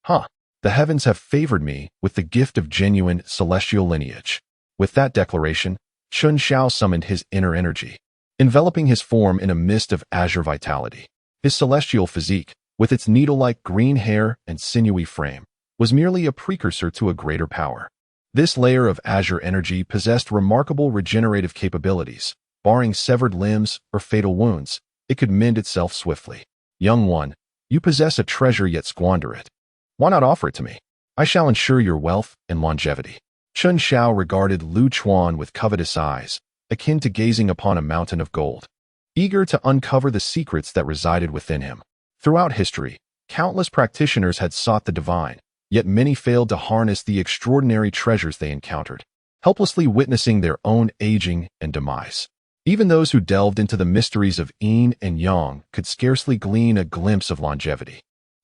The heavens have favored me with the gift of genuine celestial lineage. With that declaration, Chen Xiao summoned his inner energy, enveloping his form in a mist of azure vitality. His celestial physique, with its needle-like green hair and sinewy frame, was merely a precursor to a greater power. This layer of azure energy possessed remarkable regenerative capabilities. Barring severed limbs or fatal wounds, it could mend itself swiftly. "Young one, you possess a treasure yet squander it. Why not offer it to me? I shall ensure your wealth and longevity." Chen Xiao regarded Lu Chuan with covetous eyes, akin to gazing upon a mountain of gold, eager to uncover the secrets that resided within him. Throughout history, countless practitioners had sought the divine, yet many failed to harness the extraordinary treasures they encountered, helplessly witnessing their own aging and demise. Even those who delved into the mysteries of yin and yang could scarcely glean a glimpse of longevity.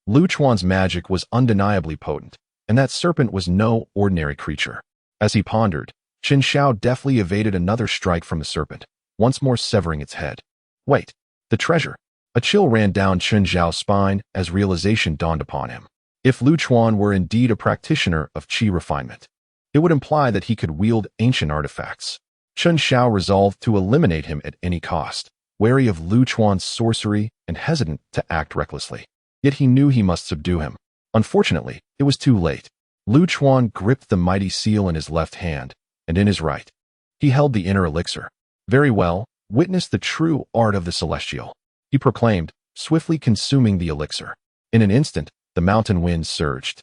Lu Chuan's magic was undeniably potent, and that serpent was no ordinary creature. As he pondered, Chen Xiao deftly evaded another strike from the serpent, once more severing its head. Wait, the treasure. A chill ran down Chen Zhao's spine as realization dawned upon him. If Lu Chuan were indeed a practitioner of qi refinement, it would imply that he could wield ancient artifacts. Chen Xiao resolved to eliminate him at any cost, wary of Lu Chuan's sorcery and hesitant to act recklessly. Yet he knew he must subdue him. Unfortunately, it was too late. Lu Chuan gripped the mighty seal in his left hand, and in his right, he held the inner elixir. "Very well, witness the true art of the celestial," he proclaimed, swiftly consuming the elixir. In an instant, the mountain winds surged,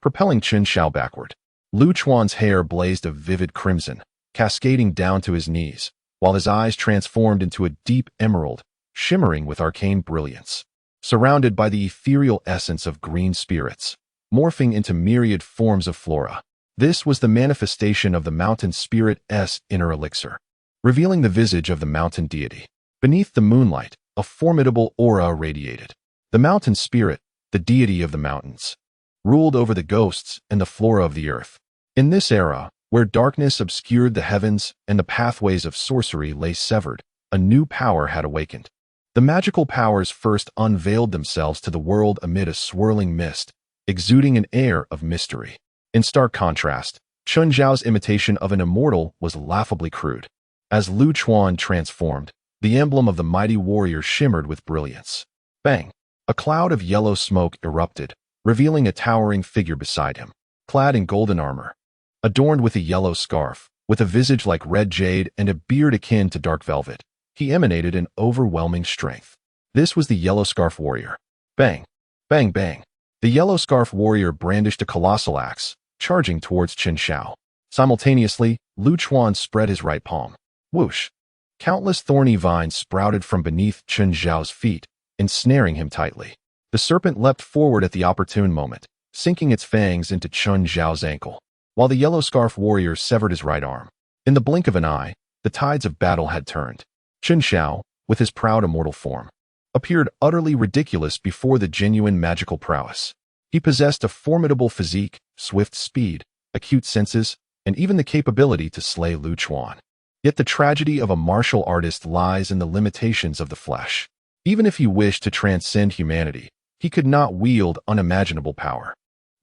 propelling Chen Xiao backward. Lu Chuan's hair blazed a vivid crimson, cascading down to his knees, while his eyes transformed into a deep emerald, shimmering with arcane brilliance. Surrounded by the ethereal essence of green spirits, morphing into myriad forms of flora. This was the manifestation of the mountain spirit's inner elixir, revealing the visage of the mountain deity. Beneath the moonlight, a formidable aura radiated. The mountain spirit, the deity of the mountains, ruled over the ghosts and the flora of the earth. In this era, where darkness obscured the heavens and the pathways of sorcery lay severed, a new power had awakened. The magical powers first unveiled themselves to the world amid a swirling mist, exuding an air of mystery. In stark contrast, Chen Zhao's imitation of an immortal was laughably crude. As Lu Chuan transformed, the emblem of the mighty warrior shimmered with brilliance. Bang! A cloud of yellow smoke erupted, revealing a towering figure beside him, clad in golden armor, adorned with a yellow scarf, with a visage like red jade and a beard akin to dark velvet. He emanated an overwhelming strength. This was the Yellow Scarf Warrior. Bang! Bang bang! The Yellow Scarf Warrior brandished a colossal axe, charging towards Chen Xiao. Simultaneously, Lu Chuan spread his right palm. Whoosh! Countless thorny vines sprouted from beneath Chen Zhao's feet, ensnaring him tightly. The serpent leapt forward at the opportune moment, sinking its fangs into Chen Zhao's ankle, while the Yellow Scarf Warrior severed his right arm. In the blink of an eye, the tides of battle had turned. Chen Xiao, with his proud immortal form, appeared utterly ridiculous before the genuine magical prowess. He possessed a formidable physique, swift speed, acute senses, and even the capability to slay Lu Chuan. Yet the tragedy of a martial artist lies in the limitations of the flesh. Even if he wished to transcend humanity, he could not wield unimaginable power.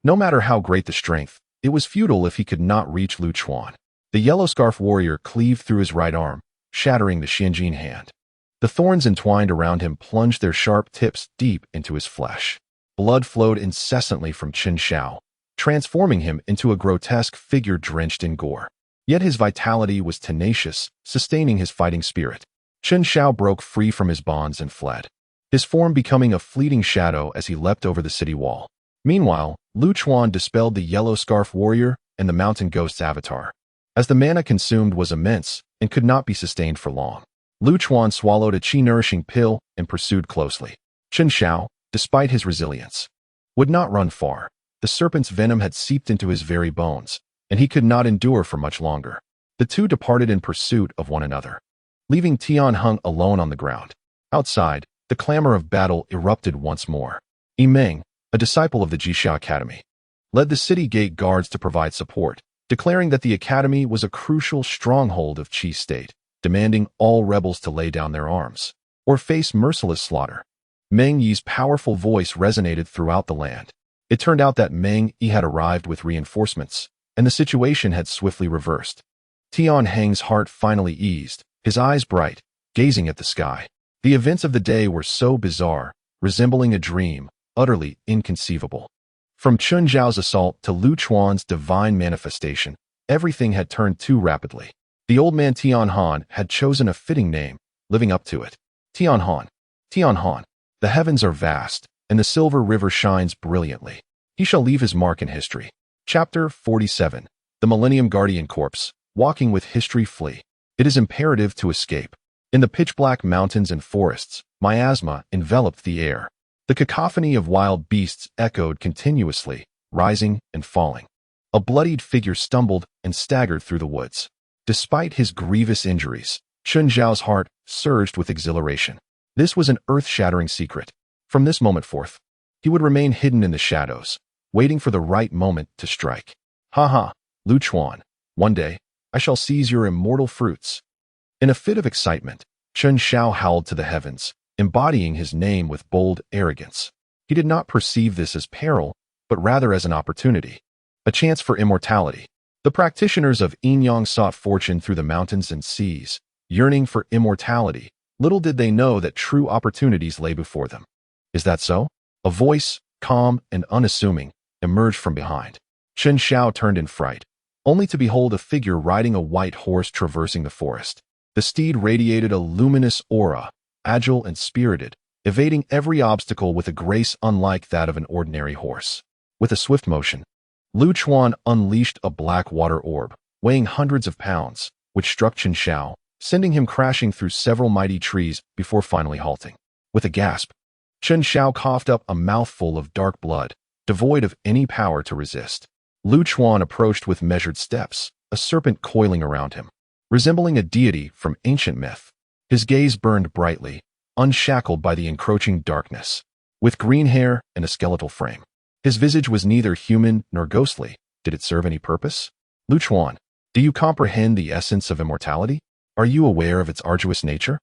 No matter how great the strength, it was futile if he could not reach Lu Chuan. The Yellow Scarf Warrior cleaved through his right arm, shattering the Xiongnu hand. The thorns entwined around him plunged their sharp tips deep into his flesh. Blood flowed incessantly from Chen Xiao, transforming him into a grotesque figure drenched in gore. Yet his vitality was tenacious, sustaining his fighting spirit. Chen Xiao broke free from his bonds and fled, his form becoming a fleeting shadow as he leapt over the city wall. Meanwhile, Lu Chuan dispelled the yellow scarf warrior and the mountain ghost's avatar. As the mana consumed was immense and could not be sustained for long, Lu Chuan swallowed a qi-nourishing pill and pursued closely. Chen Xiao, despite his resilience, would not run far. The serpent's venom had seeped into his very bones, and he could not endure for much longer. The two departed in pursuit of one another, leaving Tian Heng alone on the ground. Outside, the clamor of battle erupted once more. Yimeng, a disciple of the Jixia Academy, led the city gate guards to provide support, declaring that the academy was a crucial stronghold of Qi state, demanding all rebels to lay down their arms or face merciless slaughter. Meng Yi's powerful voice resonated throughout the land. It turned out that Meng Yi had arrived with reinforcements, and the situation had swiftly reversed. Tian Heng's heart finally eased, his eyes bright, gazing at the sky. The events of the day were so bizarre, resembling a dream, utterly inconceivable. From Chen Zhao's assault to Lu Chuan's divine manifestation, everything had turned too rapidly. The old man Tian Han had chosen a fitting name, living up to it. Tian Han. Tian Han. The heavens are vast, and the silver river shines brilliantly. He shall leave his mark in history. Chapter 47. The Millennium Guardian Corpse. Walking with history flee. It is imperative to escape. In the pitch-black mountains and forests, miasma enveloped the air. The cacophony of wild beasts echoed continuously, rising and falling. A bloodied figure stumbled and staggered through the woods. Despite his grievous injuries, Chen Zhao's heart surged with exhilaration. This was an earth-shattering secret. From this moment forth, he would remain hidden in the shadows, waiting for the right moment to strike. Ha ha, Lu Chuan, one day, I shall seize your immortal fruits. In a fit of excitement, Chen Xiao howled to the heavens, embodying his name with bold arrogance. He did not perceive this as peril, but rather as an opportunity, a chance for immortality. The practitioners of Yin-Yang sought fortune through the mountains and seas, yearning for immortality. Little did they know that true opportunities lay before them. Is that so? A voice, calm and unassuming, emerged from behind. Chen Xiao turned in fright, only to behold a figure riding a white horse traversing the forest. The steed radiated a luminous aura, agile and spirited, evading every obstacle with a grace unlike that of an ordinary horse. With a swift motion, Lu Chuan unleashed a black water orb, weighing hundreds of pounds, which struck Chen Xiao, sending him crashing through several mighty trees before finally halting. With a gasp, Chen Xiao coughed up a mouthful of dark blood, devoid of any power to resist. Lu Chuan approached with measured steps, a serpent coiling around him, resembling a deity from ancient myth. His gaze burned brightly, unshackled by the encroaching darkness. With green hair and a skeletal frame, his visage was neither human nor ghostly. Did it serve any purpose? Lu Chuan, do you comprehend the essence of immortality? Are you aware of its arduous nature?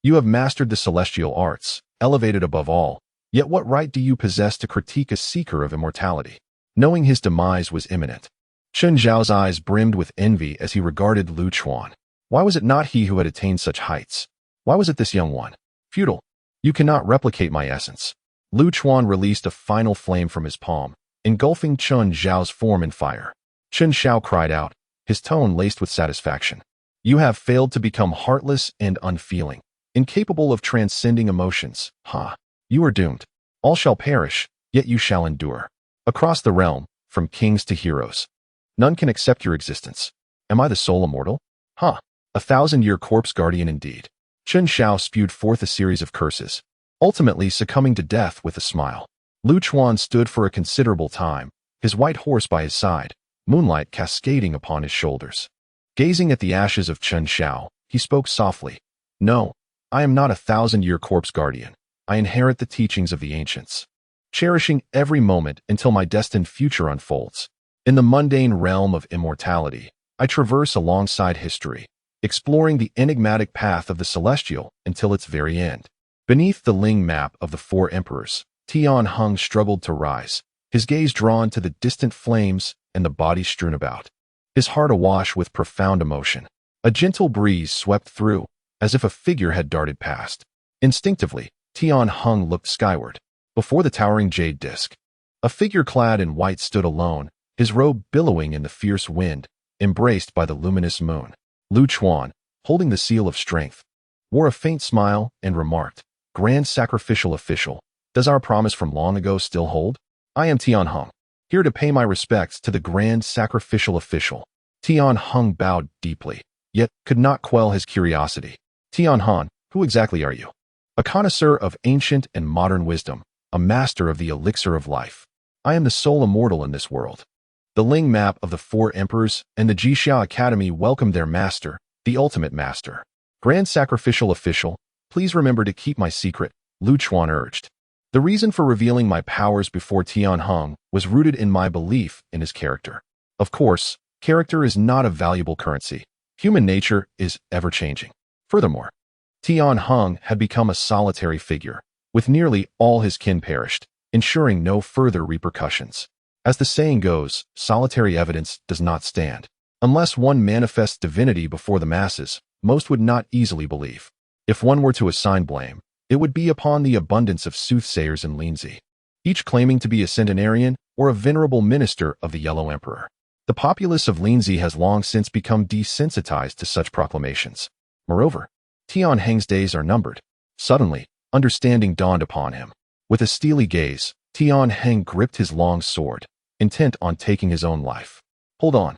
You have mastered the celestial arts, elevated above all, yet what right do you possess to critique a seeker of immortality, knowing his demise was imminent? Chen Zhao's eyes brimmed with envy as he regarded Lu Chuan. Why was it not he who had attained such heights? Why was it this young one? Futile. You cannot replicate my essence. Lu Chuan released a final flame from his palm, engulfing Chen Zhao's form in fire. Chen Xiao cried out, his tone laced with satisfaction. You have failed to become heartless and unfeeling, incapable of transcending emotions. Ha! You are doomed. All shall perish, yet you shall endure. Across the realm, from kings to heroes, none can accept your existence. Am I the sole immortal? Ha! 1,000-year corpse guardian indeed. Chen Xiao spewed forth a series of curses, ultimately succumbing to death with a smile. Lu Chuan stood for a considerable time, his white horse by his side, moonlight cascading upon his shoulders. Gazing at the ashes of Chen Xiao, he spoke softly. No, I am not a 1,000-year corpse guardian. I inherit the teachings of the ancients, cherishing every moment until my destined future unfolds. In the mundane realm of immortality, I traverse alongside history, exploring the enigmatic path of the celestial until its very end. Beneath the Ling map of the four emperors, Tian Heng struggled to rise, his gaze drawn to the distant flames and the bodies strewn about, his heart awash with profound emotion. A gentle breeze swept through, as if a figure had darted past. Instinctively, Tian Heng looked skyward. Before the towering jade disk, a figure clad in white stood alone, his robe billowing in the fierce wind, embraced by the luminous moon. Lu Chuan, holding the seal of strength, wore a faint smile and remarked, "Grand Sacrificial Official, does our promise from long ago still hold? I am Tian Heng, here to pay my respects to the Grand Sacrificial Official." Tian Heng bowed deeply, yet could not quell his curiosity. "Tian Heng, who exactly are you?" "A connoisseur of ancient and modern wisdom, a master of the elixir of life. I am the sole immortal in this world." The Ling map of the four emperors and the Jixia Academy welcomed their master, the ultimate master. "Grand Sacrificial Official, please remember to keep my secret," Lu Chuan urged. The reason for revealing my powers before Tian Heng was rooted in my belief in his character. Of course, character is not a valuable currency. Human nature is ever-changing. Furthermore, Tian Heng had become a solitary figure, with nearly all his kin perished, ensuring no further repercussions. As the saying goes, solitary evidence does not stand. Unless one manifests divinity before the masses, most would not easily believe. If one were to assign blame, it would be upon the abundance of soothsayers in Linzi, each claiming to be a centenarian or a venerable minister of the Yellow Emperor. The populace of Linzi has long since become desensitized to such proclamations. Moreover, Tian Heng's days are numbered. Suddenly, understanding dawned upon him. With a steely gaze, Tian Heng gripped his long sword, intent on taking his own life. "Hold on,"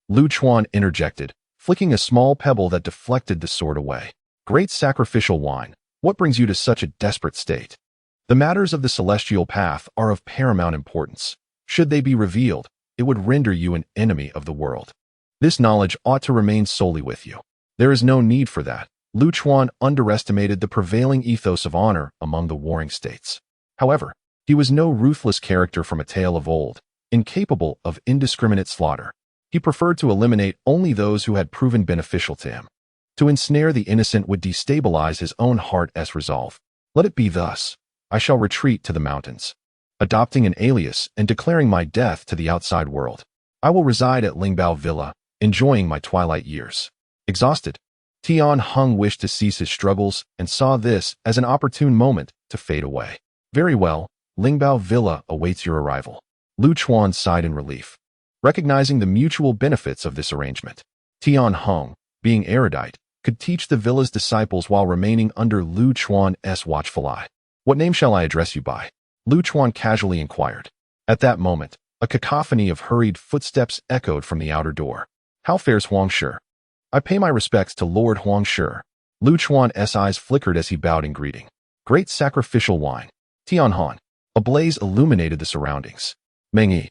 Lu Chuan interjected, flicking a small pebble that deflected the sword away. "Great sacrificial wine, what brings you to such a desperate state? The matters of the celestial path are of paramount importance. Should they be revealed, it would render you an enemy of the world. This knowledge ought to remain solely with you." "There is no need for that." Lu Chuan underestimated the prevailing ethos of honor among the warring states. However, he was no ruthless character from a tale of old, incapable of indiscriminate slaughter. He preferred to eliminate only those who had proven beneficial to him. To ensnare the innocent would destabilize his own heart's resolve. "Let it be thus. I shall retreat to the mountains, adopting an alias and declaring my death to the outside world. I will reside at Lingbao Villa, enjoying my twilight years." Exhausted, Tian Heng wished to cease his struggles and saw this as an opportune moment to fade away. "Very well, Lingbao Villa awaits your arrival." Lu Chuan sighed in relief, recognizing the mutual benefits of this arrangement. Tian Heng, being erudite, could teach the villa's disciples while remaining under Lu Chuan's watchful eye. "What name shall I address you by?" Lu Chuan casually inquired. At that moment, a cacophony of hurried footsteps echoed from the outer door. "How fares Huang Shi?" "I pay my respects to Lord Huang Shi." Lu Chuan's eyes flickered as he bowed in greeting. "Great sacrificial wine." Tian Heng. A blaze illuminated the surroundings. Meng Yi,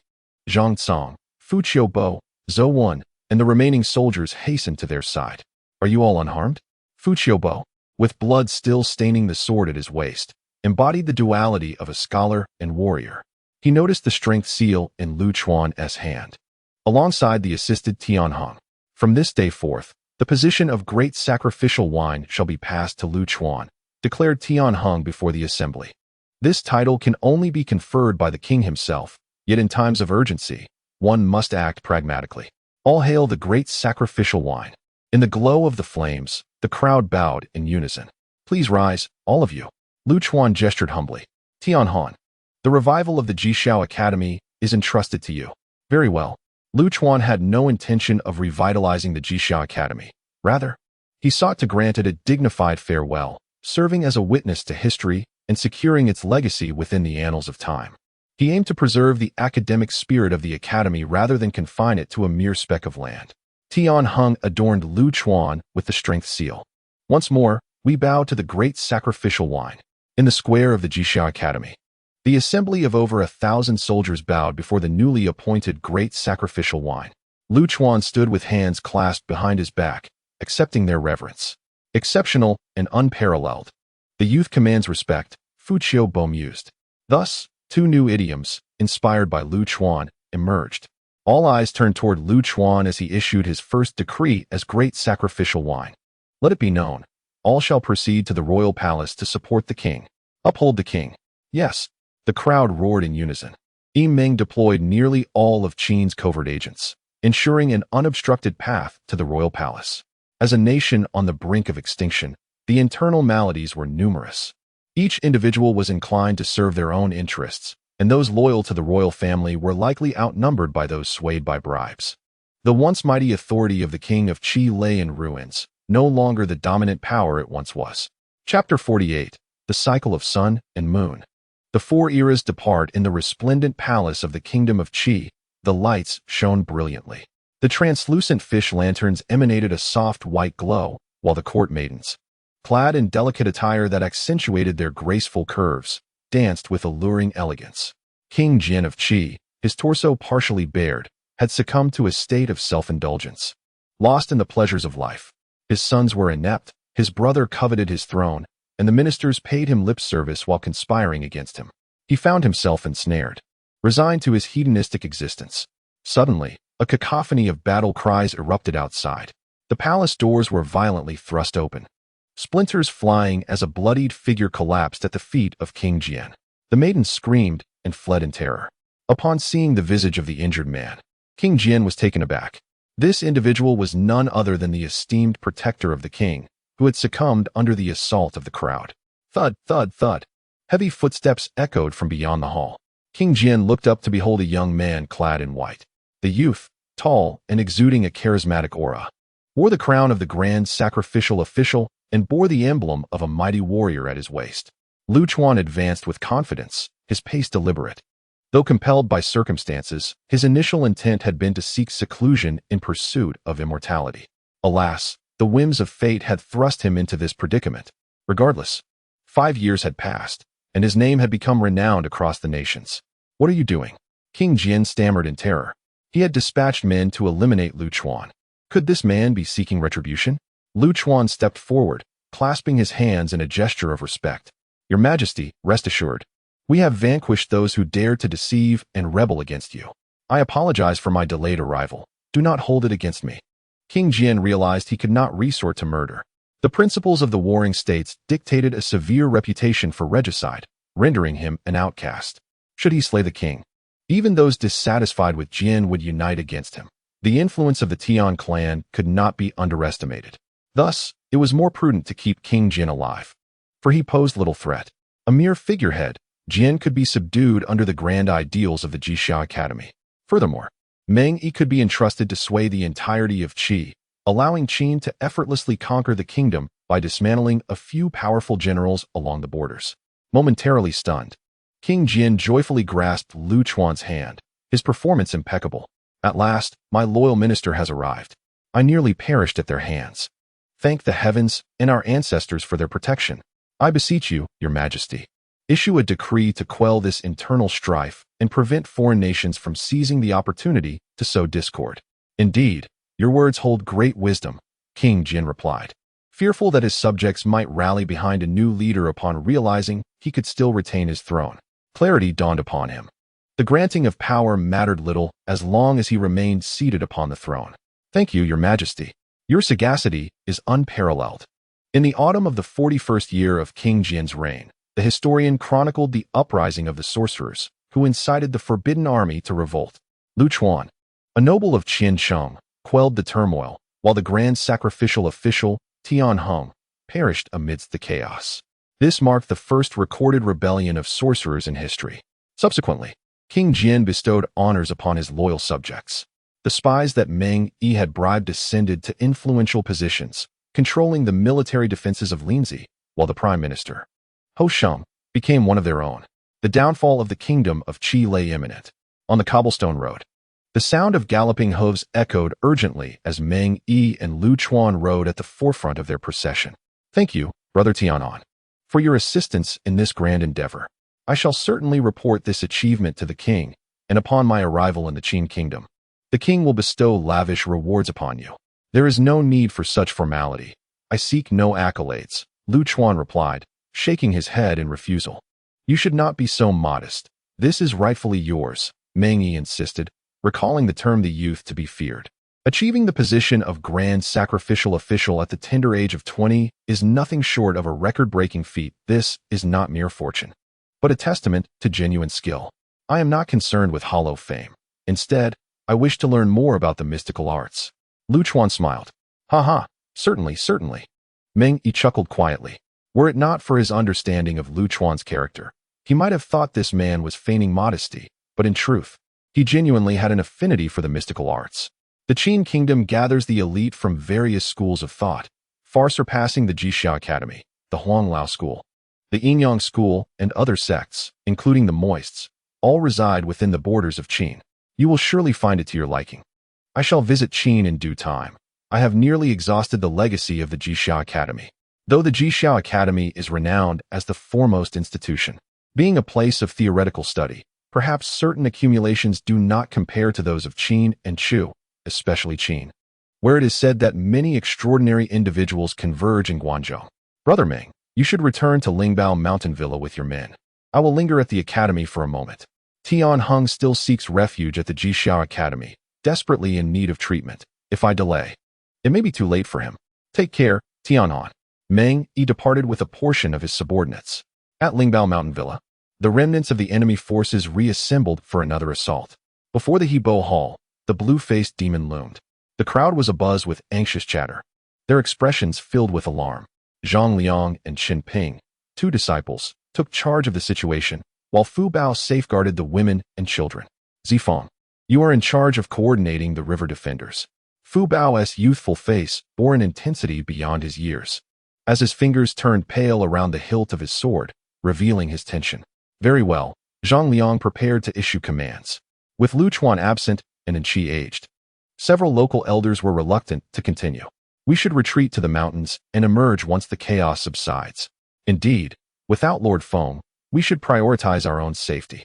Zhang Tsang, Fu Qiubo, Zhou Wen, and the remaining soldiers hastened to their side. "Are you all unharmed?" Fu Qiubo, with blood still staining the sword at his waist, embodied the duality of a scholar and warrior. He noticed the strength seal in Lu Chuan's hand, alongside the assisted Tian Heng. "From this day forth, the position of great sacrificial wine shall be passed to Lu Chuan," declared Tian Heng before the assembly. "This title can only be conferred by the king himself, yet in times of urgency, one must act pragmatically. All hail the great sacrificial wine." In the glow of the flames, the crowd bowed in unison. "Please rise, all of you." Lu Chuan gestured humbly. "Tian Heng, the revival of the Jixia Academy is entrusted to you." "Very well." Lu Chuan had no intention of revitalizing the Jixia Academy. Rather, he sought to grant it a dignified farewell, serving as a witness to history and securing its legacy within the annals of time. He aimed to preserve the academic spirit of the academy rather than confine it to a mere speck of land. Tian Heng adorned Lu Chuan with the strength seal. "Once more, we bow to the great sacrificial wine." In the square of the Jixia Academy, the assembly of over 1,000 soldiers bowed before the newly appointed great sacrificial wine. Lu Chuan stood with hands clasped behind his back, accepting their reverence. "Exceptional and unparalleled. The youth commands respect," Fu Qiubo mused. Thus, two new idioms, inspired by Lu Chuan, emerged. All eyes turned toward Lu Chuan as he issued his first decree as great sacrificial wine. "Let it be known, all shall proceed to the royal palace to support the king. Uphold the king." "Yes." The crowd roared in unison. Yi Ming deployed nearly all of Qin's covert agents, ensuring an unobstructed path to the royal palace. As a nation on the brink of extinction, the internal maladies were numerous. Each individual was inclined to serve their own interests, and those loyal to the royal family were likely outnumbered by those swayed by bribes. The once mighty authority of the king of Qi lay in ruins, no longer the dominant power it once was. Chapter 48. The Cycle of Sun and Moon. The four eras depart in the resplendent palace of the kingdom of Qi. The lights shone brilliantly. The translucent fish lanterns emanated a soft white glow, while the court maidens, clad in delicate attire that accentuated their graceful curves, danced with alluring elegance. King Jin of Qi, his torso partially bared, had succumbed to a state of self-indulgence. Lost in the pleasures of life, his sons were inept, his brother coveted his throne, and the ministers paid him lip service while conspiring against him. He found himself ensnared, resigned to his hedonistic existence. Suddenly, a cacophony of battle cries erupted outside. The palace doors were violently thrust open, splinters flying as a bloodied figure collapsed at the feet of King Jian. The maidens screamed and fled in terror. Upon seeing the visage of the injured man, King Jian was taken aback. This individual was none other than the esteemed protector of the king, who had succumbed under the assault of the crowd. Thud, thud, thud. Heavy footsteps echoed from beyond the hall. King Jian looked up to behold a young man clad in white. The youth, tall and exuding a charismatic aura, wore the crown of the grand sacrificial official and bore the emblem of a mighty warrior at his waist. Lu Chuan advanced with confidence, his pace deliberate. Though compelled by circumstances, his initial intent had been to seek seclusion in pursuit of immortality. Alas, the whims of fate had thrust him into this predicament. Regardless, 5 years had passed, and his name had become renowned across the nations. What are you doing? King Jian stammered in terror. He had dispatched men to eliminate Lu Chuan. Could this man be seeking retribution? Lu Chuan stepped forward, clasping his hands in a gesture of respect. Your Majesty, rest assured, we have vanquished those who dared to deceive and rebel against you. I apologize for my delayed arrival. Do not hold it against me. King Jian realized he could not resort to murder. The principles of the warring states dictated a severe reputation for regicide, rendering him an outcast. Should he slay the king, even those dissatisfied with Jian would unite against him. The influence of the Tian clan could not be underestimated. Thus, it was more prudent to keep King Jian alive, for he posed little threat. A mere figurehead, Jian could be subdued under the grand ideals of the Jixia Academy. Furthermore, Meng Yi could be entrusted to sway the entirety of Qi, allowing Qin to effortlessly conquer the kingdom by dismantling a few powerful generals along the borders. Momentarily stunned, King Jian joyfully grasped Lu Chuan's hand, his performance impeccable. At last, my loyal minister has arrived. I nearly perished at their hands. Thank the heavens and our ancestors for their protection. I beseech you, your majesty, issue a decree to quell this internal strife and prevent foreign nations from seizing the opportunity to sow discord. Indeed, your words hold great wisdom, King Jin replied, fearful that his subjects might rally behind a new leader upon realizing he could still retain his throne. Clarity dawned upon him. The granting of power mattered little as long as he remained seated upon the throne. Thank you, your majesty. Your sagacity is unparalleled. In the autumn of the 41st year of King Jin's reign, the historian chronicled the uprising of the sorcerers, who incited the Forbidden Army to revolt. Lu Chuan, a noble of Qiansheng, quelled the turmoil, while the grand sacrificial official, Tian Heng, perished amidst the chaos. This marked the first recorded rebellion of sorcerers in history. Subsequently, King Jin bestowed honors upon his loyal subjects. The spies that Meng Yi had bribed descended to influential positions, controlling the military defenses of Linzi, while the prime minister, Ho Sheng, became one of their own. The downfall of the kingdom of Qi lay imminent. On the cobblestone road, the sound of galloping hooves echoed urgently as Meng Yi and Lu Chuan rode at the forefront of their procession. Thank you, Brother Tianan, for your assistance in this grand endeavor. I shall certainly report this achievement to the king, and upon my arrival in the Qin kingdom, the king will bestow lavish rewards upon you. There is no need for such formality. I seek no accolades, Lu Chuan replied, shaking his head in refusal. You should not be so modest. This is rightfully yours, Meng Yi insisted, recalling the term the youth to be feared. Achieving the position of grand sacrificial official at the tender age of 20 is nothing short of a record-breaking feat. This is not mere fortune, but a testament to genuine skill. I am not concerned with hollow fame. Instead, I wish to learn more about the mystical arts. Lu Chuan smiled. Ha ha, Certainly, certainly. Meng Yi chuckled quietly. Were it not for his understanding of Lu Chuan's character, he might have thought this man was feigning modesty, but in truth, he genuinely had an affinity for the mystical arts. The Qin kingdom gathers the elite from various schools of thought, far surpassing the Jixia Academy, the Huanglao School, the Yinyang School, and other sects, including the Moists, all reside within the borders of Qin. You will surely find it to your liking. I shall visit Qin in due time. I have nearly exhausted the legacy of the Jixia Academy. Though the Jixia Academy is renowned as the foremost institution, being a place of theoretical study, perhaps certain accumulations do not compare to those of Qin and Chu, especially Qin, where it is said that many extraordinary individuals converge in Guangzhou. Brother Ming, you should return to Lingbao Mountain Villa with your men. I will linger at the academy for a moment. Tian Heng still seeks refuge at the Jixia Academy, desperately in need of treatment. If I delay, it may be too late for him. Take care, Tian Heng. Meng Yi departed with a portion of his subordinates. At Lingbao Mountain Villa, the remnants of the enemy forces reassembled for another assault. Before the Hebo Hall, the blue-faced demon loomed. The crowd was abuzz with anxious chatter, their expressions filled with alarm. Zhang Liang and Qin Ping, two disciples, took charge of the situation, while Fu Bao safeguarded the women and children. Zifeng, you are in charge of coordinating the river defenders. Fu Bao's youthful face bore an intensity beyond his years, as his fingers turned pale around the hilt of his sword, revealing his tension. Very well, Zhang Liang prepared to issue commands. With Lu Chuan absent and An Qi aged, several local elders were reluctant to continue. We should retreat to the mountains and emerge once the chaos subsides. Indeed, without Lord Feng, we should prioritize our own safety.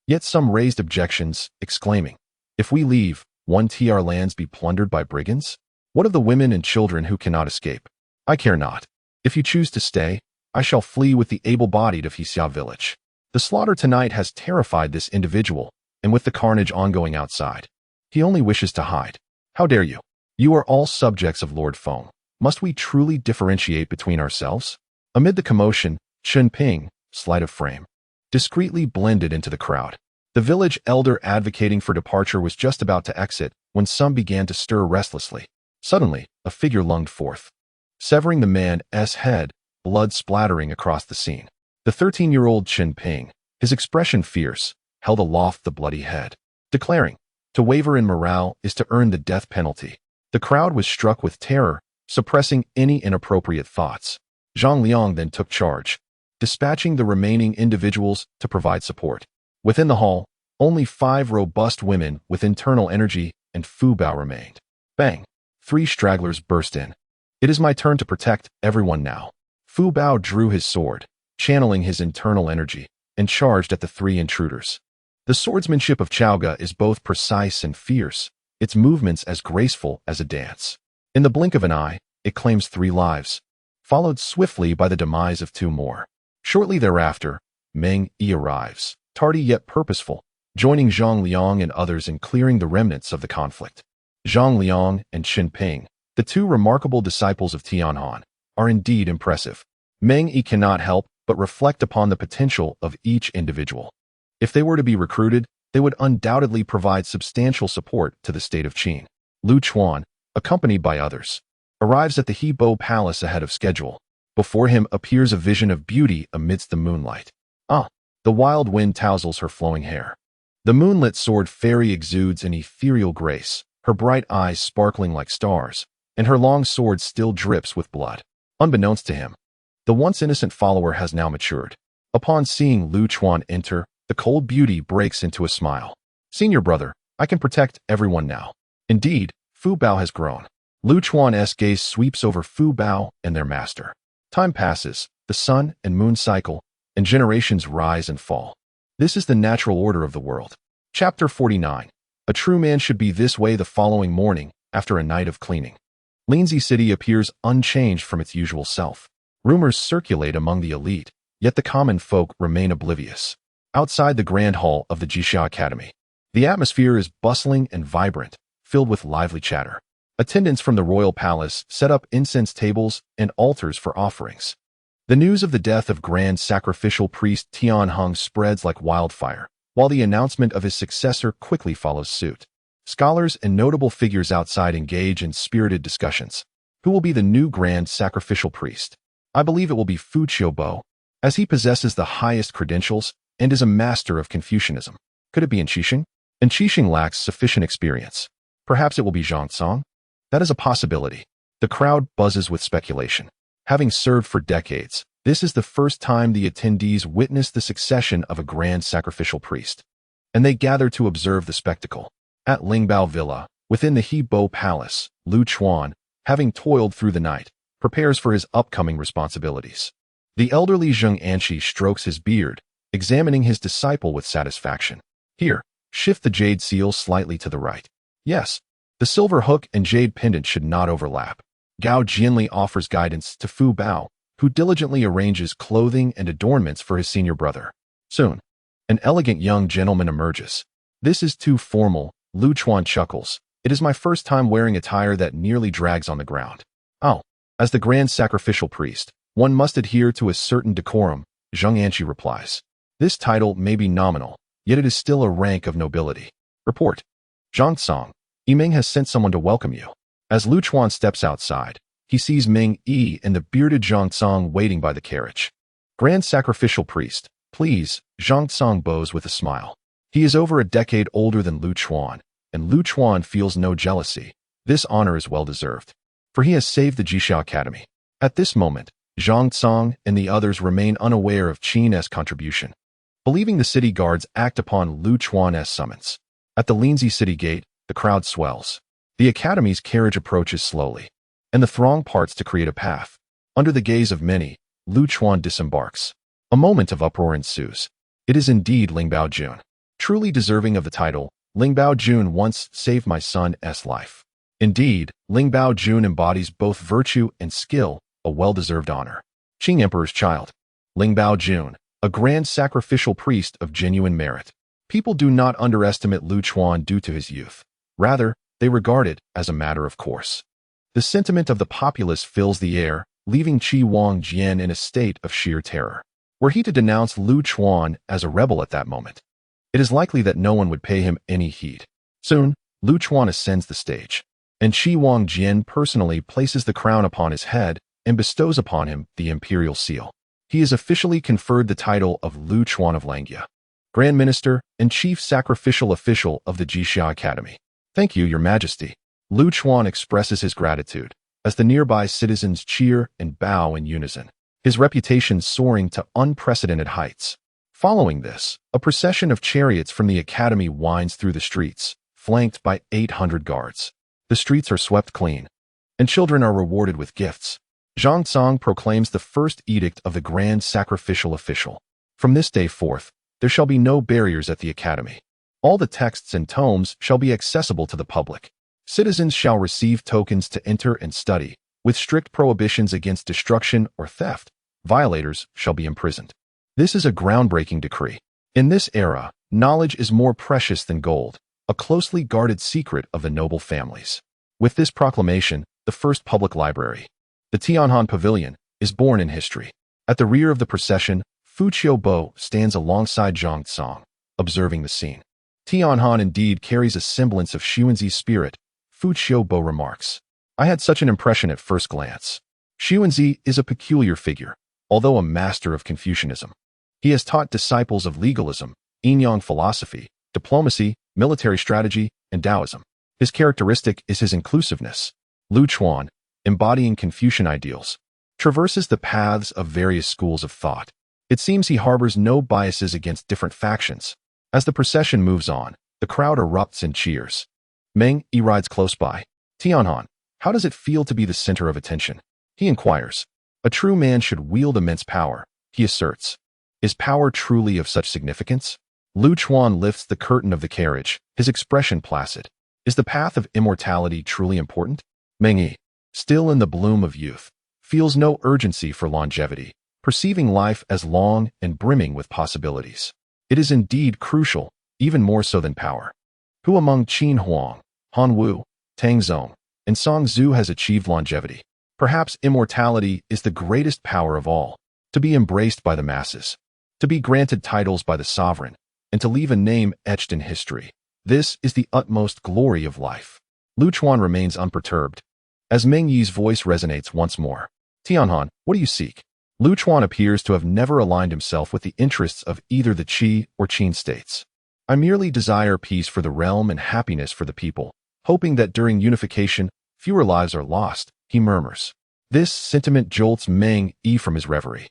Yet some raised objections, exclaiming, if we leave, won't our lands be plundered by brigands? What of the women and children who cannot escape? I care not. If you choose to stay, I shall flee with the able-bodied of Hixia village. The slaughter tonight has terrified this individual, and with the carnage ongoing outside, he only wishes to hide. How dare you? You are all subjects of Lord Feng. Must we truly differentiate between ourselves? Amid the commotion, Qin Ping, slight of frame, discreetly blended into the crowd. The village elder advocating for departure was just about to exit when some began to stir restlessly. Suddenly, a figure lunged forth, severing the man's head, blood splattering across the scene. The 13-year-old Qin Ping, his expression fierce, held aloft the bloody head, declaring, to waver in morale is to earn the death penalty. The crowd was struck with terror, suppressing any inappropriate thoughts. Zhang Liang then took charge, dispatching the remaining individuals to provide support. Within the hall, only 5 robust women with internal energy and Fu Bao remained. Bang! 3 stragglers burst in. It is my turn to protect everyone now. Fu Bao drew his sword, channeling his internal energy, and charged at the 3 intruders. The swordsmanship of Chaoga is both precise and fierce, its movements as graceful as a dance. In the blink of an eye, it claims 3 lives, followed swiftly by the demise of 2 more. Shortly thereafter, Meng Yi arrives, tardy yet purposeful, joining Zhang Liang and others in clearing the remnants of the conflict. Zhang Liang and Qin Ping, the 2 remarkable disciples of Tian Heng, are indeed impressive. Meng Yi cannot help but reflect upon the potential of each individual. If they were to be recruited, they would undoubtedly provide substantial support to the state of Qin. Lu Chuan, accompanied by others, arrives at the Hebo Palace ahead of schedule. Before him appears a vision of beauty amidst the moonlight. The wild wind touzles her flowing hair. The moonlit sword fairy exudes an ethereal grace, her bright eyes sparkling like stars, and her long sword still drips with blood. Unbeknownst to him, the once innocent follower has now matured. Upon seeing Lu Chuan enter, the cold beauty breaks into a smile. Senior brother, I can protect everyone now. Indeed, Fu Bao has grown. Lu Chuan's gaze sweeps over Fu Bao and their master. Time passes, the sun and moon cycle, and generations rise and fall. This is the natural order of the world. Chapter 49. A true man should be this way the following morning, after a night of cleaning. Linzi City appears unchanged from its usual self. Rumors circulate among the elite, yet the common folk remain oblivious. Outside the grand hall of the Jixia Academy, the atmosphere is bustling and vibrant, filled with lively chatter. Attendants from the royal palace set up incense tables and altars for offerings. The news of the death of Grand Sacrificial Priest Tian Heng spreads like wildfire, while the announcement of his successor quickly follows suit. Scholars and notable figures outside engage in spirited discussions. Who will be the new grand sacrificial priest? I believe it will be Fu Qiubo, as he possesses the highest credentials and is a master of Confucianism. Could it be Qixing? And Qixing lacks sufficient experience. Perhaps it will be Zhang Song? That is a possibility. The crowd buzzes with speculation. Having served for decades, this is the first time the attendees witness the succession of a grand sacrificial priest, and they gather to observe the spectacle. At Lingbao Villa, within the He-Bo Palace, Lu Chuan, having toiled through the night, prepares for his upcoming responsibilities. The elderly Zheng Anshi strokes his beard, examining his disciple with satisfaction. Here, shift the jade seal slightly to the right. Yes, the silver hook and jade pendant should not overlap. Gao Jianli offers guidance to Fu Bao, who diligently arranges clothing and adornments for his senior brother. Soon, an elegant young gentleman emerges. This is too formal, Lu Chuan chuckles. It is my first time wearing attire that nearly drags on the ground. Oh, as the grand sacrificial priest, one must adhere to a certain decorum, Zheng Anshi replies. This title may be nominal, yet it is still a rank of nobility. Report. Zhang Song, Yiming has sent someone to welcome you. As Lu Chuan steps outside, he sees Ming Yi and the bearded Zhang Song waiting by the carriage. Grand sacrificial priest, please, Zhang Song bows with a smile. He is over a decade older than Lu Chuan, and Lu Chuan feels no jealousy. This honor is well-deserved, for he has saved the Jixia Academy. At this moment, Zhang Song and the others remain unaware of Qin's contribution, believing the city guards act upon Lu Chuan's summons. At the Linzi city gate, the crowd swells. The academy's carriage approaches slowly, and the throng parts to create a path. Under the gaze of many, Lu Chuan disembarks. A moment of uproar ensues. It is indeed Ling Baojun. Truly deserving of the title, Ling Baojun once saved my son's life. Indeed, Ling Baojun embodies both virtue and skill, a well-deserved honor. Qing Emperor's child. Ling Baojun, a grand sacrificial priest of genuine merit. People do not underestimate Lu Chuan due to his youth. Rather, they regard it as a matter of course. The sentiment of the populace fills the air, leaving Qi Wangjian in a state of sheer terror. Were he to denounce Lu Chuan as a rebel at that moment, it is likely that no one would pay him any heed. Soon, Lu Chuan ascends the stage, and Qi Wangjian personally places the crown upon his head and bestows upon him the imperial seal. He is officially conferred the title of Lu Chuan of Langya, Grand Minister and Chief Sacrificial Official of the Jixia Academy. Thank you, Your Majesty. Lu Chuan expresses his gratitude, as the nearby citizens cheer and bow in unison, his reputation soaring to unprecedented heights. Following this, a procession of chariots from the academy winds through the streets, flanked by 800 guards. The streets are swept clean, and children are rewarded with gifts. Zhang Song proclaims the first edict of the Grand Sacrificial Official. From this day forth, there shall be no barriers at the academy. All the texts and tomes shall be accessible to the public. Citizens shall receive tokens to enter and study, with strict prohibitions against destruction or theft. Violators shall be imprisoned. This is a groundbreaking decree. In this era, knowledge is more precious than gold, a closely guarded secret of the noble families. With this proclamation, the first public library, the Tianhan Pavilion, is born in history. At the rear of the procession, Fu Qiubo stands alongside Zhang Song, observing the scene. Tianhan indeed carries a semblance of Xuanzi's spirit, Fu Qiubo remarks. I had such an impression at first glance. Xuanzi is a peculiar figure, although a master of Confucianism. He has taught disciples of legalism, yin-yang philosophy, diplomacy, military strategy, and Taoism. His characteristic is his inclusiveness. Lu Chuan, embodying Confucian ideals, traverses the paths of various schools of thought. It seems he harbors no biases against different factions. As the procession moves on, the crowd erupts in cheers. Meng Yi rides close by. Tianhan, how does it feel to be the center of attention? He inquires. A true man should wield immense power, he asserts. Is power truly of such significance? Lu Chuan lifts the curtain of the carriage, his expression placid. Is the path of immortality truly important? Meng Yi, still in the bloom of youth, feels no urgency for longevity, perceiving life as long and brimming with possibilities. It is indeed crucial, even more so than power. Who among Qin Huang, Han Wu, Tang Zong, and Song Zhu has achieved longevity? Perhaps immortality is the greatest power of all, to be embraced by the masses, to be granted titles by the sovereign, and to leave a name etched in history. This is the utmost glory of life. Lu Chuan remains unperturbed. As Meng Yi's voice resonates once more. Tianhan, what do you seek? Lu Chuan appears to have never aligned himself with the interests of either the Qi or Qin states. I merely desire peace for the realm and happiness for the people, hoping that during unification, fewer lives are lost, he murmurs. This sentiment jolts Meng Yi from his reverie,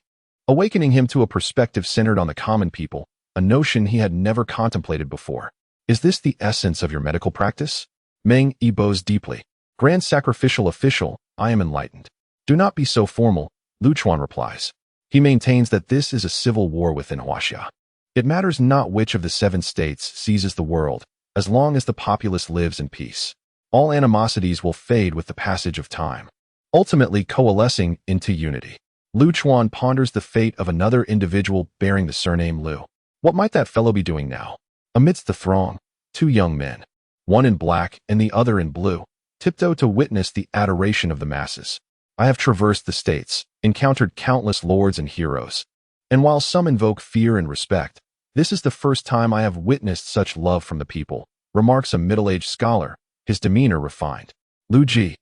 awakening him to a perspective centered on the common people, a notion he had never contemplated before. Is this the essence of your medical practice? Meng Yi bows deeply. Grand Sacrificial Official, I am enlightened. Do not be so formal, Lu Chuan replies. He maintains that this is a civil war within Huaxia. It matters not which of the 7 states seizes the world, as long as the populace lives in peace. All animosities will fade with the passage of time, ultimately coalescing into unity. Lu Chuan ponders the fate of another individual bearing the surname Lu. What might that fellow be doing now? Amidst the throng, 2 young men, one in black and the other in blue, tiptoe to witness the adoration of the masses. I have traversed the states, encountered countless lords and heroes, and while some invoke fear and respect, this is the first time I have witnessed such love from the people, remarks a middle-aged scholar, his demeanor refined. Lu Ji,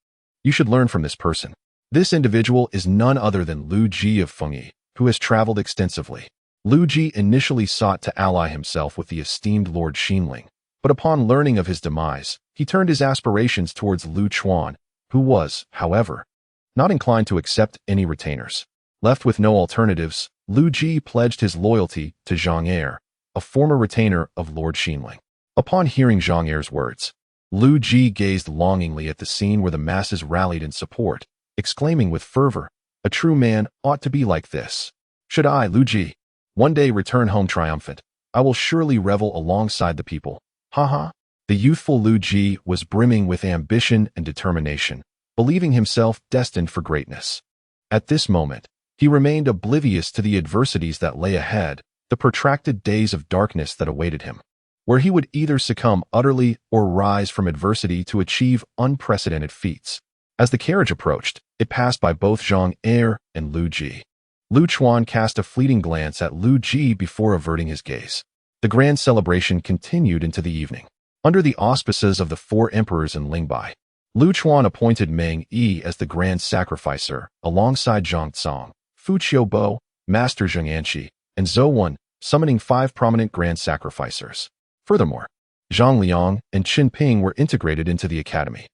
you should learn from this person. This individual is none other than Lu Ji of Fengyi, who has traveled extensively. Lu Ji initially sought to ally himself with the esteemed Lord Xinling, but upon learning of his demise, he turned his aspirations towards Lu Chuan, who was, however, not inclined to accept any retainers. Left with no alternatives, Lu Ji pledged his loyalty to Zhang Er, a former retainer of Lord Xinling. Upon hearing Zhang Er's words, Lu Ji gazed longingly at the scene where the masses rallied in support, exclaiming with fervor, a true man ought to be like this. Should I, Lu Ji, one day return home triumphant, I will surely revel alongside the people. Ha. The youthful Lu Ji was brimming with ambition and determination, believing himself destined for greatness. At this moment, he remained oblivious to the adversities that lay ahead, the protracted days of darkness that awaited him, where he would either succumb utterly or rise from adversity to achieve unprecedented feats. As the carriage approached, it passed by both Zhang Er and Lu Ji. Lu Chuan cast a fleeting glance at Lu Ji before averting his gaze. The grand celebration continued into the evening. Under the auspices of the 4 emperors in Lingbai, Lu Chuan appointed Meng Yi as the grand sacrificer, alongside Zhang Cong, Fu Qiubo, Master Zheng Anqi, and Zhou Wen, summoning 5 prominent grand sacrificers. Furthermore, Zhang Liang and Qin Ping were integrated into the academy.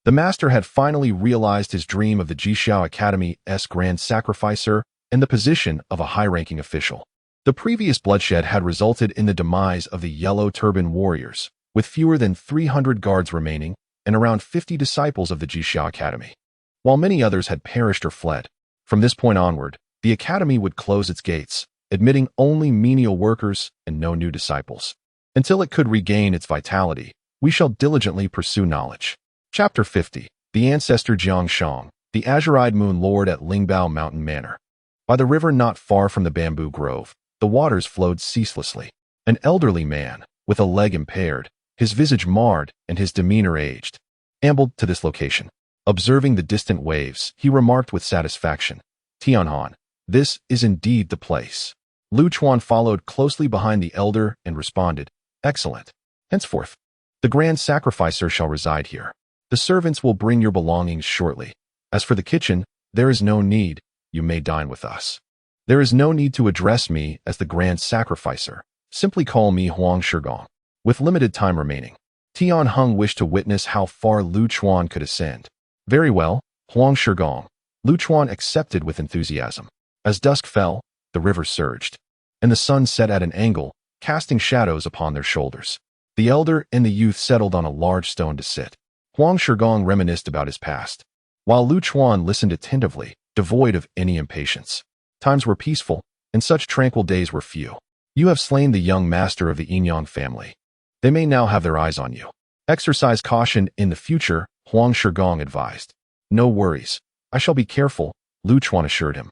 The master had finally realized his dream of the Jixiao Academy's grand sacrificer and the position of a high-ranking official. The previous bloodshed had resulted in the demise of the Yellow Turban warriors, with fewer than 300 guards remaining and around 50 disciples of the Jixiao Academy. While many others had perished or fled, from this point onward, the academy would close its gates, admitting only menial workers and no new disciples. Until it could regain its vitality, we shall diligently pursue knowledge. Chapter 50. The Ancestor Jiang Shang, the Azure-eyed Moon Lord at Lingbao Mountain Manor. By the river not far from the bamboo grove, the waters flowed ceaselessly. An elderly man, with a leg impaired, his visage marred and his demeanor aged, ambled to this location. Observing the distant waves, he remarked with satisfaction, Tianhan, this is indeed the place. Lu Chuan followed closely behind the elder and responded, excellent. Henceforth, the grand sacrificer shall reside here. The servants will bring your belongings shortly. As for the kitchen, there is no need, you may dine with us. There is no need to address me as the grand sacrificer. Simply call me Huang Shigong. With limited time remaining, Tian Heng wished to witness how far Lu Chuan could ascend. Very well, Huang Shigong. Lu Chuan accepted with enthusiasm. As dusk fell, the river surged, and the sun set at an angle, casting shadows upon their shoulders. The elder and the youth settled on a large stone to sit. Huang Shigong reminisced about his past, while Lu Chuan listened attentively, devoid of any impatience. Times were peaceful, and such tranquil days were few. You have slain the young master of the Yinyang family. They may now have their eyes on you. Exercise caution in the future, Huang Shigong advised. No worries. I shall be careful, Lu Chuan assured him.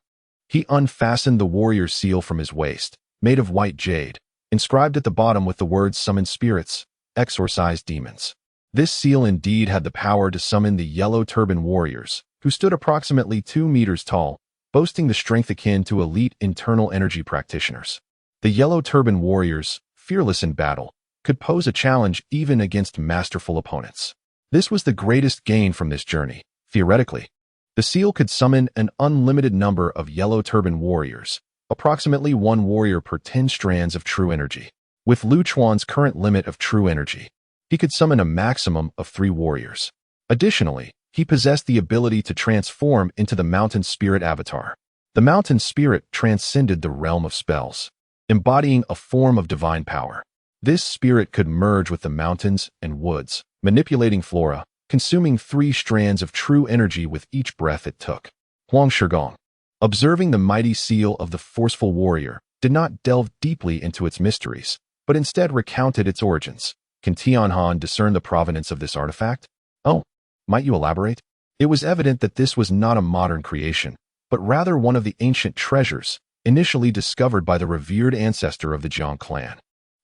He unfastened the warrior's seal from his waist, made of white jade, inscribed at the bottom with the words summon spirits, exorcise demons. This seal indeed had the power to summon the Yellow Turban warriors, who stood approximately 2 meters tall, boasting the strength akin to elite internal energy practitioners. The Yellow Turban warriors, fearless in battle, could pose a challenge even against masterful opponents. This was the greatest gain from this journey, Theoretically, the seal could summon an unlimited number of yellow turban warriors, approximately 1 warrior per 10 strands of true energy. With Lu Chuan's current limit of true energy, he could summon a maximum of 3 warriors. Additionally, he possessed the ability to transform into the mountain spirit avatar. The mountain spirit transcended the realm of spells, embodying a form of divine power. This spirit could merge with the mountains and woods, manipulating flora, consuming 3 strands of true energy with each breath it took. Huang Shigong, observing the mighty seal of the forceful warrior, did not delve deeply into its mysteries, but instead recounted its origins. Can Tianhan discern the provenance of this artifact? Oh, might you elaborate? It was evident that this was not a modern creation, but rather one of the ancient treasures, initially discovered by the revered ancestor of the Jiang clan,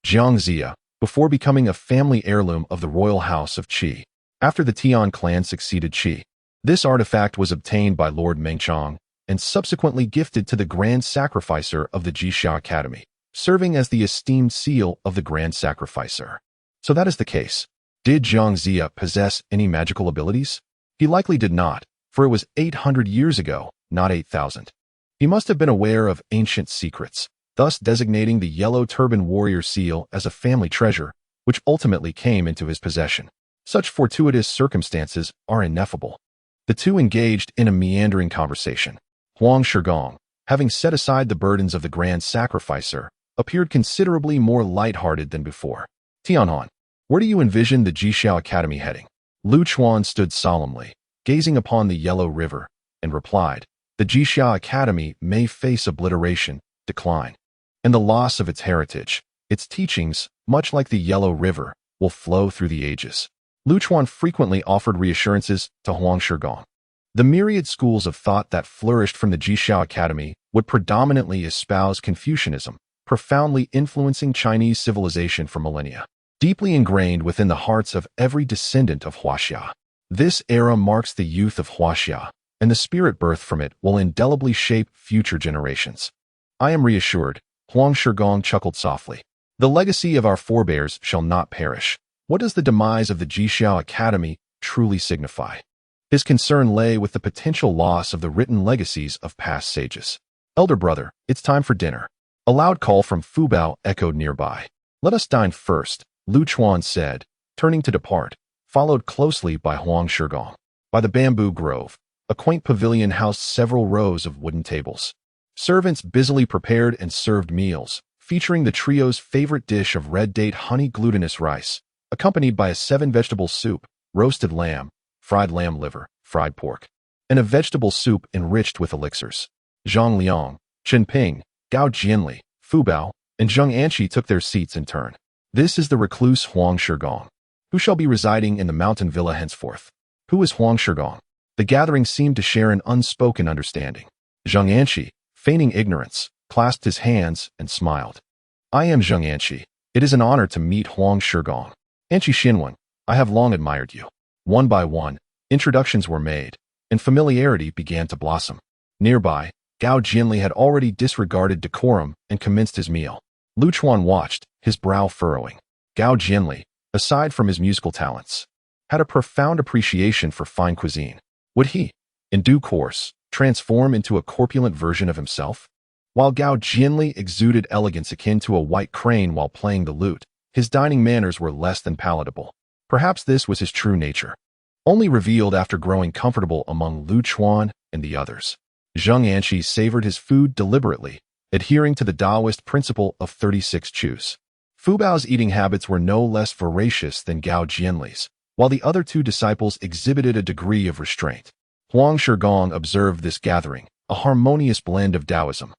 Jiang Zia, before becoming a family heirloom of the royal house of Qi. After the Tian clan succeeded Qi, this artifact was obtained by Lord Mengchang and subsequently gifted to the Grand Sacrificer of the Jixia Academy, serving as the esteemed seal of the Grand Sacrificer. So that is the case. Did Jiang Zia possess any magical abilities? He likely did not, for it was 800 years ago, not 8,000. He must have been aware of ancient secrets, thus designating the yellow turban warrior seal as a family treasure, which ultimately came into his possession. Such fortuitous circumstances are ineffable. The two engaged in a meandering conversation. Huang Shigong, having set aside the burdens of the Grand Sacrificer, appeared considerably more light-hearted than before. Tianhan, where do you envision the Jixia Academy heading? Lu Chuan stood solemnly, gazing upon the yellow river, and replied, the Jixia Academy may face obliteration, decline, and the loss of its heritage. Its teachings, much like the yellow river, will flow through the ages. Lu Chuan frequently offered reassurances to Huang Shigong. The myriad schools of thought that flourished from the Jixia Academy would predominantly espouse Confucianism, profoundly influencing Chinese civilization for millennia, deeply ingrained within the hearts of every descendant of Huaxia. This era marks the youth of Huaxia, and the spirit birthed from it will indelibly shape future generations. I am reassured, Huang Shigong chuckled softly. The legacy of our forebears shall not perish. What does the demise of the Jixia Academy truly signify? His concern lay with the potential loss of the written legacies of past sages. Elder brother, it's time for dinner. A loud call from Fu Bao echoed nearby. Let us dine first, Lu Chuan said, turning to depart, followed closely by Huang Shigong. By the bamboo grove, a quaint pavilion housed several rows of wooden tables. Servants busily prepared and served meals, featuring the trio's favorite dish of red date honey glutinous rice, accompanied by a 7-vegetable soup, roasted lamb, fried lamb liver, fried pork, and a vegetable soup enriched with elixirs. Zhang Liang, Chen Ping, Gao Jianli, Fu Bao, and Zheng Anqi took their seats in turn. This is the recluse Huang Shigong, who shall be residing in the mountain villa henceforth. Who is Huang Shigong? The gathering seemed to share an unspoken understanding. Zheng Anqi, feigning ignorance, clasped his hands and smiled. I am Zheng Anqi. It is an honor to meet Huang Shigong. Anqi Xinwen, I have long admired you. One by one, introductions were made, and familiarity began to blossom. Nearby, Gao Jianli had already disregarded decorum and commenced his meal. Lu Chuan watched, his brow furrowing. Gao Jianli, aside from his musical talents, had a profound appreciation for fine cuisine. Would he, in due course, transform into a corpulent version of himself? While Gao Jianli exuded elegance akin to a white crane while playing the lute, his dining manners were less than palatable. Perhaps this was his true nature, only revealed after growing comfortable among Lu Chuan and the others. Zheng Anqi savored his food deliberately, adhering to the Taoist principle of 36 chews. Fu Bao's eating habits were no less voracious than Gao Jianli's, while the other two disciples exhibited a degree of restraint. Huang Shigong observed this gathering, a harmonious blend of Taoism,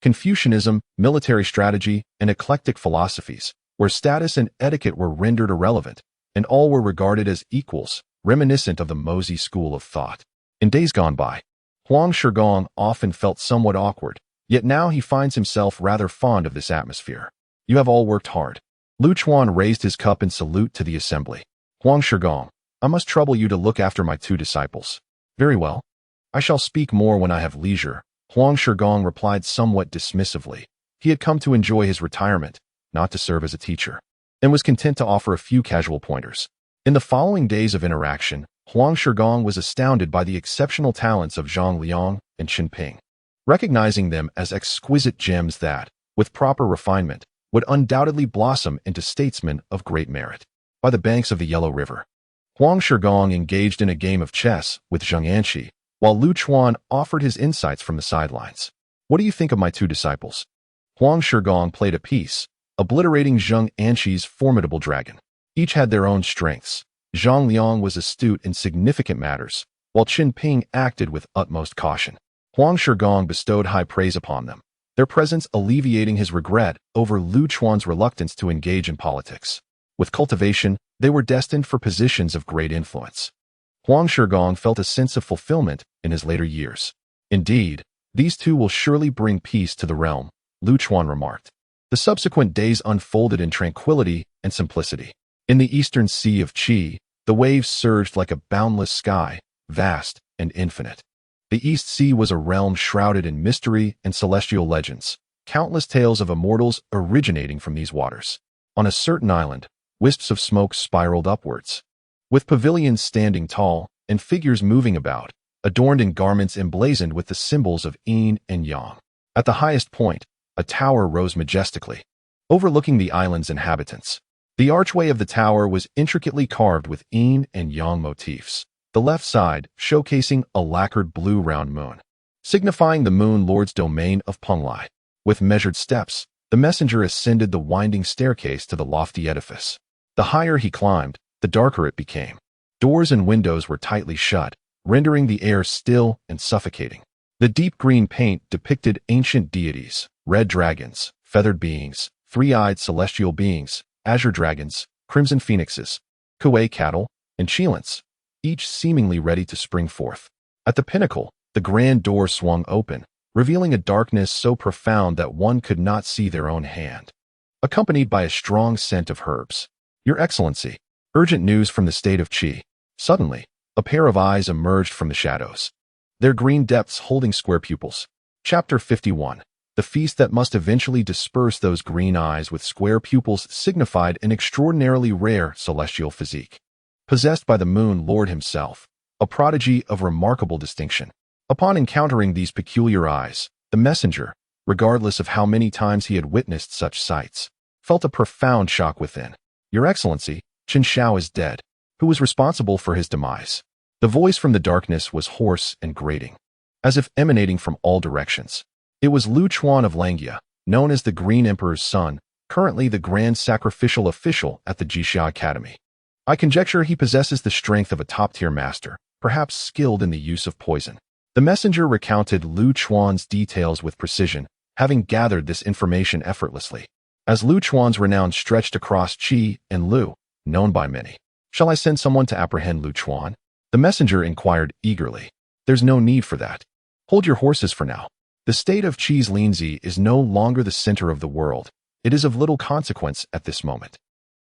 Confucianism, military strategy, and eclectic philosophies, where status and etiquette were rendered irrelevant, and all were regarded as equals, reminiscent of the Mozi school of thought. In days gone by, Huang Shigong often felt somewhat awkward, yet now he finds himself rather fond of this atmosphere. You have all worked hard. Lu Chuan raised his cup in salute to the assembly. Huang Shigong, I must trouble you to look after my 2 disciples. Very well. I shall speak more when I have leisure, Huang Shigong replied somewhat dismissively. He had come to enjoy his retirement, not to serve as a teacher, and was content to offer a few casual pointers. In the following days of interaction, Huang Shigong was astounded by the exceptional talents of Zhang Liang and Qin Ping, recognizing them as exquisite gems that, with proper refinement, would undoubtedly blossom into statesmen of great merit. By the banks of the Yellow River, Huang Shigong engaged in a game of chess with Zheng Anqi, while Lu Chuan offered his insights from the sidelines. What do you think of my two disciples? Huang Shigong played a piece, obliterating Zheng Anqi's formidable dragon. Each had their own strengths. Zhang Liang was astute in significant matters, while Qin Ping acted with utmost caution. Huang Shigong bestowed high praise upon them, their presence alleviating his regret over Lu Chuan's reluctance to engage in politics. With cultivation, they were destined for positions of great influence. Huang Shigong felt a sense of fulfillment in his later years. Indeed, these two will surely bring peace to the realm, Lu Chuan remarked. The subsequent days unfolded in tranquility and simplicity. In the eastern sea of Qi, the waves surged like a boundless sky, vast and infinite. The East Sea was a realm shrouded in mystery and celestial legends, countless tales of immortals originating from these waters. On a certain island, wisps of smoke spiraled upwards, with pavilions standing tall and figures moving about, adorned in garments emblazoned with the symbols of yin and yang. At the highest point, a tower rose majestically, overlooking the island's inhabitants. The archway of the tower was intricately carved with yin and yang motifs, the left side showcasing a lacquered blue round moon, signifying the Moon Lord's domain of Penglai. With measured steps, the messenger ascended the winding staircase to the lofty edifice. The higher he climbed, the darker it became. Doors and windows were tightly shut, rendering the air still and suffocating. The deep green paint depicted ancient deities, red dragons, feathered beings, three-eyed celestial beings, azure dragons, crimson phoenixes, kuei cattle, and cheelants, each seemingly ready to spring forth. At the pinnacle, the grand door swung open, revealing a darkness so profound that one could not see their own hand, accompanied by a strong scent of herbs. Your Excellency, urgent news from the state of Qi. Suddenly, a pair of eyes emerged from the shadows, their green depths holding square pupils. Chapter 51. The feast that must eventually disperse those green eyes with square pupils signified an extraordinarily rare celestial physique, possessed by the Moon Lord himself, a prodigy of remarkable distinction. Upon encountering these peculiar eyes, the messenger, regardless of how many times he had witnessed such sights, felt a profound shock within. Your Excellency, Qin Shao is dead. Who was responsible for his demise? The voice from the darkness was hoarse and grating, as if emanating from all directions. It was Lu Chuan of Langia, known as the Green Emperor's son, currently the Grand Sacrificial Official at the Jixia Academy. I conjecture he possesses the strength of a top-tier master, perhaps skilled in the use of poison. The messenger recounted Lu Chuan's details with precision, having gathered this information effortlessly. As Lu Chuan's renown stretched across Qi and Lu, known by many. Shall I send someone to apprehend Lu Chuan? The messenger inquired eagerly. There's no need for that. Hold your horses for now. The state of Qi's Linzi is no longer the center of the world. It is of little consequence at this moment.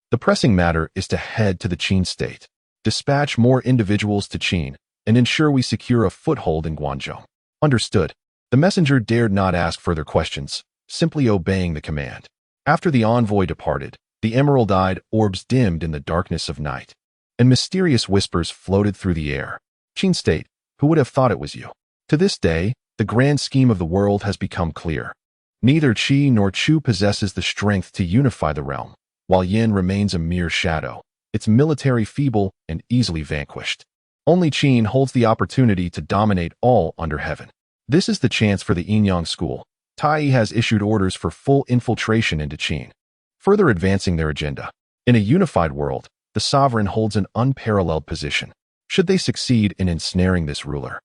The pressing matter is to head to the Qin state, dispatch more individuals to Qin, and ensure we secure a foothold in Guangzhou. Understood. The messenger dared not ask further questions, simply obeying the command. After the envoy departed, the emerald-eyed orbs dimmed in the darkness of night, and mysterious whispers floated through the air. Qin state, who would have thought it was you? To this day, the grand scheme of the world has become clear. Neither Qi nor Chu possesses the strength to unify the realm, while Yin remains a mere shadow, its military feeble and easily vanquished. Only Qin holds the opportunity to dominate all under heaven. This is the chance for the Yin-Yang school. Tai has issued orders for full infiltration into Qin, further advancing their agenda. In a unified world, the sovereign holds an unparalleled position. Should they succeed in ensnaring this ruler,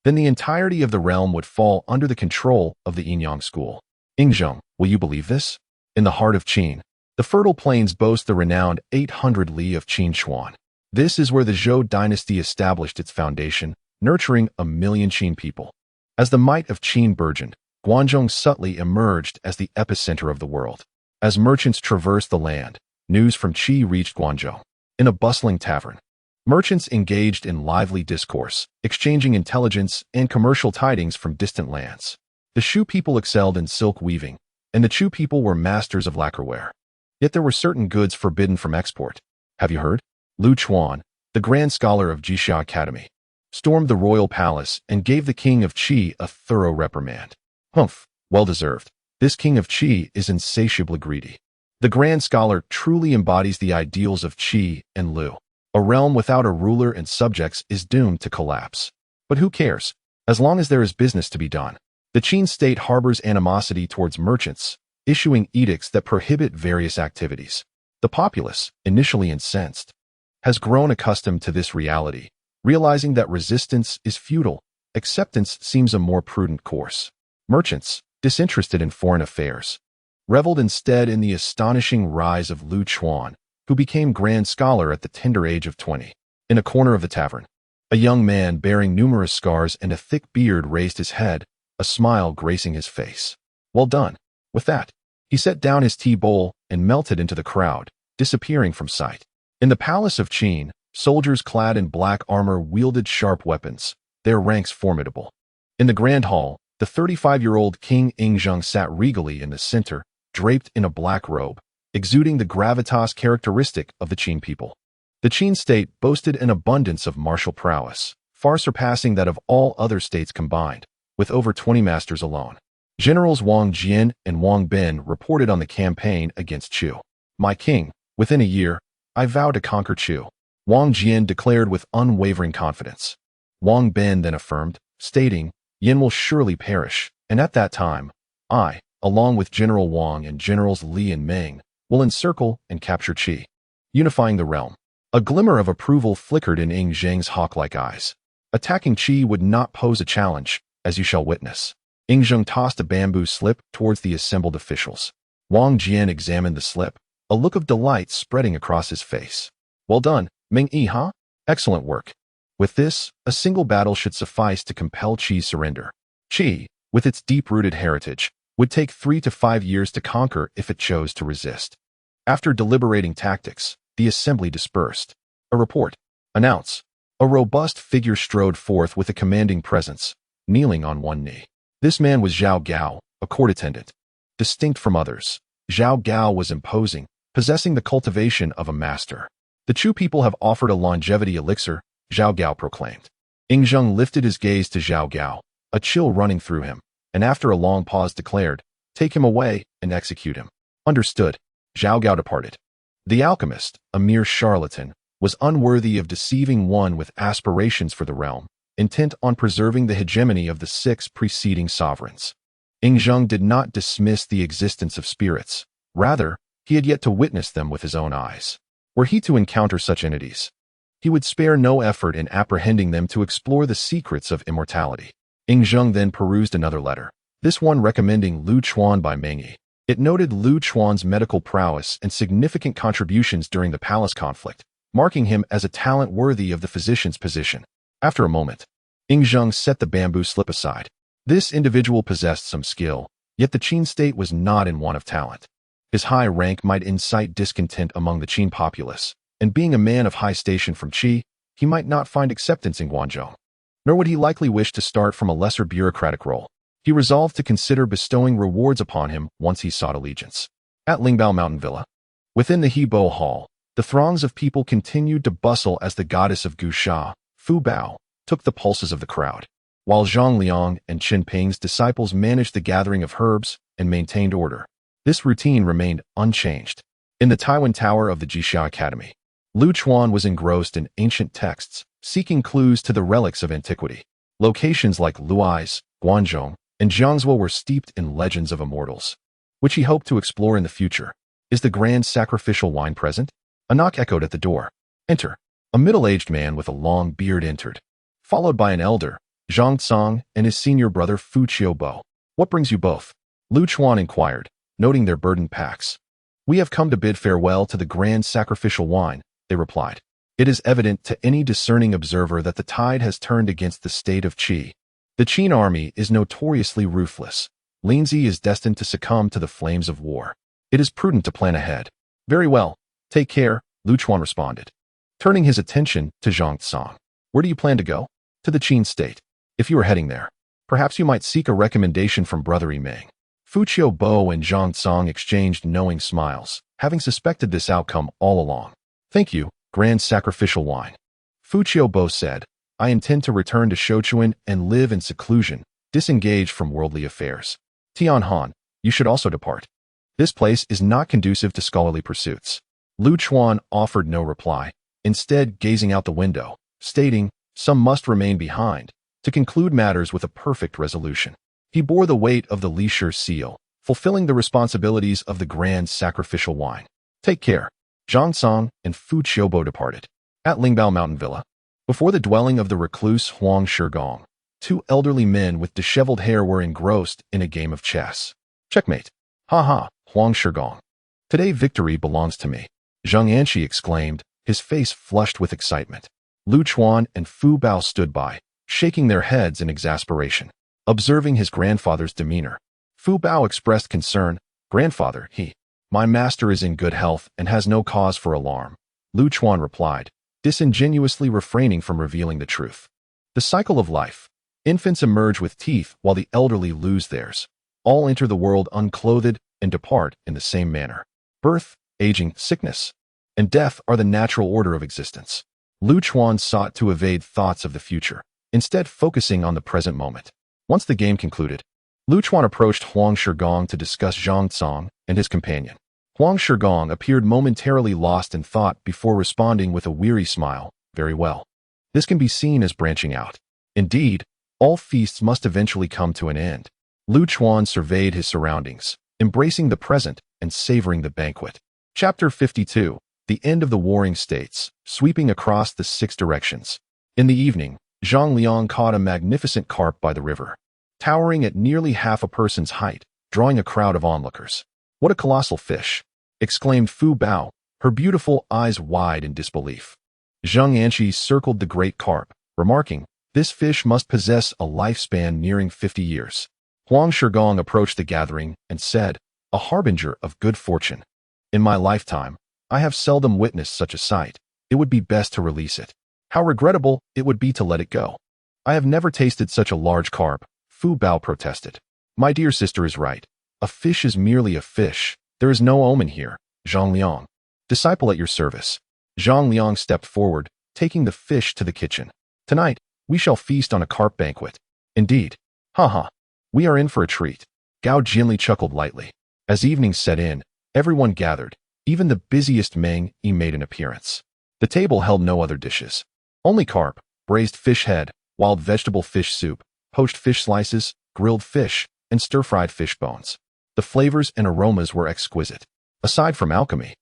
then the entirety of the realm would fall under the control of the Yin-Yang school. Yingzheng, will you believe this? In the heart of Qin, the fertile plains boast the renowned 800 li of Qin Xuan. This is where the Zhou dynasty established its foundation, nurturing 1 million Qin people. As the might of Qin burgeoned, Guangzhou subtly emerged as the epicenter of the world. As merchants traversed the land, news from Qi reached Guangzhou. In a bustling tavern, merchants engaged in lively discourse, exchanging intelligence and commercial tidings from distant lands. The Shu people excelled in silk weaving, and the Chu people were masters of lacquerware. Yet there were certain goods forbidden from export. Have you heard? Lu Chuan, the grand scholar of Jixia Academy, stormed the royal palace and gave the king of Qi a thorough reprimand. Humph, well deserved. This king of Qi is insatiably greedy. The grand scholar truly embodies the ideals of Qi and Lu. A realm without a ruler and subjects is doomed to collapse. But who cares? As long as there is business to be done. The Qin state harbors animosity towards merchants, issuing edicts that prohibit various activities. The populace, initially incensed, has grown accustomed to this reality, realizing that resistance is futile. Acceptance seems a more prudent course. Merchants, disinterested in foreign affairs, reveled instead in the astonishing rise of Lu Chuan, who became grand scholar at the tender age of 20. In a corner of the tavern, a young man bearing numerous scars and a thick beard raised his head, a smile gracing his face. Well done. With that, he set down his tea bowl and melted into the crowd, disappearing from sight. In the palace of Qin, soldiers clad in black armor wielded sharp weapons, their ranks formidable. In the grand hall, the 35-year-old King Yingzheng sat regally in the center, draped in a black robe, exuding the gravitas characteristic of the Qin people. The Qin state boasted an abundance of martial prowess, far surpassing that of all other states combined, with over 20 masters alone. Generals Wang Jian and Wang Bin reported on the campaign against Chu. My king, within a year, I vow to conquer Chu, Wang Jian declared with unwavering confidence. Wang Bin then affirmed, stating, Yin will surely perish, and at that time, I, along with General Wang and Generals Li and Meng, will encircle and capture Qi, unifying the realm. A glimmer of approval flickered in Ying Zheng's hawk-like eyes. Attacking Qi would not pose a challenge, as you shall witness. Ying Zheng tossed a bamboo slip towards the assembled officials. Wang Jian examined the slip, a look of delight spreading across his face. Well done, Meng Yi, huh? Excellent work. With this, a single battle should suffice to compel Qi's surrender. Qi, with its deep-rooted heritage, would take 3 to 5 years to conquer if it chose to resist. After deliberating tactics, the assembly dispersed. A report. Announce. A robust figure strode forth with a commanding presence, kneeling on one knee. This man was Zhao Gao, a court attendant. Distinct from others, Zhao Gao was imposing, possessing the cultivation of a master. The Chu people have offered a longevity elixir, Zhao Gao proclaimed. Ying Zheng lifted his gaze to Zhao Gao, a chill running through him, and after a long pause declared, Take him away and execute him. Understood. Zhao Gao departed. The alchemist, a mere charlatan, was unworthy of deceiving one with aspirations for the realm, intent on preserving the hegemony of the 6 preceding sovereigns. Ying Zheng did not dismiss the existence of spirits. Rather, he had yet to witness them with his own eyes. Were he to encounter such entities, he would spare no effort in apprehending them to explore the secrets of immortality. Ying Zheng then perused another letter, this one recommending Lu Chuan by Meng Yi. It noted Lu Chuan's medical prowess and significant contributions during the palace conflict, marking him as a talent worthy of the physician's position. After a moment, Ying Zheng set the bamboo slip aside. This individual possessed some skill, yet the Qin state was not in want of talent. His high rank might incite discontent among the Qin populace, and being a man of high station from Qi, he might not find acceptance in Guangzhou. Nor would he likely wish to start from a lesser bureaucratic role. He resolved to consider bestowing rewards upon him once he sought allegiance. At Lingbao Mountain Villa, within the Hebo Hall, the throngs of people continued to bustle as the goddess of Gusha, Fu Bao, took the pulses of the crowd, while Zhang Liang and Qin Ping's disciples managed the gathering of herbs and maintained order. This routine remained unchanged. In the Taiwan Tower of the Jixia Academy, Lu Chuan was engrossed in ancient texts, seeking clues to the relics of antiquity. Locations like Luais, Guangzhou, and Jiangzhou were steeped in legends of immortals, which he hoped to explore in the future. Is the grand sacrificial wine present? A knock echoed at the door. Enter. A middle-aged man with a long beard entered, followed by an elder, Zhang Tsang, and his senior brother Fu Qiubo. What brings you both? Lu Chuan inquired, noting their burdened packs. We have come to bid farewell to the grand sacrificial wine, they replied. It is evident to any discerning observer that the tide has turned against the state of Qi. The Qin army is notoriously ruthless. Linzi is destined to succumb to the flames of war. It is prudent to plan ahead. Very well. Take care, Lu Chuan responded, turning his attention to Zhang Tsang. Where do you plan to go? To the Qin state. If you are heading there, perhaps you might seek a recommendation from Brother Meng. Fu Qiubo and Zhang Tsang exchanged knowing smiles, having suspected this outcome all along. Thank you, grand sacrificial wine. Fu Qiubo said, I intend to return to Sichuan and live in seclusion, disengaged from worldly affairs. Tianhan, you should also depart. This place is not conducive to scholarly pursuits. Lu Chuan offered no reply, instead gazing out the window, stating, some must remain behind, to conclude matters with a perfect resolution. He bore the weight of the Lisher seal, fulfilling the responsibilities of the grand sacrificial wine. Take care. Zhang Song and Fu Qiubo departed. At Lingbao Mountain Villa, before the dwelling of the recluse Huang Shigong, two elderly men with disheveled hair were engrossed in a game of chess. Checkmate. Ha ha, Huang Shigong. Today victory belongs to me. Zheng Anqi exclaimed, his face flushed with excitement. Lu Chuan and Fu Bao stood by, shaking their heads in exasperation. Observing his grandfather's demeanor, Fu Bao expressed concern. Grandfather, my master is in good health and has no cause for alarm. Lu Chuan replied, disingenuously refraining from revealing the truth. The cycle of life. Infants emerge with teeth while the elderly lose theirs. All enter the world unclothed and depart in the same manner. Birth, aging, sickness, and death are the natural order of existence. Lu Chuan sought to evade thoughts of the future, instead focusing on the present moment. Once the game concluded, Lu Chuan approached Huang Shigong to discuss Zhang Song and his companion. Huang Shigong appeared momentarily lost in thought before responding with a weary smile, very well. This can be seen as branching out. Indeed, all feasts must eventually come to an end. Lu Chuan surveyed his surroundings, embracing the present and savoring the banquet. Chapter 52. The End of the Warring States, sweeping across the 6 directions. In the evening, Zhang Liang caught a magnificent carp by the river, towering at nearly half a person's height, drawing a crowd of onlookers. What a colossal fish! Exclaimed Fu Bao, her beautiful eyes wide in disbelief. Zheng Anqi circled the great carp, remarking, this fish must possess a lifespan nearing 50 years. Huang Shigong approached the gathering and said, a harbinger of good fortune. In my lifetime, I have seldom witnessed such a sight. It would be best to release it. How regrettable it would be to let it go. I have never tasted such a large carp, Fu Bao protested. My dear sister is right. A fish is merely a fish. There is no omen here, Zhang Liang. Disciple at your service. Zhang Liang stepped forward, taking the fish to the kitchen. Tonight, we shall feast on a carp banquet. Indeed. Ha. We are in for a treat. Gao Jinli chuckled lightly. As evening set in, everyone gathered. Even the busiest Meng Yi made an appearance. The table held no other dishes. Only carp, braised fish head, wild vegetable fish soup, poached fish slices, grilled fish, and stir-fried fish bones. The flavors and aromas were exquisite. Aside from alchemy,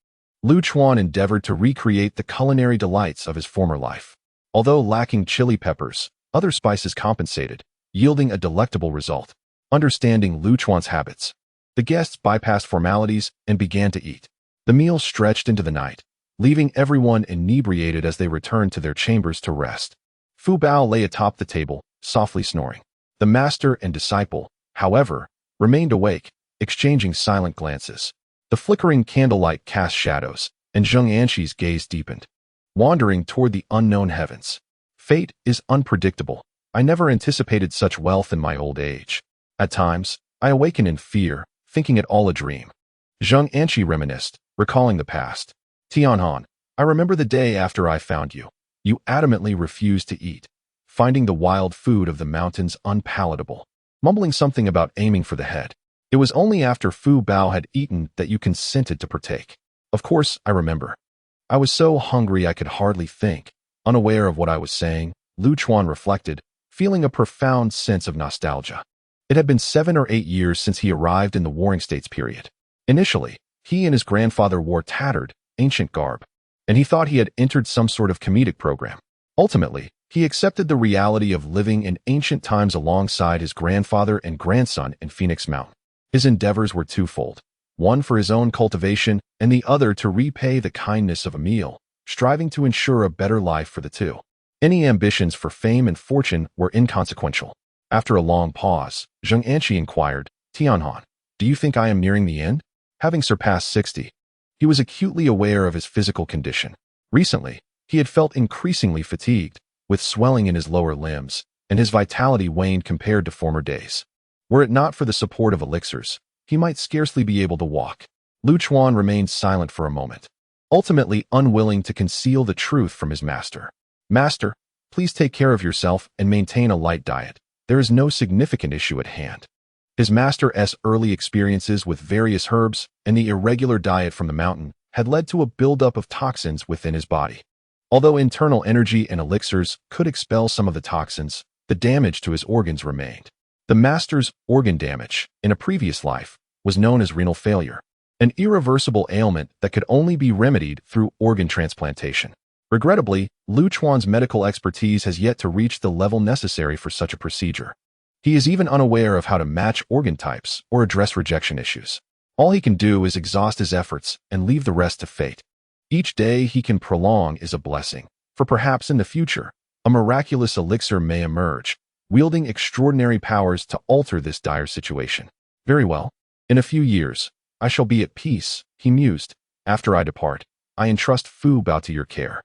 Lu Chuan endeavored to recreate the culinary delights of his former life. Although lacking chili peppers, other spices compensated, yielding a delectable result. Understanding Lu Chuan's habits, the guests bypassed formalities and began to eat. The meal stretched into the night, leaving everyone inebriated as they returned to their chambers to rest. Fu Bao lay atop the table, softly snoring. The master and disciple, however, remained awake, exchanging silent glances. The flickering candlelight cast shadows, and Zheng Anqi's gaze deepened, wandering toward the unknown heavens. Fate is unpredictable. I never anticipated such wealth in my old age. At times, I awaken in fear, thinking it all a dream. Zheng Anqi reminisced, recalling the past. Tianhan, I remember the day after I found you. You adamantly refused to eat, finding the wild food of the mountains unpalatable, mumbling something about aiming for the head. It was only after Fu Bao had eaten that you consented to partake. Of course, I remember. I was so hungry I could hardly think. Unaware of what I was saying, Lu Chuan reflected, feeling a profound sense of nostalgia. It had been 7 or 8 years since he arrived in the Warring States period. Initially, he and his grandfather wore tattered, ancient garb, and he thought he had entered some sort of comedic program. Ultimately, he accepted the reality of living in ancient times alongside his grandfather and grandson in Phoenix Mountain. His endeavors were twofold, one for his own cultivation and the other to repay the kindness of Emil, striving to ensure a better life for the two. Any ambitions for fame and fortune were inconsequential. After a long pause, Zheng Anqi inquired, Tianhan, do you think I am nearing the end? Having surpassed 60, he was acutely aware of his physical condition. Recently, he had felt increasingly fatigued, with swelling in his lower limbs, and his vitality waned compared to former days. Were it not for the support of elixirs, he might scarcely be able to walk. Lu Chuan remained silent for a moment, ultimately unwilling to conceal the truth from his master. Master, please take care of yourself and maintain a light diet. There is no significant issue at hand. His master's early experiences with various herbs and the irregular diet from the mountain had led to a buildup of toxins within his body. Although internal energy and elixirs could expel some of the toxins, the damage to his organs remained. The master's organ damage, in a previous life, was known as renal failure, an irreversible ailment that could only be remedied through organ transplantation. Regrettably, Lu Chuan's medical expertise has yet to reach the level necessary for such a procedure. He is even unaware of how to match organ types or address rejection issues. All he can do is exhaust his efforts and leave the rest to fate. Each day he can prolong is a blessing, for perhaps in the future, a miraculous elixir may emerge, wielding extraordinary powers to alter this dire situation. Very well. In a few years, I shall be at peace, he mused. After I depart, I entrust Fu Bao to your care.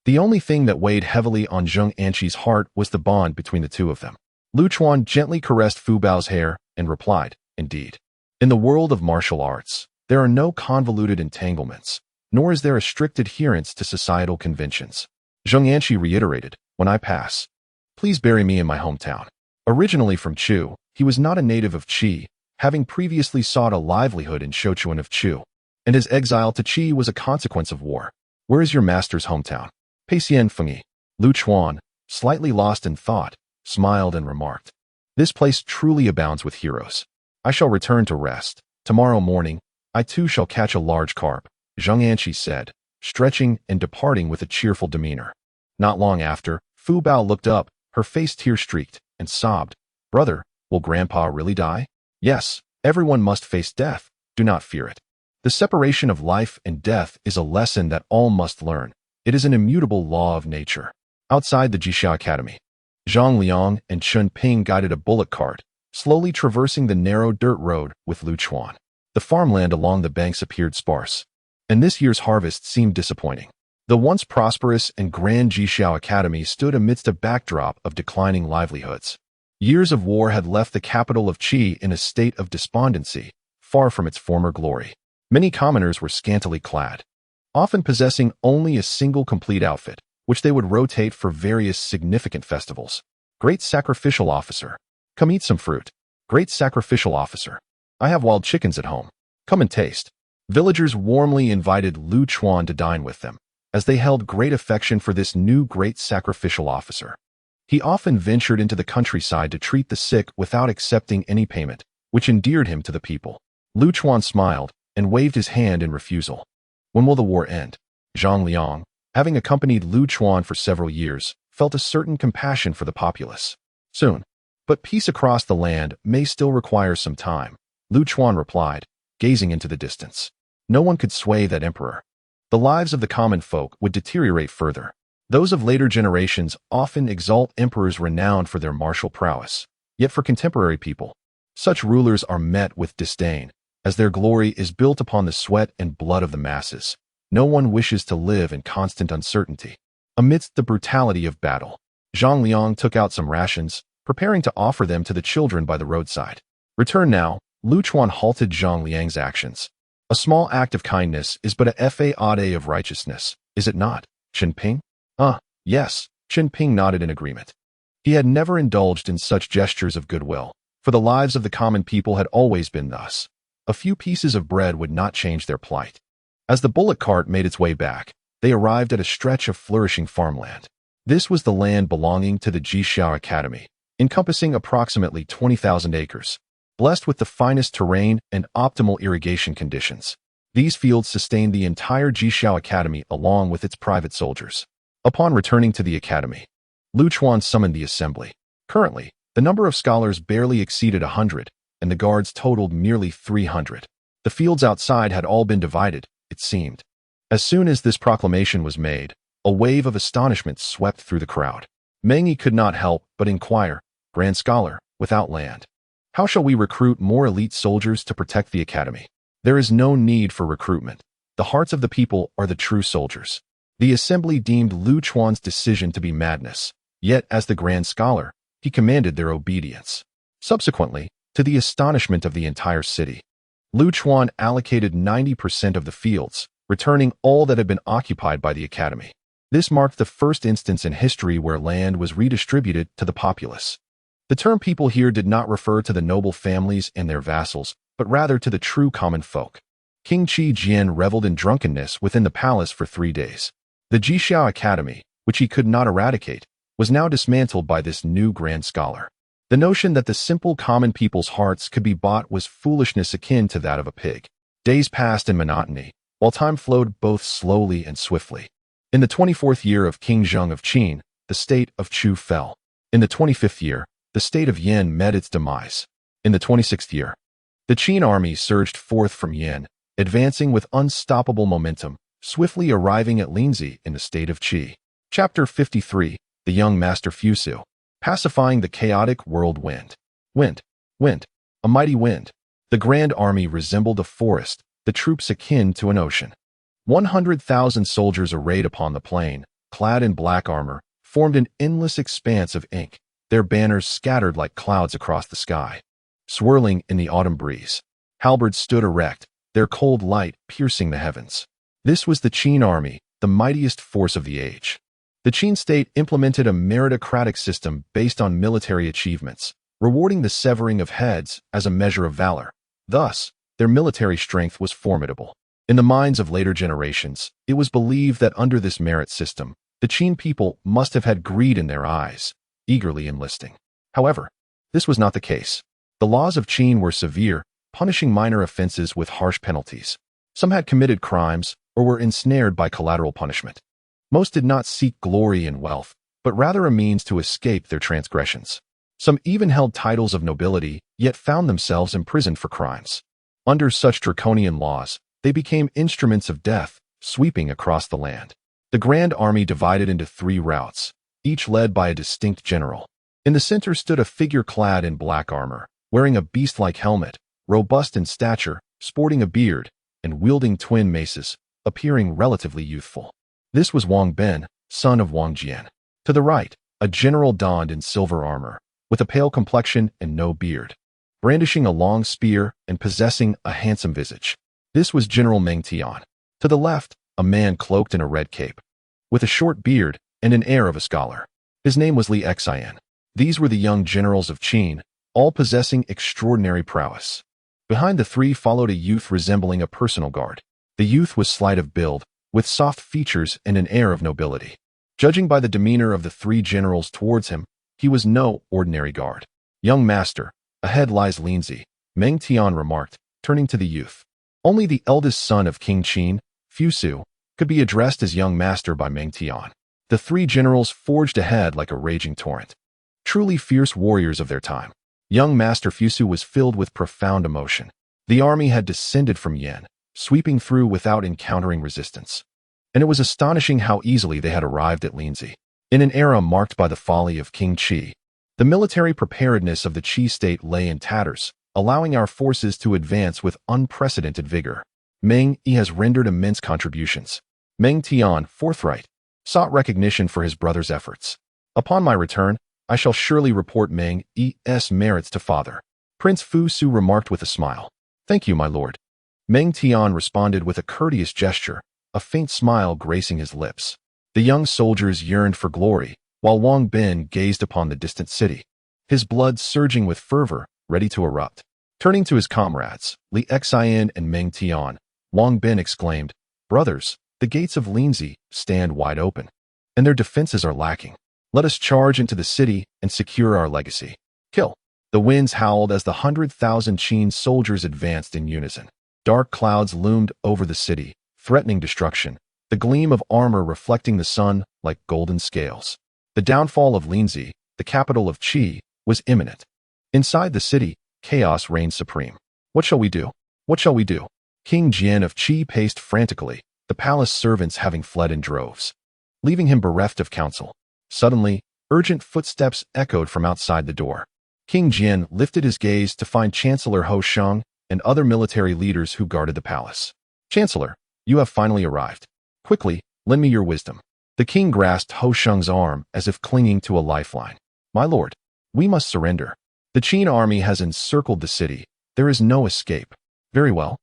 The only thing that weighed heavily on Zheng Anqi's heart was the bond between the two of them. Lu Chuan gently caressed Fu Bao's hair and replied, indeed. In the world of martial arts, there are no convoluted entanglements, nor is there a strict adherence to societal conventions. Zheng Anqi reiterated, when I pass, please bury me in my hometown. Originally from Chu, he was not a native of Qi, having previously sought a livelihood in Sichuan of Chu, and his exile to Qi was a consequence of war. Where is your master's hometown? Peixian Fengyi. Lu Chuan, slightly lost in thought, smiled and remarked, this place truly abounds with heroes. I shall return to rest. Tomorrow morning, I too shall catch a large carp, Zheng Anqi said, stretching and departing with a cheerful demeanor. Not long after, Fu Bao looked up, her face tear-streaked, and sobbed, brother, will Grandpa really die? Yes, everyone must face death. Do not fear it. The separation of life and death is a lesson that all must learn. It is an immutable law of nature. Outside the Jixia Academy, Zhang Liang and Chun Ping guided a bullock cart, slowly traversing the narrow dirt road with Lu Chuan. The farmland along the banks appeared sparse, and this year's harvest seemed disappointing. The once prosperous and grand Jixia Academy stood amidst a backdrop of declining livelihoods. Years of war had left the capital of Qi in a state of despondency, far from its former glory. Many commoners were scantily clad, often possessing only a single complete outfit, which they would rotate for various significant festivals. Great sacrificial officer. Come eat some fruit. Great sacrificial officer. I have wild chickens at home. Come and taste. Villagers warmly invited Lu Chuan to dine with them, as they held great affection for this new great sacrificial officer. He often ventured into the countryside to treat the sick without accepting any payment, which endeared him to the people. Lu Chuan smiled and waved his hand in refusal. When will the war end? Zhang Liang, having accompanied Lu Chuan for several years, felt a certain compassion for the populace. Soon. But peace across the land may still require some time, Lu Chuan replied, gazing into the distance. No one could sway that emperor. The lives of the common folk would deteriorate further. Those of later generations often exalt emperors renowned for their martial prowess. Yet for contemporary people, such rulers are met with disdain, as their glory is built upon the sweat and blood of the masses. No one wishes to live in constant uncertainty. Amidst the brutality of battle, Zhang Liang took out some rations, preparing to offer them to the children by the roadside. Return now. Lu Chuan halted Zhang Liang's actions. A small act of kindness is but a fade of righteousness, is it not, Chen Ping? Yes, Chen Ping nodded in agreement. He had never indulged in such gestures of goodwill, for the lives of the common people had always been thus. A few pieces of bread would not change their plight. As the bullock cart made its way back, they arrived at a stretch of flourishing farmland. This was the land belonging to the Jixia Academy, encompassing approximately 20,000 acres, blessed with the finest terrain and optimal irrigation conditions. These fields sustained the entire Jixia Academy along with its private soldiers. Upon returning to the academy, Lu Chuan summoned the assembly. Currently, the number of scholars barely exceeded 100, and the guards totaled merely 300. The fields outside had all been divided, it seemed. As soon as this proclamation was made, a wave of astonishment swept through the crowd. Mengyi could not help but inquire, Grand Scholar, without land, how shall we recruit more elite soldiers to protect the academy? There is no need for recruitment. The hearts of the people are the true soldiers. The assembly deemed Lu Chuan's decision to be madness, yet as the Grand Scholar, he commanded their obedience. Subsequently, to the astonishment of the entire city, Lu Chuan allocated 90% of the fields, returning all that had been occupied by the academy. This marked the first instance in history where land was redistributed to the populace. The term people here did not refer to the noble families and their vassals, but rather to the true common folk. King Wei-Jin reveled in drunkenness within the palace for 3 days. The Jixiao Academy, which he could not eradicate, was now dismantled by this new grand scholar. The notion that the simple common people's hearts could be bought was foolishness akin to that of a pig. Days passed in monotony, while time flowed both slowly and swiftly. In the 24th year of King Zheng of Qin, the state of Chu fell. In the 25th year, the state of Yin met its demise. In the 26th year, the Qin army surged forth from Yin, advancing with unstoppable momentum, swiftly arriving at Linzi in the state of Qi. Chapter 53, The Young Master Fusu, Pacifying the Chaotic World Wind. Wind, a mighty wind. The grand army resembled a forest, the troops akin to an ocean. 100,000 soldiers arrayed upon the plain, clad in black armor, formed an endless expanse of ink, their banners scattered like clouds across the sky. Swirling in the autumn breeze, halberds stood erect, their cold light piercing the heavens. This was the Qin army, the mightiest force of the age. The Qin state implemented a meritocratic system based on military achievements, rewarding the severing of heads as a measure of valor. Thus, their military strength was formidable. In the minds of later generations, it was believed that under this merit system, the Qin people must have had greed in their eyes, eagerly enlisting. However, this was not the case. The laws of Qin were severe, punishing minor offenses with harsh penalties. Some had committed crimes or were ensnared by collateral punishment. Most did not seek glory and wealth, but rather a means to escape their transgressions. Some even held titles of nobility, yet found themselves imprisoned for crimes. Under such draconian laws, they became instruments of death, sweeping across the land. The grand army divided into 3 routes, each led by a distinct general. In the center stood a figure clad in black armor, wearing a beast-like helmet, robust in stature, sporting a beard, and wielding twin maces, appearing relatively youthful. This was Wang Ben, son of Wang Jian. To the right, a general donned in silver armor, with a pale complexion and no beard, brandishing a long spear and possessing a handsome visage. This was General Meng Tian. To the left, a man cloaked in a red cape, with a short beard and an air of a scholar. His name was Li Xian. These were the young generals of Qin, all possessing extraordinary prowess. Behind the 3 followed a youth resembling a personal guard. The youth was slight of build, with soft features and an air of nobility. Judging by the demeanor of the 3 generals towards him, he was no ordinary guard. "Young master, ahead lies Linzi," Meng Tian remarked, turning to the youth. Only the eldest son of King Qin, Fusu, could be addressed as young master by Meng Tian. The 3 generals forged ahead like a raging torrent. Truly fierce warriors of their time. Young Master Fusu was filled with profound emotion. The army had descended from Yin, sweeping through without encountering resistance. And it was astonishing how easily they had arrived at Linzi. In an era marked by the folly of King Qi, the military preparedness of the Qi state lay in tatters, allowing our forces to advance with unprecedented vigor. Meng Yi has rendered immense contributions. Meng Tian, forthright, sought recognition for his brother's efforts. Upon my return, I shall surely report Meng Yi's merits to father, Prince Fu Su remarked with a smile. "Thank you, my lord." Meng Tian responded with a courteous gesture, a faint smile gracing his lips. The young soldiers yearned for glory, while Wang Ben gazed upon the distant city, his blood surging with fervor, ready to erupt. Turning to his comrades, Li Xian and Meng Tian, Wang Ben exclaimed, "Brothers, the gates of Linzi stand wide open, and their defenses are lacking. Let us charge into the city and secure our legacy. Kill." The winds howled as the 100,000 Qin soldiers advanced in unison. Dark clouds loomed over the city, threatening destruction, the gleam of armor reflecting the sun like golden scales. The downfall of Linzi, the capital of Qi, was imminent. Inside the city, chaos reigned supreme. "What shall we do? What shall we do?" King Jian of Qi paced frantically, the palace servants having fled in droves, leaving him bereft of counsel. Suddenly, urgent footsteps echoed from outside the door. King Jian lifted his gaze to find Chancellor Ho Sheng and other military leaders who guarded the palace. "Chancellor, you have finally arrived. Quickly, lend me your wisdom." The king grasped Ho Sheng's arm as if clinging to a lifeline. "My lord, we must surrender. The Qin army has encircled the city. There is no escape." "Very well.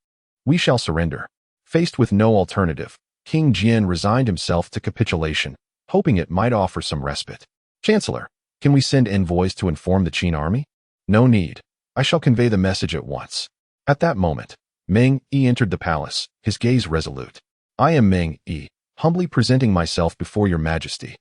We shall surrender." Faced with no alternative, King Jian resigned himself to capitulation, hoping it might offer some respite. Chancellor, can we send envoys to inform the Qin army? No need. I shall convey the message at once. At that moment, Meng Yi entered the palace, his gaze resolute. I am Meng Yi, humbly presenting myself before your majesty.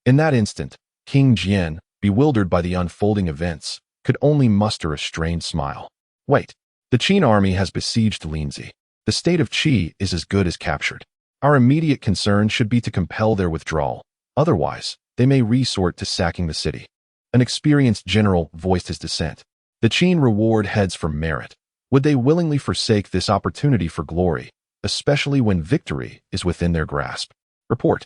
In that instant, King Jian, bewildered by the unfolding events, could only muster a strained smile. Wait. The Qin army has besieged Linzi. The state of Qi is as good as captured. Our immediate concern should be to compel their withdrawal. Otherwise, they may resort to sacking the city. An experienced general voiced his dissent. The Qin reward heads for merit. Would they willingly forsake this opportunity for glory, especially when victory is within their grasp? Report.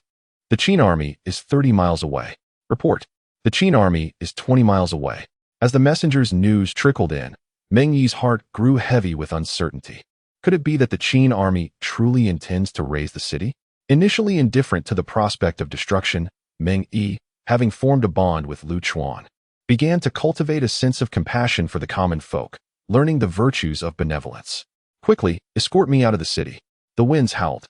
The Qin army is 30 miles away. Report. The Qin army is 20 miles away. As the messenger's news trickled in, Meng Yi's heart grew heavy with uncertainty. Could it be that the Qin army truly intends to raise the city? Initially indifferent to the prospect of destruction, Meng Yi, having formed a bond with Lu Chuan, began to cultivate a sense of compassion for the common folk, learning the virtues of benevolence. Quickly, escort me out of the city. The winds howled.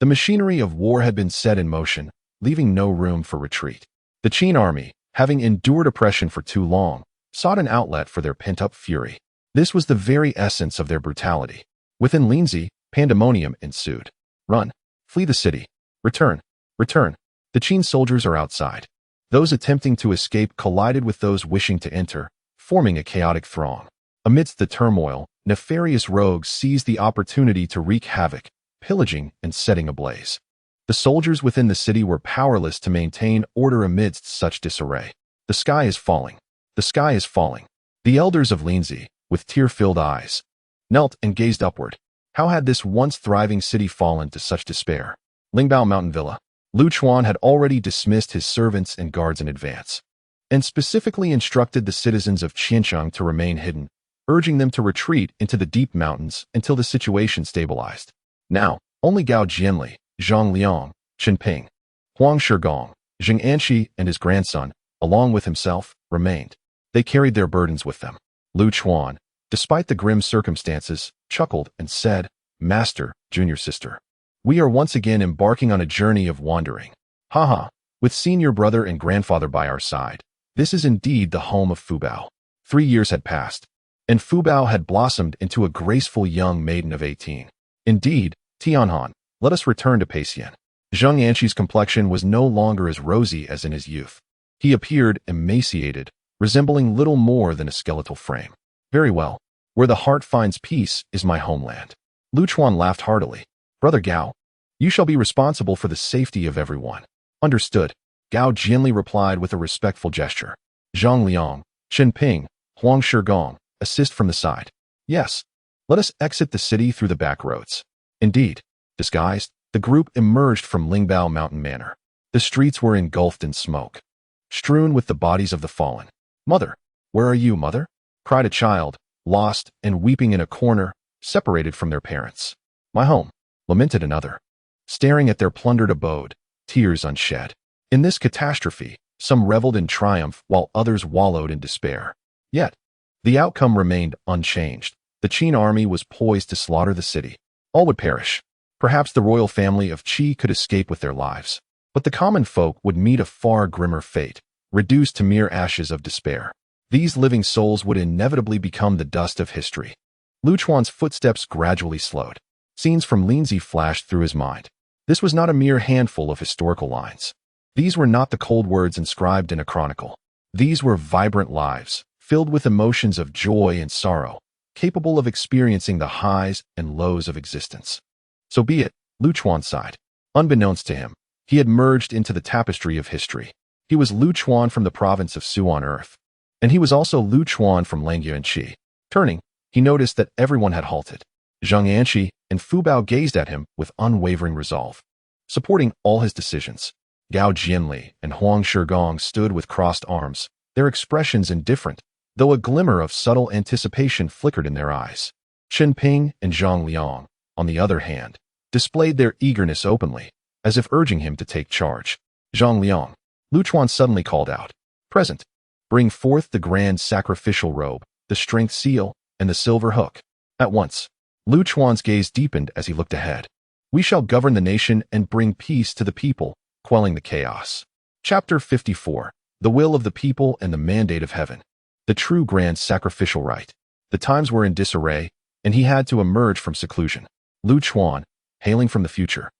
The machinery of war had been set in motion, leaving no room for retreat. The Qin army, having endured oppression for too long, sought an outlet for their pent-up fury. This was the very essence of their brutality. Within Linzi, pandemonium ensued. Run. Flee the city. Return. Return. The Qin soldiers are outside. Those attempting to escape collided with those wishing to enter, forming a chaotic throng. Amidst the turmoil, nefarious rogues seized the opportunity to wreak havoc, pillaging and setting ablaze. The soldiers within the city were powerless to maintain order amidst such disarray. The sky is falling. The sky is falling. The elders of Linzi, with tear-filled eyes, knelt and gazed upward. How had this once thriving city fallen to such despair? Lingbao Mountain Villa. Lu Chuan had already dismissed his servants and guards in advance, and specifically instructed the citizens of Qiancheng to remain hidden, urging them to retreat into the deep mountains until the situation stabilized. Now, only Gao Jianli, Zhang Liang, Chen Ping, Huang Shigong, Zheng Anshi, and his grandson, along with himself, remained. They carried their burdens with them. Lu Chuan, despite the grim circumstances, chuckled and said, Master, junior sister, we are once again embarking on a journey of wandering. Haha, with senior brother and grandfather by our side, this is indeed the home of Fubao. 3 years had passed, and Fubao had blossomed into a graceful young maiden of 18. Indeed, Tianhan, let us return to Peixian. Zheng Anshi's complexion was no longer as rosy as in his youth. He appeared emaciated, resembling little more than a skeletal frame. Very well. Where the heart finds peace is my homeland. Lu Chuan laughed heartily. Brother Gao, you shall be responsible for the safety of everyone. Understood. Gao Jianli replied with a respectful gesture. Zhang Liang, Chen Ping, Huang Shigong, assist from the side. Yes. Let us exit the city through the back roads. Indeed. Disguised, the group emerged from Lingbao Mountain Manor. The streets were engulfed in smoke, strewn with the bodies of the fallen. Mother, where are you, mother? Cried a child, lost and weeping in a corner, separated from their parents. My home, lamented another, staring at their plundered abode, tears unshed. In this catastrophe, some reveled in triumph while others wallowed in despair. Yet, the outcome remained unchanged. The Qin army was poised to slaughter the city. All would perish. Perhaps the royal family of Qi could escape with their lives, but the common folk would meet a far grimmer fate, reduced to mere ashes of despair. These living souls would inevitably become the dust of history. Lu Chuan's footsteps gradually slowed. Scenes from Linzi flashed through his mind. This was not a mere handful of historical lines. These were not the cold words inscribed in a chronicle. These were vibrant lives, filled with emotions of joy and sorrow, capable of experiencing the highs and lows of existence. So be it, Lu Chuan sighed. Unbeknownst to him, he had merged into the tapestry of history. He was Lu Chuan from the province of Su on earth, and he was also Lu Chuan from Langya and Qi. Turning, he noticed that everyone had halted. Zheng Anshi and Fubao gazed at him with unwavering resolve, supporting all his decisions. Gao Jianli and Huang Shigong stood with crossed arms, their expressions indifferent, though a glimmer of subtle anticipation flickered in their eyes. Chen Ping and Zhang Liang, on the other hand, displayed their eagerness openly, as if urging him to take charge. Zhang Liang, Lu Chuan suddenly called out. Present. Bring forth the grand sacrificial robe, the strength seal, and the silver hook. At once, Lu Chuan's gaze deepened as he looked ahead. We shall govern the nation and bring peace to the people, quelling the chaos. Chapter 54. The Will of the People and the Mandate of Heaven. The true grand sacrificial rite. The times were in disarray, and he had to emerge from seclusion. Lu Chuan, hailing from the future,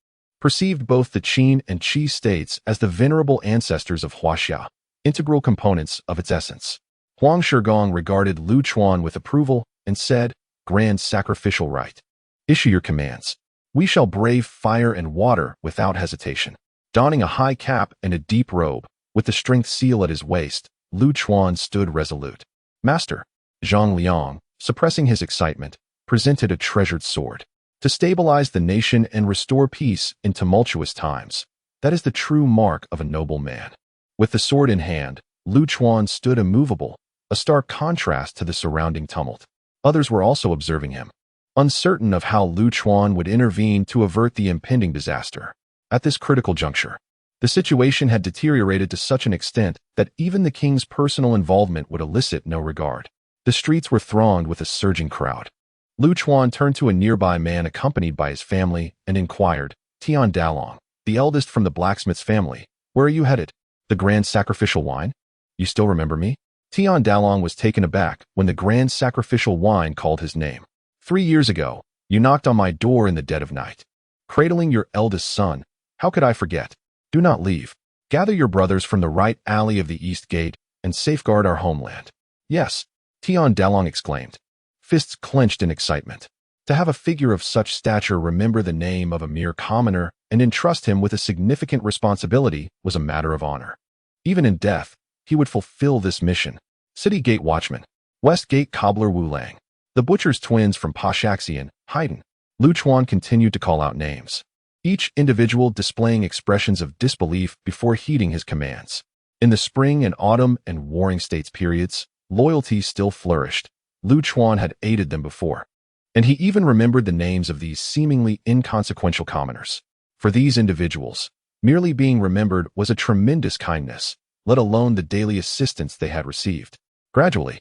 perceived both the Qin and Qi states as the venerable ancestors of Huaxia, integral components of its essence. Huang Shigong regarded Lu Chuan with approval and said, "Grand sacrificial rite. Issue your commands. We shall brave fire and water without hesitation." Donning a high cap and a deep robe, with the strength seal at his waist, Lu Chuan stood resolute. Master Zhang Liang, suppressing his excitement, presented a treasured sword. To stabilize the nation and restore peace in tumultuous times, that is the true mark of a noble man. With the sword in hand, Lu Chuan stood immovable, a stark contrast to the surrounding tumult. Others were also observing him, uncertain of how Lu Chuan would intervene to avert the impending disaster. At this critical juncture, the situation had deteriorated to such an extent that even the king's personal involvement would elicit no regard. The streets were thronged with a surging crowd. Lu Chuan turned to a nearby man accompanied by his family and inquired, "Tian Dalong, the eldest from the blacksmith's family, where are you headed?" "The grand sacrificial wine? You still remember me?" Tian Dalong was taken aback when the grand sacrificial wine called his name. 3 years ago, you knocked on my door in the dead of night. Cradling your eldest son, how could I forget? Do not leave. Gather your brothers from the right alley of the east gate and safeguard our homeland. Yes, Tian Dalong exclaimed, fists clenched in excitement. To have a figure of such stature remember the name of a mere commoner and entrust him with a significant responsibility was a matter of honor. Even in death, he would fulfill this mission. City Gate Watchman, West Gate Cobbler Wu Lang, the butcher's twins from Pashaxian, Haydn. Lu Chuan continued to call out names, each individual displaying expressions of disbelief before heeding his commands. In the spring and autumn and warring states periods, loyalty still flourished. Lu Chuan had aided them before, and he even remembered the names of these seemingly inconsequential commoners. For these individuals, merely being remembered was a tremendous kindness, let alone the daily assistance they had received. Gradually,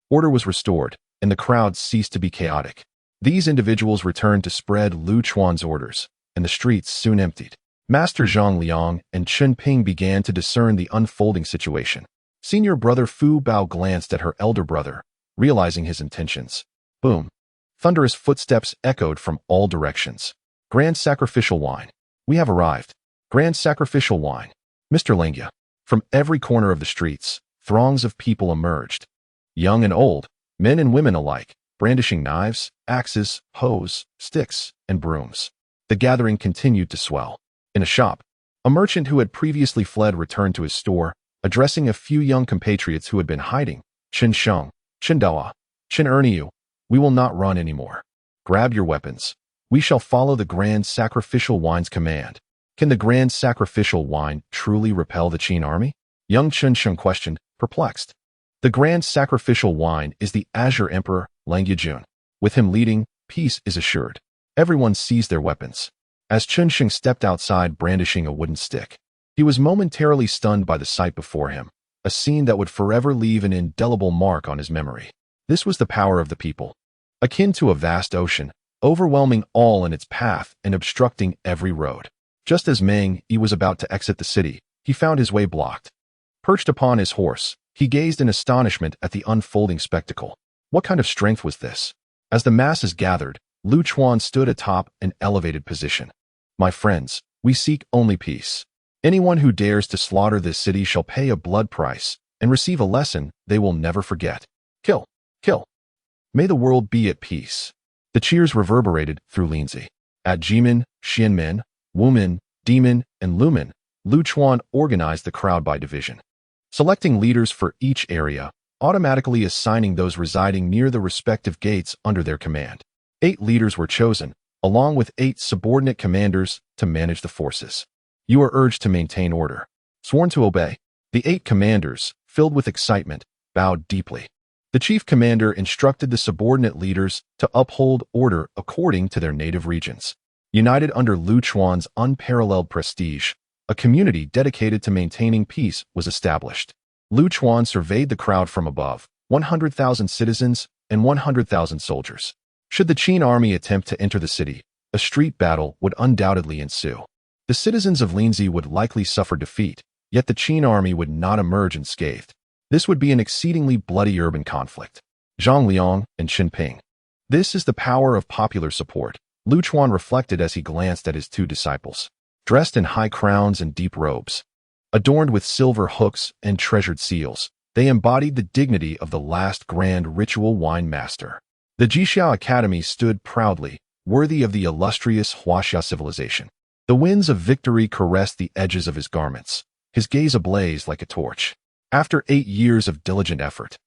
order was restored, and the crowd ceased to be chaotic. These individuals returned to spread Lu Chuan's orders, and the streets soon emptied. Master Zhang Liang and Chen Ping began to discern the unfolding situation. Senior brother Fu Bao glanced at her elder brother, realizing his intentions. Boom. Thunderous footsteps echoed from all directions. Grand sacrificial wine. We have arrived. Grand sacrificial wine. Mr. Lengya. From every corner of the streets, throngs of people emerged. Young and old, men and women alike, brandishing knives, axes, hoes, sticks, and brooms. The gathering continued to swell. In a shop, a merchant who had previously fled returned to his store, addressing a few young compatriots who had been hiding. Chen Sheng, Chen Dawa, Chen Erniu, we will not run anymore. Grab your weapons. We shall follow the grand sacrificial wine's command. Can the grand sacrificial wine truly repel the Qin army? Young Chen Sheng questioned, perplexed. The grand sacrificial wine is the Azure Emperor, Lang Yijun. With him leading, peace is assured. Everyone seized their weapons. As Chen Sheng stepped outside brandishing a wooden stick, he was momentarily stunned by the sight before him, a scene that would forever leave an indelible mark on his memory. This was the power of the people, akin to a vast ocean, overwhelming all in its path and obstructing every road. Just as Meng Yi was about to exit the city, he found his way blocked. Perched upon his horse, he gazed in astonishment at the unfolding spectacle. What kind of strength was this? As the masses gathered, Lu Chuan stood atop an elevated position. My friends, we seek only peace. Anyone who dares to slaughter this city shall pay a blood price and receive a lesson they will never forget. Kill, kill. May the world be at peace. The cheers reverberated through Linzi. At Jimin, Xianmen, Wumin, Demon, and Lumin, Lu Chuan organized the crowd by division, selecting leaders for each area, automatically assigning those residing near the respective gates under their command. 8 leaders were chosen, along with 8 subordinate commanders to manage the forces. You are urged to maintain order. Sworn to obey. The 8 commanders, filled with excitement, bowed deeply. The chief commander instructed the subordinate leaders to uphold order according to their native regions. United under Lu Chuan's unparalleled prestige, a community dedicated to maintaining peace was established. Lu Chuan surveyed the crowd from above, 100,000 citizens and 100,000 soldiers. Should the Qin army attempt to enter the city, A street battle would undoubtedly ensue. The citizens of Linzi would likely suffer defeat, yet the Qin army would not emerge unscathed. This would be an exceedingly bloody urban conflict. Zhang Liang and Qin Ping. This is the power of popular support, Lu Chuan reflected as he glanced at his two disciples. Dressed in high crowns and deep robes, adorned with silver hooks and treasured seals, they embodied the dignity of the last grand ritual wine master. The Jixiao Academy stood proudly, worthy of the illustrious Huaxia civilization. The winds of victory caressed the edges of his garments, his gaze ablaze like a torch. After 8 years of diligent effort,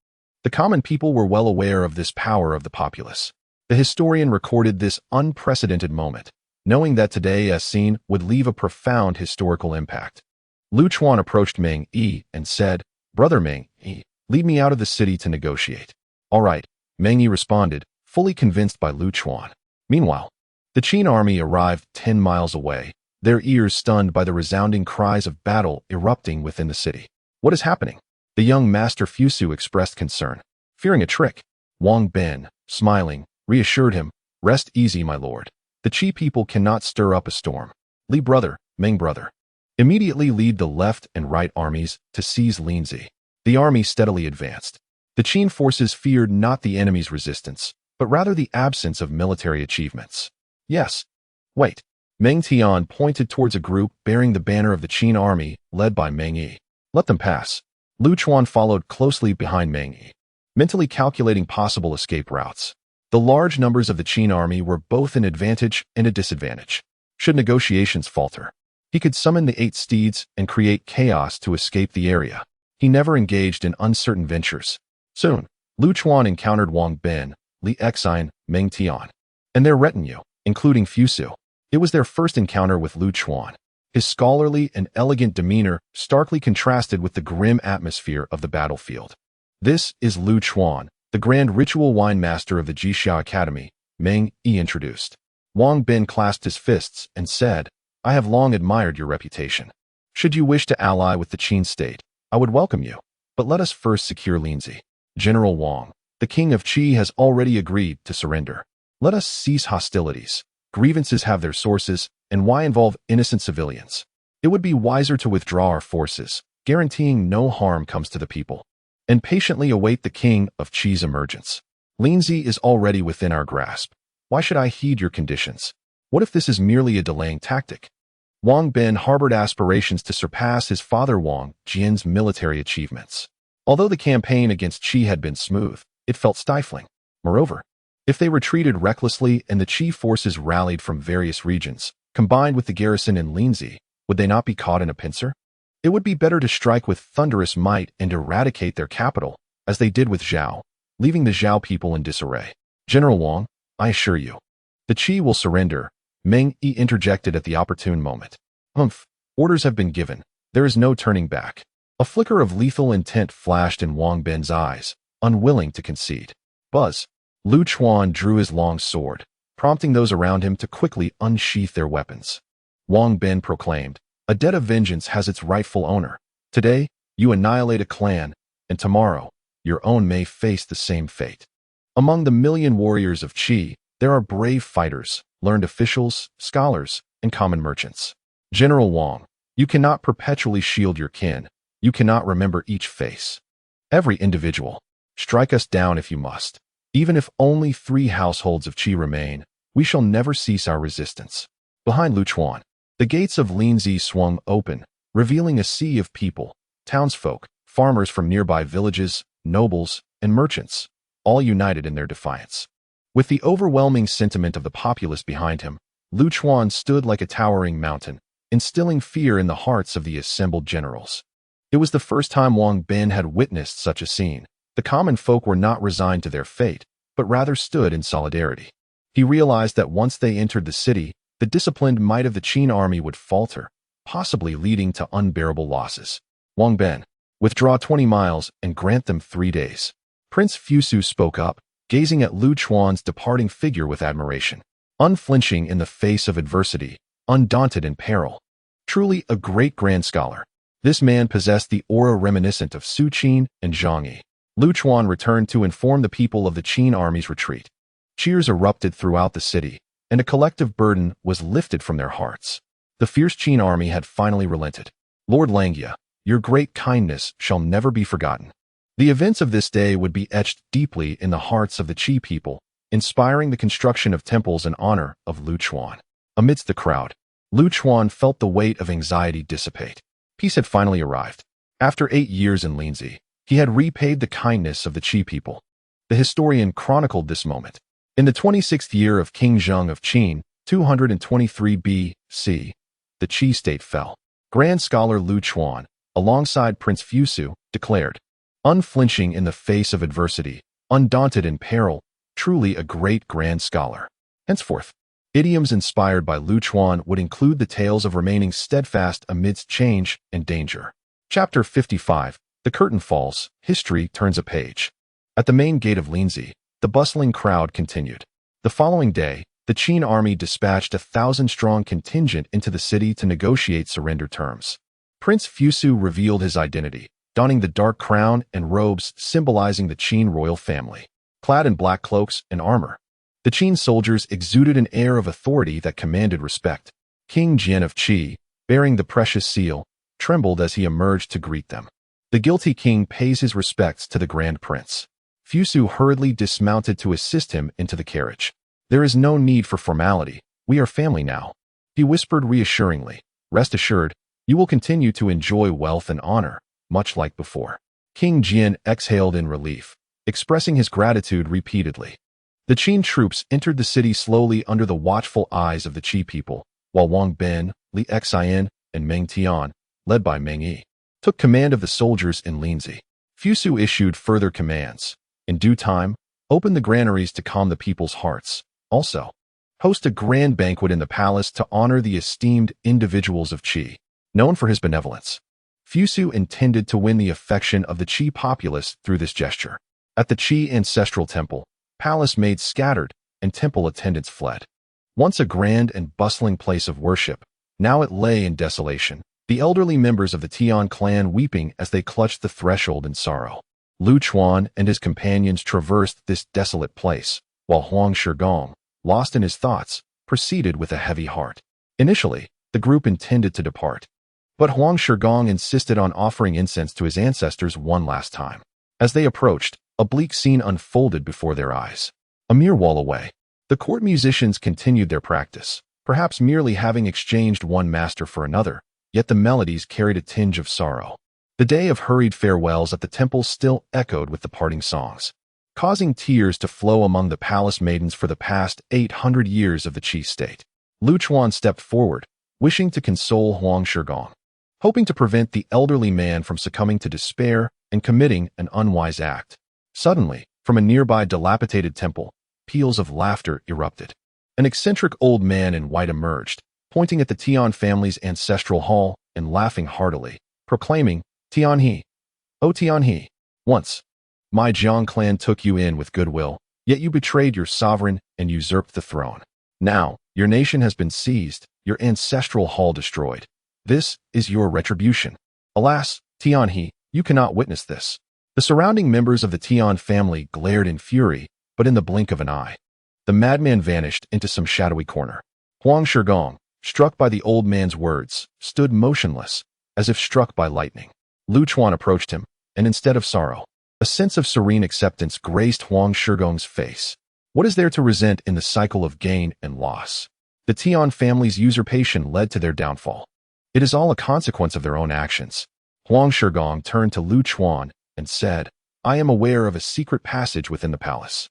the common people were well aware of this power of the populace. The historian recorded this unprecedented moment, knowing that today as seen would leave a profound historical impact. Lu Chuan approached Meng Yi and said, "Brother Meng Yi, lead me out of the city to negotiate." "All right," Meng Yi responded, fully convinced by Lu Chuan. Meanwhile, the Qin army arrived 10 miles away, their ears stunned by the resounding cries of battle erupting within the city. "What is happening?" The young master Fusu expressed concern. Fearing a trick, Wang Ben, smiling, reassured him, "Rest easy, my lord. The Qi people cannot stir up a storm. Li brother, Meng brother, immediately lead the left and right armies to seize Linzi." The army steadily advanced. The Qin forces feared not the enemy's resistance, but rather the absence of military achievements. "Yes. Wait." Meng Tian pointed towards a group bearing the banner of the Qin army, led by Meng Yi. "Let them pass." Lu Chuan followed closely behind Meng Yi, mentally calculating possible escape routes. The large numbers of the Qin army were both an advantage and a disadvantage. Should negotiations falter, he could summon the 8 steeds and create chaos to escape the area. He never engaged in uncertain ventures. Soon, Lu Chuan encountered Wang Ben, Li Exine, Meng Tian, and their retinue, including Fusu. It was their first encounter with Lu Chuan. His scholarly and elegant demeanor starkly contrasted with the grim atmosphere of the battlefield. "This is Lu Chuan, the grand ritual wine master of the Jixiao Academy," Meng Yi introduced. Wang Ben clasped his fists and said, "I have long admired your reputation. Should you wish to ally with the Qin state, I would welcome you. But let us first secure Linzi. General Wang, the king of Qi has already agreed to surrender. Let us cease hostilities. Grievances have their sources, and why involve innocent civilians? It would be wiser to withdraw our forces, guaranteeing no harm comes to the people, and patiently await the king of Qi's emergence. Linzi is already within our grasp. Why should I heed your conditions? What if this is merely a delaying tactic?" Wang Ben harbored aspirations to surpass his father Wang Jin's military achievements. Although the campaign against Qi had been smooth, it felt stifling. Moreover, if they retreated recklessly and the Qi forces rallied from various regions, combined with the garrison in Linzi, would they not be caught in a pincer? It would be better to strike with thunderous might and eradicate their capital, as they did with Zhao, leaving the Zhao people in disarray. "General Wang, I assure you, the Qi will surrender," Meng Yi interjected at the opportune moment. "Humph, orders have been given. There is no turning back." A flicker of lethal intent flashed in Wang Ben's eyes, unwilling to concede. Buzz. Lu Chuan drew his long sword, prompting those around him to quickly unsheath their weapons. Wang Ben proclaimed, "A debt of vengeance has its rightful owner. Today, you annihilate a clan, and tomorrow, your own may face the same fate." Among the million warriors of Qi, there are brave fighters, learned officials, scholars, and common merchants. "General Wang, you cannot perpetually shield your kin. You cannot remember each face. Every individual. Strike us down if you must. Even if only 3 households of Qi remain, we shall never cease our resistance." Behind Lu Chuan, the gates of Linzi swung open, revealing a sea of people, townsfolk, farmers from nearby villages, nobles, and merchants, all united in their defiance. With the overwhelming sentiment of the populace behind him, Lu Chuan stood like a towering mountain, instilling fear in the hearts of the assembled generals. It was the first time Wang Ben had witnessed such a scene. The common folk were not resigned to their fate, but rather stood in solidarity. He realized that once they entered the city, the disciplined might of the Qin army would falter, possibly leading to unbearable losses. "Wang Ben, withdraw 20 miles and grant them 3 days." Prince Fusu spoke up, gazing at Lu Chuan's departing figure with admiration. Unflinching in the face of adversity, undaunted in peril. Truly a great grand scholar. This man possessed the aura reminiscent of Su Qin and Zhang Yi. Lu Chuan returned to inform the people of the Qin army's retreat. Cheers erupted throughout the city, and a collective burden was lifted from their hearts. The fierce Qin army had finally relented. Lord Langya, your great kindness shall never be forgotten. The events of this day would be etched deeply in the hearts of the Qi people, inspiring the construction of temples in honor of Lu Chuan. Amidst the crowd, Lu Chuan felt the weight of anxiety dissipate. Peace had finally arrived. After 8 years in Linzi, he had repaid the kindness of the Qi people. The historian chronicled this moment. In the 26th year of King Zheng of Qin, 223 B.C., the Qi state fell. Grand scholar Lu Chuan, alongside Prince Fusu, declared, unflinching in the face of adversity, undaunted in peril, truly a great grand scholar. Henceforth, idioms inspired by Lu Chuan would include the tales of remaining steadfast amidst change and danger. Chapter 55. The curtain falls, history turns a page. At the main gate of Linzi, the bustling crowd continued. The following day, the Qin army dispatched a 1,000-strong contingent into the city to negotiate surrender terms. Prince Fusu revealed his identity, donning the dark crown and robes symbolizing the Qin royal family. Clad in black cloaks and armor, the Qin soldiers exuded an air of authority that commanded respect. King Jian of Qi, bearing the precious seal, trembled as he emerged to greet them. The guilty king pays his respects to the grand prince. Fusu hurriedly dismounted to assist him into the carriage. There is no need for formality. We are family now. He whispered reassuringly. Rest assured, you will continue to enjoy wealth and honor, much like before. King Jian exhaled in relief, expressing his gratitude repeatedly. The Qin troops entered the city slowly under the watchful eyes of the Qi people, while Wang Bin, Li Xian, and Meng Tian, led by Meng Yi, took command of the soldiers in Linzi. Fusu issued further commands. In due time, open the granaries to calm the people's hearts. Also, host a grand banquet in the palace to honor the esteemed individuals of Qi, known for his benevolence. Fusu intended to win the affection of the Qi populace through this gesture. At the Qi ancestral temple, palace maids scattered and temple attendants fled. Once a grand and bustling place of worship, now it lay in desolation, the elderly members of the Tian clan weeping as they clutched the threshold in sorrow. Lu Chuan and his companions traversed this desolate place, while Huang Shigong, lost in his thoughts, proceeded with a heavy heart. Initially, the group intended to depart, but Huang Shigong insisted on offering incense to his ancestors one last time. As they approached, a bleak scene unfolded before their eyes. A mere wall away, the court musicians continued their practice, perhaps merely having exchanged one master for another, yet the melodies carried a tinge of sorrow. The day of hurried farewells at the temple still echoed with the parting songs, causing tears to flow among the palace maidens for the past 800 years of the Qi state. Lu Chuan stepped forward, wishing to console Huang Shigong, hoping to prevent the elderly man from succumbing to despair and committing an unwise act. Suddenly, from a nearby dilapidated temple, peals of laughter erupted. An eccentric old man in white emerged, pointing at the Tian family's ancestral hall and laughing heartily, proclaiming, Tianhe, O Tianhe, once my Jiang clan took you in with goodwill, yet you betrayed your sovereign and usurped the throne. Now, your nation has been seized, your ancestral hall destroyed. This is your retribution. Alas, Tianhe, you cannot witness this. The surrounding members of the Tian family glared in fury, but in the blink of an eye, the madman vanished into some shadowy corner. Huang Shigong, struck by the old man's words, stood motionless, as if struck by lightning. Lu Chuan approached him, and instead of sorrow, a sense of serene acceptance graced Huang Shigong's face. What is there to resent in the cycle of gain and loss? The Tian family's usurpation led to their downfall. It is all a consequence of their own actions. Huang Shigong turned to Lu Chuan and said, I am aware of a secret passage within the palace.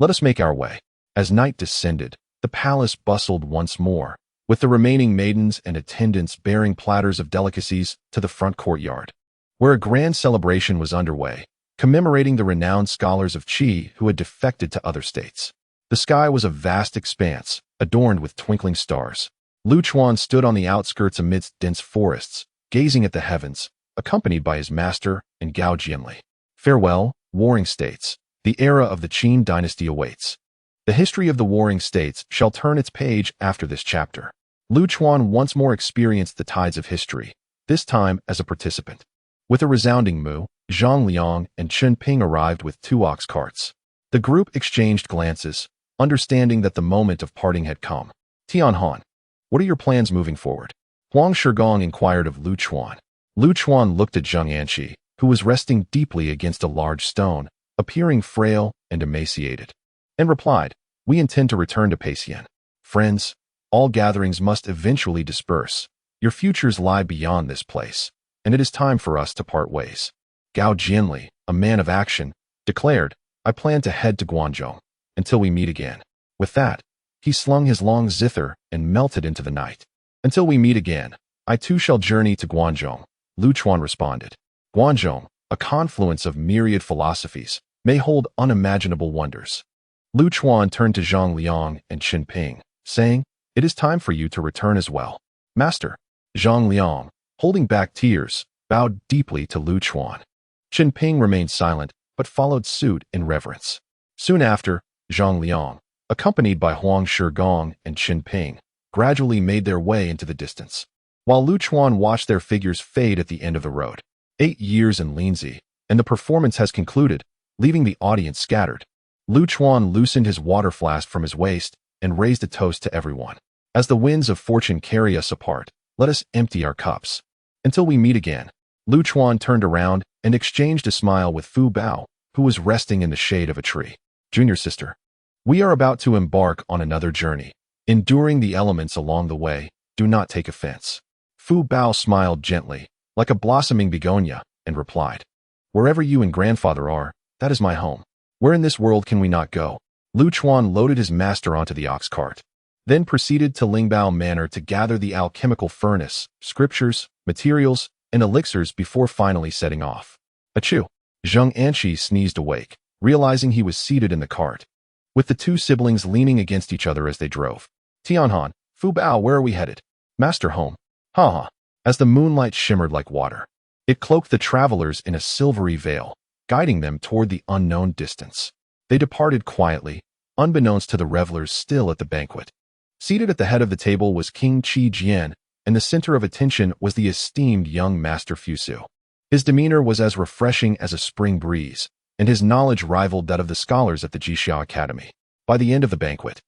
Let us make our way. As night descended, the palace bustled once more, with the remaining maidens and attendants bearing platters of delicacies to the front courtyard, where a grand celebration was underway, commemorating the renowned scholars of Qi who had defected to other states. The sky was a vast expanse, adorned with twinkling stars. Lu Chuan stood on the outskirts amidst dense forests, gazing at the heavens, accompanied by his master and Gao Jianli. Farewell, warring states. The era of the Qin dynasty awaits. The history of the warring states shall turn its page after this chapter. Lu Chuan once more experienced the tides of history, this time as a participant. With a resounding moo, Zhang Liang and Chen Ping arrived with 2 ox carts. The group exchanged glances, understanding that the moment of parting had come. Tianhan, what are your plans moving forward? Huang Shigong inquired of Lu Chuan. Lu Chuan looked at Zheng Anqi, who was resting deeply against a large stone, appearing frail and emaciated, and replied, we intend to return to Peixian. Friends, all gatherings must eventually disperse. Your futures lie beyond this place, and it is time for us to part ways. Gao Jianli, a man of action, declared, I plan to head to Guanzhong until we meet again. With that, he slung his long zither and melted into the night. Until we meet again, I too shall journey to Guanzhong, Lu Chuan responded. Guanzhong, a confluence of myriad philosophies, may hold unimaginable wonders. Lu Chuan turned to Zhang Liang and Qin Ping, saying, it is time for you to return as well. Master. Zhang Liang, holding back tears, bowed deeply to Lu Chuan. Qin Ping remained silent, but followed suit in reverence. Soon after, Zhang Liang, accompanied by Huang Shigong and Qin Ping, gradually made their way into the distance, while Lu Chuan watched their figures fade at the end of the road. 8 years in Linzi, and the performance has concluded, leaving the audience scattered. Lu Chuan loosened his water flask from his waist and raised a toast to everyone. As the winds of fortune carry us apart, let us empty our cups. Until we meet again. Lu Chuan turned around and exchanged a smile with Fu Bao, who was resting in the shade of a tree. Junior sister, we are about to embark on another journey. Enduring the elements along the way, do not take offense. Fu Bao smiled gently, like a blossoming begonia, and replied, wherever you and grandfather are, that is my home. Where in this world can we not go? Lu Chuan loaded his master onto the ox cart, then proceeded to Lingbao Manor to gather the alchemical furnace, scriptures, materials, and elixirs before finally setting off. Achoo! Zheng Anqi sneezed awake, realizing he was seated in the cart, with the two siblings leaning against each other as they drove. Tianhan, Fu Bao, where are we headed? Master, home. Ha. As the moonlight shimmered like water, it cloaked the travelers in a silvery veil, guiding them toward the unknown distance. They departed quietly, unbeknownst to the revelers still at the banquet. Seated at the head of the table was King Qi Jian, and the center of attention was the esteemed young master Fusu. His demeanor was as refreshing as a spring breeze, and his knowledge rivaled that of the scholars at the Jixia Academy. By the end of the banquet,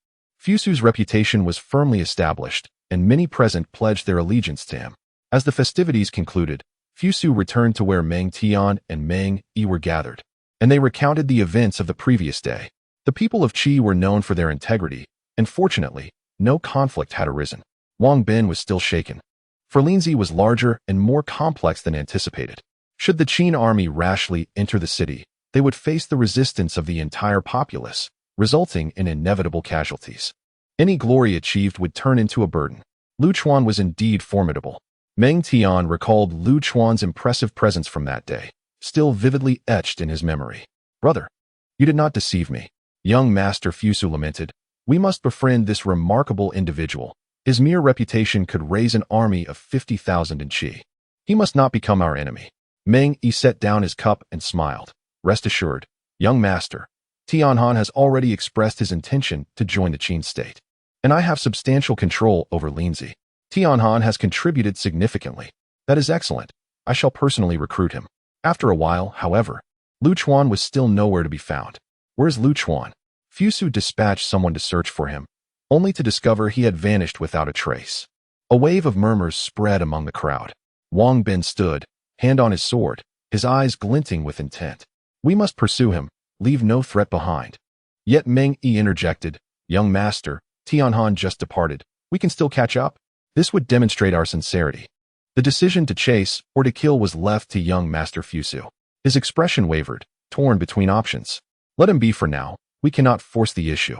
Fusu's reputation was firmly established, and many present pledged their allegiance to him. As the festivities concluded, Fusu returned to where Meng Tian and Meng Yi were gathered, and they recounted the events of the previous day. The people of Qi were known for their integrity, and fortunately, no conflict had arisen. Wang Bin was still shaken, for Linzi was larger and more complex than anticipated. Should the Qin army rashly enter the city, they would face the resistance of the entire populace, resulting in inevitable casualties. Any glory achieved would turn into a burden. Lu Chuan was indeed formidable. Meng Tian recalled Lu Chuan's impressive presence from that day, still vividly etched in his memory. Brother, you did not deceive me. Young Master Fusu lamented. We must befriend this remarkable individual. His mere reputation could raise an army of 50,000 in Qi. He must not become our enemy. Meng Yi set down his cup and smiled. Rest assured, young master, Tianhan has already expressed his intention to join the Qin state, and I have substantial control over Linzi. Tianhan has contributed significantly. That is excellent. I shall personally recruit him. After a while, however, Lu Chuan was still nowhere to be found. Where's Lu Chuan? Fusu dispatched someone to search for him, only to discover he had vanished without a trace. A wave of murmurs spread among the crowd. Wang Bin stood, hand on his sword, his eyes glinting with intent. We must pursue him, leave no threat behind. Yet Meng Yi interjected, young master, Tianhan just departed. We can still catch up. This would demonstrate our sincerity. The decision to chase or to kill was left to young Master Fusu. His expression wavered, torn between options. Let him be for now. We cannot force the issue.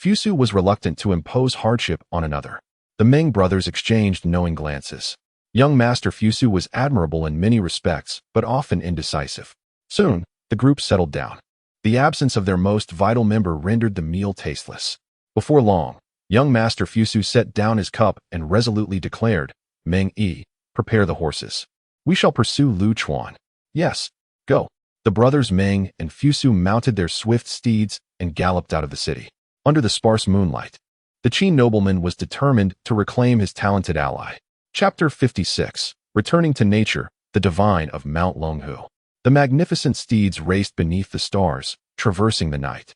Fusu was reluctant to impose hardship on another. The Meng brothers exchanged knowing glances. Young Master Fusu was admirable in many respects, but often indecisive. Soon, the group settled down. The absence of their most vital member rendered the meal tasteless. Before long, young Master Fusu set down his cup and resolutely declared, Meng Yi, prepare the horses. We shall pursue Lu Chuan. Yes, go. The brothers Meng and Fusu mounted their swift steeds and galloped out of the city. Under the sparse moonlight, the Qin nobleman was determined to reclaim his talented ally. Chapter 56. Returning to Nature, the Divine of Mount Longhu. The magnificent steeds raced beneath the stars, traversing the night.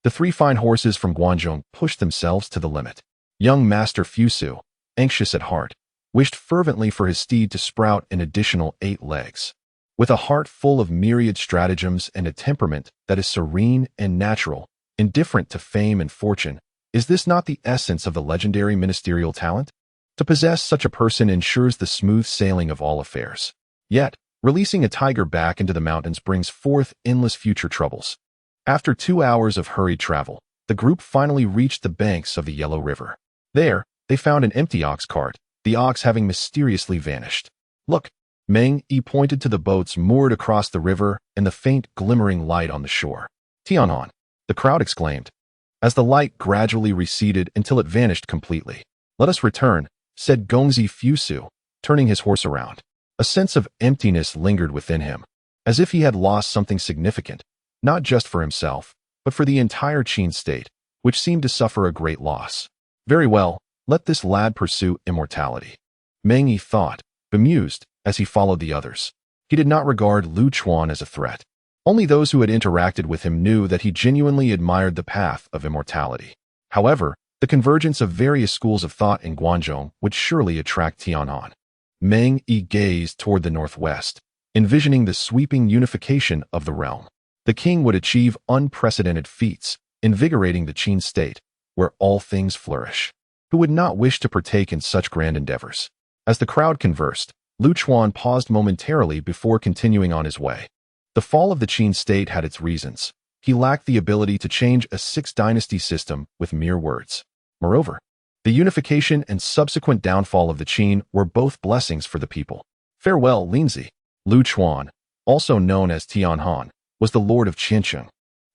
The three fine horses from Guanzhong pushed themselves to the limit. Young Master Fusu, anxious at heart, wished fervently for his steed to sprout an additional 8 legs. With a heart full of myriad stratagems and a temperament that is serene and natural, indifferent to fame and fortune, is this not the essence of the legendary ministerial talent? To possess such a person ensures the smooth sailing of all affairs. Yet, releasing a tiger back into the mountains brings forth endless future troubles. After 2 hours of hurried travel, the group finally reached the banks of the Yellow River. There, they found an empty ox cart, the ox having mysteriously vanished. Look, Meng Yi pointed to the boats moored across the river and the faint glimmering light on the shore. Tianhan, the crowd exclaimed, as the light gradually receded until it vanished completely. Let us return, said Gongzi Fusu, turning his horse around. A sense of emptiness lingered within him, as if he had lost something significant, not just for himself, but for the entire Qin state, which seemed to suffer a great loss. Very well, let this lad pursue immortality. Meng Yi thought, bemused, as he followed the others. He did not regard Lu Chuan as a threat. Only those who had interacted with him knew that he genuinely admired the path of immortality. However, the convergence of various schools of thought in Guanzhong would surely attract Tianhan. Meng Yi gazed toward the northwest, envisioning the sweeping unification of the realm. The king would achieve unprecedented feats, invigorating the Qin state, where all things flourish. Who would not wish to partake in such grand endeavors? As the crowd conversed, Lu Chuan paused momentarily before continuing on his way. The fall of the Qin state had its reasons. He lacked the ability to change a 6-dynasty system with mere words. Moreover, the unification and subsequent downfall of the Qin were both blessings for the people. Farewell, Linzi. Lu Chuan, also known as Tianhan, was the lord of Qinsheng,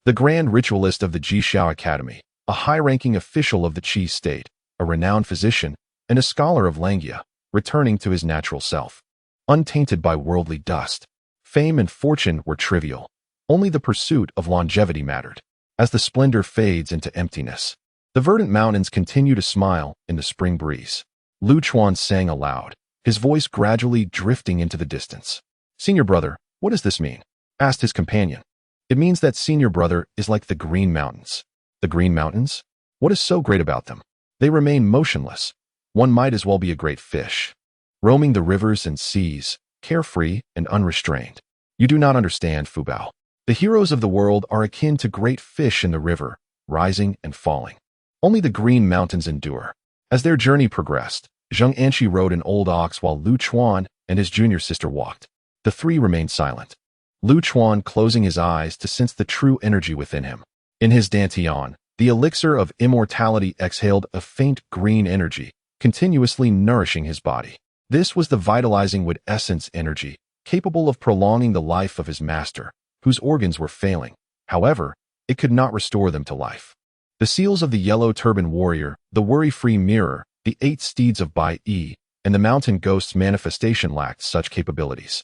the grand ritualist of the Jishao Academy, a high-ranking official of the Qi state, a renowned physician, and a scholar of Langia, returning to his natural self. Untainted by worldly dust, fame and fortune were trivial. Only the pursuit of longevity mattered. As the splendor fades into emptiness, the verdant mountains continue to smile in the spring breeze. Lu Chuan sang aloud, his voice gradually drifting into the distance. Senior brother, what does this mean? Asked his companion. It means that senior brother is like the Green Mountains. The Green Mountains? What is so great about them? They remain motionless. One might as well be a great fish, roaming the rivers and seas, carefree and unrestrained. You do not understand, Fubao. The heroes of the world are akin to great fish in the river, rising and falling. Only the Green Mountains endure. As their journey progressed, Zheng Anqi rode an old ox while Lu Chuan and his junior sister walked. The three remained silent. Lu Chuan closing his eyes to sense the true energy within him. In his dantian, the elixir of immortality exhaled a faint green energy, continuously nourishing his body. This was the vitalizing wood essence energy, capable of prolonging the life of his master, whose organs were failing. However, it could not restore them to life. The seals of the Yellow Turban Warrior, the Worry-Free Mirror, the 8 Steeds of Bai Yi, and the Mountain Ghost's manifestation lacked such capabilities.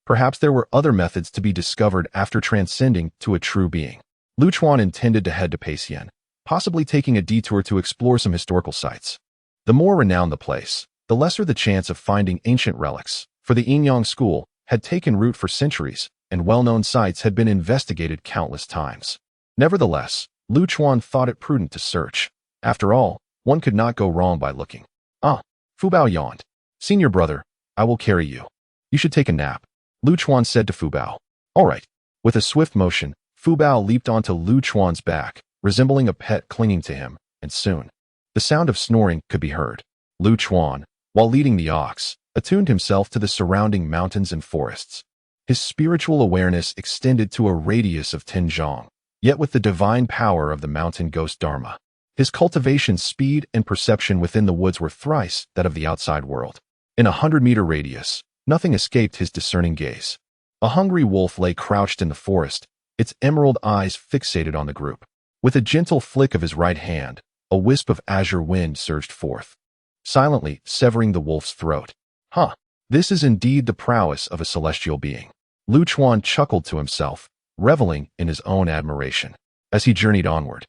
Perhaps there were other methods to be discovered after transcending to a true being. Lu Chuan intended to head to Peixian, possibly taking a detour to explore some historical sites. The more renowned the place, the lesser the chance of finding ancient relics, for the Yinyang school had taken root for centuries, and well-known sites had been investigated countless times. Nevertheless, Lu Chuan thought it prudent to search. After all, one could not go wrong by looking. Fubao yawned. Senior brother, I will carry you. You should take a nap, Lu Chuan said to Fubao. All right. With a swift motion, Fubao leaped onto Lu Chuan's back, resembling a pet clinging to him, and soon, the sound of snoring could be heard. Lu Chuan, while leading the ox, attuned himself to the surrounding mountains and forests. His spiritual awareness extended to a radius of 10 zhang, yet with the divine power of the mountain ghost Dharma. His cultivation speed and perception within the woods were thrice that of the outside world. In a 100-meter radius, nothing escaped his discerning gaze. A hungry wolf lay crouched in the forest, its emerald eyes fixated on the group. With a gentle flick of his right hand, a wisp of azure wind surged forth, silently severing the wolf's throat. This is indeed the prowess of a celestial being. Lu Chuan chuckled to himself, reveling in his own admiration. As he journeyed onward,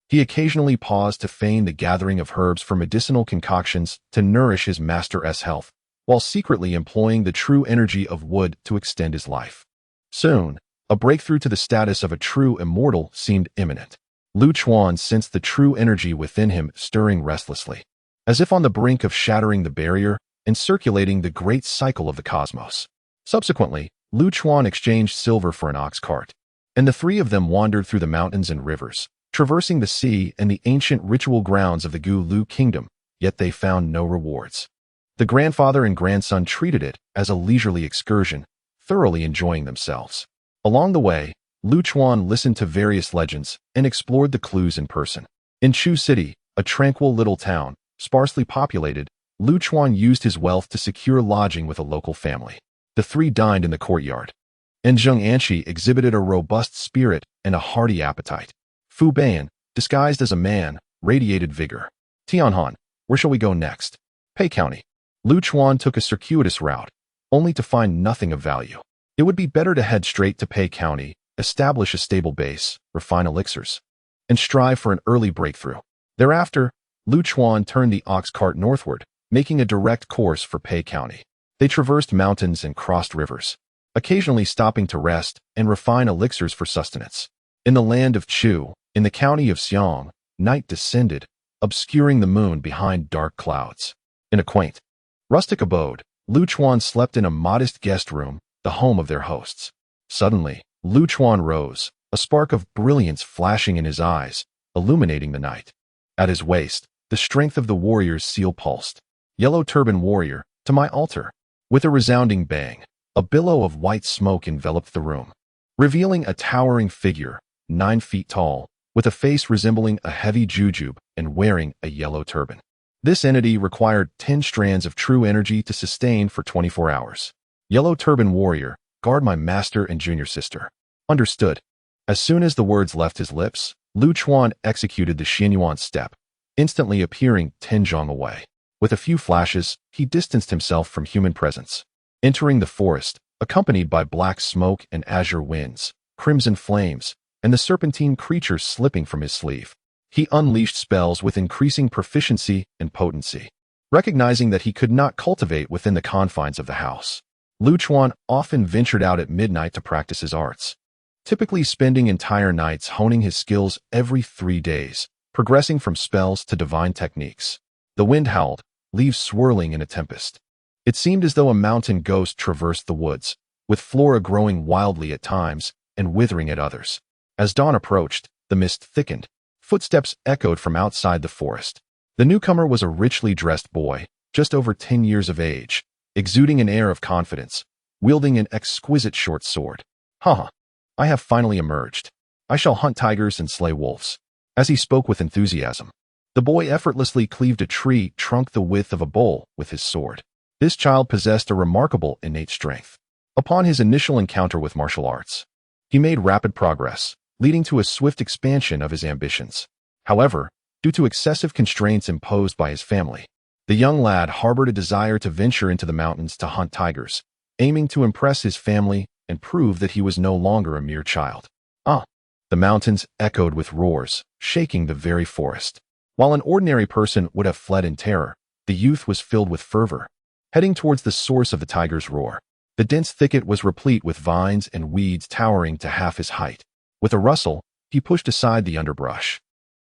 he occasionally paused to feign the gathering of herbs for medicinal concoctions to nourish his master's health, while secretly employing the true energy of wood to extend his life. Soon, a breakthrough to the status of a true immortal seemed imminent. Lu Chuan sensed the true energy within him stirring restlessly, as if on the brink of shattering the barrier and circulating the great cycle of the cosmos. Subsequently, Lu Chuan exchanged silver for an ox cart, and the three of them wandered through the mountains and rivers, traversing the sea and the ancient ritual grounds of the Gu Lu kingdom, yet they found no rewards. The grandfather and grandson treated it as a leisurely excursion, thoroughly enjoying themselves. Along the way, Lu Chuan listened to various legends and explored the clues in person. In Chu City, a tranquil little town, sparsely populated, Lu Chuan used his wealth to secure lodging with a local family. The three dined in the courtyard, and Zheng Anqi exhibited a robust spirit and a hearty appetite. Fu Ban, disguised as a man, radiated vigor. Tianhan, where shall we go next? Pei County. Lu Chuan took a circuitous route, only to find nothing of value. It would be better to head straight to Pei County, establish a stable base, refine elixirs, and strive for an early breakthrough. Thereafter, Lu Chuan turned the ox cart northward, making a direct course for Pei County. They traversed mountains and crossed rivers, occasionally stopping to rest and refine elixirs for sustenance. In the land of Chu, in the county of Xiongnu, night descended, obscuring the moon behind dark clouds. In a quaint, rustic abode, Lu Chuan slept in a modest guest room, the home of their hosts. Suddenly, Lu Chuan rose, a spark of brilliance flashing in his eyes, illuminating the night. At his waist, the strength of the warrior's seal pulsed. Yellow turban warrior, to my altar. With a resounding bang, a billow of white smoke enveloped the room, revealing a towering figure, 9 feet tall, with a face resembling a heavy jujube and wearing a yellow turban. This entity required 10 strands of true energy to sustain for 24 hours. Yellow turban warrior, guard my master and junior sister. Understood. As soon as the words left his lips, Lu Chuan executed the Xianyuan step, instantly appearing 10 zhong away. With a few flashes, he distanced himself from human presence. Entering the forest, accompanied by black smoke and azure winds, crimson flames, and the serpentine creatures slipping from his sleeve, he unleashed spells with increasing proficiency and potency. Recognizing that he could not cultivate within the confines of the house, Lu Chuan often ventured out at midnight to practice his arts, typically spending entire nights honing his skills every 3 days, progressing from spells to divine techniques. The wind howled, leaves swirling in a tempest. It seemed as though a mountain ghost traversed the woods, with flora growing wildly at times and withering at others. As dawn approached, the mist thickened. Footsteps echoed from outside the forest. The newcomer was a richly dressed boy, just over 10 years of age, exuding an air of confidence, wielding an exquisite short sword. "Ha! I have finally emerged. I shall hunt tigers and slay wolves." As he spoke with enthusiasm, the boy effortlessly cleaved a tree trunk the width of a bowl with his sword. This child possessed a remarkable innate strength. Upon his initial encounter with martial arts, he made rapid progress, leading to a swift expansion of his ambitions. However, due to excessive constraints imposed by his family, the young lad harbored a desire to venture into the mountains to hunt tigers, aiming to impress his family and prove that he was no longer a mere child. Ah! The mountains echoed with roars, shaking the very forest. While an ordinary person would have fled in terror, the youth was filled with fervor. Heading towards the source of the tiger's roar, the dense thicket was replete with vines and weeds towering to half his height. With a rustle, he pushed aside the underbrush,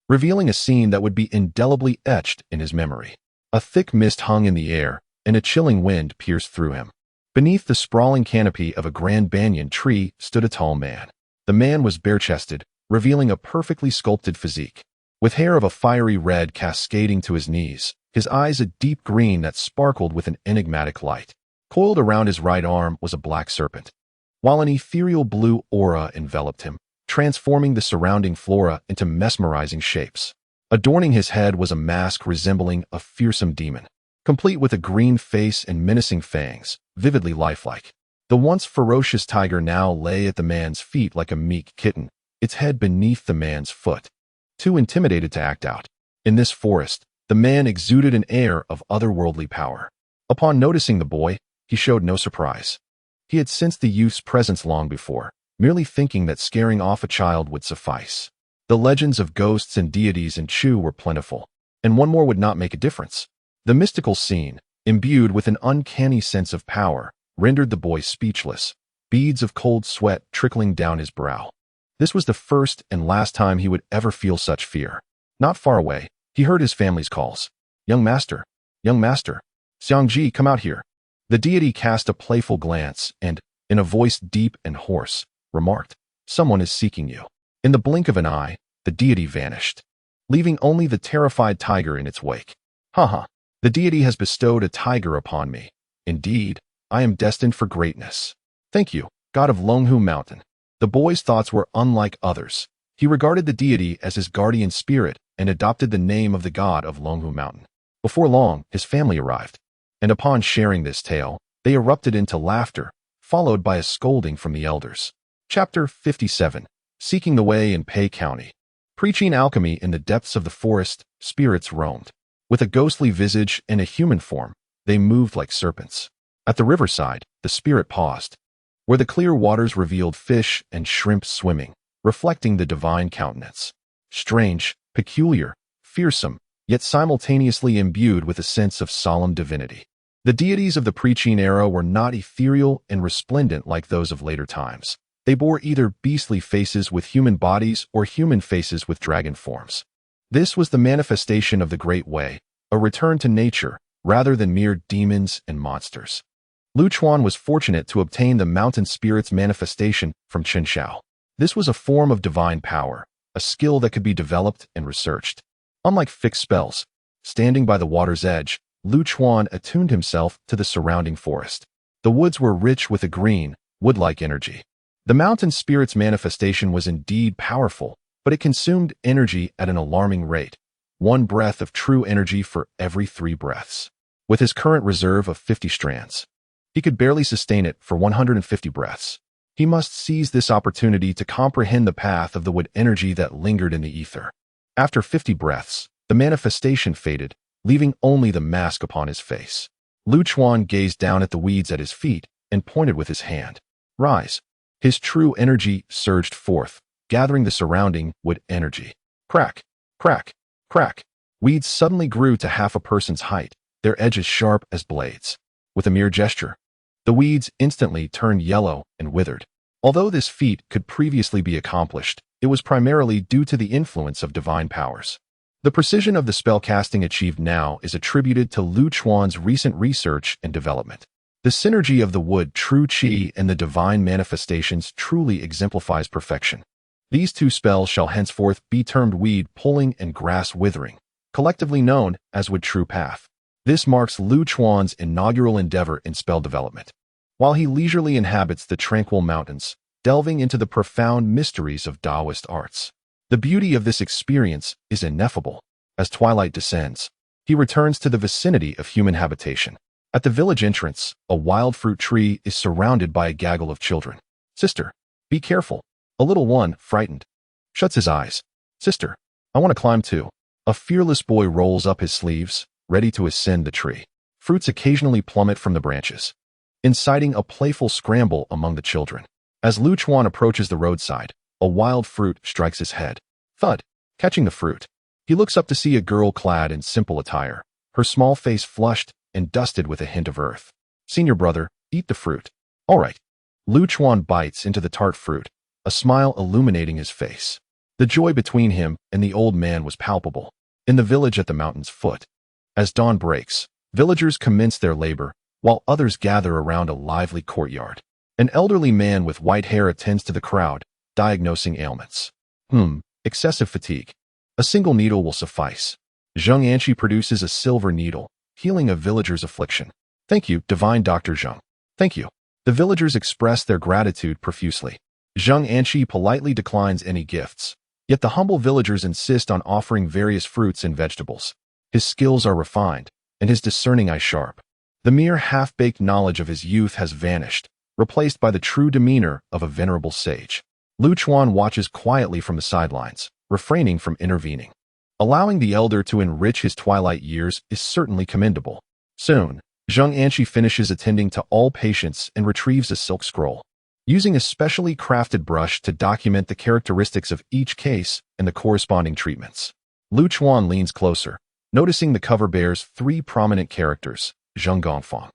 revealing a scene that would be indelibly etched in his memory. A thick mist hung in the air, and a chilling wind pierced through him. Beneath the sprawling canopy of a grand banyan tree stood a tall man. The man was bare-chested, revealing a perfectly sculpted physique. With hair of a fiery red cascading to his knees, his eyes a deep green that sparkled with an enigmatic light. Coiled around his right arm was a black serpent, while an ethereal blue aura enveloped him, transforming the surrounding flora into mesmerizing shapes. Adorning his head was a mask resembling a fearsome demon, complete with a green face and menacing fangs, vividly lifelike. The once ferocious tiger now lay at the man's feet like a meek kitten, its head beneath the man's foot, too intimidated to act out. In this forest, the man exuded an air of otherworldly power. Upon noticing the boy, he showed no surprise. He had sensed the youth's presence long before, merely thinking that scaring off a child would suffice. The legends of ghosts and deities in Chu were plentiful, and one more would not make a difference. The mystical scene, imbued with an uncanny sense of power, rendered the boy speechless, beads of cold sweat trickling down his brow. This was the first and last time he would ever feel such fear. Not far away, he heard his family's calls. Young master, Xiongji, come out here. The deity cast a playful glance and, in a voice deep and hoarse, remarked, someone is seeking you. In the blink of an eye, the deity vanished, leaving only the terrified tiger in its wake. Haha, the deity has bestowed a tiger upon me. Indeed, I am destined for greatness. Thank you, god of Xiongnu Mountain. The boy's thoughts were unlike others. He regarded the deity as his guardian spirit and adopted the name of the god of Xiongnu Mountain. Before long, his family arrived, and upon sharing this tale, they erupted into laughter, followed by a scolding from the elders. Chapter 57. Seeking the Way in Pei County. Preaching alchemy in the depths of the forest, spirits roamed. With a ghostly visage and a human form, they moved like serpents. At the riverside, the spirit paused, where the clear waters revealed fish and shrimp swimming, reflecting the divine countenance. Strange, peculiar, fearsome, yet simultaneously imbued with a sense of solemn divinity. The deities of the preaching era were not ethereal and resplendent like those of later times. They bore either beastly faces with human bodies or human faces with dragon forms. This was the manifestation of the Great Way, a return to nature, rather than mere demons and monsters. Lu Chuan was fortunate to obtain the mountain spirit's manifestation from Chen Xiao. This was a form of divine power, a skill that could be developed and researched. Unlike fixed spells, standing by the water's edge, Lu Chuan attuned himself to the surrounding forest. The woods were rich with a green, wood-like energy. The mountain spirit's manifestation was indeed powerful, but it consumed energy at an alarming rate, 1 breath of true energy for every 3 breaths. With his current reserve of 50 strands, he could barely sustain it for 150 breaths. He must seize this opportunity to comprehend the path of the wood energy that lingered in the ether. After 50 breaths, the manifestation faded, leaving only the mask upon his face. Lu Chuan gazed down at the weeds at his feet and pointed with his hand. Rise. His true energy surged forth, gathering the surrounding wood energy. Crack, crack, crack. Weeds suddenly grew to half a person's height, their edges sharp as blades. With a mere gesture, the weeds instantly turned yellow and withered. Although this feat could previously be accomplished, it was primarily due to the influence of divine powers. The precision of the spell casting achieved now is attributed to Lu Chuan's recent research and development. The synergy of the wood true qi and the divine manifestations truly exemplifies perfection. These 2 spells shall henceforth be termed weed pulling and grass withering, collectively known as wood true path. This marks Lu Chuan's inaugural endeavor in spell development. While he leisurely inhabits the tranquil mountains, delving into the profound mysteries of Taoist arts. The beauty of this experience is ineffable. As twilight descends, he returns to the vicinity of human habitation. At the village entrance, a wild fruit tree is surrounded by a gaggle of children. Sister, be careful. A little one, frightened, shuts his eyes. Sister, I want to climb too. A fearless boy rolls up his sleeves, ready to ascend the tree. Fruits occasionally plummet from the branches, inciting a playful scramble among the children. As Lu Chuan approaches the roadside, a wild fruit strikes his head. Thud, catching the fruit. He looks up to see a girl clad in simple attire, her small face flushed and dusted with a hint of earth. Senior brother, eat the fruit. All right. Lu Chuan bites into the tart fruit, a smile illuminating his face. The joy between him and the old man was palpable. In the village at the mountain's foot, as dawn breaks, villagers commence their labor, while others gather around a lively courtyard. An elderly man with white hair attends to the crowd, diagnosing ailments. Excessive fatigue. A single needle will suffice. Zheng Anqi produces a silver needle, healing a villager's affliction. Thank you, divine Dr. Zheng. Thank you. The villagers express their gratitude profusely. Zheng Anqi politely declines any gifts, yet the humble villagers insist on offering various fruits and vegetables. His skills are refined, and his discerning eye sharp. The mere half-baked knowledge of his youth has vanished, replaced by the true demeanor of a venerable sage. Lu Chuan watches quietly from the sidelines, refraining from intervening. Allowing the elder to enrich his twilight years is certainly commendable. Soon, Zheng Anqi finishes attending to all patients and retrieves a silk scroll. Using a specially crafted brush to document the characteristics of each case and the corresponding treatments. Lu Chuan leans closer, noticing the cover bears 3 prominent characters, Zheng Gongfang.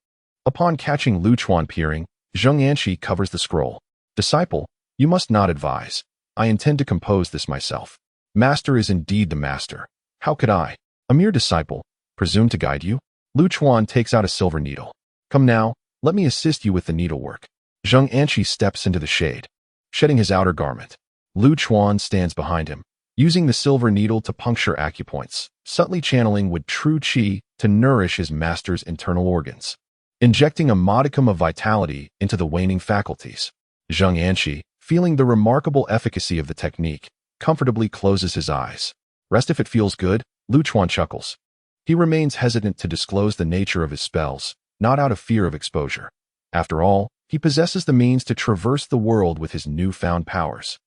Upon catching Lu Chuan peering, Zheng Anqi covers the scroll. Disciple, you must not advise. I intend to compose this myself. Master is indeed the master. How could I, a mere disciple, presume to guide you? Lu Chuan takes out a silver needle. Come now, let me assist you with the needlework. Zheng Anqi steps into the shade, shedding his outer garment. Lu Chuan stands behind him, using the silver needle to puncture acupoints, subtly channeling with true qi to nourish his master's internal organs, injecting a modicum of vitality into the waning faculties. Zheng Anqi, feeling the remarkable efficacy of the technique, comfortably closes his eyes. Rest if it feels good, Lu Chuan chuckles. He remains hesitant to disclose the nature of his spells, not out of fear of exposure. After all, he possesses the means to traverse the world with his newfound powers,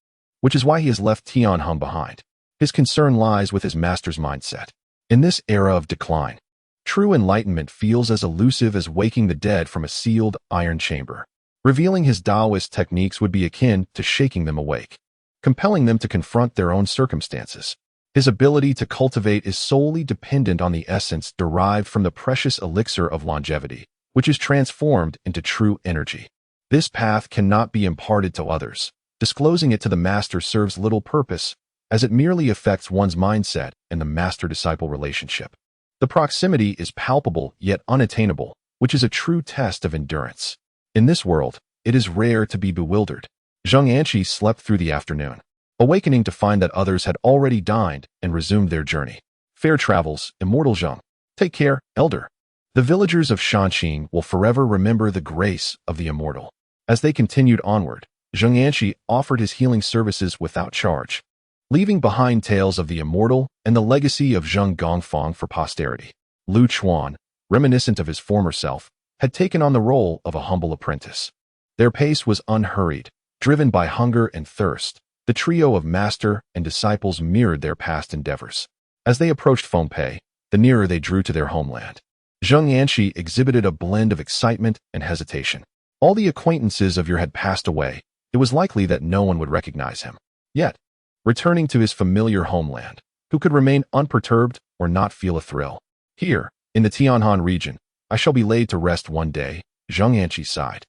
which is why he has left Tianheng behind. His concern lies with his master's mindset. In this era of decline, true enlightenment feels as elusive as waking the dead from a sealed iron chamber. Revealing his Taoist techniques would be akin to shaking them awake, compelling them to confront their own circumstances. His ability to cultivate is solely dependent on the essence derived from the precious elixir of longevity, which is transformed into true energy. This path cannot be imparted to others. Disclosing it to the master serves little purpose, as it merely affects one's mindset and the master-disciple relationship. The proximity is palpable yet unattainable, which is a true test of endurance. In this world, it is rare to be bewildered. Zheng Anqi slept through the afternoon, awakening to find that others had already dined and resumed their journey. Fair travels, immortal Zheng. Take care, elder. The villagers of Shanqing will forever remember the grace of the immortal. As they continued onward, Zheng Anqi offered his healing services without charge, leaving behind tales of the immortal and the legacy of Zheng Gongfang for posterity. Lu Chuan, reminiscent of his former self, had taken on the role of a humble apprentice. Their pace was unhurried, driven by hunger and thirst. The trio of master and disciples mirrored their past endeavors. As they approached Fengpei, the nearer they drew to their homeland. Zheng Anqi exhibited a blend of excitement and hesitation. All the acquaintances of Yer had passed away. It was likely that no one would recognize him. Yet, returning to his familiar homeland, who could remain unperturbed or not feel a thrill? Here, in the Tianhan region, I shall be laid to rest one day, Zheng Anqi sighed.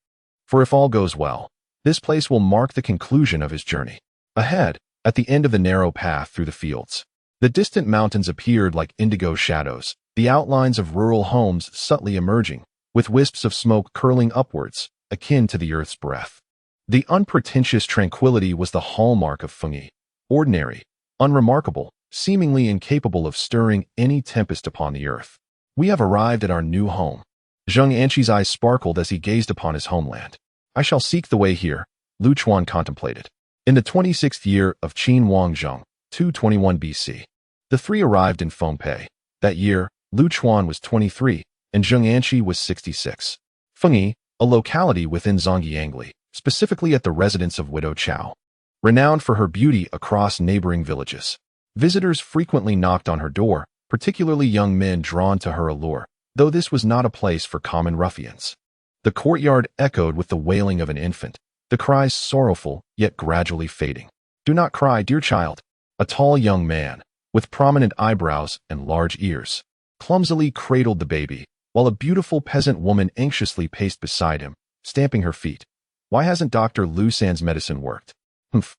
For if all goes well, this place will mark the conclusion of his journey. Ahead, at the end of the narrow path through the fields, the distant mountains appeared like indigo shadows, the outlines of rural homes subtly emerging, with wisps of smoke curling upwards, akin to the earth's breath. The unpretentious tranquility was the hallmark of Fengyi, ordinary, unremarkable, seemingly incapable of stirring any tempest upon the earth. We have arrived at our new home. Zheng Anqi's eyes sparkled as he gazed upon his homeland. I shall seek the way here, Lu Chuan contemplated. In the 26th year of Qin Wangzheng, 221 BC, the three arrived in Fengpei. That year, Lu Chuan was 23, and Zheng Anqi was 66. Fengyi, a locality within Zhongyangli, specifically at the residence of Widow Chao, renowned for her beauty across neighboring villages. Visitors frequently knocked on her door, particularly young men drawn to her allure, though this was not a place for common ruffians. The courtyard echoed with the wailing of an infant, the cries sorrowful, yet gradually fading. Do not cry, dear child. A tall young man, with prominent eyebrows and large ears, clumsily cradled the baby, while a beautiful peasant woman anxiously paced beside him, stamping her feet. Why hasn't Dr. Lu San's medicine worked? Humph.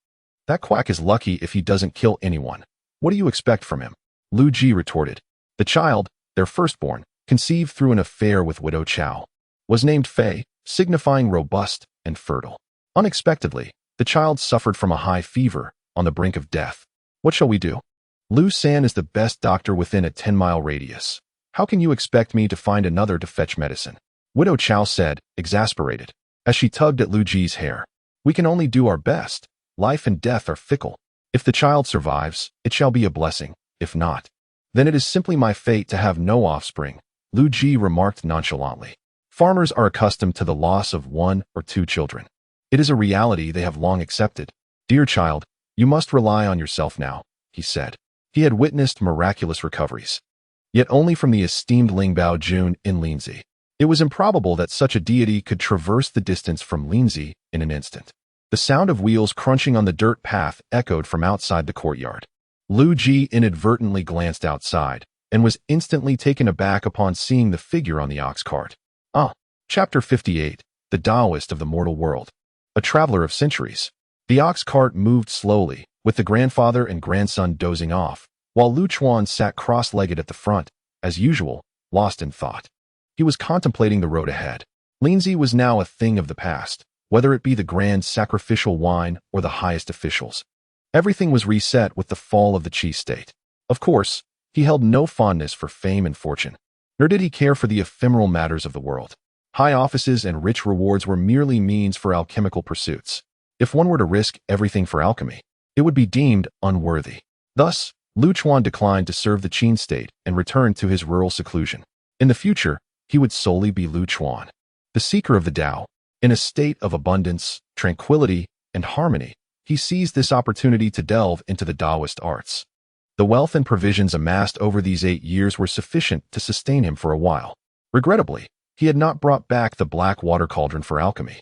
That quack is lucky if he doesn't kill anyone. What do you expect from him? Lu Ji retorted. The child, their firstborn, conceived through an affair with Widow Chao, was named Fei, signifying robust and fertile. Unexpectedly, the child suffered from a high fever, on the brink of death. What shall we do? Lu San is the best doctor within a 10-mile radius. How can you expect me to find another to fetch medicine? Widow Chao said, exasperated, as she tugged at Lu Ji's hair. We can only do our best. Life and death are fickle. If the child survives, it shall be a blessing. If not, then it is simply my fate to have no offspring, Lu Ji remarked nonchalantly. Farmers are accustomed to the loss of 1 or 2 children. It is a reality they have long accepted. Dear child, you must rely on yourself now, he said. He had witnessed miraculous recoveries, yet only from the esteemed Lingbao Jun in Linzi. It was improbable that such a deity could traverse the distance from Linzi in an instant. The sound of wheels crunching on the dirt path echoed from outside the courtyard. Lu Ji inadvertently glanced outside, and was instantly taken aback upon seeing the figure on the ox cart. Chapter 58, The Taoist of the Mortal World. A traveler of centuries. The ox cart moved slowly, with the grandfather and grandson dozing off, while Lu Chuan sat cross-legged at the front, as usual, lost in thought. He was contemplating the road ahead. Lindsay was now a thing of the past, whether it be the grand sacrificial wine or the highest officials. Everything was reset with the fall of the Qi state. Of course, he held no fondness for fame and fortune, nor did he care for the ephemeral matters of the world. High offices and rich rewards were merely means for alchemical pursuits. If one were to risk everything for alchemy, it would be deemed unworthy. Thus, Lu Chuan declined to serve the Qin state and returned to his rural seclusion. In the future, he would solely be Lu Chuan, the seeker of the Tao. In a state of abundance, tranquility, and harmony, he seized this opportunity to delve into the Taoist arts. The wealth and provisions amassed over these 8 years were sufficient to sustain him for a while. Regrettably, he had not brought back the black water cauldron for alchemy.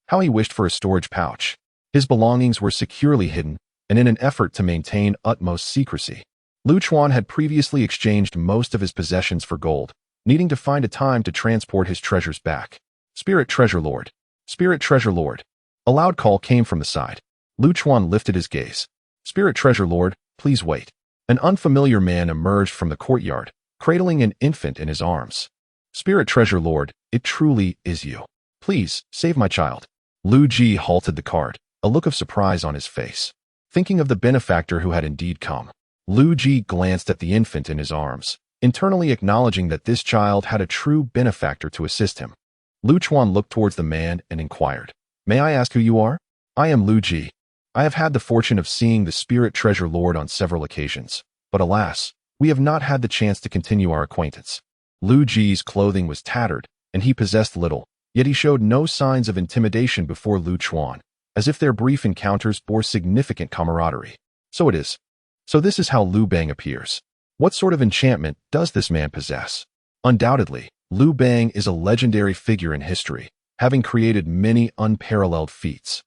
How he wished for a storage pouch. His belongings were securely hidden, and in an effort to maintain utmost secrecy, Lu Chuan had previously exchanged most of his possessions for gold, needing to find a time to transport his treasures back. Spirit Treasure Lord. Spirit Treasure Lord. A loud call came from the side. Lu Chuan lifted his gaze. Spirit Treasure Lord, please wait. An unfamiliar man emerged from the courtyard, cradling an infant in his arms. Spirit Treasure Lord, it truly is you. Please, save my child. Lu Ji halted the cart, a look of surprise on his face. Thinking of the benefactor who had indeed come, Lu Ji glanced at the infant in his arms, internally acknowledging that this child had a true benefactor to assist him. Lu Chuan looked towards the man and inquired, "May I ask who you are?" "I am Lu Ji. I have had the fortune of seeing the Spirit Treasure Lord on several occasions, but alas, we have not had the chance to continue our acquaintance." Lu Ji's clothing was tattered, and he possessed little, yet he showed no signs of intimidation before Lu Chuan, as if their brief encounters bore significant camaraderie. So it is. So this is how Lu Bang appears. What sort of enchantment does this man possess? Undoubtedly, Lu Bang is a legendary figure in history, having created many unparalleled feats.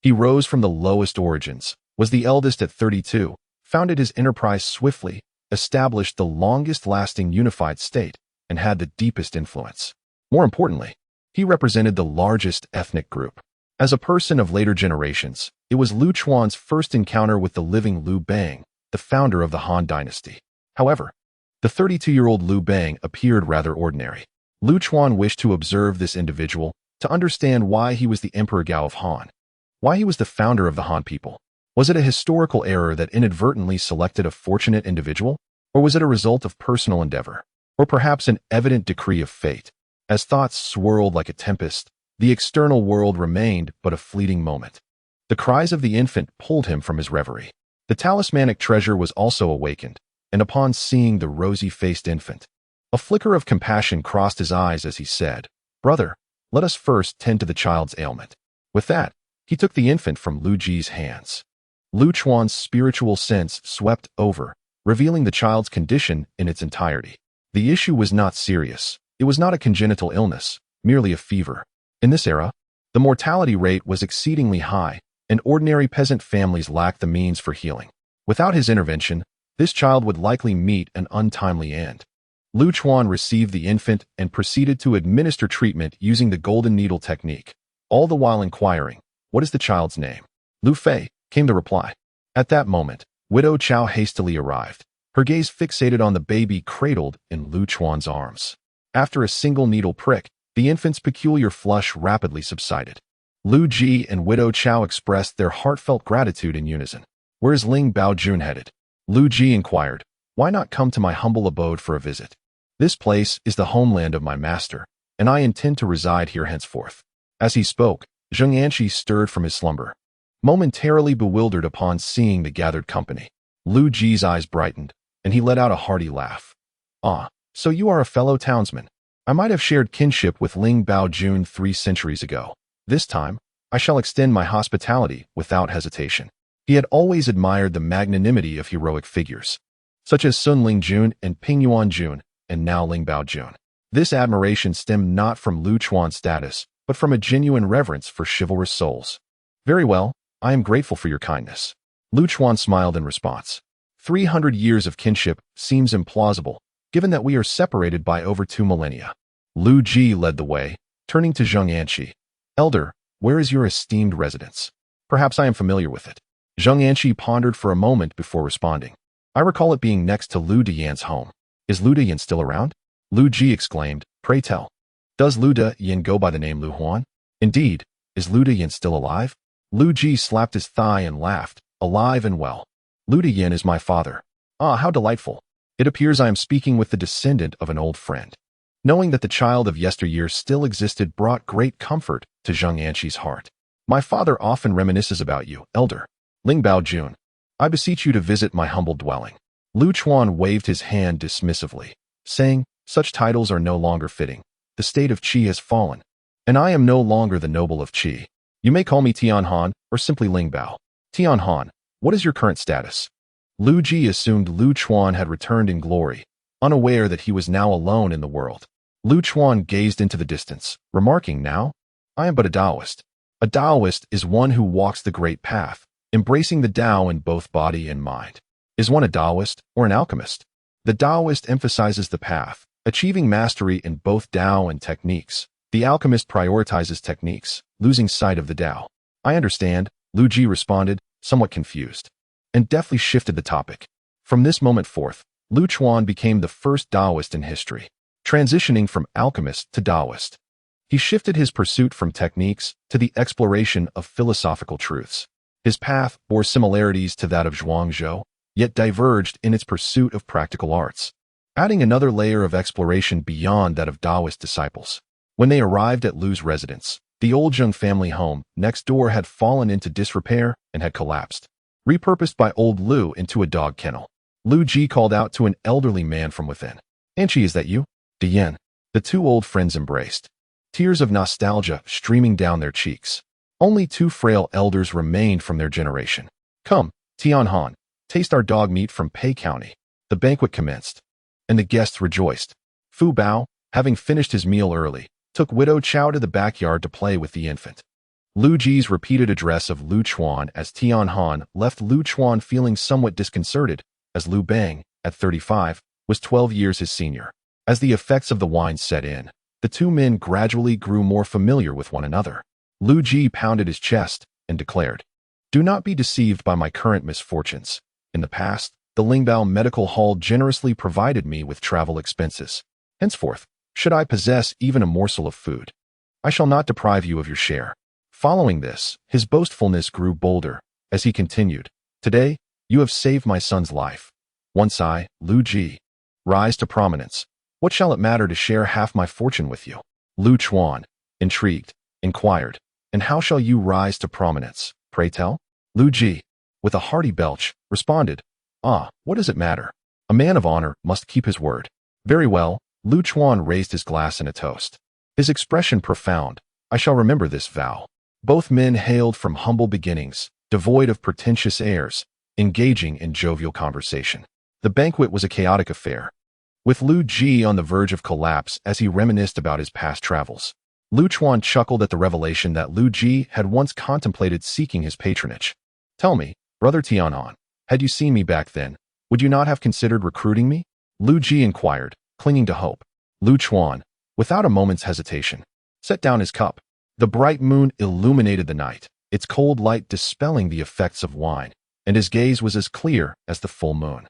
He rose from the lowest origins, was the eldest at 32, founded his enterprise swiftly, established the longest-lasting unified state, and had the deepest influence. More importantly, he represented the largest ethnic group. As a person of later generations, it was Lu Chuan's first encounter with the living Lu Bang, the founder of the Han Dynasty. However, the 32-year-old Lu Bang appeared rather ordinary. Lu Chuan wished to observe this individual, to understand why he was the Emperor Gao of Han, why he was the founder of the Han people. Was it a historical error that inadvertently selected a fortunate individual, or was it a result of personal endeavor, or perhaps an evident decree of fate? As thoughts swirled like a tempest, the external world remained but a fleeting moment. The cries of the infant pulled him from his reverie. The talismanic treasure was also awakened, and upon seeing the rosy-faced infant, a flicker of compassion crossed his eyes as he said, "Brother, let us first tend to the child's ailment." With that, he took the infant from Lu Ji's hands. Lu Chuan's spiritual sense swept over, revealing the child's condition in its entirety. The issue was not serious. It was not a congenital illness, merely a fever. In this era, the mortality rate was exceedingly high, and ordinary peasant families lacked the means for healing. Without his intervention, this child would likely meet an untimely end. Lu Chuan received the infant and proceeded to administer treatment using the golden needle technique, all the while inquiring, "What is the child's name?" "Lu Fei," came the reply. At that moment, Widow Chow hastily arrived, her gaze fixated on the baby cradled in Lu Chuan's arms. After a single needle prick, the infant's peculiar flush rapidly subsided. Lu Ji and Widow Chow expressed their heartfelt gratitude in unison. "Where is Ling Baojun headed?" Lu Ji inquired. "Why not come to my humble abode for a visit? This place is the homeland of my master, and I intend to reside here henceforth." As he spoke, Zhenguan stirred from his slumber, momentarily bewildered upon seeing the gathered company. Lu Ji's eyes brightened, and he let out a hearty laugh. "Ah, so you are a fellow townsman. I might have shared kinship with Ling Baojun 3 centuries ago. This time, I shall extend my hospitality without hesitation." He had always admired the magnanimity of heroic figures, such as Sun Lingjun and Ping Yuanjun, and now Ling Baojun. This admiration stemmed not from Lu Chuan's status, but from a genuine reverence for chivalrous souls. "Very well, I am grateful for your kindness." Lu Chuan smiled in response. 300 years of kinship seems implausible, given that we are separated by over 2 millennia. Lu Ji led the way, turning to Zhenguan. "Elder, where is your esteemed residence?" Perhaps I am familiar with it. Zheng Yanqi pondered for a moment before responding. I recall it being next to Lu Diyan's home. Is Lu Diyan still around? Lu Ji exclaimed, pray tell. Does Lu Diyan go by the name Lu Huan? Indeed. Is Lu Diyan still alive? Lu Ji slapped his thigh and laughed, alive and well. Lu Diyan is my father. Ah, how delightful. It appears I am speaking with the descendant of an old friend. Knowing that the child of yesteryear still existed brought great comfort to Zheng Yanqi's heart. My father often reminisces about you, elder. Ling Bao Jun. I beseech you to visit my humble dwelling. Lu Chuan waved his hand dismissively, saying, such titles are no longer fitting. The state of Qi has fallen, and I am no longer the noble of Qi. You may call me Tian Han or simply Ling Bao. Tian Han, what is your current status? Lu Ji assumed Lu Chuan had returned in glory, unaware that he was now alone in the world. Lu Chuan gazed into the distance, remarking, now, I am but a Taoist. A Taoist is one who walks the great path, embracing the Tao in both body and mind. Is one a Taoist or an alchemist? The Taoist emphasizes the path, achieving mastery in both Tao and techniques. The alchemist prioritizes techniques, losing sight of the Tao. I understand, Lu Ji responded, somewhat confused, and deftly shifted the topic. From this moment forth, Lu Chuan became the first Taoist in history, transitioning from alchemist to Taoist. He shifted his pursuit from techniques to the exploration of philosophical truths. His path bore similarities to that of Zhuangzhou, yet diverged in its pursuit of practical arts, adding another layer of exploration beyond that of Taoist disciples. When they arrived at Lu's residence, the old Zheng family home next door had fallen into disrepair and had collapsed, repurposed by old Lu into a dog kennel. Lu Ji called out to an elderly man from within. Yanqi, is that you? Diyan. The two old friends embraced, tears of nostalgia streaming down their cheeks. Only two frail elders remained from their generation. Come, Tian Han, taste our dog meat from Pei County. The banquet commenced, and the guests rejoiced. Fu Bao, having finished his meal early, took Widow Chow to the backyard to play with the infant. Lu Ji's repeated address of Lu Chuan as Tian Han left Lu Chuan feeling somewhat disconcerted, as Lu Bang, at 35, was 12 years his senior. As the effects of the wine set in, the two men gradually grew more familiar with one another. Lu Ji pounded his chest and declared, do not be deceived by my current misfortunes. In the past, the Lingbao Medical Hall generously provided me with travel expenses. Henceforth, should I possess even a morsel of food, I shall not deprive you of your share. Following this, his boastfulness grew bolder, as he continued, today, you have saved my son's life. Once I, Lu Ji, rise to prominence, what shall it matter to share half my fortune with you? Lu Chuan, intrigued, inquired, and how shall you rise to prominence, pray tell? Lu Ji, with a hearty belch, responded, ah, what does it matter? A man of honor must keep his word. Very well, Lu Chuan raised his glass in a toast. His expression profound, I shall remember this vow. Both men hailed from humble beginnings, devoid of pretentious airs, engaging in jovial conversation. The banquet was a chaotic affair, with Lu Ji on the verge of collapse as he reminisced about his past travels. Lu Chuan chuckled at the revelation that Lu Ji had once contemplated seeking his patronage. Tell me, brother Tian'an, had you seen me back then, would you not have considered recruiting me? Lu Ji inquired, clinging to hope. Lu Chuan, without a moment's hesitation, set down his cup. The bright moon illuminated the night, its cold light dispelling the effects of wine, and his gaze was as clear as the full moon.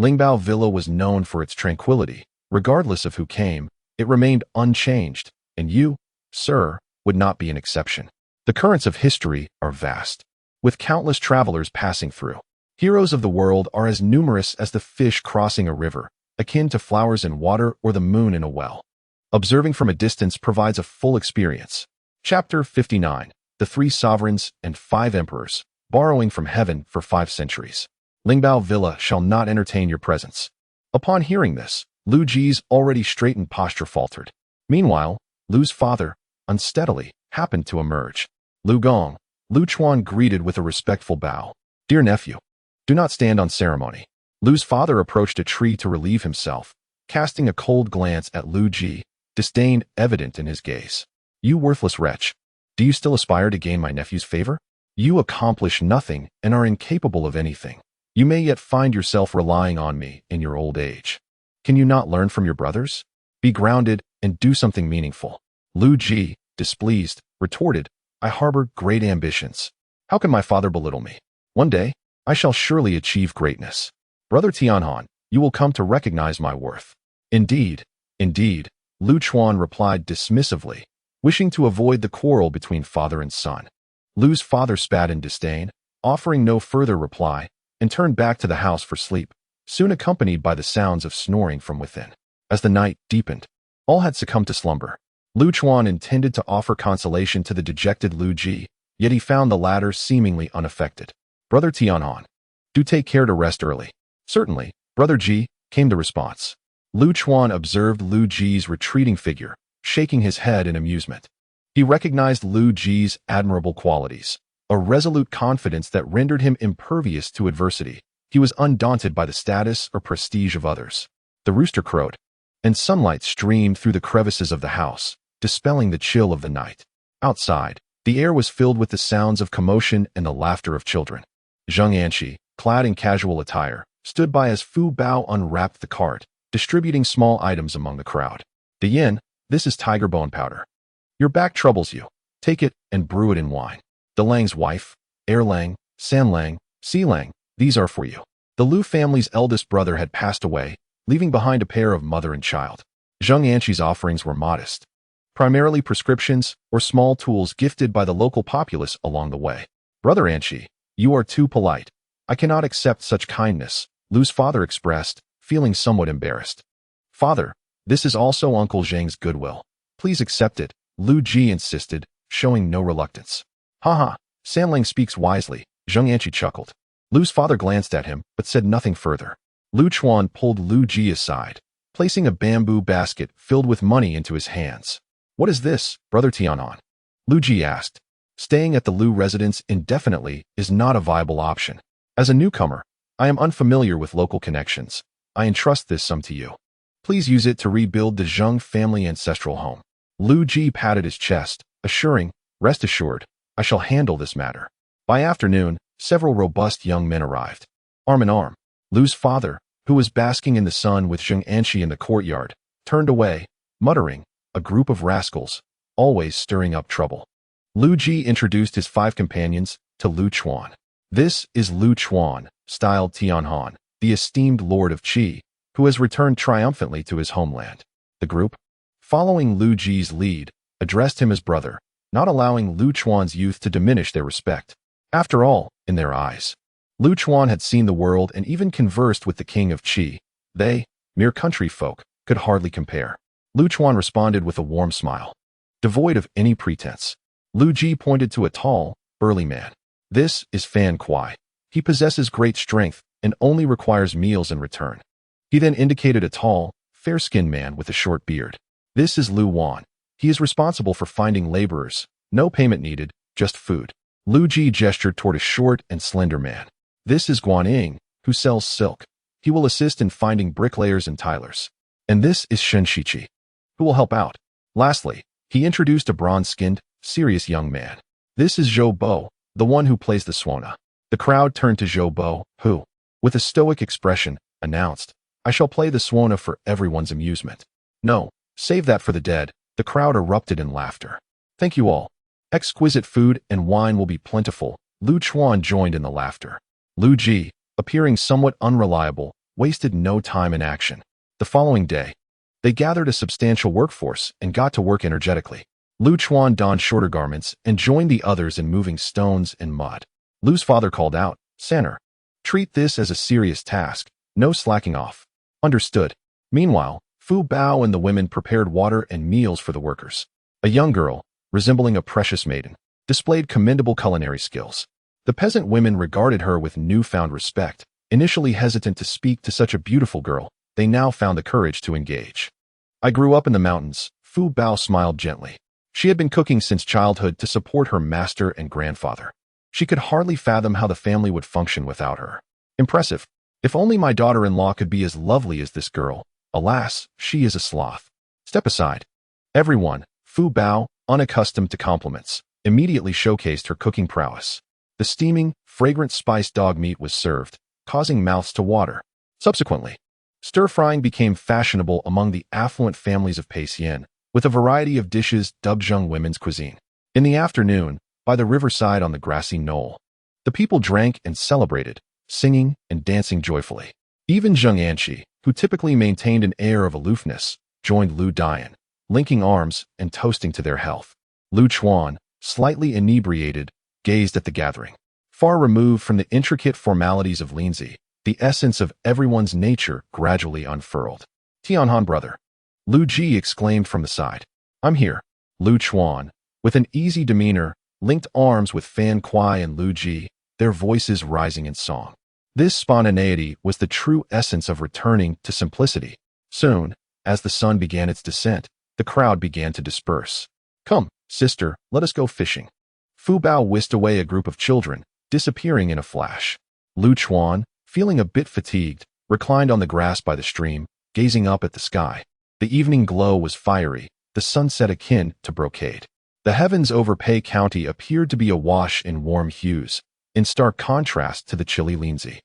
Lingbao Villa was known for its tranquility. Regardless of who came, it remained unchanged, and you, sir, would not be an exception. The currents of history are vast, with countless travelers passing through. Heroes of the world are as numerous as the fish crossing a river, akin to flowers in water or the moon in a well. Observing from a distance provides a full experience. Chapter 59, The Three Sovereigns and Five Emperors, Borrowing from Heaven for 5 centuries. Lingbao Villa shall not entertain your presence. Upon hearing this, Lu Ji's already straightened posture faltered. Meanwhile, Lu's father, unsteadily, happened to emerge. Lu Gong, Lu Chuan greeted with a respectful bow. Dear nephew, do not stand on ceremony. Lu's father approached a tree to relieve himself, casting a cold glance at Lu Ji, disdain evident in his gaze. You worthless wretch, do you still aspire to gain my nephew's favor? You accomplish nothing and are incapable of anything. You may yet find yourself relying on me in your old age. Can you not learn from your brothers? Be grounded and do something meaningful. Lu Ji, displeased, retorted, I harbor great ambitions. How can my father belittle me? One day, I shall surely achieve greatness. Brother Tianhan, you will come to recognize my worth. Indeed, indeed, Lu Chuan replied dismissively, wishing to avoid the quarrel between father and son. Lu's father spat in disdain, offering no further reply, and turned back to the house for sleep, soon accompanied by the sounds of snoring from within. As the night deepened, all had succumbed to slumber. Lu Chuan intended to offer consolation to the dejected Lu Ji, yet he found the latter seemingly unaffected. Brother Tianhan, do take care to rest early. Certainly, Brother Ji, came the response. Lu Chuan observed Lu Ji's retreating figure, shaking his head in amusement. He recognized Lu Ji's admirable qualities, a resolute confidence that rendered him impervious to adversity. He was undaunted by the status or prestige of others. The rooster crowed, and sunlight streamed through the crevices of the house, dispelling the chill of the night. Outside, the air was filled with the sounds of commotion and the laughter of children. Zheng Anqi, clad in casual attire, stood by as Fu Bao unwrapped the cart, distributing small items among the crowd. "The yin, this is tiger bone powder. Your back troubles you. Take it and brew it in wine. The Lang's wife, Air Lang, San Lang, Si Lang, these are for you." The Lu family's eldest brother had passed away, leaving behind a pair of mother and child. Zheng Anqi's offerings were modest, primarily prescriptions or small tools gifted by the local populace along the way. "Brother Anqi, you are too polite. I cannot accept such kindness," Lu's father expressed, feeling somewhat embarrassed. "Father, this is also Uncle Zheng's goodwill. Please accept it," Lu Ji insisted, showing no reluctance. "Haha, Sanlang speaks wisely," Zheng Anqi chuckled. Lu's father glanced at him, but said nothing further. Lu Chuan pulled Lu Ji aside, placing a bamboo basket filled with money into his hands. "What is this, Brother Tianhan?" Lu Ji asked. "Staying at the Lu residence indefinitely is not a viable option. As a newcomer, I am unfamiliar with local connections. I entrust this sum to you. Please use it to rebuild the Zheng family ancestral home." Lu Ji patted his chest, assuring, "Rest assured, I shall handle this matter." By afternoon, several robust young men arrived. Arm in arm, Lu's father, who was basking in the sun with Zheng Anqi in the courtyard, turned away, muttering, "A group of rascals, always stirring up trouble." Lu Ji introduced his 5 companions to Lu Chuan. "This is Lu Chuan," styled Tianhan, the esteemed lord of Qi, who has returned triumphantly to his homeland. The group, following Lu Ji's lead, addressed him as brother, not allowing Lu Chuan's youth to diminish their respect. After all, in their eyes, Lu Chuan had seen the world and even conversed with the king of Qi. They, mere country folk, could hardly compare. Lu Chuan responded with a warm smile. Devoid of any pretense, Lu Ji pointed to a tall, burly man. "This is Fan Kuai. He possesses great strength and only requires meals in return." He then indicated a tall, fair-skinned man with a short beard. "This is Lu Wan. He is responsible for finding laborers. No payment needed, just food." Lu Ji gestured toward a short and slender man. "This is Guan Ying, who sells silk. He will assist in finding bricklayers and tilers. And this is Shen Shiqi, who will help out." Lastly, he introduced a bronze-skinned, serious young man. "This is Zhou Bo, the one who plays the Suona." The crowd turned to Zhou Bo, who, with a stoic expression, announced, "I shall play the Suona for everyone's amusement." "No, save that for the dead." The crowd erupted in laughter. "Thank you all. Exquisite food and wine will be plentiful." Lu Chuan joined in the laughter. Lu Ji, appearing somewhat unreliable, wasted no time in action. The following day, they gathered a substantial workforce and got to work energetically. Lu Chuan donned shorter garments and joined the others in moving stones and mud. Lu's father called out, "Sanner, treat this as a serious task, no slacking off." "Understood." Meanwhile, Fu Bao and the women prepared water and meals for the workers. A young girl, resembling a precious maiden, displayed commendable culinary skills. The peasant women regarded her with newfound respect. Initially hesitant to speak to such a beautiful girl, they now found the courage to engage. "I grew up in the mountains," Fu Bao smiled gently. She had been cooking since childhood to support her master and grandfather. She could hardly fathom how the family would function without her. "Impressive. If only my daughter-in-law could be as lovely as this girl. Alas, she is a sloth." "Step aside." Everyone, Fu Bao, unaccustomed to compliments, immediately showcased her cooking prowess. The steaming, fragrant spiced dog meat was served, causing mouths to water. Subsequently, stir-frying became fashionable among the affluent families of Peixian, with a variety of dishes dubbed Zheng women's cuisine. In the afternoon, by the riverside on the grassy knoll, The people drank and celebrated, singing and dancing joyfully. Even Zheng Anqi, who typically maintained an air of aloofness, joined Lu Dian, linking arms and toasting to their health. Lu Chuan, slightly inebriated, gazed at the gathering. Far removed from the intricate formalities of Linzi, the essence of everyone's nature gradually unfurled. Tianhan brother. Lu Ji exclaimed from the side. I'm here. Lu Chuan, with an easy demeanor, linked arms with Fan Kuai and Lu Ji, their voices rising in song. This spontaneity was the true essence of returning to simplicity. Soon, as the sun began its descent, the crowd began to disperse. Come, sister, let us go fishing. Fu Bao whisked away a group of children, disappearing in a flash. Lu Chuan, feeling a bit fatigued, reclined on the grass by the stream, gazing up at the sky. The evening glow was fiery, the sunset akin to brocade. The heavens over Pei County appeared to be awash in warm hues, in stark contrast to the chilly Linzi,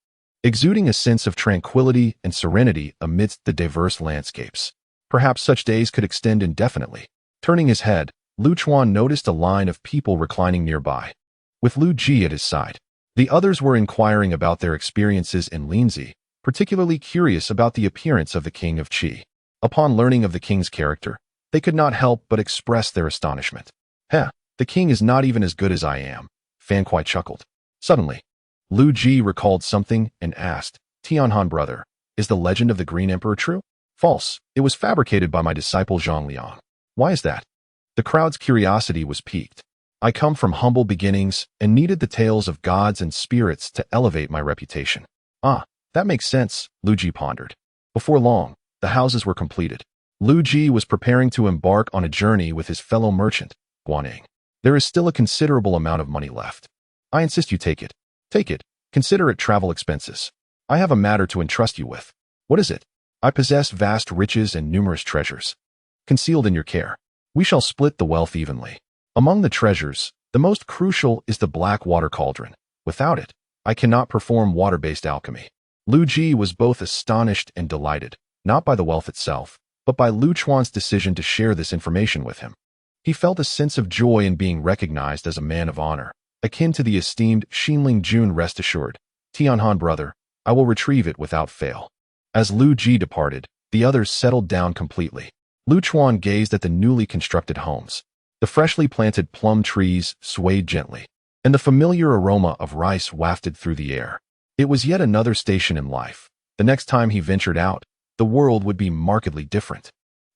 exuding a sense of tranquility and serenity amidst the diverse landscapes. Perhaps such days could extend indefinitely. Turning his head, Lu Chuan noticed a line of people reclining nearby, with Lu Ji at his side. The others were inquiring about their experiences in Linzi, particularly curious about the appearance of the king of Qi. Upon learning of the king's character, they could not help but express their astonishment. The king is not even as good as I am, Fan Kuai chuckled. Suddenly, Lu Ji recalled something and asked, Tianhan brother, is the legend of the Green Emperor true? False. It was fabricated by my disciple Zhang Liang. Why is that? The crowd's curiosity was piqued. I come from humble beginnings and needed the tales of gods and spirits to elevate my reputation. Ah, that makes sense, Lu Ji pondered. Before long, the houses were completed. Lu Ji was preparing to embark on a journey with his fellow merchant, Guaning. There is still a considerable amount of money left. I insist you take it. Take it. Consider it travel expenses. I have a matter to entrust you with. What is it? I possess vast riches and numerous treasures, concealed in your care. We shall split the wealth evenly. Among the treasures, the most crucial is the black water cauldron. Without it, I cannot perform water-based alchemy. Lu Ji was both astonished and delighted, not by the wealth itself, but by Lu Chuan's decision to share this information with him. He felt a sense of joy in being recognized as a man of honor, akin to the esteemed Xinling Jun. Rest assured, Tianhan brother, I will retrieve it without fail. As Lu Ji departed, the others settled down completely. Lu Chuan gazed at the newly constructed homes. The freshly planted plum trees swayed gently, and the familiar aroma of rice wafted through the air. It was yet another station in life. The next time he ventured out, the world would be markedly different.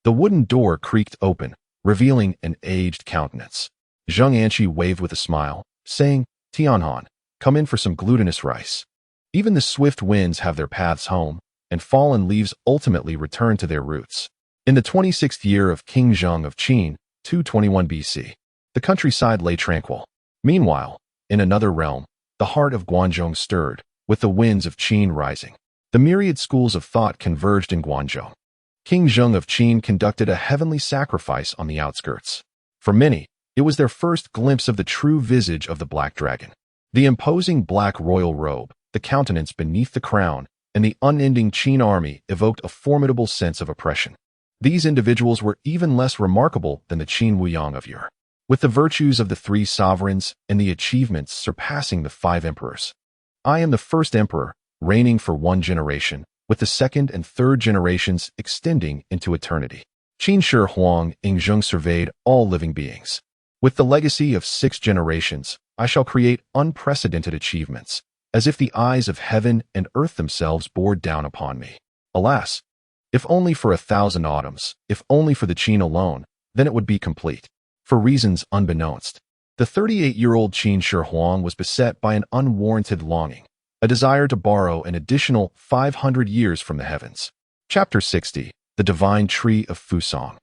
The wooden door creaked open, revealing an aged countenance. Zheng Anqi waved with a smile, saying, Tianhan, come in for some glutinous rice. Even the swift winds have their paths home, and fallen leaves ultimately return to their roots. In the 26th year of King Zheng of Qin, 221 BC, the countryside lay tranquil. Meanwhile, in another realm, the heart of Guanzhong stirred, with the winds of Qin rising. The myriad schools of thought converged in Guanzhong. King Zheng of Qin conducted a heavenly sacrifice on the outskirts. For many, it was their first glimpse of the true visage of the Black Dragon. The imposing black royal robe, the countenance beneath the crown, and the unending Qin army evoked a formidable sense of oppression. These individuals were even less remarkable than the Qin Wuyang of yore, with the virtues of the 3 sovereigns and the achievements surpassing the 5 emperors. I am the first emperor, reigning for 1 generation, with the 2nd and 3rd generations extending into eternity. Qin Shi Huang Yingzheng surveyed all living beings. With the legacy of 6 generations, I shall create unprecedented achievements, as if the eyes of heaven and earth themselves bored down upon me. Alas, if only for 1,000 autumns, if only for the Qin alone, then it would be complete. For reasons unbeknownst, the 38-year-old Qin Shi Huang was beset by an unwarranted longing, a desire to borrow an additional 500 years from the heavens. Chapter 60, The Divine Tree of Fusong.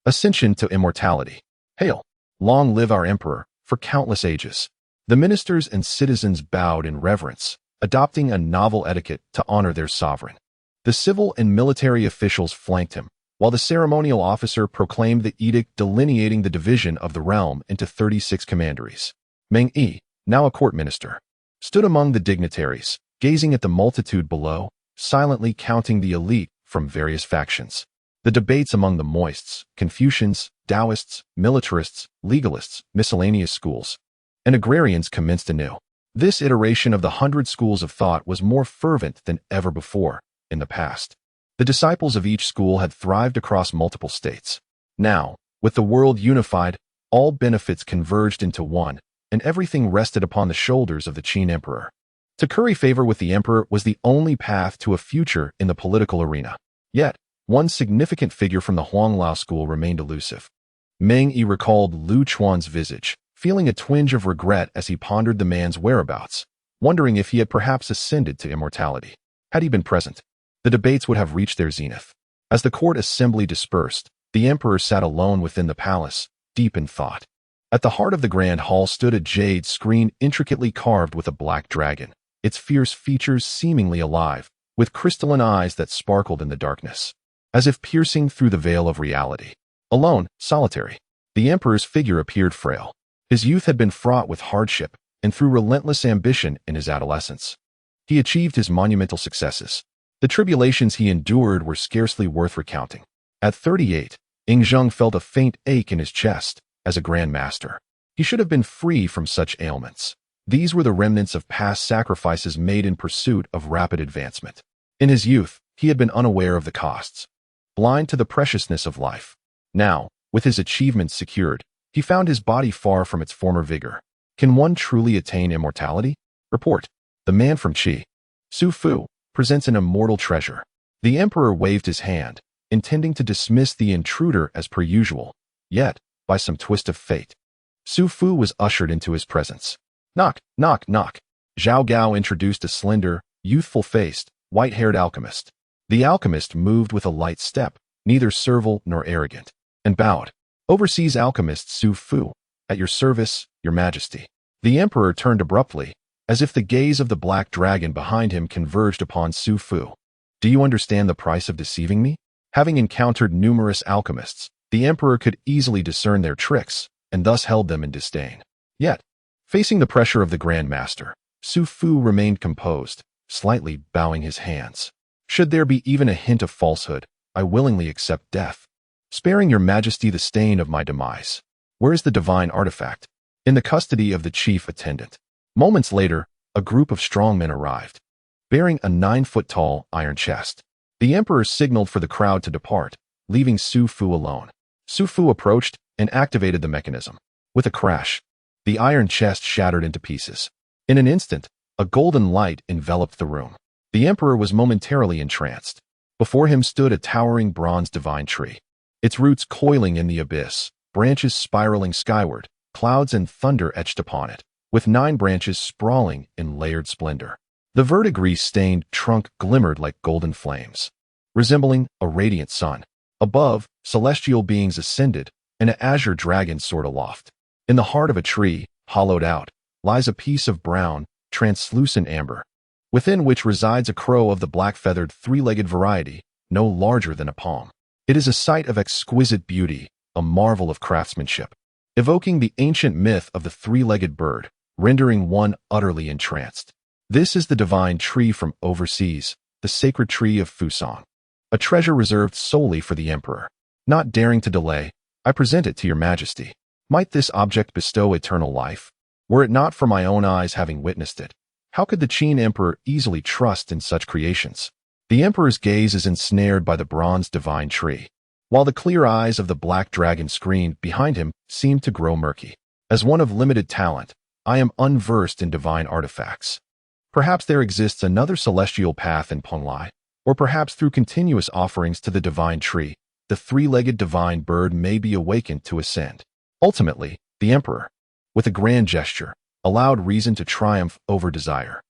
Ascension to Immortality. Hail! Long live our emperor, for countless ages. The ministers and citizens bowed in reverence, adopting a novel etiquette to honor their sovereign. The civil and military officials flanked him, while the ceremonial officer proclaimed the edict delineating the division of the realm into 36 commanderies. Meng Yi, now a court minister, stood among the dignitaries, gazing at the multitude below, silently counting the elite from various factions. The debates among the moists, Confucians, Taoists, militarists, legalists, miscellaneous schools, and agrarians commenced anew. This iteration of the 100 schools of thought was more fervent than ever before in the past. The disciples of each school had thrived across multiple states. Now, with the world unified, all benefits converged into one, and everything rested upon the shoulders of the Qin emperor. To curry favor with the emperor was the only path to a future in the political arena. Yet, one significant figure from the Huanglao school remained elusive. Meng Yi recalled Lu Chuan's visage, feeling a twinge of regret as he pondered the man's whereabouts, wondering if he had perhaps ascended to immortality. Had he been present, the debates would have reached their zenith. As the court assembly dispersed, the emperor sat alone within the palace, deep in thought. At the heart of the grand hall stood a jade screen intricately carved with a black dragon, its fierce features seemingly alive, with crystalline eyes that sparkled in the darkness, as if piercing through the veil of reality. Alone, solitary, the emperor's figure appeared frail. His youth had been fraught with hardship, and through relentless ambition in his adolescence, he achieved his monumental successes. The tribulations he endured were scarcely worth recounting. At 38, Zheng felt a faint ache in his chest. As a grand master, he should have been free from such ailments. These were the remnants of past sacrifices made in pursuit of rapid advancement. In his youth, he had been unaware of the costs, blind to the preciousness of life. Now, with his achievements secured, he found his body far from its former vigor. Can one truly attain immortality? Report. The man from Qi, Su Fu, presents an immortal treasure. The emperor waved his hand, intending to dismiss the intruder as per usual. Yet, by some twist of fate, Su Fu was ushered into his presence. Knock, knock, knock. Zhao Gao introduced a slender, youthful-faced, white-haired alchemist. The alchemist moved with a light step, neither servile nor arrogant, and bowed. Overseas alchemist Su Fu, at your service, your majesty. The emperor turned abruptly, as if the gaze of the black dragon behind him converged upon Su Fu. Do you understand the price of deceiving me? Having encountered numerous alchemists, the emperor could easily discern their tricks, and thus held them in disdain. Yet, facing the pressure of the Grand Master, Su Fu remained composed, slightly bowing his hands. Should there be even a hint of falsehood, I willingly accept death, sparing your majesty the stain of my demise. Where is the divine artifact? In the custody of the chief attendant. Moments later, a group of strong men arrived, bearing a 9-foot-tall iron chest. The emperor signaled for the crowd to depart, leaving Su Fu alone. Su Fu approached and activated the mechanism. With a crash, the iron chest shattered into pieces. In an instant, a golden light enveloped the room. The emperor was momentarily entranced. Before him stood a towering bronze divine tree, its roots coiling in the abyss, branches spiraling skyward, clouds and thunder etched upon it, with 9 branches sprawling in layered splendor. The verdigris-stained trunk glimmered like golden flames, resembling a radiant sun. Above, celestial beings ascended, and an azure dragon soared aloft. In the heart of a tree, hollowed out, lies a piece of brown, translucent amber, within which resides a crow of the black-feathered 3-legged variety, no larger than a palm. It is a sight of exquisite beauty, a marvel of craftsmanship, evoking the ancient myth of the 3-legged bird, rendering one utterly entranced. This is the divine tree from overseas, the sacred tree of Fusang, a treasure reserved solely for the emperor. Not daring to delay, I present it to your majesty. Might this object bestow eternal life? Were it not for my own eyes having witnessed it, how could the Qin emperor easily trust in such creations? The emperor's gaze is ensnared by the bronze divine tree, while the clear eyes of the black dragon screen behind him seemed to grow murky. As one of limited talent, I am unversed in divine artifacts. Perhaps there exists another celestial path in Penglai, or perhaps through continuous offerings to the divine tree, the 3-legged divine bird may be awakened to ascend. Ultimately, the emperor, with a grand gesture, allowed reason to triumph over desire.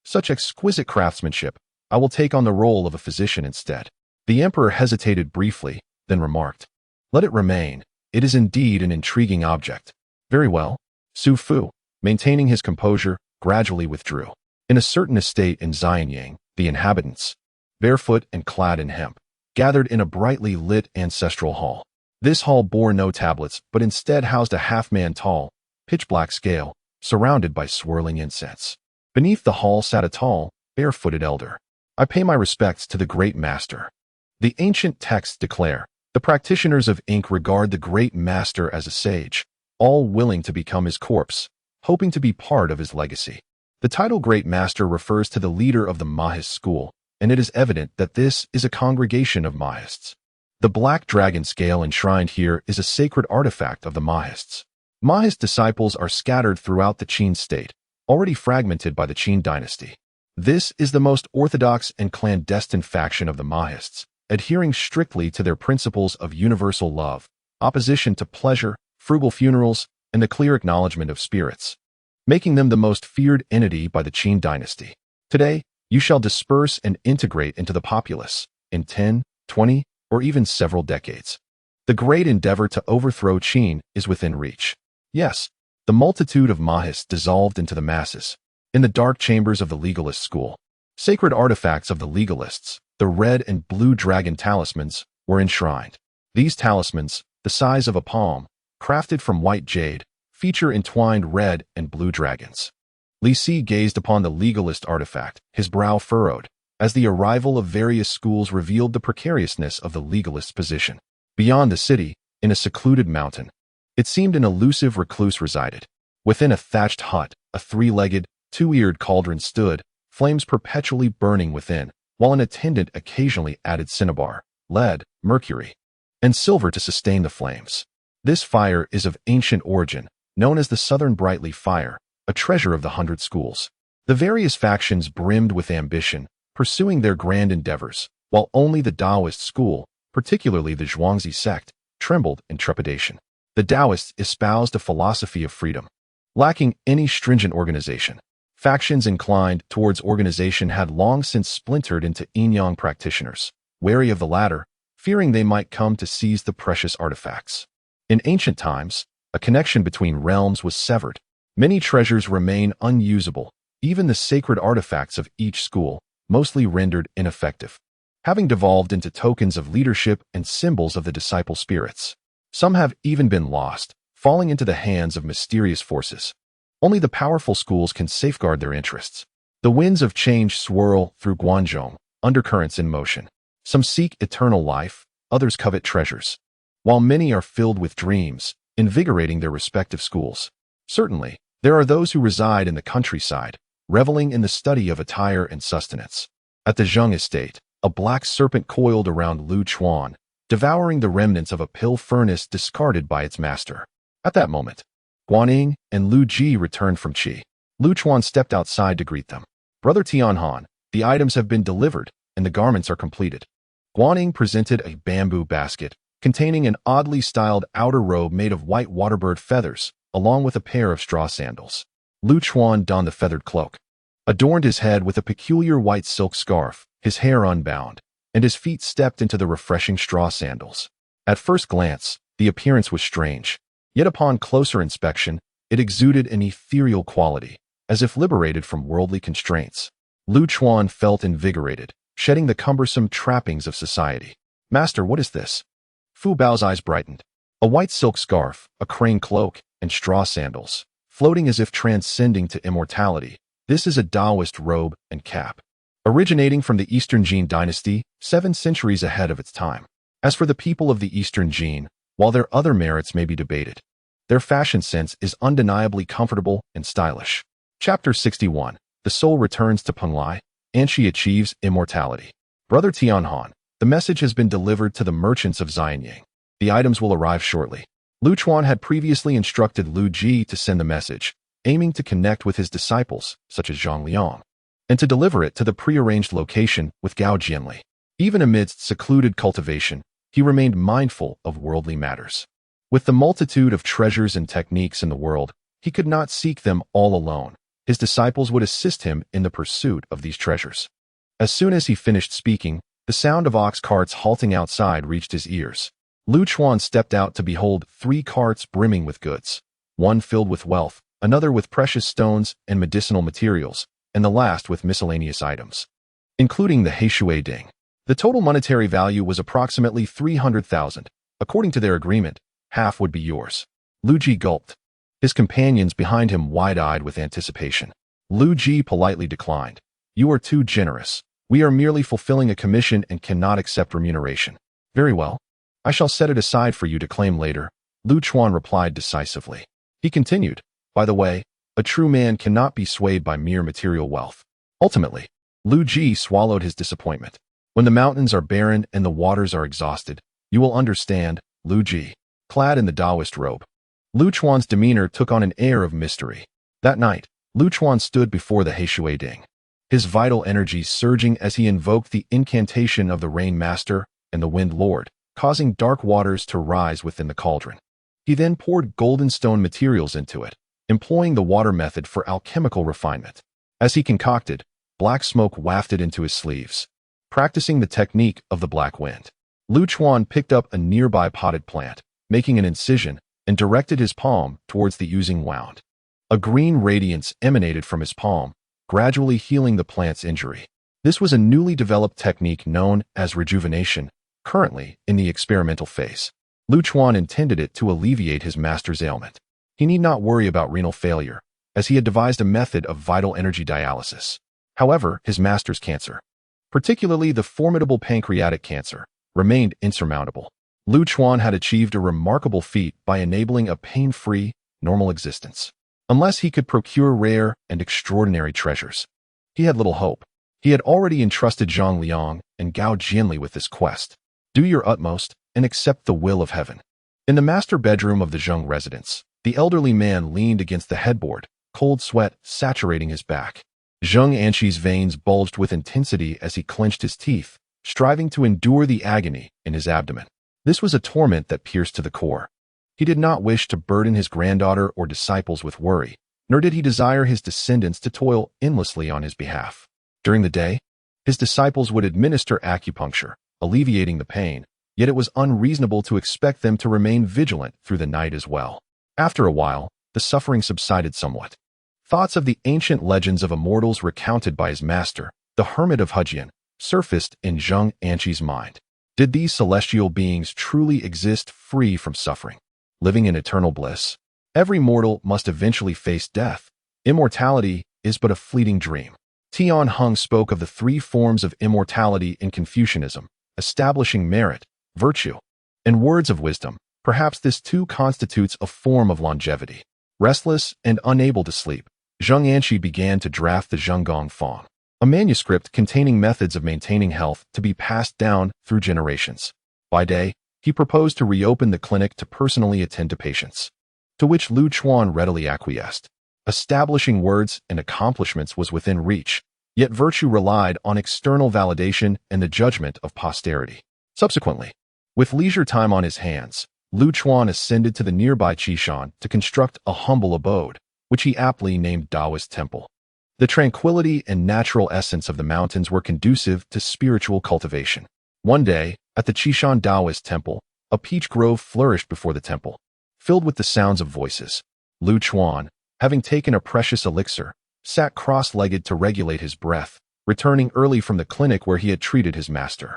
Such exquisite craftsmanship, I will take on the role of a physician instead. The emperor hesitated briefly, then remarked, let it remain. It is indeed an intriguing object. Very well. Su Fu, maintaining his composure, gradually withdrew. In a certain estate in Xianyang, the inhabitants, barefoot and clad in hemp, gathered in a brightly lit ancestral hall. This hall bore no tablets, but instead housed a half-man-tall, pitch-black scale, surrounded by swirling incense. Beneath the hall sat a tall, barefooted elder. I pay my respects to the great master. The ancient texts declare, the practitioners of ink regard the great master as a sage, all willing to become his corpse, hoping to be part of his legacy. The title Great Master refers to the leader of the Mahist school, and it is evident that this is a congregation of Mahists. The black dragon scale enshrined here is a sacred artifact of the Mahists. Mahist disciples are scattered throughout the Qin state, already fragmented by the Qin dynasty. This is the most orthodox and clandestine faction of the Mahists, adhering strictly to their principles of universal love, opposition to pleasure, frugal funerals, and the clear acknowledgement of spirits, making them the most feared entity by the Qin dynasty. Today, you shall disperse and integrate into the populace in 10, 20, or even several decades. The great endeavor to overthrow Qin is within reach. Yes, the multitude of Mahists dissolved into the masses. In the dark chambers of the legalist school, sacred artifacts of the legalists, the red and blue dragon talismans, were enshrined. These talismans, the size of a palm, crafted from white jade, feature entwined red and blue dragons. Li Si gazed upon the legalist artifact, his brow furrowed, as the arrival of various schools revealed the precariousness of the legalist's position. Beyond the city, in a secluded mountain, it seemed an elusive recluse resided. Within a thatched hut, a three-legged, two-eared cauldron stood, flames perpetually burning within, while an attendant occasionally added cinnabar, lead, mercury, and silver to sustain the flames. This fire is of ancient origin, known as the Southern Brightly Fire, a treasure of the 100 Schools. The various factions brimmed with ambition, pursuing their grand endeavors, while only the Taoist school, particularly the Zhuangzi sect, trembled in trepidation. The Taoists espoused a philosophy of freedom, lacking any stringent organization. Factions inclined towards organization had long since splintered into yin-yang practitioners, wary of the latter, fearing they might come to seize the precious artifacts. In ancient times, a connection between realms was severed. Many treasures remain unusable, even the sacred artifacts of each school, mostly rendered ineffective, having devolved into tokens of leadership and symbols of the disciple spirits. Some have even been lost, falling into the hands of mysterious forces. Only the powerful schools can safeguard their interests. The winds of change swirl through Guanzhong, undercurrents in motion. Some seek eternal life, others covet treasures, while many are filled with dreams, invigorating their respective schools. Certainly, there are those who reside in the countryside, reveling in the study of attire and sustenance. At the Zheng estate, a black serpent coiled around Lu Chuan, devouring the remnants of a pill furnace discarded by its master. At that moment, Guanyin and Lu Ji returned from Qi. Lu Chuan stepped outside to greet them. Brother Tianhan, the items have been delivered, and the garments are completed. Guanyin presented a bamboo basket, containing an oddly styled outer robe made of white waterbird feathers, along with a pair of straw sandals. Lu Chuan donned the feathered cloak, adorned his head with a peculiar white silk scarf, his hair unbound, and his feet stepped into the refreshing straw sandals. At first glance, the appearance was strange, yet upon closer inspection, it exuded an ethereal quality, as if liberated from worldly constraints. Lu Chuan felt invigorated, shedding the cumbersome trappings of society. Master, what is this? Fu Bao's eyes brightened. A white silk scarf, a crane cloak, and straw sandals, floating as if transcending to immortality. This is a Taoist robe and cap, originating from the Eastern Jin dynasty, 7 centuries ahead of its time. As for the people of the Eastern Jin, while their other merits may be debated, their fashion sense is undeniably comfortable and stylish. Chapter 61. The soul returns to Penglai, and she achieves immortality. Brother Tianhan, the message has been delivered to the merchants of Xianyang. The items will arrive shortly. Lu Chuan had previously instructed Lu Ji to send the message, aiming to connect with his disciples, such as Zhang Liang, and to deliver it to the prearranged location with Gao Jianli. Even amidst secluded cultivation, he remained mindful of worldly matters. With the multitude of treasures and techniques in the world, he could not seek them all alone. His disciples would assist him in the pursuit of these treasures. As soon as he finished speaking, the sound of ox carts halting outside reached his ears. Lu Chuan stepped out to behold 3 carts brimming with goods, one filled with wealth, another with precious stones and medicinal materials, and the last with miscellaneous items, including the Heishui Ding. The total monetary value was approximately 300,000. According to their agreement, half would be yours. Lu Ji gulped, his companions behind him wide-eyed with anticipation. Lu Ji politely declined. You are too generous. We are merely fulfilling a commission and cannot accept remuneration. Very well. I shall set it aside for you to claim later, Lu Chuan replied decisively. He continued, by the way, A true man cannot be swayed by mere material wealth. Ultimately, Lu Ji swallowed his disappointment. When the mountains are barren and the waters are exhausted, you will understand, Lu Ji. Clad in the Taoist robe, Lu Chuan's demeanor took on an air of mystery. That night, Lu Chuan stood before the Heishui Ding, his vital energy surging as he invoked the incantation of the Rain Master and the Wind Lord, causing dark waters to rise within the cauldron. He then poured golden stone materials into it, employing the water method for alchemical refinement. As he concocted, black smoke wafted into his sleeves. Practicing the technique of the black wind, Lu Chuan picked up a nearby potted plant, making an incision, and directed his palm towards the oozing wound. A green radiance emanated from his palm, gradually healing the plant's injury. This was a newly developed technique known as rejuvenation, currently in the experimental phase. Lu Chuan intended it to alleviate his master's ailment. He need not worry about renal failure, as he had devised a method of vital energy dialysis. However, his master's cancer, particularly the formidable pancreatic cancer, remained insurmountable. Lu Chuan had achieved a remarkable feat by enabling a pain-free, normal existence. Unless he could procure rare and extraordinary treasures, he had little hope. He had already entrusted Zhang Liang and Gao Jianli with this quest. Do your utmost and accept the will of heaven. In the master bedroom of the Zheng residence, the elderly man leaned against the headboard, cold sweat saturating his back. Zheng Anqi's veins bulged with intensity as he clenched his teeth, striving to endure the agony in his abdomen. This was a torment that pierced to the core. He did not wish to burden his granddaughter or disciples with worry, nor did he desire his descendants to toil endlessly on his behalf. During the day, his disciples would administer acupuncture, alleviating the pain, yet it was unreasonable to expect them to remain vigilant through the night as well. After a while, the suffering subsided somewhat. Thoughts of the ancient legends of immortals recounted by his master, the hermit of Hejian, surfaced in Zheng Anqi's mind. Did these celestial beings truly exist free from suffering, living in eternal bliss? Every mortal must eventually face death. Immortality is but a fleeting dream. Tian Heng spoke of the three forms of immortality in Confucianism, establishing merit, virtue, and words of wisdom. Perhaps this too constitutes a form of longevity. Restless and unable to sleep, Zheng Anqi began to draft the Zhenggong Fang, a manuscript containing methods of maintaining health to be passed down through generations. By day, he proposed to reopen the clinic to personally attend to patients, to which Lu Chuan readily acquiesced. Establishing words and accomplishments was within reach, yet virtue relied on external validation and the judgment of posterity. Subsequently, with leisure time on his hands, Lu Chuan ascended to the nearby Qishan to construct a humble abode, which he aptly named Taoist Temple. The tranquility and natural essence of the mountains were conducive to spiritual cultivation. One day, at the Qishan Taoist Temple, a peach grove flourished before the temple, filled with the sounds of voices. Lu Chuan, having taken a precious elixir, sat cross-legged to regulate his breath, returning early from the clinic where he had treated his master.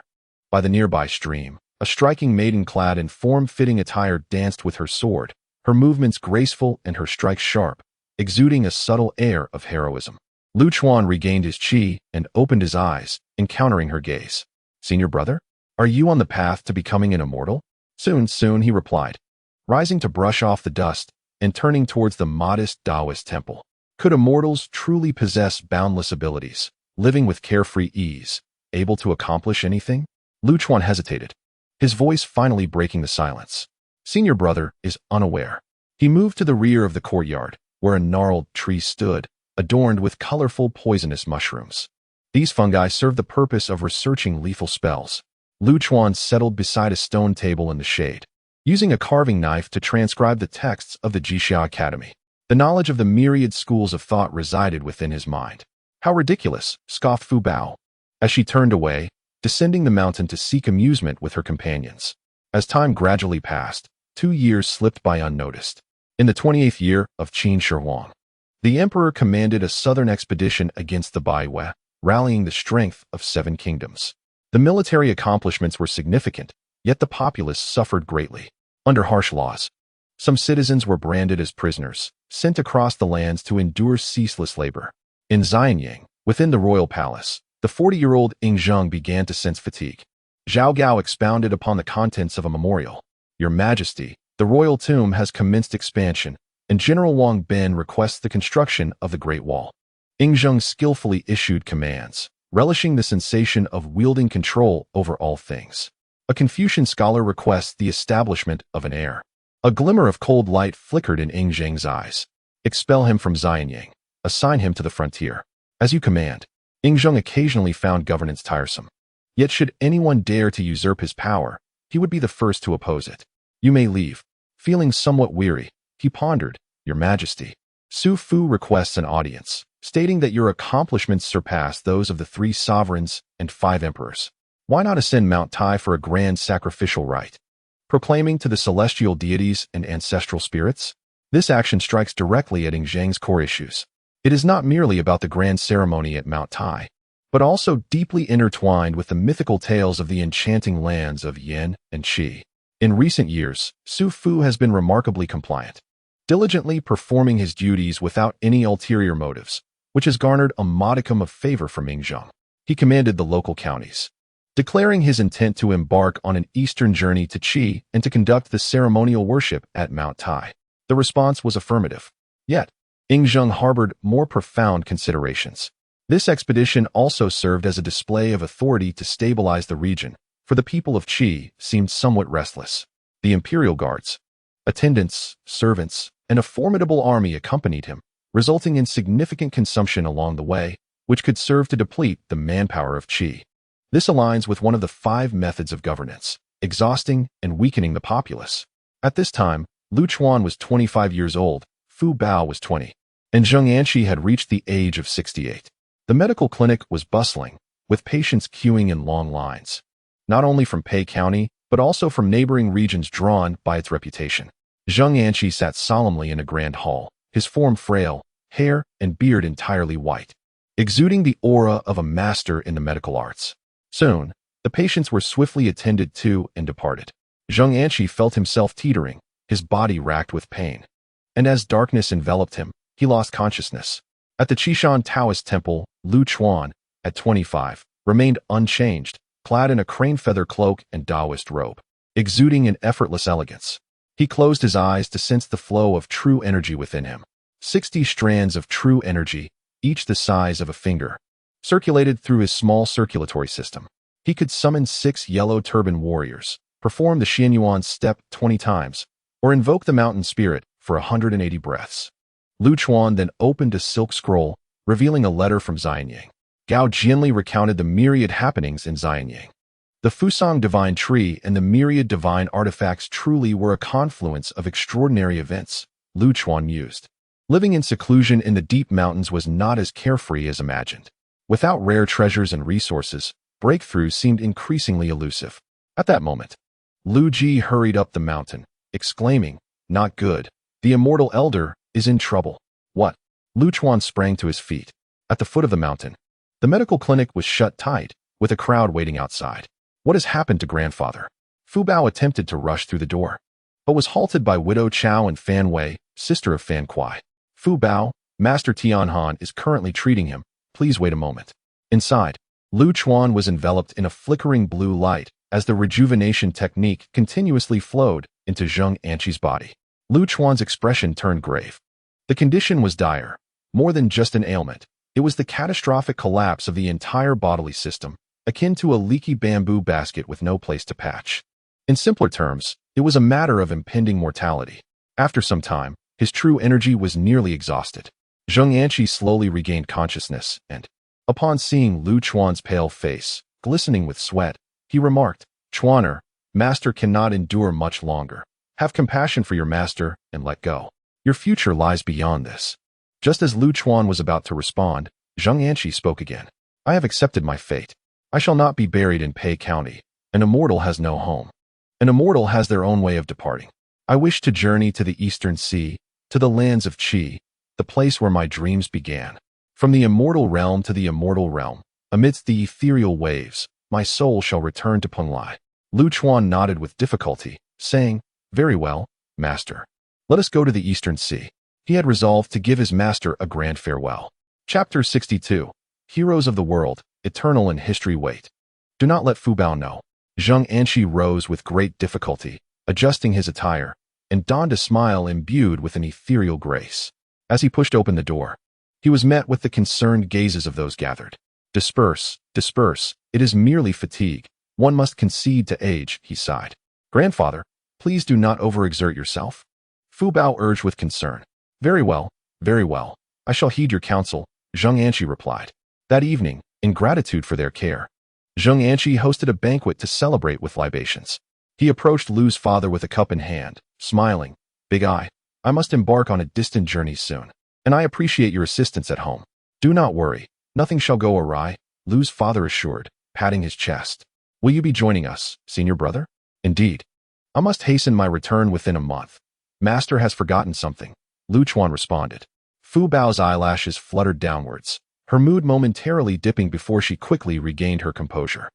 By the nearby stream, a striking maiden clad in form-fitting attire danced with her sword, her movements graceful and her strikes sharp, exuding a subtle air of heroism. Lu Chuan regained his qi and opened his eyes, encountering her gaze. "Senior brother, are you on the path to becoming an immortal?" Soon, he replied, rising to brush off the dust and turning towards the modest Taoist temple. Could immortals truly possess boundless abilities, living with carefree ease, able to accomplish anything? Lu Chuan hesitated, his voice finally breaking the silence. Senior brother is unaware. He moved to the rear of the courtyard, where a gnarled tree stood, adorned with colorful poisonous mushrooms. These fungi served the purpose of researching lethal spells. Lu Chuan settled beside a stone table in the shade, using a carving knife to transcribe the texts of the Jixia Academy. The knowledge of the myriad schools of thought resided within his mind. How ridiculous, scoffed Fu Bao, as she turned away, descending the mountain to seek amusement with her companions. As time gradually passed, 2 years slipped by unnoticed. In the 28th year of Qin Shi Huang, the emperor commanded a southern expedition against the Baiwei, rallying the strength of 7 kingdoms. The military accomplishments were significant, yet the populace suffered greatly. Under harsh laws, some citizens were branded as prisoners, sent across the lands to endure ceaseless labor. In Xianyang, within the royal palace, the 40-year-old Ing Zheng began to sense fatigue. Zhao Gao expounded upon the contents of a memorial. "Your Majesty, the royal tomb has commenced expansion, and General Wang Bin requests the construction of the Great Wall. Yingzheng skillfully issued commands, relishing the sensation of wielding control over all things. A Confucian scholar requests the establishment of an heir. A glimmer of cold light flickered in Yingzheng's eyes. Expel him from Xianyang. Assign him to the frontier. As you command. Yingzheng occasionally found governance tiresome. Yet should anyone dare to usurp his power, he would be the first to oppose it. You may leave. Feeling somewhat weary, he pondered, Your Majesty. Su Fu requests an audience, stating that your accomplishments surpass those of the 3 sovereigns and 5 emperors. Why not ascend Mount Tai for a grand sacrificial rite? Proclaiming to the celestial deities and ancestral spirits? This action strikes directly at Yingzheng's core issues. It is not merely about the grand ceremony at Mount Tai, but also deeply intertwined with the mythical tales of the enchanting lands of Yan and Qi. In recent years, Su Fu has been remarkably compliant, diligently performing his duties without any ulterior motives, which has garnered a modicum of favor from Yingzheng. He commanded the local counties, declaring his intent to embark on an eastern journey to Qi and to conduct the ceremonial worship at Mount Tai. The response was affirmative. Yet, Yingzheng harbored more profound considerations. This expedition also served as a display of authority to stabilize the region, for the people of Qi seemed somewhat restless. The imperial guards, attendants, servants, and a formidable army accompanied him, resulting in significant consumption along the way, which could serve to deplete the manpower of Qi. This aligns with one of the 5 methods of governance, exhausting and weakening the populace. At this time, Lu Chuan was 25 years old, Fu Bao was 20, and Zheng Anqi had reached the age of 68. The medical clinic was bustling, with patients queuing in long lines, not only from Pei County, but also from neighboring regions drawn by its reputation. Zheng Anqi sat solemnly in a grand hall, his form frail, hair and beard entirely white, exuding the aura of a master in the medical arts. Soon, the patients were swiftly attended to and departed. Zheng Anqi felt himself teetering, his body racked with pain. And as darkness enveloped him, he lost consciousness. At the Qishan Taoist temple, Lu Chuan, at 25, remained unchanged, clad in a crane feather cloak and Taoist robe, exuding an effortless elegance. He closed his eyes to sense the flow of true energy within him. 60 strands of true energy, each the size of a finger, circulated through his small circulatory system. He could summon 6 yellow turban warriors, perform the Xianyuan step 20 times, or invoke the mountain spirit for 180 breaths. Lu Chuan then opened a silk scroll, revealing a letter from Xianyang. Gao Jianli recounted the myriad happenings in Xianyang. The Fusang divine tree and the myriad divine artifacts truly were a confluence of extraordinary events, Lu Chuan mused. Living in seclusion in the deep mountains was not as carefree as imagined. Without rare treasures and resources, breakthroughs seemed increasingly elusive. At that moment, Lu Ji hurried up the mountain, exclaiming, Not good. The immortal elder is in trouble. What? Lu Chuan sprang to his feet. At the foot of the mountain, the medical clinic was shut tight, with a crowd waiting outside. What has happened to grandfather? Fu Bao attempted to rush through the door, but was halted by Widow Chao and Fan Wei, sister of Fan Kuai. Fu Bao, Master Tianhan is currently treating him. Please wait a moment. Inside, Lu Chuan was enveloped in a flickering blue light as the rejuvenation technique continuously flowed into Zheng Anqi's body. Lu Chuan's expression turned grave. The condition was dire. More than just an ailment, it was the catastrophic collapse of the entire bodily system, akin to a leaky bamboo basket with no place to patch. In simpler terms, it was a matter of impending mortality. After some time, his true energy was nearly exhausted. Zheng Anqi slowly regained consciousness and, upon seeing Lu Chuan's pale face, glistening with sweat, he remarked, Chuaner, master cannot endure much longer. Have compassion for your master and let go. Your future lies beyond this. Just as Lu Chuan was about to respond, Zheng Anqi spoke again. I have accepted my fate. I shall not be buried in Pei County. An immortal has no home. An immortal has their own way of departing. I wish to journey to the eastern sea, to the lands of Qi, the place where my dreams began. From the immortal realm to the immortal realm, amidst the ethereal waves, my soul shall return to Penglai. Lu Chuan nodded with difficulty, saying, Very well, master. Let us go to the eastern sea. He had resolved to give his master a grand farewell. Chapter 62. Heroes of the world, eternal in history wait. Do not let Fu Bao know. Zheng Anqi rose with great difficulty, adjusting his attire, and donned a smile imbued with an ethereal grace. As he pushed open the door, he was met with the concerned gazes of those gathered. Disperse, disperse, it is merely fatigue. One must concede to age, he sighed. Grandfather, please do not overexert yourself. Fu Bao urged with concern. Very well, I shall heed your counsel, Zheng Anqi replied. That evening, in gratitude for their care, Zheng Anqi hosted a banquet to celebrate with libations. He approached Lu's father with a cup in hand, smiling. Big Eye, I must embark on a distant journey soon, and I appreciate your assistance at home. Do not worry, nothing shall go awry, Lu's father assured, patting his chest. Will you be joining us, senior brother? Indeed. I must hasten my return within a month. Master has forgotten something, Lu Chuan responded. Fu Bao's eyelashes fluttered downwards, her mood momentarily dipping before she quickly regained her composure.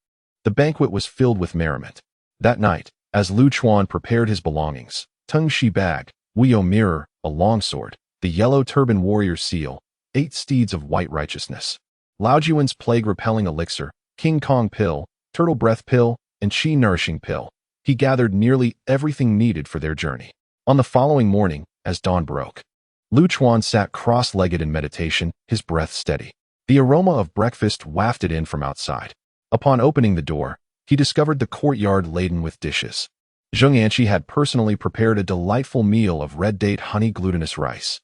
The banquet was filled with merriment. That night, as Lu Chuan prepared his belongings, Tung Shi bag, Wuyo mirror, a longsword, the yellow turban warrior seal, 8 steeds of white righteousness, Lao Juan's plague-repelling elixir, King Kong pill, turtle breath pill, and chi nourishing pill, he gathered nearly everything needed for their journey. On the following morning, as dawn broke, Lu Chuan sat cross-legged in meditation, his breath steady. The aroma of breakfast wafted in from outside. Upon opening the door, he discovered the courtyard laden with dishes. Zheng Anqi had personally prepared a delightful meal of red date honey glutinous rice.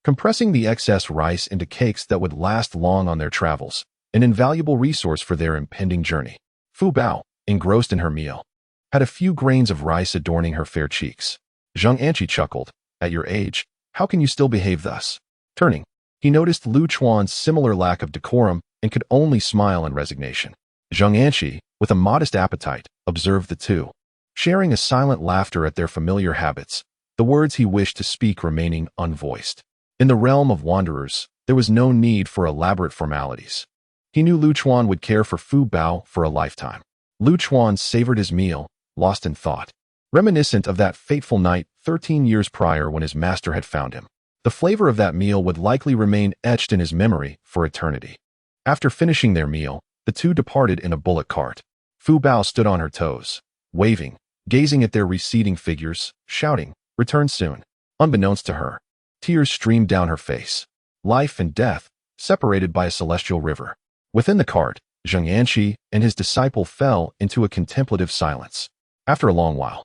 Compressing the excess rice into cakes that would last long on their travels, an invaluable resource for their impending journey. Fu Bao, engrossed in her meal, had a few grains of rice adorning her fair cheeks. Zheng Anqi chuckled. At your age, how can you still behave thus? Turning, he noticed Lu Chuan's similar lack of decorum and could only smile in resignation. Zheng Anqi, with a modest appetite, observed the two, sharing a silent laughter at their familiar habits, the words he wished to speak remaining unvoiced. In the realm of wanderers, there was no need for elaborate formalities. He knew Lu Chuan would care for Fu Bao for a lifetime. Lu Chuan savored his meal, lost in thought, reminiscent of that fateful night 13 years prior when his master had found him. The flavor of that meal would likely remain etched in his memory for eternity. After finishing their meal, the two departed in a bullock cart. Fu Bao stood on her toes, waving, gazing at their receding figures, shouting, "Return soon." Unbeknownst to her, tears streamed down her face. Life and death, separated by a celestial river. Within the cart, Zheng Anqi and his disciple fell into a contemplative silence. After a long while,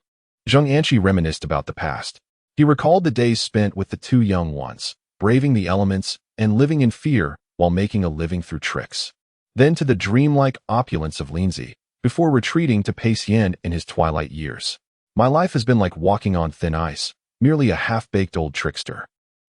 Zheng Anqi reminisced about the past. He recalled the days spent with the two young ones, braving the elements and living in fear while making a living through tricks. Then to the dreamlike opulence of Linzi, before retreating to Pacien in his twilight years. My life has been like walking on thin ice, merely a half-baked old trickster.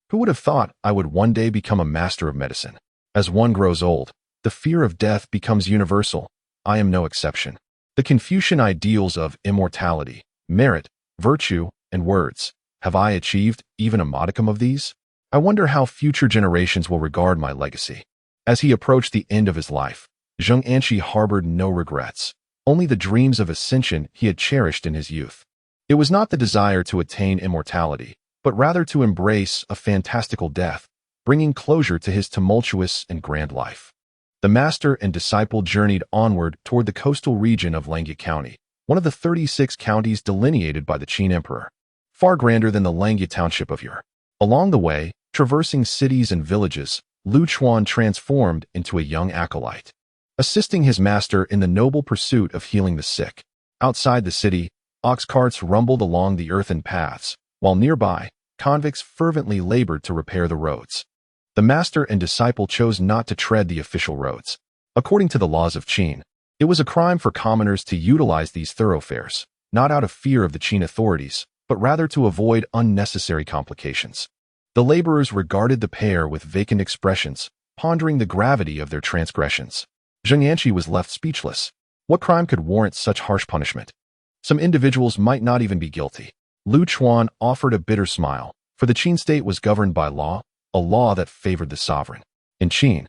Who would have thought I would one day become a master of medicine? As one grows old, the fear of death becomes universal. I am no exception. The Confucian ideals of immortality, merit, virtue, and words. Have I achieved even a modicum of these? I wonder how future generations will regard my legacy. As he approached the end of his life, Zheng Anqi harbored no regrets, only the dreams of ascension he had cherished in his youth. It was not the desire to attain immortality, but rather to embrace a fantastical death, bringing closure to his tumultuous and grand life. The master and disciple journeyed onward toward the coastal region of Langya County, one of the 36 counties delineated by the Qin Emperor, far grander than the Langya township of Ur. Along the way, traversing cities and villages, Lu Chuan transformed into a young acolyte, assisting his master in the noble pursuit of healing the sick. Outside the city, ox carts rumbled along the earthen paths, while nearby, convicts fervently labored to repair the roads. The master and disciple chose not to tread the official roads. According to the laws of Qin, it was a crime for commoners to utilize these thoroughfares, not out of fear of the Qin authorities, but rather to avoid unnecessary complications. The laborers regarded the pair with vacant expressions, pondering the gravity of their transgressions. Zheng Anqi was left speechless. What crime could warrant such harsh punishment? Some individuals might not even be guilty. Lu Chuan offered a bitter smile, for the Qin state was governed by law, a law that favored the sovereign. In Qin,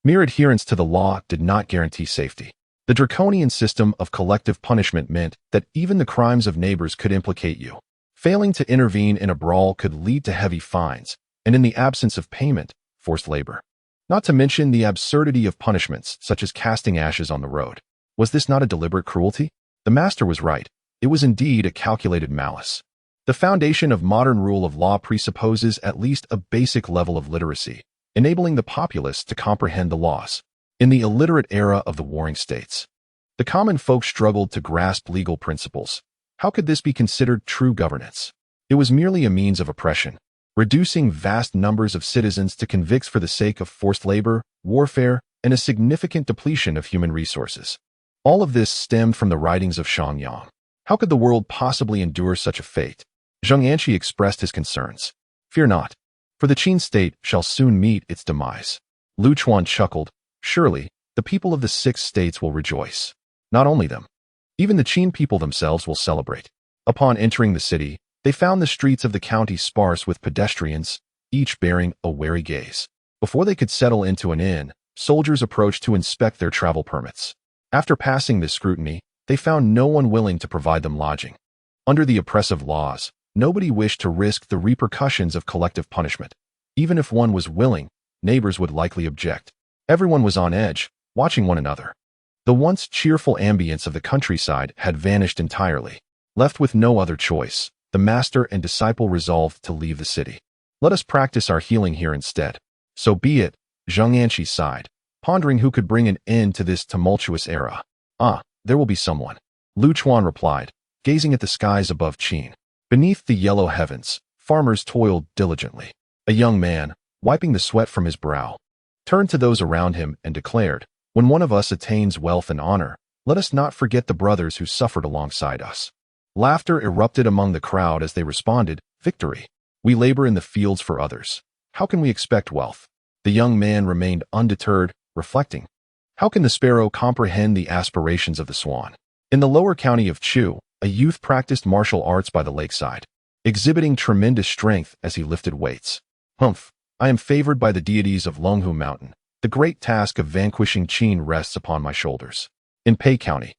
mere adherence to the law did not guarantee safety. The draconian system of collective punishment meant that even the crimes of neighbors could implicate you. Failing to intervene in a brawl could lead to heavy fines, and in the absence of payment, forced labor. Not to mention the absurdity of punishments, such as casting ashes on the road. Was this not a deliberate cruelty? The master was right. It was indeed a calculated malice. The foundation of modern rule of law presupposes at least a basic level of literacy, enabling the populace to comprehend the laws. In the illiterate era of the warring states, the common folk struggled to grasp legal principles. How could this be considered true governance? It was merely a means of oppression, reducing vast numbers of citizens to convicts for the sake of forced labor, warfare, and a significant depletion of human resources. All of this stemmed from the writings of Xiongnu. How could the world possibly endure such a fate? Zheng Anqi expressed his concerns. Fear not, for the Qin state shall soon meet its demise. Lu Chuan chuckled. Surely, the people of the 6 states will rejoice. Not only them. Even the Qin people themselves will celebrate. Upon entering the city, they found the streets of the county sparse with pedestrians, each bearing a wary gaze. Before they could settle into an inn, soldiers approached to inspect their travel permits. After passing this scrutiny, they found no one willing to provide them lodging. Under the oppressive laws, nobody wished to risk the repercussions of collective punishment. Even if one was willing, neighbors would likely object. Everyone was on edge, watching one another. The once cheerful ambience of the countryside had vanished entirely. Left with no other choice, the master and disciple resolved to leave the city. Let us practice our healing here instead. So be it, Zheng Anqi sighed, pondering who could bring an end to this tumultuous era. There will be someone. Lu Chuan replied, gazing at the skies above Qin. Beneath the yellow heavens, farmers toiled diligently. A young man, wiping the sweat from his brow, turned to those around him and declared, when one of us attains wealth and honor, let us not forget the brothers who suffered alongside us. Laughter erupted among the crowd as they responded, victory. We labor in the fields for others. How can we expect wealth? The young man remained undeterred, reflecting. How can the sparrow comprehend the aspirations of the swan? In the lower county of Chu, a youth practiced martial arts by the lakeside, exhibiting tremendous strength as he lifted weights. Humph, I am favored by the deities of Longhu Mountain. The great task of vanquishing Qin rests upon my shoulders. In Pei County,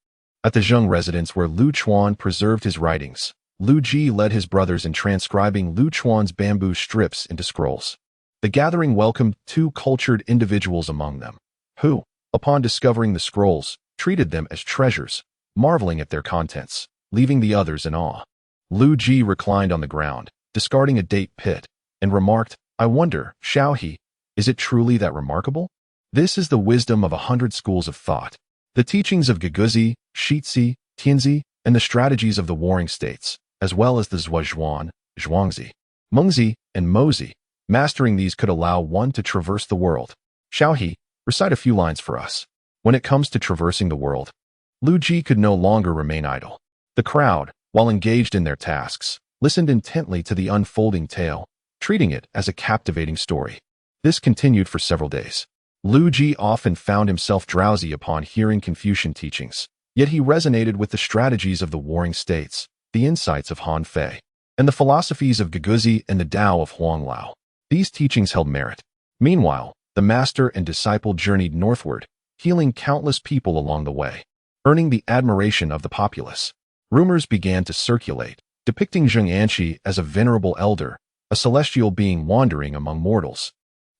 at the Zheng residence where Lu Chuan preserved his writings, Lu Ji led his brothers in transcribing Lu Chuan's bamboo strips into scrolls. The gathering welcomed 2 cultured individuals among them, who, upon discovering the scrolls, treated them as treasures, marveling at their contents, leaving the others in awe. Lu Ji reclined on the ground, discarding a date pit, and remarked, I wonder, Xiao, is it truly that remarkable? This is the wisdom of 100 schools of thought. The teachings of Giguzi, Shizi, Tianzi, and the strategies of the warring states, as well as the Zhuazhuan, Zhuangzi, Mengzi, and Mozi. Mastering these could allow one to traverse the world. Xiao, recite a few lines for us. When it comes to traversing the world, Lu Ji could no longer remain idle. The crowd, while engaged in their tasks, listened intently to the unfolding tale, treating it as a captivating story. This continued for several days. Lu Ji often found himself drowsy upon hearing Confucian teachings, yet he resonated with the strategies of the warring states, the insights of Han Fei, and the philosophies of Giguzi and the Tao of Huang Lao. These teachings held merit. Meanwhile, the master and disciple journeyed northward, healing countless people along the way, earning the admiration of the populace. Rumors began to circulate, depicting Zheng Anqi as a venerable elder, a celestial being wandering among mortals.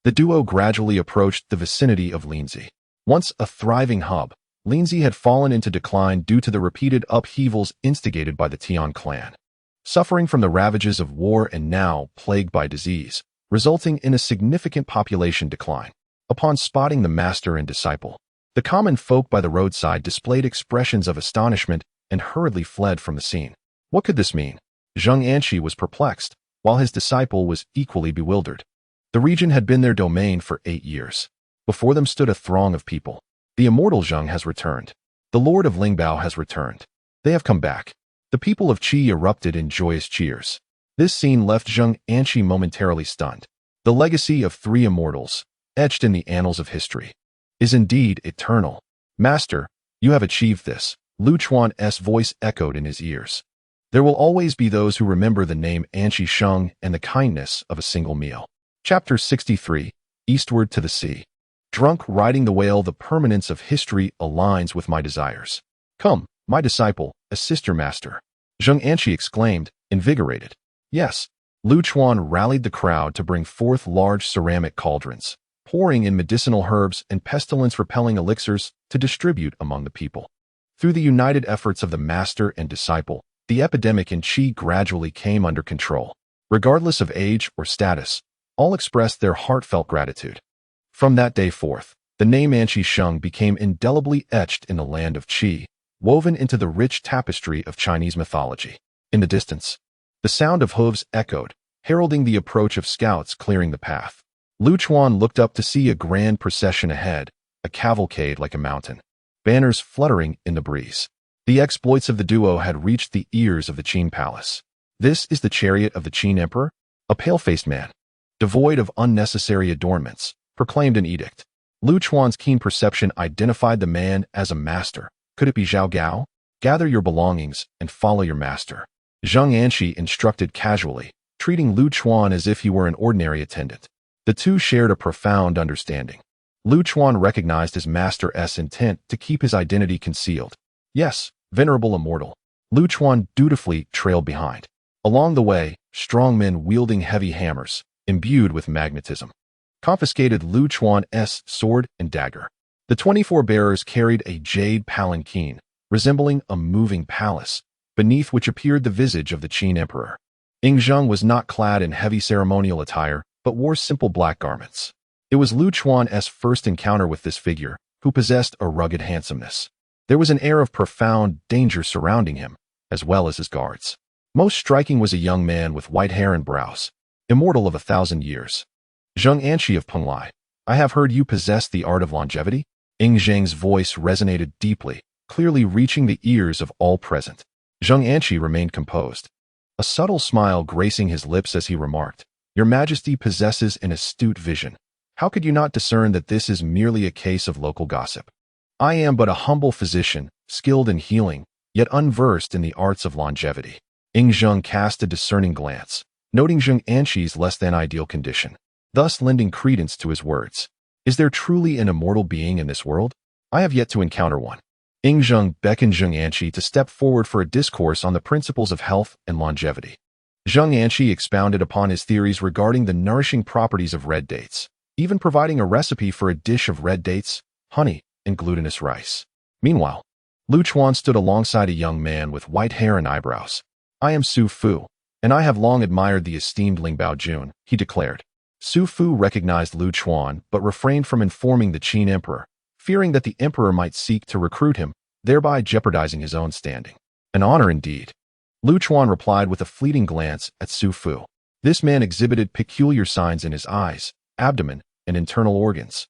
The duo gradually approached the vicinity of Linzi. Once a thriving hub, Linzi had fallen into decline due to the repeated upheavals instigated by the Tian clan. Suffering from the ravages of war and now plagued by disease, resulting in a significant population decline. Upon spotting the master and disciple, the common folk by the roadside displayed expressions of astonishment and hurriedly fled from the scene. What could this mean? Zheng Anqi was perplexed, while his disciple was equally bewildered. The region had been their domain for 8 years. Before them stood a throng of people. The immortal Zheng has returned. The Lord of Lingbao has returned. They have come back. The people of Qi erupted in joyous cheers. This scene left Zheng Anqi momentarily stunned. The legacy of 3 immortals, etched in the annals of history, is indeed eternal. Master, you have achieved this. Lu Chuan's voice echoed in his ears. There will always be those who remember the name Anqi Sheng and the kindness of a single meal. Chapter 63, Eastward to the Sea. Drunk riding the whale, the permanence of history aligns with my desires. Come, my disciple, assist your master. Zheng Anqi exclaimed, invigorated. Yes. Lu Chuan rallied the crowd to bring forth large ceramic cauldrons, pouring in medicinal herbs and pestilence-repelling elixirs to distribute among the people. Through the united efforts of the master and disciple, the epidemic in Qi gradually came under control. Regardless of age or status, all expressed their heartfelt gratitude. From that day forth, the name Anqi Sheng became indelibly etched in the land of Qi, woven into the rich tapestry of Chinese mythology. In the distance, the sound of hooves echoed, heralding the approach of scouts clearing the path. Lu Chuan looked up to see a grand procession ahead, a cavalcade like a mountain, banners fluttering in the breeze. The exploits of the duo had reached the ears of the Qin palace. "This is the chariot of the Qin emperor," a pale-faced man, devoid of unnecessary adornments, proclaimed an edict. Lu Chuan's keen perception identified the man as a master. Could it be Zhao Gao? "Gather your belongings and follow your master," Zheng Anqi instructed casually, treating Lu Chuan as if he were an ordinary attendant. The two shared a profound understanding. Lu Chuan recognized his master's intent to keep his identity concealed. "Yes, venerable immortal." Lu Chuan dutifully trailed behind. Along the way, strong men wielding heavy hammers, imbued with magnetism, confiscated Lu Chuan's sword and dagger. The 24 bearers carried a jade palanquin, resembling a moving palace, beneath which appeared the visage of the Qin emperor. Ing Zheng was not clad in heavy ceremonial attire, but wore simple black garments. It was Lu Chuan's first encounter with this figure, who possessed a rugged handsomeness. There was an air of profound danger surrounding him, as well as his guards. Most striking was a young man with white hair and brows, immortal of 1,000 years. "Zheng Anqi of Penglai, I have heard you possess the art of longevity?" Ing Zheng's voice resonated deeply, clearly reaching the ears of all present. Zheng Anqi remained composed, a subtle smile gracing his lips as he remarked, "Your Majesty possesses an astute vision. How could you not discern that this is merely a case of local gossip? I am but a humble physician, skilled in healing, yet unversed in the arts of longevity." Ing Zheng cast a discerning glance, noting Zheng Anqi's less-than-ideal condition, thus lending credence to his words. "Is there truly an immortal being in this world? I have yet to encounter one." Ing Zheng beckoned Zheng Anqi to step forward for a discourse on the principles of health and longevity. Zheng Anqi expounded upon his theories regarding the nourishing properties of red dates, even providing a recipe for a dish of red dates, honey, and glutinous rice. Meanwhile, Lu Chuan stood alongside a young man with white hair and eyebrows. "I am Su Fu, and I have long admired the esteemed Ling Baojun," he declared. Su Fu recognized Lu Chuan but refrained from informing the Qin emperor, fearing that the emperor might seek to recruit him, thereby jeopardizing his own standing. "An honor indeed," Lu Chuan replied with a fleeting glance at Su Fu. This man exhibited peculiar signs in his eyes, abdomen, and internal organs,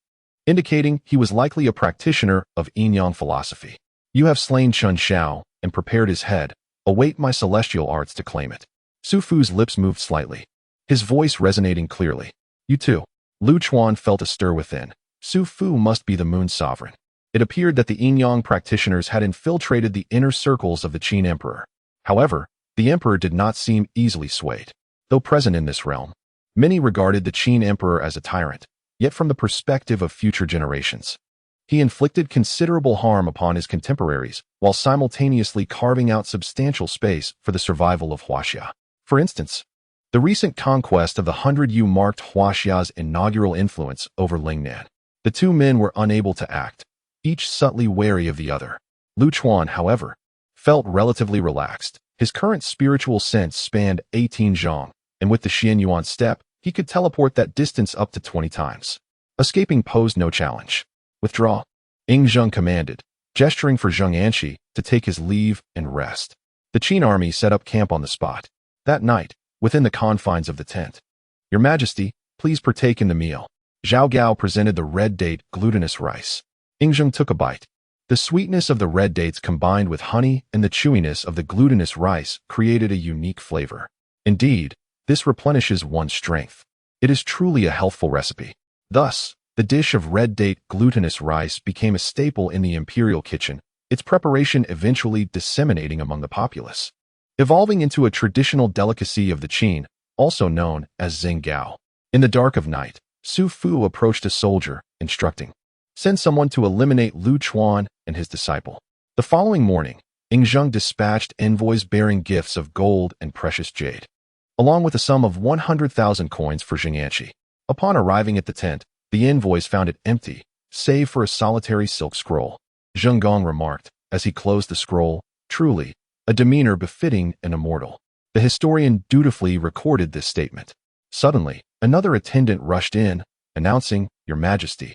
indicating he was likely a practitioner of yin-yang philosophy. "You have slain Chun Xiao and prepared his head. Await my celestial arts to claim it." Su Fu's lips moved slightly, his voice resonating clearly. "You too." Lu Chuan felt a stir within. Su Fu must be the moon's sovereign. It appeared that the yin-yang practitioners had infiltrated the inner circles of the Qin emperor. However, the emperor did not seem easily swayed. Though present in this realm, many regarded the Qin emperor as a tyrant, yet from the perspective of future generations. He inflicted considerable harm upon his contemporaries while simultaneously carving out substantial space for the survival of Huaxia. For instance, the recent conquest of the 100 marked Huaxia's inaugural influence over Lingnan. The two men were unable to act, each subtly wary of the other. Lu Chuan, however, felt relatively relaxed. His current spiritual sense spanned 18 zhong, and with the Xianyuan step, he could teleport that distance up to 20 times. Escaping posed no challenge. "Withdraw," Ing Zheng commanded, gesturing for Zheng Anqi to take his leave and rest. The Qin army set up camp on the spot. That night, within the confines of the tent, "Your Majesty, please partake in the meal." Zhao Gao presented the red date glutinous rice. Ing Zheng took a bite. The sweetness of the red dates combined with honey and the chewiness of the glutinous rice created a unique flavor. Indeed, this replenishes one's strength. It is truly a healthful recipe. Thus, the dish of red date glutinous rice became a staple in the imperial kitchen, its preparation eventually disseminating among the populace, evolving into a traditional delicacy of the Qin, also known as Zhenggao. In the dark of night, Su Fu approached a soldier, instructing, "Send someone to eliminate Lu Chuan and his disciple." The following morning, Ing Zheng dispatched envoys bearing gifts of gold and precious jade, along with a sum of 100,000 coins for Zheng Anqi. Upon arriving at the tent, the envoys found it empty, save for a solitary silk scroll. Zheng Gong remarked, as he closed the scroll, "Truly, a demeanor befitting an immortal. The historian dutifully recorded this statement. Suddenly, another attendant rushed in, announcing, "Your Majesty."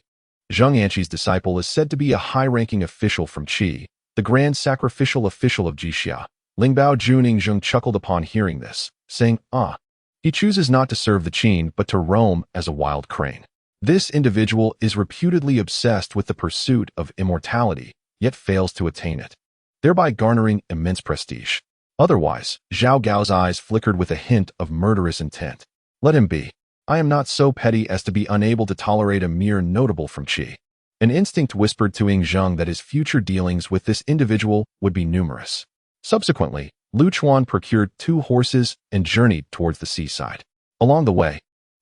Zheng Anqi's disciple is said to be a high-ranking official from Qi, the grand sacrificial official of Jixia. Lingbao Juning Zheng chuckled upon hearing this, saying, "Ah, he chooses not to serve the Qin but to roam as a wild crane." This individual is reputedly obsessed with the pursuit of immortality, yet fails to attain it, thereby garnering immense prestige. Otherwise, Zhao Gao's eyes flickered with a hint of murderous intent. Let him be. I am not so petty as to be unable to tolerate a mere notable from Qi. An instinct whispered to Ying Zheng that his future dealings with this individual would be numerous. Subsequently, Lu Chuan procured 2 horses and journeyed towards the seaside. Along the way,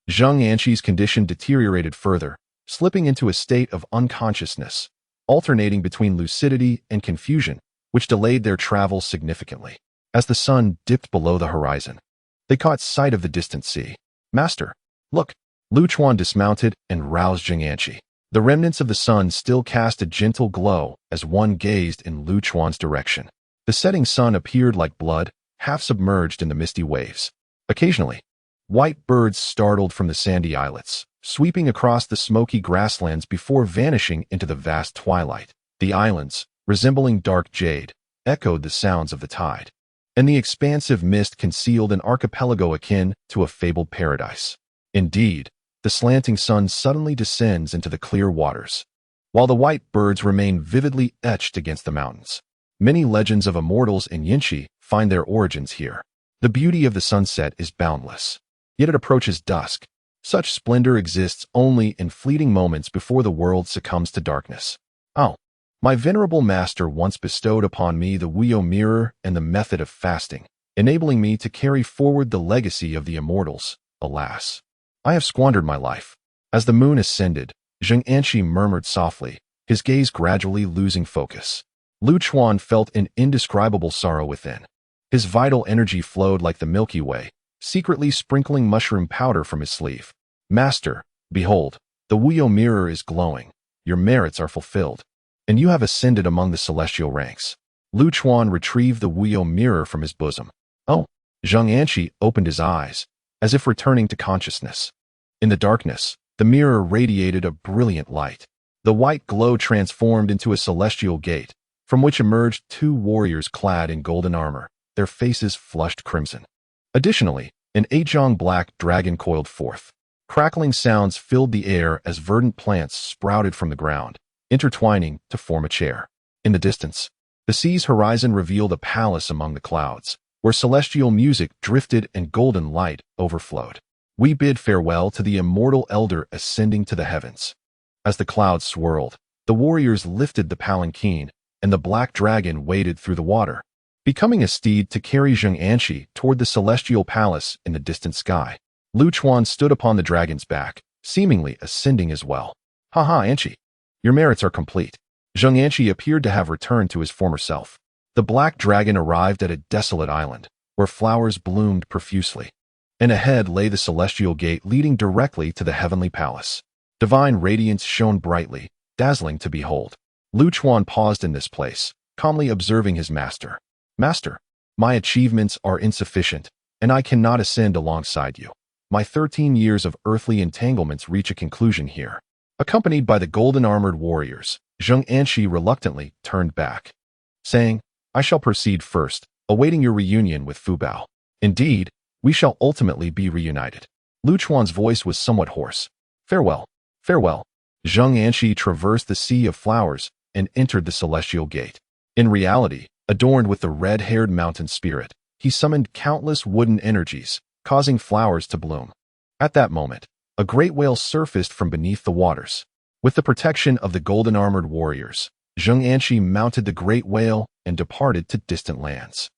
Zheng Anqi's condition deteriorated further, slipping into a state of unconsciousness, alternating between lucidity and confusion, which delayed their travel significantly. As the sun dipped below the horizon, they caught sight of the distant sea. "Master, look!" Lu Chuan dismounted and roused Zheng Anqi. The remnants of the sun still cast a gentle glow as one gazed in Lu Chuan's direction. The setting sun appeared like blood, half submerged in the misty waves. Occasionally, white birds startled from the sandy islets, sweeping across the smoky grasslands before vanishing into the vast twilight. The islands, resembling dark jade, echoed the sounds of the tide, and the expansive mist concealed an archipelago akin to a fabled paradise. Indeed, the slanting sun suddenly descends into the clear waters, while the white birds remain vividly etched against the mountains. Many legends of immortals in Yinxi find their origins here. The beauty of the sunset is boundless, yet it approaches dusk. Such splendor exists only in fleeting moments before the world succumbs to darkness. Oh, my venerable master once bestowed upon me the Wuyo mirror and the method of fasting, enabling me to carry forward the legacy of the immortals. Alas, I have squandered my life. As the moon ascended, Zheng Anqi murmured softly, his gaze gradually losing focus. Lu Chuan felt an indescribable sorrow within. His vital energy flowed like the Milky Way, secretly sprinkling mushroom powder from his sleeve. "Master, behold, the Wuyo mirror is glowing. Your merits are fulfilled, and you have ascended among the celestial ranks." Lu Chuan retrieved the Wuyo mirror from his bosom. "Oh!" Zheng Anqi opened his eyes, as if returning to consciousness. In the darkness, the mirror radiated a brilliant light. The white glow transformed into a celestial gate, from which emerged 2 warriors clad in golden armor, their faces flushed crimson. Additionally, an 8-jong black dragon coiled forth. Crackling sounds filled the air as verdant plants sprouted from the ground, intertwining to form a chair. In the distance, the sea's horizon revealed a palace among the clouds, where celestial music drifted and golden light overflowed. We bid farewell to the immortal elder ascending to the heavens. As the clouds swirled, the warriors lifted the palanquin, and the black dragon waded through the water, becoming a steed to carry Zheng Anqi toward the celestial palace in the distant sky. Lu Chuan stood upon the dragon's back, seemingly ascending as well. "Ha ha, Anqi, your merits are complete." Zheng Anqi appeared to have returned to his former self. The black dragon arrived at a desolate island, where flowers bloomed profusely, and ahead lay the celestial gate leading directly to the heavenly palace. Divine radiance shone brightly, dazzling to behold. Lu Chuan paused in this place, calmly observing his master. "Master, my achievements are insufficient, and I cannot ascend alongside you. My 13 years of earthly entanglements reach a conclusion here." Accompanied by the golden-armored warriors, Zheng Anqi reluctantly turned back, saying, "I shall proceed first, awaiting your reunion with Fu Bao. Indeed, we shall ultimately be reunited." Lu Chuan's voice was somewhat hoarse. "Farewell, farewell." Zheng Anqi traversed the sea of flowers and entered the celestial gate. In reality, adorned with the red-haired mountain spirit, he summoned countless wooden energies, causing flowers to bloom. At that moment, a great whale surfaced from beneath the waters. With the protection of the golden-armored warriors, Zheng Anqi mounted the great whale and departed to distant lands,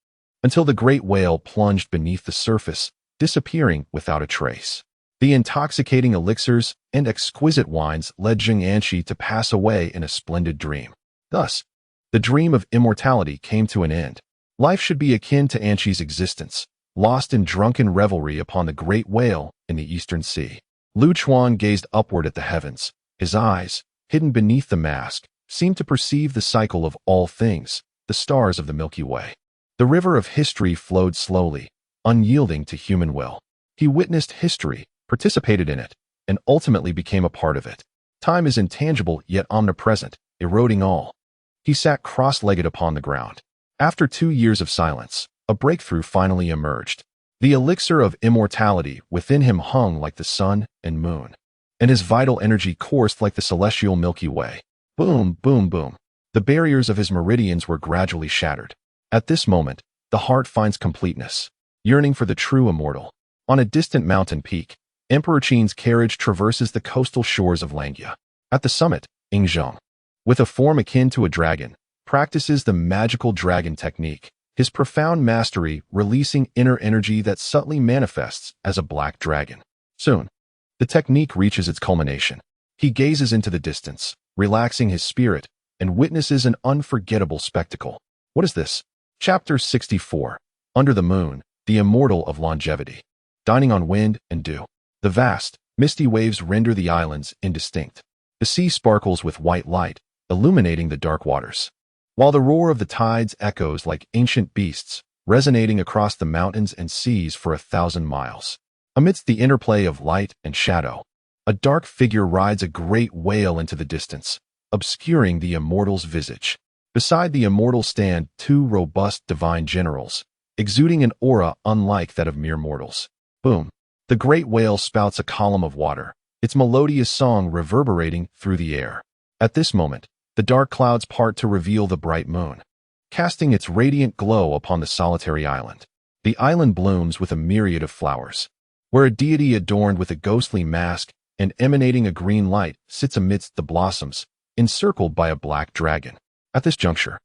until the great whale plunged beneath the surface, disappearing without a trace. The intoxicating elixirs and exquisite wines led Zheng Anqi to pass away in a splendid dream. Thus, the dream of immortality came to an end. Life should be akin to Anqi's existence, lost in drunken revelry upon the great whale in the eastern sea. Lu Chuan gazed upward at the heavens. His eyes, hidden beneath the mask, seemed to perceive the cycle of all things, the stars of the Milky Way. The river of history flowed slowly, unyielding to human will. He witnessed history, participated in it, and ultimately became a part of it. Time is intangible yet omnipresent, eroding all. He sat cross-legged upon the ground. After 2 years of silence, a breakthrough finally emerged. The elixir of immortality within him hung like the sun and moon, and his vital energy coursed like the celestial Milky Way. Boom, boom, boom. The barriers of his meridians were gradually shattered. At this moment, the heart finds completeness, yearning for the true immortal. On a distant mountain peak, Emperor Qin's carriage traverses the coastal shores of Langya. At the summit, Yingzheng, with a form akin to a dragon, practices the magical dragon technique, his profound mastery releasing inner energy that subtly manifests as a black dragon. Soon, the technique reaches its culmination. He gazes into the distance, relaxing his spirit, and witnesses an unforgettable spectacle. What is this? Chapter 64. Under the Moon, the Immortal of Longevity. Dining on wind and dew. The vast, misty waves render the islands indistinct. The sea sparkles with white light, illuminating the dark waters, while the roar of the tides echoes like ancient beasts, resonating across the mountains and seas for 1,000 miles. Amidst the interplay of light and shadow, a dark figure rides a great whale into the distance, obscuring the immortal's visage. Beside the immortal stand 2 robust divine generals, exuding an aura unlike that of mere mortals. Boom! The great whale spouts a column of water, its melodious song reverberating through the air. At this moment, the dark clouds part to reveal the bright moon, casting its radiant glow upon the solitary island. The island blooms with a myriad of flowers, where a deity adorned with a ghostly mask and emanating a green light sits amidst the blossoms, encircled by a black dragon. At this juncture,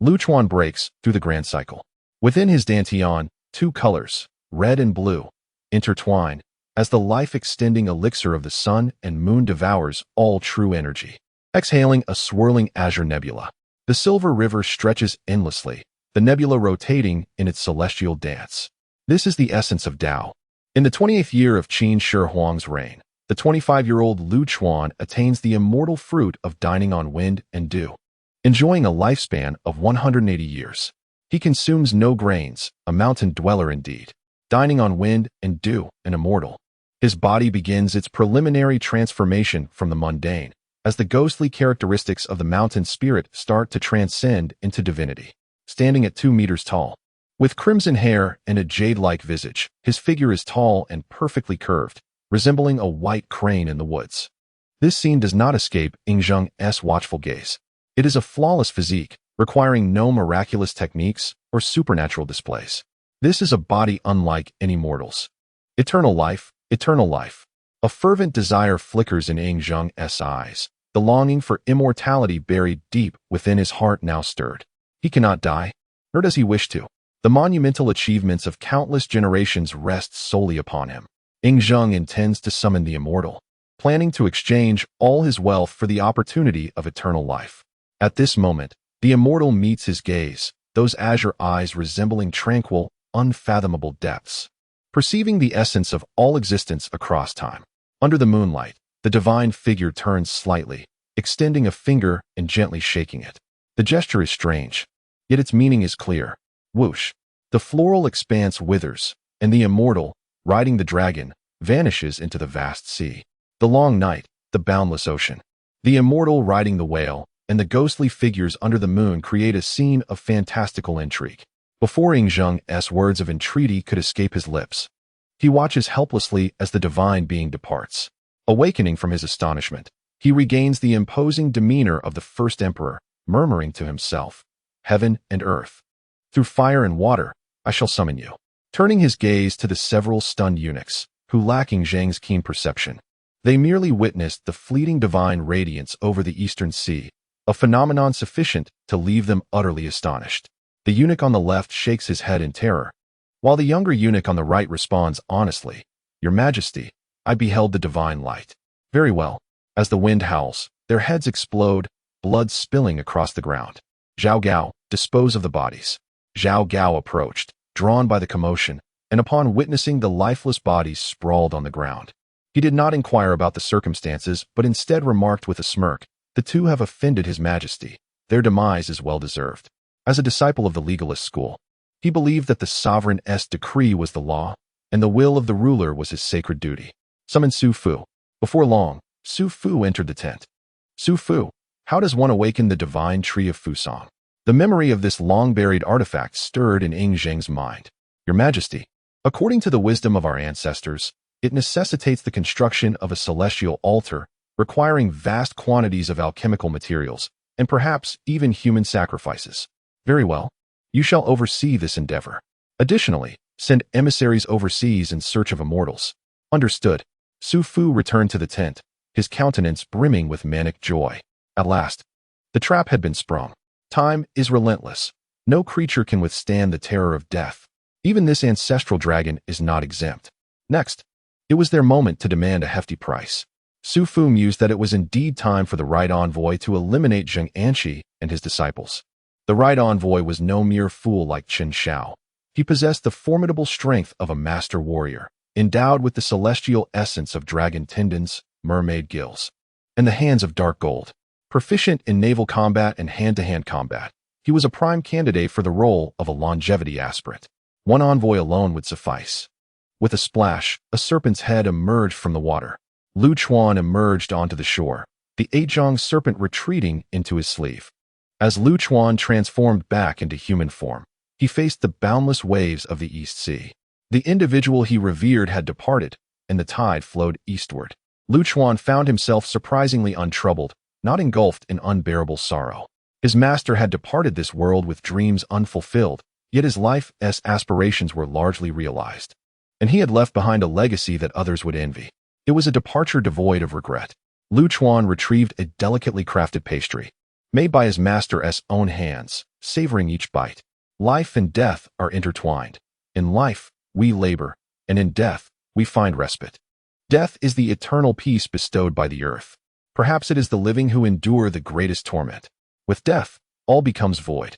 Luchuan breaks through the grand cycle. Within his dantian, 2 colors, red and blue, intertwine, as the life-extending elixir of the sun and moon devours all true energy. Exhaling a swirling azure nebula, the silver river stretches endlessly, the nebula rotating in its celestial dance. This is the essence of Tao. In the 28th year of Qin Shi Huang's reign, the 25-year-old Luchuan attains the immortal fruit of dining on wind and dew. Enjoying a lifespan of 180 years, he consumes no grains, a mountain dweller indeed. Dining on wind and dew, an immortal. His body begins its preliminary transformation from the mundane, as the ghostly characteristics of the mountain spirit start to transcend into divinity. Standing at 2 meters tall, with crimson hair and a jade-like visage, his figure is tall and perfectly curved, resembling a white crane in the woods. This scene does not escape Yingzheng's watchful gaze. It is a flawless physique, requiring no miraculous techniques or supernatural displays. This is a body unlike any mortal's. Eternal life, eternal life. A fervent desire flickers in Yingzheng's eyes, the longing for immortality buried deep within his heart now stirred. He cannot die, nor does he wish to. The monumental achievements of countless generations rest solely upon him. Yingzheng intends to summon the immortal, planning to exchange all his wealth for the opportunity of eternal life. At this moment, the immortal meets his gaze, those azure eyes resembling tranquil, unfathomable depths. Perceiving the essence of all existence across time. Under the moonlight, the divine figure turns slightly, extending a finger and gently shaking it. The gesture is strange, yet its meaning is clear. Whoosh! The floral expanse withers, and the immortal, riding the dragon, vanishes into the vast sea. The long night, the boundless ocean. The immortal riding the whale, and the ghostly figures under the moon create a scene of fantastical intrigue. Before Yingzheng's words of entreaty could escape his lips, he watches helplessly as the divine being departs. Awakening from his astonishment, he regains the imposing demeanor of the first emperor, murmuring to himself, "Heaven and earth, through fire and water, I shall summon you." Turning his gaze to the several stunned eunuchs, who lack Zheng's keen perception, they merely witnessed the fleeting divine radiance over the eastern sea, a phenomenon sufficient to leave them utterly astonished. The eunuch on the left shakes his head in terror, while the younger eunuch on the right responds honestly, "Your Majesty, I beheld the divine light." Very well. As the wind howls, their heads explode, blood spilling across the ground. Zhao Gao, dispose of the bodies. Zhao Gao approached, drawn by the commotion, and upon witnessing the lifeless bodies sprawled on the ground, he did not inquire about the circumstances, but instead remarked with a smirk, "The 2 have offended His Majesty. Their demise is well deserved." As a disciple of the legalist school, He believed that the sovereign's decree was the law, and the will of the ruler was his sacred duty. Summon Su Fu. Before long, Su Fu entered the tent. Su Fu, how does one awaken the divine tree of Fusang? The memory of this long-buried artifact stirred in Ing Zheng's mind. Your Majesty, according to the wisdom of our ancestors, it necessitates the construction of a celestial altar, requiring vast quantities of alchemical materials, and perhaps even human sacrifices. Very well. You shall oversee this endeavor. Additionally, send emissaries overseas in search of immortals. Understood. Su Fu returned to the tent, his countenance brimming with manic joy. At last, the trap had been sprung. Time is relentless. No creature can withstand the terror of death. Even this ancestral dragon is not exempt. Next, it was their moment to demand a hefty price. Su Fu mused that it was indeed time for the right envoy to eliminate Zheng Anqi and his disciples. The right envoy was no mere fool like Qin Shao. He possessed the formidable strength of a master warrior, endowed with the celestial essence of dragon tendons, mermaid gills, and the hands of dark gold. Proficient in naval combat and hand-to-hand combat, he was a prime candidate for the role of a longevity aspirant. One envoy alone would suffice. With a splash, a serpent's head emerged from the water. Lu Chuan emerged onto the shore, the Eijiang serpent retreating into his sleeve. As Lu Chuan transformed back into human form, he faced the boundless waves of the East Sea. The individual he revered had departed, and the tide flowed eastward. Lu Chuan found himself surprisingly untroubled, not engulfed in unbearable sorrow. His master had departed this world with dreams unfulfilled, yet his life's aspirations were largely realized. And he had left behind a legacy that others would envy. It was a departure devoid of regret. Lu Chuan retrieved a delicately crafted pastry, made by his master's own hands, savoring each bite. Life and death are intertwined. In life, we labor, and in death, we find respite. Death is the eternal peace bestowed by the earth. Perhaps it is the living who endure the greatest torment. With death, all becomes void.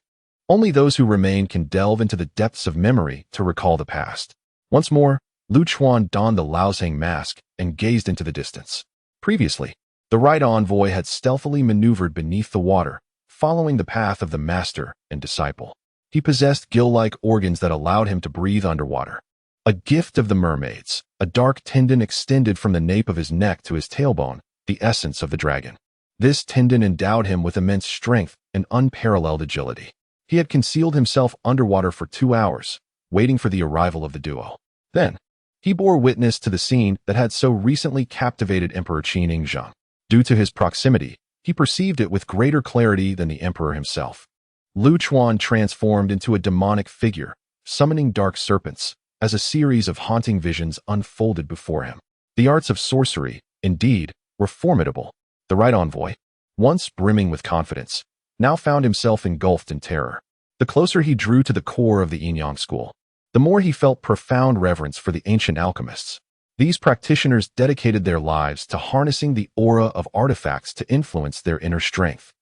Only those who remain can delve into the depths of memory to recall the past. Once more, Lu Chuan donned the Laozhang mask and gazed into the distance. Previously, the right envoy had stealthily maneuvered beneath the water, following the path of the master and disciple. He possessed gill-like organs that allowed him to breathe underwater. A gift of the mermaids, a dark tendon extended from the nape of his neck to his tailbone, the essence of the dragon. This tendon endowed him with immense strength and unparalleled agility. He had concealed himself underwater for 2 hours, waiting for the arrival of the duo. Then, he bore witness to the scene that had so recently captivated Emperor Qin Yingzheng. Due to his proximity, he perceived it with greater clarity than the emperor himself. Lu Chuan transformed into a demonic figure, summoning dark serpents, as a series of haunting visions unfolded before him. The arts of sorcery, indeed, were formidable. The right envoy, once brimming with confidence, now found himself engulfed in terror. The closer he drew to the core of the Yin-Yang school, the more he felt profound reverence for the ancient alchemists. These practitioners dedicated their lives to harnessing the aura of artifacts to influence their inner strength,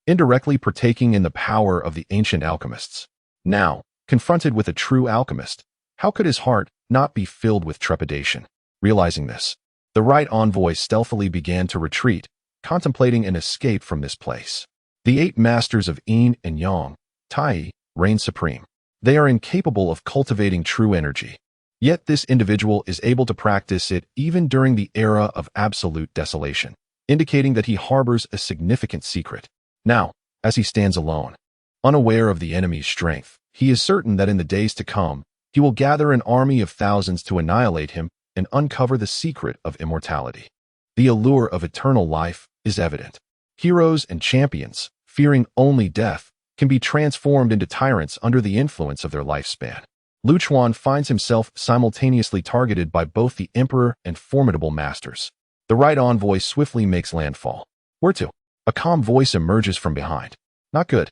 indirectly partaking in the power of the ancient alchemists. Now, confronted with a true alchemist, how could his heart not be filled with trepidation? Realizing this, the right envoy stealthily began to retreat, contemplating an escape from this place. The 8 masters of Yin and Yang, Tai, reign supreme. They are incapable of cultivating true energy. Yet this individual is able to practice it even during the era of absolute desolation, indicating that he harbors a significant secret. Now, as he stands alone, unaware of the enemy's strength, he is certain that in the days to come, he will gather an army of thousands to annihilate him and uncover the secret of immortality. The allure of eternal life is evident. Heroes and champions, fearing only death, can be transformed into tyrants under the influence of their lifespan. Lu Chuan finds himself simultaneously targeted by both the emperor and formidable masters. The right envoy swiftly makes landfall. Where to? A calm voice emerges from behind. Not good.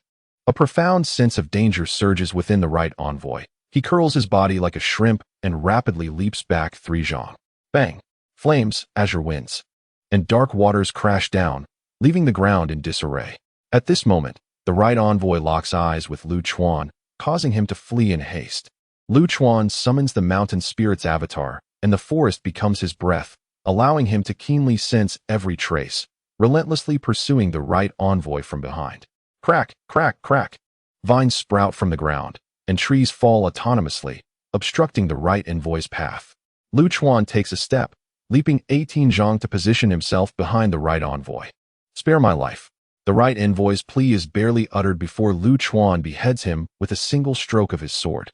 A profound sense of danger surges within the right envoy. He curls his body like a shrimp and rapidly leaps back 3 zhang. Bang! Flames, azure winds, and dark waters crash down, leaving the ground in disarray. At this moment, the right envoy locks eyes with Lu Chuan, causing him to flee in haste. Lu Chuan summons the mountain spirit's avatar, and the forest becomes his breath, allowing him to keenly sense every trace, relentlessly pursuing the right envoy from behind. Crack, crack, crack. Vines sprout from the ground, and trees fall autonomously, obstructing the right envoy's path. Lu Chuan takes a step, leaping 18 zhang to position himself behind the right envoy. "Spare my life." The right envoy's plea is barely uttered before Lu Chuan beheads him with a single stroke of his sword,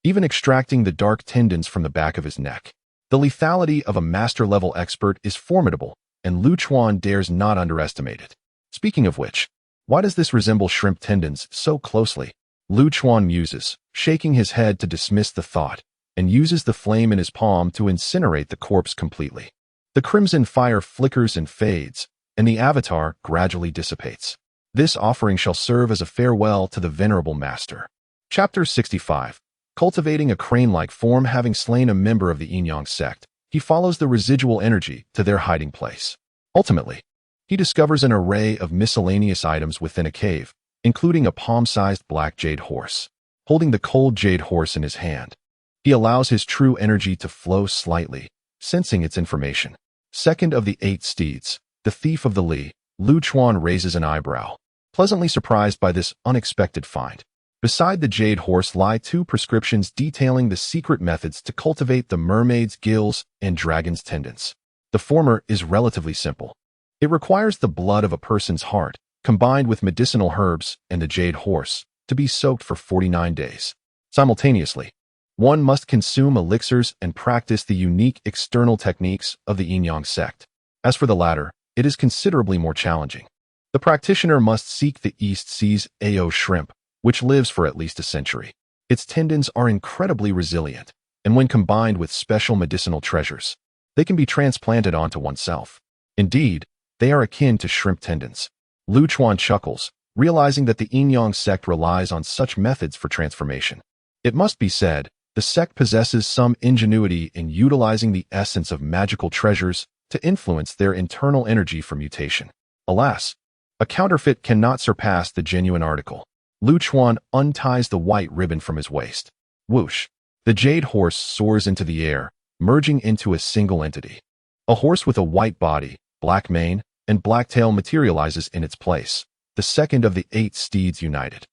even extracting the dark tendons from the back of his neck. The lethality of a master-level expert is formidable, and Lu Chuan dares not underestimate it. Speaking of which, why does this resemble shrimp tendons so closely? Lu Chuan muses, shaking his head to dismiss the thought, and uses the flame in his palm to incinerate the corpse completely. The crimson fire flickers and fades, and the avatar gradually dissipates. This offering shall serve as a farewell to the venerable master. Chapter 65. Cultivating a crane-like form. Having slain a member of the Yin-Yang sect, he follows the residual energy to their hiding place. Ultimately, he discovers an array of miscellaneous items within a cave, including a palm-sized black jade horse. Holding the cold jade horse in his hand, he allows his true energy to flow slightly, sensing its information. Second of the 8 steeds, the thief of the Li, Lu Chuan raises an eyebrow, pleasantly surprised by this unexpected find. Beside the jade horse lie 2 prescriptions detailing the secret methods to cultivate the mermaid's gills and dragon's tendons. The former is relatively simple. It requires the blood of a person's heart, combined with medicinal herbs and the jade horse, to be soaked for 49 days. Simultaneously, one must consume elixirs and practice the unique external techniques of the Yin-Yang sect. As for the latter, it is considerably more challenging. The practitioner must seek the East Sea's Ao shrimp, which lives for at least a century. Its tendons are incredibly resilient, and when combined with special medicinal treasures, they can be transplanted onto oneself. Indeed, they are akin to shrimp tendons. Lu Chuan chuckles, realizing that the Yin-Yang sect relies on such methods for transformation. It must be said, the sect possesses some ingenuity in utilizing the essence of magical treasures to influence their internal energy for mutation. Alas, a counterfeit cannot surpass the genuine article. Lu Chuan unties the white ribbon from his waist. Whoosh! The jade horse soars into the air, merging into a single entity. A horse with a white body, black mane, and black tail materializes in its place, the second of the 8 steeds united.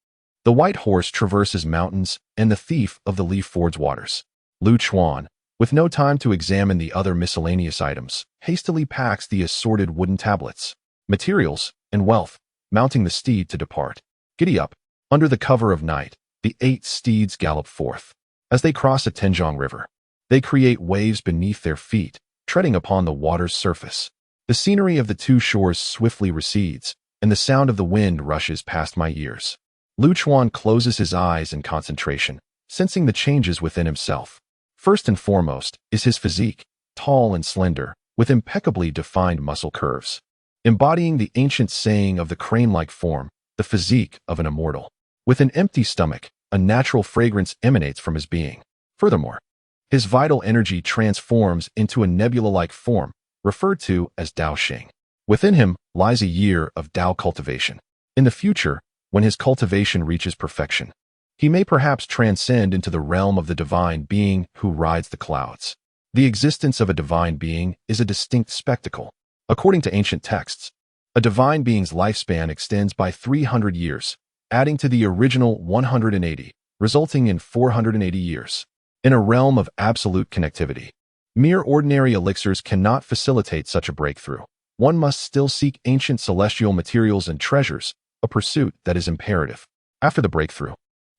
The white horse traverses mountains, and the thief of the Li fords waters. Lu Chuan, with no time to examine the other miscellaneous items, hastily packs the assorted wooden tablets, materials, and wealth, mounting the steed to depart. Giddy up! Under the cover of night, the 8 steeds gallop forth. As they cross a Tenjiang river, they create waves beneath their feet, treading upon the water's surface. The scenery of the 2 shores swiftly recedes, and the sound of the wind rushes past my ears. Lu Chuan closes his eyes in concentration, sensing the changes within himself. First and foremost is his physique, tall and slender, with impeccably defined muscle curves. Embodying the ancient saying of the crane-like form, the physique of an immortal. With an empty stomach, a natural fragrance emanates from his being. Furthermore, his vital energy transforms into a nebula-like form, referred to as Dao Xing. Within him lies a year of Dao cultivation. In the future, when his cultivation reaches perfection, he may perhaps transcend into the realm of the divine being who rides the clouds. The existence of a divine being is a distinct spectacle. According to ancient texts, a divine being's lifespan extends by 300 years, adding to the original 180, resulting in 480 years. In a realm of absolute connectivity, mere ordinary elixirs cannot facilitate such a breakthrough. One must still seek ancient celestial materials and treasures, a pursuit that is imperative. After the breakthrough,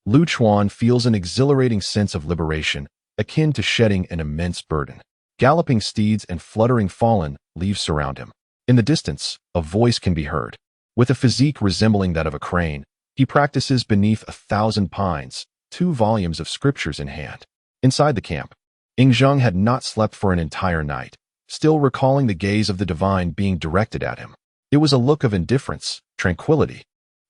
Lu Chuan feels an exhilarating sense of liberation, akin to shedding an immense burden. Galloping steeds and fluttering fallen leaves surround him. In the distance, a voice can be heard. With a physique resembling that of a crane, he practices beneath 1,000 pines, 2 volumes of scriptures in hand. Inside the camp, Yingzheng had not slept for an entire night, still recalling the gaze of the divine being directed at him. It was a look of indifference, tranquility,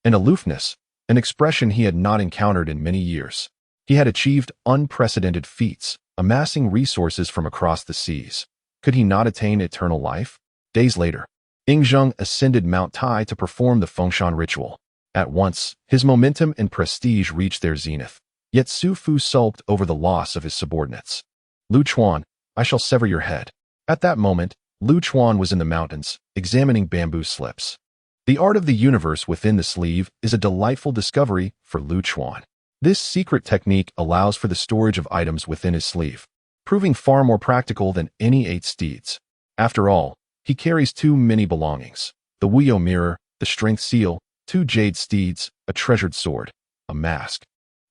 and aloofness, an expression he had not encountered in many years. He had achieved unprecedented feats, amassing resources from across the seas. Could he not attain eternal life? Days later, Yingzheng ascended Mount Tai to perform the Fengshan ritual. At once, his momentum and prestige reached their zenith. Yet Su Fu sulked over the loss of his subordinates. Lu Chuan, I shall sever your head. At that moment, Lu Chuan was in the mountains, examining bamboo slips. The art of the universe within the sleeve is a delightful discovery for Lu Chuan. This secret technique allows for the storage of items within his sleeve, proving far more practical than any 8 steeds. After all, he carries 2 mini belongings: the Wuyo mirror, the strength seal, 2 jade steeds, a treasured sword, a mask,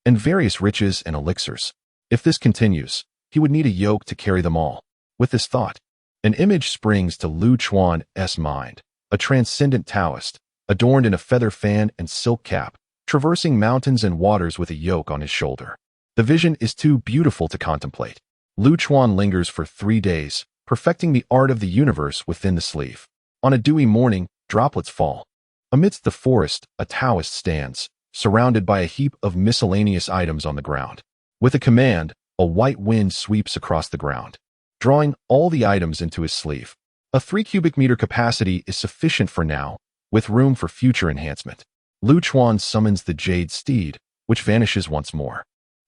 and various riches and elixirs. If this continues, he would need a yoke to carry them all. With this thought, an image springs to Lu Chuan's mind, a transcendent Taoist, adorned in a feather fan and silk cap, traversing mountains and waters with a yoke on his shoulder. The vision is too beautiful to contemplate. Lu Chuan lingers for 3 days, perfecting the art of the universe within the sleeve. On a dewy morning, droplets fall. Amidst the forest, a Taoist stands, surrounded by a heap of miscellaneous items on the ground. With a command, a white wind sweeps across the ground, drawing all the items into his sleeve. A 3 cubic meter capacity is sufficient for now, with room for future enhancement. Lu Chuan summons the jade steed, which vanishes once more.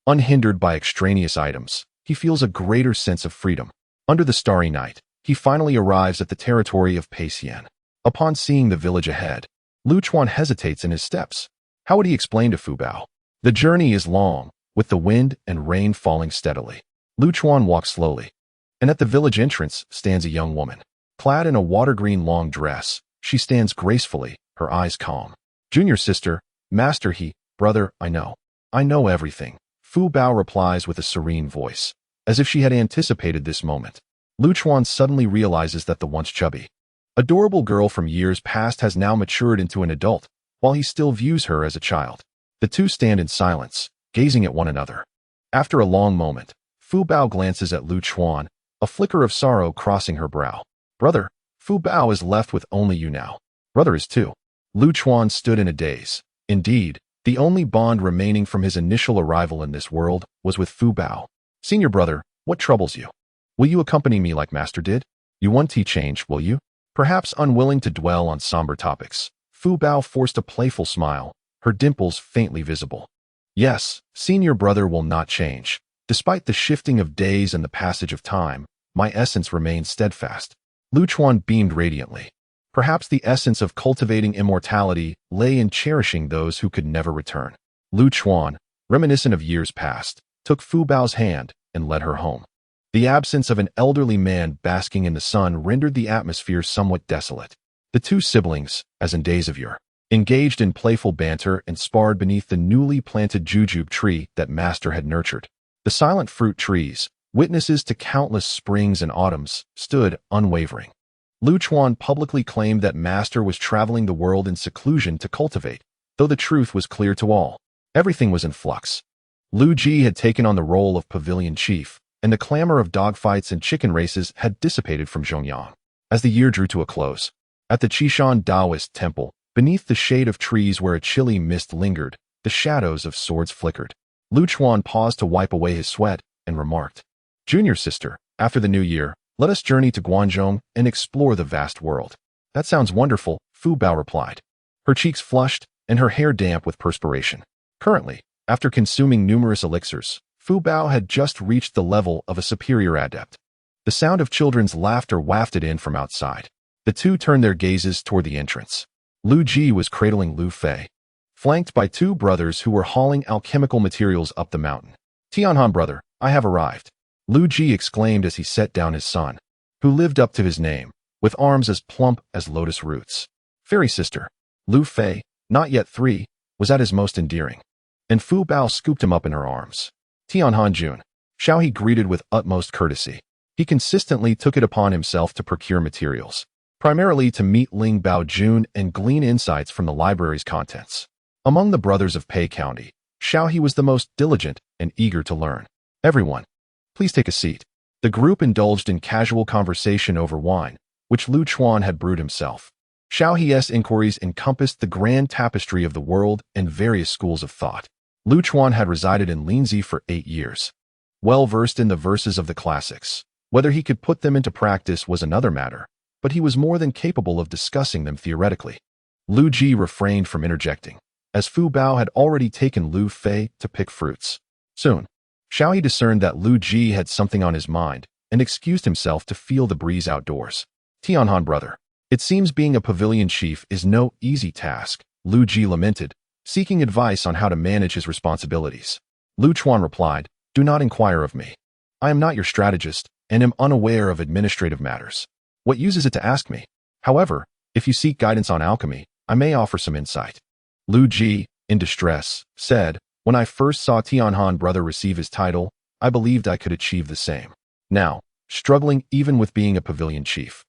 Unhindered by extraneous items, he feels a greater sense of freedom. Under the starry night, he finally arrives at the territory of Peixian. Upon seeing the village ahead, Lu Chuan hesitates in his steps. How would he explain to Fu Bao? The journey is long, with the wind and rain falling steadily. Lu Chuan walks slowly, and at the village entrance stands a young woman. Clad in a water-green long dress, she stands gracefully, her eyes calm. "Junior sister, master he, brother, I know everything," Fu Bao replies with a serene voice, as if she had anticipated this moment. Lu Chuan suddenly realizes that the once chubby, adorable girl from years past has now matured into an adult, while he still views her as a child. The two stand in silence, gazing at one another. After a long moment, Fu Bao glances at Lu Chuan, a flicker of sorrow crossing her brow. "Brother, Fu Bao is left with only you now." "Brother is too." Lu Chuan stood in a daze. Indeed, the only bond remaining from his initial arrival in this world was with Fu Bao. "Senior brother, what troubles you? Will you accompany me like master did? You want tea change, will you?" Perhaps unwilling to dwell on somber topics, Fu Bao forced a playful smile, her dimples faintly visible. "Yes, senior brother will not change. Despite the shifting of days and the passage of time, my essence remains steadfast." Lu Chuan beamed radiantly. Perhaps the essence of cultivating immortality lay in cherishing those who could never return. Lu Chuan, reminiscent of years past, took Fu Bao's hand and led her home. The absence of an elderly man basking in the sun rendered the atmosphere somewhat desolate. The two siblings, as in days of yore, engaged in playful banter and sparred beneath the newly planted jujube tree that master had nurtured. The silent fruit trees, witnesses to countless springs and autumns, stood unwavering. Lu Chuan publicly claimed that master was traveling the world in seclusion to cultivate, though the truth was clear to all. Everything was in flux. Lu Ji had taken on the role of pavilion chief, and the clamor of dogfights and chicken races had dissipated from Zhenguan. As the year drew to a close, at the Qishan Taoist temple, beneath the shade of trees where a chilly mist lingered, the shadows of swords flickered. Lu Chuan paused to wipe away his sweat and remarked, "Junior sister, after the new year, let us journey to Guangzhong and explore the vast world." "That sounds wonderful," Fu Bao replied, her cheeks flushed and her hair damp with perspiration. Currently, after consuming numerous elixirs, Fu Bao had just reached the level of a superior adept. The sound of children's laughter wafted in from outside. The two turned their gazes toward the entrance. Lu Ji was cradling Lu Fei, flanked by 2 brothers who were hauling alchemical materials up the mountain. "Tianhan brother, I have arrived," Lu Ji exclaimed as he set down his son, who lived up to his name, with arms as plump as lotus roots. Fairy sister, Lu Fei, not yet 3, was at his most endearing, and Fu Bao scooped him up in her arms. "Tianhan Jun," Xiao greeted with utmost courtesy. He consistently took it upon himself to procure materials, primarily to meet Ling Bao Jun and glean insights from the library's contents. Among the brothers of Pei County, Xiao was the most diligent and eager to learn. "Everyone, please take a seat." The group indulged in casual conversation over wine, which Lu Chuan had brewed himself. Xiao's inquiries encompassed the grand tapestry of the world and various schools of thought. Lu Chuan had resided in Linzi for 8 years. Well versed in the verses of the classics, whether he could put them into practice was another matter, but he was more than capable of discussing them theoretically. Lu Ji refrained from interjecting, as Fu Bao had already taken Lu Fei to pick fruits. Soon, Xiao discerned that Lu Ji had something on his mind and excused himself to feel the breeze outdoors. "Tianhan brother, it seems being a pavilion chief is no easy task," Lu Ji lamented, seeking advice on how to manage his responsibilities. Lu Chuan replied, "Do not inquire of me. I am not your strategist and am unaware of administrative matters. What use is it to ask me? However, if you seek guidance on alchemy, I may offer some insight." Lu Ji, in distress, said, "When I first saw Tianhan brother receive his title, I believed I could achieve the same. Now, struggling even with being a pavilion chief,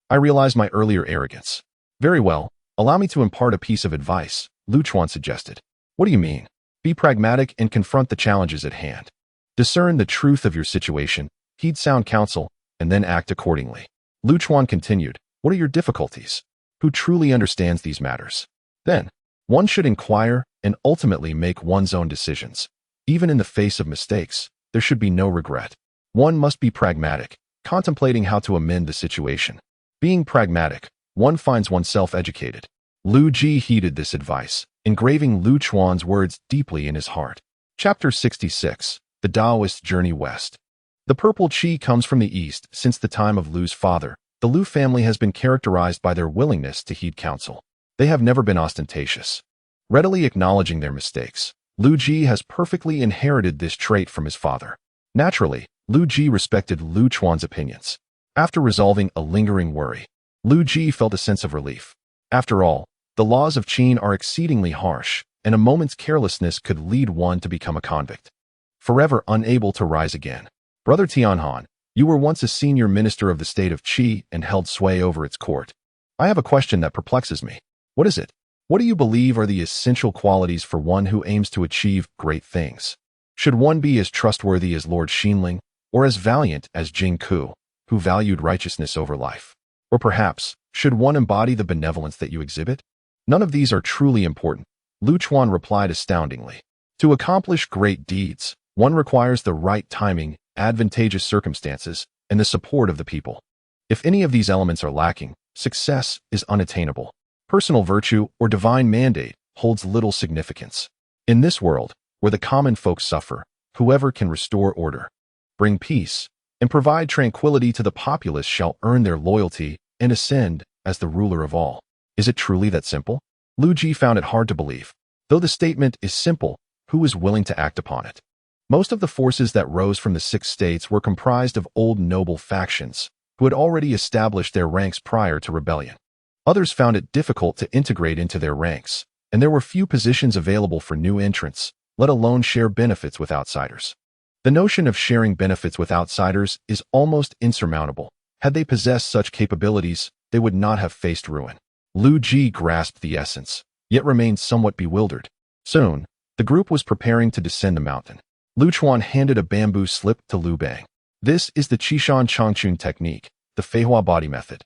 I realize my earlier arrogance." "Very well, allow me to impart a piece of advice," Lu Chuan suggested. "What do you mean?" "Be pragmatic and confront the challenges at hand. Discern the truth of your situation, heed sound counsel, and then act accordingly." Lu Chuan continued, "What are your difficulties? Who truly understands these matters? Then, one should inquire and ultimately make one's own decisions. Even in the face of mistakes, there should be no regret. One must be pragmatic, contemplating how to amend the situation. Being pragmatic, one finds oneself educated." Lu Ji heeded this advice, engraving Lu Chuan's words deeply in his heart. Chapter 66. The Taoist Journey West. The purple qi comes from the east. Since the time of Lu's father, the Lu family has been characterized by their willingness to heed counsel. They have never been ostentatious, readily acknowledging their mistakes. Lu Ji has perfectly inherited this trait from his father. Naturally, Lu Ji respected Lu Chuan's opinions. After resolving a lingering worry, Lu Ji felt a sense of relief. After all, the laws of Qin are exceedingly harsh, and a moment's carelessness could lead one to become a convict, forever unable to rise again. "Brother Tianhan, you were once a senior minister of the state of Qi and held sway over its court. I have a question that perplexes me. What is it? What do you believe are the essential qualities for one who aims to achieve great things? Should one be as trustworthy as Lord Xinling, or as valiant as Jing Ku, who valued righteousness over life? Or perhaps, should one embody the benevolence that you exhibit? None of these are truly important," Lu Chuan replied astoundingly. "To accomplish great deeds, one requires the right timing, advantageous circumstances, and the support of the people. If any of these elements are lacking, success is unattainable. Personal virtue or divine mandate holds little significance. In this world, where the common folk suffer, whoever can restore order, bring peace, and provide tranquility to the populace shall earn their loyalty and ascend as the ruler of all." Is it truly that simple? Lu Ji found it hard to believe. Though the statement is simple, who is willing to act upon it? Most of the forces that rose from the 6 states were comprised of old noble factions, who had already established their ranks prior to rebellion. Others found it difficult to integrate into their ranks, and there were few positions available for new entrants, let alone share benefits with outsiders. The notion of sharing benefits with outsiders is almost insurmountable. Had they possessed such capabilities, they would not have faced ruin. Lu Ji grasped the essence, yet remained somewhat bewildered. Soon, the group was preparing to descend the mountain. Lu Chuan handed a bamboo slip to Lu Bang. "This is the Qishan Changchun technique, the Feihua body method,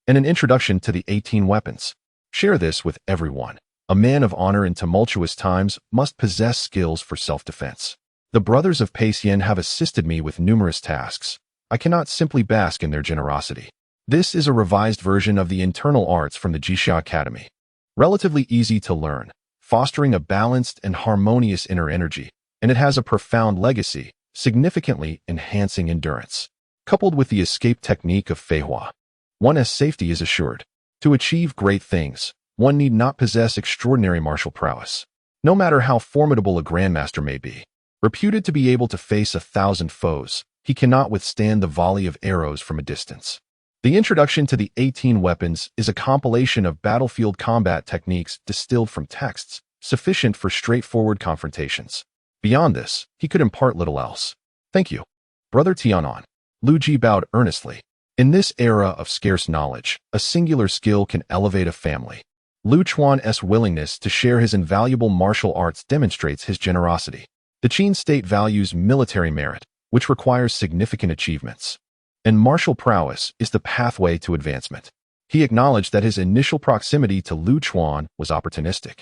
and an introduction to the 18 weapons. Share this with everyone. A man of honor in tumultuous times must possess skills for self-defense. The brothers of Peixian have assisted me with numerous tasks. I cannot simply bask in their generosity." This is a revised version of the internal arts from the Jixia Academy. Relatively easy to learn, fostering a balanced and harmonious inner energy, and it has a profound legacy, significantly enhancing endurance. Coupled with the escape technique of Feihua, one's safety is assured. To achieve great things, one need not possess extraordinary martial prowess. No matter how formidable a grandmaster may be, reputed to be able to face 1,000 foes, he cannot withstand the volley of arrows from a distance. The introduction to the 18 weapons is a compilation of battlefield combat techniques distilled from texts, sufficient for straightforward confrontations. Beyond this, he could impart little else. "Thank you, Brother Tian'an." Lu Ji bowed earnestly. In this era of scarce knowledge, a singular skill can elevate a family. Lu Chuan's willingness to share his invaluable martial arts demonstrates his generosity. The Qin state values military merit, which requires significant achievements, and martial prowess is the pathway to advancement. He acknowledged that his initial proximity to Lu Chuan was opportunistic.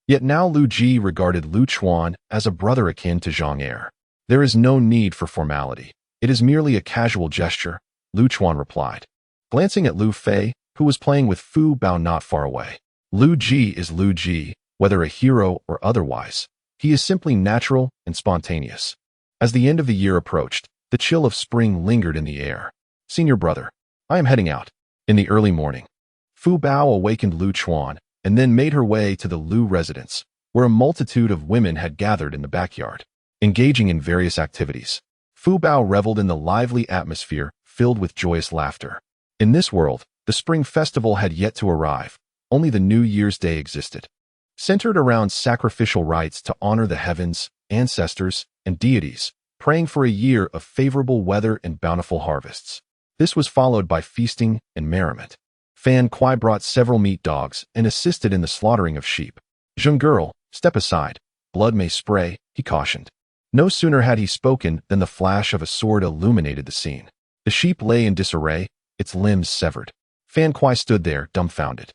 Yet now Lu Ji regarded Lu Chuan as a brother akin to Zhang Er. "There is no need for formality. It is merely a casual gesture," Lu Chuan replied, glancing at Lu Fei, who was playing with Fu Bao not far away. Lu Ji is Lu Ji, whether a hero or otherwise. He is simply natural and spontaneous. As the end of the year approached, the chill of spring lingered in the air. "Senior brother, I am heading out." In the early morning, Fu Bao awakened Lu Chuan and then made her way to the Lu residence, where a multitude of women had gathered in the backyard, engaging in various activities. Fu Bao reveled in the lively atmosphere filled with joyous laughter. In this world, the spring festival had yet to arrive. Only the New Year's Day existed, centered around sacrificial rites to honor the heavens, ancestors, and deities, praying for a year of favorable weather and bountiful harvests. This was followed by feasting and merriment. Fan Kuai brought several meat dogs and assisted in the slaughtering of sheep. "Young girl, step aside. Blood may spray," he cautioned. No sooner had he spoken than the flash of a sword illuminated the scene. The sheep lay in disarray, its limbs severed. Fan Kuai stood there, dumbfounded.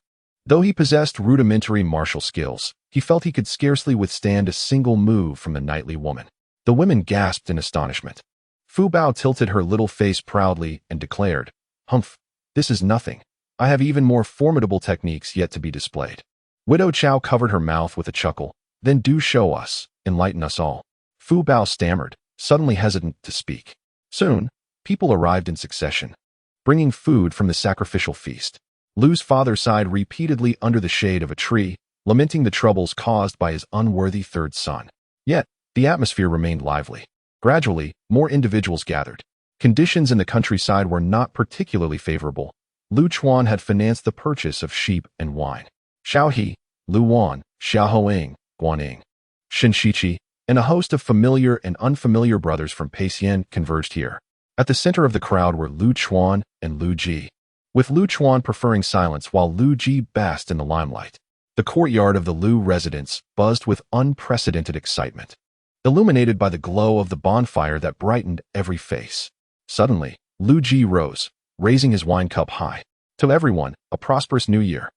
Though he possessed rudimentary martial skills, he felt he could scarcely withstand a single move from the knightly woman. The women gasped in astonishment. Fu Bao tilted her little face proudly and declared, "Humph, this is nothing. I have even more formidable techniques yet to be displayed." Widow Chow covered her mouth with a chuckle. "Then do show us, enlighten us all." Fu Bao stammered, suddenly hesitant to speak. Soon, people arrived in succession, bringing food from the sacrificial feast. Lu's father sighed repeatedly under the shade of a tree, lamenting the troubles caused by his unworthy third son. Yet, the atmosphere remained lively. Gradually, more individuals gathered. Conditions in the countryside were not particularly favorable. Lu Chuan had financed the purchase of sheep and wine. Xiao He, Lu Wan, Xiao Hoing, Guan Ying, Shen Shiqi, and a host of familiar and unfamiliar brothers from Peixian converged here. At the center of the crowd were Lu Chuan and Lu Ji, with Lu Chuan preferring silence while Lu Ji basked in the limelight. The courtyard of the Lu residence buzzed with unprecedented excitement, illuminated by the glow of the bonfire that brightened every face. Suddenly, Lu Ji rose, raising his wine cup high. "To everyone, a prosperous new year.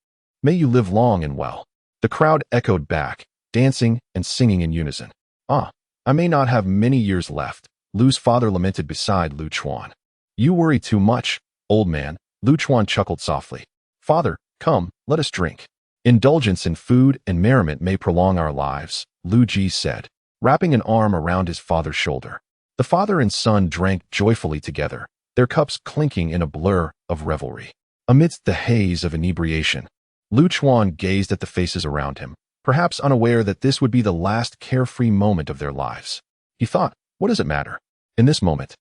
May you live long and well." The crowd echoed back, dancing and singing in unison. "Ah, I may not have many years left," Lu's father lamented beside Lu Chuan. "You worry too much, old man," Lu Chuan chuckled softly. "Father, come, let us drink. Indulgence in food and merriment may prolong our lives," Lu Ji said, wrapping an arm around his father's shoulder. The father and son drank joyfully together, their cups clinking in a blur of revelry. Amidst the haze of inebriation, Lu Chuan gazed at the faces around him, perhaps unaware that this would be the last carefree moment of their lives. He thought, what does it matter? In this moment,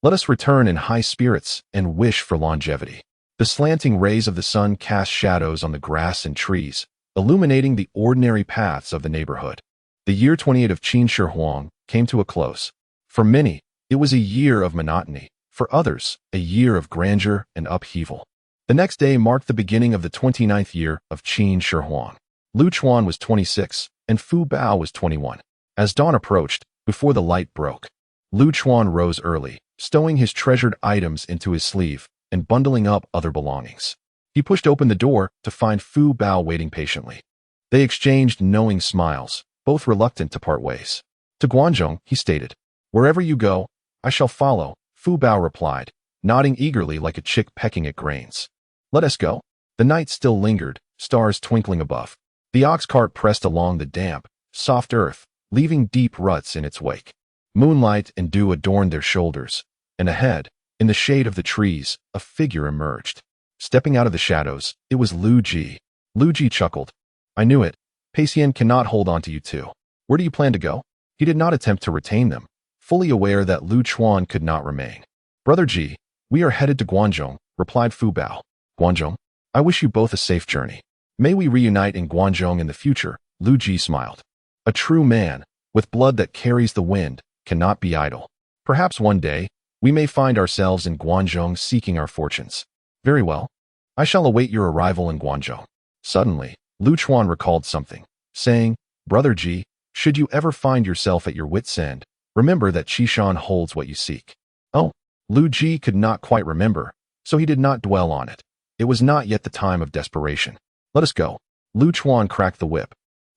let us return in high spirits and wish for longevity. The slanting rays of the sun cast shadows on the grass and trees, illuminating the ordinary paths of the neighborhood. The year 28 of Qin Shi Huang came to a close. For many, it was a year of monotony. For others, a year of grandeur and upheaval. The next day marked the beginning of the 29th year of Qin Shi Huang. Lu Chuan was 26, and Fu Bao was 21. As dawn approached, before the light broke, Lu Chuan rose early, stowing his treasured items into his sleeve and bundling up other belongings. He pushed open the door to find Fu Bao waiting patiently. They exchanged knowing smiles, both reluctant to part ways. To Guanzhong, he stated, "Wherever you go, I shall follow," Fu Bao replied, nodding eagerly like a chick pecking at grains. "Let us go." The night still lingered, stars twinkling above. The ox cart pressed along the damp, soft earth, leaving deep ruts in its wake. Moonlight and dew adorned their shoulders, and ahead, in the shade of the trees, a figure emerged. Stepping out of the shadows, it was Lu Ji. Lu Ji chuckled. "I knew it. Peixian cannot hold on to you too. Where do you plan to go?" He did not attempt to retain them, fully aware that Lu Chuan could not remain. "Brother Ji, we are headed to Guanzhong," replied Fu Bao. "Guanzhong? I wish you both a safe journey. May we reunite in Guanzhong in the future," Lu Ji smiled. "A true man, with blood that carries the wind, cannot be idle. Perhaps one day, we may find ourselves in Guanzhong seeking our fortunes." "Very well. I shall await your arrival in Guanzhong." Suddenly, Lu Chuan recalled something, saying, "Brother Ji, should you ever find yourself at your wit's end, remember that Qishan holds what you seek." Oh, Lu Ji could not quite remember, so he did not dwell on it. It was not yet the time of desperation. "Let us go." Lu Chuan cracked the whip,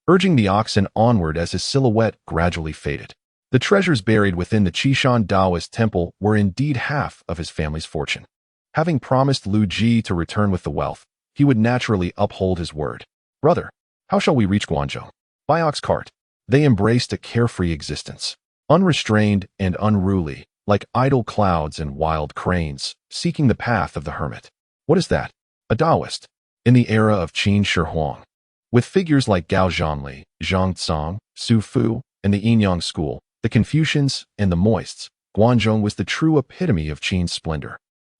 urging the oxen onward as his silhouette gradually faded. The treasures buried within the Qishan Taoist temple were indeed half of his family's fortune. Having promised Lu Ji to return with the wealth, he would naturally uphold his word. "Brother, how shall we reach Guangzhou?" "By ox cart." They embraced a carefree existence, unrestrained and unruly, like idle clouds and wild cranes, seeking the path of the hermit. "What is that?" "A Taoist." "In the era of Qin Shi Huang." With figures like Gao Zhongli, Zhang Tsang, Su Fu, and the Yin-Yang school, the Confucians, and the Moists, Guanzhong was the true epitome of Qin's splendor.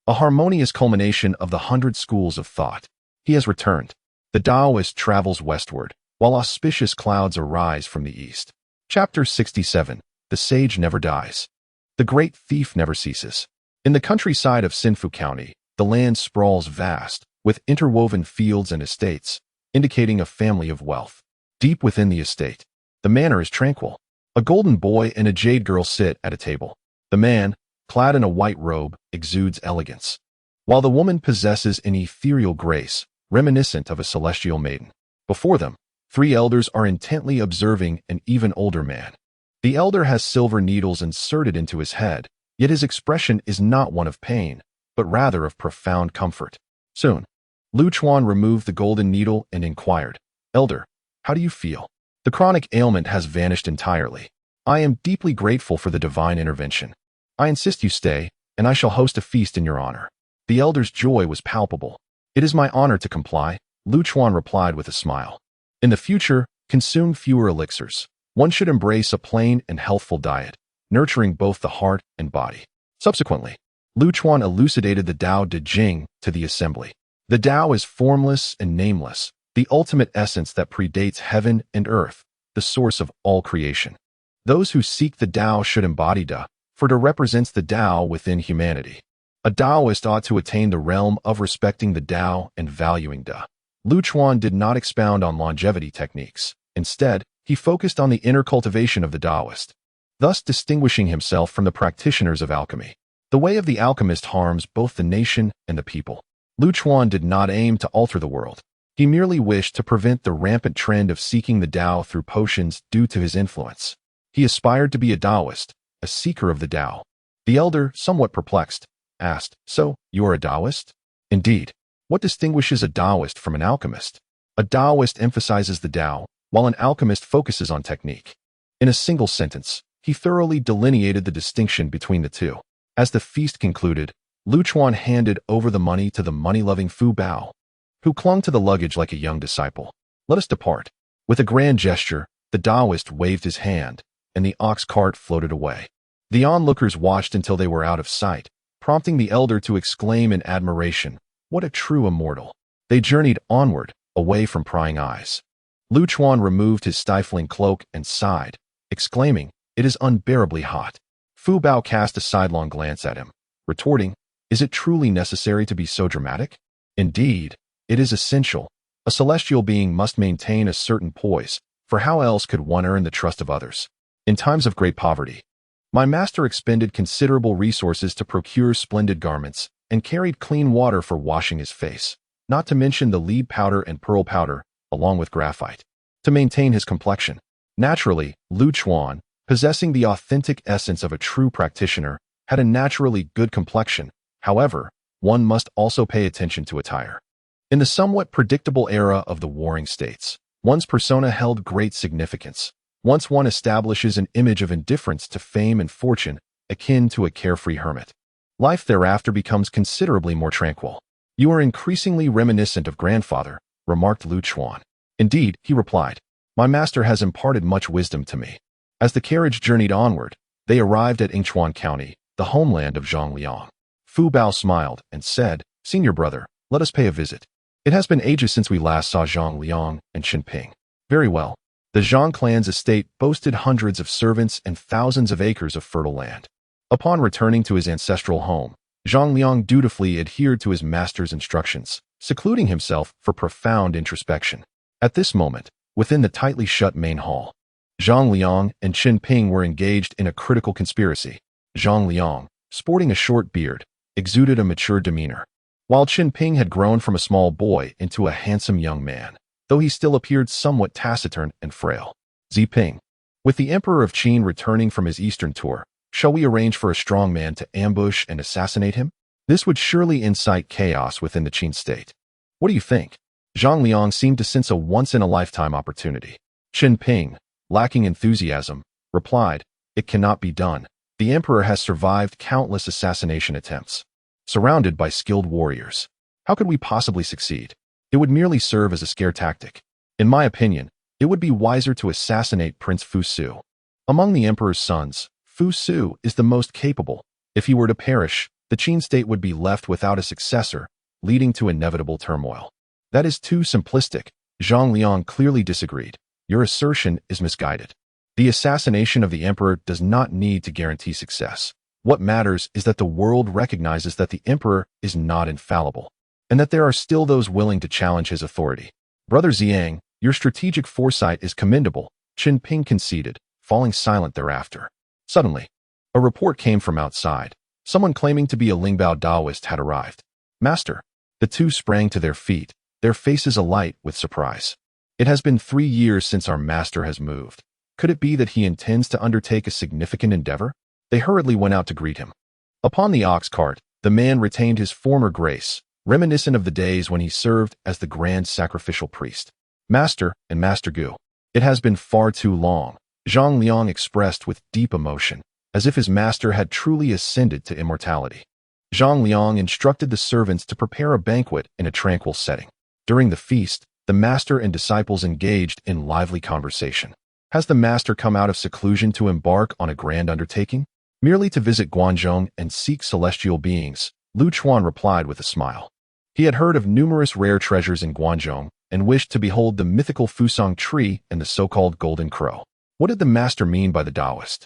A harmonious culmination of the 100 schools of thought. He has returned. The Taoist travels westward, while auspicious clouds arise from the east. Chapter 67. The Sage Never Dies. The Great Thief Never Ceases. In the countryside of Sinfu County, the land sprawls vast, with interwoven fields and estates, indicating a family of wealth. Deep within the estate, the manor is tranquil. A golden boy and a jade girl sit at a table. The man, clad in a white robe, exudes elegance, while the woman possesses an ethereal grace, reminiscent of a celestial maiden. Before them, 3 elders are intently observing an even older man. The elder has silver needles inserted into his head, yet his expression is not one of pain, but rather of profound comfort. Soon, Lu Chuan removed the golden needle and inquired, "Elder, how do you feel?" "The chronic ailment has vanished entirely. I am deeply grateful for the divine intervention. I insist you stay, and I shall host a feast in your honor." The elder's joy was palpable. "It is my honor to comply," Lu Chuan replied with a smile. "In the future, consume fewer elixirs. One should embrace a plain and healthful diet, nurturing both the heart and body." Subsequently, Lu Chuan elucidated the Tao De Jing to the assembly. The Tao is formless and nameless, the ultimate essence that predates heaven and earth, the source of all creation. Those who seek the Tao should embody Da, for Da represents the Tao within humanity. A Taoist ought to attain the realm of respecting the Tao and valuing Da. Lu Chuan did not expound on longevity techniques. Instead, he focused on the inner cultivation of the Taoist, thus distinguishing himself from the practitioners of alchemy. The way of the alchemist harms both the nation and the people. Lu Chuan did not aim to alter the world. He merely wished to prevent the rampant trend of seeking the Tao through potions due to his influence. He aspired to be a Taoist, a seeker of the Tao. The elder, somewhat perplexed, asked, "So, you are a Taoist?" "Indeed. What distinguishes a Taoist from an alchemist?" "A Taoist emphasizes the Tao, while an alchemist focuses on technique." In a single sentence, he thoroughly delineated the distinction between the two. As the feast concluded, Lu Chuan handed over the money to the money-loving Fu Bao, who clung to the luggage like a young disciple. "Let us depart." With a grand gesture, the Taoist waved his hand, and the ox cart floated away. The onlookers watched until they were out of sight, prompting the elder to exclaim in admiration, "What a true immortal!" They journeyed onward, away from prying eyes. Lu Chuan removed his stifling cloak and sighed, exclaiming, "It is unbearably hot." Fu Bao cast a sidelong glance at him, retorting, "Is it truly necessary to be so dramatic?" "Indeed, it is essential. A celestial being must maintain a certain poise, for how else could one earn the trust of others? In times of great poverty, my master expended considerable resources to procure splendid garments and carried clean water for washing his face, not to mention the lead powder and pearl powder, along with graphite, to maintain his complexion." Naturally, Lu Chuan, possessing the authentic essence of a true practitioner, had a naturally good complexion. However, one must also pay attention to attire. In the somewhat predictable era of the warring states, one's persona held great significance. Once one establishes an image of indifference to fame and fortune, akin to a carefree hermit, life thereafter becomes considerably more tranquil. "You are increasingly reminiscent of grandfather," remarked Lu Chuan. "Indeed," he replied, "my master has imparted much wisdom to me." As the carriage journeyed onward, they arrived at Yingchuan County, the homeland of Zhang Liang. Fu Bao smiled and said, "Senior brother, let us pay a visit. It has been ages since we last saw Zhang Liang and Qinping." "Very well." The Zhang clan's estate boasted hundreds of servants and thousands of acres of fertile land. Upon returning to his ancestral home, Zhang Liang dutifully adhered to his master's instructions, secluding himself for profound introspection. At this moment, within the tightly shut main hall, Zhang Liang and Qinping were engaged in a critical conspiracy. Zhang Liang, sporting a short beard, exuded a mature demeanor, while Qinping had grown from a small boy into a handsome young man, though he still appeared somewhat taciturn and frail. "Ziping, with the Emperor of Qin returning from his eastern tour, shall we arrange for a strong man to ambush and assassinate him? This would surely incite chaos within the Qin state. What do you think?" Zhang Liang seemed to sense a once-in-a-lifetime opportunity. Qinping, lacking enthusiasm, replied, "It cannot be done. The emperor has survived countless assassination attempts, surrounded by skilled warriors. How could we possibly succeed? It would merely serve as a scare tactic." In my opinion, it would be wiser to assassinate Prince Fu Su. Among the emperor's sons, Fu Su is the most capable. If he were to perish, the Qin state would be left without a successor, leading to inevitable turmoil. That is too simplistic. Zhang Liang clearly disagreed. Your assertion is misguided. The assassination of the emperor does not need to guarantee success. What matters is that the world recognizes that the emperor is not infallible, and that there are still those willing to challenge his authority. Brother Ziyang, your strategic foresight is commendable, Qin Ping conceded, falling silent thereafter. Suddenly, a report came from outside. Someone claiming to be a Lingbao Daoist had arrived. Master. The two sprang to their feet, their faces alight with surprise. It has been 3 years since our master has moved. Could it be that he intends to undertake a significant endeavor? They hurriedly went out to greet him. Upon the ox cart, the man retained his former grace, reminiscent of the days when he served as the grand sacrificial priest. Master and Master Gu. It has been far too long, Zhang Liang expressed with deep emotion, as if his master had truly ascended to immortality. Zhang Liang instructed the servants to prepare a banquet in a tranquil setting. During the feast, the master and disciples engaged in lively conversation. Has the master come out of seclusion to embark on a grand undertaking? Merely to visit Guanzhong and seek celestial beings, Lu Chuan replied with a smile. He had heard of numerous rare treasures in Guanzhong and wished to behold the mythical Fusang tree and the so-called Golden Crow. What did the master mean by the Taoist?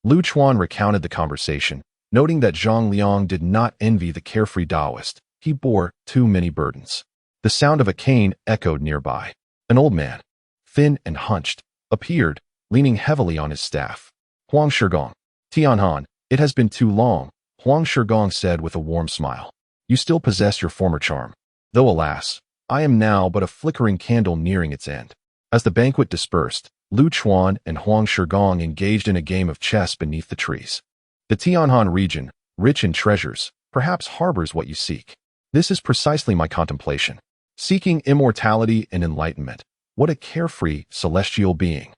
Lu Chuan recounted the conversation, noting that Zhang Liang did not envy the carefree Taoist. He bore too many burdens. The sound of a cane echoed nearby. An old man, thin and hunched, appeared, leaning heavily on his staff. Huang Shigong. Tianhan, it has been too long, Huang Shigong said with a warm smile. You still possess your former charm. Though alas, I am now but a flickering candle nearing its end. As the banquet dispersed, Lu Chuan and Huang Shigong engaged in a game of chess beneath the trees. The Tianhan region, rich in treasures, perhaps harbors what you seek. This is precisely my contemplation. Seeking immortality and enlightenment. What a carefree, celestial being.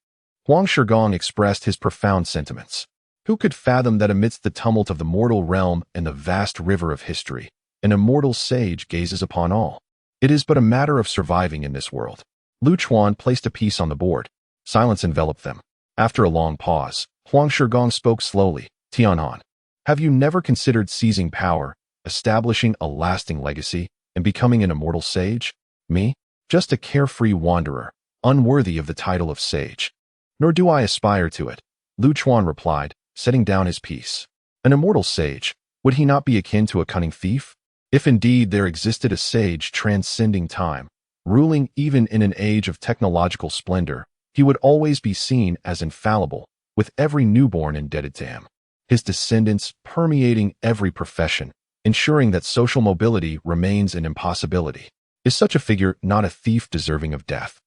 Huang Shigong expressed his profound sentiments. Who could fathom that amidst the tumult of the mortal realm and the vast river of history, an immortal sage gazes upon all? It is but a matter of surviving in this world. Lu Chuan placed a piece on the board. Silence enveloped them. After a long pause, Huang Shigong spoke slowly. Tianhan, have you never considered seizing power, establishing a lasting legacy, and becoming an immortal sage? Me? Just a carefree wanderer, unworthy of the title of sage. Nor do I aspire to it, Lu Chuan replied, setting down his piece. An immortal sage, would he not be akin to a cunning thief? If indeed there existed a sage transcending time, ruling even in an age of technological splendor, he would always be seen as infallible, with every newborn indebted to him. His descendants permeating every profession, ensuring that social mobility remains an impossibility. Is such a figure not a thief deserving of death?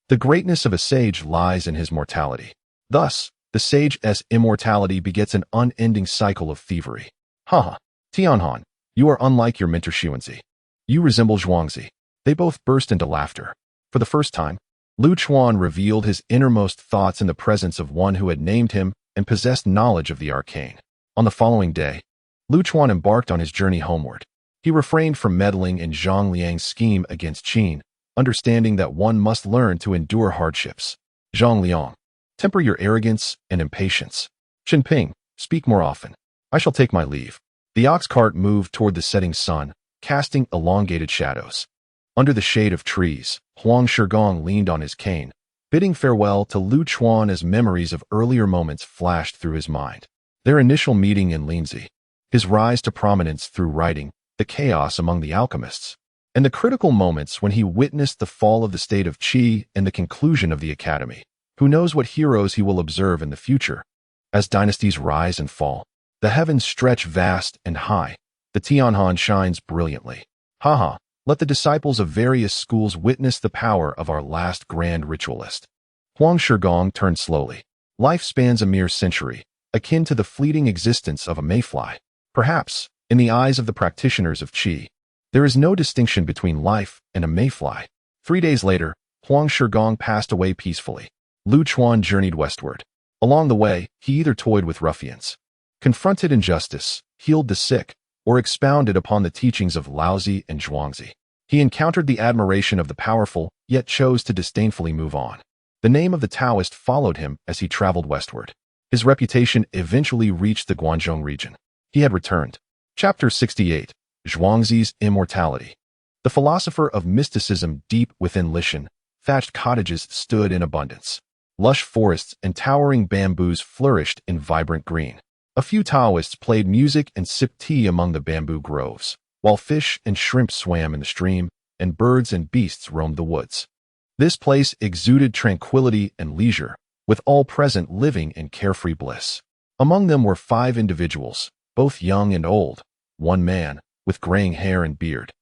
The greatness of a sage lies in his mortality. Thus, the sage's immortality begets an unending cycle of thievery. Haha, Tianhan, you are unlike your mentor Xuanzi. You resemble Zhuangzi. They both burst into laughter. For the first time, Lu Chuan revealed his innermost thoughts in the presence of one who had named him and possessed knowledge of the arcane. On the following day, Lu Chuan embarked on his journey homeward. He refrained from meddling in Zhang Liang's scheme against Qin, understanding that one must learn to endure hardships. Zhang Liang, temper your arrogance and impatience. Qin Ping, speak more often. I shall take my leave. The ox cart moved toward the setting sun, casting elongated shadows. Under the shade of trees, Huang Shigong leaned on his cane, bidding farewell to Lu Chuan as memories of earlier moments flashed through his mind. Their initial meeting in Linzi, his rise to prominence through writing, the chaos among the alchemists, and the critical moments when he witnessed the fall of the state of Qi and the conclusion of the academy. Who knows what heroes he will observe in the future? As dynasties rise and fall, the heavens stretch vast and high. The Tianhan shines brilliantly. Haha, let the disciples of various schools witness the power of our last grand ritualist. Huang Shigong turned slowly. Life spans a mere century, akin to the fleeting existence of a mayfly. Perhaps, in the eyes of the practitioners of Qi, there is no distinction between life and a mayfly. 3 days later, Huang Shigong passed away peacefully. Lu Chuan journeyed westward. Along the way, he either toyed with ruffians, confronted injustice, healed the sick, or expounded upon the teachings of Laozi and Zhuangzi. He encountered the admiration of the powerful, yet chose to disdainfully move on. The name of the Taoist followed him as he traveled westward. His reputation eventually reached the Guangzhou region. He had returned. Chapter 68. Zhuangzi's Immortality. The philosopher of mysticism deep within Lishan, thatched cottages stood in abundance. Lush forests and towering bamboos flourished in vibrant green. A few Taoists played music and sipped tea among the bamboo groves, while fish and shrimp swam in the stream, and birds and beasts roamed the woods. This place exuded tranquility and leisure, with all present living in carefree bliss. Among them were 5 individuals, both young and old. One man, with graying hair and beard,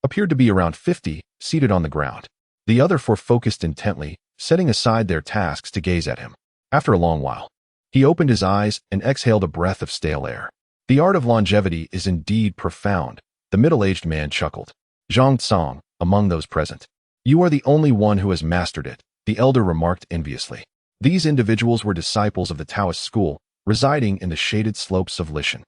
appeared to be around 50, seated on the ground. The other 4 focused intently, setting aside their tasks to gaze at him. After a long while, he opened his eyes and exhaled a breath of stale air. The art of longevity is indeed profound, the middle-aged man chuckled. Zhang Tsang, among those present. You are the only one who has mastered it, the elder remarked enviously. These individuals were disciples of the Taoist school, residing in the shaded slopes of Lishan.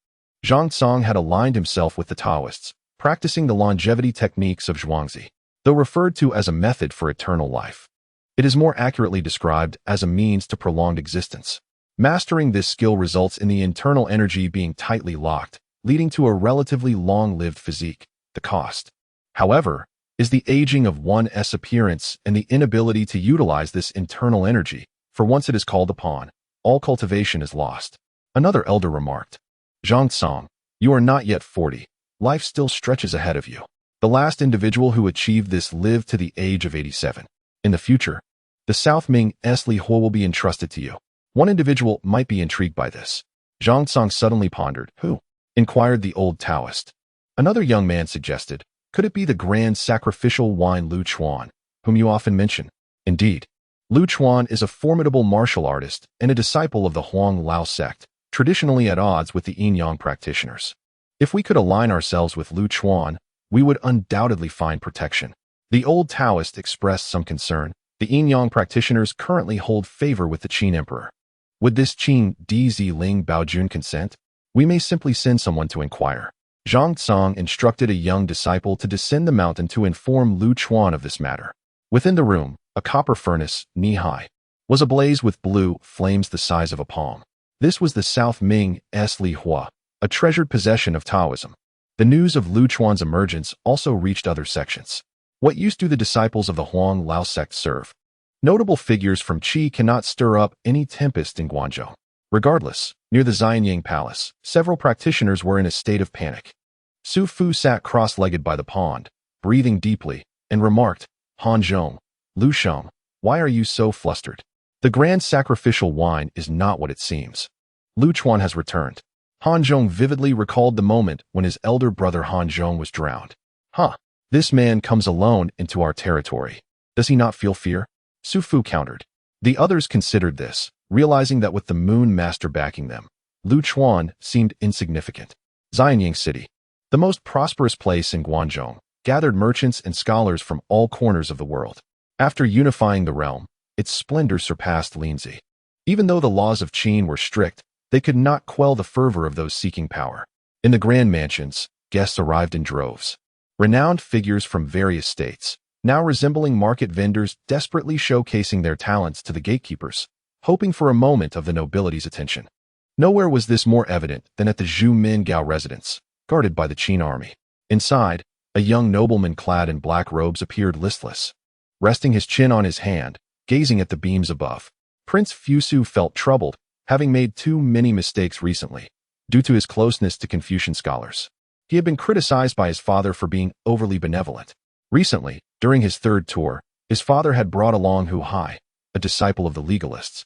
Zhang Tsang had aligned himself with the Taoists, practicing the longevity techniques of Zhuangzi, though referred to as a method for eternal life. It is more accurately described as a means to prolonged existence. Mastering this skill results in the internal energy being tightly locked, leading to a relatively long-lived physique. The cost, however, is the aging of one's appearance and the inability to utilize this internal energy, for once it is called upon, all cultivation is lost. Another elder remarked. Zhang Tsang, you are not yet 40. Life still stretches ahead of you. The last individual who achieved this lived to the age of 87. In the future, the South Ming's Li Huo will be entrusted to you. One individual might be intrigued by this. Zhang Tsang suddenly pondered. Who? Inquired the old Taoist. Another young man suggested. Could it be the grand sacrificial wine Lu Chuan, whom you often mention? Indeed. Lu Chuan is a formidable martial artist and a disciple of the Huang Lao sect, traditionally at odds with the yin-yang practitioners. If we could align ourselves with Lu Chuan, we would undoubtedly find protection. The old Taoist expressed some concern. The yin-yang practitioners currently hold favor with the Qin emperor. Would this Qin DZ Ling Baojun consent? We may simply send someone to inquire. Zhang Tsang instructed a young disciple to descend the mountain to inform Lu Chuan of this matter. Within the room, a copper furnace, knee-high, was ablaze with blue flames the size of a palm. This was the South Ming's Li Hua, a treasured possession of Taoism. The news of Lu Chuan's emergence also reached other sections. What use do the disciples of the Huang Lao sect serve? Notable figures from Qi cannot stir up any tempest in Guangzhou. Regardless, near the Xianyang Palace, several practitioners were in a state of panic. Su Fu sat cross-legged by the pond, breathing deeply, and remarked, Han Zhong, Lu Sheng, why are you so flustered? The grand sacrificial wine is not what it seems. Lu Chuan has returned. Han Zhong vividly recalled the moment when his elder brother Han Zhong was drowned. This man comes alone into our territory. Does he not feel fear? Su Fu countered. The others considered this, realizing that with the Moon Master backing them, Lu Chuan seemed insignificant. Xianyang City, the most prosperous place in Guangzhou, gathered merchants and scholars from all corners of the world. After unifying the realm, its splendor surpassed Linzi. Even though the laws of Qin were strict, they could not quell the fervor of those seeking power. In the grand mansions, guests arrived in droves. Renowned figures from various states, now resembling market vendors desperately showcasing their talents to the gatekeepers, hoping for a moment of the nobility's attention. Nowhere was this more evident than at the Zhu Mingao residence, guarded by the Qin army. Inside, a young nobleman clad in black robes appeared listless, resting his chin on his hand, gazing at the beams above. Prince Fusu felt troubled, having made too many mistakes recently, due to his closeness to Confucian scholars. He had been criticized by his father for being overly benevolent. Recently, during his 3rd tour, his father had brought along Hu Hai, a disciple of the legalists.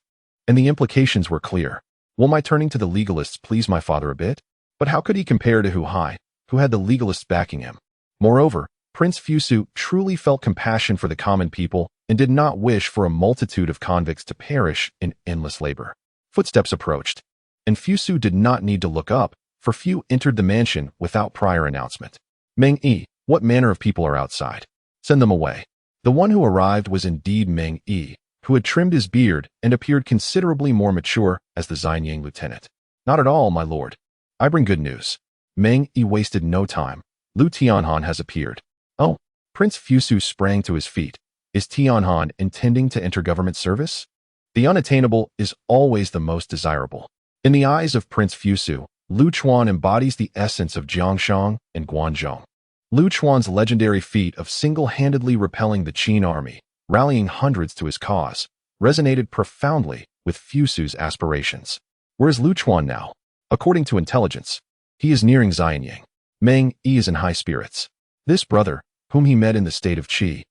And the implications were clear. Will my turning to the legalists please my father a bit? But how could he compare to Hu Hai, who had the legalists backing him? Moreover, Prince Fusu truly felt compassion for the common people and did not wish for a multitude of convicts to perish in endless labor. Footsteps approached, and Fusu did not need to look up, for few entered the mansion without prior announcement. Meng Yi, what manner of people are outside? Send them away. The one who arrived was indeed Meng Yi, who had trimmed his beard and appeared considerably more mature as the Xianyang lieutenant. Not at all, my lord. I bring good news. Meng Yi wasted no time. Lu Tianhan has appeared. Oh, Prince Fusu sprang to his feet. Is Tianhan intending to enter government service? The unattainable is always the most desirable. In the eyes of Prince Fusu, Lu Chuan embodies the essence of Jiangshang and Guanzhong. Lu Chuan's legendary feat of single-handedly repelling the Qin army, rallying hundreds to his cause, resonated profoundly with Fusu's aspirations. Where is Lu Chuan now? According to intelligence, he is nearing Xianyang. Meng Yi is in high spirits. This brother, whom he met in the state of Qi,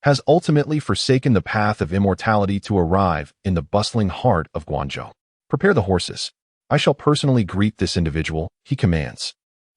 has ultimately forsaken the path of immortality to arrive in the bustling heart of Guangzhou. Prepare the horses. I shall personally greet this individual, he commands.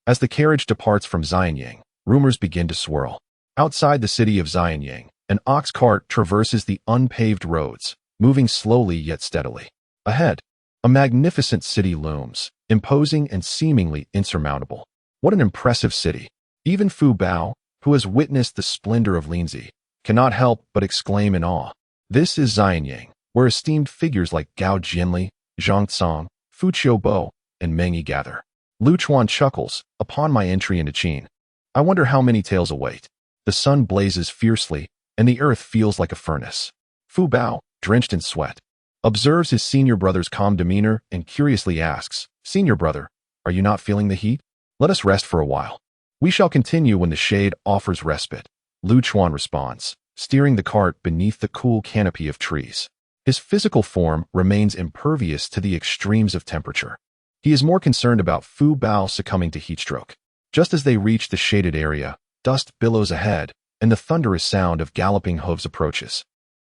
As the carriage departs from Xianyang, rumors begin to swirl. Outside the city of Xianyang, an ox cart traverses the unpaved roads, moving slowly yet steadily. Ahead, a magnificent city looms, imposing and seemingly insurmountable. What an impressive city! Even Fu Bao, who has witnessed the splendor of Linzi, cannot help but exclaim in awe. This is Xianyang, where esteemed figures like Gao Jinli, Zhang Tsang, Fu Qiubo, and Meng Yi gather. Lu Chuan chuckles upon my entry into Qin. I wonder how many tales await. The sun blazes fiercely, and the earth feels like a furnace. Fu Bao, drenched in sweat, observes his senior brother's calm demeanor and curiously asks, "Senior brother, are you not feeling the heat? Let us rest for a while. We shall continue when the shade offers respite." Lu Chuan responds, steering the cart beneath the cool canopy of trees. His physical form remains impervious to the extremes of temperature. He is more concerned about Fu Bao succumbing to heatstroke. Just as they reach the shaded area, dust billows ahead, and the thunderous sound of galloping hooves approaches.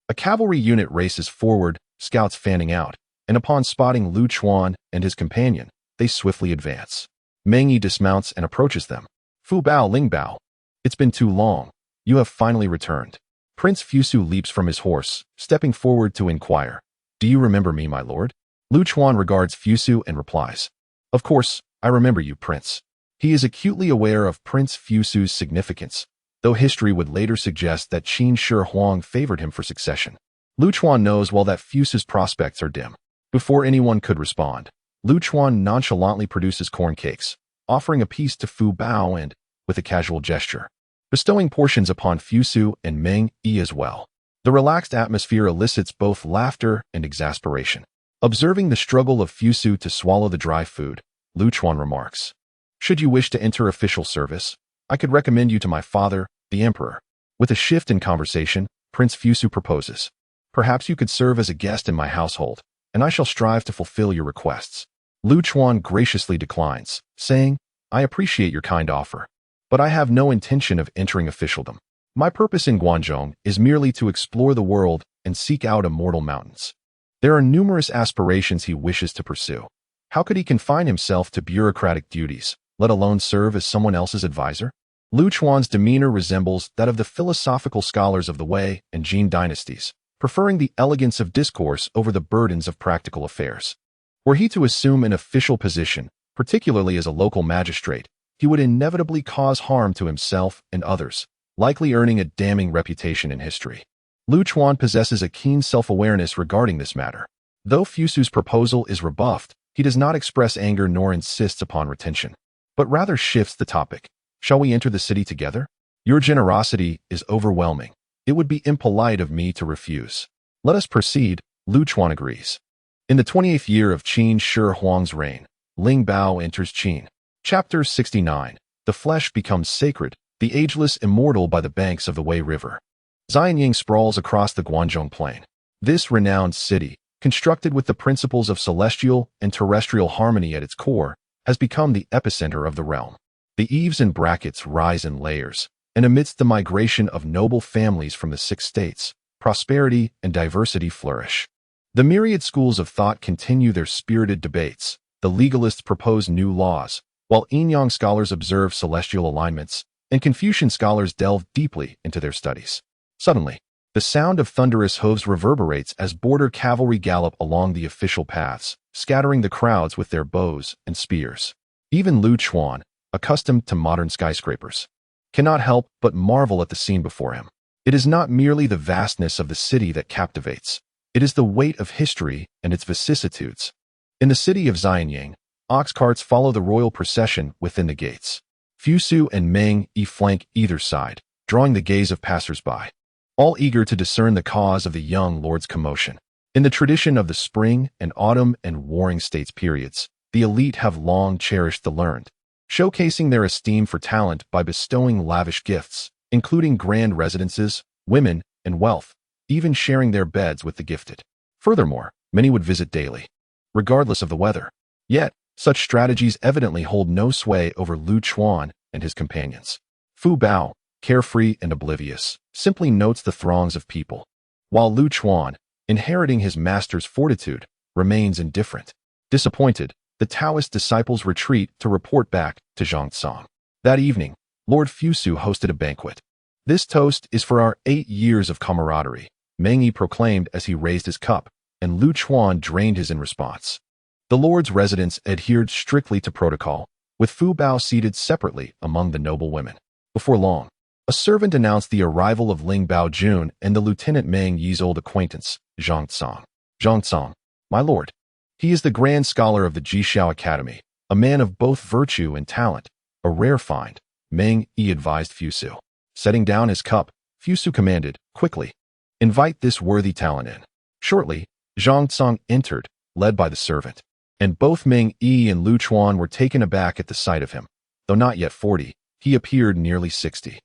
A cavalry unit races forward, scouts fanning out, and upon spotting Lu Chuan and his companion, they swiftly advance. Meng Yi dismounts and approaches them. "Fu Bao, Ling Bao, it's been too long. You have finally returned." Prince Fusu leaps from his horse, stepping forward to inquire, "Do you remember me, my lord?" Lu Chuan regards Fusu and replies, "Of course, I remember you, Prince." He is acutely aware of Prince Fusu's significance, though history would later suggest that Qin Shi Huang favored him for succession. Lu Chuan knows well that Fusu's prospects are dim. Before anyone could respond, Lu Chuan nonchalantly produces corn cakes, offering a piece to Fu Bao and, with a casual gesture, bestowing portions upon Fusu and Meng Yi as well. The relaxed atmosphere elicits both laughter and exasperation. Observing the struggle of Fusu to swallow the dry food, Lu Chuan remarks, "Should you wish to enter official service, I could recommend you to my father, the emperor." With a shift in conversation, Prince Fusu proposes, "Perhaps you could serve as a guest in my household, and I shall strive to fulfill your requests." Lu Chuan graciously declines, saying, "I appreciate your kind offer, but I have no intention of entering officialdom. My purpose in Guangzhong is merely to explore the world and seek out immortal mountains." There are numerous aspirations he wishes to pursue. How could he confine himself to bureaucratic duties, let alone serve as someone else's advisor? Lu Chuan's demeanor resembles that of the philosophical scholars of the Wei and Jin dynasties, preferring the elegance of discourse over the burdens of practical affairs. Were he to assume an official position, particularly as a local magistrate, he would inevitably cause harm to himself and others, likely earning a damning reputation in history. Lu Chuan possesses a keen self-awareness regarding this matter. Though Fusu's proposal is rebuffed, he does not express anger nor insists upon retention, but rather shifts the topic. "Shall we enter the city together? Your generosity is overwhelming. It would be impolite of me to refuse." "Let us proceed," Lu Chuan agrees. In the 28th year of Qin Shi Huang's reign, Ling Bao enters Qin. Chapter 69. The flesh becomes sacred, the ageless immortal by the banks of the Wei River. Xianyang sprawls across the Guangzhong plain. This renowned city, constructed with the principles of celestial and terrestrial harmony at its core, has become the epicenter of the realm. The eaves and brackets rise in layers, and amidst the migration of noble families from the 6 states, prosperity and diversity flourish. The myriad schools of thought continue their spirited debates. The legalists propose new laws, while Yin-Yang scholars observe celestial alignments, and Confucian scholars delve deeply into their studies. Suddenly, the sound of thunderous hooves reverberates as border cavalry gallop along the official paths, scattering the crowds with their bows and spears. Even Lu Chuan, accustomed to modern skyscrapers, cannot help but marvel at the scene before him. It is not merely the vastness of the city that captivates. It is the weight of history and its vicissitudes. In the city of Xianyang, ox carts follow the royal procession within the gates. Fusu and Meng Yi flank either side, drawing the gaze of passers-by, all eager to discern the cause of the young lord's commotion. In the tradition of the spring and autumn and warring states periods, the elite have long cherished the learned, showcasing their esteem for talent by bestowing lavish gifts, including grand residences, women, and wealth, even sharing their beds with the gifted. Furthermore, many would visit daily, regardless of the weather. Yet, such strategies evidently hold no sway over Lu Chuan and his companions. Fu Bao, carefree and oblivious, simply notes the throngs of people, while Lu Chuan, inheriting his master's fortitude, remains indifferent. Disappointed, the Taoist disciples retreat to report back to Zhongcang. That evening, Lord Fusu hosted a banquet. "This toast is for our 8 years of camaraderie," Meng Yi proclaimed as he raised his cup, and Lu Chuan drained his in response. The Lord's residents adhered strictly to protocol, with Fu Bao seated separately among the noble women. Before long, a servant announced the arrival of Ling Baojun and the Lieutenant Meng Yi's old acquaintance, Zhongcang. "Zhongcang, my lord. He is the grand scholar of the Jixiao Academy, a man of both virtue and talent, a rare find," Meng Yi advised Fusu. Setting down his cup, Fusu commanded, "Quickly, invite this worthy talent in." Shortly, Zhongcang entered, led by the servant, and both Meng Yi and Lu Chuan were taken aback at the sight of him. Though not yet 40, he appeared nearly 60.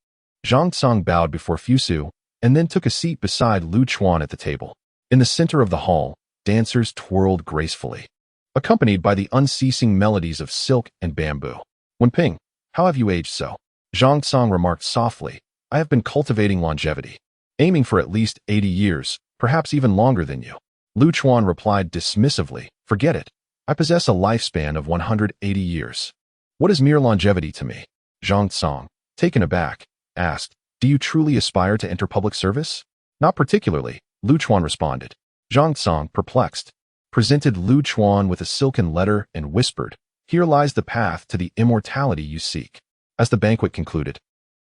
Zhongcang bowed before Fusu, and then took a seat beside Lu Chuan at the table. In the center of the hall, dancers twirled gracefully, accompanied by the unceasing melodies of silk and bamboo. "Wenping, how have you aged so?" Zhongcang remarked softly. "I have been cultivating longevity, aiming for at least 80 years, perhaps even longer than you." Lu Chuan replied dismissively, "Forget it. I possess a lifespan of 180 years. What is mere longevity to me?" Zhongcang, taken aback, asked, "Do you truly aspire to enter public service?" "Not particularly," Lu Chuan responded. Zhongcang, perplexed, presented Lu Chuan with a silken letter and whispered, "Here lies the path to the immortality you seek." As the banquet concluded,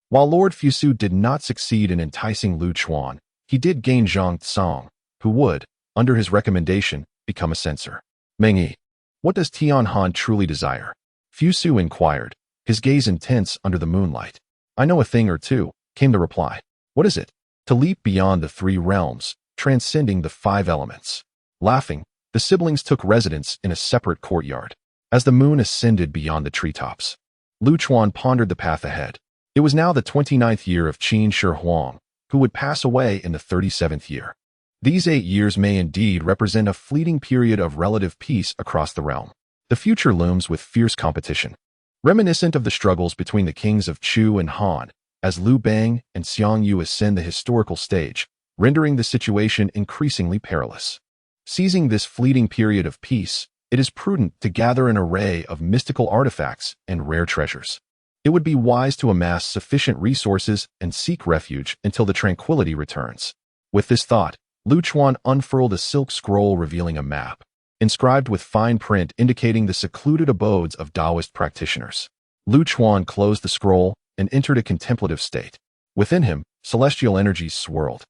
while Lord Fusu did not succeed in enticing Lu Chuan, he did gain Zhongcang, who would, under his recommendation, become a censor. "Meng Yi, what does Tian Han truly desire?" Fusu inquired, his gaze intense under the moonlight. "I know a thing or two," came the reply. "What is it?" "To leap beyond the 3 realms, transcending the 5 elements." Laughing, the siblings took residence in a separate courtyard. As the moon ascended beyond the treetops, Lu Chuan pondered the path ahead. It was now the 29th year of Qin Shi Huang, who would pass away in the 37th year. These 8 years may indeed represent a fleeting period of relative peace across the realm. The future looms with fierce competition, reminiscent of the struggles between the kings of Chu and Han, as Liu Bang and Xiongnu ascend the historical stage, rendering the situation increasingly perilous. Seizing this fleeting period of peace, it is prudent to gather an array of mystical artifacts and rare treasures. It would be wise to amass sufficient resources and seek refuge until the tranquility returns. With this thought, Lu Chuan unfurled a silk scroll revealing a map, inscribed with fine print indicating the secluded abodes of Taoist practitioners. Lu Chuan closed the scroll and entered a contemplative state. Within him, celestial energies swirled,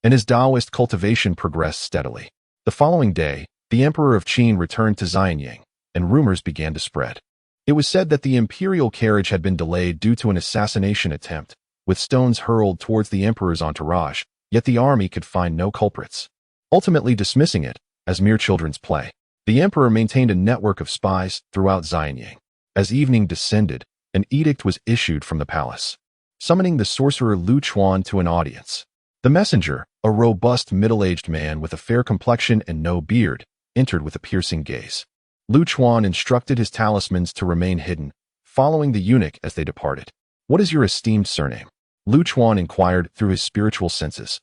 and his Taoist cultivation progressed steadily. The following day, the Emperor of Qin returned to Xianyang, and rumors began to spread. It was said that the imperial carriage had been delayed due to an assassination attempt, with stones hurled towards the emperor's entourage, yet the army could find no culprits, ultimately dismissing it as mere children's play. The emperor maintained a network of spies throughout Xianyang. As evening descended, an edict was issued from the palace, summoning the sorcerer Lu Chuan to an audience. The messenger, a robust middle-aged man with a fair complexion and no beard, entered with a piercing gaze. Lu Chuan instructed his talismans to remain hidden, following the eunuch as they departed. "What is your esteemed surname?" Lu Chuan inquired through his spiritual senses,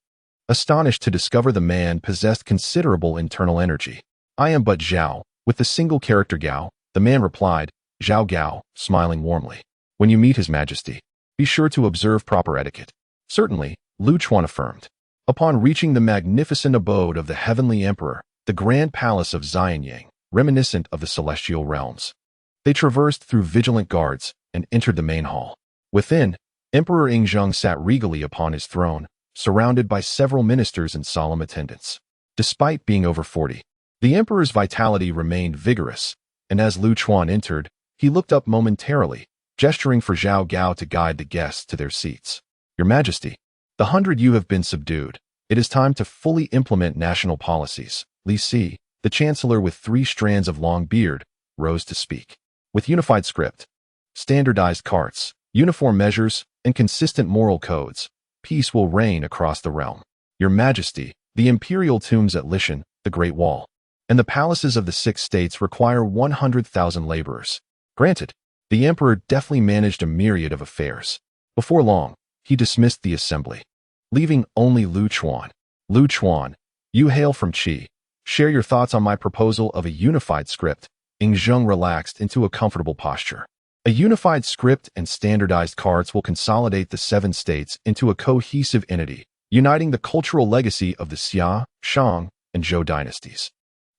astonished to discover the man possessed considerable internal energy. "I am but Zhao, with the single character Gao," the man replied, Zhao Gao, smiling warmly. "When you meet His Majesty, be sure to observe proper etiquette." "Certainly," Lu Chuan affirmed. Upon reaching the magnificent abode of the Heavenly Emperor, the grand palace of Xianyang, reminiscent of the celestial realms, they traversed through vigilant guards and entered the main hall. Within, Emperor Yingzheng sat regally upon his throne, surrounded by several ministers and solemn attendants. Despite being over 40, the emperor's vitality remained vigorous, and as Lu Chuan entered, he looked up momentarily, gesturing for Zhao Gao to guide the guests to their seats. Your Majesty, the 100 you have been subdued. It is time to fully implement national policies. Li Si, the chancellor with 3 strands of long beard, rose to speak. With unified script, standardized carts, uniform measures, and consistent moral codes, peace will reign across the realm. Your Majesty, the imperial tombs at Lishan, the Great Wall, and the palaces of the 6 states require 100,000 laborers. Granted, the emperor deftly managed a myriad of affairs. Before long, he dismissed the assembly, leaving only Lu Chuan. Lu Chuan, you hail from Qi. Share your thoughts on my proposal of a unified script. Ing Zheng relaxed into a comfortable posture. A unified script and standardized carts will consolidate the 7 states into a cohesive entity, uniting the cultural legacy of the Xia, Shang, and Zhou dynasties.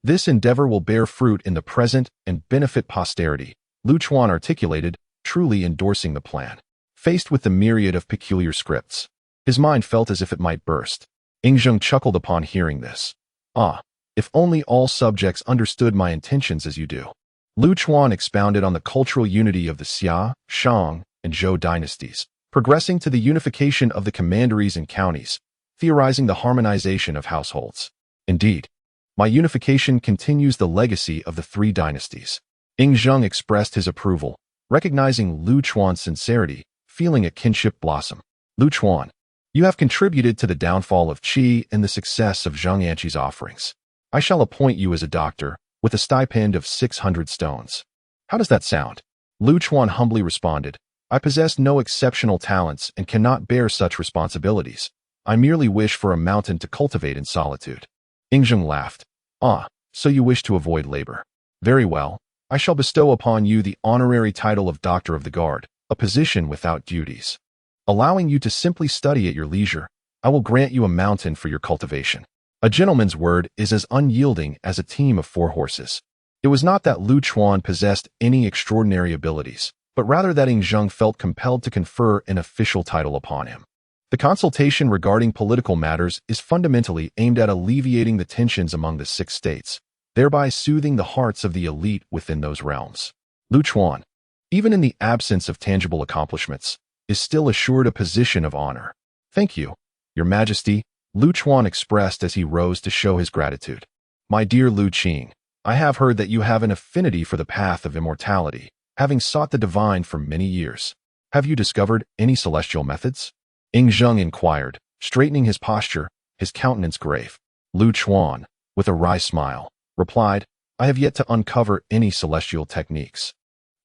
This endeavor will bear fruit in the present and benefit posterity, Lu Chuan articulated, truly endorsing the plan. Faced with the myriad of peculiar scripts, his mind felt as if it might burst. Ing Zheng chuckled upon hearing this. Ah, if only all subjects understood my intentions as you do. Lu Chuan expounded on the cultural unity of the Xia, Shang, and Zhou dynasties, progressing to the unification of the commanderies and counties, theorizing the harmonization of households. Indeed, my unification continues the legacy of the 3 dynasties. Ing Zheng expressed his approval, recognizing Lu Chuan's sincerity, feeling a kinship blossom. Lu Chuan, you have contributed to the downfall of Qi and the success of Zheng Yanqi's offerings. I shall appoint you as a doctor, with a stipend of 600 stones. How does that sound? Lu Chuan humbly responded, I possess no exceptional talents and cannot bear such responsibilities. I merely wish for a mountain to cultivate in solitude. Ing Zheng laughed. Ah, so you wish to avoid labor. Very well, I shall bestow upon you the honorary title of Doctor of the Guard, a position without duties. Allowing you to simply study at your leisure, I will grant you a mountain for your cultivation. A gentleman's word is as unyielding as a team of 4 horses. It was not that Lu Chuan possessed any extraordinary abilities, but rather that Ing Zheng felt compelled to confer an official title upon him. The consultation regarding political matters is fundamentally aimed at alleviating the tensions among the 6 states, thereby soothing the hearts of the elite within those realms. Lu Chuan, even in the absence of tangible accomplishments, is still assured a position of honor. Thank you, Your Majesty, Lu Chuan expressed as he rose to show his gratitude. My dear Lu Qing, I have heard that you have an affinity for the path of immortality, having sought the divine for many years. Have you discovered any celestial methods? Ing Zheng inquired, straightening his posture, his countenance grave. Lu Chuan, with a wry smile, replied, I have yet to uncover any celestial techniques.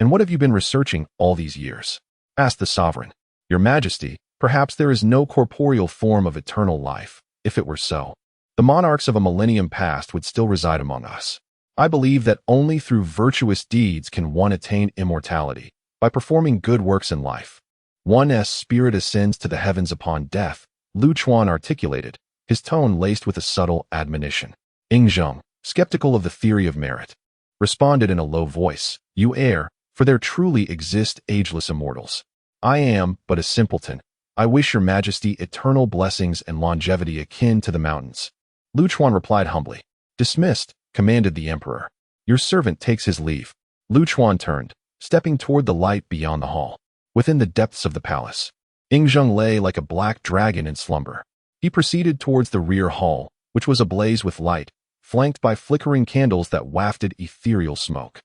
And what have you been researching all these years? Asked the sovereign. Your Majesty, perhaps there is no corporeal form of eternal life. If it were so, the monarchs of a millennium past would still reside among us. I believe that only through virtuous deeds can one attain immortality, by performing good works in life. One's spirit ascends to the heavens upon death, Lu Chuan articulated, his tone laced with a subtle admonition. Ing Zheng, skeptical of the theory of merit, responded in a low voice, You err, for there truly exist ageless immortals. I am but a simpleton. I wish Your Majesty eternal blessings and longevity akin to the mountains. Lu Chuan replied humbly. Dismissed, commanded the emperor. Your servant takes his leave. Lu Chuan turned, stepping toward the light beyond the hall. Within the depths of the palace, Ing Zheng lay like a black dragon in slumber. He proceeded towards the rear hall, which was ablaze with light, flanked by flickering candles that wafted ethereal smoke.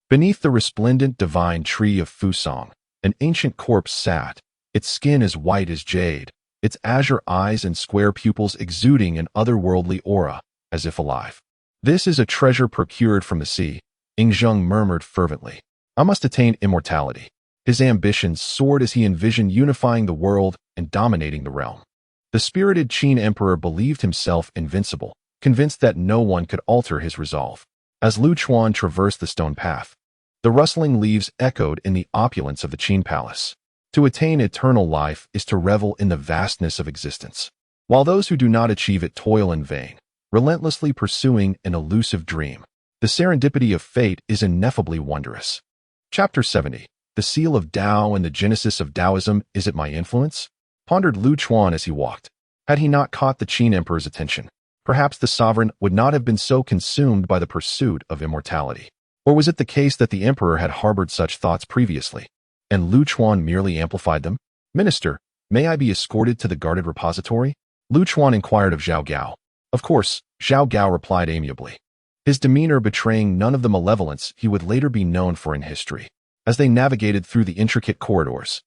Beneath the resplendent divine tree of Fusang, an ancient corpse sat, its skin as white as jade, its azure eyes and square pupils exuding an otherworldly aura, as if alive. This is a treasure procured from the sea, Ing Zheng murmured fervently. I must attain immortality. His ambitions soared as he envisioned unifying the world and dominating the realm. The spirited Qin emperor believed himself invincible, convinced that no one could alter his resolve. As Lu Chuan traversed the stone path, the rustling leaves echoed in the opulence of the Qin palace. To attain eternal life is to revel in the vastness of existence, while those who do not achieve it toil in vain, relentlessly pursuing an elusive dream. The serendipity of fate is ineffably wondrous. Chapter 70. The Seal of Tao and the Genesis of Taoism, Is It My Influence? Pondered Lu Chuan as he walked. Had he not caught the Qin emperor's attention, perhaps the sovereign would not have been so consumed by the pursuit of immortality. Or was it the case that the emperor had harbored such thoughts previously, and Lu Chuan merely amplified them? Minister, May I be escorted to the guarded repository? Lu Chuan inquired of Zhao Gao. Of course, Zhao Gao replied amiably, his demeanor betraying none of the malevolence he would later be known for in history. As they navigated through the intricate corridors,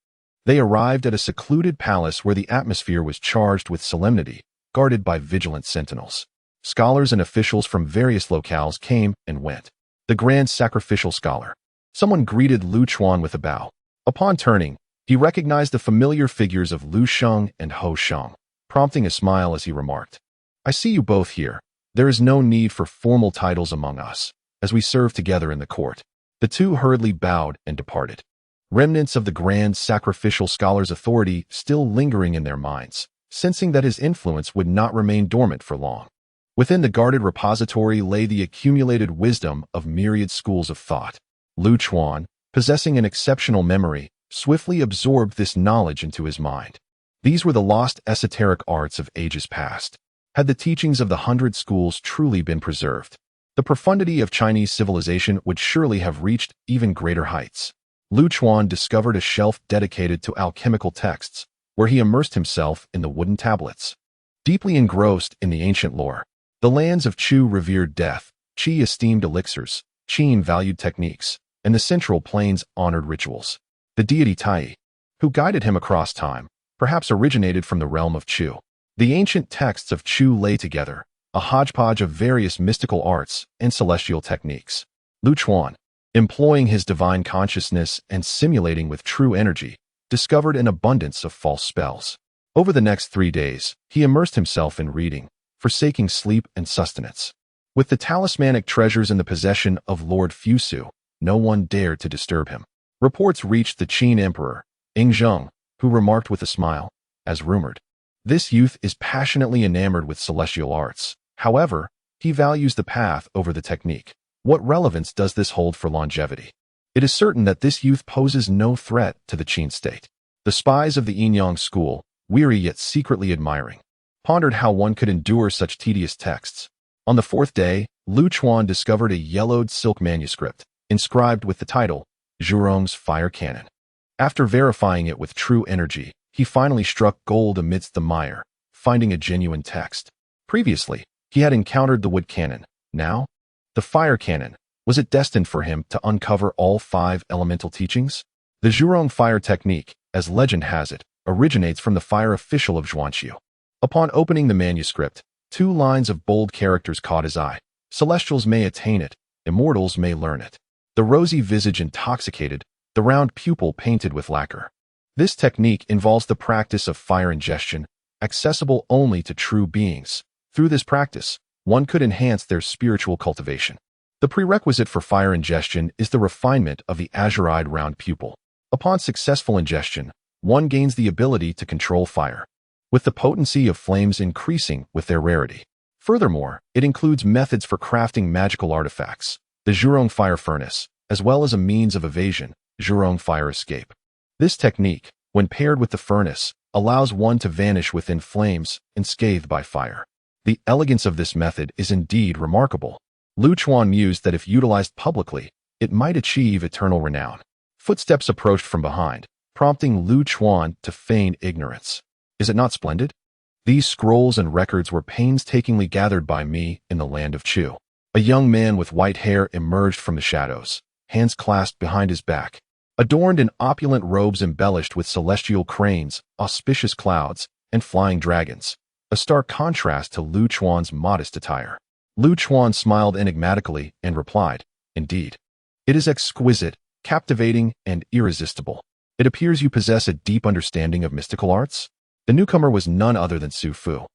they arrived at a secluded palace where the atmosphere was charged with solemnity, guarded by vigilant sentinels. Scholars and officials from various locales came and went. The grand sacrificial scholar. Someone greeted Lu Chuan with a bow. Upon turning, he recognized the familiar figures of Lu Sheng and Ho Sheng, prompting a smile as he remarked, I see you both here. There is no need for formal titles among us, as we serve together in the court. The two hurriedly bowed and departed. Remnants of the grand sacrificial scholar's authority still lingering in their minds, sensing that his influence would not remain dormant for long. Within the guarded repository lay the accumulated wisdom of myriad schools of thought. Lu Chuan, possessing an exceptional memory, swiftly absorbed this knowledge into his mind. These were the lost esoteric arts of ages past. Had the teachings of the 100 schools truly been preserved, the profundity of Chinese civilization would surely have reached even greater heights. Lu Chuan discovered a shelf dedicated to alchemical texts, where he immersed himself in the wooden tablets. Deeply engrossed in the ancient lore, the lands of Chu revered death, Qi esteemed elixirs, Qin valued techniques, and the Central Plains honored rituals. The deity Tai, who guided him across time, perhaps originated from the realm of Chu. The ancient texts of Chu lay together, a hodgepodge of various mystical arts and celestial techniques. Lu Chuan, employing his divine consciousness and simulating with true energy, discovered an abundance of false spells. Over the next 3 days, he immersed himself in reading, forsaking sleep and sustenance. With the talismanic treasures in the possession of Lord Fusu, no one dared to disturb him. Reports reached the Qin Emperor, Yingzheng, who remarked with a smile, as rumored, this youth is passionately enamored with celestial arts. However, he values the path over the technique. What relevance does this hold for longevity? It is certain that this youth poses no threat to the Qin state. The spies of the Yinyang school, weary yet secretly admiring, pondered how one could endure such tedious texts. On the 4th day, Lu Chuan discovered a yellowed silk manuscript, inscribed with the title, Zhurong's Fire Cannon. After verifying it with true energy, he finally struck gold amidst the mire, finding a genuine text. Previously, he had encountered the wood cannon. Now, the fire cannon. Was it destined for him to uncover all 5 elemental teachings? The Zhurong fire technique, as legend has it, originates from the fire official of Zhuanqiu. Upon opening the manuscript, 2 lines of bold characters caught his eye. Celestials may attain it, immortals may learn it. The rosy visage intoxicated, the round pupil painted with lacquer. This technique involves the practice of fire ingestion, accessible only to true beings. Through this practice, one could enhance their spiritual cultivation. The prerequisite for fire ingestion is the refinement of the azure-eyed round pupil. Upon successful ingestion, one gains the ability to control fire, with the potency of flames increasing with their rarity. Furthermore, it includes methods for crafting magical artifacts, the Zhurong fire furnace, as well as a means of evasion, Zhurong fire escape. This technique, when paired with the furnace, allows one to vanish within flames unscathed by fire. The elegance of this method is indeed remarkable. Lu Chuan mused that if utilized publicly, it might achieve eternal renown. Footsteps approached from behind, prompting Lu Chuan to feign ignorance. Is it not splendid? These scrolls and records were painstakingly gathered by me in the land of Chu. A young man with white hair emerged from the shadows, hands clasped behind his back. Adorned in opulent robes embellished with celestial cranes, auspicious clouds, and flying dragons, a stark contrast to Lu Chuan's modest attire. Lu Chuan smiled enigmatically and replied, indeed. It is exquisite, captivating, and irresistible. It appears you possess a deep understanding of mystical arts? The newcomer was none other than Su Fu.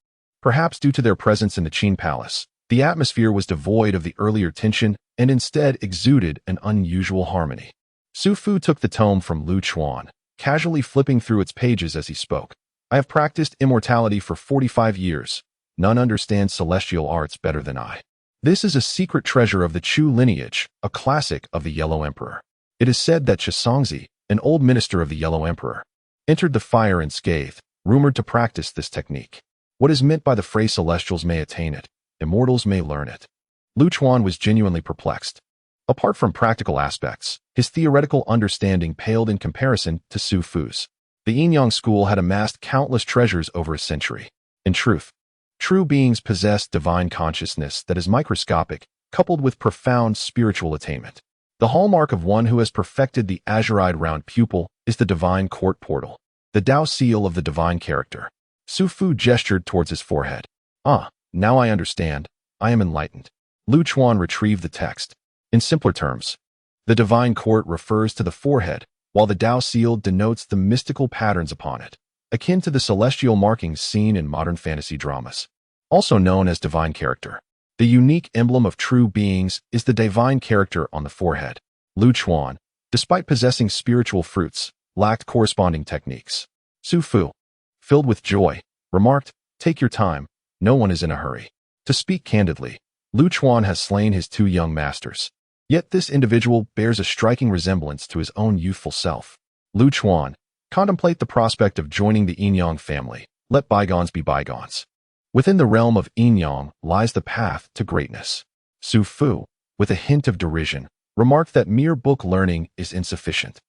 Perhaps due to their presence in the Qin palace, the atmosphere was devoid of the earlier tension and instead exuded an unusual harmony. Su Fu took the tome from Lu Chuan, casually flipping through its pages as he spoke. I have practiced immortality for 45 years. None understands celestial arts better than I. This is a secret treasure of the Chu lineage, a classic of the Yellow Emperor. It is said that Shizongzi, an old minister of the Yellow Emperor, entered the fire unscathed, rumored to practice this technique. What is meant by the phrase celestials may attain it, immortals may learn it? Lu Chuan was genuinely perplexed. Apart from practical aspects, his theoretical understanding paled in comparison to Su Fu's. The Yin-Yang school had amassed countless treasures over a century. In truth, true beings possess divine consciousness that is microscopic, coupled with profound spiritual attainment. The hallmark of one who has perfected the azurite round pupil is the divine court portal, the Tao seal of the divine character. Su Fu gestured towards his forehead. Ah, now I understand. I am enlightened. Lu Chuan retrieved the text. In simpler terms, the divine court refers to the forehead, while the Tao seal denotes the mystical patterns upon it, akin to the celestial markings seen in modern fantasy dramas. Also known as divine character. The unique emblem of true beings is the divine character on the forehead. Lu Chuan, despite possessing spiritual fruits, lacked corresponding techniques. Su Fu, filled with joy, remarked, "Take your time, no one is in a hurry." To speak candidly, Lu Chuan has slain his two young masters. Yet this individual bears a striking resemblance to his own youthful self. Lu Chuan, contemplate the prospect of joining the Yin-Yang family. Let bygones be bygones. Within the realm of Yin-Yang lies the path to greatness. Su Fu, with a hint of derision, remarked that mere book learning is insufficient.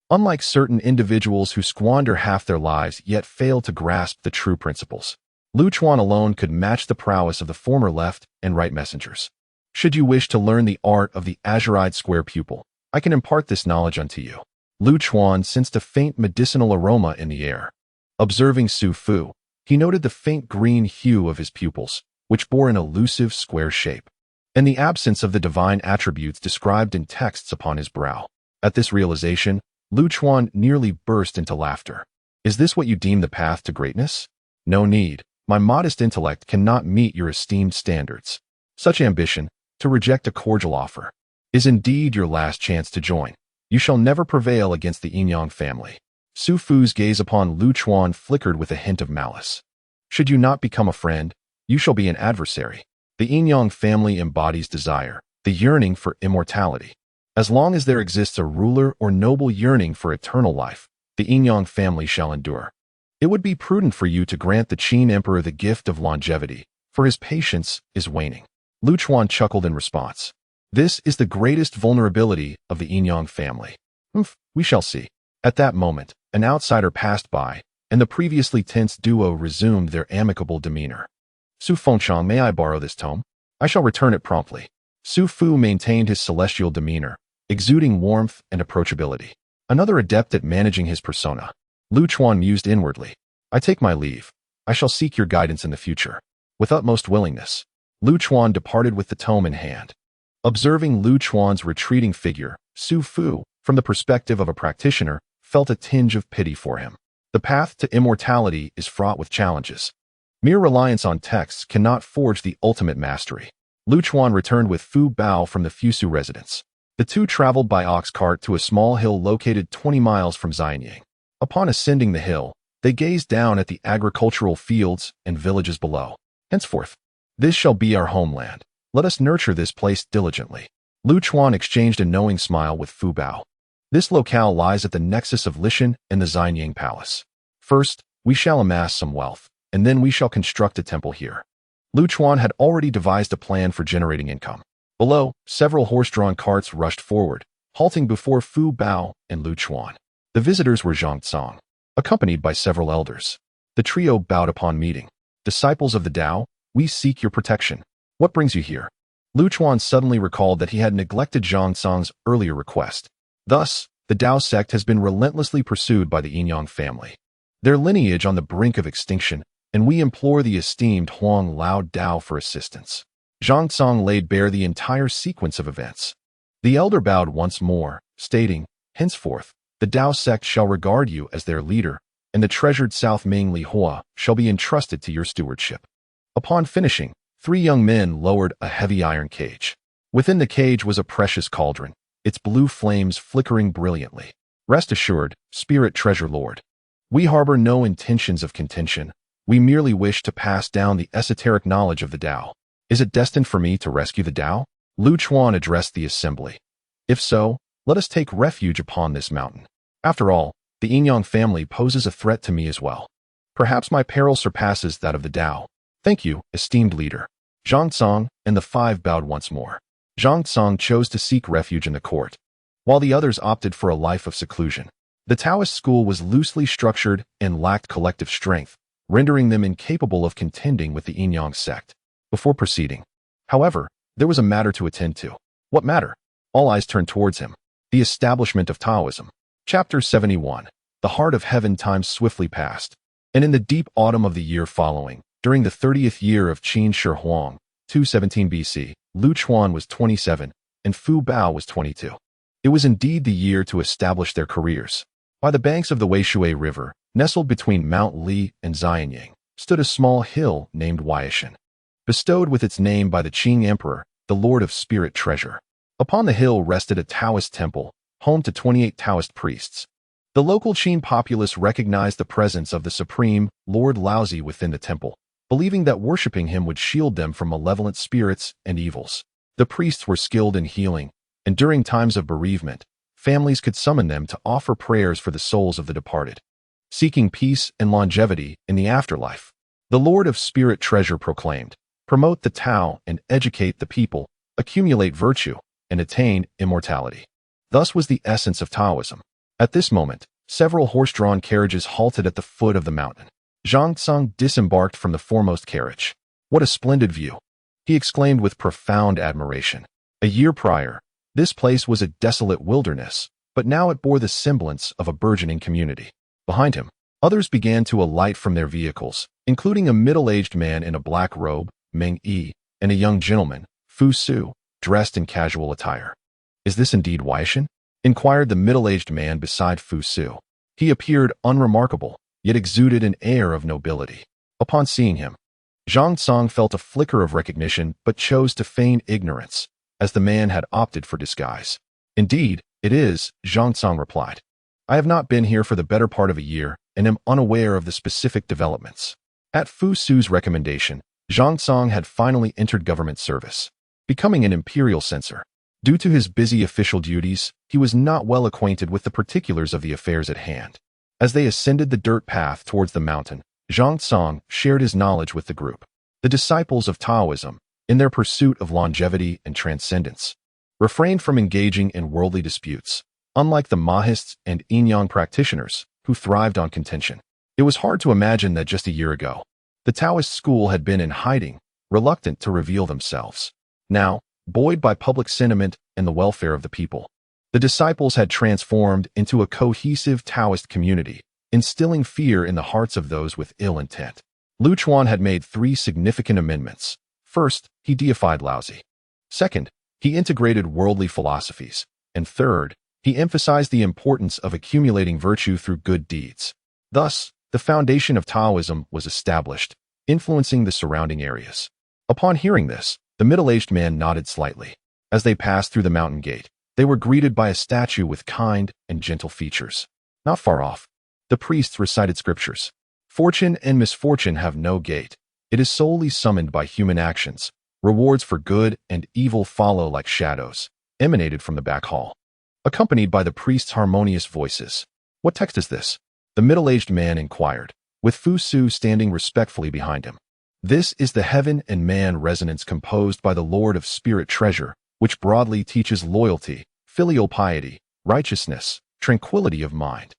Unlike certain individuals who squander half their lives yet fail to grasp the true principles, Lu Chuan alone could match the prowess of the former left and right messengers. Should you wish to learn the art of the azurite square pupil, I can impart this knowledge unto you. Lu Chuan sensed a faint medicinal aroma in the air. Observing Su Fu, he noted the faint green hue of his pupils, which bore an elusive square shape, and the absence of the divine attributes described in texts upon his brow. At this realization, Lu Chuan nearly burst into laughter. Is this what you deem the path to greatness? No need. My modest intellect cannot meet your esteemed standards. Such ambition, to reject a cordial offer, is indeed your last chance to join. You shall never prevail against the Yin-Yang family. Su Fu's gaze upon Lu Chuan flickered with a hint of malice. Should you not become a friend, you shall be an adversary. The Yin-Yang family embodies desire, the yearning for immortality. As long as there exists a ruler or noble yearning for eternal life, the Yin-Yang family shall endure. It would be prudent for you to grant the Qin Emperor the gift of longevity, for his patience is waning. Lu Chuan chuckled in response. This is the greatest vulnerability of the Yin-Yang family. We shall see. At that moment, an outsider passed by, and the previously tense duo resumed their amicable demeanor. Su Fengchang, may I borrow this tome? I shall return it promptly. Su Fu maintained his celestial demeanor, exuding warmth and approachability. Another adept at managing his persona. Lu Chuan mused inwardly. I take my leave. I shall seek your guidance in the future. With utmost willingness. Lu Chuan departed with the tome in hand. Observing Lu Chuan's retreating figure, Su Fu, from the perspective of a practitioner, felt a tinge of pity for him. The path to immortality is fraught with challenges. Mere reliance on texts cannot forge the ultimate mastery. Lu Chuan returned with Fu Bao from the Fusu residence. The two traveled by ox cart to a small hill located 20 miles from Xianyang. Upon ascending the hill, they gazed down at the agricultural fields and villages below. Henceforth, this shall be our homeland. Let us nurture this place diligently. Lu Chuan exchanged a knowing smile with Fu Bao. This locale lies at the nexus of Lishan and the Xianyang Palace. First, we shall amass some wealth, and then we shall construct a temple here. Lu Chuan had already devised a plan for generating income. Below, several horse-drawn carts rushed forward, halting before Fu Bao and Lu Chuan. The visitors were Zhang Tsang, accompanied by several elders. The trio bowed upon meeting. Disciples of the Tao, we seek your protection. What brings you here? Lu Chuan suddenly recalled that he had neglected Zhang Tsang's earlier request. Thus, the Tao sect has been relentlessly pursued by the Yin-Yang family. Their lineage on the brink of extinction, and we implore the esteemed Huang Lao Tao for assistance. Zhang Tsang laid bare the entire sequence of events. The elder bowed once more, stating, henceforth, the Tao sect shall regard you as their leader, and the treasured South Ming Li Hua shall be entrusted to your stewardship. Upon finishing, 3 young men lowered a heavy iron cage. Within the cage was a precious cauldron, its blue flames flickering brilliantly. Rest assured, Spirit Treasure Lord. We harbor no intentions of contention. We merely wish to pass down the esoteric knowledge of the Tao. Is it destined for me to rescue the Tao? Lu Chuan addressed the assembly. If so, let us take refuge upon this mountain. After all, the Yin-Yang family poses a threat to me as well. Perhaps my peril surpasses that of the Tao. Thank you, esteemed leader. Zhang Tsang and the 5 bowed once more. Zhang Tsang chose to seek refuge in the court, while the others opted for a life of seclusion. The Taoist school was loosely structured and lacked collective strength, rendering them incapable of contending with the Yin-Yang sect. Before proceeding, however, there was a matter to attend to. What matter? All eyes turned towards him. The establishment of Taoism. Chapter 71. The heart of heaven. Time swiftly passed, and in the deep autumn of the year following, during the 30th year of Qin Shi Huang, 217 BC, Lu Chuan was 27, and Fu Bao was 22. It was indeed the year to establish their careers. By the banks of the Weishui River, nestled between Mount Li and Xianyang, stood a small hill named Wei-Jin, bestowed with its name by the Qing Emperor, the Lord of Spirit Treasure. Upon the hill rested a Taoist temple, home to 28 Taoist priests. The local Qin populace recognized the presence of the supreme Lord Laozi within the temple, believing that worshipping him would shield them from malevolent spirits and evils. The priests were skilled in healing, and during times of bereavement, families could summon them to offer prayers for the souls of the departed. Seeking peace and longevity in the afterlife, the Lord of Spirit Treasure proclaimed, promote the Tao and educate the people, accumulate virtue, and attain immortality. Thus was the essence of Taoism. At this moment, several horse-drawn carriages halted at the foot of the mountain. Zhang Tsang disembarked from the foremost carriage. What a splendid view! He exclaimed with profound admiration. A year prior, this place was a desolate wilderness, but now it bore the semblance of a burgeoning community. Behind him, others began to alight from their vehicles, including a middle-aged man in a black robe, Meng Yi, and a young gentleman, Fu Su, dressed in casual attire. Is this indeed Wei-Jin? Inquired the middle-aged man beside Fu Su. He appeared unremarkable, yet exuded an air of nobility. Upon seeing him, Zhang Tsang felt a flicker of recognition but chose to feign ignorance, as the man had opted for disguise. Indeed, it is, Zhang Tsang replied. I have not been here for the better part of a year and am unaware of the specific developments. At Fu Su's recommendation, Zhang Tsang had finally entered government service, becoming an imperial censor. Due to his busy official duties, he was not well acquainted with the particulars of the affairs at hand. As they ascended the dirt path towards the mountain, Zhang Tsang shared his knowledge with the group. The disciples of Taoism, in their pursuit of longevity and transcendence, refrained from engaging in worldly disputes, unlike the Mahists and Yin-Yang practitioners, who thrived on contention. It was hard to imagine that just a year ago, the Taoist school had been in hiding, reluctant to reveal themselves. Now, buoyed by public sentiment and the welfare of the people, the disciples had transformed into a cohesive Taoist community, instilling fear in the hearts of those with ill intent. Lu Chuan had made 3 significant amendments. First, he deified Laozi. Second, he integrated worldly philosophies. And third, he emphasized the importance of accumulating virtue through good deeds. Thus, the foundation of Taoism was established, influencing the surrounding areas. Upon hearing this, the middle-aged man nodded slightly. As they passed through the mountain gate, they were greeted by a statue with kind and gentle features. Not far off, the priests recited scriptures. Fortune and misfortune have no gate. It is solely summoned by human actions. Rewards for good and evil follow like shadows, emanated from the back hall, accompanied by the priest's harmonious voices. What text is this? The middle-aged man inquired, with Fu Su standing respectfully behind him. This is the Heaven and Man resonance composed by the Lord of Spirit Treasure, which broadly teaches loyalty, filial piety, righteousness, tranquility of mind,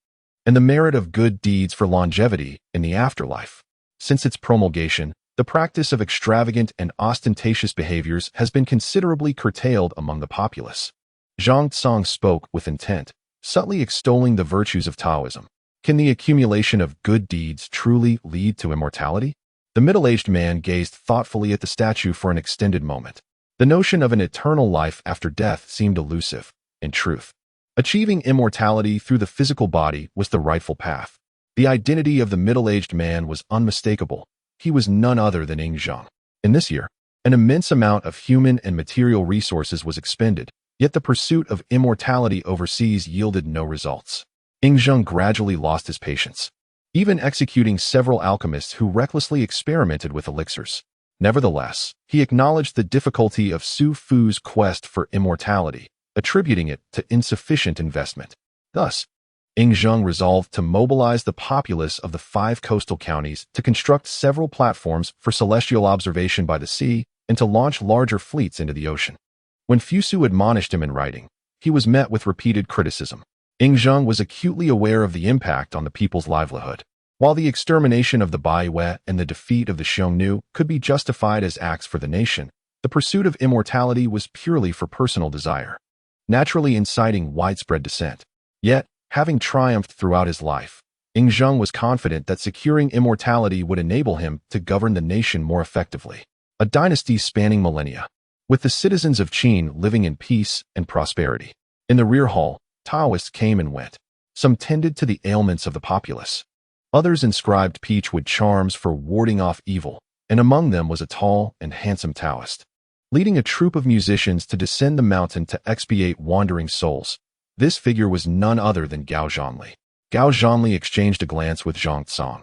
and the merit of good deeds for longevity in the afterlife. Since its promulgation, the practice of extravagant and ostentatious behaviors has been considerably curtailed among the populace. Zhang Tsang spoke with intent, subtly extolling the virtues of Taoism. Can the accumulation of good deeds truly lead to immortality? The middle-aged man gazed thoughtfully at the statue for an extended moment. The notion of an eternal life after death seemed elusive. In truth, achieving immortality through the physical body was the rightful path. The identity of the middle-aged man was unmistakable. He was none other than Ing Zheng. In this year, an immense amount of human and material resources was expended, yet the pursuit of immortality overseas yielded no results. Ing Zheng gradually lost his patience, even executing several alchemists who recklessly experimented with elixirs. Nevertheless, he acknowledged the difficulty of Su Fu's quest for immortality, attributing it to insufficient investment. Thus, Ing Zheng resolved to mobilize the populace of the 5 coastal counties to construct several platforms for celestial observation by the sea and to launch larger fleets into the ocean. When Fu Su admonished him in writing, he was met with repeated criticism. Zheng was acutely aware of the impact on the people's livelihood. While the extermination of the Baiwei and the defeat of the Xiongnu could be justified as acts for the nation, the pursuit of immortality was purely for personal desire, naturally inciting widespread dissent. Yet, having triumphed throughout his life, Zheng was confident that securing immortality would enable him to govern the nation more effectively. A dynasty spanning millennia, with the citizens of Qin living in peace and prosperity. In the rear hall, Taoists came and went. Some tended to the ailments of the populace. Others inscribed peachwood charms for warding off evil, and among them was a tall and handsome Taoist, leading a troop of musicians to descend the mountain to expiate wandering souls. This figure was none other than Gao Zhongli. Gao Zhongli exchanged a glance with Zhang Tsong,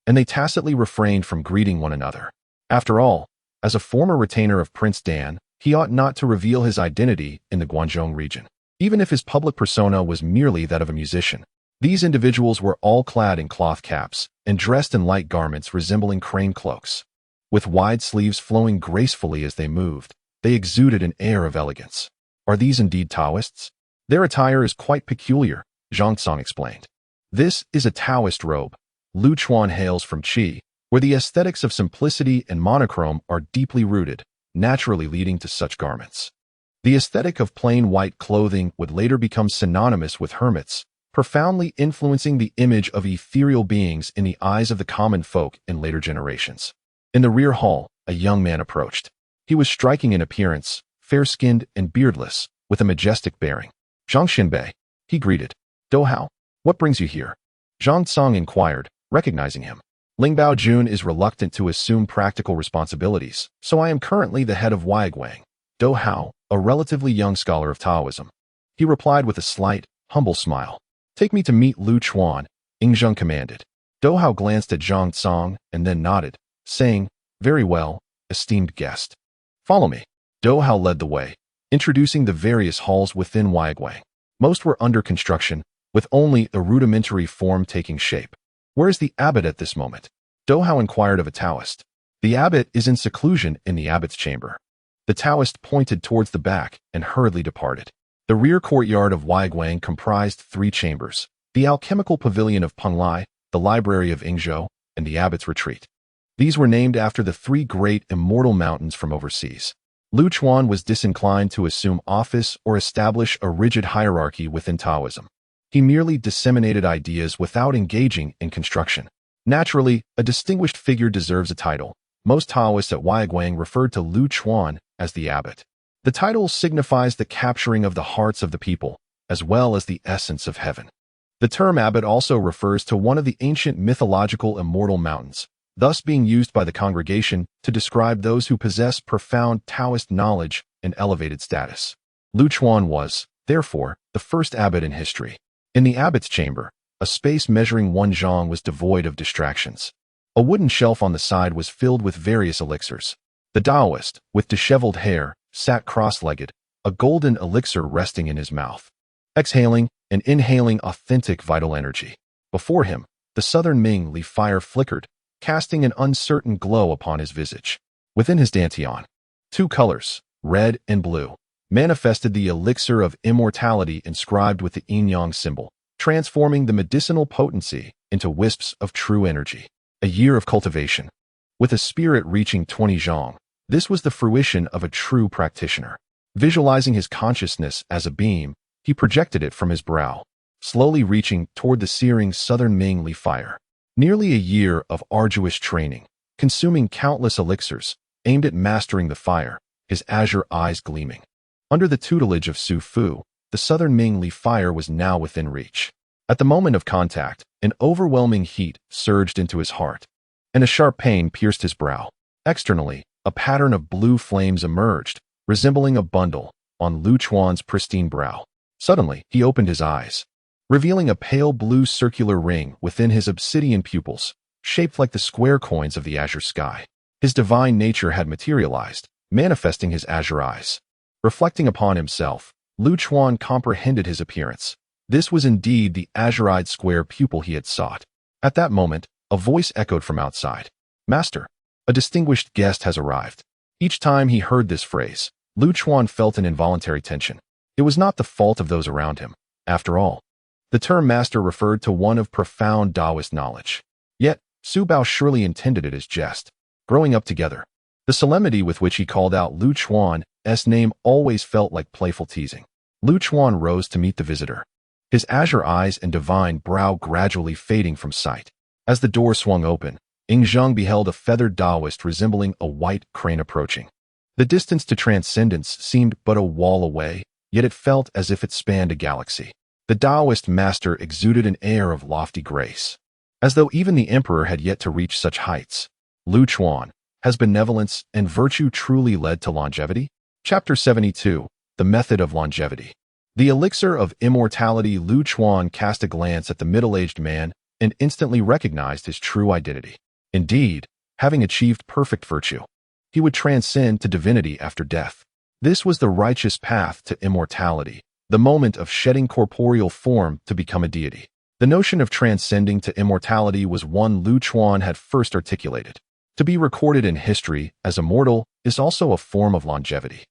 and they tacitly refrained from greeting one another. After all, as a former retainer of Prince Dan, he ought not to reveal his identity in the Guangzhou region, even if his public persona was merely that of a musician. These individuals were all clad in cloth caps and dressed in light garments resembling crane cloaks. With wide sleeves flowing gracefully as they moved, they exuded an air of elegance. Are these indeed Taoists? Their attire is quite peculiar, Zhang Tsong explained. This is a Taoist robe. Lu Chuan hails from Qi, where the aesthetics of simplicity and monochrome are deeply rooted, naturally leading to such garments. The aesthetic of plain white clothing would later become synonymous with hermits, profoundly influencing the image of ethereal beings in the eyes of the common folk in later generations. In the rear hall, a young man approached. He was striking in appearance, fair-skinned and beardless, with a majestic bearing. Zhang Xinbei, he greeted. "Do Hao, what brings you here?" Zhang Tsong inquired, recognizing him. "Ling Baojun is reluctant to assume practical responsibilities, so I am currently the head of Waiguang." Do Hao, a relatively young scholar of Taoism. He replied with a slight, humble smile. "Take me to meet Lu Chuan," Zheng commanded. Do Hao glanced at Zhang Tsong and then nodded, saying, "Very well, esteemed guest. Follow me." Do Hao led the way, introducing the various halls within Waiguang. Most were under construction, with only a rudimentary form taking shape. "Where is the abbot at this moment?" Do Hao inquired of a Taoist. "The abbot is in seclusion in the abbot's chamber." The Taoist pointed towards the back and hurriedly departed. The rear courtyard of Waiguang comprised 3 chambers: the alchemical pavilion of Penglai, the library of Yingzhou, and the abbot's retreat. These were named after the 3 great immortal mountains from overseas. Lu Chuan was disinclined to assume office or establish a rigid hierarchy within Taoism. He merely disseminated ideas without engaging in construction. Naturally, a distinguished figure deserves a title. Most Taoists at Waiguang referred to Lu Chuan as the abbot. The title signifies the capturing of the hearts of the people, as well as the essence of heaven. The term abbot also refers to one of the ancient mythological immortal mountains, thus being used by the congregation to describe those who possess profound Taoist knowledge and elevated status. Lu Chuan was, therefore, the first abbot in history. In the abbot's chamber, a space measuring 1 zhang was devoid of distractions. A wooden shelf on the side was filled with various elixirs. The Taoist, with disheveled hair, sat cross-legged, a golden elixir resting in his mouth, exhaling and inhaling authentic vital energy. Before him, the southern Ming leaf fire flickered, casting an uncertain glow upon his visage. Within his dantian, 2 colors, red and blue, manifested the elixir of immortality inscribed with the yin-yang symbol, transforming the medicinal potency into wisps of true energy. A year of cultivation. With a spirit reaching 20 zhang, this was the fruition of a true practitioner. Visualizing his consciousness as a beam, he projected it from his brow, slowly reaching toward the searing southern Ming leaf fire. Nearly a year of arduous training, consuming countless elixirs, aimed at mastering the fire, his azure eyes gleaming. Under the tutelage of Su Fu, the southern Ming leaf fire was now within reach. At the moment of contact, an overwhelming heat surged into his heart, and a sharp pain pierced his brow. Externally, a pattern of blue flames emerged, resembling a bundle, on Lu Chuan's pristine brow. Suddenly, he opened his eyes, revealing a pale blue circular ring within his obsidian pupils, shaped like the square coins of the azure sky. His divine nature had materialized, manifesting his azure eyes. Reflecting upon himself, Lu Chuan comprehended his appearance. This was indeed the azure-eyed square pupil he had sought. At that moment, a voice echoed from outside. "Master, a distinguished guest has arrived." Each time he heard this phrase, Lu Chuan felt an involuntary tension. It was not the fault of those around him. After all, The term master referred to one of profound Taoist knowledge. Yet, Su Bao surely intended it as jest. Growing up together, the solemnity with which he called out Lu Chuan's name always felt like playful teasing. Lu Chuan rose to meet the visitor, his azure eyes and divine brow gradually fading from sight. As the door swung open, Zheng beheld a feathered Taoist resembling a white crane approaching. The distance to transcendence seemed but a wall away, yet it felt as if it spanned a galaxy. The Taoist master exuded an air of lofty grace, as though even the emperor had yet to reach such heights. Lu Chuan, has benevolence and virtue truly led to longevity? Chapter 72, The Method of Longevity. The elixir of immortality. Lu Chuan cast a glance at the middle-aged man and instantly recognized his true identity. Indeed, having achieved perfect virtue, he would transcend to divinity after death. This was the righteous path to immortality, the moment of shedding corporeal form to become a deity. The notion of transcending to immortality was one Lu Chuan had first articulated. To be recorded in history as immortal is also a form of longevity.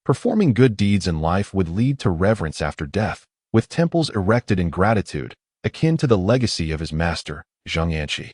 Performing good deeds in life would lead to reverence after death, with temples erected in gratitude, akin to the legacy of his master, Zheng.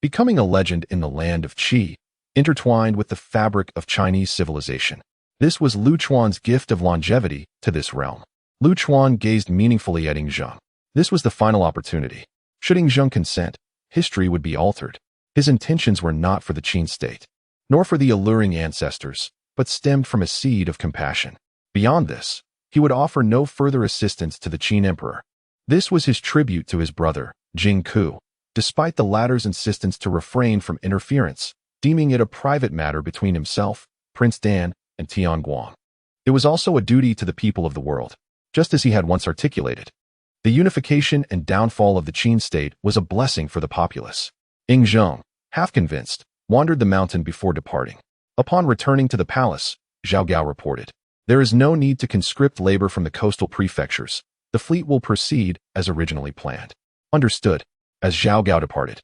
Becoming a legend in the land of Qi, intertwined with the fabric of Chinese civilization. This was Lu Chuan's gift of longevity to this realm. Lu Chuan gazed meaningfully at Zheng. This was the final opportunity. Should Zheng consent, history would be altered. His intentions were not for the Qin state, nor for the alluring ancestors, but stemmed from a seed of compassion. Beyond this, he would offer no further assistance to the Qin emperor. This was his tribute to his brother, Jing, despite the latter's insistence to refrain from interference, deeming it a private matter between himself, Prince Dan, and Tianguang. It was also a duty to the people of the world, just as he had once articulated. The unification and downfall of the Qin state was a blessing for the populace. Zheng, half convinced, wandered the mountain before departing. Upon returning to the palace, Zhao Gao reported, "There is no need to conscript labor from the coastal prefectures. The fleet will proceed as originally planned." Understood. As Zhao Gao departed,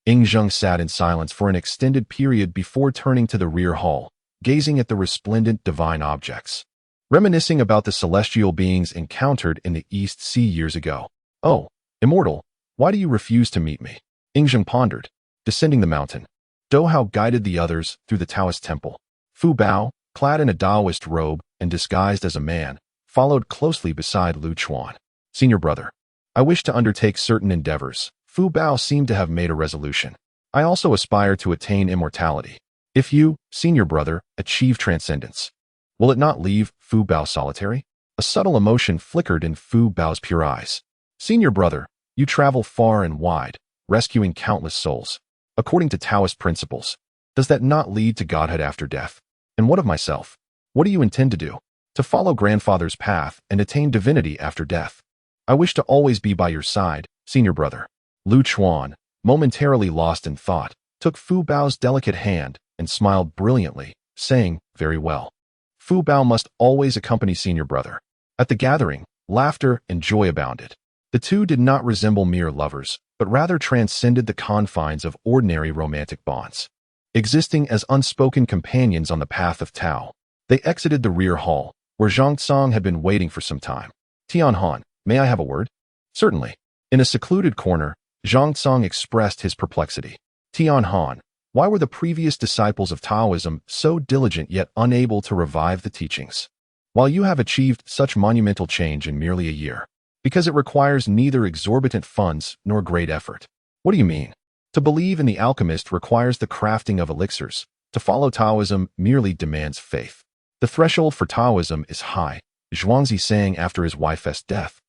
Zheng sat in silence for an extended period before turning to the rear hall, gazing at the resplendent divine objects, reminiscing about the celestial beings encountered in the East Sea years ago. "Oh, immortal, why do you refuse to meet me?" Zheng pondered. Descending the mountain, Dou Hao guided the others through the Taoist temple. Fu Bao, clad in a Taoist robe and disguised as a man, followed closely beside Lu Chuan. "Senior brother, I wish to undertake certain endeavors." Fu Bao seemed to have made a resolution. "I also aspire to attain immortality. If you, senior brother, achieve transcendence, will it not leave Fu Bao solitary?" A subtle emotion flickered in Fu Bao's pure eyes. "Senior brother, you travel far and wide, rescuing countless souls. According to Taoist principles, does that not lead to godhood after death? And what of myself? What do you intend to do?" "To follow grandfather's path and attain divinity after death. I wish to always be by your side, senior brother." Lu Chuan, momentarily lost in thought, took Fu Bao's delicate hand and smiled brilliantly, saying, "Very well. Fu Bao must always accompany senior brother." At the gathering, laughter and joy abounded. The two did not resemble mere lovers, but rather transcended the confines of ordinary romantic bonds. Existing as unspoken companions on the path of Tao, they exited the rear hall, where Zhang Tsang had been waiting for some time. "Tian Han, may I have a word?" "Certainly." In a secluded corner, Zhang Tsang expressed his perplexity. "Tian Han, why were the previous disciples of Taoism so diligent yet unable to revive the teachings, while you have achieved such monumental change in merely a year?" "Because it requires neither exorbitant funds nor great effort." "What do you mean?" "To believe in the alchemist requires the crafting of elixirs. To follow Taoism merely demands faith. The threshold for Taoism is high," Zhuangzi sang after his wife's death.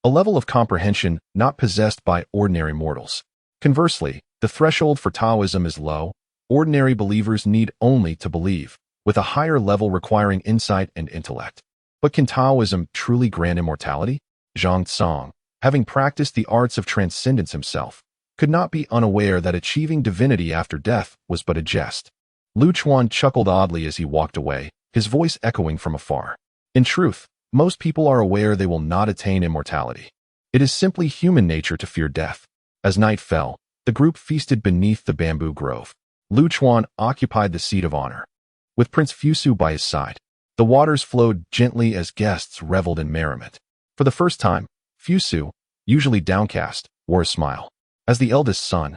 "A level of comprehension not possessed by ordinary mortals. Conversely, the threshold for Taoism is low. Ordinary believers need only to believe, with a higher level requiring insight and intellect." "But can Taoism truly grant immortality?" Zhang Tsang, having practiced the arts of transcendence himself, could not be unaware that achieving divinity after death was but a jest. Lu Chuan chuckled oddly as he walked away, his voice echoing from afar. "In truth, most people are aware they will not attain immortality. It is simply human nature to fear death." As night fell, the group feasted beneath the bamboo grove. Lu Chuan occupied the seat of honor, with Prince Fusu by his side. The waters flowed gently as guests reveled in merriment. For the first time, Fusu, usually downcast, wore a smile. As the eldest son,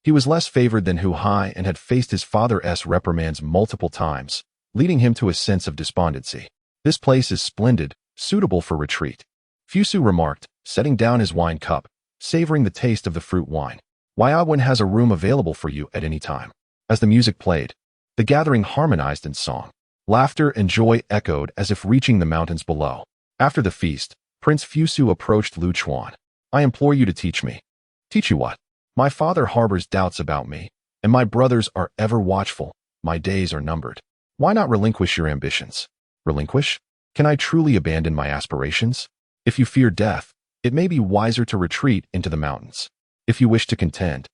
he was less favored than Hu Hai and had faced his father's reprimands multiple times, leading him to a sense of despondency. This place is splendid, suitable for retreat, Fusu remarked, setting down his wine cup, savoring the taste of the fruit wine. Wei-Jin has a room available for you at any time. As the music played, the gathering harmonized in song. Laughter and joy echoed as if reaching the mountains below. After the feast, Prince Fusu approached Lu Chuan. I implore you to teach me. Teach you what? My father harbors doubts about me, and my brothers are ever watchful. My days are numbered. Why not relinquish your ambitions? Relinquish? Can I truly abandon my aspirations? If you fear death, it may be wiser to retreat into the mountains. If you wish to contend,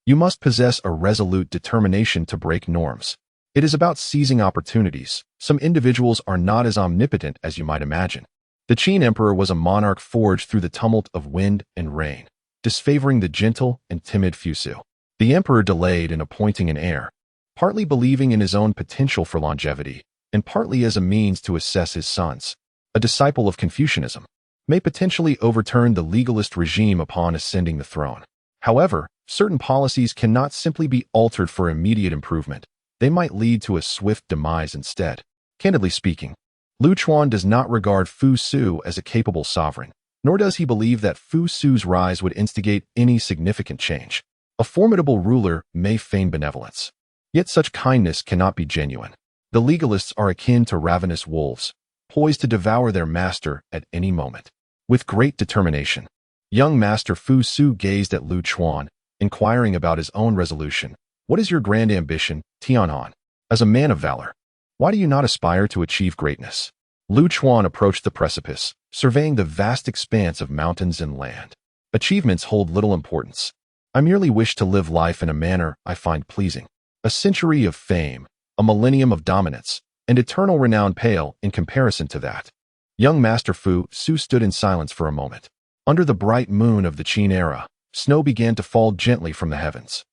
you must possess a resolute determination to break norms. It is about seizing opportunities. Some individuals are not as omnipotent as you might imagine. The Qin emperor was a monarch forged through the tumult of wind and rain, disfavoring the gentle and timid Fusu. The emperor delayed in appointing an heir, partly believing in his own potential for longevity, and partly as a means to assess his sons. A disciple of Confucianism may potentially overturn the legalist regime upon ascending the throne. However, certain policies cannot simply be altered for immediate improvement. They might lead to a swift demise instead. Candidly speaking, Lu Chuan does not regard Fu Su as a capable sovereign, nor does he believe that Fu Su's rise would instigate any significant change. A formidable ruler may feign benevolence, yet such kindness cannot be genuine. The legalists are akin to ravenous wolves, poised to devour their master at any moment. With great determination, young Master Fu Su gazed at Lu Chuan, inquiring about his own resolution. What is your grand ambition, Tianhan? As a man of valor, why do you not aspire to achieve greatness? Lu Chuan approached the precipice, surveying the vast expanse of mountains and land. Achievements hold little importance. I merely wish to live life in a manner I find pleasing. A century of fame, a millennium of dominance, and eternal renown pale in comparison to that. Young Master Fu Su stood in silence for a moment. Under the bright moon of the Qin era, snow began to fall gently from the heavens,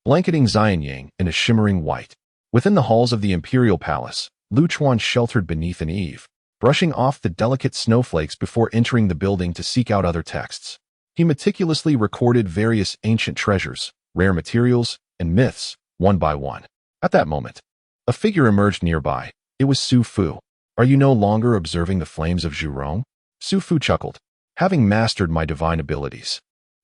blanketing Xianyang in a shimmering white. Within the halls of the imperial palace, Lu Chuan sheltered beneath an eave, brushing off the delicate snowflakes before entering the building to seek out other texts. He meticulously recorded various ancient treasures, rare materials, and myths, one by one. At that moment, a figure emerged nearby. It was Su Fu. Are you no longer observing the flames of Zhurong? Su Fu chuckled. Having mastered my divine abilities,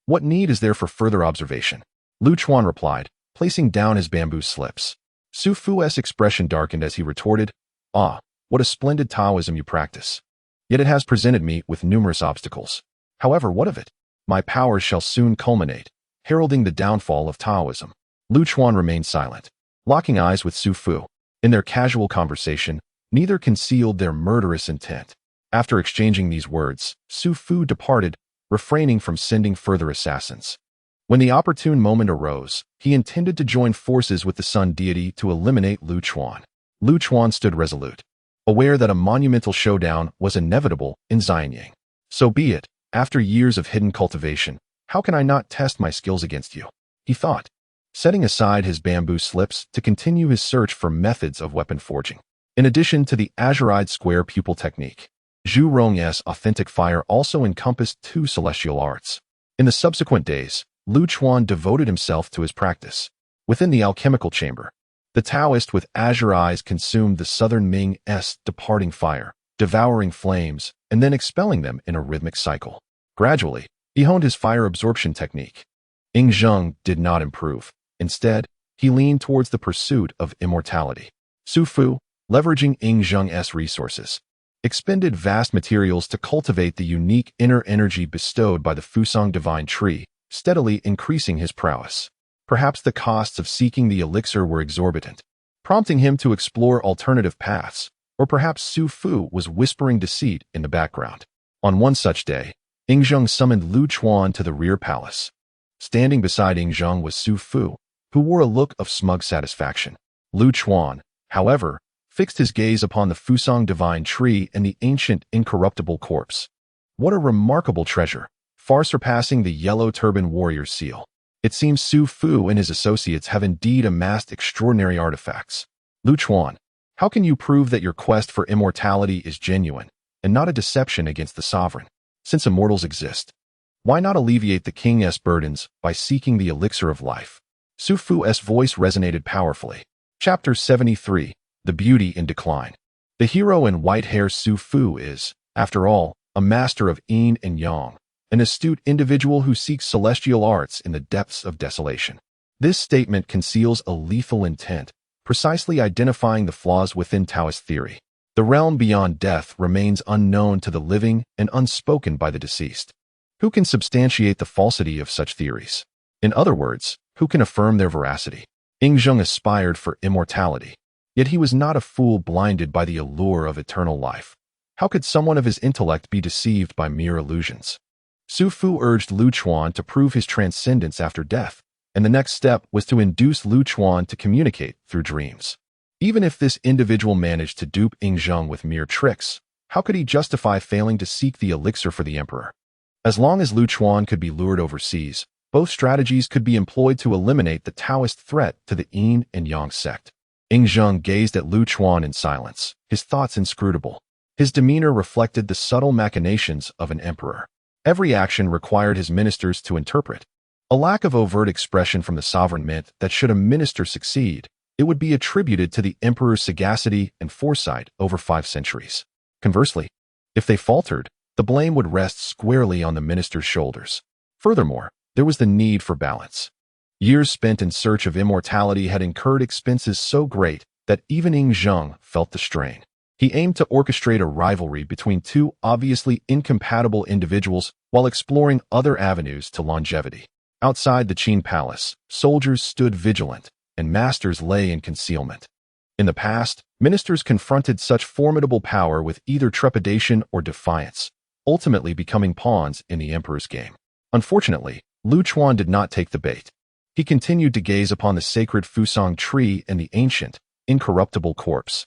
what need is there for further observation? Lu Chuan replied, placing down his bamboo slips. Su Fu's expression darkened as he retorted, Ah, what a splendid Taoism you practice. Yet it has presented me with numerous obstacles. However, what of it? My powers shall soon culminate, heralding the downfall of Taoism. Lu Chuan remained silent, locking eyes with Su Fu. In their casual conversation, neither concealed their murderous intent. After exchanging these words, Su Fu departed, refraining from sending further assassins. When the opportune moment arose, he intended to join forces with the sun deity to eliminate Lu Chuan. Lu Chuan stood resolute, aware that a monumental showdown was inevitable in Xianyang. So be it. After years of hidden cultivation, how can I not test my skills against you? He thought, setting aside his bamboo slips to continue his search for methods of weapon forging. In addition to the azurite square pupil technique, Zhurong's authentic fire also encompassed two celestial arts. In the subsequent days, Lu Chuan devoted himself to his practice. Within the alchemical chamber, the Taoist with azure eyes consumed the southern Ming's departing fire, devouring flames, and then expelling them in a rhythmic cycle. Gradually, he honed his fire absorption technique. Zheng did not improve. Instead, he leaned towards the pursuit of immortality. Su Fu, leveraging Zheng's resources, expended vast materials to cultivate the unique inner energy bestowed by the Fusang divine tree, steadily increasing his prowess. Perhaps the costs of seeking the elixir were exorbitant, prompting him to explore alternative paths, or perhaps Su Fu was whispering deceit in the background. On one such day, Zheng summoned Lu Chuan to the rear palace. Standing beside Zheng was Su Fu, who wore a look of smug satisfaction. Lu Chuan, however, fixed his gaze upon the Fusang divine tree and the ancient incorruptible corpse. What a remarkable treasure, far surpassing the yellow turban warrior's seal. It seems Su Fu and his associates have indeed amassed extraordinary artifacts. Lu Chuan, how can you prove that your quest for immortality is genuine, and not a deception against the sovereign? Since immortals exist, Why not alleviate the king's burdens by seeking the elixir of life? Su Fu's voice resonated powerfully. Chapter 73. The Beauty in Decline. The hero in white hair Su Fu is, after all, a master of yin and yang, an astute individual who seeks celestial arts in the depths of desolation. This statement conceals a lethal intent, precisely identifying the flaws within Taoist theory. The realm beyond death remains unknown to the living and unspoken by the deceased. Who can substantiate the falsity of such theories? In other words, who can affirm their veracity? Ying aspired for immortality, yet he was not a fool blinded by the allure of eternal life. How could someone of his intellect be deceived by mere illusions? Su Fu urged Lu Chuan to prove his transcendence after death, and the next step was to induce Lu Chuan to communicate through dreams. Even if this individual managed to dupe Ying with mere tricks, how could he justify failing to seek the elixir for the emperor? As long as Lu Chuan could be lured overseas, both strategies could be employed to eliminate the Taoist threat to the yin and yang sect. Ying gazed at Lu Chuan in silence, his thoughts inscrutable. His demeanor reflected the subtle machinations of an emperor. Every action required his ministers to interpret. A lack of overt expression from the sovereign meant that should a minister succeed, it would be attributed to the emperor's sagacity and foresight over 5 centuries. Conversely, if they faltered, the blame would rest squarely on the minister's shoulders. Furthermore, there was the need for balance. Years spent in search of immortality had incurred expenses so great that even Ying felt the strain. He aimed to orchestrate a rivalry between two obviously incompatible individuals while exploring other avenues to longevity. Outside the Qin palace, soldiers stood vigilant, and masters lay in concealment. In the past, ministers confronted such formidable power with either trepidation or defiance, ultimately becoming pawns in the emperor's game. Unfortunately, Lu Chuan did not take the bait. He continued to gaze upon the sacred Fusang tree and the ancient, incorruptible corpse.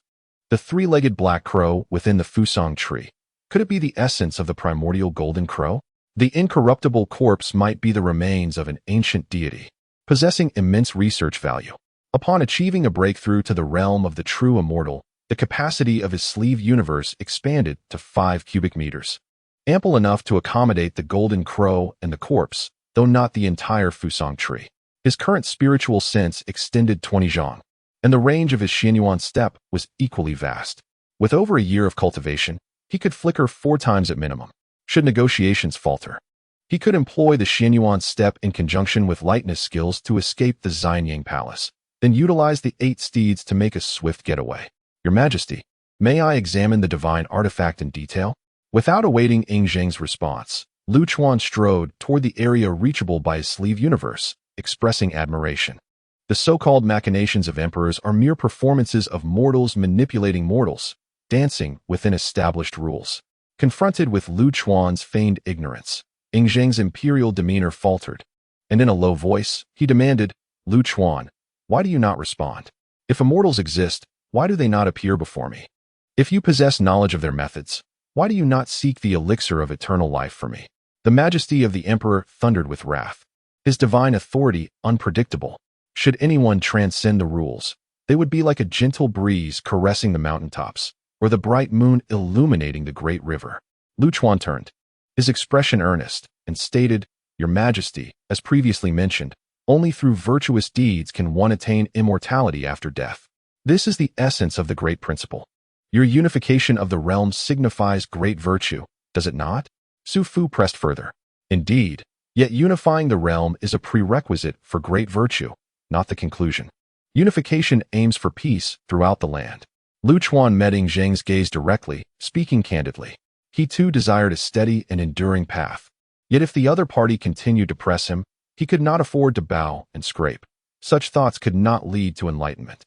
The 3-legged black crow within the Fusang tree. Could it be the essence of the primordial golden crow? The incorruptible corpse might be the remains of an ancient deity, possessing immense research value. Upon achieving a breakthrough to the realm of the true immortal, the capacity of his sleeve universe expanded to 5 cubic meters, ample enough to accommodate the golden crow and the corpse, though not the entire Fusang tree. His current spiritual sense extended 20 zhang, and the range of his Xionyuan step was equally vast. With over a year of cultivation, he could flicker 4 times at minimum. Should negotiations falter, he could employ the Xionyuan step in conjunction with lightness skills to escape the Xianyang palace, then utilize the 8 steeds to make a swift getaway. Your Majesty, may I examine the divine artifact in detail? Without awaiting Ying's response, Lu Chuan strode toward the area reachable by his sleeve universe, expressing admiration. The so-called machinations of emperors are mere performances of mortals manipulating mortals, dancing within established rules. Confronted with Lu Chuan's feigned ignorance, Ying's imperial demeanor faltered, and in a low voice, he demanded, Lu Chuan, why do you not respond? If immortals exist, why do they not appear before me? If you possess knowledge of their methods, why do you not seek the elixir of eternal life for me? The majesty of the emperor thundered with wrath, his divine authority unpredictable. Should anyone transcend the rules, they would be like a gentle breeze caressing the mountaintops, or the bright moon illuminating the great river. Lu Chuan turned, his expression earnest, and stated, Your Majesty, as previously mentioned, only through virtuous deeds can one attain immortality after death. This is the essence of the great principle. Your unification of the realm signifies great virtue, does it not? Su Fu pressed further. Indeed, yet unifying the realm is a prerequisite for great virtue, not the conclusion. Unification aims for peace throughout the land. Lu Chuan met Ying's gaze directly, speaking candidly. He too desired a steady and enduring path. Yet if the other party continued to press him, he could not afford to bow and scrape. Such thoughts could not lead to enlightenment.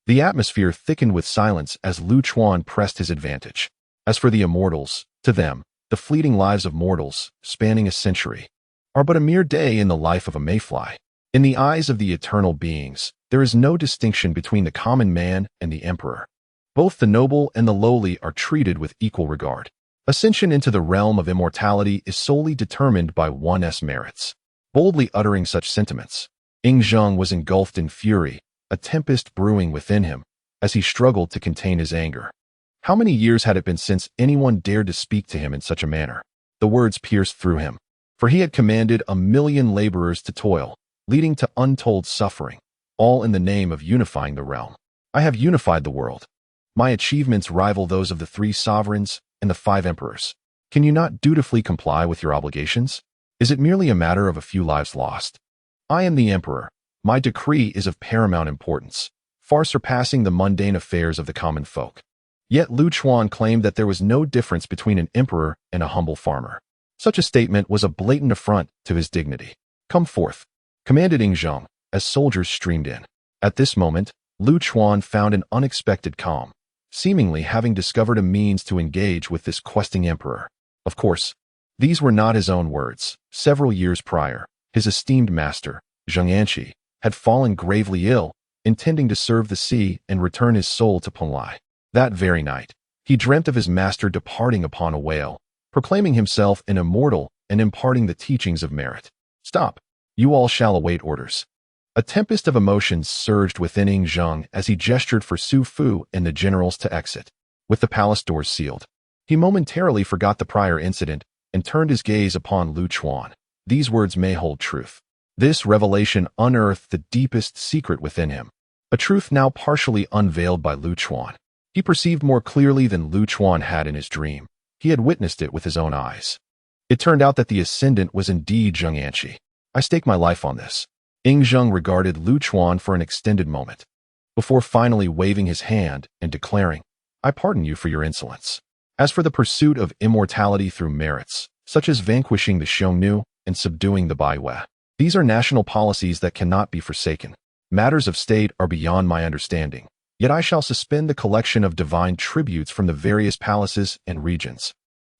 The atmosphere thickened with silence as Lu Chuan pressed his advantage. As for the immortals, to them, the fleeting lives of mortals, spanning a century, are but a mere day in the life of a mayfly. In the eyes of the eternal beings, there is no distinction between the common man and the emperor. Both the noble and the lowly are treated with equal regard. Ascension into the realm of immortality is solely determined by one's merits. Boldly uttering such sentiments, Ying was engulfed in fury, a tempest brewing within him, as he struggled to contain his anger. How many years had it been since anyone dared to speak to him in such a manner? The words pierced through him. for he had commanded 1,000,000 laborers to toil, leading to untold suffering, all in the name of unifying the realm. I have unified the world. My achievements rival those of the 3 sovereigns and the 5 emperors. Can you not dutifully comply with your obligations? Is it merely a matter of a few lives lost? I am the emperor. My decree is of paramount importance, far surpassing the mundane affairs of the common folk. Yet Lu Chuan claimed that there was no difference between an emperor and a humble farmer. Such a statement was a blatant affront to his dignity. Come forth, commanded Zheng, as soldiers streamed in. At this moment, Lu Chuan found an unexpected calm, seemingly having discovered a means to engage with this questing emperor. Of course, these were not his own words. Several years prior, his esteemed master, Zheng had fallen gravely ill, intending to serve the sea and return his soul to Penglai. That very night, he dreamt of his master departing upon a whale, proclaiming himself an immortal and imparting the teachings of merit. Stop! You all shall await orders. A tempest of emotions surged within Zheng as he gestured for Su Fu and the generals to exit. With the palace doors sealed, he momentarily forgot the prior incident and turned his gaze upon Lu Chuan. These words may hold truth. This revelation unearthed the deepest secret within him, a truth now partially unveiled by Lu Chuan. He perceived more clearly than Lu Chuan had in his dream. He had witnessed it with his own eyes. It turned out that the ascendant was indeed Zheng. I stake my life on this. Zheng regarded Lu Chuan for an extended moment, before finally waving his hand and declaring, I pardon you for your insolence. As for the pursuit of immortality through merits, such as vanquishing the Xiongnu and subduing the Baiwei, these are national policies that cannot be forsaken. Matters of state are beyond my understanding. Yet I shall suspend the collection of divine tributes from the various palaces and regions.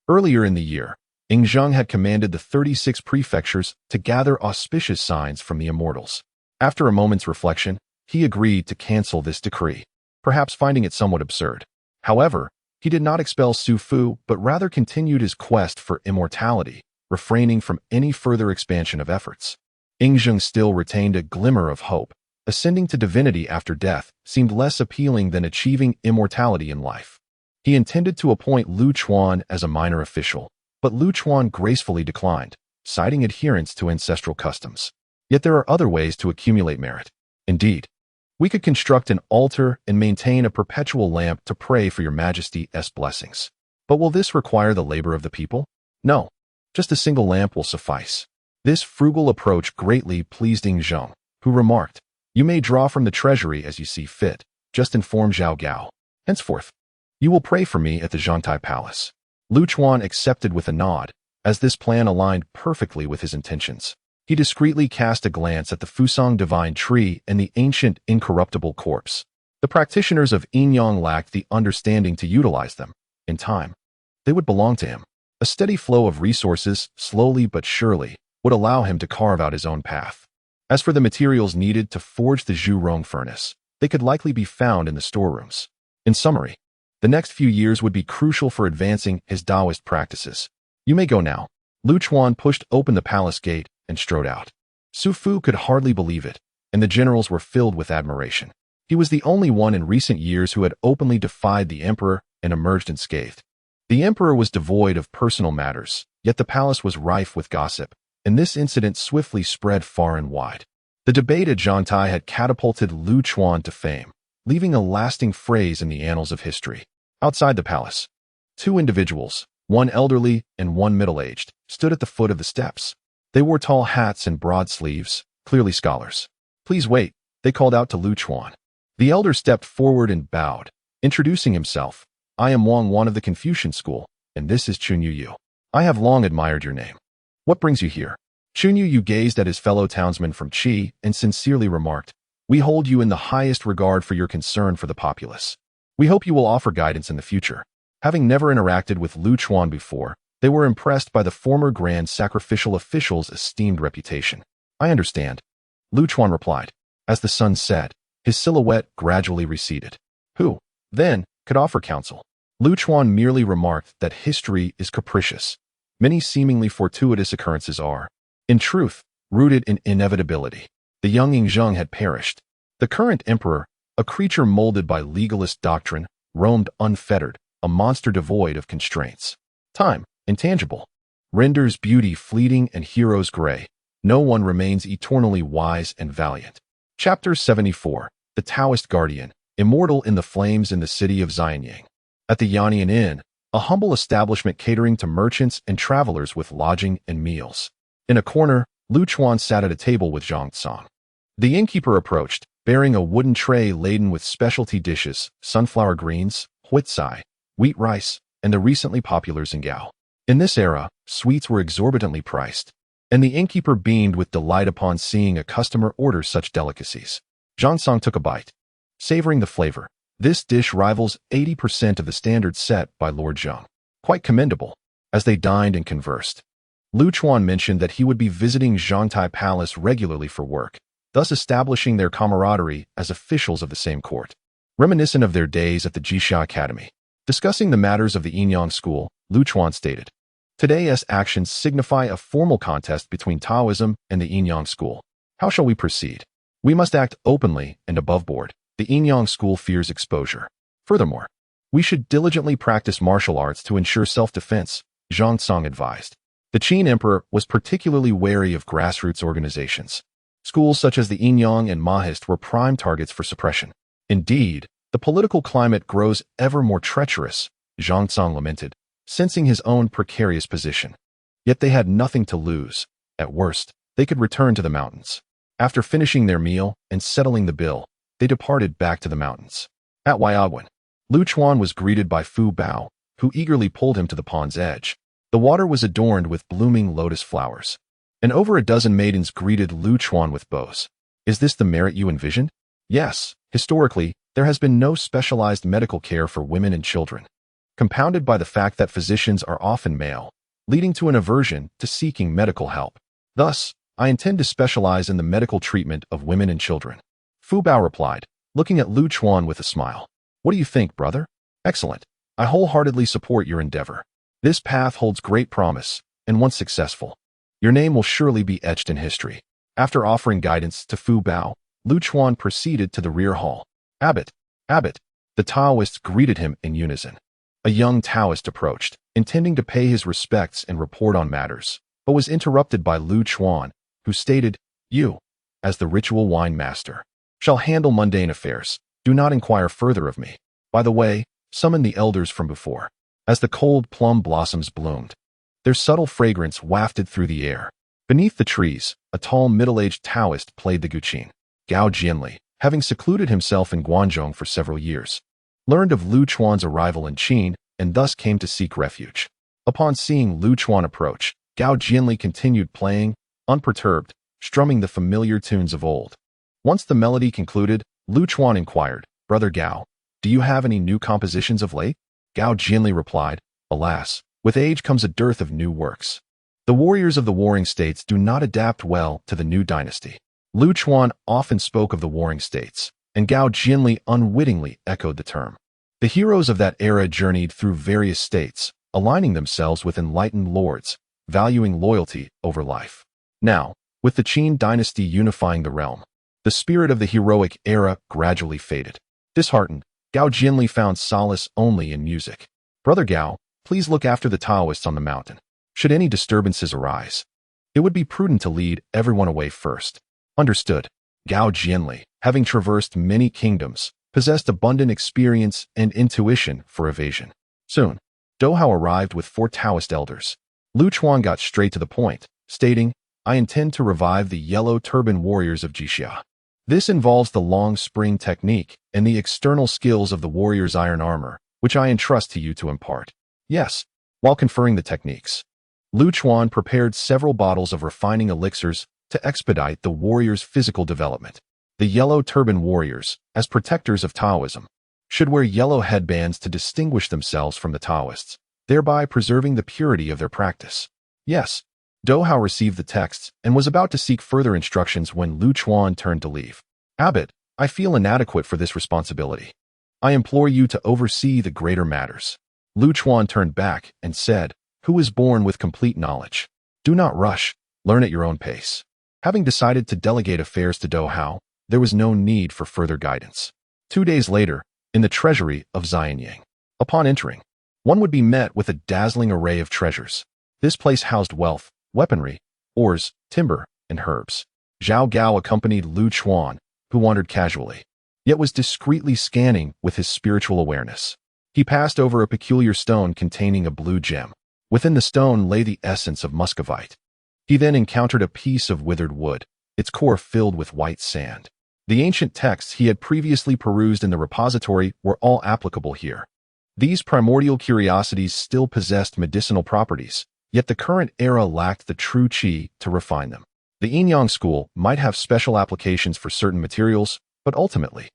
Earlier in the year, Zheng had commanded the 36 prefectures to gather auspicious signs from the immortals. After a moment's reflection, he agreed to cancel this decree, perhaps finding it somewhat absurd. However, he did not expel Su Fu, but rather continued his quest for immortality, refraining from any further expansion of efforts. Zheng still retained a glimmer of hope. Ascending to divinity after death seemed less appealing than achieving immortality in life. He intended to appoint Lu Chuan as a minor official, but Lu Chuan gracefully declined, citing adherence to ancestral customs. Yet there are other ways to accumulate merit. Indeed, we could construct an altar and maintain a perpetual lamp to pray for your Majesty's blessings. But will this require the labor of the people? No, just a single lamp will suffice. This frugal approach greatly pleased Zheng, who remarked, You may draw from the treasury as you see fit, just inform Zhao Gao. Henceforth, you will pray for me at the Zhangtai Palace. Lu Chuan accepted with a nod, as this plan aligned perfectly with his intentions. He discreetly cast a glance at the Fusang divine tree and the ancient incorruptible corpse. The practitioners of Yinyang lacked the understanding to utilize them. In time, they would belong to him. A steady flow of resources, slowly but surely, would allow him to carve out his own path. As for the materials needed to forge the Zhurong furnace, they could likely be found in the storerooms. In summary, the next few years would be crucial for advancing his Taoist practices. You may go now. Lu Chuan pushed open the palace gate and strode out. Su Fu could hardly believe it, and the generals were filled with admiration. He was the only one in recent years who had openly defied the emperor and emerged unscathed. The emperor was devoid of personal matters, yet the palace was rife with gossip, and this incident swiftly spread far and wide. The debate at Zhangtai had catapulted Lu Chuan to fame, leaving a lasting phrase in the annals of history. Outside the palace, 2 individuals, one elderly and one middle-aged, stood at the foot of the steps. They wore tall hats and broad sleeves, clearly scholars. Please wait, they called out to Lu Chuan. The elder stepped forward and bowed, introducing himself. I am Wang Wan of the Confucian school, and this is Chun Yu. I have long admired your name. What brings you here? Chun Yu gazed at his fellow townsman from Qi and sincerely remarked, We hold you in the highest regard for your concern for the populace. We hope you will offer guidance in the future. Having never interacted with Lu Chuan before, they were impressed by the former grand sacrificial official's esteemed reputation. I understand, Lu Chuan replied. As the sun set, his silhouette gradually receded. Who, then, could offer counsel? Lu Chuan merely remarked that history is capricious. Many seemingly fortuitous occurrences are, in truth, rooted in inevitability. The young Zheng had perished. The current emperor, a creature molded by legalist doctrine, roamed unfettered, a monster devoid of constraints. Time, intangible. renders beauty fleeting and heroes gray. No one remains eternally wise and valiant. Chapter 74. The Taoist Guardian, immortal in the flames in the city of Xianyang. At the Yannian Inn, a humble establishment catering to merchants and travelers with lodging and meals. In a corner, Lu Chuan sat at a table with Zhang Tsang. The innkeeper approached, bearing a wooden tray laden with specialty dishes, sunflower greens, huitzai, wheat rice, and the recently popular Zhengao. In this era, sweets were exorbitantly priced, and the innkeeper beamed with delight upon seeing a customer order such delicacies. Zhang Tsang took a bite, savoring the flavor. This dish rivals 80% of the standard set by Lord Zheng. Quite commendable. As they dined and conversed, Lu Chuan mentioned that he would be visiting Zhangtai Palace regularly for work, thus establishing their camaraderie as officials of the same court. Reminiscent of their days at the Jixia Academy. Discussing the matters of the Yinyang school, Lu Chuan stated, "Today's actions signify a formal contest between Taoism and the Yinyang school. How shall we proceed? We must act openly and above board. The Yinyang school fears exposure. Furthermore, we should diligently practice martial arts to ensure self-defense," Zhang Tsang advised. The Qin emperor was particularly wary of grassroots organizations. Schools such as the Yinyang and Mahist were prime targets for suppression. Indeed, the political climate grows ever more treacherous, Zhang Tsang lamented, sensing his own precarious position. Yet they had nothing to lose. At worst, they could return to the mountains. After finishing their meal and settling the bill, they departed back to the mountains. At Wei-Jin, Lu Chuan was greeted by Fu Bao, who eagerly pulled him to the pond's edge. The water was adorned with blooming lotus flowers, and over a dozen maidens greeted Lu Chuan with bows. "Is this the merit you envisioned?" "Yes. Historically, there has been no specialized medical care for women and children, compounded by the fact that physicians are often male, leading to an aversion to seeking medical help. Thus, I intend to specialize in the medical treatment of women and children," Fu Bao replied, looking at Lu Chuan with a smile. "What do you think, brother?" "Excellent. I wholeheartedly support your endeavor. This path holds great promise, and once successful, your name will surely be etched in history." After offering guidance to Fu Bao, Lu Chuan proceeded to the rear hall. "Abbot, Abbot," the Taoists greeted him in unison. A young Taoist approached, intending to pay his respects and report on matters, but was interrupted by Lu Chuan, who stated, "You, as the ritual wine master, shall handle mundane affairs. Do not inquire further of me. By the way, summon the elders from before." As the cold plum blossoms bloomed, their subtle fragrance wafted through the air. Beneath the trees, a tall middle-aged Taoist played the guqin. Gao Jianli, having secluded himself in Guanzhong for several years, learned of Lu Chuan's arrival in Qin and thus came to seek refuge. Upon seeing Lu Chuan approach, Gao Jianli continued playing, unperturbed, strumming the familiar tunes of old. Once the melody concluded, Lu Chuan inquired, "Brother Gao, do you have any new compositions of late?" Gao Jianli replied, "Alas, with age comes a dearth of new works. The warriors of the warring states do not adapt well to the new dynasty." Lu Chuan often spoke of the warring states, and Gao Jianli unwittingly echoed the term. The heroes of that era journeyed through various states, aligning themselves with enlightened lords, valuing loyalty over life. Now, with the Qin dynasty unifying the realm, the spirit of the heroic era gradually faded. Disheartened, Gao Jianli found solace only in music. "Brother Gao, please look after the Taoists on the mountain. Should any disturbances arise, it would be prudent to lead everyone away first." "Understood." Gao Jianli, having traversed many kingdoms, possessed abundant experience and intuition for evasion. Soon, Dohao arrived with 4 Taoist elders. Lu Chuan got straight to the point, stating, "I intend to revive the yellow turban warriors of Jixia. This involves the long spring technique and the external skills of the warrior's iron armor, which I entrust to you to impart." "Yes." While conferring the techniques, Lu Chuan prepared several bottles of refining elixirs to expedite the warrior's physical development. The yellow turban warriors, as protectors of Taoism, should wear yellow headbands to distinguish themselves from the Taoists, thereby preserving the purity of their practice. "Yes." Dohao received the texts and was about to seek further instructions when Lu Chuan turned to leave. "Abbot, I feel inadequate for this responsibility. I implore you to oversee the greater matters." Lu Chuan turned back and said, "Who is born with complete knowledge? Do not rush, learn at your own pace." Having decided to delegate affairs to Dohao, there was no need for further guidance. 2 days later, in the treasury of Xianyang, upon entering, one would be met with a dazzling array of treasures. This place housed wealth, weaponry, ores, timber, and herbs. Zhao Gao accompanied Lu Chuan, who wandered casually, yet was discreetly scanning with his spiritual awareness. He passed over a peculiar stone containing a blue gem. Within the stone lay the essence of muscovite. He then encountered a piece of withered wood, its core filled with white sand. The ancient texts he had previously perused in the repository were all applicable here. These primordial curiosities still possessed medicinal properties, yet the current era lacked the true qi to refine them. The Yin-Yang school might have special applications for certain materials, but ultimately,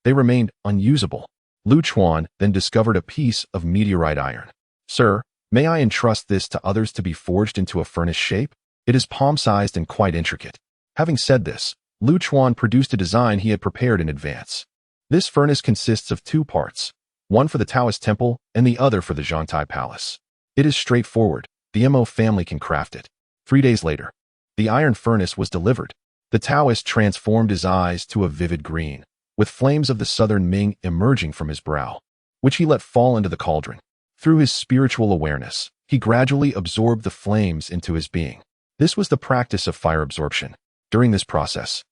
they remained unusable. Lu Chuan then discovered a piece of meteorite iron. "Sir, may I entrust this to others to be forged into a furnace shape? It is palm-sized and quite intricate." Having said this, Lu Chuan produced a design he had prepared in advance. This furnace consists of two parts, one for the Taoist temple and the other for the Zhangtai palace. It is straightforward. The Mo family can craft it. 3 days later, the iron furnace was delivered. The Taoist transformed his eyes to a vivid green, with flames of the southern Ming emerging from his brow, which he let fall into the cauldron. Through his spiritual awareness, he gradually absorbed the flames into his being. This was the practice of fire absorption. During this process,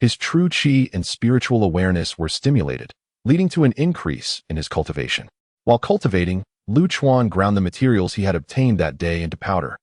his true qi and spiritual awareness were stimulated, leading to an increase in his cultivation. While cultivating, Lu Chuan ground the materials he had obtained that day into powder,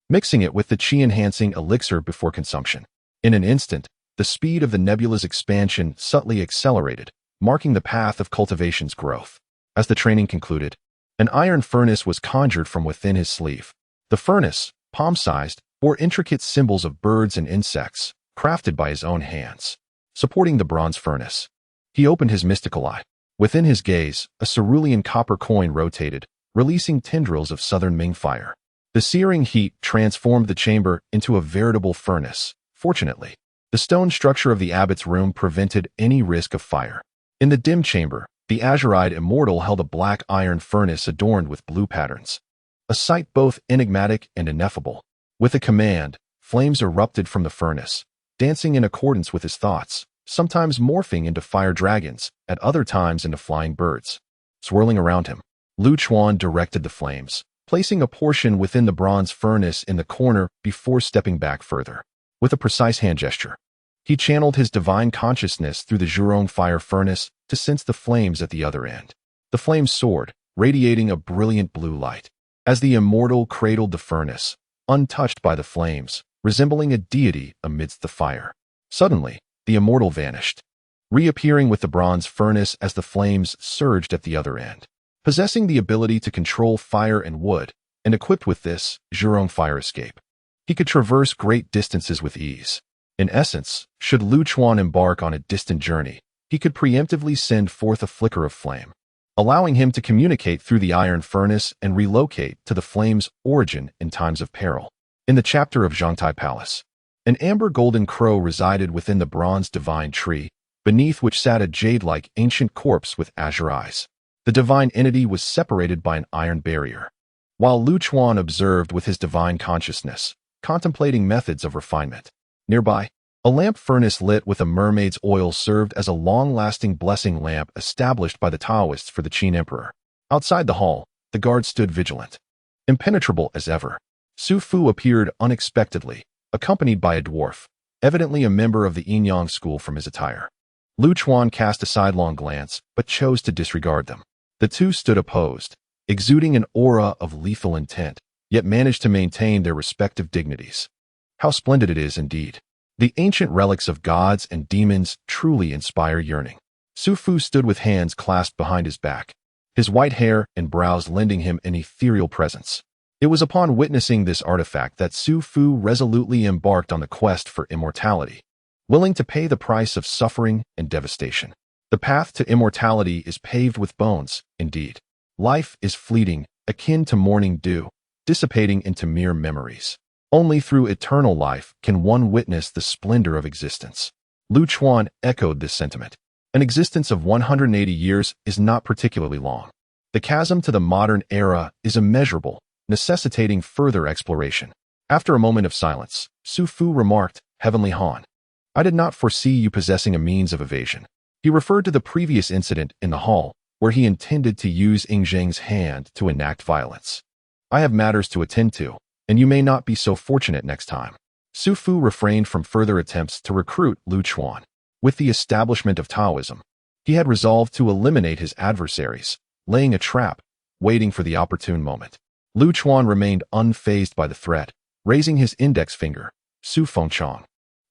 mixing it with the qi-enhancing elixir before consumption. In an instant, the speed of the nebula's expansion subtly accelerated, marking the path of cultivation's growth. As the training concluded, an iron furnace was conjured from within his sleeve. The furnace, palm-sized, bore intricate symbols of birds and insects, crafted by his own hands. Supporting the bronze furnace, he opened his mystical eye. Within his gaze, a cerulean copper coin rotated, releasing tendrils of southern Ming fire. The searing heat transformed the chamber into a veritable furnace. Fortunately, the stone structure of the abbot's room prevented any risk of fire. In the dim chamber, the azure-eyed immortal held a black iron furnace adorned with blue patterns, a sight both enigmatic and ineffable. With a command, flames erupted from the furnace, dancing in accordance with his thoughts, sometimes morphing into fire dragons, at other times into flying birds. Swirling around him, Lu Chuan directed the flames, placing a portion within the bronze furnace in the corner before stepping back further. With a precise hand gesture, he channeled his divine consciousness through the Zhurong fire furnace to sense the flames at the other end. The flames soared, radiating a brilliant blue light. As the immortal cradled the furnace, untouched by the flames, resembling a deity amidst the fire. Suddenly, the immortal vanished, reappearing with the bronze furnace as the flames surged at the other end. Possessing the ability to control fire and wood, and equipped with this Zhurong fire escape, he could traverse great distances with ease. In essence, should Lu Chuan embark on a distant journey, he could preemptively send forth a flicker of flame, allowing him to communicate through the iron furnace and relocate to the flame's origin in times of peril. In the chapter of Zhangtai Palace, an amber golden crow resided within the bronze divine tree, beneath which sat a jade-like ancient corpse with azure eyes. The divine entity was separated by an iron barrier. While Lu Chuan observed with his divine consciousness, contemplating methods of refinement. Nearby, a lamp furnace lit with a mermaid's oil served as a long-lasting blessing lamp established by the Taoists for the Qin emperor. Outside the hall, the guards stood vigilant. Impenetrable as ever, Su Fu appeared unexpectedly, accompanied by a dwarf, evidently a member of the Yin-Yang school from his attire. Lu Chuan cast a sidelong glance, but chose to disregard them. The two stood opposed, exuding an aura of lethal intent, yet managed to maintain their respective dignities. How splendid it is indeed. The ancient relics of gods and demons truly inspire yearning. Su Fu stood with hands clasped behind his back, his white hair and brows lending him an ethereal presence. It was upon witnessing this artifact that Su Fu resolutely embarked on the quest for immortality, willing to pay the price of suffering and devastation. The path to immortality is paved with bones, indeed. Life is fleeting, akin to morning dew, dissipating into mere memories. Only through eternal life can one witness the splendor of existence. Lu Chuan echoed this sentiment. An existence of 180 years is not particularly long. The chasm to the modern era is immeasurable, necessitating further exploration. After a moment of silence, Su Fu remarked, "Heavenly Han, I did not foresee you possessing a means of evasion." He referred to the previous incident in the hall, where he intended to use Ying Zheng's hand to enact violence. "I have matters to attend to. and you may not be so fortunate next time. Su Fu refrained from further attempts to recruit Lu Chuan. With the establishment of Taoism, he had resolved to eliminate his adversaries, laying a trap, waiting for the opportune moment. Lu Chuan remained unfazed by the threat, raising his index finger. Su Fengchang,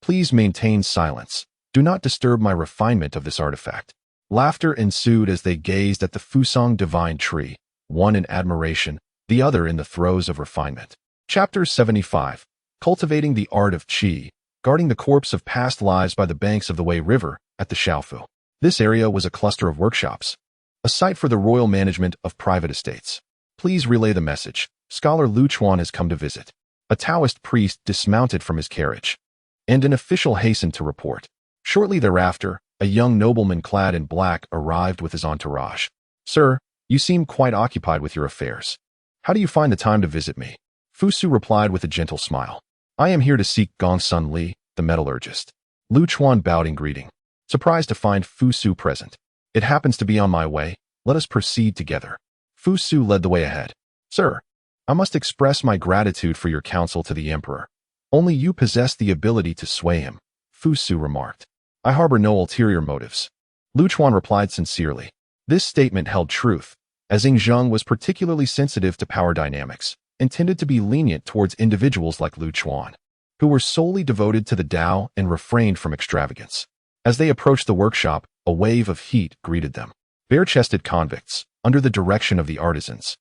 please maintain silence. Do not disturb my refinement of this artifact. Laughter ensued as they gazed at the Fusang divine tree, one in admiration, the other in the throes of refinement. Chapter 75. Cultivating the Art of Qi, guarding the corpse of past lives by the banks of the Wei River at the Xiaofu. This area was a cluster of workshops, a site for the royal management of private estates. Please relay the message. Scholar Lu Chuan has come to visit. A Taoist priest dismounted from his carriage, and an official hastened to report. Shortly thereafter, a young nobleman clad in black arrived with his entourage. Sir, you seem quite occupied with your affairs. How do you find the time to visit me? Fusu replied with a gentle smile. I am here to seek Gongsun Li, the metallurgist. Lu Chuan bowed in greeting, surprised to find Fusu present. It happens to be on my way. Let us proceed together. Fusu led the way ahead. Sir, I must express my gratitude for your counsel to the emperor. Only you possess the ability to sway him, Fusu remarked. I harbor no ulterior motives. Lu Chuan replied sincerely. This statement held truth, as Zheng was particularly sensitive to power dynamics, intended to be lenient towards individuals like Lu Chuan, who were solely devoted to the Tao and refrained from extravagance. As they approached the workshop, a wave of heat greeted them. Bare-chested convicts, under the direction of the artisans,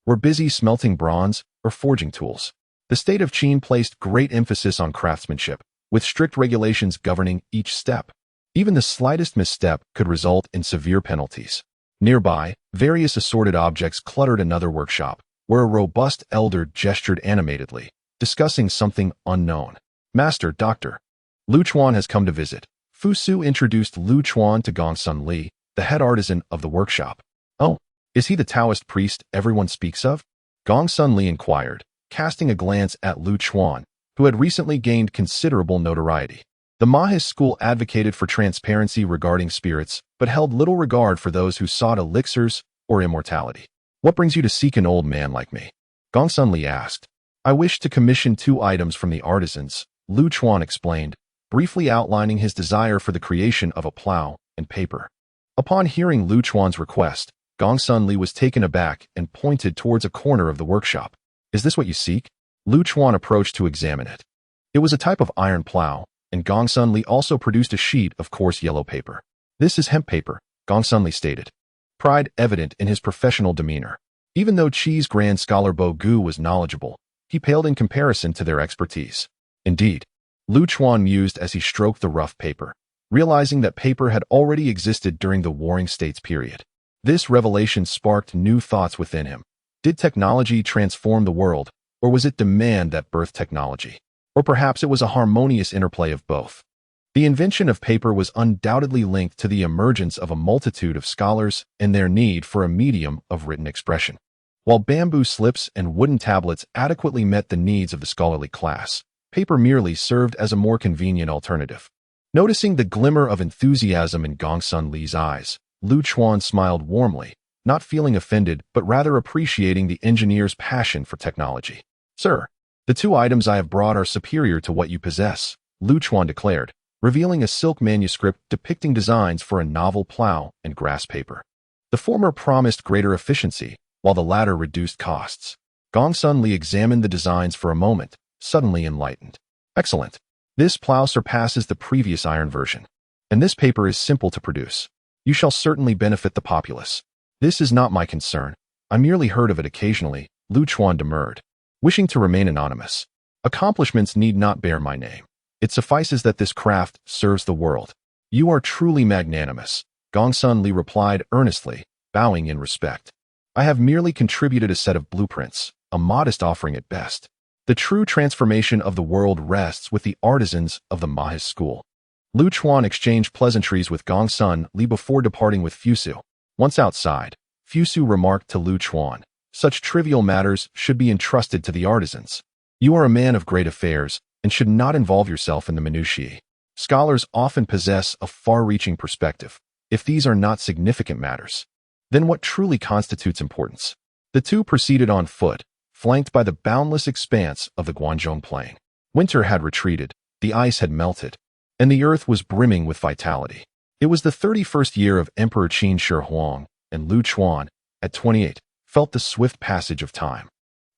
were busy smelting bronze or forging tools. The state of Qin placed great emphasis on craftsmanship, with strict regulations governing each step. Even the slightest misstep could result in severe penalties. Nearby, various assorted objects cluttered another workshop, where a robust elder gestured animatedly, discussing something unknown. Master, Doctor, Lu Chuan has come to visit. Fusu introduced Lu Chuan to Gongsun Li, the head artisan of the workshop. Oh, is he the Taoist priest everyone speaks of? Gongsun Li inquired, casting a glance at Lu Chuan, who had recently gained considerable notoriety. The Mahis school advocated for transparency regarding spirits, but held little regard for those who sought elixirs or immortality. What brings you to seek an old man like me? Gongsun Li asked. I wish to commission 2 items from the artisans, Lu Chuan explained, briefly outlining his desire for the creation of a plow and paper. Upon hearing Lu Chuan's request, Gongsun Li was taken aback and pointed towards a corner of the workshop. Is this what you seek? Lu Chuan approached to examine it. It was a type of iron plow, and Gongsun Li also produced a sheet of coarse yellow paper. This is hemp paper, Gongsun Li stated, pride evident in his professional demeanor. Even though Qi's grand scholar Bo Gu was knowledgeable, he paled in comparison to their expertise. Indeed, Lu Chuan mused as he stroked the rough paper, realizing that paper had already existed during the Warring States period. This revelation sparked new thoughts within him. Did technology transform the world, or was it demand that birthed technology? Or perhaps it was a harmonious interplay of both. The invention of paper was undoubtedly linked to the emergence of a multitude of scholars and their need for a medium of written expression. While bamboo slips and wooden tablets adequately met the needs of the scholarly class, paper merely served as a more convenient alternative. Noticing the glimmer of enthusiasm in Gongsun Li's eyes, Lu Chuan smiled warmly, not feeling offended but rather appreciating the engineer's passion for technology. Sir, the 2 items I have brought are superior to what you possess, Lu Chuan declared, revealing a silk manuscript depicting designs for a novel plow and grass paper. The former promised greater efficiency, while the latter reduced costs. Gongsun Li examined the designs for a moment, suddenly enlightened. Excellent. This plow surpasses the previous iron version. And this paper is simple to produce. You shall certainly benefit the populace. This is not my concern. I merely heard of it occasionally, Lu Chuan demurred, wishing to remain anonymous. Accomplishments need not bear my name. It suffices that this craft serves the world. You are truly magnanimous, Gongsun Li replied earnestly, bowing in respect. I have merely contributed a set of blueprints, a modest offering at best. The true transformation of the world rests with the artisans of the Mahis school. Lu Chuan exchanged pleasantries with Gongsun Li before departing with Fusu. Once outside, Fusu remarked to Lu Chuan, such trivial matters should be entrusted to the artisans. You are a man of great affairs and should not involve yourself in the minutiae. Scholars often possess a far-reaching perspective. If these are not significant matters, then what truly constitutes importance? The 2 proceeded on foot, flanked by the boundless expanse of the Guanzhong Plain. Winter had retreated, the ice had melted, and the earth was brimming with vitality. It was the 31st year of Emperor Qin Shi Huang, and Lu Chuan, at 28, felt the swift passage of time.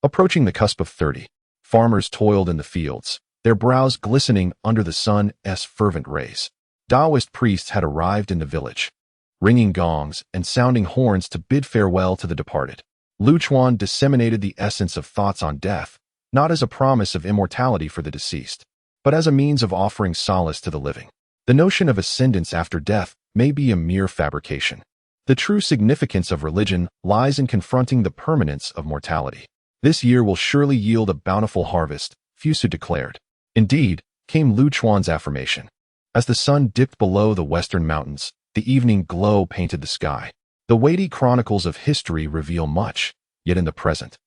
Approaching the cusp of 30, farmers toiled in the fields, their brows glistening under the sun's fervent rays. Taoist priests had arrived in the village, ringing gongs and sounding horns to bid farewell to the departed. Lu Chuan disseminated the essence of thoughts on death, not as a promise of immortality for the deceased, but as a means of offering solace to the living. The notion of ascendance after death may be a mere fabrication. The true significance of religion lies in confronting the permanence of mortality. This year will surely yield a bountiful harvest, Fusu declared. Indeed, came Lu Chuan's affirmation. As the sun dipped below the western mountains, the evening glow painted the sky. The weighty chronicles of history reveal much, yet in the present,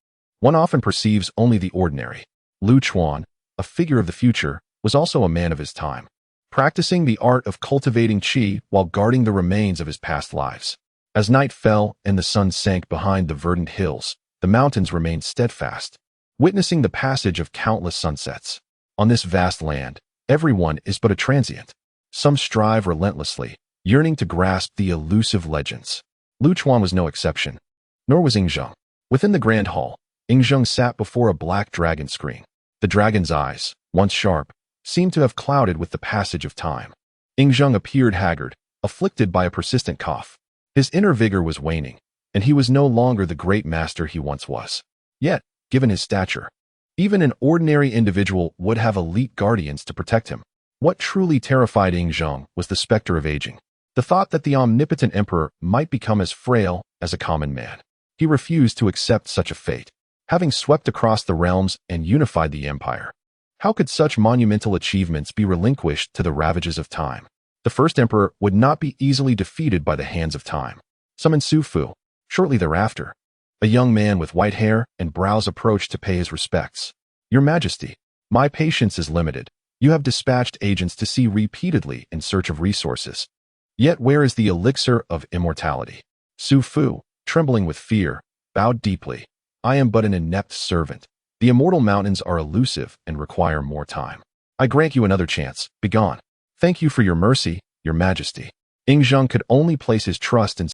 one often perceives only the ordinary. Lu Chuan, a figure of the future, was also a man of his time, practicing the art of cultivating qi while guarding the remains of his past lives. As night fell and the sun sank behind the verdant hills, the mountains remained steadfast, witnessing the passage of countless sunsets. On this vast land, everyone is but a transient. Some strive relentlessly, yearning to grasp the elusive legends. Lu Chuan was no exception, nor was Yingzheng. Within the grand hall, Yingzheng sat before a black dragon screen. The dragon's eyes, once sharp, seemed to have clouded with the passage of time. Yingzheng appeared haggard, afflicted by a persistent cough. His inner vigor was waning, and he was no longer the great master he once was. Yet, given his stature, even an ordinary individual would have elite guardians to protect him. What truly terrified Yingzheng was the specter of aging, the thought that the omnipotent emperor might become as frail as a common man. He refused to accept such a fate, having swept across the realms and unified the empire. How could such monumental achievements be relinquished to the ravages of time? The first emperor would not be easily defeated by the hands of time. Summoned Su Fu. Shortly thereafter, a young man with white hair and brows approached to pay his respects. Your Majesty, my patience is limited. You have dispatched agents to sea repeatedly in search of resources. Yet where is the elixir of immortality? Su Fu, trembling with fear, bowed deeply. I am but an inept servant. The immortal mountains are elusive and require more time. I grant you another chance. Begone. Thank you for your mercy, Your Majesty. Yingzheng could only place his trust in